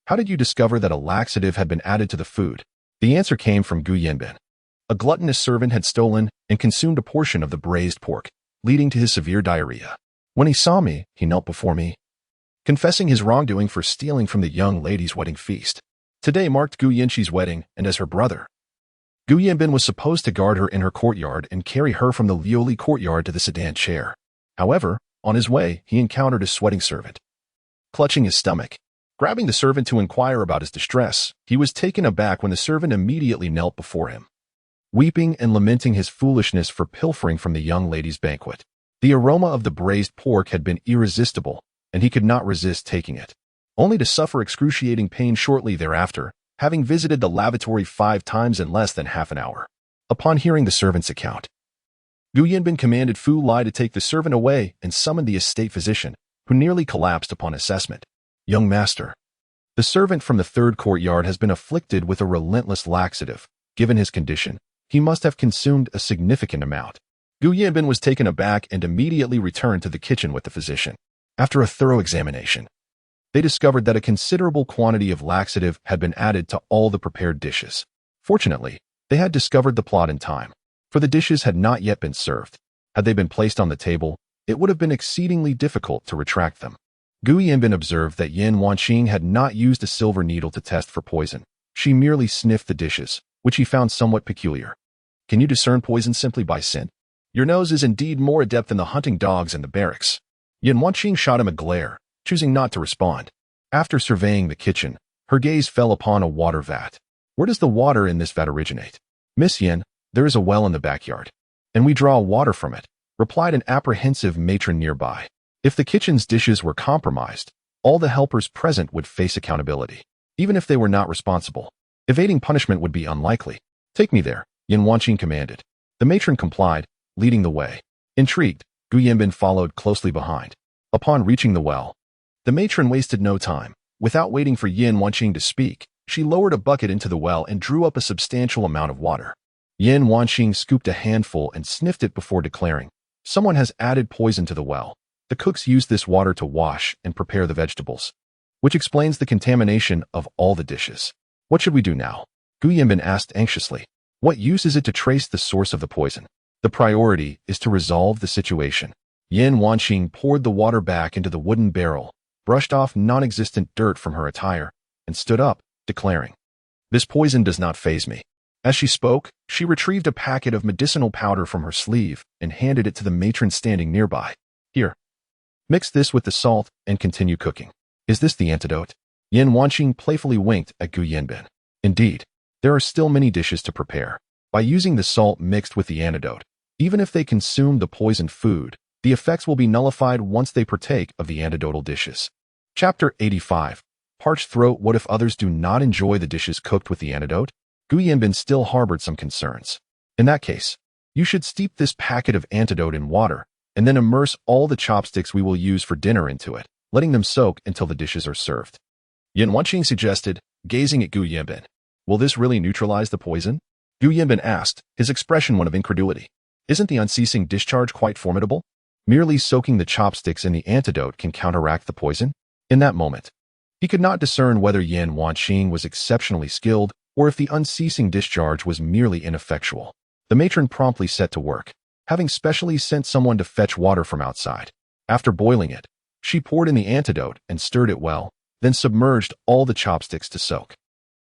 "How did you discover that a laxative had been added to the food?" The answer came from Gu Yanbin. A gluttonous servant had stolen and consumed a portion of the braised pork, leading to his severe diarrhea. When he saw me, he knelt before me, confessing his wrongdoing for stealing from the young lady's wedding feast. Today marked Gu Yanqi's wedding, and as her brother, Gu Yanbin was supposed to guard her in her courtyard and carry her from the Liuli courtyard to the sedan chair. However, on his way, he encountered a sweating servant. Clutching his stomach, grabbing the servant to inquire about his distress, he was taken aback when the servant immediately knelt before him, weeping and lamenting his foolishness for pilfering from the young lady's banquet. The aroma of the braised pork had been irresistible, and he could not resist taking it, only to suffer excruciating pain shortly thereafter, having visited the lavatory 5 times in less than half an hour. Upon hearing the servant's account, Gu Yanbin commanded Fu Lai to take the servant away and summoned the estate physician, who nearly collapsed upon assessment. "Young master, the servant from the 3rd courtyard has been afflicted with a relentless laxative. Given his condition, he must have consumed a significant amount." Gu Yanbin was taken aback and immediately returned to the kitchen with the physician. After a thorough examination, they discovered that a considerable quantity of laxative had been added to all the prepared dishes. Fortunately, they had discovered the plot in time, for the dishes had not yet been served. Had they been placed on the table, it would have been exceedingly difficult to retract them. Gu Yanbin observed that Yin Wanqing had not used a silver needle to test for poison. She merely sniffed the dishes, which he found somewhat peculiar. "Can you discern poison simply by scent? Your nose is indeed more adept than the hunting dogs in the barracks." Yin Wanqing shot him a glare, choosing not to respond. After surveying the kitchen, her gaze fell upon a water vat. "Where does the water in this vat originate?" "Miss Yin, there is a well in the backyard, and we draw water from it," replied an apprehensive matron nearby. If the kitchen's dishes were compromised, all the helpers present would face accountability, even if they were not responsible. Evading punishment would be unlikely. "Take me there," Yin Wanqing commanded. The matron complied, leading the way. Intrigued, Gu Yanbin followed closely behind. Upon reaching the well, the matron wasted no time. Without waiting for Yin Wanqing to speak, she lowered a bucket into the well and drew up a substantial amount of water. Yin Wanqing scooped a handful and sniffed it before declaring, "Someone has added poison to the well. The cooks used this water to wash and prepare the vegetables, which explains the contamination of all the dishes. What should we do now?" Gu Yanbin asked anxiously. "What use is it to trace the source of the poison? The priority is to resolve the situation." Yin Wanqing poured the water back into the wooden barrel, brushed off non-existent dirt from her attire, and stood up, declaring, "This poison does not faze me." As she spoke, she retrieved a packet of medicinal powder from her sleeve and handed it to the matron standing nearby. "Here, mix this with the salt and continue cooking." "Is this the antidote?" Yin Wanqing playfully winked at Gu Yanbin. "Indeed, there are still many dishes to prepare. By using the salt mixed with the antidote, even if they consume the poisoned food, the effects will be nullified once they partake of the antidotal dishes." Chapter 85. Parched throat. What if others do not enjoy the dishes cooked with the antidote? Gu Yanbin still harbored some concerns. "In that case, you should steep this packet of antidote in water, and then immerse all the chopsticks we will use for dinner into it, letting them soak until the dishes are served," Yin Wanqing suggested, gazing at Gu Yanbin. "Will this really neutralize the poison?" Gu Yanbin asked, his expression one of incredulity. "Isn't the unceasing discharge quite formidable? Merely soaking the chopsticks in the antidote can counteract the poison?" In that moment, he could not discern whether Yin Wanqing was exceptionally skilled or if the unceasing discharge was merely ineffectual. The matron promptly set to work, having specially sent someone to fetch water from outside. After boiling it, she poured in the antidote and stirred it well, then submerged all the chopsticks to soak.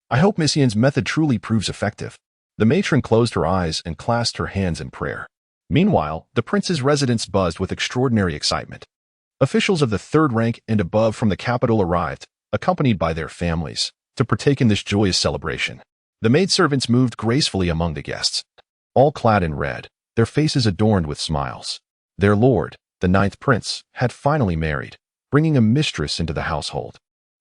"I hope Miss Yin's method truly proves effective." The matron closed her eyes and clasped her hands in prayer. Meanwhile, the prince's residence buzzed with extraordinary excitement. Officials of the 3rd rank and above from the capital arrived, accompanied by their families, to partake in this joyous celebration. The maidservants moved gracefully among the guests, all clad in red, their faces adorned with smiles. Their lord, the 9th prince, had finally married, bringing a mistress into the household.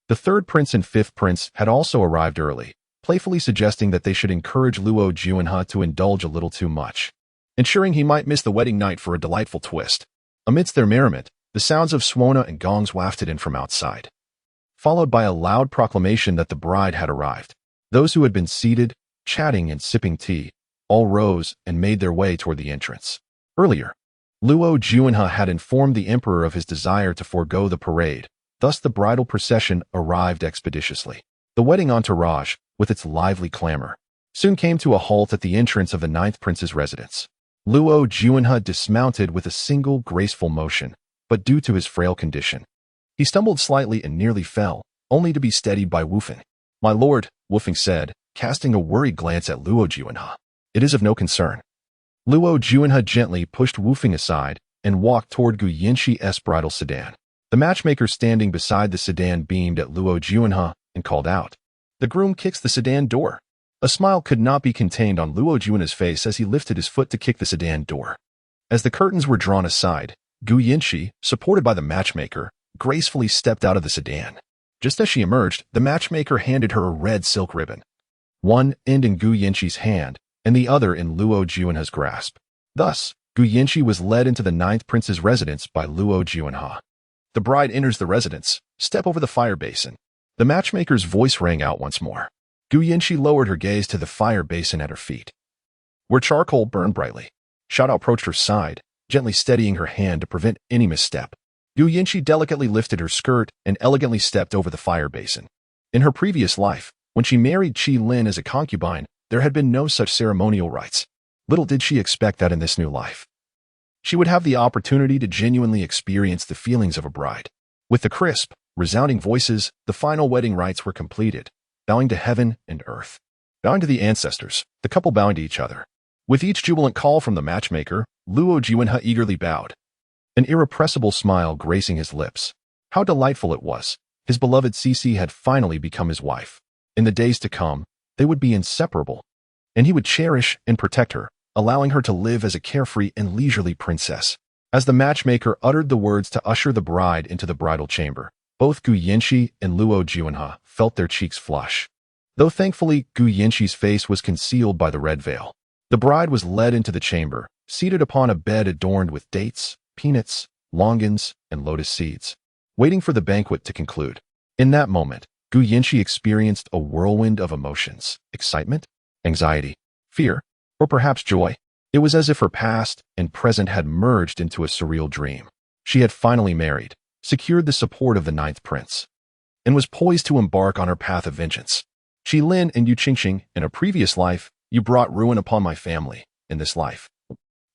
The 3rd prince and 5th prince had also arrived early, playfully suggesting that they should encourage Luo Juanhe to indulge a little too much, ensuring he might miss the wedding night for a delightful twist. Amidst their merriment, the sounds of suona and gongs wafted in from outside. followed by a loud proclamation that the bride had arrived. Those who had been seated, chatting and sipping tea, all rose and made their way toward the entrance. Earlier, Luo Juanhe had informed the emperor of his desire to forego the parade, thus the bridal procession arrived expeditiously. The wedding entourage, with its lively clamor, soon came to a halt at the entrance of the ninth prince's residence. Luo Juanhe dismounted with a single graceful motion, but due to his frail condition, he stumbled slightly and nearly fell, only to be steadied by Wufeng. "My lord," Wufeng said, casting a worried glance at Luo Juanhe. "It is of no concern." Luo Juanhe gently pushed Wufeng aside and walked toward Gu Yanxi's bridal sedan. The matchmaker standing beside the sedan beamed at Luo Juanhe and called out. "The groom kicks the sedan door." A smile could not be contained on Luo Juanhe's face as he lifted his foot to kick the sedan door. As the curtains were drawn aside, Gu Yanxi, supported by the matchmaker, gracefully stepped out of the sedan. Just as she emerged, the matchmaker handed her a red silk ribbon, one end in Gu Yanxi's hand and the other in Luo Juanhe's grasp. Thus, Gu Yanxi was led into the ninth prince's residence by Luo Juanhe. "The bride enters the residence. Step over the fire basin." The matchmaker's voice rang out once more. Gu Yanxi lowered her gaze to the fire basin at her feet, where charcoal burned brightly. Xiao Dao approached her side, gently steadying her hand to prevent any misstep. Gu Yanxi delicately lifted her skirt and elegantly stepped over the fire basin. In her previous life, when she married Qi Lin as a concubine, there had been no such ceremonial rites. Little did she expect that in this new life, she would have the opportunity to genuinely experience the feelings of a bride. With the crisp, resounding voices, the final wedding rites were completed, bowing to heaven and earth. Bowing to the ancestors, the couple bowing to each other. With each jubilant call from the matchmaker, Luo Juanhe eagerly bowed, an irrepressible smile gracing his lips. How delightful it was. His beloved Cici had finally become his wife. In the days to come, they would be inseparable, and he would cherish and protect her, allowing her to live as a carefree and leisurely princess. As the matchmaker uttered the words to usher the bride into the bridal chamber, both Gu Yanxi and Luo Juanhe felt their cheeks flush. Though thankfully Gu Yanxi's face was concealed by the red veil. The bride was led into the chamber, seated upon a bed adorned with dates, peanuts, longans, and lotus seeds, waiting for the banquet to conclude. In that moment, Gu Yanxi experienced a whirlwind of emotions: excitement, anxiety, fear, or perhaps joy. It was as if her past and present had merged into a surreal dream. She had finally married, secured the support of the ninth prince, and was poised to embark on her path of vengeance. Qi Lin and Yu Qingqing, in a previous life, you brought ruin upon my family. In this life,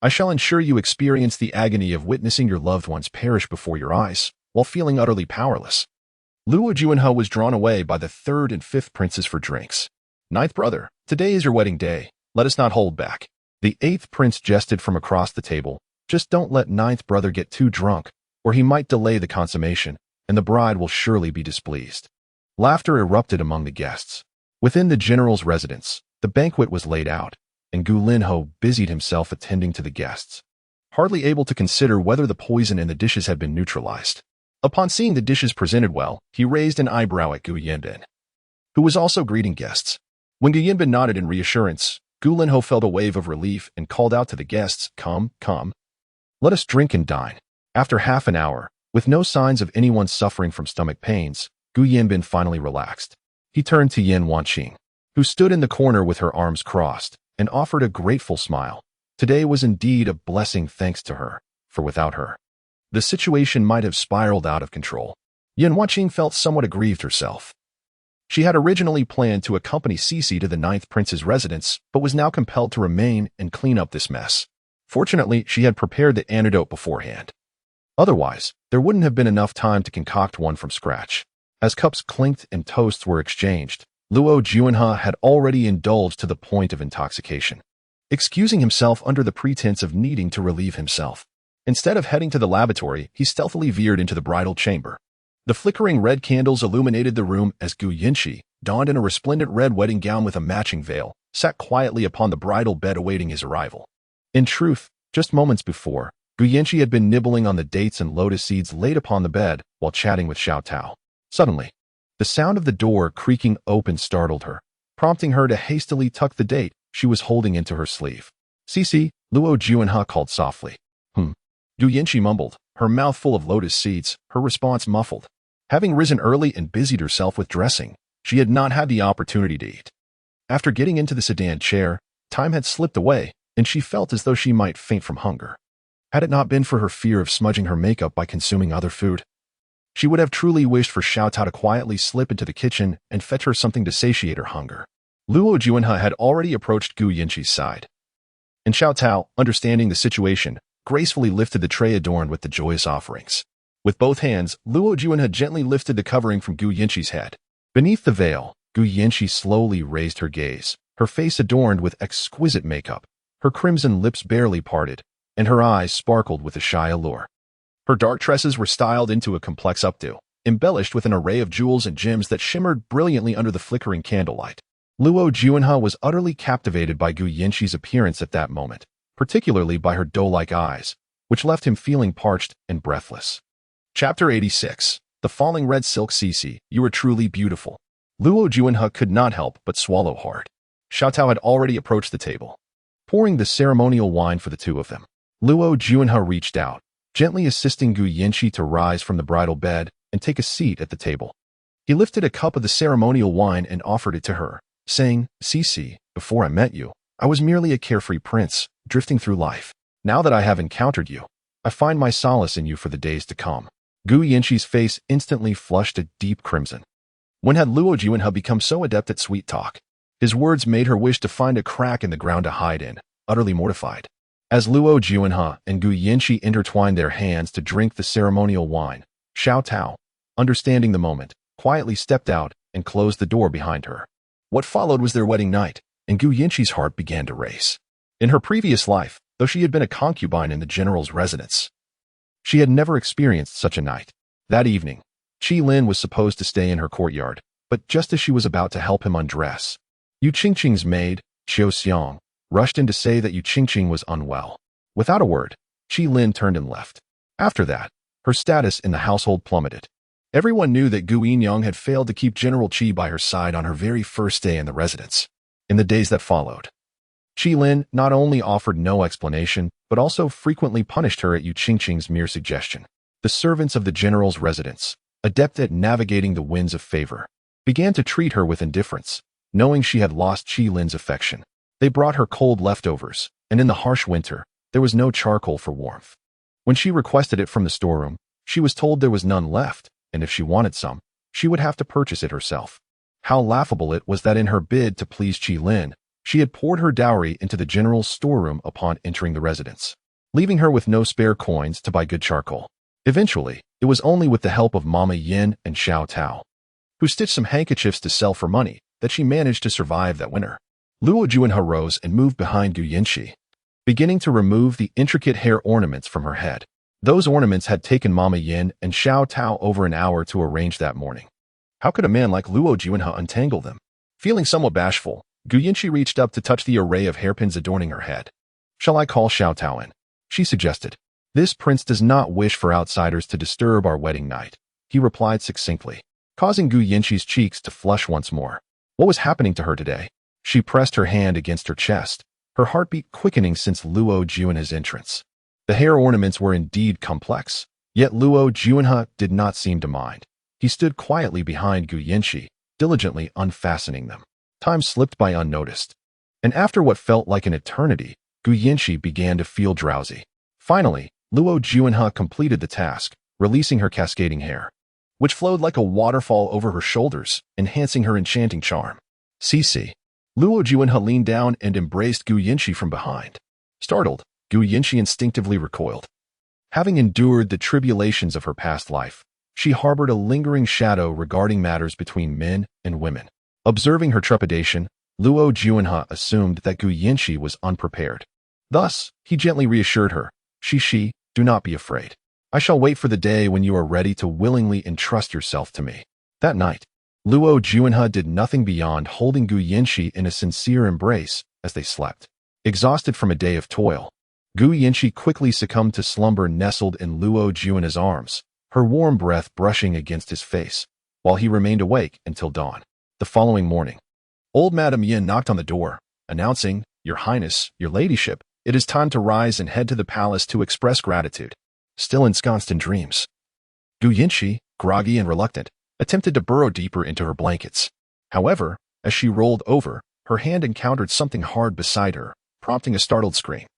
I shall ensure you experience the agony of witnessing your loved ones perish before your eyes, while feeling utterly powerless. Luo Juanhe was drawn away by the third and fifth princes for drinks. "Ninth brother, today is your wedding day. Let us not hold back." The eighth prince jested from across the table. "Just don't let ninth brother get too drunk, or he might delay the consummation, and the bride will surely be displeased." Laughter erupted among the guests. Within the general's residence, the banquet was laid out, and Gu Linho busied himself attending to the guests, hardly able to consider whether the poison in the dishes had been neutralized. Upon seeing the dishes presented well, he raised an eyebrow at Gu Yanbin, who was also greeting guests. When Gu Yanbin nodded in reassurance, Gu Linho felt a wave of relief and called out to the guests, "Come, come. Let us drink and dine." After half an hour, with no signs of anyone suffering from stomach pains, Gu Yanbin finally relaxed. He turned to Yan Wanqing, who stood in the corner with her arms crossed, and offered a grateful smile. Today was indeed a blessing thanks to her, for without her, the situation might have spiraled out of control. Yan Wanqing felt somewhat aggrieved herself. She had originally planned to accompany Cici to the ninth prince's residence, but was now compelled to remain and clean up this mess. Fortunately, she had prepared the antidote beforehand. Otherwise, there wouldn't have been enough time to concoct one from scratch. As cups clinked and toasts were exchanged, Luo Juanhe had already indulged to the point of intoxication, excusing himself under the pretense of needing to relieve himself. Instead of heading to the lavatory, he stealthily veered into the bridal chamber. The flickering red candles illuminated the room as Gu Yanxi, donned in a resplendent red wedding gown with a matching veil, sat quietly upon the bridal bed awaiting his arrival. In truth, just moments before, Gu Yanxi had been nibbling on the dates and lotus seeds laid upon the bed while chatting with Xiao Tao. Suddenly, the sound of the door creaking open startled her, prompting her to hastily tuck the date she was holding into her sleeve. "Cici," Luo Juanhe called softly. Gu Yanxi mumbled, her mouth full of lotus seeds, her response muffled. Having risen early and busied herself with dressing, she had not had the opportunity to eat. After getting into the sedan chair, time had slipped away, and she felt as though she might faint from hunger. Had it not been for her fear of smudging her makeup by consuming other food, she would have truly wished for Xiao Tao to quietly slip into the kitchen and fetch her something to satiate her hunger. Luo Juanhe had already approached Gu Yanqi's side, and Xiao Tao, understanding the situation, gracefully lifted the tray adorned with the joyous offerings. With both hands, Luo Juanhe gently lifted the covering from Gu Yanqi's head. Beneath the veil, Gu Yanqi slowly raised her gaze, her face adorned with exquisite makeup, her crimson lips barely parted, and her eyes sparkled with a shy allure. Her dark tresses were styled into a complex updo, embellished with an array of jewels and gems that shimmered brilliantly under the flickering candlelight. Luo Juanhe was utterly captivated by Gu Yanqi's appearance at that moment, particularly by her doe-like eyes, which left him feeling parched and breathless. Chapter 86. The Falling Red Silk Cici, you are truly beautiful. Luo Juanhe could not help but swallow hard. Xiao Tao had already approached the table, pouring the ceremonial wine for the two of them. Luo Juanhe reached out, gently assisting Gu Yanqi to rise from the bridal bed and take a seat at the table. He lifted a cup of the ceremonial wine and offered it to her, saying, Cici, before I met you, I was merely a carefree prince, drifting through life. Now that I have encountered you, I find my solace in you for the days to come. Gu Yanqi's face instantly flushed a deep crimson. When had Luo Juanhe become so adept at sweet talk? His words made her wish to find a crack in the ground to hide in, utterly mortified. As Luo Juanhe and Gu Yanqi intertwined their hands to drink the ceremonial wine, Xiao Tao, understanding the moment, quietly stepped out and closed the door behind her. What followed was their wedding night, and Gu Yanqi's heart began to race. In her previous life, though she had been a concubine in the general's residence, she had never experienced such a night. That evening, Qi Lin was supposed to stay in her courtyard, but just as she was about to help him undress, Yu Qingqing's maid, Qiu Xiang, rushed in to say that Yu Qingqing was unwell. Without a word, Qi Lin turned and left. After that, her status in the household plummeted. Everyone knew that Gu Yinyang had failed to keep General Qi by her side on her very first day in the residence. In the days that followed, Qi Lin not only offered no explanation, but also frequently punished her at Yu Qingqing's mere suggestion. The servants of the general's residence, adept at navigating the winds of favor, began to treat her with indifference, knowing she had lost Qi Lin's affection. They brought her cold leftovers, and in the harsh winter, there was no charcoal for warmth. When she requested it from the storeroom, she was told there was none left, and if she wanted some, she would have to purchase it herself. How laughable it was that in her bid to please Qi Lin, she had poured her dowry into the general's storeroom upon entering the residence, leaving her with no spare coins to buy good charcoal. Eventually, it was only with the help of Mama Yin and Xiao Tao, who stitched some handkerchiefs to sell for money, that she managed to survive that winter. Luo Juanhe rose and moved behind Gu Yanqi, beginning to remove the intricate hair ornaments from her head. Those ornaments had taken Mama Yin and Xiao Tao over an hour to arrange that morning. How could a man like Luo Juanhe untangle them? Feeling somewhat bashful, Gu Yanqi reached up to touch the array of hairpins adorning her head. Shall I call Xiao Tao in? She suggested. This prince does not wish for outsiders to disturb our wedding night, he replied succinctly, causing Gu Yanqi's cheeks to flush once more. What was happening to her today? She pressed her hand against her chest, her heartbeat quickening since Luo Juanhe's entrance. The hair ornaments were indeed complex, yet Luo Juanhe did not seem to mind. He stood quietly behind Gu Yanqi, diligently unfastening them. Time slipped by unnoticed, and after what felt like an eternity, Gu Yanqi began to feel drowsy. Finally, Luo Juanhe completed the task, releasing her cascading hair, which flowed like a waterfall over her shoulders, enhancing her enchanting charm. Cici. Luo Juanhe leaned down and embraced Gu Yanqi from behind. Startled, Gu Yanqi instinctively recoiled. Having endured the tribulations of her past life, she harbored a lingering shadow regarding matters between men and women. Observing her trepidation, Luo Juanhe assumed that Gu Yanqi was unprepared. Thus, he gently reassured her, Shi, do not be afraid. I shall wait for the day when you are ready to willingly entrust yourself to me. That night, Luo Juanhe did nothing beyond holding Gu Yanqi in a sincere embrace as they slept. Exhausted from a day of toil, Gu Yanqi quickly succumbed to slumber nestled in Luo Juanhe's arms, her warm breath brushing against his face, while he remained awake until dawn. The following morning, old Madame Yin knocked on the door, announcing, Your Highness, Your Ladyship, it is time to rise and head to the palace to express gratitude. Still ensconced in dreams, Gu Yanqi, groggy and reluctant, attempted to burrow deeper into her blankets. However, as she rolled over, her hand encountered something hard beside her, prompting a startled scream.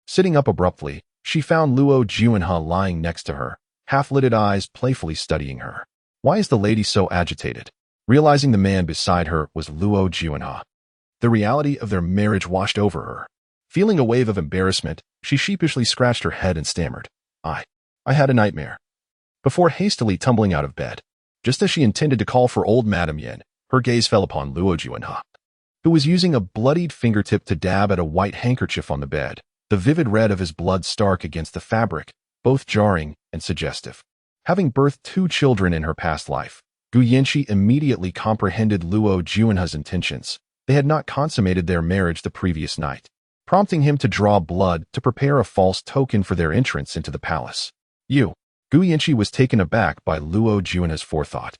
Sitting up abruptly, she found Luo Juanhe lying next to her, half-lidded eyes playfully studying her. Why is the lady so agitated? Realizing the man beside her was Luo Juanhe, the reality of their marriage washed over her. Feeling a wave of embarrassment, she sheepishly scratched her head and stammered, I had a nightmare. Before hastily tumbling out of bed. Just as she intended to call for old Madame Yin, her gaze fell upon Luo Juanhe, who was using a bloodied fingertip to dab at a white handkerchief on the bed, the vivid red of his blood stark against the fabric, both jarring and suggestive. Having birthed 2 children in her past life, Gu Yanqi immediately comprehended Luo Juanhe's intentions. They had not consummated their marriage the previous night, prompting him to draw blood to prepare a false token for their entrance into the palace. Gu Yanqi was taken aback by Luo Juanhe's forethought,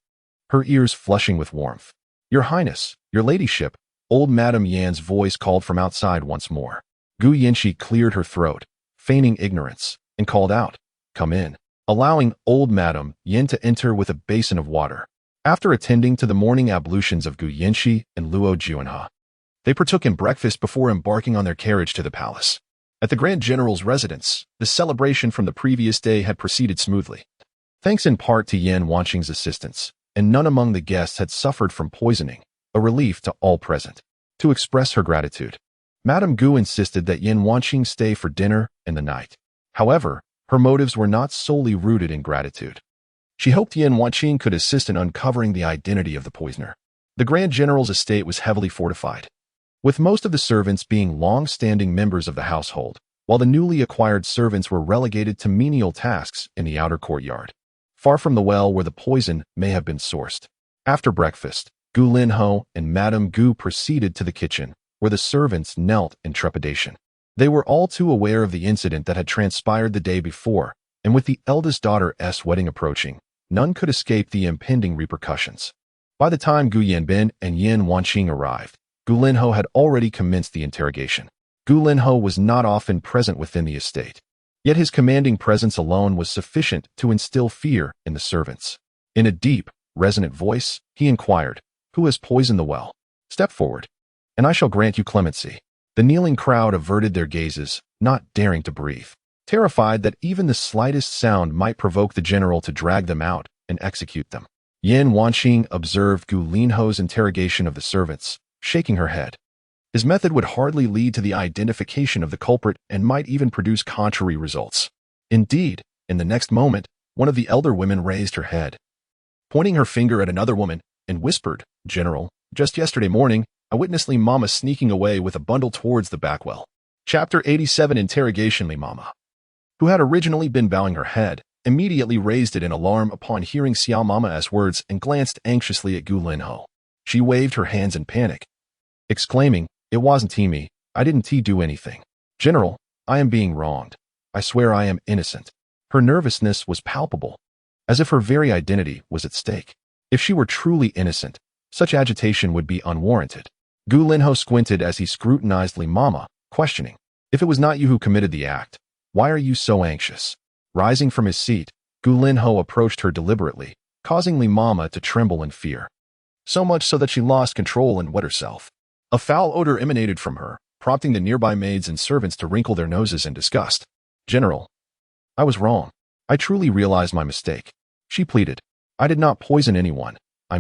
her ears flushing with warmth. Your Highness, your ladyship, old Madame Yan's voice called from outside once more. Gu Yanqi cleared her throat, feigning ignorance, and called out, Come in, allowing old Madame Yin to enter with a basin of water. After attending to the morning ablutions of Gu Yanqi and Luo Juanhe, they partook in breakfast before embarking on their carriage to the palace. At the Grand General's residence, the celebration from the previous day had proceeded smoothly, thanks in part to Yan Wanqing's assistance, and none among the guests had suffered from poisoning, a relief to all present. To express her gratitude, Madame Gu insisted that Yan Wanqing stay for dinner and the night. However, her motives were not solely rooted in gratitude. She hoped Yan Wanqing could assist in uncovering the identity of the poisoner. The Grand General's estate was heavily fortified, with most of the servants being long-standing members of the household, while the newly acquired servants were relegated to menial tasks in the outer courtyard, far from the well where the poison may have been sourced. After breakfast, Gu Linho and Madame Gu proceeded to the kitchen, where the servants knelt in trepidation. They were all too aware of the incident that had transpired the day before, and with the eldest daughter's wedding approaching, none could escape the impending repercussions. By the time Gu Yanbin and Yan Wanqing arrived, Gu Linho had already commenced the interrogation. Gu Linho was not often present within the estate, yet his commanding presence alone was sufficient to instill fear in the servants. In a deep, resonant voice, he inquired, Who has poisoned the well? Step forward, and I shall grant you clemency. The kneeling crowd averted their gazes, not daring to breathe, terrified that even the slightest sound might provoke the general to drag them out and execute them. Yan Wanqing observed Gu Linho's interrogation of the servants, shaking her head. His method would hardly lead to the identification of the culprit and might even produce contrary results. Indeed, in the next moment, one of the elder women raised her head, pointing her finger at another woman, and whispered, General, just yesterday morning, I witnessed Li Mama sneaking away with a bundle towards the back well. Chapter 87 Interrogation. Li Mama, who had originally been bowing her head, immediately raised it in alarm upon hearing Xiao Mama's words and glanced anxiously at Gu Linho. She waved her hands in panic, exclaiming, It wasn't me, I didn't do anything. General, I am being wronged. I swear I am innocent. Her nervousness was palpable, as if her very identity was at stake. If she were truly innocent, such agitation would be unwarranted. Gu Linho squinted as he scrutinized Li Mama, questioning, If it was not you who committed the act, why are you so anxious? Rising from his seat, Gu Linho approached her deliberately, causing Li Mama to tremble in fear, so much so that she lost control and wet herself. A foul odor emanated from her, prompting the nearby maids and servants to wrinkle their noses in disgust. General, I was wrong. I truly realized my mistake. She pleaded. I did not poison anyone. I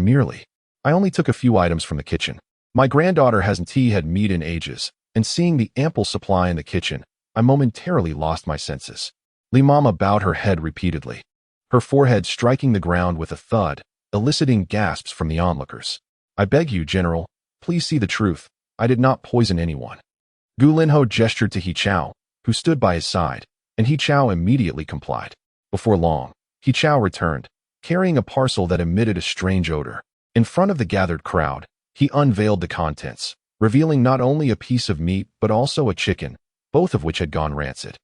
only took a few items from the kitchen. My granddaughter hasn't had meat in ages, and seeing the ample supply in the kitchen, I momentarily lost my senses. Li Mama bowed her head repeatedly, her forehead striking the ground with a thud, eliciting gasps from the onlookers. I beg you, General, please see the truth. I did not poison anyone. Gu Linho gestured to He Chao, who stood by his side, and He Chao immediately complied. Before long, He Chao returned, carrying a parcel that emitted a strange odor. In front of the gathered crowd, he unveiled the contents, revealing not only a piece of meat but also a chicken, both of which had gone rancid.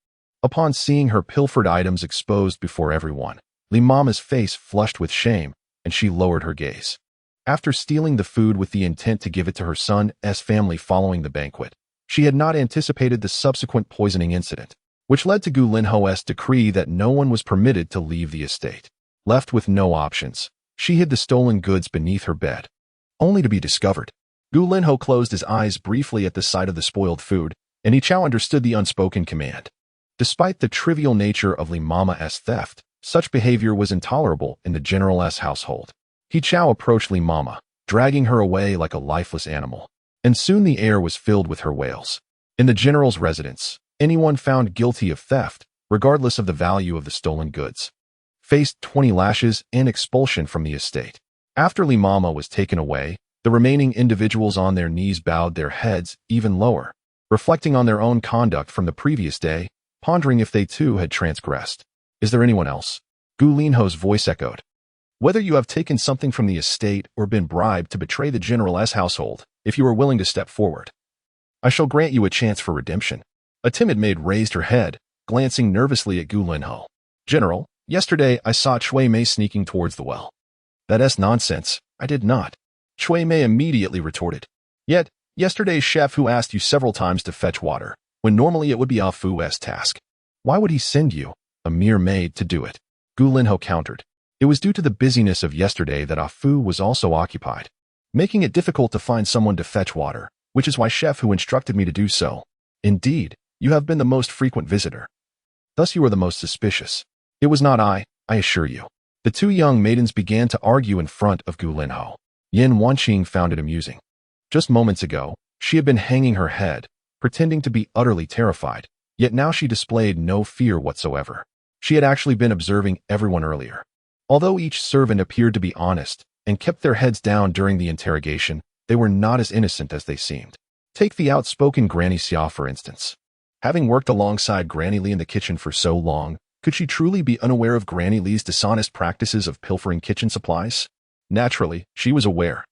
Upon seeing her pilfered items exposed before everyone, Li Mama's face flushed with shame, and she lowered her gaze. After stealing the food with the intent to give it to her son's family following the banquet, she had not anticipated the subsequent poisoning incident, which led to Gu Linho's decree that no one was permitted to leave the estate. Left with no options, she hid the stolen goods beneath her bed, only to be discovered. Gu Linho closed his eyes briefly at the sight of the spoiled food, and He Chao understood the unspoken command. Despite the trivial nature of Li Mama's theft, such behavior was intolerable in the general's household. He Chao approached Li Mama, dragging her away like a lifeless animal, and soon the air was filled with her wails. In the general's residence, anyone found guilty of theft, regardless of the value of the stolen goods, faced 20 lashes and expulsion from the estate. After Li Mama was taken away, the remaining individuals on their knees bowed their heads even lower, reflecting on their own conduct from the previous day, pondering if they too had transgressed. Is there anyone else? Gu Linho's voice echoed. Whether you have taken something from the estate or been bribed to betray the general's household, if you are willing to step forward, I shall grant you a chance for redemption. A timid maid raised her head, glancing nervously at Gu Linho. General, yesterday I saw Cui Mei sneaking towards the well. That's nonsense. I did not. Cui Mei immediately retorted. Yet, yesterday's chef who asked you several times to fetch water, when normally it would be Ah Fu's task. Why would he send you, a mere maid, to do it? Gu Linho countered. It was due to the busyness of yesterday that Ah Fu was also occupied, making it difficult to find someone to fetch water, which is why chef who instructed me to do so. Indeed, you have been the most frequent visitor. Thus you are the most suspicious. It was not I assure you. The two young maidens began to argue in front of Gu Linho. Yin Wanqing found it amusing. Just moments ago, she had been hanging her head, pretending to be utterly terrified, yet now she displayed no fear whatsoever. She had actually been observing everyone earlier. Although each servant appeared to be honest and kept their heads down during the interrogation, they were not as innocent as they seemed. Take the outspoken Granny Xia, for instance. Having worked alongside Granny Li in the kitchen for so long, could she truly be unaware of Granny Li's dishonest practices of pilfering kitchen supplies? Naturally, she was aware,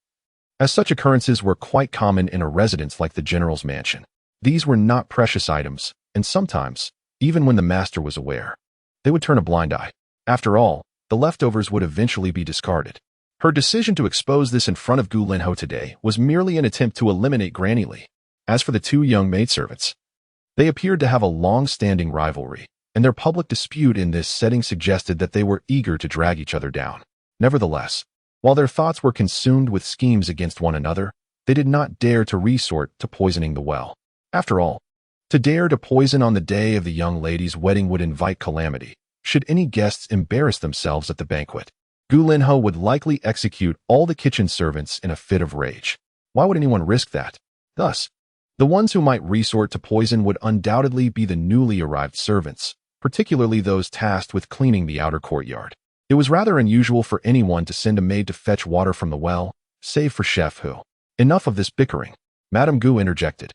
as such occurrences were quite common in a residence like the general's mansion. These were not precious items, and sometimes, even when the master was aware, they would turn a blind eye. After all, the leftovers would eventually be discarded. Her decision to expose this in front of Gu Linho today was merely an attempt to eliminate Granny Li. As for the two young maidservants, they appeared to have a long-standing rivalry, and their public dispute in this setting suggested that they were eager to drag each other down. Nevertheless, while their thoughts were consumed with schemes against one another, they did not dare to resort to poisoning the well. After all, to dare to poison on the day of the young lady's wedding would invite calamity, should any guests embarrass themselves at the banquet. Gu Linho would likely execute all the kitchen servants in a fit of rage. Why would anyone risk that? Thus, the ones who might resort to poison would undoubtedly be the newly arrived servants, particularly those tasked with cleaning the outer courtyard. It was rather unusual for anyone to send a maid to fetch water from the well, save for Chef Hu. Enough of this bickering. Madame Gu interjected,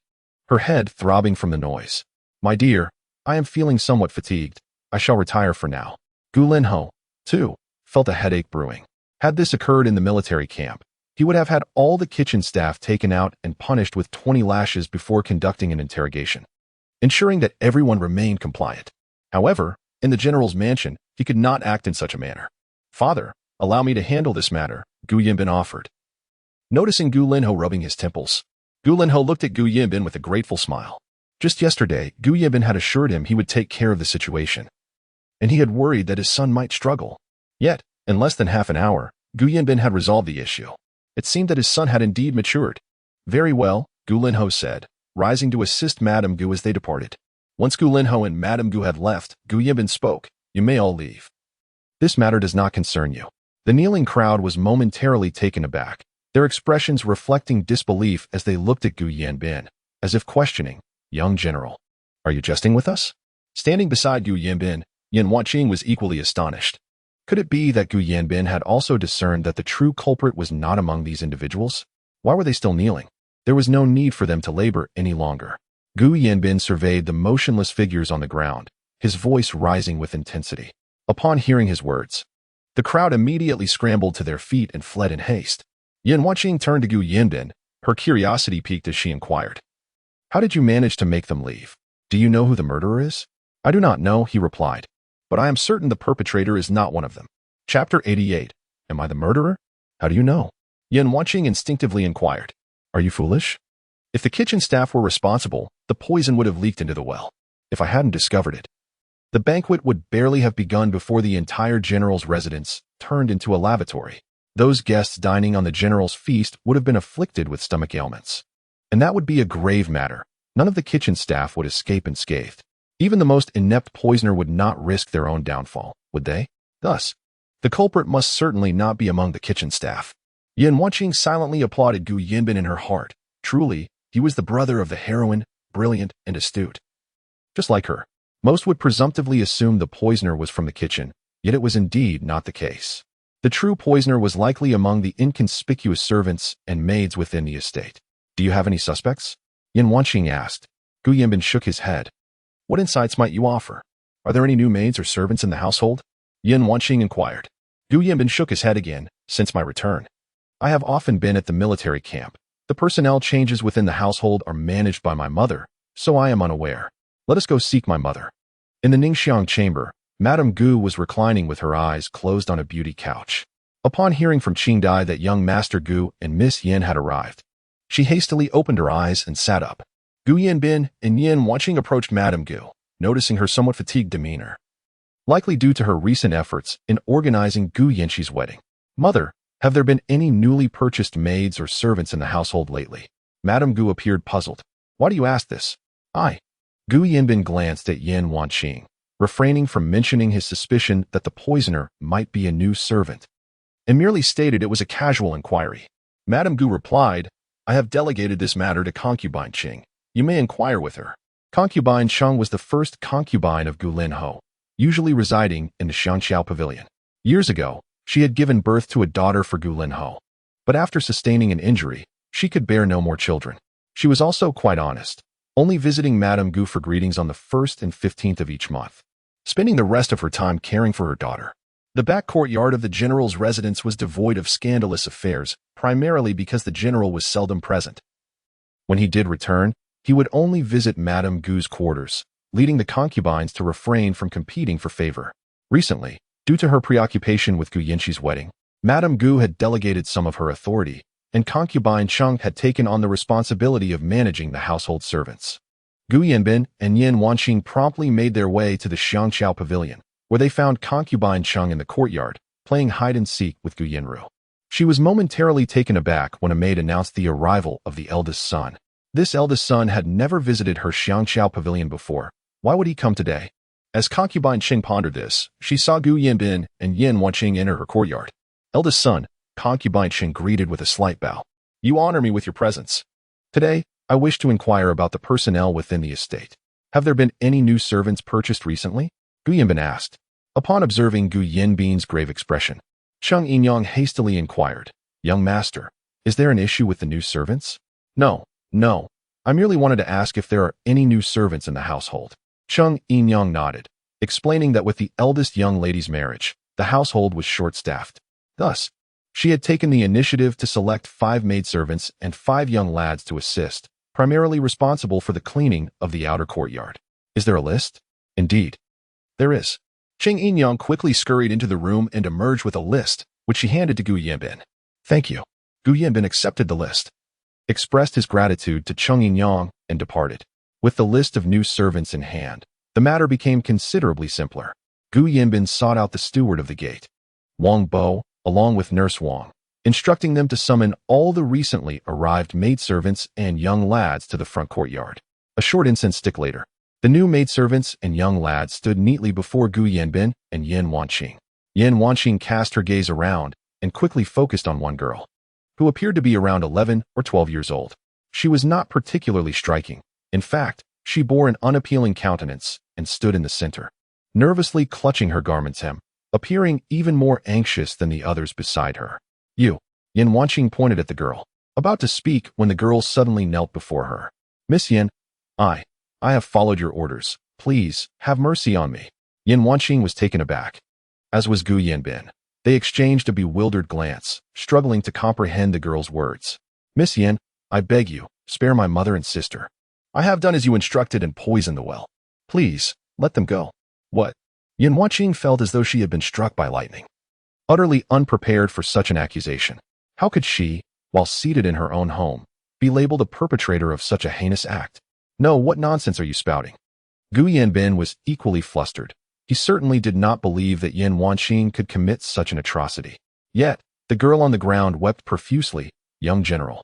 her head throbbing from the noise. My dear, I am feeling somewhat fatigued. I shall retire for now. Gu Linho, too, felt a headache brewing. Had this occurred in the military camp, he would have had all the kitchen staff taken out and punished with 20 lashes before conducting an interrogation, ensuring that everyone remained compliant. However, in the general's mansion, he could not act in such a manner. Father, allow me to handle this matter, Gu Yinbin offered. Noticing Gu Linho rubbing his temples, Gu Linho looked at Gu Yinbin with a grateful smile. Just yesterday, Gu Yinbin had assured him he would take care of the situation, and he had worried that his son might struggle. Yet, in less than half an hour, Gu Yinbin had resolved the issue. It seemed that his son had indeed matured. Very well, Gu Linho said, rising to assist Madame Gu as they departed. Once Gu Linho and Madame Gu had left, Gu Yinbin spoke. You may all leave. This matter does not concern you. The kneeling crowd was momentarily taken aback, their expressions reflecting disbelief as they looked at Gu Yinbin, as if questioning, Young General, are you jesting with us? Standing beside Gu Yinbin, Yin Wanqing was equally astonished. Could it be that Gu Yinbin had also discerned that the true culprit was not among these individuals? Why were they still kneeling? There was no need for them to labor any longer. Gu Yinbin surveyed the motionless figures on the ground, his voice rising with intensity. Upon hearing his words, the crowd immediately scrambled to their feet and fled in haste. Yin Wanqing turned to Gu Yinbin, her curiosity piqued as she inquired. How did you manage to make them leave? Do you know who the murderer is? I do not know, he replied, but I am certain the perpetrator is not one of them. Chapter 88. Am I the murderer? How do you know? Yin Wanqing instinctively inquired. Are you foolish? If the kitchen staff were responsible, the poison would have leaked into the well. If I hadn't discovered it, The banquet would barely have begun before the entire general's residence turned into a lavatory. Those guests dining on the general's feast would have been afflicted with stomach ailments. And that would be a grave matter. None of the kitchen staff would escape unscathed. Even the most inept poisoner would not risk their own downfall, would they? Thus, the culprit must certainly not be among the kitchen staff. Yan Wanqing silently applauded Gu Yinbin in her heart. Truly, he was the brother of the heroine, brilliant and astute. Just like her, most would presumptively assume the poisoner was from the kitchen, yet it was indeed not the case. The true poisoner was likely among the inconspicuous servants and maids within the estate. Do you have any suspects? Yan Wanqing asked. Gu Yinbin shook his head. What insights might you offer? Are there any new maids or servants in the household? Yan Wanqing inquired. Gu Yinbin shook his head again. Since my return, I have often been at the military camp. The personnel changes within the household are managed by my mother, so I am unaware. Let us go seek my mother. In the Ningxiang chamber, Madame Gu was reclining with her eyes closed on a beauty couch. Upon hearing from Qingdai that young Master Gu and Miss Yin had arrived, she hastily opened her eyes and sat up. Gu Yinbin and Yan Wanqing approached Madame Gu, noticing her somewhat fatigued demeanor, likely due to her recent efforts in organizing Gu Yanqi's wedding. Mother, have there been any newly purchased maids or servants in the household lately? Madame Gu appeared puzzled. Why do you ask this? Gu Yinbin glanced at Yan Wanqing, refraining from mentioning his suspicion that the poisoner might be a new servant, and merely stated it was a casual inquiry. Madame Gu replied, I have delegated this matter to concubine Qing. You may inquire with her. Concubine Cheng was the first concubine of Gu Lin Ho, usually residing in the Xiangqiao Pavilion. Years ago, she had given birth to a daughter for Gu Lin Ho, but after sustaining an injury, she could bear no more children. She was also quite honest, only visiting Madame Gu for greetings on the 1st and 15th of each month, spending the rest of her time caring for her daughter. The back courtyard of the general's residence was devoid of scandalous affairs, primarily because the general was seldom present. When he did return, he would only visit Madame Gu's quarters, leading the concubines to refrain from competing for favor. Recently, due to her preoccupation with Gu Yanqi's wedding, Madame Gu had delegated some of her authority, and concubine Cheng had taken on the responsibility of managing the household servants. Gu Yinbin and Yan Wanqing promptly made their way to the Xiangqiao Pavilion, where they found concubine Cheng in the courtyard, playing hide-and-seek with Gu Yinru. She was momentarily taken aback when a maid announced the arrival of the eldest son. This eldest son had never visited her Xiangqiao Pavilion before. Why would he come today? As concubine Cheng pondered this, she saw Gu Yinbin and Yan Wanqing enter her courtyard. Eldest son, concubine Cheng greeted with a slight bow. You honor me with your presence. Today, I wish to inquire about the personnel within the estate. Have there been any new servants purchased recently? Gu Yinbin asked. Upon observing Gu Yinbin's grave expression, Cheng Yinyang hastily inquired, Young master, is there an issue with the new servants? No. I merely wanted to ask if there are any new servants in the household. Cheng Yinyang nodded, explaining that with the eldest young lady's marriage, the household was short-staffed. Thus, she had taken the initiative to select 5 maidservants and 5 young lads to assist, primarily responsible for the cleaning of the outer courtyard. Is there a list? Indeed, there is. Cheng Yinyang quickly scurried into the room and emerged with a list, which she handed to Gu Yinbin. Thank you. Gu Yinbin accepted the list, expressed his gratitude to Cheng Yinyang, and departed. With the list of new servants in hand, the matter became considerably simpler. Gu Yinbin sought out the steward of the gate, Wang Bo, along with Nurse Wang, instructing them to summon all the recently arrived maidservants and young lads to the front courtyard. A short incense stick later, the new maidservants and young lads stood neatly before Gu Yinbin and Yan Wanqing. Yan Wanqing cast her gaze around and quickly focused on one girl, who appeared to be around 11 or 12 years old. She was not particularly striking. In fact, she bore an unappealing countenance and stood in the center, nervously clutching her garment's hem, appearing even more anxious than the others beside her. You, Yan Wanqing pointed at the girl, about to speak when the girl suddenly knelt before her. Miss Yan, I have followed your orders. Please, have mercy on me. Yan Wanqing was taken aback, as was Gu Yinbin. They exchanged a bewildered glance, struggling to comprehend the girl's words. Miss Yan, I beg you, spare my mother and sister. I have done as you instructed and poisoned the well. Please, let them go. What? Yan Wanqing felt as though she had been struck by lightning. Utterly unprepared for such an accusation, how could she, while seated in her own home, be labeled a perpetrator of such a heinous act? No, what nonsense are you spouting? Gu Yinbin was equally flustered, He certainly did not believe that Yin Wanqing could commit such an atrocity. Yet, the girl on the ground wept profusely. "Young general,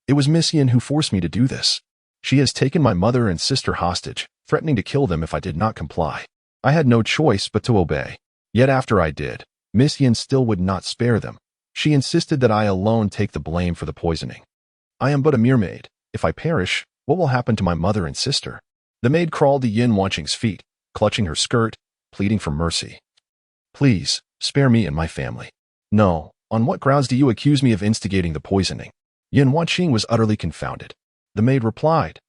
it was Miss Yin who forced me to do this. She has taken my mother and sister hostage, threatening to kill them if I did not comply. I had no choice but to obey. Yet after I did, Miss Yin still would not spare them. She insisted that I alone take the blame for the poisoning. I am but a mere maid. If I perish, what will happen to my mother and sister?" The maid crawled to Yin Wanqing's feet, clutching her skirt, pleading for mercy. "Please, spare me and my family." "No, on what grounds do you accuse me of instigating the poisoning?" Yin Wanqing was utterly confounded. The maid replied,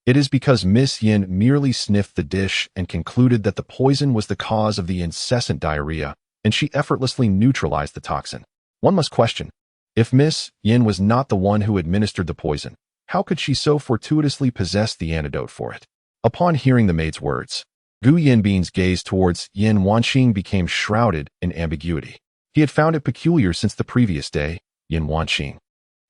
"It is because Miss Yin merely sniffed the dish and concluded that the poison was the cause of the incessant diarrhea, and she effortlessly neutralized the toxin. One must question, if Miss Yin was not the one who administered the poison, how could she so fortuitously possess the antidote for it?" Upon hearing the maid's words, Gu Yanbin's gaze towards Yin Wanqing became shrouded in ambiguity. He had found it peculiar since the previous day. Yin Wanqing,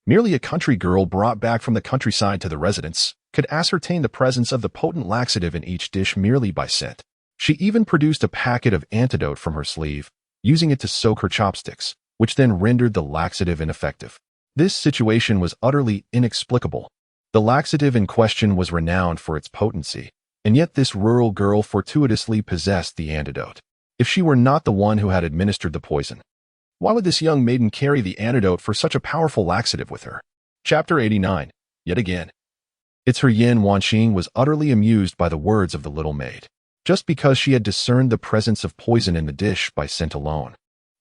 merely a country girl brought back from the countryside to the residence, could ascertain the presence of the potent laxative in each dish merely by scent. She even produced a packet of antidote from her sleeve, using it to soak her chopsticks, which then rendered the laxative ineffective. This situation was utterly inexplicable. The laxative in question was renowned for its potency, and yet this rural girl fortuitously possessed the antidote. If she were not the one who had administered the poison, why would this young maiden carry the antidote for such a powerful laxative with her? Chapter 89. Yet again. It's her. Yin Wanqing was utterly amused by the words of the little maid. Just because she had discerned the presence of poison in the dish by scent alone,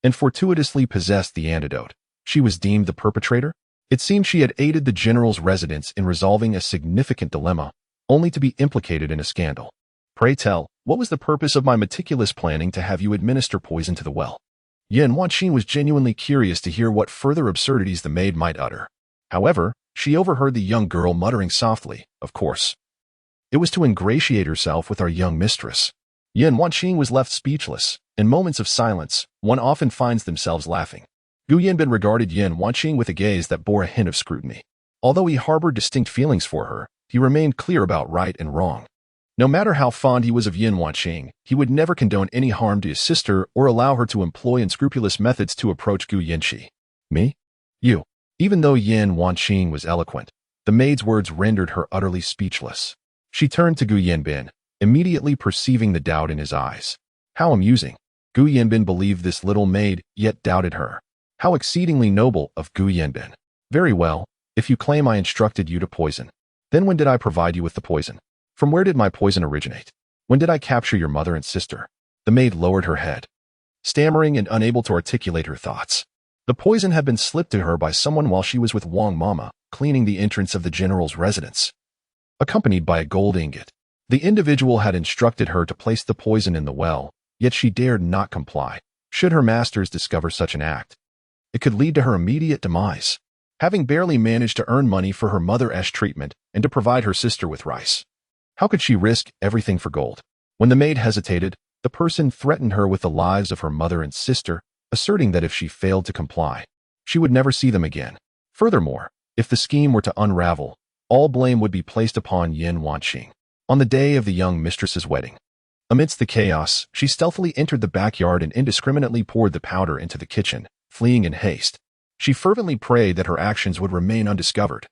and fortuitously possessed the antidote, she was deemed the perpetrator? It seemed she had aided the general's residence in resolving a significant dilemma, only to be implicated in a scandal. "Pray tell, what was the purpose of my meticulous planning to have you administer poison to the well?" Yin Wanqing was genuinely curious to hear what further absurdities the maid might utter. However, she overheard the young girl muttering softly, "Of course. It was to ingratiate herself with our young mistress." Yin Wanqing was left speechless. In moments of silence, one often finds themselves laughing. Gu Yanbin regarded Yin Wanqing with a gaze that bore a hint of scrutiny. Although he harbored distinct feelings for her, he remained clear about right and wrong. No matter how fond he was of Yin Wanqing, he would never condone any harm to his sister or allow her to employ unscrupulous methods to approach Gu Yanqi. "Me? You?" Even though Yin Wanqing was eloquent, the maid's words rendered her utterly speechless. She turned to Gu Yanbin, immediately perceiving the doubt in his eyes. How amusing. Gu Yanbin believed this little maid, yet doubted her. How exceedingly noble of Gu Yanbin. "Very well, if you claim I instructed you to poison, then when did I provide you with the poison? From where did my poison originate? When did I capture your mother and sister?" The maid lowered her head, stammering and unable to articulate her thoughts. The poison had been slipped to her by someone while she was with Wang Mama, cleaning the entrance of the general's residence, accompanied by a gold ingot. The individual had instructed her to place the poison in the well, yet she dared not comply. Should her masters discover such an act, it could lead to her immediate demise. Having barely managed to earn money for her mother's treatment and to provide her sister with rice, how could she risk everything for gold? When the maid hesitated, the person threatened her with the lives of her mother and sister, asserting that if she failed to comply, she would never see them again. Furthermore, if the scheme were to unravel, all blame would be placed upon Yin Wanqing. On the day of the young mistress's wedding, amidst the chaos, she stealthily entered the backyard and indiscriminately poured the powder into the kitchen, fleeing in haste. She fervently prayed that her actions would remain undiscovered,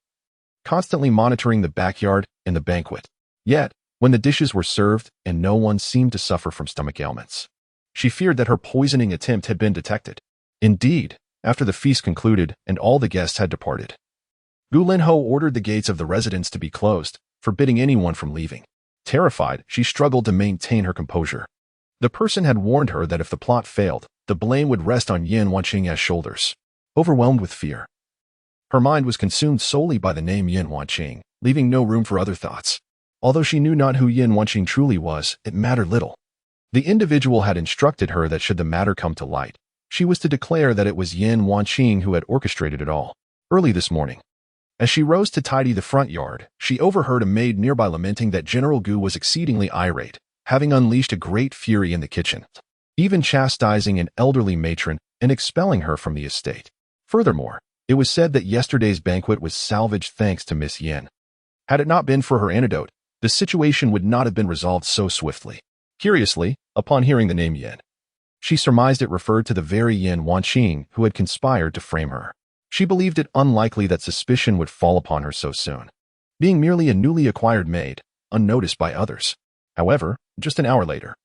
constantly monitoring the backyard and the banquet. Yet, when the dishes were served and no one seemed to suffer from stomach ailments, she feared that her poisoning attempt had been detected. Indeed, after the feast concluded and all the guests had departed, Gu Linho ordered the gates of the residence to be closed, forbidding anyone from leaving. Terrified, she struggled to maintain her composure. The person had warned her that if the plot failed, the blame would rest on Yin Wanqing's shoulders. Overwhelmed with fear, her mind was consumed solely by the name Yin Wanqing, leaving no room for other thoughts. Although she knew not who Yin Wanqing truly was, it mattered little. The individual had instructed her that should the matter come to light, she was to declare that it was Yin Wanqing who had orchestrated it all. Early this morning, as she rose to tidy the front yard, she overheard a maid nearby lamenting that General Gu was exceedingly irate, having unleashed a great fury in the kitchen, even chastising an elderly matron and expelling her from the estate. Furthermore, it was said that yesterday's banquet was salvaged thanks to Miss Yin. Had it not been for her antidote, the situation would not have been resolved so swiftly. Curiously, upon hearing the name Yin, she surmised it referred to the very Yin Wanqing who had conspired to frame her. She believed it unlikely that suspicion would fall upon her so soon, being merely a newly acquired maid, unnoticed by others. However, just an hour later,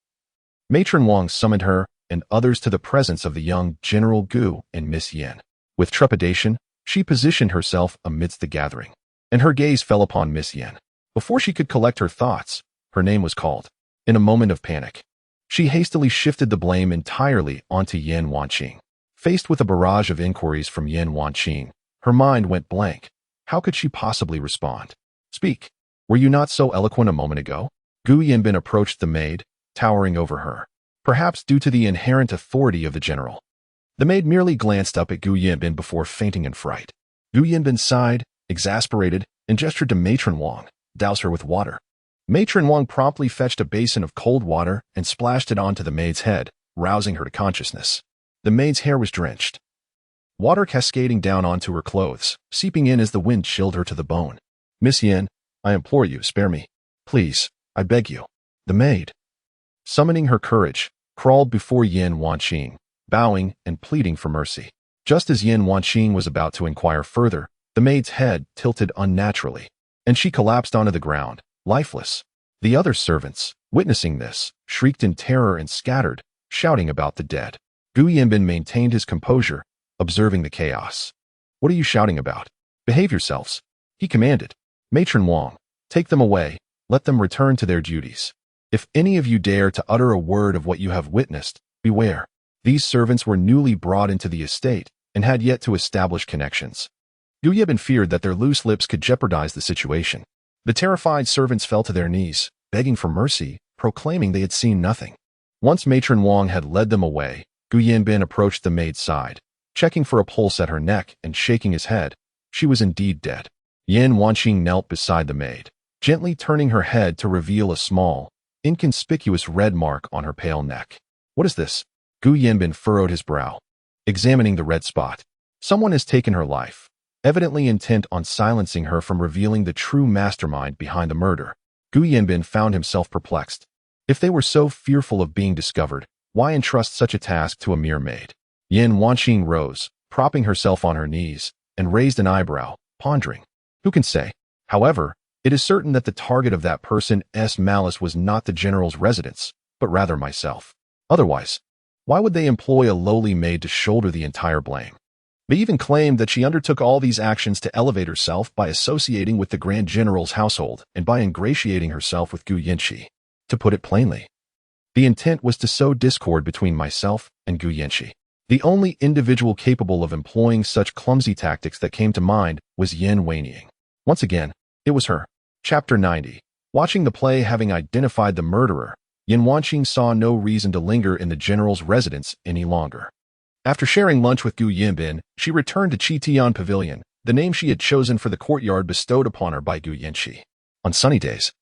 Matron Wang summoned her and others to the presence of the young General Gu and Miss Yin. With trepidation, she positioned herself amidst the gathering, and her gaze fell upon Miss Yin. Before she could collect her thoughts, her name was called. In a moment of panic, she hastily shifted the blame entirely onto Yin Wanqing. Faced with a barrage of inquiries from Yin Wanqing, her mind went blank. How could she possibly respond? Speak. Were you not so eloquent a moment ago? Gu Yanbin approached the maid, towering over her, perhaps due to the inherent authority of the general. The maid merely glanced up at Gu Yanbin before fainting in fright. Gu Yanbin sighed, exasperated, and gestured to Matron Wang, douse her with water. Matron Wang promptly fetched a basin of cold water and splashed it onto the maid's head, rousing her to consciousness. The maid's hair was drenched, water cascading down onto her clothes, seeping in as the wind chilled her to the bone. Miss Yin, I implore you, spare me. Please, I beg you. The maid, summoning her courage, crawled before Yin Wanqing, bowing and pleading for mercy. Just as Yin Wanqing was about to inquire further, the maid's head tilted unnaturally, and she collapsed onto the ground, lifeless. The other servants, witnessing this, shrieked in terror and scattered, shouting about the dead. Gu Yanbin maintained his composure, observing the chaos. What are you shouting about? Behave yourselves, he commanded. Matron Wang, take them away, let them return to their duties. If any of you dare to utter a word of what you have witnessed, beware. These servants were newly brought into the estate and had yet to establish connections. Gu Yanbin feared that their loose lips could jeopardize the situation. The terrified servants fell to their knees, begging for mercy, proclaiming they had seen nothing. Once Matron Wang had led them away, Gu Yanbin approached the maid's side, checking for a pulse at her neck and shaking his head. She was indeed dead. Yin Wanqing knelt beside the maid, gently turning her head to reveal a small, inconspicuous red mark on her pale neck. What is this? Gu Yanbin furrowed his brow, examining the red spot. Someone has taken her life, evidently intent on silencing her from revealing the true mastermind behind the murder. Gu Yanbin found himself perplexed. If they were so fearful of being discovered, why entrust such a task to a mere maid? Yin Wanqing rose, propping herself on her knees, and raised an eyebrow, pondering. Who can say? However, it is certain that the target of that person's malice was not the general's residence, but rather myself. Otherwise, why would they employ a lowly maid to shoulder the entire blame? They even claimed that she undertook all these actions to elevate herself by associating with the Grand General's household and by ingratiating herself with Gu Yanqi. To put it plainly, the intent was to sow discord between myself and Gu Yanqi. The only individual capable of employing such clumsy tactics that came to mind was Yin Wanqing. Once again, it was her. Chapter 90. Watching the play, having identified the murderer, Yin Wanqing saw no reason to linger in the general's residence any longer. After sharing lunch with Gu Yanbin, she returned to Qi Tian Pavilion, the name she had chosen for the courtyard bestowed upon her by Gu Yanqi. On sunny days,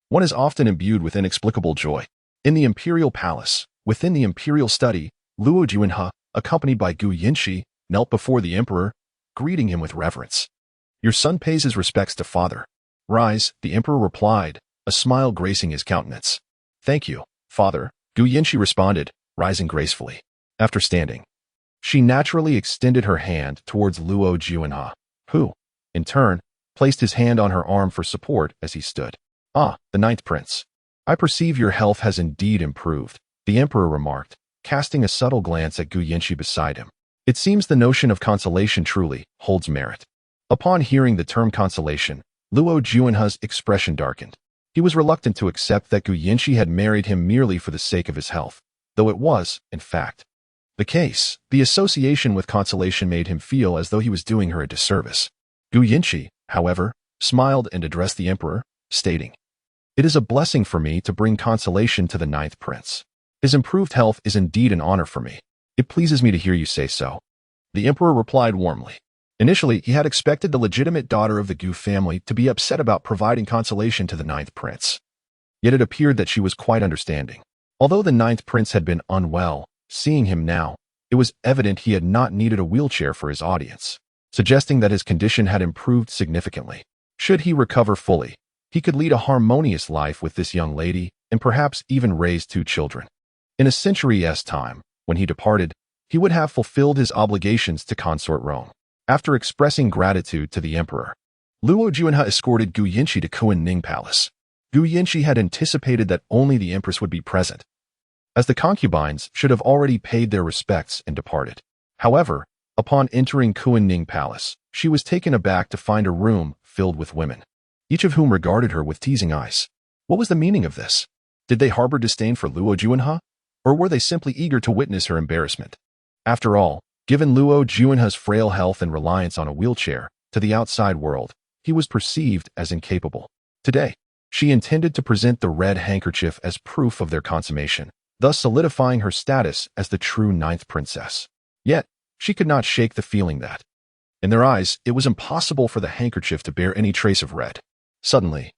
one is often imbued with inexplicable joy. In the imperial palace, within the imperial study, Luo Juanhe, accompanied by Gu Yanqi, knelt before the emperor, greeting him with reverence. Your son pays his respects to father. Rise, the emperor replied, a smile gracing his countenance. Thank you, father, Gu Yanqi responded, rising gracefully. After standing, she naturally extended her hand towards Luo Juanhe, who, in turn, placed his hand on her arm for support as he stood. Ah, the ninth prince. I perceive your health has indeed improved, the emperor remarked, casting a subtle glance at Gu Yanqi beside him. It seems the notion of consolation truly holds merit. Upon hearing the term consolation, Luo Juanhe's expression darkened. He was reluctant to accept that Gu Yanqi had married him merely for the sake of his health, though it was, in fact, the case. The association with consolation made him feel as though he was doing her a disservice. Gu Yanqi, however, smiled and addressed the emperor, stating, It is a blessing for me to bring consolation to the ninth prince. His improved health is indeed an honor for me. It pleases me to hear you say so. The emperor replied warmly. Initially, he had expected the legitimate daughter of the Gu family to be upset about providing consolation to the ninth prince. Yet it appeared that she was quite understanding. Although the ninth prince had been unwell, seeing him now, it was evident he had not needed a wheelchair for his audience, suggesting that his condition had improved significantly. Should he recover fully, he could lead a harmonious life with this young lady, and perhaps even raised 2 children. In a century's time, when he departed, he would have fulfilled his obligations to consort Rome. After expressing gratitude to the emperor, Luo Juanhe escorted Gu Yinshi to Qi Ning Palace. Gu Yinshi had anticipated that only the empress would be present, as the concubines should have already paid their respects and departed. However, upon entering Qi Ning Palace, she was taken aback to find a room filled with women, each of whom regarded her with teasing eyes. What was the meaning of this? Did they harbor disdain for Luo Juanhe, or were they simply eager to witness her embarrassment? After all, given Luo Juanhe's frail health and reliance on a wheelchair, to the outside world, he was perceived as incapable. Today, she intended to present the red handkerchief as proof of their consummation, thus solidifying her status as the true 9th princess. Yet, she could not shake the feeling that, in their eyes, it was impossible for the handkerchief to bear any trace of red. Suddenly,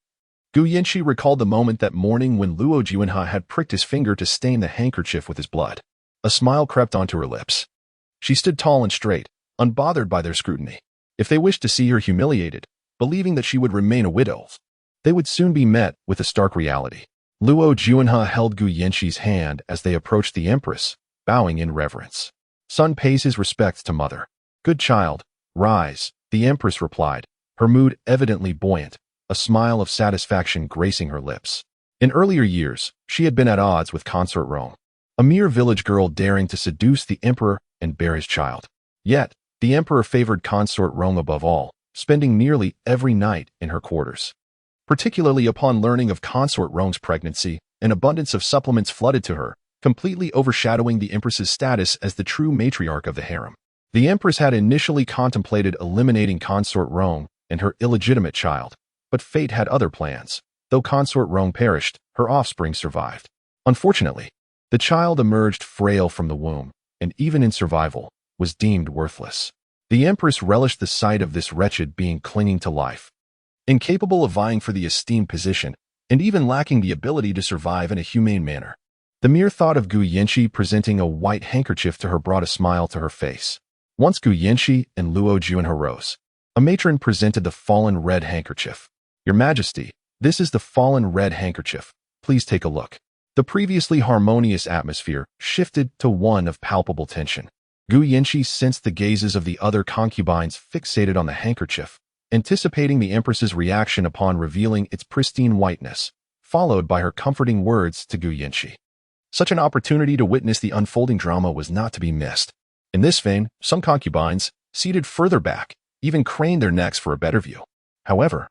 Gu Yinshi recalled the moment that morning when Luo Juanhe had pricked his finger to stain the handkerchief with his blood. A smile crept onto her lips. She stood tall and straight, unbothered by their scrutiny. If they wished to see her humiliated, believing that she would remain a widow, they would soon be met with a stark reality. Luo Juanhe held Gu Yinshi's hand as they approached the empress, bowing in reverence. Son pays his respects to mother. Good child, rise, the empress replied, her mood evidently buoyant, a smile of satisfaction gracing her lips. In earlier years, she had been at odds with consort Rome, a mere village girl daring to seduce the emperor and bear his child. Yet, the emperor favored consort Rome above all, spending nearly every night in her quarters. Particularly upon learning of consort Rome's pregnancy, an abundance of supplements flooded to her, completely overshadowing the empress's status as the true matriarch of the harem. The empress had initially contemplated eliminating consort Rome and her illegitimate child, but fate had other plans. Though consort Rome perished, her offspring survived. Unfortunately, the child emerged frail from the womb, and even in survival, was deemed worthless. The empress relished the sight of this wretched being clinging to life, incapable of vying for the esteemed position, and even lacking the ability to survive in a humane manner. The mere thought of Gu Yinshi presenting a white handkerchief to her brought a smile to her face. Once Gu Yinshi and Luo Juanhe rose, a matron presented the fallen red handkerchief. Your Majesty, this is the fallen red handkerchief. Please take a look. The previously harmonious atmosphere shifted to one of palpable tension. Gu Yinshi sensed the gazes of the other concubines fixated on the handkerchief, anticipating the empress's reaction upon revealing its pristine whiteness, followed by her comforting words to Gu Yinshi. Such an opportunity to witness the unfolding drama was not to be missed. In this vein, some concubines, seated further back, even craned their necks for a better view. However,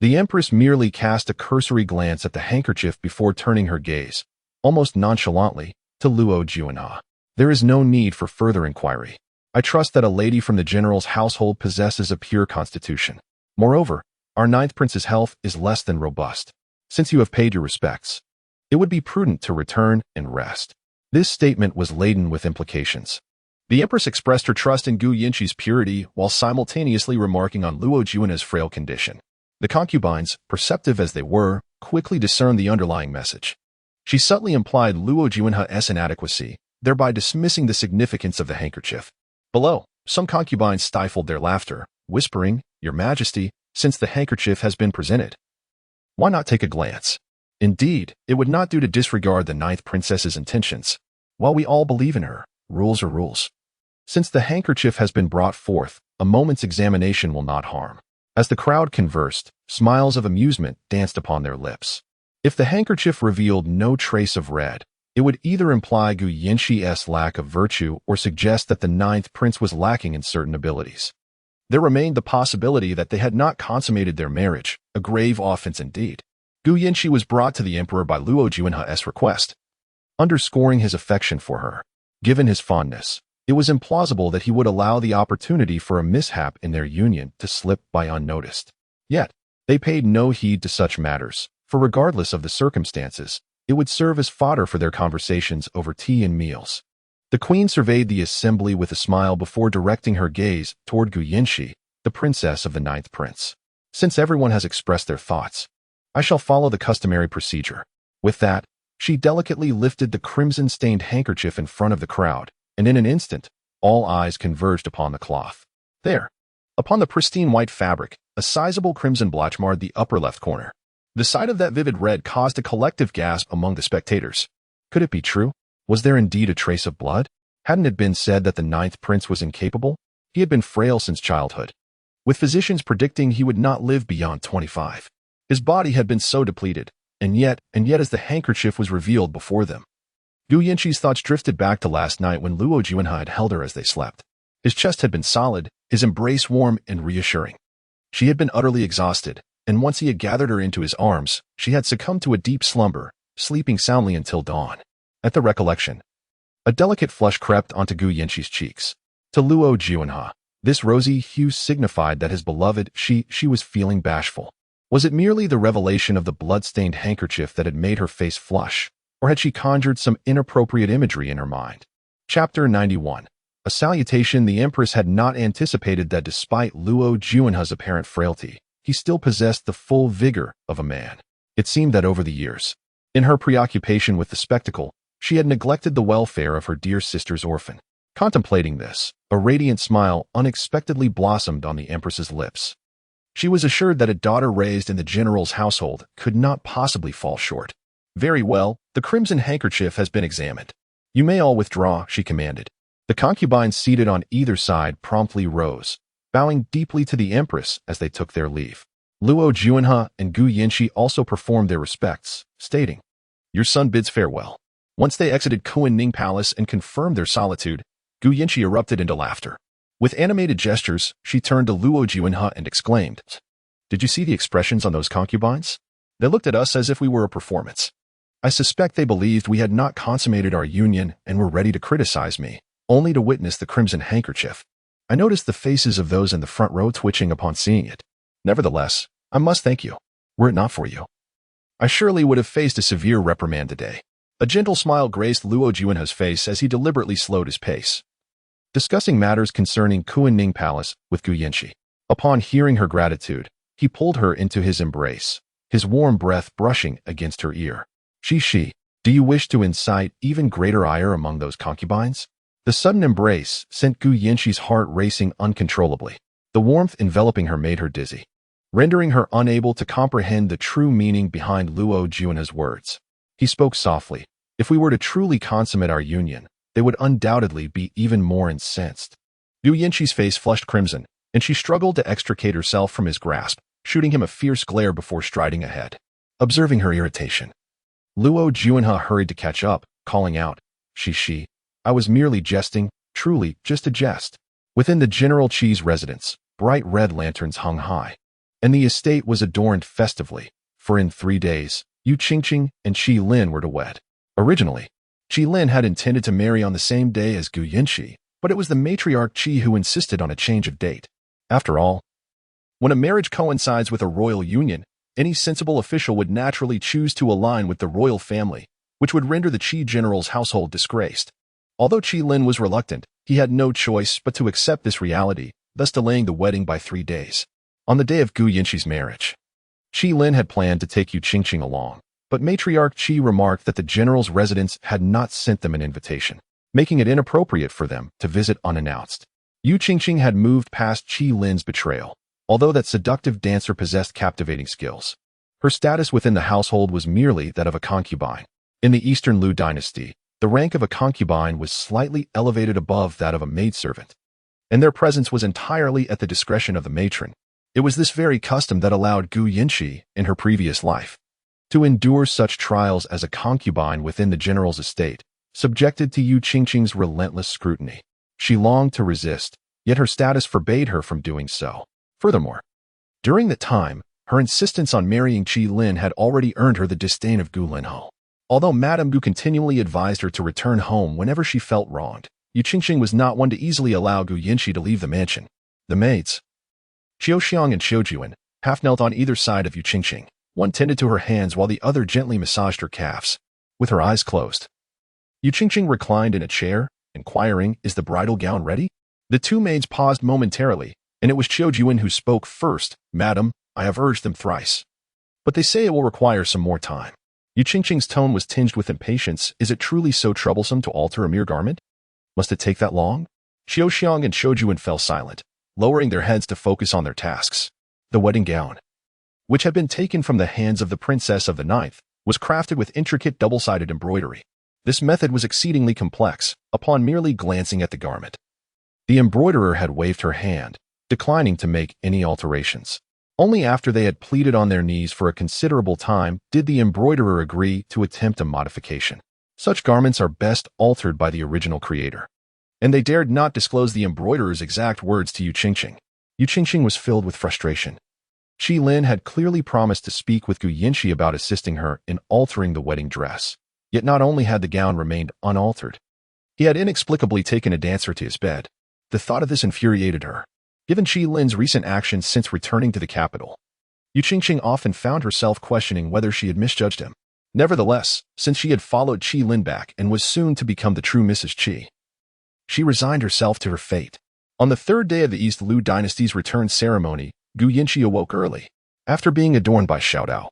the empress merely cast a cursory glance at the handkerchief before turning her gaze, almost nonchalantly, to Luo Juanhe. There is no need for further inquiry. I trust that a lady from the general's household possesses a pure constitution. Moreover, our 9th prince's health is less than robust. Since you have paid your respects, it would be prudent to return and rest. This statement was laden with implications. The empress expressed her trust in Gu Yinshi's purity while simultaneously remarking on Luo Juanhe's frail condition. The concubines, perceptive as they were, quickly discerned the underlying message. She subtly implied Luo Juanhe's inadequacy, thereby dismissing the significance of the handkerchief. Below, some concubines stifled their laughter, whispering, Your Majesty, since the handkerchief has been presented, why not take a glance? Indeed, it would not do to disregard the 9th princess's intentions. While we all believe in her, rules are rules. Since the handkerchief has been brought forth, a moment's examination will not harm. As the crowd conversed, smiles of amusement danced upon their lips. If the handkerchief revealed no trace of red, it would either imply Gu Yinshi's lack of virtue or suggest that the 9th prince was lacking in certain abilities. There remained the possibility that they had not consummated their marriage, a grave offense indeed. Gu Yinshi was brought to the emperor by Luo Juanhe's request, underscoring his affection for her. Given his fondness, it was implausible that he would allow the opportunity for a mishap in their union to slip by unnoticed. Yet, they paid no heed to such matters, for regardless of the circumstances, it would serve as fodder for their conversations over tea and meals. The queen surveyed the assembly with a smile before directing her gaze toward Gu Yinshi, the princess of the 9th prince. Since everyone has expressed their thoughts, I shall follow the customary procedure. With that, she delicately lifted the crimson-stained handkerchief in front of the crowd, and in an instant, all eyes converged upon the cloth. There, upon the pristine white fabric, a sizable crimson blotch marred the upper left corner. The sight of that vivid red caused a collective gasp among the spectators. Could it be true? Was there indeed a trace of blood? Hadn't it been said that the ninth prince was incapable? He had been frail since childhood, with physicians predicting he would not live beyond 25. His body had been so depleted, and yet as the handkerchief was revealed before them, Gu Yanqi's thoughts drifted back to last night when Luo Juanhe had held her as they slept. His chest had been solid, his embrace warm and reassuring. She had been utterly exhausted, and once he had gathered her into his arms, she had succumbed to a deep slumber, sleeping soundly until dawn. At the recollection, a delicate flush crept onto Gu Yanqi's cheeks. To Luo Juanhe, this rosy hue signified that his beloved, she was feeling bashful. Was it merely the revelation of the blood-stained handkerchief that had made her face flush, or had she conjured some inappropriate imagery in her mind? Chapter 91. A salutation. The Empress had not anticipated that despite Luo Juanhe's apparent frailty, he still possessed the full vigor of a man. It seemed that over the years, in her preoccupation with the spectacle, she had neglected the welfare of her dear sister's orphan. Contemplating this, a radiant smile unexpectedly blossomed on the Empress's lips. She was assured that a daughter raised in the general's household could not possibly fall short. Very well, the crimson handkerchief has been examined. You may all withdraw, she commanded. The concubines seated on either side promptly rose, bowing deeply to the Empress as they took their leave. Luo Juanhe and Gu Yanqi also performed their respects, stating, "Your son bids farewell." Once they exited Qi Lin Palace and confirmed their solitude, Gu Yanqi erupted into laughter. With animated gestures, she turned to Luo Juanhe and exclaimed, "Did you see the expressions on those concubines? They looked at us as if we were a performance. I suspect they believed we had not consummated our union and were ready to criticize me, only to witness the crimson handkerchief. I noticed the faces of those in the front row twitching upon seeing it. Nevertheless, I must thank you. Were it not for you, I surely would have faced a severe reprimand today." A gentle smile graced Luo Juanhe's face as he deliberately slowed his pace, discussing matters concerning Qi Lin Palace with Gu Yanqi. Upon hearing her gratitude, he pulled her into his embrace, his warm breath brushing against her ear. She, do you wish to incite even greater ire among those concubines?" The sudden embrace sent Gu Yanqi's heart racing uncontrollably. The warmth enveloping her made her dizzy, rendering her unable to comprehend the true meaning behind Luo Juanhe's words. He spoke softly. "If we were to truly consummate our union, they would undoubtedly be even more incensed." Gu Yanqi's face flushed crimson, and she struggled to extricate herself from his grasp, shooting him a fierce glare before striding ahead. Observing her irritation, Luo Juanhe hurried to catch up, calling out, She, I was merely jesting, truly just a jest." Within the General Qi's residence, bright red lanterns hung high, and the estate was adorned festively, for in 3 days, Yu Qingqing and Qi Lin were to wed. Originally, Qi Lin had intended to marry on the same day as Gu Yanqi, but it was the matriarch Qi who insisted on a change of date. After all, when a marriage coincides with a royal union, any sensible official would naturally choose to align with the royal family, which would render the Qi general's household disgraced. Although Qi Lin was reluctant, he had no choice but to accept this reality, thus delaying the wedding by 3 days. On the day of Gu Yanqi's marriage, Qi Lin had planned to take Yu Qingqing along, but matriarch Qi remarked that the general's residence had not sent them an invitation, making it inappropriate for them to visit unannounced. Yu Qingqing had moved past Qi Lin's betrayal. Although that seductive dancer possessed captivating skills, her status within the household was merely that of a concubine. In the Eastern Lu dynasty, the rank of a concubine was slightly elevated above that of a maidservant, and their presence was entirely at the discretion of the matron. It was this very custom that allowed Gu Yanqi, in her previous life, to endure such trials as a concubine within the general's estate, subjected to Yu Qingqing's relentless scrutiny. She longed to resist, yet her status forbade her from doing so. Furthermore, during that time, her insistence on marrying Qi Lin had already earned her the disdain of Gu Linho. Although Madame Gu continually advised her to return home whenever she felt wronged, Yu Qingqing was not one to easily allow Gu Yanqi to leave the mansion. The maids, Qiu Xiang and Qiu Juan, half knelt on either side of Yu Qingqing. One tended to her hands while the other gently massaged her calves. With her eyes closed, Yu Qingqing reclined in a chair, inquiring, "Is the bridal gown ready?" The two maids paused momentarily, and it was Qiu Juan who spoke first. "Madam, I have urged them thrice, but they say it will require some more time." Yu Qingqing's tone was tinged with impatience. "Is it truly so troublesome to alter a mere garment? Must it take that long?" Qiu Xiang and Qiu Juan fell silent, lowering their heads to focus on their tasks. The wedding gown. which had been taken from the hands of the princess of the ninth, was crafted with intricate double-sided embroidery. This method was exceedingly complex. Upon merely glancing at the garment, the embroiderer had waved her hand, declining to make any alterations. Only after they had pleaded on their knees for a considerable time did the embroiderer agree to attempt a modification. Such garments are best altered by the original creator. And they dared not disclose the embroiderer's exact words to Yu Qingqing. Yu Qingqing was filled with frustration. Qi Lin had clearly promised to speak with Gu Yinxi about assisting her in altering the wedding dress. Yet not only had the gown remained unaltered, he had inexplicably taken a dancer to his bed. The thought of this infuriated her. Given Qi Lin's recent actions since returning to the capital, Yu Qingqing often found herself questioning whether she had misjudged him. Nevertheless, since she had followed Qi Lin back and was soon to become the true Mrs. Qi, she resigned herself to her fate. On the third day of the East Lu dynasty's return ceremony, Gu Yinxi awoke early. After being adorned by Xiaodao,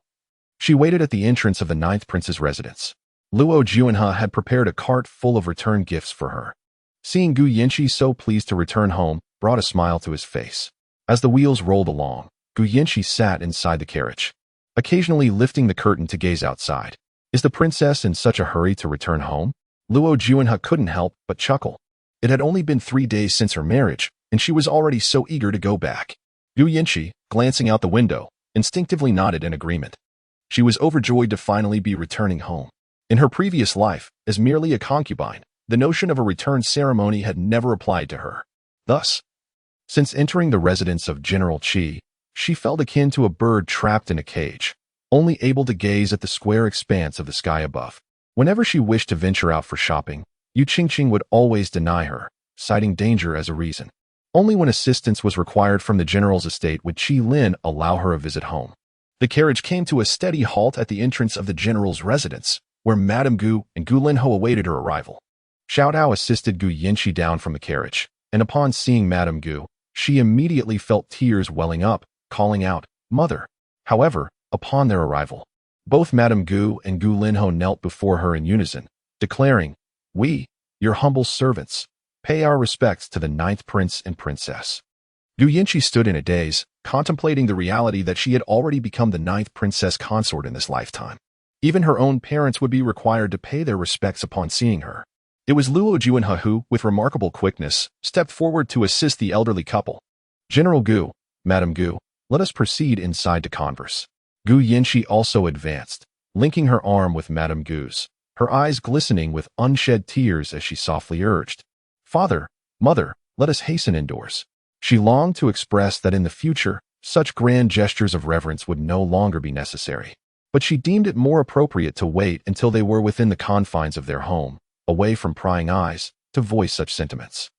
she waited at the entrance of the ninth prince's residence. Luo Juanhe had prepared a cart full of return gifts for her. Seeing Gu Yinxi so pleased to return home brought a smile to his face. As the wheels rolled along, Gu Yinxi sat inside the carriage, occasionally lifting the curtain to gaze outside. Is the princess in such a hurry to return home? Luo Juanhe couldn't help but chuckle. It had only been 3 days since her marriage, and she was already so eager to go back. Gu Yinxi, glancing out the window, instinctively nodded in agreement. She was overjoyed to finally be returning home. In her previous life, as merely a concubine, the notion of a return ceremony had never applied to her. Thus, since entering the residence of General Qi, she felt akin to a bird trapped in a cage, only able to gaze at the square expanse of the sky above. Whenever she wished to venture out for shopping, Yu Qingqing would always deny her, citing danger as a reason. Only when assistance was required from the general's estate would Qi Lin allow her a visit home. The carriage came to a steady halt at the entrance of the general's residence, where Madame Gu and Gu Linho awaited her arrival. Xiaodao assisted Gu Yinxi down from the carriage, and upon seeing Madame Gu, she immediately felt tears welling up, calling out, "Mother." However, upon their arrival, both Madame Gu and Gu Linho knelt before her in unison, declaring, "We, your humble servants, pay our respects to the ninth prince and princess." Gu Yinxi stood in a daze, contemplating the reality that she had already become the ninth princess consort in this lifetime. Even her own parents would be required to pay their respects upon seeing her. It was Luo Juanhe who, with remarkable quickness, stepped forward to assist the elderly couple. "General Gu, Madame Gu, let us proceed inside to converse." Gu Yinxi also advanced, linking her arm with Madame Gu's, her eyes glistening with unshed tears as she softly urged, "Father, Mother, let us hasten indoors." She longed to express that in the future, such grand gestures of reverence would no longer be necessary. But she deemed it more appropriate to wait until they were within the confines of their home, away from prying eyes, to voice such sentiments.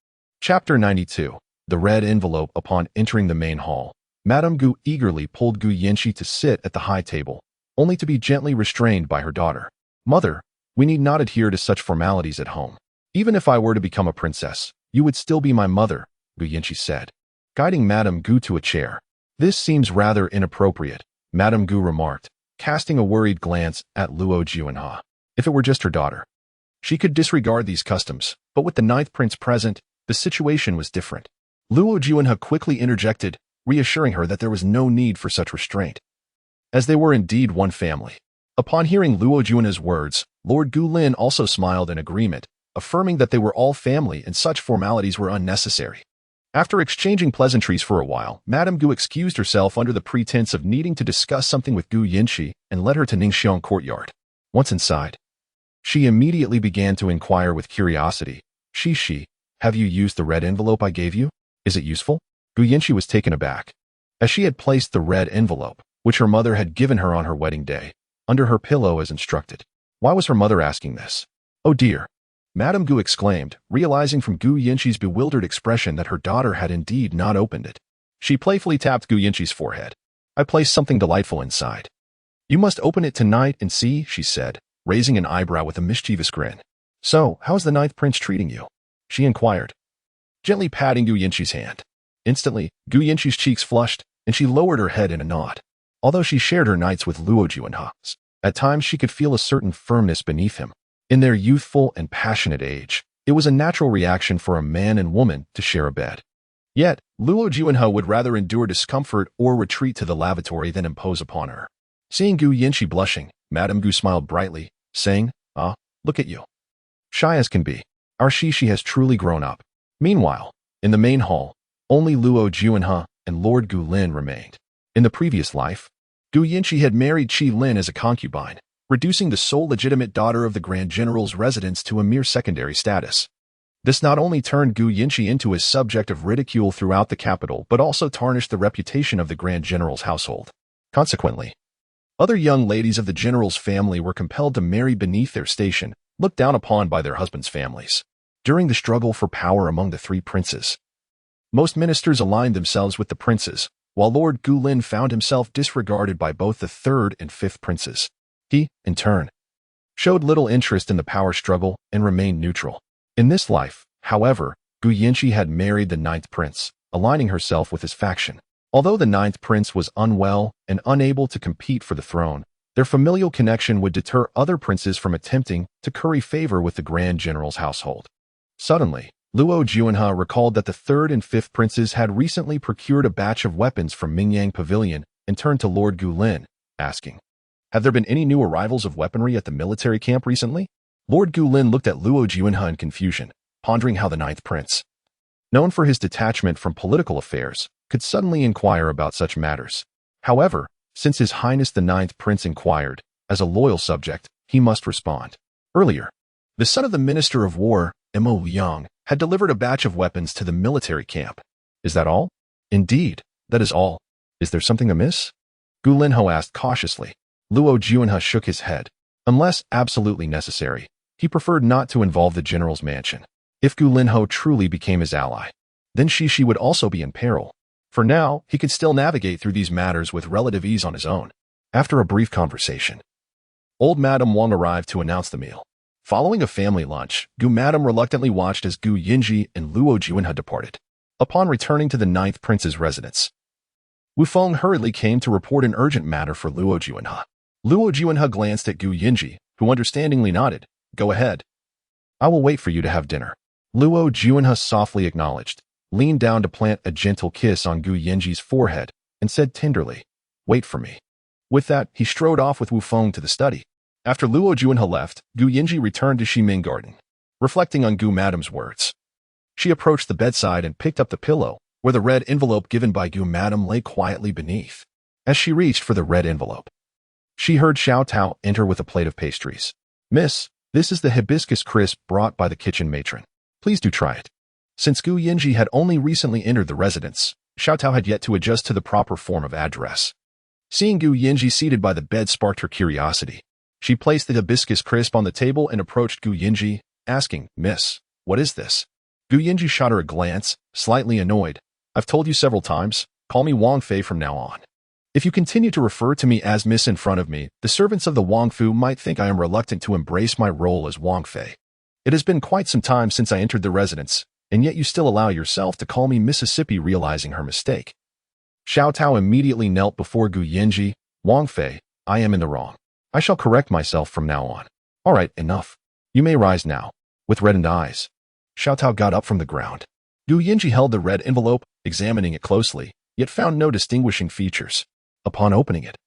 Chapter 92. The Red Envelope. Upon entering the main hall, Madame Gu eagerly pulled Gu Yinxi to sit at the high table, only to be gently restrained by her daughter. "Mother, we need not adhere to such formalities at home. Even if I were to become a princess, you would still be my mother," Gu Yinxi said, guiding Madame Gu to a chair. "This seems rather inappropriate," Madame Gu remarked, casting a worried glance at Luo Juanhe. If it were just her daughter, she could disregard these customs, but with the ninth prince present, the situation was different. Luo Juanhe quickly interjected, reassuring her that there was no need for such restraint, as they were indeed one family. Upon hearing Luo Juanhe's words, Lord Gu Lin also smiled in agreement, affirming that they were all family and such formalities were unnecessary. After exchanging pleasantries for a while, Madame Gu excused herself under the pretense of needing to discuss something with Gu Yinxi and led her to Ningxiong courtyard. Once inside, she immediately began to inquire with curiosity, "Shi, have you used the red envelope I gave you? Is it useful?" Gu Yinxi was taken aback, as she had placed the red envelope, which her mother had given her on her wedding day, under her pillow as instructed. Why was her mother asking this? "Oh dear," Madame Gu exclaimed, realizing from Gu Yinxi's bewildered expression that her daughter had indeed not opened it. She playfully tapped Gu Yinxi's forehead. "I placed something delightful inside. You must open it tonight and see," she said, raising an eyebrow with a mischievous grin. "So, how's the ninth prince treating you?" she inquired, gently patting Gu Yinxi's hand. Instantly, Gu Yinxi's cheeks flushed, and she lowered her head in a nod. Although she shared her nights with Luo Juanhe, at times she could feel a certain firmness beneath him. In their youthful and passionate age, it was a natural reaction for a man and woman to share a bed. Yet, Luo Juanhe would rather endure discomfort or retreat to the lavatory than impose upon her. Seeing Gu Yinchi blushing, Madame Gu smiled brightly, saying, "Ah, look at you. Shy as can be. Our Shishi has truly grown up." Meanwhile, in the main hall, only Luo Juanhe and Lord Qi Lin remained. In the previous life, Gu Yinchi had married Qi Lin as a concubine, reducing the sole legitimate daughter of the Grand General's residence to a mere secondary status. This not only turned Gu Yinchi into a subject of ridicule throughout the capital, but also tarnished the reputation of the Grand General's household. Consequently, other young ladies of the general's family were compelled to marry beneath their station, looked down upon by their husbands' families. During the struggle for power among the three princes, most ministers aligned themselves with the princes, while Lord Qi Lin found himself disregarded by both the third and fifth princes. He, in turn, showed little interest in the power struggle and remained neutral. In this life, however, Gu Yinchi had married the ninth prince, aligning herself with his faction. Although the ninth prince was unwell and unable to compete for the throne, their familial connection would deter other princes from attempting to curry favor with the Grand General's household. Suddenly, Luo Juanhe recalled that the third and fifth princes had recently procured a batch of weapons from Mingyang Pavilion and turned to Lord Qi Lin, asking, "Have there been any new arrivals of weaponry at the military camp recently?" Lord Qi Lin looked at Luo Juanhe in confusion, pondering how the ninth prince, known for his detachment from political affairs, could suddenly inquire about such matters. However, since His Highness the ninth prince inquired, as a loyal subject, he must respond. Earlier, the son of the Minister of War, Mo Liang, had delivered a batch of weapons to the military camp. Is that all? Indeed, that is all. Is there something amiss? Gu Linho asked cautiously. Luo Juanhe shook his head. Unless absolutely necessary, he preferred not to involve the general's mansion. If Gu Linho truly became his ally, then Shishi would also be in peril. For now, he could still navigate through these matters with relative ease on his own. After a brief conversation, old Madame Wang arrived to announce the meal. Following a family lunch, Gu Madame reluctantly watched as Gu Yinji and Luo Juanhe departed. Upon returning to the ninth prince's residence, Wu Feng hurriedly came to report an urgent matter for Luo Juanhe. Luo Juanhe glanced at Gu Yinji, who understandingly nodded. "Go ahead. I will wait for you to have dinner." Luo Juanhe softly acknowledged, leaned down to plant a gentle kiss on Gu Yinji's forehead, and said tenderly, "Wait for me." With that, he strode off with Wu Feng to the study. After Luo Juanhe left, Gu Yinji returned to Ximing Garden. Reflecting on Gu Madame's words, she approached the bedside and picked up the pillow, where the red envelope given by Gu Madame lay quietly beneath. As she reached for the red envelope, she heard Xiao Tao enter with a plate of pastries. "Miss, this is the hibiscus crisp brought by the kitchen matron. Please do try it." Since Gu Yinji had only recently entered the residence, Xiao Tao had yet to adjust to the proper form of address. Seeing Gu Yinji seated by the bed sparked her curiosity. She placed the hibiscus crisp on the table and approached Gu Yinji, asking, "Miss, what is this?" Gu Yinji shot her a glance, slightly annoyed. "I've told you several times, call me Wang Fei from now on. If you continue to refer to me as Miss in front of me, the servants of the Wang Fu might think I am reluctant to embrace my role as Wang Fei. It has been quite some time since I entered the residence, and yet you still allow yourself to call me Mississippi." Realizing her mistake, Xiao Tao immediately knelt before Gu Yinji. "Wang Fei, I am in the wrong. I shall correct myself from now on. All right, enough. You may rise now." With reddened eyes, Xiao Tao got up from the ground. Gu Yinji held the red envelope, examining it closely, yet found no distinguishing features. Upon opening it,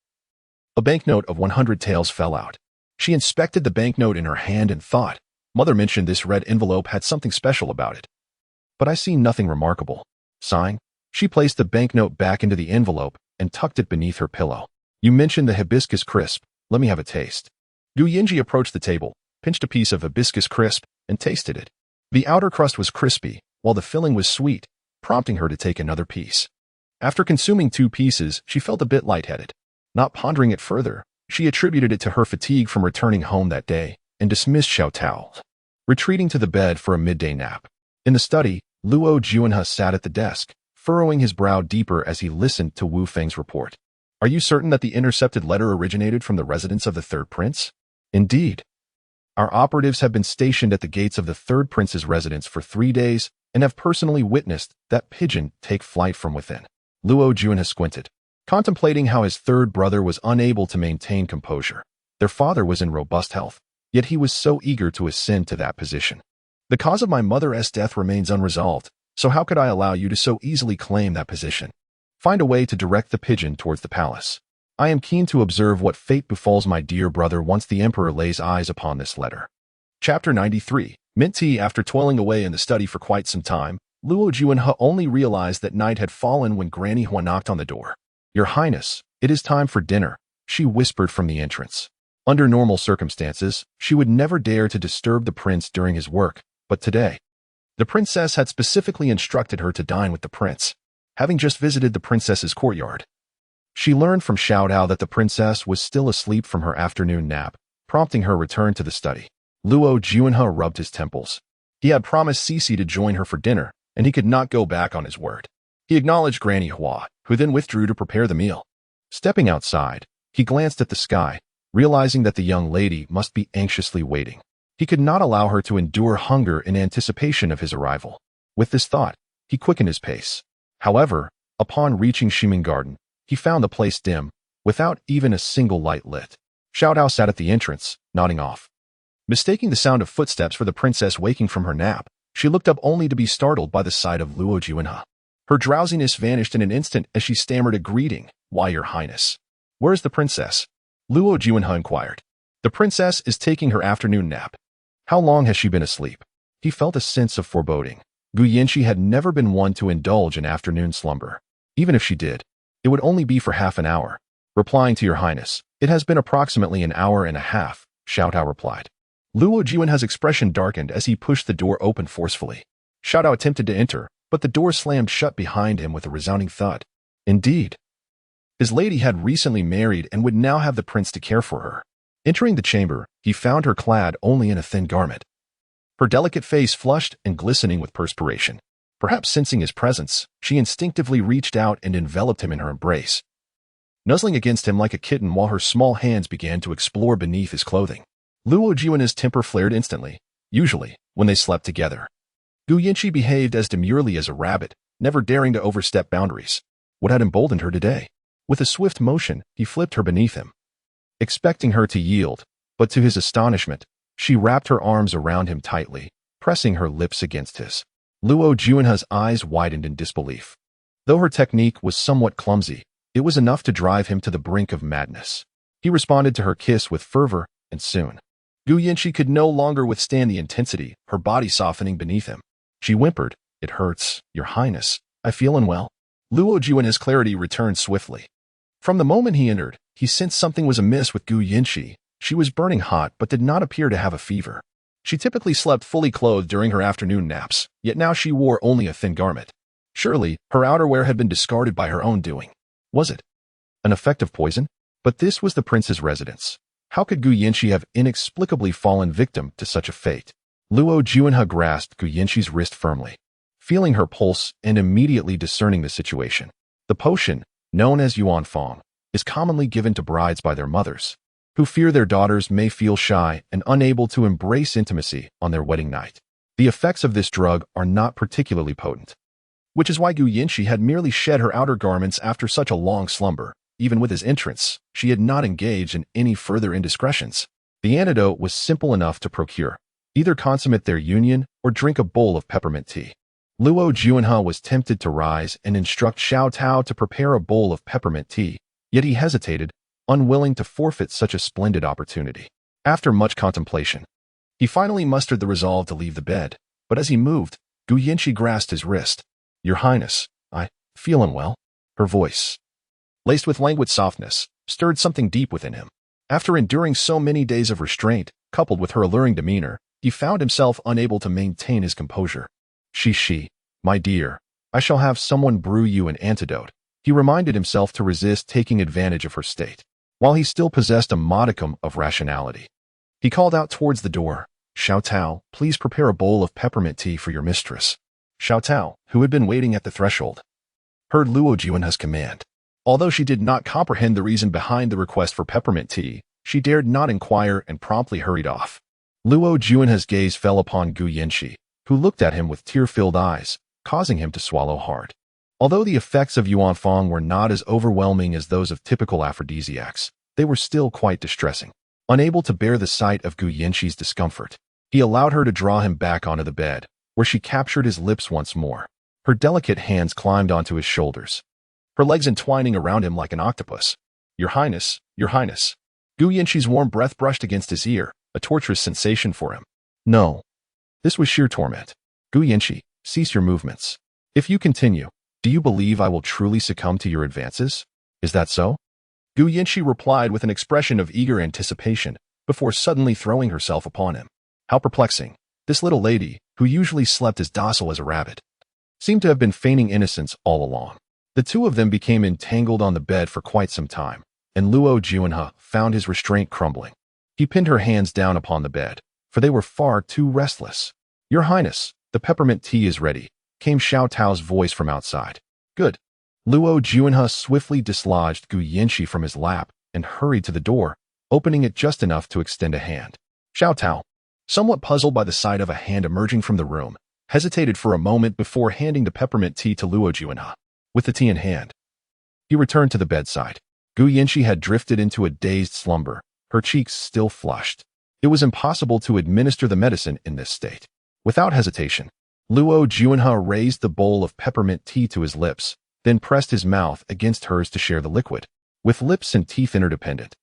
a banknote of 100 taels fell out. She inspected the banknote in her hand and thought, "Mother mentioned this red envelope had something special about it, but I see nothing remarkable." Sighing, she placed the banknote back into the envelope and tucked it beneath her pillow. "You mentioned the hibiscus crisp. Let me have a taste." Gu Yinji approached the table, pinched a piece of hibiscus crisp, and tasted it. The outer crust was crispy, while the filling was sweet, prompting her to take another piece. After consuming 2 pieces, she felt a bit lightheaded. Not pondering it further, she attributed it to her fatigue from returning home that day and dismissed Xiao Tao, retreating to the bed for a midday nap. In the study, Luo Juanhe sat at the desk, furrowing his brow deeper as he listened to Wu Feng's report. "Are you certain that the intercepted letter originated from the residence of the third prince?" "Indeed. Our operatives have been stationed at the gates of the third prince's residence for 3 days and have personally witnessed that pigeon take flight from within." Luo Juanhe squinted, contemplating how his third brother was unable to maintain composure. Their father was in robust health, yet he was so eager to ascend to that position. "The cause of my mother's death remains unresolved, So how could I allow you to so easily claim that position? Find a way to direct the pigeon towards the palace. I am keen to observe what fate befalls my dear brother once the emperor lays eyes upon this letter. Chapter 93. Mint tea. After toiling away in the study for quite some time, Luo Juanhe only realized that night had fallen when Granny Hua knocked on the door. Your Highness, it is time for dinner, she whispered from the entrance. Under normal circumstances, she would never dare to disturb the prince during his work, but today, the princess had specifically instructed her to dine with the prince, having just visited the princess's courtyard. She learned from Xiao Dao that the princess was still asleep from her afternoon nap, prompting her return to the study. Luo Juanhe rubbed his temples. He had promised Cici to join her for dinner, and he could not go back on his word. He acknowledged Granny Hua, who then withdrew to prepare the meal. Stepping outside, he glanced at the sky, realizing that the young lady must be anxiously waiting. He could not allow her to endure hunger in anticipation of his arrival. With this thought, he quickened his pace. However, upon reaching Shimin Garden, he found the place dim, without even a single light lit. Xiao Dao sat at the entrance, nodding off. Mistaking the sound of footsteps for the princess waking from her nap, she looked up only to be startled by the sight of Luo Juanhe. Her drowsiness vanished in an instant as she stammered a greeting. Why, Your Highness? Where is the princess? Luo Juanhe inquired. The princess is taking her afternoon nap. How long has she been asleep? He felt a sense of foreboding. Gu Yanqi had never been one to indulge in afternoon slumber. Even if she did, it would only be for half an hour. Replying to Your Highness, it has been approximately an hour and a half, Xiao Dao replied. Luo Juanhe's expression darkened as he pushed the door open forcefully. Xiao Dao attempted to enter, but the door slammed shut behind him with a resounding thud. Indeed, his lady had recently married and would now have the prince to care for her. Entering the chamber, he found her clad only in a thin garment. Her delicate face flushed and glistening with perspiration. Perhaps sensing his presence, she instinctively reached out and enveloped him in her embrace, nuzzling against him like a kitten while her small hands began to explore beneath his clothing. Luo Juanhe's temper flared instantly, usually when they slept together. Gu Yanqi behaved as demurely as a rabbit, never daring to overstep boundaries. What had emboldened her today? With a swift motion, he flipped her beneath him, expecting her to yield, but to his astonishment, she wrapped her arms around him tightly, pressing her lips against his. Luo Juanhe's eyes widened in disbelief. Though her technique was somewhat clumsy, it was enough to drive him to the brink of madness. He responded to her kiss with fervor, and soon, Gu Yanqi could no longer withstand the intensity, her body softening beneath him. She whimpered, It hurts, Your Highness. I feel unwell. Luo Juanhe's clarity returned swiftly. From the moment he entered, he sensed something was amiss with Gu Yanqi. She was burning hot but did not appear to have a fever. She typically slept fully clothed during her afternoon naps, yet now she wore only a thin garment. Surely, her outerwear had been discarded by her own doing. Was it an effect of poison? But this was the prince's residence. How could Gu Yanqi have inexplicably fallen victim to such a fate? Luo Juanhe grasped Gu Yanqi's wrist firmly, feeling her pulse and immediately discerning the situation. The potion, known as Yuan Fong, is commonly given to brides by their mothers, who fear their daughters may feel shy and unable to embrace intimacy on their wedding night. The effects of this drug are not particularly potent, which is why Gu Yanqi had merely shed her outer garments after such a long slumber. Even with his entrance, she had not engaged in any further indiscretions. The antidote was simple enough to procure. Either consummate their union or drink a bowl of peppermint tea. Luo Juanhe was tempted to rise and instruct Xiao Dao to prepare a bowl of peppermint tea, yet he hesitated, unwilling to forfeit such a splendid opportunity. After much contemplation, he finally mustered the resolve to leave the bed, but as he moved, Gu Yanqi grasped his wrist. Your Highness, I feel unwell. Her voice, laced with languid softness, stirred something deep within him. After enduring so many days of restraint, coupled with her alluring demeanor, he found himself unable to maintain his composure. She, my dear, I shall have someone brew you an antidote. He reminded himself to resist taking advantage of her state, while he still possessed a modicum of rationality. He called out towards the door, Xiao Dao, please prepare a bowl of peppermint tea for your mistress. Xiao Dao, who had been waiting at the threshold, heard Luo Juanhe's command. Although she did not comprehend the reason behind the request for peppermint tea, she dared not inquire and promptly hurried off. Luo Juanhe's gaze fell upon Gu Yanqi, who looked at him with tear-filled eyes, causing him to swallow hard. Although the effects of Yuan Fong were not as overwhelming as those of typical aphrodisiacs, they were still quite distressing. Unable to bear the sight of Gu Yanqi's discomfort, he allowed her to draw him back onto the bed, where she captured his lips once more. Her delicate hands climbed onto his shoulders, her legs entwining around him like an octopus. Your Highness, Your Highness. Gu Yanqi's warm breath brushed against his ear, a torturous sensation for him. No. This was sheer torment. Gu Yanqi, cease your movements. If you continue, do you believe I will truly succumb to your advances? Is that so? Gu Yanqi replied with an expression of eager anticipation, before suddenly throwing herself upon him. How perplexing. This little lady, who usually slept as docile as a rabbit, seemed to have been feigning innocence all along. The two of them became entangled on the bed for quite some time, and Luo Juanhe found his restraint crumbling. He pinned her hands down upon the bed, for they were far too restless. Your Highness, the peppermint tea is ready, came Xiao Tao's voice from outside. Good. Luo Juanhe swiftly dislodged Gu Yanqi from his lap and hurried to the door, opening it just enough to extend a hand. Xiao Tao, somewhat puzzled by the sight of a hand emerging from the room, hesitated for a moment before handing the peppermint tea to Luo Juanhe. With the tea in hand, he returned to the bedside. Gu Yanqi had drifted into a dazed slumber, her cheeks still flushed. It was impossible to administer the medicine in this state. Without hesitation, Luo Juanhe raised the bowl of peppermint tea to his lips, then pressed his mouth against hers to share the liquid. With lips and teeth interdependent,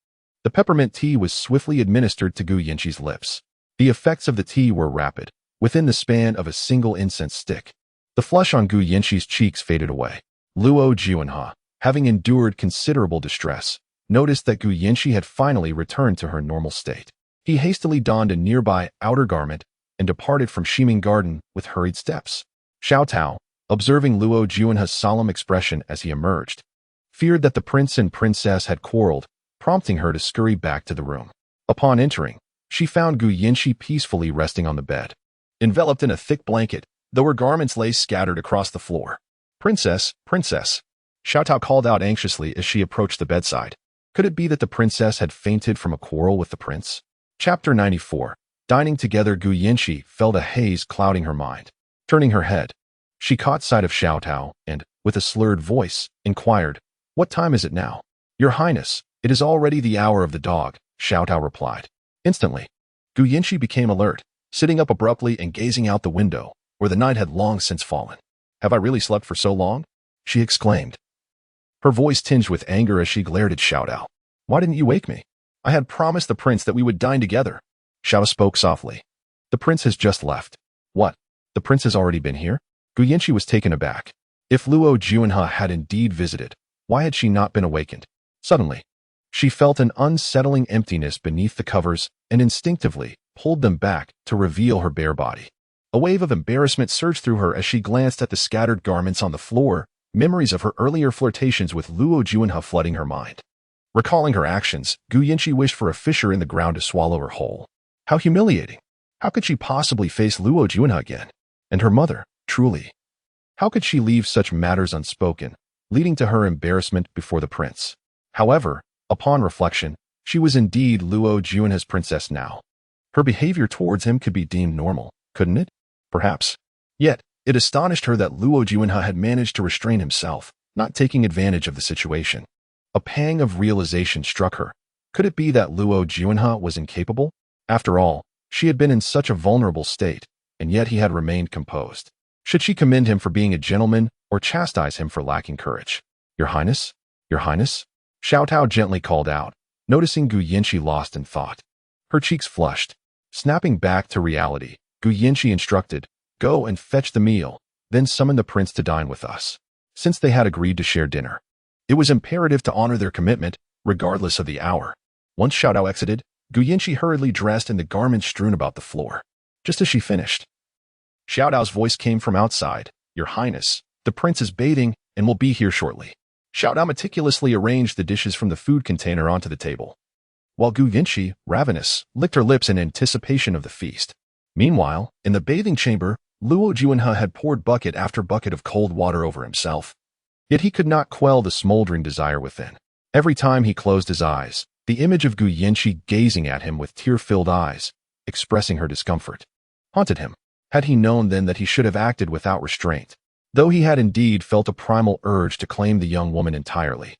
the peppermint tea was swiftly administered to Gu Yanqi's lips. The effects of the tea were rapid, within the span of a single incense stick. The flush on Gu Yanqi's cheeks faded away. Luo Juanhe, having endured considerable distress, noticed that Gu Yanqi had finally returned to her normal state. He hastily donned a nearby outer garment and departed from Shiming Garden with hurried steps. Xiao Tao, observing Luo Juanhe's solemn expression as he emerged, feared that the prince and princess had quarreled, prompting her to scurry back to the room. Upon entering, she found Gu Yanqi peacefully resting on the bed, enveloped in a thick blanket, though her garments lay scattered across the floor. Princess, Princess, Xiao Tao called out anxiously as she approached the bedside. Could it be that the princess had fainted from a quarrel with the prince? Chapter 94. Dining together, Gu Yanqi felt a haze clouding her mind. Turning her head, she caught sight of Xiao Tao and, with a slurred voice, inquired, What time is it now? Your Highness, it is already the hour of the dog, Xiao Tao replied. Instantly, Gu Yanqi became alert, sitting up abruptly and gazing out the window, where the night had long since fallen. Have I really slept for so long? She exclaimed. Her voice tinged with anger as she glared at Xiao Tao. Why didn't you wake me? I had promised the prince that we would dine together. Xiao Tao spoke softly. The prince has just left. What? The prince has already been here? Gu Yanqi was taken aback. If Luo Juanhe had indeed visited, why had she not been awakened? Suddenly, she felt an unsettling emptiness beneath the covers and instinctively pulled them back to reveal her bare body. A wave of embarrassment surged through her as she glanced at the scattered garments on the floor, memories of her earlier flirtations with Luo Juanhe flooding her mind. Recalling her actions, Gu Yanqi wished for a fissure in the ground to swallow her whole. How humiliating! How could she possibly face Luo Juanhe again? And her mother, truly. How could she leave such matters unspoken, leading to her embarrassment before the prince? However, upon reflection, she was indeed Luo Juanhe's princess now. Her behavior towards him could be deemed normal, couldn't it? Perhaps. Yet, it astonished her that Luo Juanhe had managed to restrain himself, not taking advantage of the situation. A pang of realization struck her. Could it be that Luo Juanhe was incapable? After all, she had been in such a vulnerable state, and yet he had remained composed. Should she commend him for being a gentleman or chastise him for lacking courage? Your Highness? Your Highness? Xiao Tao gently called out, noticing Gu Yanqi lost in thought. Her cheeks flushed. Snapping back to reality, Gu Yanqi instructed, Go and fetch the meal, then summon the prince to dine with us. Since they had agreed to share dinner, it was imperative to honor their commitment, regardless of the hour. Once Xiao Tao exited, Gu Yanqi hurriedly dressed in the garments strewn about the floor. Just as she finished, Xiao Tao's voice came from outside. Your Highness, the prince is bathing and will be here shortly. Xiao Tao meticulously arranged the dishes from the food container onto the table, while Gu Yanqi, ravenous, licked her lips in anticipation of the feast. Meanwhile, in the bathing chamber, Luo Juanhe had poured bucket after bucket of cold water over himself. Yet he could not quell the smoldering desire within. Every time he closed his eyes, the image of Gu Yanqi gazing at him with tear-filled eyes, expressing her discomfort, haunted him. Had he known then that he should have acted without restraint, though he had indeed felt a primal urge to claim the young woman entirely.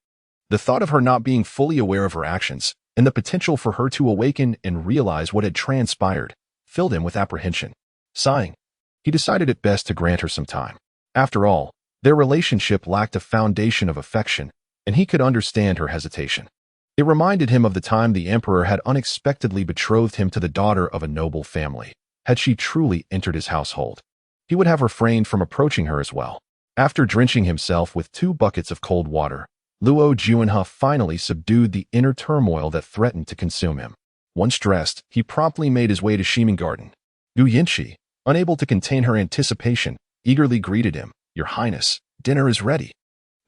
The thought of her not being fully aware of her actions, and the potential for her to awaken and realize what had transpired, filled him with apprehension. Sighing, he decided it best to grant her some time. After all, their relationship lacked a foundation of affection, and he could understand her hesitation. It reminded him of the time the emperor had unexpectedly betrothed him to the daughter of a noble family. Had she truly entered his household, he would have refrained from approaching her as well. After drenching himself with 2 buckets of cold water, Luo Juanhe finally subdued the inner turmoil that threatened to consume him. Once dressed, he promptly made his way to Shimin Garden. Gu Yinchi, unable to contain her anticipation, eagerly greeted him. "Your Highness, dinner is ready."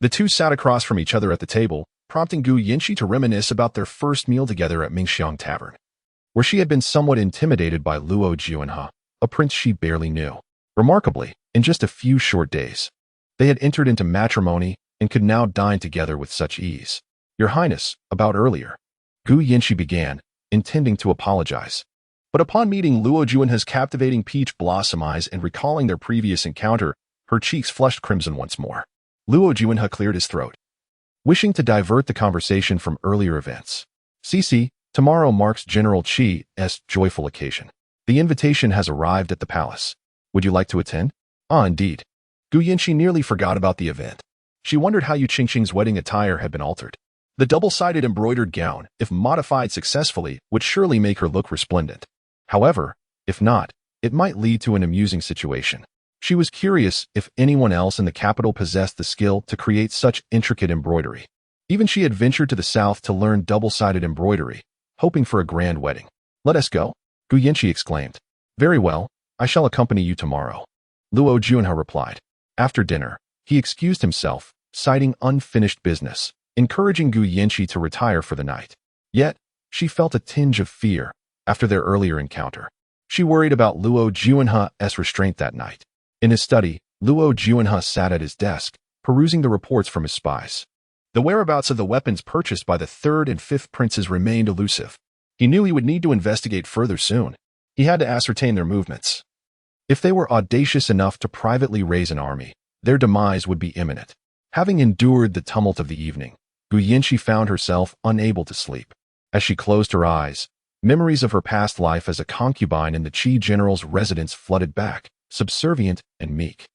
The two sat across from each other at the table, prompting Gu Yinchi to reminisce about their first meal together at Mingxiang Tavern, where she had been somewhat intimidated by Luo Juanhe, a prince she barely knew. Remarkably, in just a few short days, they had entered into matrimony and could now dine together with such ease. "Your Highness, about earlier," Gu Yinchi began, intending to apologize. But upon meeting Luo Juanhe's captivating peach blossom eyes and recalling their previous encounter, her cheeks flushed crimson once more. Luo Juanhe cleared his throat, wishing to divert the conversation from earlier events. "Cici, tomorrow marks General Qi's joyful occasion. The invitation has arrived at the palace. Would you like to attend?" "Ah, indeed." Gu Yinchi nearly forgot about the event. She wondered how Yu Qingqing's wedding attire had been altered. The double-sided embroidered gown, if modified successfully, would surely make her look resplendent. However, if not, it might lead to an amusing situation. She was curious if anyone else in the capital possessed the skill to create such intricate embroidery. Even she had ventured to the south to learn double-sided embroidery, hoping for a grand wedding. "Let us go," Gu Yinchi exclaimed. "Very well, I shall accompany you tomorrow," Luo Juanhe replied. After dinner, he excused himself, citing unfinished business, encouraging Gu Yinchi to retire for the night. Yet, she felt a tinge of fear after their earlier encounter. She worried about Luo Juanhe's restraint that night. In his study, Luo Juanhe sat at his desk, perusing the reports from his spies. The whereabouts of the weapons purchased by the 3rd and 5th princes remained elusive. He knew he would need to investigate further soon. He had to ascertain their movements. If they were audacious enough to privately raise an army, their demise would be imminent. Having endured the tumult of the evening, Gu Yinchi found herself unable to sleep. As she closed her eyes, memories of her past life as a concubine in the Qi general's residence flooded back, subservient and meek,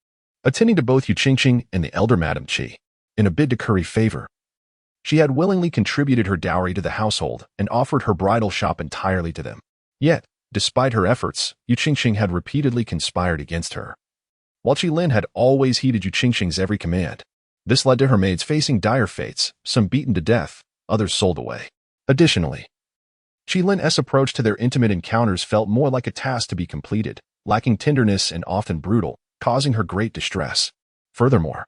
attending to both Yu Qingqing and the elder Madame Qi. In a bid to curry favor, she had willingly contributed her dowry to the household and offered her bridal shop entirely to them. Yet, despite her efforts, Yu Qingqing had repeatedly conspired against her. While Qi Lin had always heeded Yu Qingqing's every command, this led to her maids facing dire fates, some beaten to death, others sold away. Additionally, Qi Lin's approach to their intimate encounters felt more like a task to be completed, lacking tenderness and often brutal, causing her great distress. Furthermore,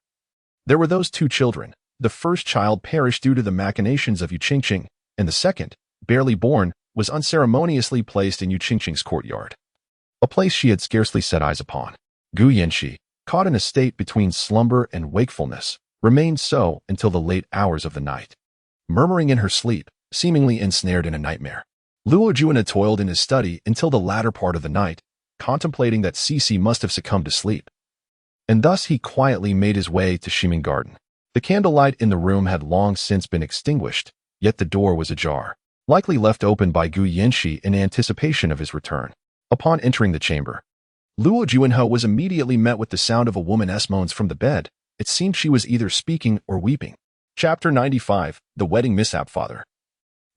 there were those 2 children. The first child perished due to the machinations of Yu Qingqing, and the second, barely born, was unceremoniously placed in Yu Qingqing's courtyard, a place she had scarcely set eyes upon. Gu Yinchi, caught in a state between slumber and wakefulness, remained so until the late hours of the night, murmuring in her sleep, seemingly ensnared in a nightmare. Luo Juanhe toiled in his study until the latter part of the night, contemplating that Cici must have succumbed to sleep. And thus he quietly made his way to Shimin Garden. The candlelight in the room had long since been extinguished, yet the door was ajar, likely left open by Gu Yinchi in anticipation of his return. Upon entering the chamber, Luo Juanhe was immediately met with the sound of a woman's moans from the bed. It seemed she was either speaking or weeping. Chapter 95, The Wedding Mishap. "Father.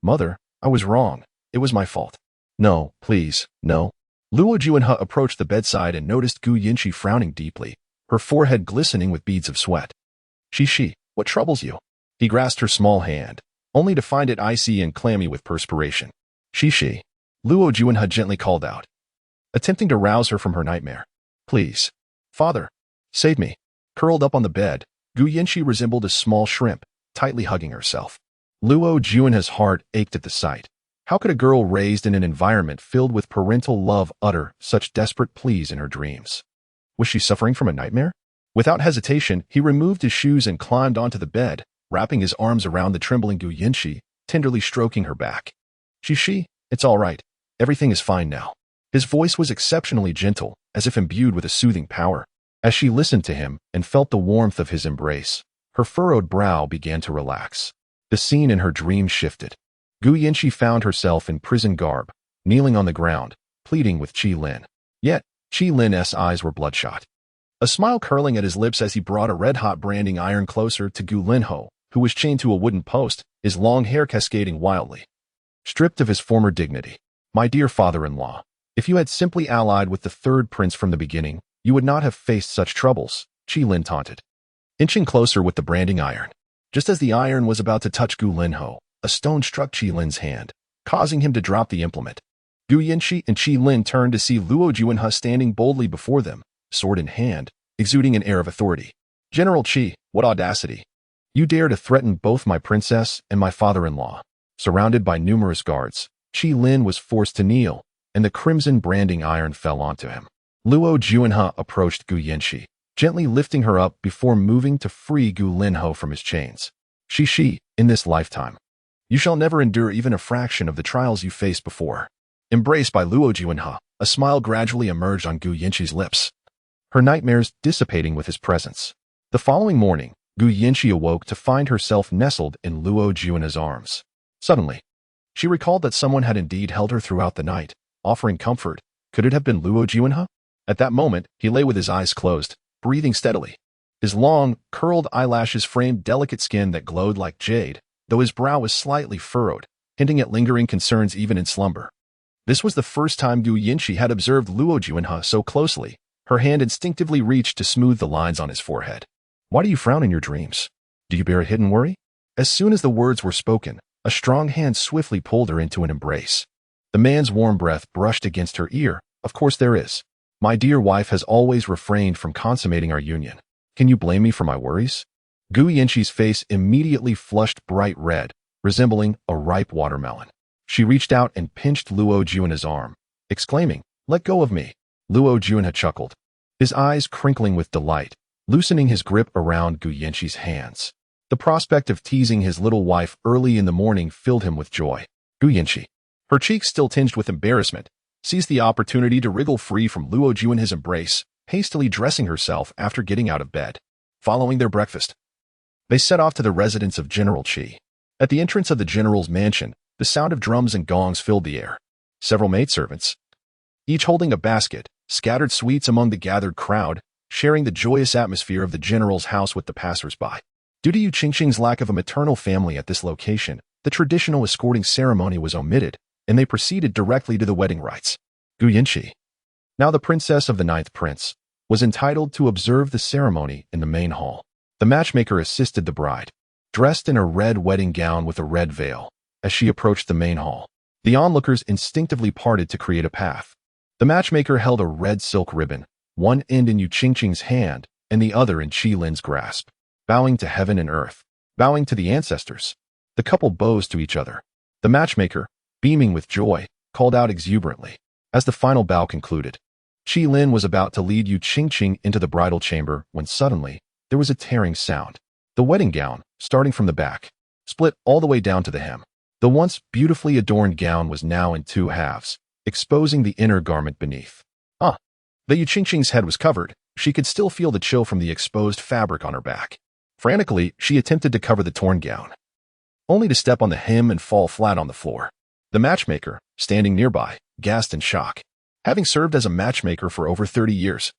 Mother, I was wrong. It was my fault." "No, please, no." Luo Juanhe approached the bedside and noticed Gu Yinchi frowning deeply, her forehead glistening with beads of sweat. She, what troubles you?" He grasped her small hand, only to find it icy and clammy with perspiration. She, Luo Juanhe gently called out, attempting to rouse her from her nightmare. "Please, father, save me." Curled up on the bed, Gu Yinchi resembled a small shrimp, tightly hugging herself. Luo Juanhe's heart ached at the sight. How could a girl raised in an environment filled with parental love utter such desperate pleas in her dreams? Was she suffering from a nightmare? Without hesitation, he removed his shoes and climbed onto the bed, wrapping his arms around the trembling Gu Yinchi, tenderly stroking her back. She, it's all right. Everything is fine now." His voice was exceptionally gentle, as if imbued with a soothing power. As she listened to him and felt the warmth of his embrace, her furrowed brow began to relax. The scene in her dream shifted. Gu Yinchi found herself in prison garb, kneeling on the ground, pleading with Qi Lin. Yet, Qi Lin's eyes were bloodshot. a smile curling at his lips as he brought a red-hot branding iron closer to Gu Linho, who was chained to a wooden post, his long hair cascading wildly. Stripped of his former dignity. My dear father-in-law, if you had simply allied with the third prince from the beginning, you would not have faced such troubles, Qi Lin taunted. Inching closer with the branding iron. Just as the iron was about to touch Gu Linho, a stone struck Qi Lin's hand, causing him to drop the implement. Gu Yanqi and Qi Lin turned to see Luo Juanhe standing boldly before them, sword in hand, exuding an air of authority. General Qi, what audacity! You dare to threaten both my princess and my father-in-law. Surrounded by numerous guards, Qi Lin was forced to kneel, and the crimson branding iron fell onto him. Luo Juanhe approached Gu Yanqi, gently lifting her up before moving to free Gu Linho from his chains. Shi, in this lifetime, you shall never endure even a fraction of the trials you faced before. Embraced by Luo Juanhe, a smile gradually emerged on Gu Yanqi's lips, her nightmares dissipating with his presence. The following morning, Gu Yanqi awoke to find herself nestled in Luo Juanhe's arms. Suddenly, she recalled that someone had indeed held her throughout the night, offering comfort. Could it have been Luo Juanhe? At that moment, he lay with his eyes closed, breathing steadily. His long, curled eyelashes framed delicate skin that glowed like jade, though his brow was slightly furrowed, hinting at lingering concerns even in slumber. This was the first time Gu Yanqi had observed Luo Juanhe so closely. Her hand instinctively reached to smooth the lines on his forehead. Why do you frown in your dreams? Do you bear a hidden worry? As soon as the words were spoken, a strong hand swiftly pulled her into an embrace. The man's warm breath brushed against her ear. Of course there is. My dear wife has always refrained from consummating our union. Can you blame me for my worries? Gu Yanqi's face immediately flushed bright red, resembling a ripe watermelon. She reached out and pinched Luo Juanhe's arm, exclaiming, "Let go of me." Luo Juanhe chuckled, his eyes crinkling with delight, loosening his grip around Gu Yanqi's hands. The prospect of teasing his little wife early in the morning filled him with joy. Gu Yanqi, her cheeks still tinged with embarrassment, seized the opportunity to wriggle free from Luo Juanhe's embrace, hastily dressing herself after getting out of bed. Following their breakfast, they set off to the residence of General Qi. At the entrance of the general's mansion, the sound of drums and gongs filled the air. Several maidservants, each holding a basket, scattered sweets among the gathered crowd, sharing the joyous atmosphere of the general's house with the passers-by. Due to Yu Qingqing's lack of a maternal family at this location, the traditional escorting ceremony was omitted, and they proceeded directly to the wedding rites. Gu Yanqi, now the princess of the ninth prince, was entitled to observe the ceremony in the main hall. The matchmaker assisted the bride, dressed in a red wedding gown with a red veil. As she approached the main hall, the onlookers instinctively parted to create a path. The matchmaker held a red silk ribbon, one end in Yu Qingqing's hand and the other in Qi Lin's grasp. Bowing to heaven and earth, bowing to the ancestors, the couple bows to each other. The matchmaker, beaming with joy, called out exuberantly. As the final bow concluded, Qi Lin was about to lead Yu Qingqing into the bridal chamber when suddenly, there was a tearing sound. The wedding gown, starting from the back, split all the way down to the hem. The once beautifully adorned gown was now in two halves, exposing the inner garment beneath. Though Yu Qingqing's head was covered, she could still feel the chill from the exposed fabric on her back. Frantically, she attempted to cover the torn gown, only to step on the hem and fall flat on the floor. The matchmaker, standing nearby, gasped in shock. Having served as a matchmaker for over 30 years,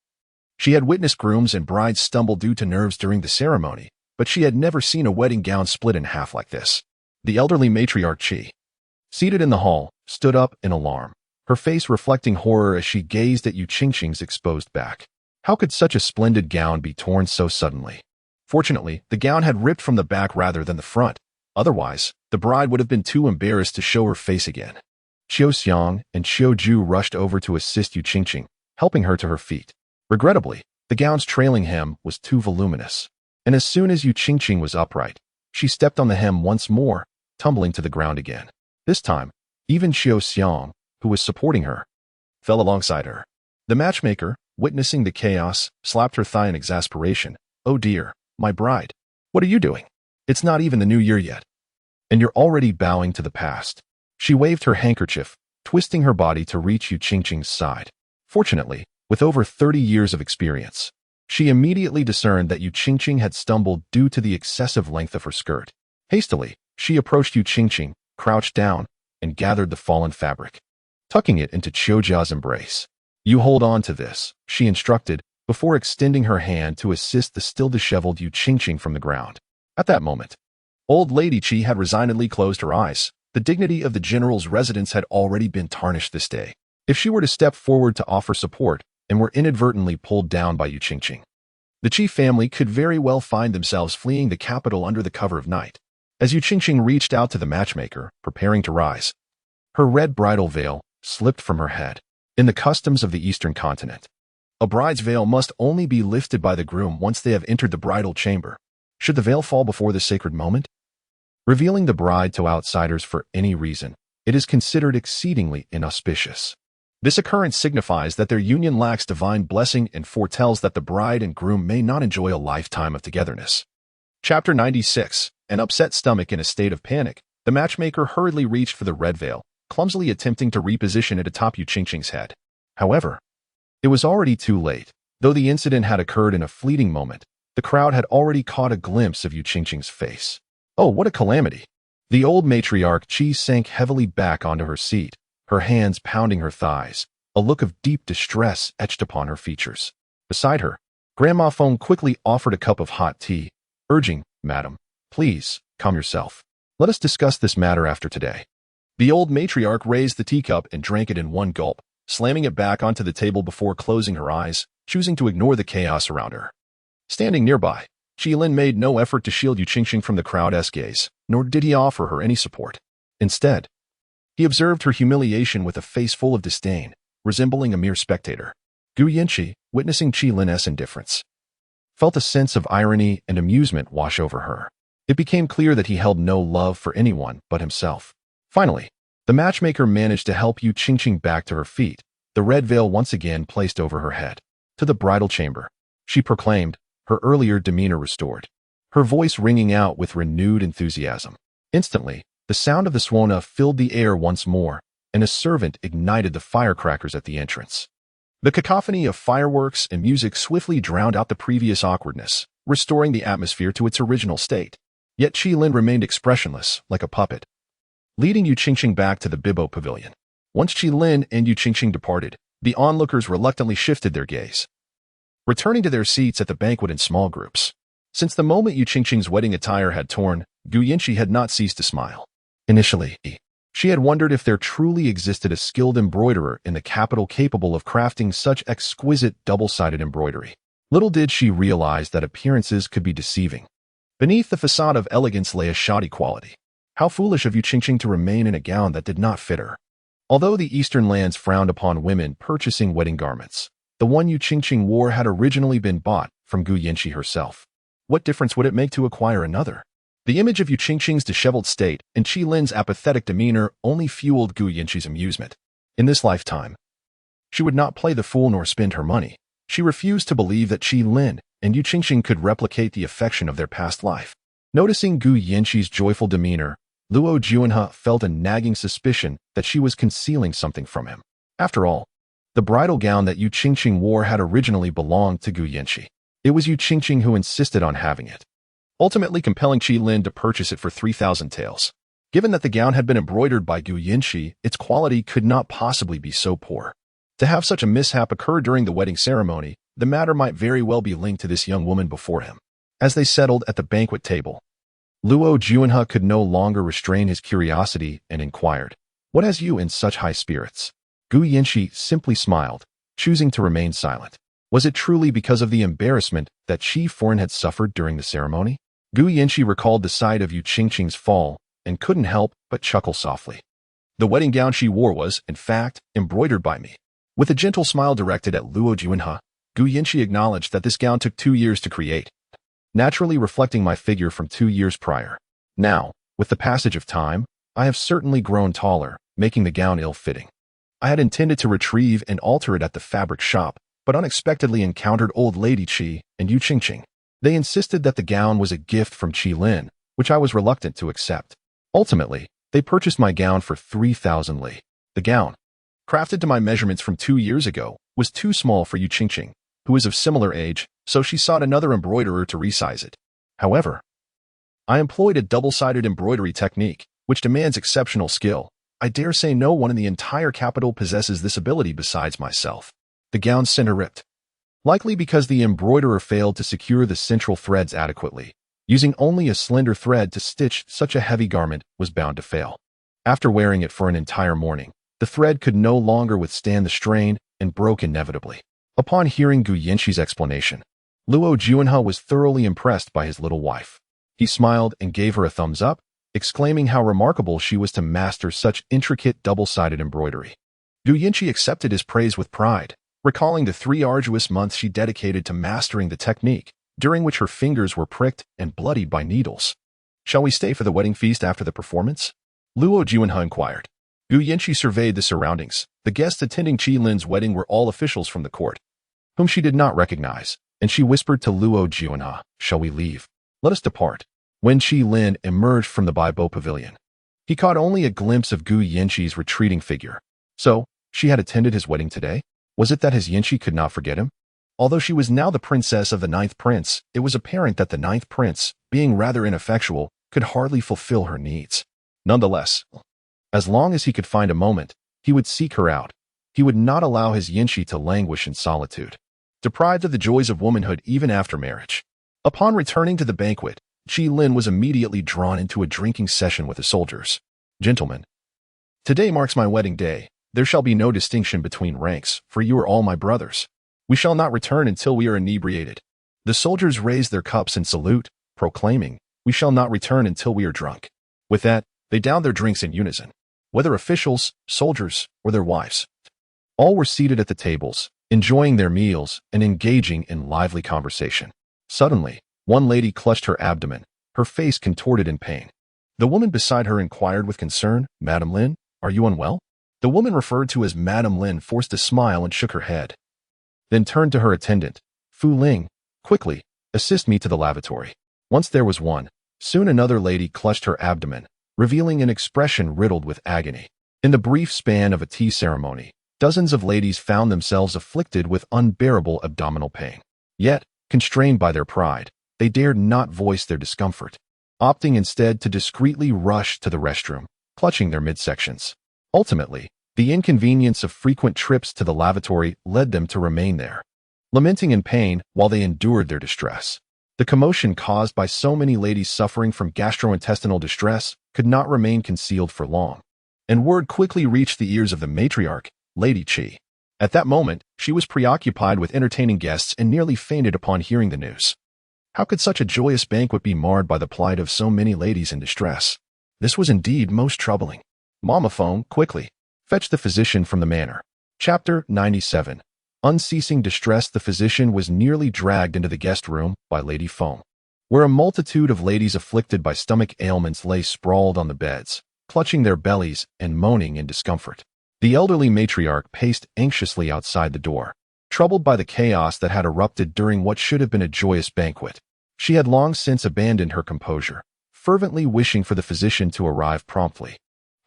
she had witnessed grooms and brides stumble due to nerves during the ceremony, but she had never seen a wedding gown split in half like this. The elderly matriarch Qi, seated in the hall, stood up in alarm, her face reflecting horror as she gazed at Yu Qingqing's exposed back. How could such a splendid gown be torn so suddenly? Fortunately, the gown had ripped from the back rather than the front. Otherwise, the bride would have been too embarrassed to show her face again. Qiu Xiang and Qiu Ju rushed over to assist Yu Qingqing, helping her to her feet. Regrettably, the gown's trailing hem was too voluminous, and as soon as Yu Qingqing was upright, she stepped on the hem once more, tumbling to the ground again. This time, even Qiu Xiang, who was supporting her, fell alongside her. The matchmaker, witnessing the chaos, slapped her thigh in exasperation. "Oh dear, my bride. What are you doing? It's not even the new year yet, and you're already bowing to the past." She waved her handkerchief, twisting her body to reach Yu Qingqing's side. Fortunately, with over 30 years of experience, she immediately discerned that Yu Qingqing had stumbled due to the excessive length of her skirt. Hastily, she approached Yu Qingqing, crouched down, and gathered the fallen fabric, tucking it into Qiu Jia's embrace. "You hold on to this," she instructed, before extending her hand to assist the still disheveled Yu Qingqing from the ground. At that moment, old Lady Qi had resignedly closed her eyes. The dignity of the general's residence had already been tarnished this day. If she were to step forward to offer support and were inadvertently pulled down by Yu Qingqing, the Qi family could very well find themselves fleeing the capital under the cover of night. As Yu Qingqing reached out to the matchmaker, preparing to rise, her red bridal veil slipped from her head. In the customs of the Eastern continent, a bride's veil must only be lifted by the groom once they have entered the bridal chamber. Should the veil fall before the sacred moment, revealing the bride to outsiders for any reason, it is considered exceedingly inauspicious. This occurrence signifies that their union lacks divine blessing and foretells that the bride and groom may not enjoy a lifetime of togetherness. Chapter 96. An upset stomach in a state of panic, the matchmaker hurriedly reached for the red veil, clumsily attempting to reposition it atop Yu Qingqing's head. However, it was already too late. Though the incident had occurred in a fleeting moment, the crowd had already caught a glimpse of Yu Qingqing's face. Oh, what a calamity! The old matriarch Qi sank heavily back onto her seat, her hands pounding her thighs, a look of deep distress etched upon her features. Beside her, Grandma Feng quickly offered a cup of hot tea, urging, "Madam, please, calm yourself. Let us discuss this matter after today." The old matriarch raised the teacup and drank it in one gulp, slamming it back onto the table before closing her eyes, choosing to ignore the chaos around her. Standing nearby, Qi Lin made no effort to shield Yu Qingqing from the crowd's gaze, nor did he offer her any support. Instead, he observed her humiliation with a face full of disdain, resembling a mere spectator. Gu Yanqi, witnessing Qi Lin's indifference, felt a sense of irony and amusement wash over her. It became clear that he held no love for anyone but himself. Finally, the matchmaker managed to help Yu Qingqing back to her feet, the red veil once again placed over her head. To the bridal chamber, she proclaimed, her earlier demeanor restored, her voice ringing out with renewed enthusiasm. Instantly, the sound of the suona filled the air once more, and a servant ignited the firecrackers at the entrance. The cacophony of fireworks and music swiftly drowned out the previous awkwardness, restoring the atmosphere to its original state. Yet Qi Lin remained expressionless, like a puppet, leading Yu Qingqing back to the Bibbo Pavilion. Once Qi Lin and Yu Qingqing departed, the onlookers reluctantly shifted their gaze, returning to their seats at the banquet in small groups. Since the moment Yu Qingqing's wedding attire had torn, Gu Yanqi had not ceased to smile. Initially, she had wondered if there truly existed a skilled embroiderer in the capital capable of crafting such exquisite double-sided embroidery. Little did she realize that appearances could be deceiving. Beneath the facade of elegance lay a shoddy quality. How foolish of Yu Qingqing to remain in a gown that did not fit her. Although the eastern lands frowned upon women purchasing wedding garments, the one Yu Qingqing wore had originally been bought from Gu Yanqi herself. What difference would it make to acquire another? The image of Yu Qingqing's disheveled state and Qi Lin's apathetic demeanor only fueled Gu Yanqi's amusement. In this lifetime, she would not play the fool nor spend her money. She refused to believe that Qi Lin and Yu Qingqing could replicate the affection of their past life. Noticing Gu Yanqi's joyful demeanor, Luo Juanhe felt a nagging suspicion that she was concealing something from him. After all, the bridal gown that Yu Qingqing wore had originally belonged to Gu Yanqi. It was Yu Qingqing who insisted on having it, ultimately compelling Qi Lin to purchase it for 3,000 taels. Given that the gown had been embroidered by Gu Yanqi, its quality could not possibly be so poor. To have such a mishap occur during the wedding ceremony, the matter might very well be linked to this young woman before him. As they settled at the banquet table, Luo Juanhe could no longer restrain his curiosity and inquired, "What has you in such high spirits?" Gu Yanqi simply smiled, choosing to remain silent. Was it truly because of the embarrassment that Qi Foreign had suffered during the ceremony? Gu Yanqi recalled the sight of Yu Qingqing's fall and couldn't help but chuckle softly. The wedding gown she wore was, in fact, embroidered by me. With a gentle smile directed at Luo Juanhe, Gu Yanqi acknowledged that this gown took 2 years to create, naturally reflecting my figure from 2 years prior. Now, with the passage of time, I have certainly grown taller, making the gown ill-fitting. I had intended to retrieve and alter it at the fabric shop, but unexpectedly encountered old Lady Qi and Yu Qingqing. They insisted that the gown was a gift from Qi Lin, which I was reluctant to accept. Ultimately, they purchased my gown for 3,000 li. The gown, crafted to my measurements from 2 years ago, was too small for Yu Qingqing, who is of similar age, so she sought another embroiderer to resize it. However, I employed a double-sided embroidery technique, which demands exceptional skill. I dare say no one in the entire capital possesses this ability besides myself. The gown's center ripped, likely because the embroiderer failed to secure the central threads adequately. Using only a slender thread to stitch such a heavy garment was bound to fail. After wearing it for an entire morning, the thread could no longer withstand the strain and broke inevitably. Upon hearing Gu Yanqi's explanation, Luo Juanhe was thoroughly impressed by his little wife. He smiled and gave her a thumbs up, exclaiming how remarkable she was to master such intricate double-sided embroidery. Gu Yanqi accepted his praise with pride, recalling the 3 arduous months she dedicated to mastering the technique, during which her fingers were pricked and bloodied by needles. "Shall we stay for the wedding feast after the performance?" Luo Juanhe inquired. Gu Yanqi surveyed the surroundings. The guests attending Qi Lin's wedding were all officials from the court, whom she did not recognize, and she whispered to Luo Juanhe, "Shall we leave? Let us depart." When Qi Lin emerged from the Baibo pavilion, he caught only a glimpse of Gu Yanqi's retreating figure. So, she had attended his wedding today? Was it that his Yanqi could not forget him? Although she was now the princess of the 9th prince, it was apparent that the 9th prince, being rather ineffectual, could hardly fulfill her needs. Nonetheless, as long as he could find a moment, he would seek her out. He would not allow his Yanqi to languish in solitude, deprived of the joys of womanhood even after marriage. Upon returning to the banquet, Qi Lin was immediately drawn into a drinking session with the soldiers. "Gentlemen, today marks my wedding day. There shall be no distinction between ranks, for you are all my brothers. We shall not return until we are inebriated." The soldiers raised their cups in salute, proclaiming, "We shall not return until we are drunk." With that, they downed their drinks in unison. Whether officials, soldiers, or their wives, all were seated at the tables, enjoying their meals and engaging in lively conversation. Suddenly, one lady clutched her abdomen, her face contorted in pain. The woman beside her inquired with concern, "Madam Lin, are you unwell?" The woman referred to as Madam Lin forced a smile and shook her head, then turned to her attendant, "Fu Ling, quickly, assist me to the lavatory." Once there was one, soon another lady clutched her abdomen, revealing an expression riddled with agony. In the brief span of a tea ceremony, dozens of ladies found themselves afflicted with unbearable abdominal pain. Yet, constrained by their pride, they dared not voice their discomfort, opting instead to discreetly rush to the restroom, clutching their midsections. Ultimately, the inconvenience of frequent trips to the lavatory led them to remain there, lamenting in pain while they endured their distress. The commotion caused by so many ladies suffering from gastrointestinal distress could not remain concealed for long, and word quickly reached the ears of the matriarch, Lady Qi. At that moment, she was preoccupied with entertaining guests and nearly fainted upon hearing the news. How could such a joyous banquet be marred by the plight of so many ladies in distress? This was indeed most troubling. "Mama Feng, quickly, fetch the physician from the manor." Chapter 97. Unceasing distress. The physician was nearly dragged into the guest room by Lady Feng, where a multitude of ladies afflicted by stomach ailments lay sprawled on the beds, clutching their bellies and moaning in discomfort. The elderly matriarch paced anxiously outside the door, troubled by the chaos that had erupted during what should have been a joyous banquet. She had long since abandoned her composure, fervently wishing for the physician to arrive promptly,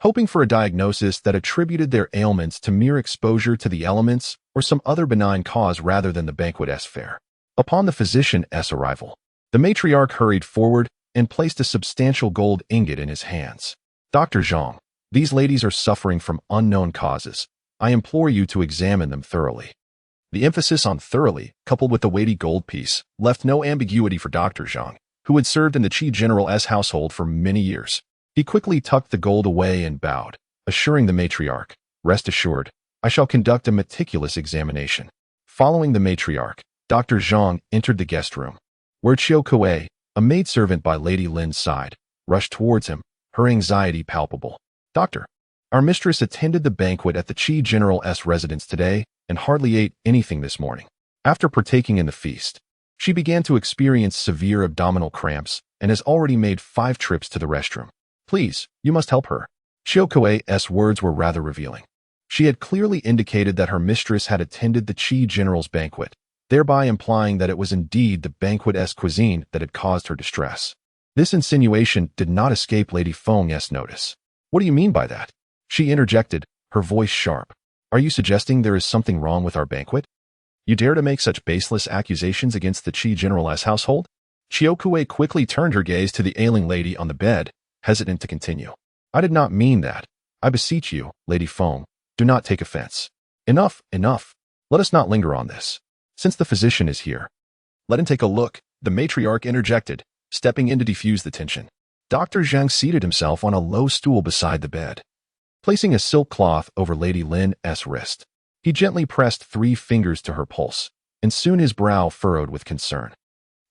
hoping for a diagnosis that attributed their ailments to mere exposure to the elements or some other benign cause rather than the banquet's fare. Upon the physician's arrival, the matriarch hurried forward and placed a substantial gold ingot in his hands. "Dr. Zhang, these ladies are suffering from unknown causes. I implore you to examine them thoroughly." The emphasis on thoroughly, coupled with the weighty gold piece, left no ambiguity for Dr. Zhang, who had served in the Qi General's household for many years. He quickly tucked the gold away and bowed, assuring the matriarch, "Rest assured, I shall conduct a meticulous examination." Following the matriarch, Dr. Zhang entered the guest room, where Qiu Kuei, a maidservant by Lady Lin's side, rushed towards him, her anxiety palpable. "Doctor, our mistress attended the banquet at the Qi General's residence today and hardly ate anything this morning. After partaking in the feast, she began to experience severe abdominal cramps and has already made 5 trips to the restroom. Please, you must help her." Qiu Kuei's words were rather revealing. She had clearly indicated that her mistress had attended the Qi General's banquet, thereby implying that it was indeed the banquet's cuisine that had caused her distress. This insinuation did not escape Lady Feng's notice. "What do you mean by that?" she interjected, her voice sharp. "Are you suggesting there is something wrong with our banquet? You dare to make such baseless accusations against the Qi General's household?" Qiu Kuei quickly turned her gaze to the ailing lady on the bed, hesitant to continue. "I did not mean that. I beseech you, Lady Feng, do not take offense." Enough, enough. Let us not linger on this." Since the physician is here, let him take a look, the matriarch interjected, stepping in to defuse the tension. Dr. Zhang seated himself on a low stool beside the bed, placing a silk cloth over Lady Lin's wrist. He gently pressed 3 fingers to her pulse, and soon his brow furrowed with concern.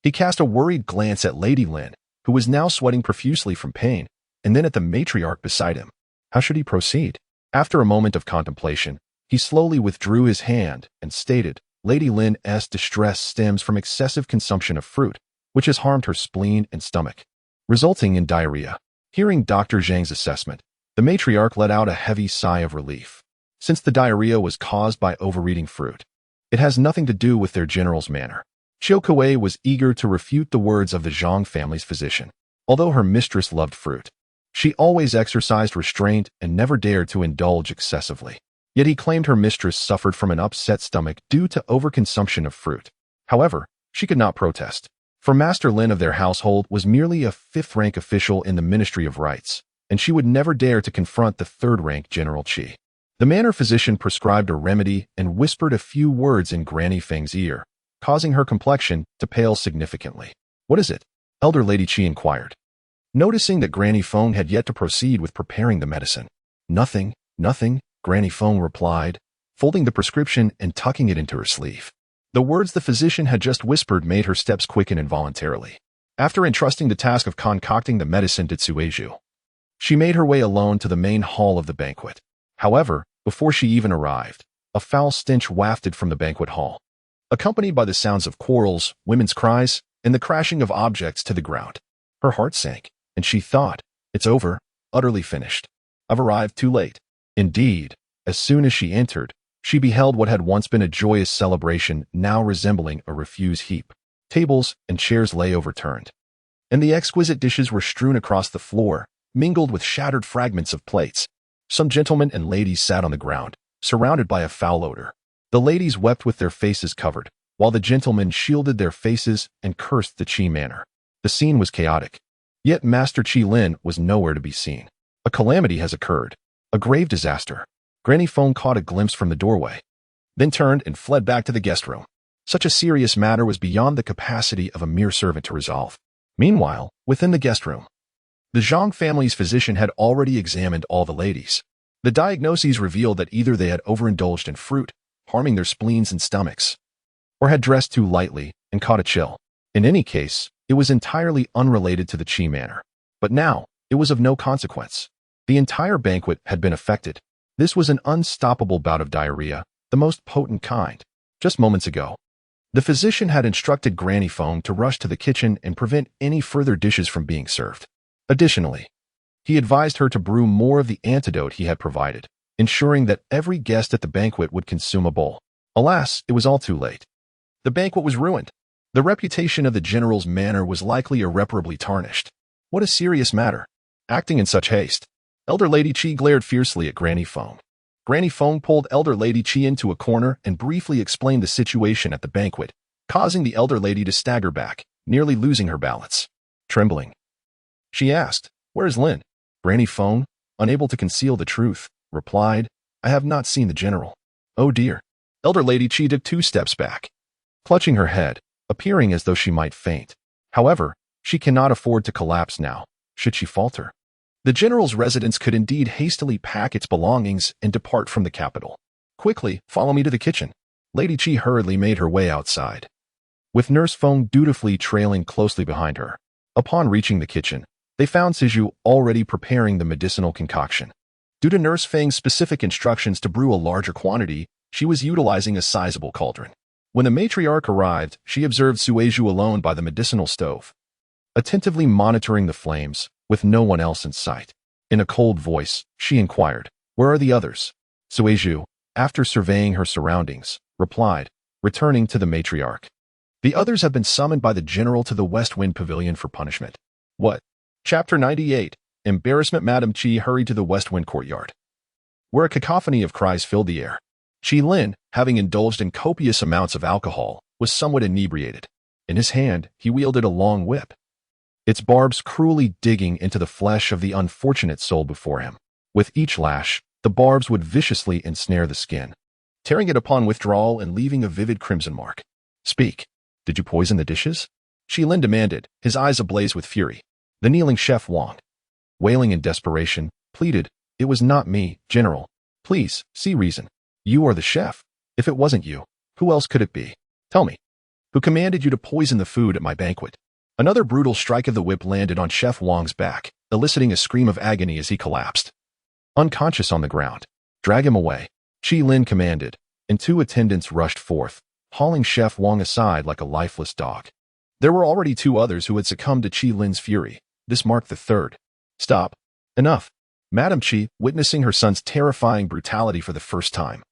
He cast a worried glance at Lady Lin, who was now sweating profusely from pain, and then at the matriarch beside him. How should he proceed? After a moment of contemplation, he slowly withdrew his hand and stated, Lady Lin's distress stems from excessive consumption of fruit, which has harmed her spleen and stomach, resulting in diarrhea. Hearing Dr. Zhang's assessment, the matriarch let out a heavy sigh of relief. Since the diarrhea was caused by overeating fruit, it has nothing to do with their general's manor. Qiu was eager to refute the words of the Zhang family's physician. Although her mistress loved fruit, she always exercised restraint and never dared to indulge excessively. Yet he claimed her mistress suffered from an upset stomach due to overconsumption of fruit. However, she could not protest, for Master Lin of their household was merely a 5th-rank official in the Ministry of Rites, and she would never dare to confront the 3rd-rank General Qi. The manor physician prescribed a remedy and whispered a few words in Granny Feng's ear, causing her complexion to pale significantly. What is it? Elder Lady Qi inquired, noticing that Granny Feng had yet to proceed with preparing the medicine. Nothing, Granny Feng replied, folding the prescription and tucking it into her sleeve. The words the physician had just whispered made her steps quicken involuntarily. After entrusting the task of concocting the medicine to Cuiju, she made her way alone to the main hall of the banquet. However, before she even arrived, a foul stench wafted from the banquet hall, accompanied by the sounds of quarrels, women's cries, and the crashing of objects to the ground. Her heart sank, and she thought, it's over, utterly finished. I've arrived too late. Indeed, as soon as she entered, she beheld what had once been a joyous celebration now resembling a refuse heap. Tables and chairs lay overturned, and the exquisite dishes were strewn across the floor, mingled with shattered fragments of plates. Some gentlemen and ladies sat on the ground, surrounded by a foul odor. The ladies wept with their faces covered, while the gentlemen shielded their faces and cursed the Qi manor. The scene was chaotic, yet Master Qi Lin was nowhere to be seen. A calamity has occurred. A grave disaster. Granny Feng caught a glimpse from the doorway, then turned and fled back to the guest room. Such a serious matter was beyond the capacity of a mere servant to resolve. Meanwhile, within the guest room, the Zhang family's physician had already examined all the ladies. The diagnoses revealed that either they had overindulged in fruit, harming their spleens and stomachs, or had dressed too lightly and caught a chill. In any case, it was entirely unrelated to the Qi manor. But now, it was of no consequence. The entire banquet had been affected. This was an unstoppable bout of diarrhea, the most potent kind. Just moments ago, the physician had instructed Granny Feng to rush to the kitchen and prevent any further dishes from being served. Additionally, he advised her to brew more of the antidote he had provided, ensuring that every guest at the banquet would consume a bowl. Alas, it was all too late. The banquet was ruined. The reputation of the general's manor was likely irreparably tarnished. What a serious matter. Acting in such haste, Elder Lady Qi glared fiercely at Granny Feng. Granny Feng pulled Elder Lady Qi into a corner and briefly explained the situation at the banquet, causing the elder lady to stagger back, nearly losing her balance. Trembling, she asked, "Where is Lin?" Granny Feng, unable to conceal the truth, replied, "I have not seen the general." Oh dear. Elder Lady Qi took 2 steps back, clutching her head, appearing as though she might faint. However, she cannot afford to collapse now, should she falter. The general's residence could indeed hastily pack its belongings and depart from the capital. Quickly, follow me to the kitchen. Lady Qi hurriedly made her way outside, with Nurse Feng dutifully trailing closely behind her. Upon reaching the kitchen, they found Cuiju already preparing the medicinal concoction. Due to Nurse Feng's specific instructions to brew a larger quantity, she was utilizing a sizable cauldron. When the matriarch arrived, she observed Cuiju alone by the medicinal stove, attentively monitoring the flames, with no one else in sight. In a cold voice, she inquired, "Where are the others?" Cuiju, after surveying her surroundings, replied, returning to the matriarch, "The others have been summoned by the general to the West Wind Pavilion for punishment." What? Chapter 98. Embarrassment. Madame Qi hurried to the West Wind courtyard, where a cacophony of cries filled the air. Qi Lin, having indulged in copious amounts of alcohol, was somewhat inebriated. In his hand, he wielded a long whip, its barbs cruelly digging into the flesh of the unfortunate soul before him. With each lash, the barbs would viciously ensnare the skin, tearing it upon withdrawal and leaving a vivid crimson mark. Speak. Did you poison the dishes? Qi Lin demanded, his eyes ablaze with fury. The kneeling chef Wang, wailing in desperation, pleaded, "It was not me, General. Please, see reason. You are the chef. If it wasn't you, who else could it be? Tell me. Who commanded you to poison the food at my banquet?" Another brutal strike of the whip landed on Chef Wang's back, eliciting a scream of agony as he collapsed. Unconscious on the ground. "Drag him away," Qi Lin commanded, and two attendants rushed forth, hauling Chef Wang aside like a lifeless dog. There were already two others who had succumbed to Qi Lin's fury. This marked the third. "Stop. Enough." Madame Qi, witnessing her son's terrifying brutality for the first time,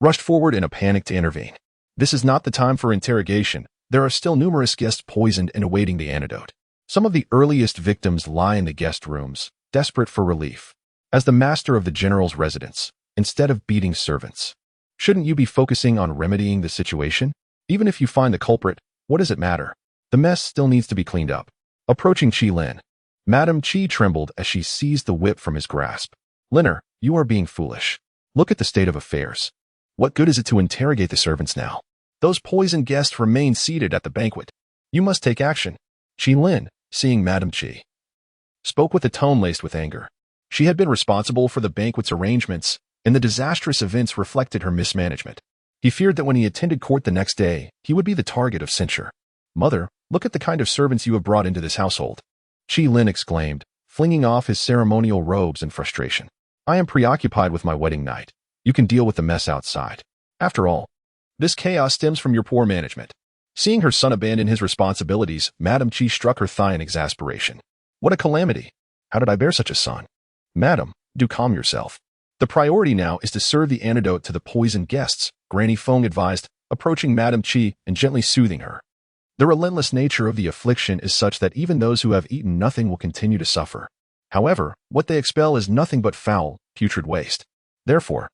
rushed forward in a panic to intervene. "This is not the time for interrogation. There are still numerous guests poisoned and awaiting the antidote. Some of the earliest victims lie in the guest rooms, desperate for relief. As the master of the general's residence, instead of beating servants, shouldn't you be focusing on remedying the situation? Even if you find the culprit, what does it matter? The mess still needs to be cleaned up." Approaching Qi Lin, Madame Qi trembled as she seized the whip from his grasp. "Liner, you are being foolish. Look at the state of affairs. What good is it to interrogate the servants now? Those poisoned guests remain seated at the banquet. You must take action." Qi Lin, seeing Madame Qi, spoke with a tone laced with anger. She had been responsible for the banquet's arrangements, and the disastrous events reflected her mismanagement. He feared that when he attended court the next day, he would be the target of censure. "Mother, look at the kind of servants you have brought into this household," Qi Lin exclaimed, flinging off his ceremonial robes in frustration. "I am preoccupied with my wedding night. You can deal with the mess outside. After all, this chaos stems from your poor management." Seeing her son abandon his responsibilities, Madame Qi struck her thigh in exasperation. "What a calamity! How did I bear such a son?" "Madam, do calm yourself. The priority now is to serve the antidote to the poisoned guests," Granny Feng advised, approaching Madame Qi and gently soothing her. "The relentless nature of the affliction is such that even those who have eaten nothing will continue to suffer. However, what they expel is nothing but foul, putrid waste. Therefore,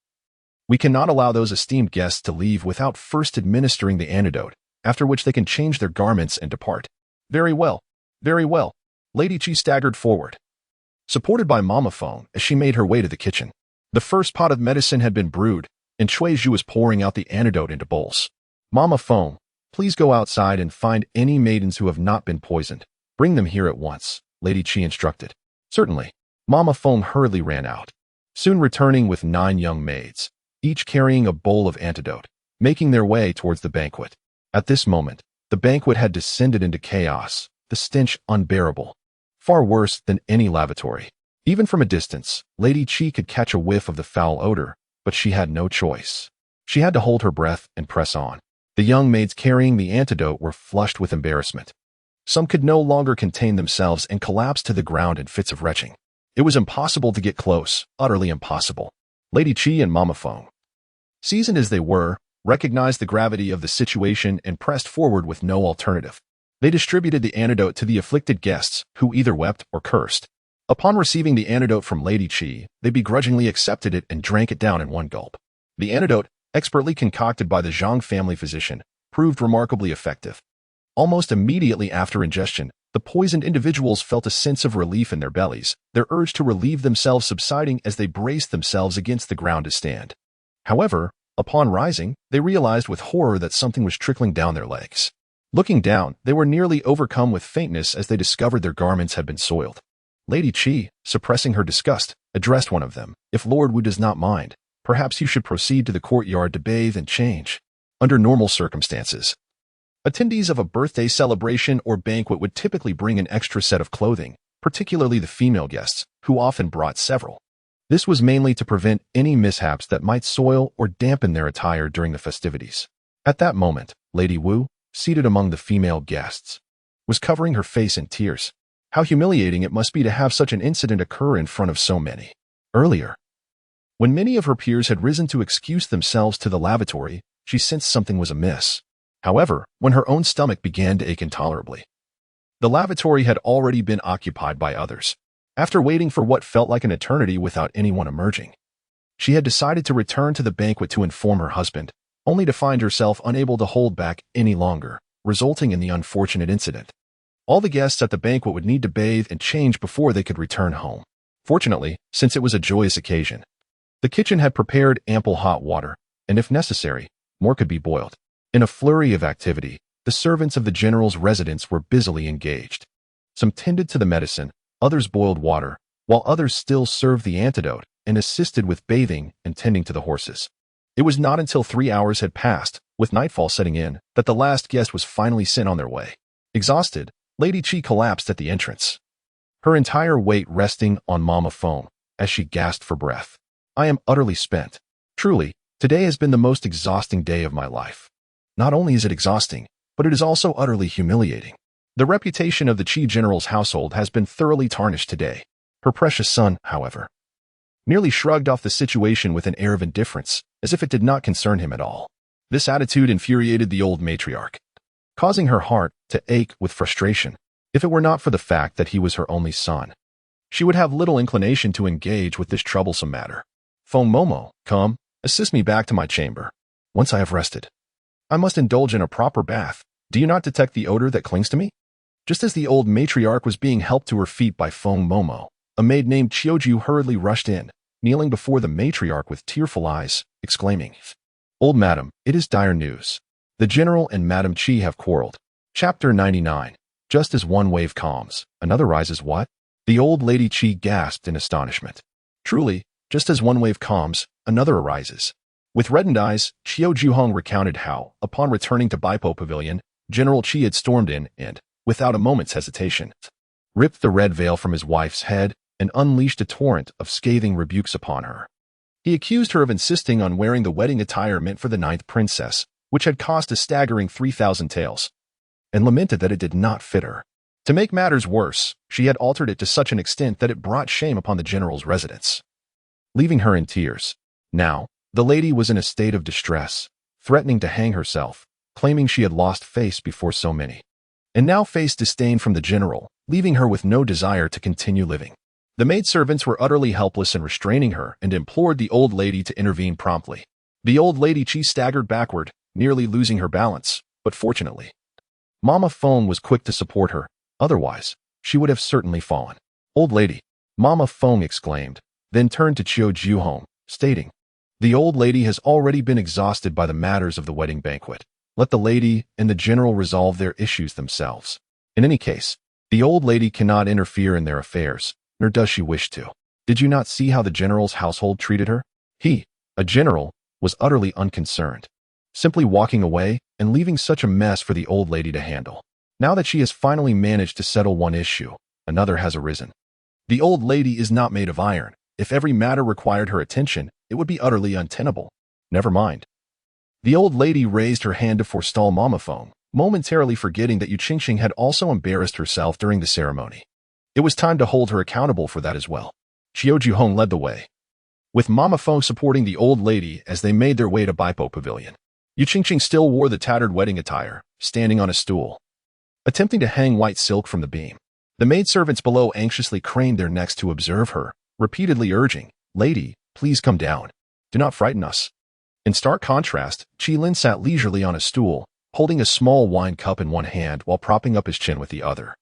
we cannot allow those esteemed guests to leave without first administering the antidote, after which they can change their garments and depart." "Very well. Very well." Lady Qi staggered forward, supported by Mama Feng as she made her way to the kitchen. The first pot of medicine had been brewed, and Cui Zhu was pouring out the antidote into bowls. "Mama Feng, please go outside and find any maidens who have not been poisoned. Bring them here at once," Lady Qi instructed. "Certainly." Mama Feng hurriedly ran out, soon returning with 9 young maids, each carrying a bowl of antidote, making their way towards the banquet. At this moment, the banquet had descended into chaos, the stench unbearable, far worse than any lavatory. Even from a distance, Lady Qi could catch a whiff of the foul odor, but she had no choice. She had to hold her breath and press on. The young maids carrying the antidote were flushed with embarrassment. Some could no longer contain themselves and collapsed to the ground in fits of retching. It was impossible to get close, utterly impossible. Lady Qi and Mama Feng, seasoned as they were, recognized the gravity of the situation and pressed forward with no alternative. They distributed the antidote to the afflicted guests, who either wept or cursed. Upon receiving the antidote from Lady Qi, they begrudgingly accepted it and drank it down in one gulp. The antidote, expertly concocted by the Zhang family physician, proved remarkably effective. Almost immediately after ingestion, the poisoned individuals felt a sense of relief in their bellies, their urge to relieve themselves subsiding as they braced themselves against the ground to stand. However, upon rising, they realized with horror that something was trickling down their legs. Looking down, they were nearly overcome with faintness as they discovered their garments had been soiled. Lady Qi, suppressing her disgust, addressed one of them. "If Lord Wu does not mind, perhaps you should proceed to the courtyard to bathe and change." Under normal circumstances, attendees of a birthday celebration or banquet would typically bring an extra set of clothing, particularly the female guests, who often brought several. This was mainly to prevent any mishaps that might soil or dampen their attire during the festivities. At that moment, Lady Wu, seated among the female guests, was covering her face in tears. How humiliating it must be to have such an incident occur in front of so many. Earlier, when many of her peers had risen to excuse themselves to the lavatory, she sensed something was amiss. However, when her own stomach began to ache intolerably, the lavatory had already been occupied by others. After waiting for what felt like an eternity without anyone emerging, she had decided to return to the banquet to inform her husband, only to find herself unable to hold back any longer, resulting in the unfortunate incident. All the guests at the banquet would need to bathe and change before they could return home. Fortunately, since it was a joyous occasion, the kitchen had prepared ample hot water, and if necessary, more could be boiled. In a flurry of activity, the servants of the general's residence were busily engaged. Some tended to the medicine, others boiled water, while others still served the antidote and assisted with bathing and tending to the horses. It was not until 3 hours had passed, with nightfall setting in, that the last guest was finally sent on their way. Exhausted, Lady Qi collapsed at the entrance, her entire weight resting on Mama Feng as she gasped for breath. I am utterly spent. Truly, today has been the most exhausting day of my life. Not only is it exhausting, but it is also utterly humiliating. The reputation of the Qi general's household has been thoroughly tarnished today. Her precious son, however, merely shrugged off the situation with an air of indifference, as if it did not concern him at all. This attitude infuriated the old matriarch, causing her heart to ache with frustration. If it were not for the fact that he was her only son, she would have little inclination to engage with this troublesome matter. Feng Momo, come, assist me back to my chamber. Once I have rested, I must indulge in a proper bath. Do you not detect the odor that clings to me? Just as the old matriarch was being helped to her feet by Feng Momo, a maid named Qiuju hurriedly rushed in, kneeling before the matriarch with tearful eyes, exclaiming, Old madam, it is dire news. The general and Madam Qi have quarreled. Chapter 99. Just as one wave calms, another rises what? The old lady Qi gasped in astonishment. Truly, just as one wave calms, another arises. With reddened eyes, Qiu Juhong recounted how, upon returning to Baipo Pavilion, General Qi had stormed in and, without a moment's hesitation, ripped the red veil from his wife's head and unleashed a torrent of scathing rebukes upon her. He accused her of insisting on wearing the wedding attire meant for the 9th princess, which had cost a staggering 3,000 taels, and lamented that it did not fit her. To make matters worse, she had altered it to such an extent that it brought shame upon the general's residence, leaving her in tears. Now, the lady was in a state of distress, threatening to hang herself, claiming she had lost face before so many, and now faced disdain from the general, leaving her with no desire to continue living. The maidservants were utterly helpless in restraining her and implored the old lady to intervene promptly. The old lady Qi staggered backward, nearly losing her balance, but fortunately, Mama Feng was quick to support her, otherwise, she would have certainly fallen. Old lady, Mama Feng exclaimed, then turned to Qiu Juhong, stating, The old lady has already been exhausted by the matters of the wedding banquet. Let the lady and the general resolve their issues themselves. In any case, the old lady cannot interfere in their affairs, nor does she wish to. Did you not see how the general's household treated her? He, a general, was utterly unconcerned, simply walking away and leaving such a mess for the old lady to handle. Now that she has finally managed to settle one issue, another has arisen. The old lady is not made of iron. If every matter required her attention, it would be utterly untenable. Never mind. The old lady raised her hand to forestall Mama Feng, momentarily forgetting that Yu Qingxing had also embarrassed herself during the ceremony. It was time to hold her accountable for that as well. Qiu Juhong led the way, with Mama Feng supporting the old lady as they made their way to Baipo Pavilion. Yu Qingxing still wore the tattered wedding attire, standing on a stool, attempting to hang white silk from the beam. The maidservants below anxiously craned their necks to observe her, repeatedly urging, Lady, please come down. Do not frighten us. In stark contrast, Qi Lin sat leisurely on a stool, holding a small wine cup in one hand while propping up his chin with the other,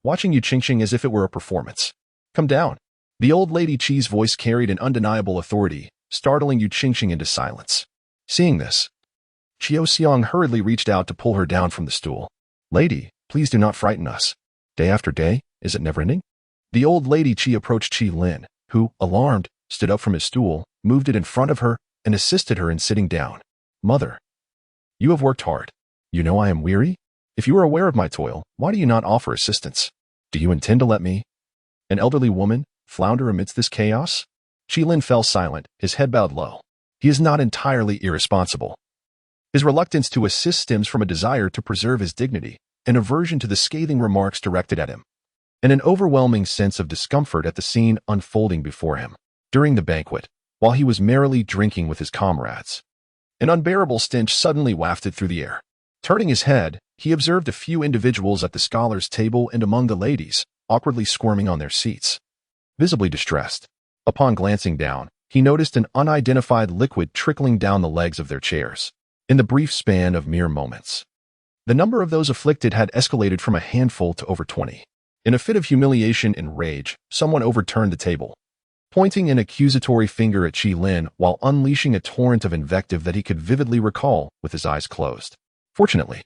watching Yu Qingxing as if it were a performance. Come down. The old lady Qi's voice carried an undeniable authority, startling Yu Qingxing into silence. Seeing this, Qiu Xiang hurriedly reached out to pull her down from the stool. Lady, please do not frighten us. Day after day, is it never ending? The old lady Qi approached Qi Lin, who, alarmed, stood up from his stool, moved it in front of her, and assisted her in sitting down. Mother, you have worked hard. You know I am weary? If you are aware of my toil, why do you not offer assistance? Do you intend to let me, an elderly woman, flounder amidst this chaos? Qi Lin fell silent, his head bowed low. He is not entirely irresponsible. His reluctance to assist stems from a desire to preserve his dignity, an aversion to the scathing remarks directed at him, and an overwhelming sense of discomfort at the scene unfolding before him. During the banquet, while he was merrily drinking with his comrades, an unbearable stench suddenly wafted through the air. Turning his head, he observed a few individuals at the scholars' table and among the ladies, awkwardly squirming on their seats, visibly distressed. Upon glancing down, he noticed an unidentified liquid trickling down the legs of their chairs. In the brief span of mere moments, the number of those afflicted had escalated from a handful to over 20. In a fit of humiliation and rage, someone overturned the table, pointing an accusatory finger at Qi Lin while unleashing a torrent of invective that he could vividly recall with his eyes closed. Fortunately,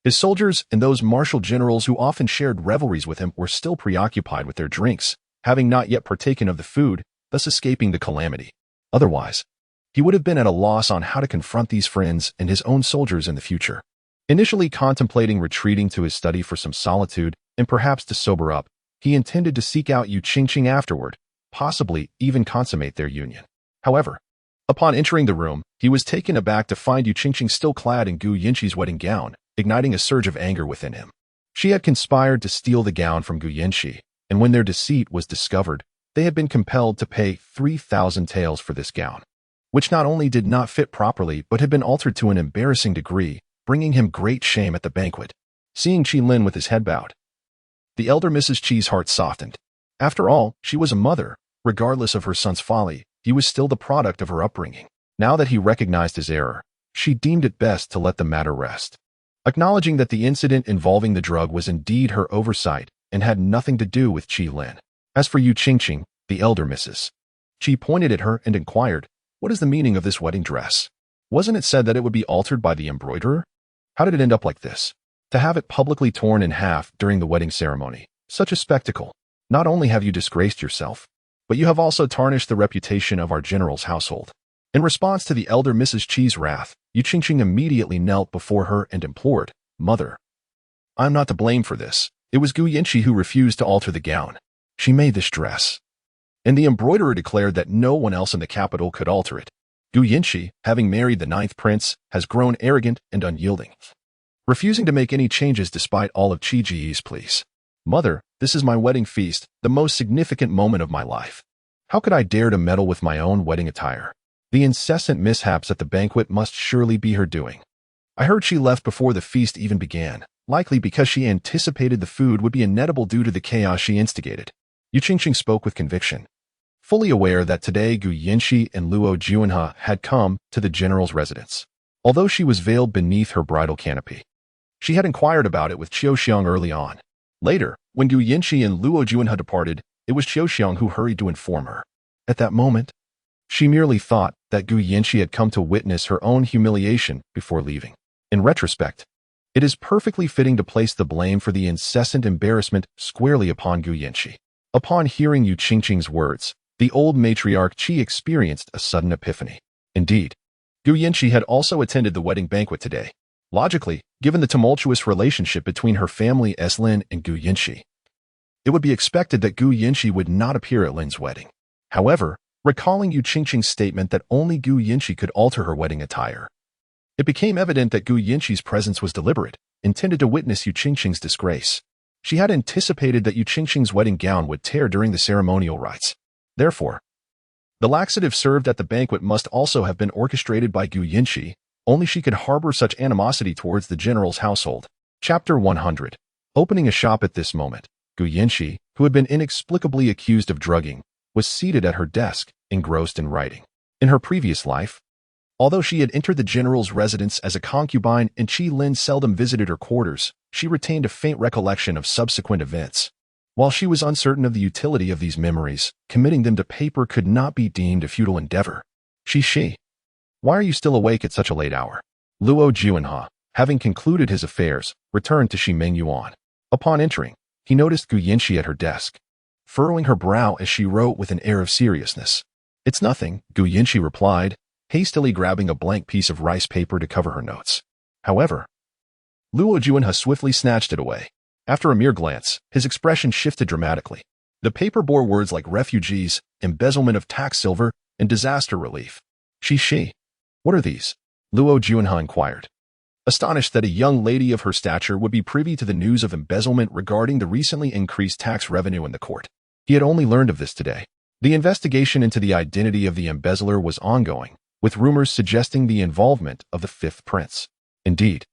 his soldiers and those martial generals who often shared revelries with him were still preoccupied with their drinks, having not yet partaken of the food, thus escaping the calamity. Otherwise, he would have been at a loss on how to confront these friends and his own soldiers in the future. Initially contemplating retreating to his study for some solitude and perhaps to sober up, he intended to seek out Yu Qingqing afterward, possibly even consummate their union. However, upon entering the room, he was taken aback to find Yu Qingqing still clad in Gu Yanqi's wedding gown, igniting a surge of anger within him. She had conspired to steal the gown from Gu Yanqi, and when their deceit was discovered, they had been compelled to pay 3,000 taels for this gown, which not only did not fit properly but had been altered to an embarrassing degree, bringing him great shame at the banquet. Seeing Qi Lin with his head bowed, the elder Mrs. Qi's heart softened. After all, she was a mother. Regardless of her son's folly, he was still the product of her upbringing. Now that he recognized his error, she deemed it best to let the matter rest. Acknowledging that the incident involving the drug was indeed her oversight and had nothing to do with Qi Lin. As for Yu Qingqing, the elder Mrs. Qi pointed at her and inquired, "What is the meaning of this wedding dress? Wasn't it said that it would be altered by the embroiderer? How did it end up like this? To have it publicly torn in half during the wedding ceremony. Such a spectacle. Not only have you disgraced yourself, but you have also tarnished the reputation of our general's household." In response to the elder Mrs. Qi's wrath, Yu Qingqing immediately knelt before her and implored, "Mother, I am not to blame for this. It was Gu Yanqi who refused to alter the gown. She made this dress, and the embroiderer declared that no one else in the capital could alter it. Gu Yanqi, having married the 9th prince, has grown arrogant and unyielding, refusing to make any changes despite all of Qi Ji's pleas. Mother, this is my wedding feast, the most significant moment of my life. How could I dare to meddle with my own wedding attire? The incessant mishaps at the banquet must surely be her doing. I heard she left before the feast even began, likely because she anticipated the food would be inedible due to the chaos she instigated." Yu Qingqing spoke with conviction, fully aware that today Gu Yanqi and Luo Juanhe had come to the general's residence. Although she was veiled beneath her bridal canopy, she had inquired about it with Qiuxiang early on. Later, when Gu Yanqi and Luo Juanhe departed, it was Qiuxiang who hurried to inform her. At that moment, she merely thought that Gu Yanqi had come to witness her own humiliation before leaving. In retrospect, it is perfectly fitting to place the blame for the incessant embarrassment squarely upon Gu Yanqi. Upon hearing Yu Qingqing's words, the old matriarch Qi experienced a sudden epiphany. Indeed, Gu Yanqi had also attended the wedding banquet today. Logically, given the tumultuous relationship between her family Lin and Gu Yanqi, it would be expected that Gu Yanqi would not appear at Lin's wedding. However, recalling Yu Qingqing's statement that only Gu Yanqi could alter her wedding attire, it became evident that Gu Yanqi's presence was deliberate, intended to witness Yu Qingqing's disgrace. She had anticipated that Yu Qingqing's wedding gown would tear during the ceremonial rites. Therefore, the laxative served at the banquet must also have been orchestrated by Gu Yanqi. Only she could harbor such animosity towards the general's household. Chapter 100. Opening a shop at this moment, Gu Yanqi, who had been inexplicably accused of drugging, was seated at her desk, engrossed in writing. In her previous life, although she had entered the general's residence as a concubine and Qi Lin seldom visited her quarters, she retained a faint recollection of subsequent events. While she was uncertain of the utility of these memories, committing them to paper could not be deemed a futile endeavor. She. Why are you still awake at such a late hour? Luo Juanhe, having concluded his affairs, returned to Shimeng Yuan. Upon entering, he noticed Gu Yanqi at her desk, furrowing her brow as she wrote with an air of seriousness. "It's nothing," Gu Yanqi replied, hastily grabbing a blank piece of rice paper to cover her notes. However, Luo Juanhe swiftly snatched it away. After a mere glance, his expression shifted dramatically. The paper bore words like refugees, embezzlement of tax silver, and disaster relief. She. What are these? Luo Juanhe inquired, astonished that a young lady of her stature would be privy to the news of embezzlement regarding the recently increased tax revenue in the court. He had only learned of this today. The investigation into the identity of the embezzler was ongoing, with rumors suggesting the involvement of the 5th prince. Indeed,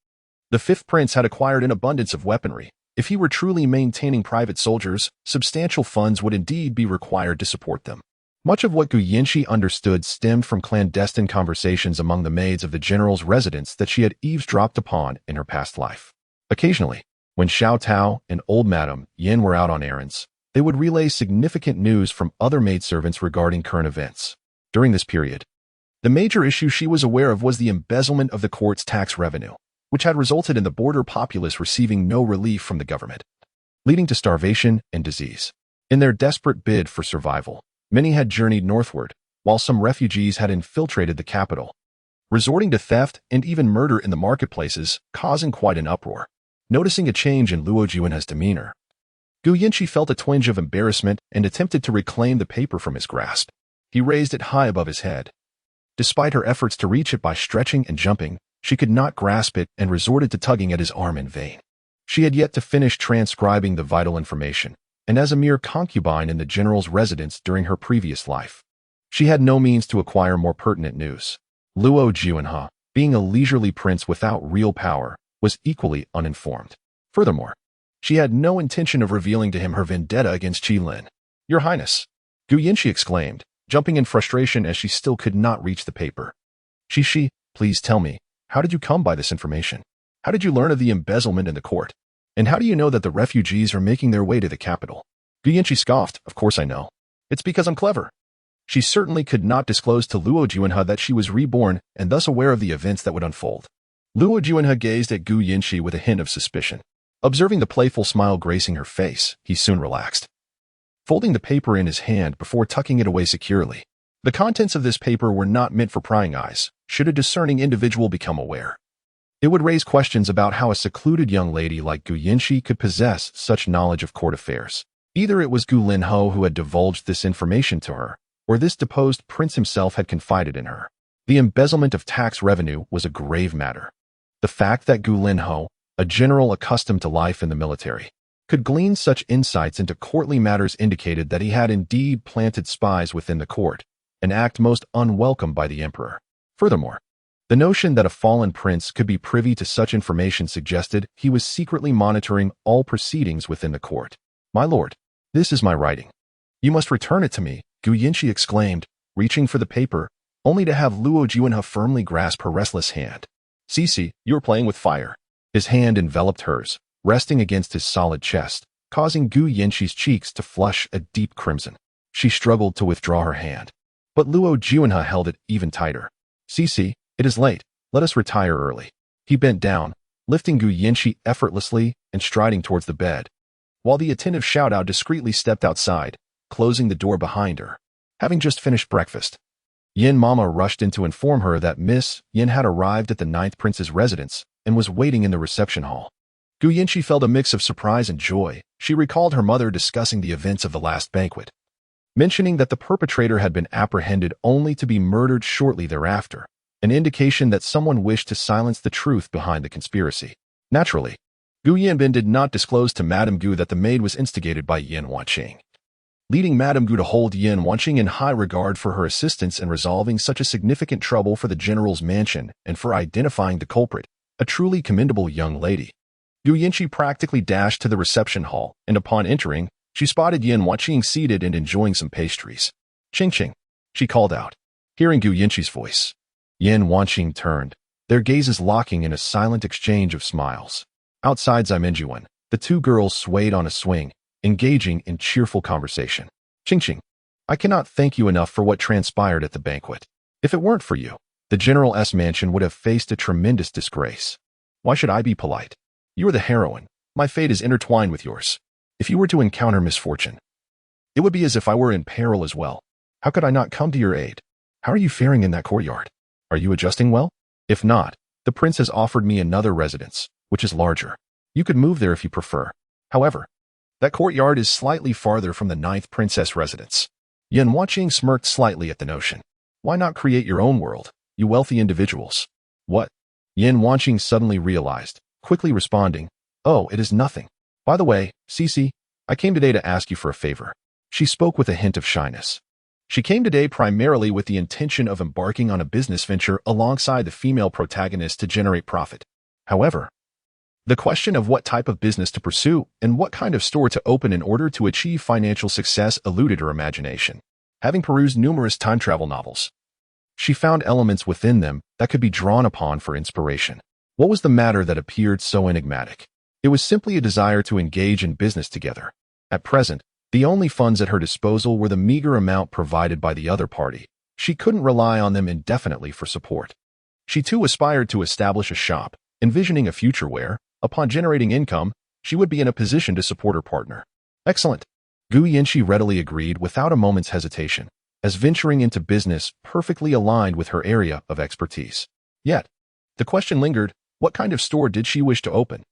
the 5th prince had acquired an abundance of weaponry. If he were truly maintaining private soldiers, substantial funds would indeed be required to support them. Much of what Gu Yanqi understood stemmed from clandestine conversations among the maids of the general's residence that she had eavesdropped upon in her past life. Occasionally, when Xiao Tao and old Madame Yin were out on errands, they would relay significant news from other maidservants regarding current events. During this period, the major issue she was aware of was the embezzlement of the court's tax revenue. which had resulted in the border populace receiving no relief from the government, leading to starvation and disease. In their desperate bid for survival, many had journeyed northward, while some refugees had infiltrated the capital, resorting to theft and even murder in the marketplaces, causing quite an uproar. Noticing a change in Luo Juanhe's demeanor, Gu Yinchi felt a twinge of embarrassment and attempted to reclaim the paper from his grasp. He raised it high above his head. Despite her efforts to reach it by stretching and jumping, she could not grasp it and resorted to tugging at his arm in vain. She had yet to finish transcribing the vital information, and as a mere concubine in the general's residence during her previous life, she had no means to acquire more pertinent news. Luo Juanhe, being a leisurely prince without real power, was equally uninformed. Furthermore, she had no intention of revealing to him her vendetta against Qi Lin. "Your Highness," Gu Yinchi exclaimed, jumping in frustration as she still could not reach the paper. "Shi, please tell me, how did you come by this information? How did you learn of the embezzlement in the court? And how do you know that the refugees are making their way to the capital?" Gu Yinchi scoffed. "Of course I know. It's because I'm clever." She certainly could not disclose to Luo Juanhe that she was reborn and thus aware of the events that would unfold. Luo Juanhe gazed at Gu Yinchi with a hint of suspicion. Observing the playful smile gracing her face, he soon relaxed, folding the paper in his hand before tucking it away securely. The contents of this paper were not meant for prying eyes, should a discerning individual become aware. It would raise questions about how a secluded young lady like Gu Yinchi could possess such knowledge of court affairs. Either it was Gu Linho who had divulged this information to her, or this deposed prince himself had confided in her. The embezzlement of tax revenue was a grave matter. The fact that Gu Linho, a general accustomed to life in the military, could glean such insights into courtly matters indicated that he had indeed planted spies within the court, an act most unwelcome by the emperor. Furthermore, the notion that a fallen prince could be privy to such information suggested he was secretly monitoring all proceedings within the court. "My lord, this is my writing. You must return it to me," Gu Yinchi exclaimed, reaching for the paper, only to have Luo Juanhe firmly grasp her restless hand. "Cici, you are playing with fire." His hand enveloped hers, resting against his solid chest, causing Gu Yinchi's cheeks to flush a deep crimson. She struggled to withdraw her hand, but Luo Juanhe held it even tighter. "Cici, it is late. Let us retire early." He bent down, lifting Gu Yinchi effortlessly and striding towards the bed, while the attentive shout-out discreetly stepped outside, closing the door behind her. Having just finished breakfast, Yin Mama rushed in to inform her that Miss Yin had arrived at the 9th Prince's residence and was waiting in the reception hall. Gu Yinchi felt a mix of surprise and joy. She recalled her mother discussing the events of the last banquet, mentioning that the perpetrator had been apprehended only to be murdered shortly thereafter, an indication that someone wished to silence the truth behind the conspiracy. Naturally, Gu Yanbin did not disclose to Madame Gu that the maid was instigated by Yin Wanqing, leading Madame Gu to hold Yin Wanqing in high regard for her assistance in resolving such a significant trouble for the general's mansion and for identifying the culprit, a truly commendable young lady. Gu Yinchi practically dashed to the reception hall, and upon entering, she spotted Yin Wanqing seated and enjoying some pastries. "Ching Ching," she called out, hearing Gu Yinchi's voice. Yin Wanqing turned, their gazes locking in a silent exchange of smiles. Outside Ximenjuan, the two girls swayed on a swing, engaging in cheerful conversation. "Ching Ching, I cannot thank you enough for what transpired at the banquet. If it weren't for you, the General's mansion would have faced a tremendous disgrace. Why should I be polite? You are the heroine. My fate is intertwined with yours. If you were to encounter misfortune, it would be as if I were in peril as well. How could I not come to your aid? How are you faring in that courtyard? Are you adjusting well? If not, the prince has offered me another residence, which is larger. You could move there if you prefer. However, that courtyard is slightly farther from the 9th princess residence." Yin Wanqing smirked slightly at the notion. "Why not create your own world, you wealthy individuals?" "What?" Yin Wanqing suddenly realized, quickly responding, "Oh, it is nothing. By the way, Cici, I came today to ask you for a favor." She spoke with a hint of shyness. She came today primarily with the intention of embarking on a business venture alongside the female protagonist to generate profit. However, the question of what type of business to pursue and what kind of store to open in order to achieve financial success eluded her imagination. Having perused numerous time travel novels, she found elements within them that could be drawn upon for inspiration. What was the matter that appeared so enigmatic? It was simply a desire to engage in business together. At present, the only funds at her disposal were the meager amount provided by the other party. She couldn't rely on them indefinitely for support. She too aspired to establish a shop, envisioning a future where, upon generating income, she would be in a position to support her partner. Excellent. Gu Yinchi readily agreed without a moment's hesitation, as venturing into business perfectly aligned with her area of expertise. Yet, the question lingered, what kind of store did she wish to open?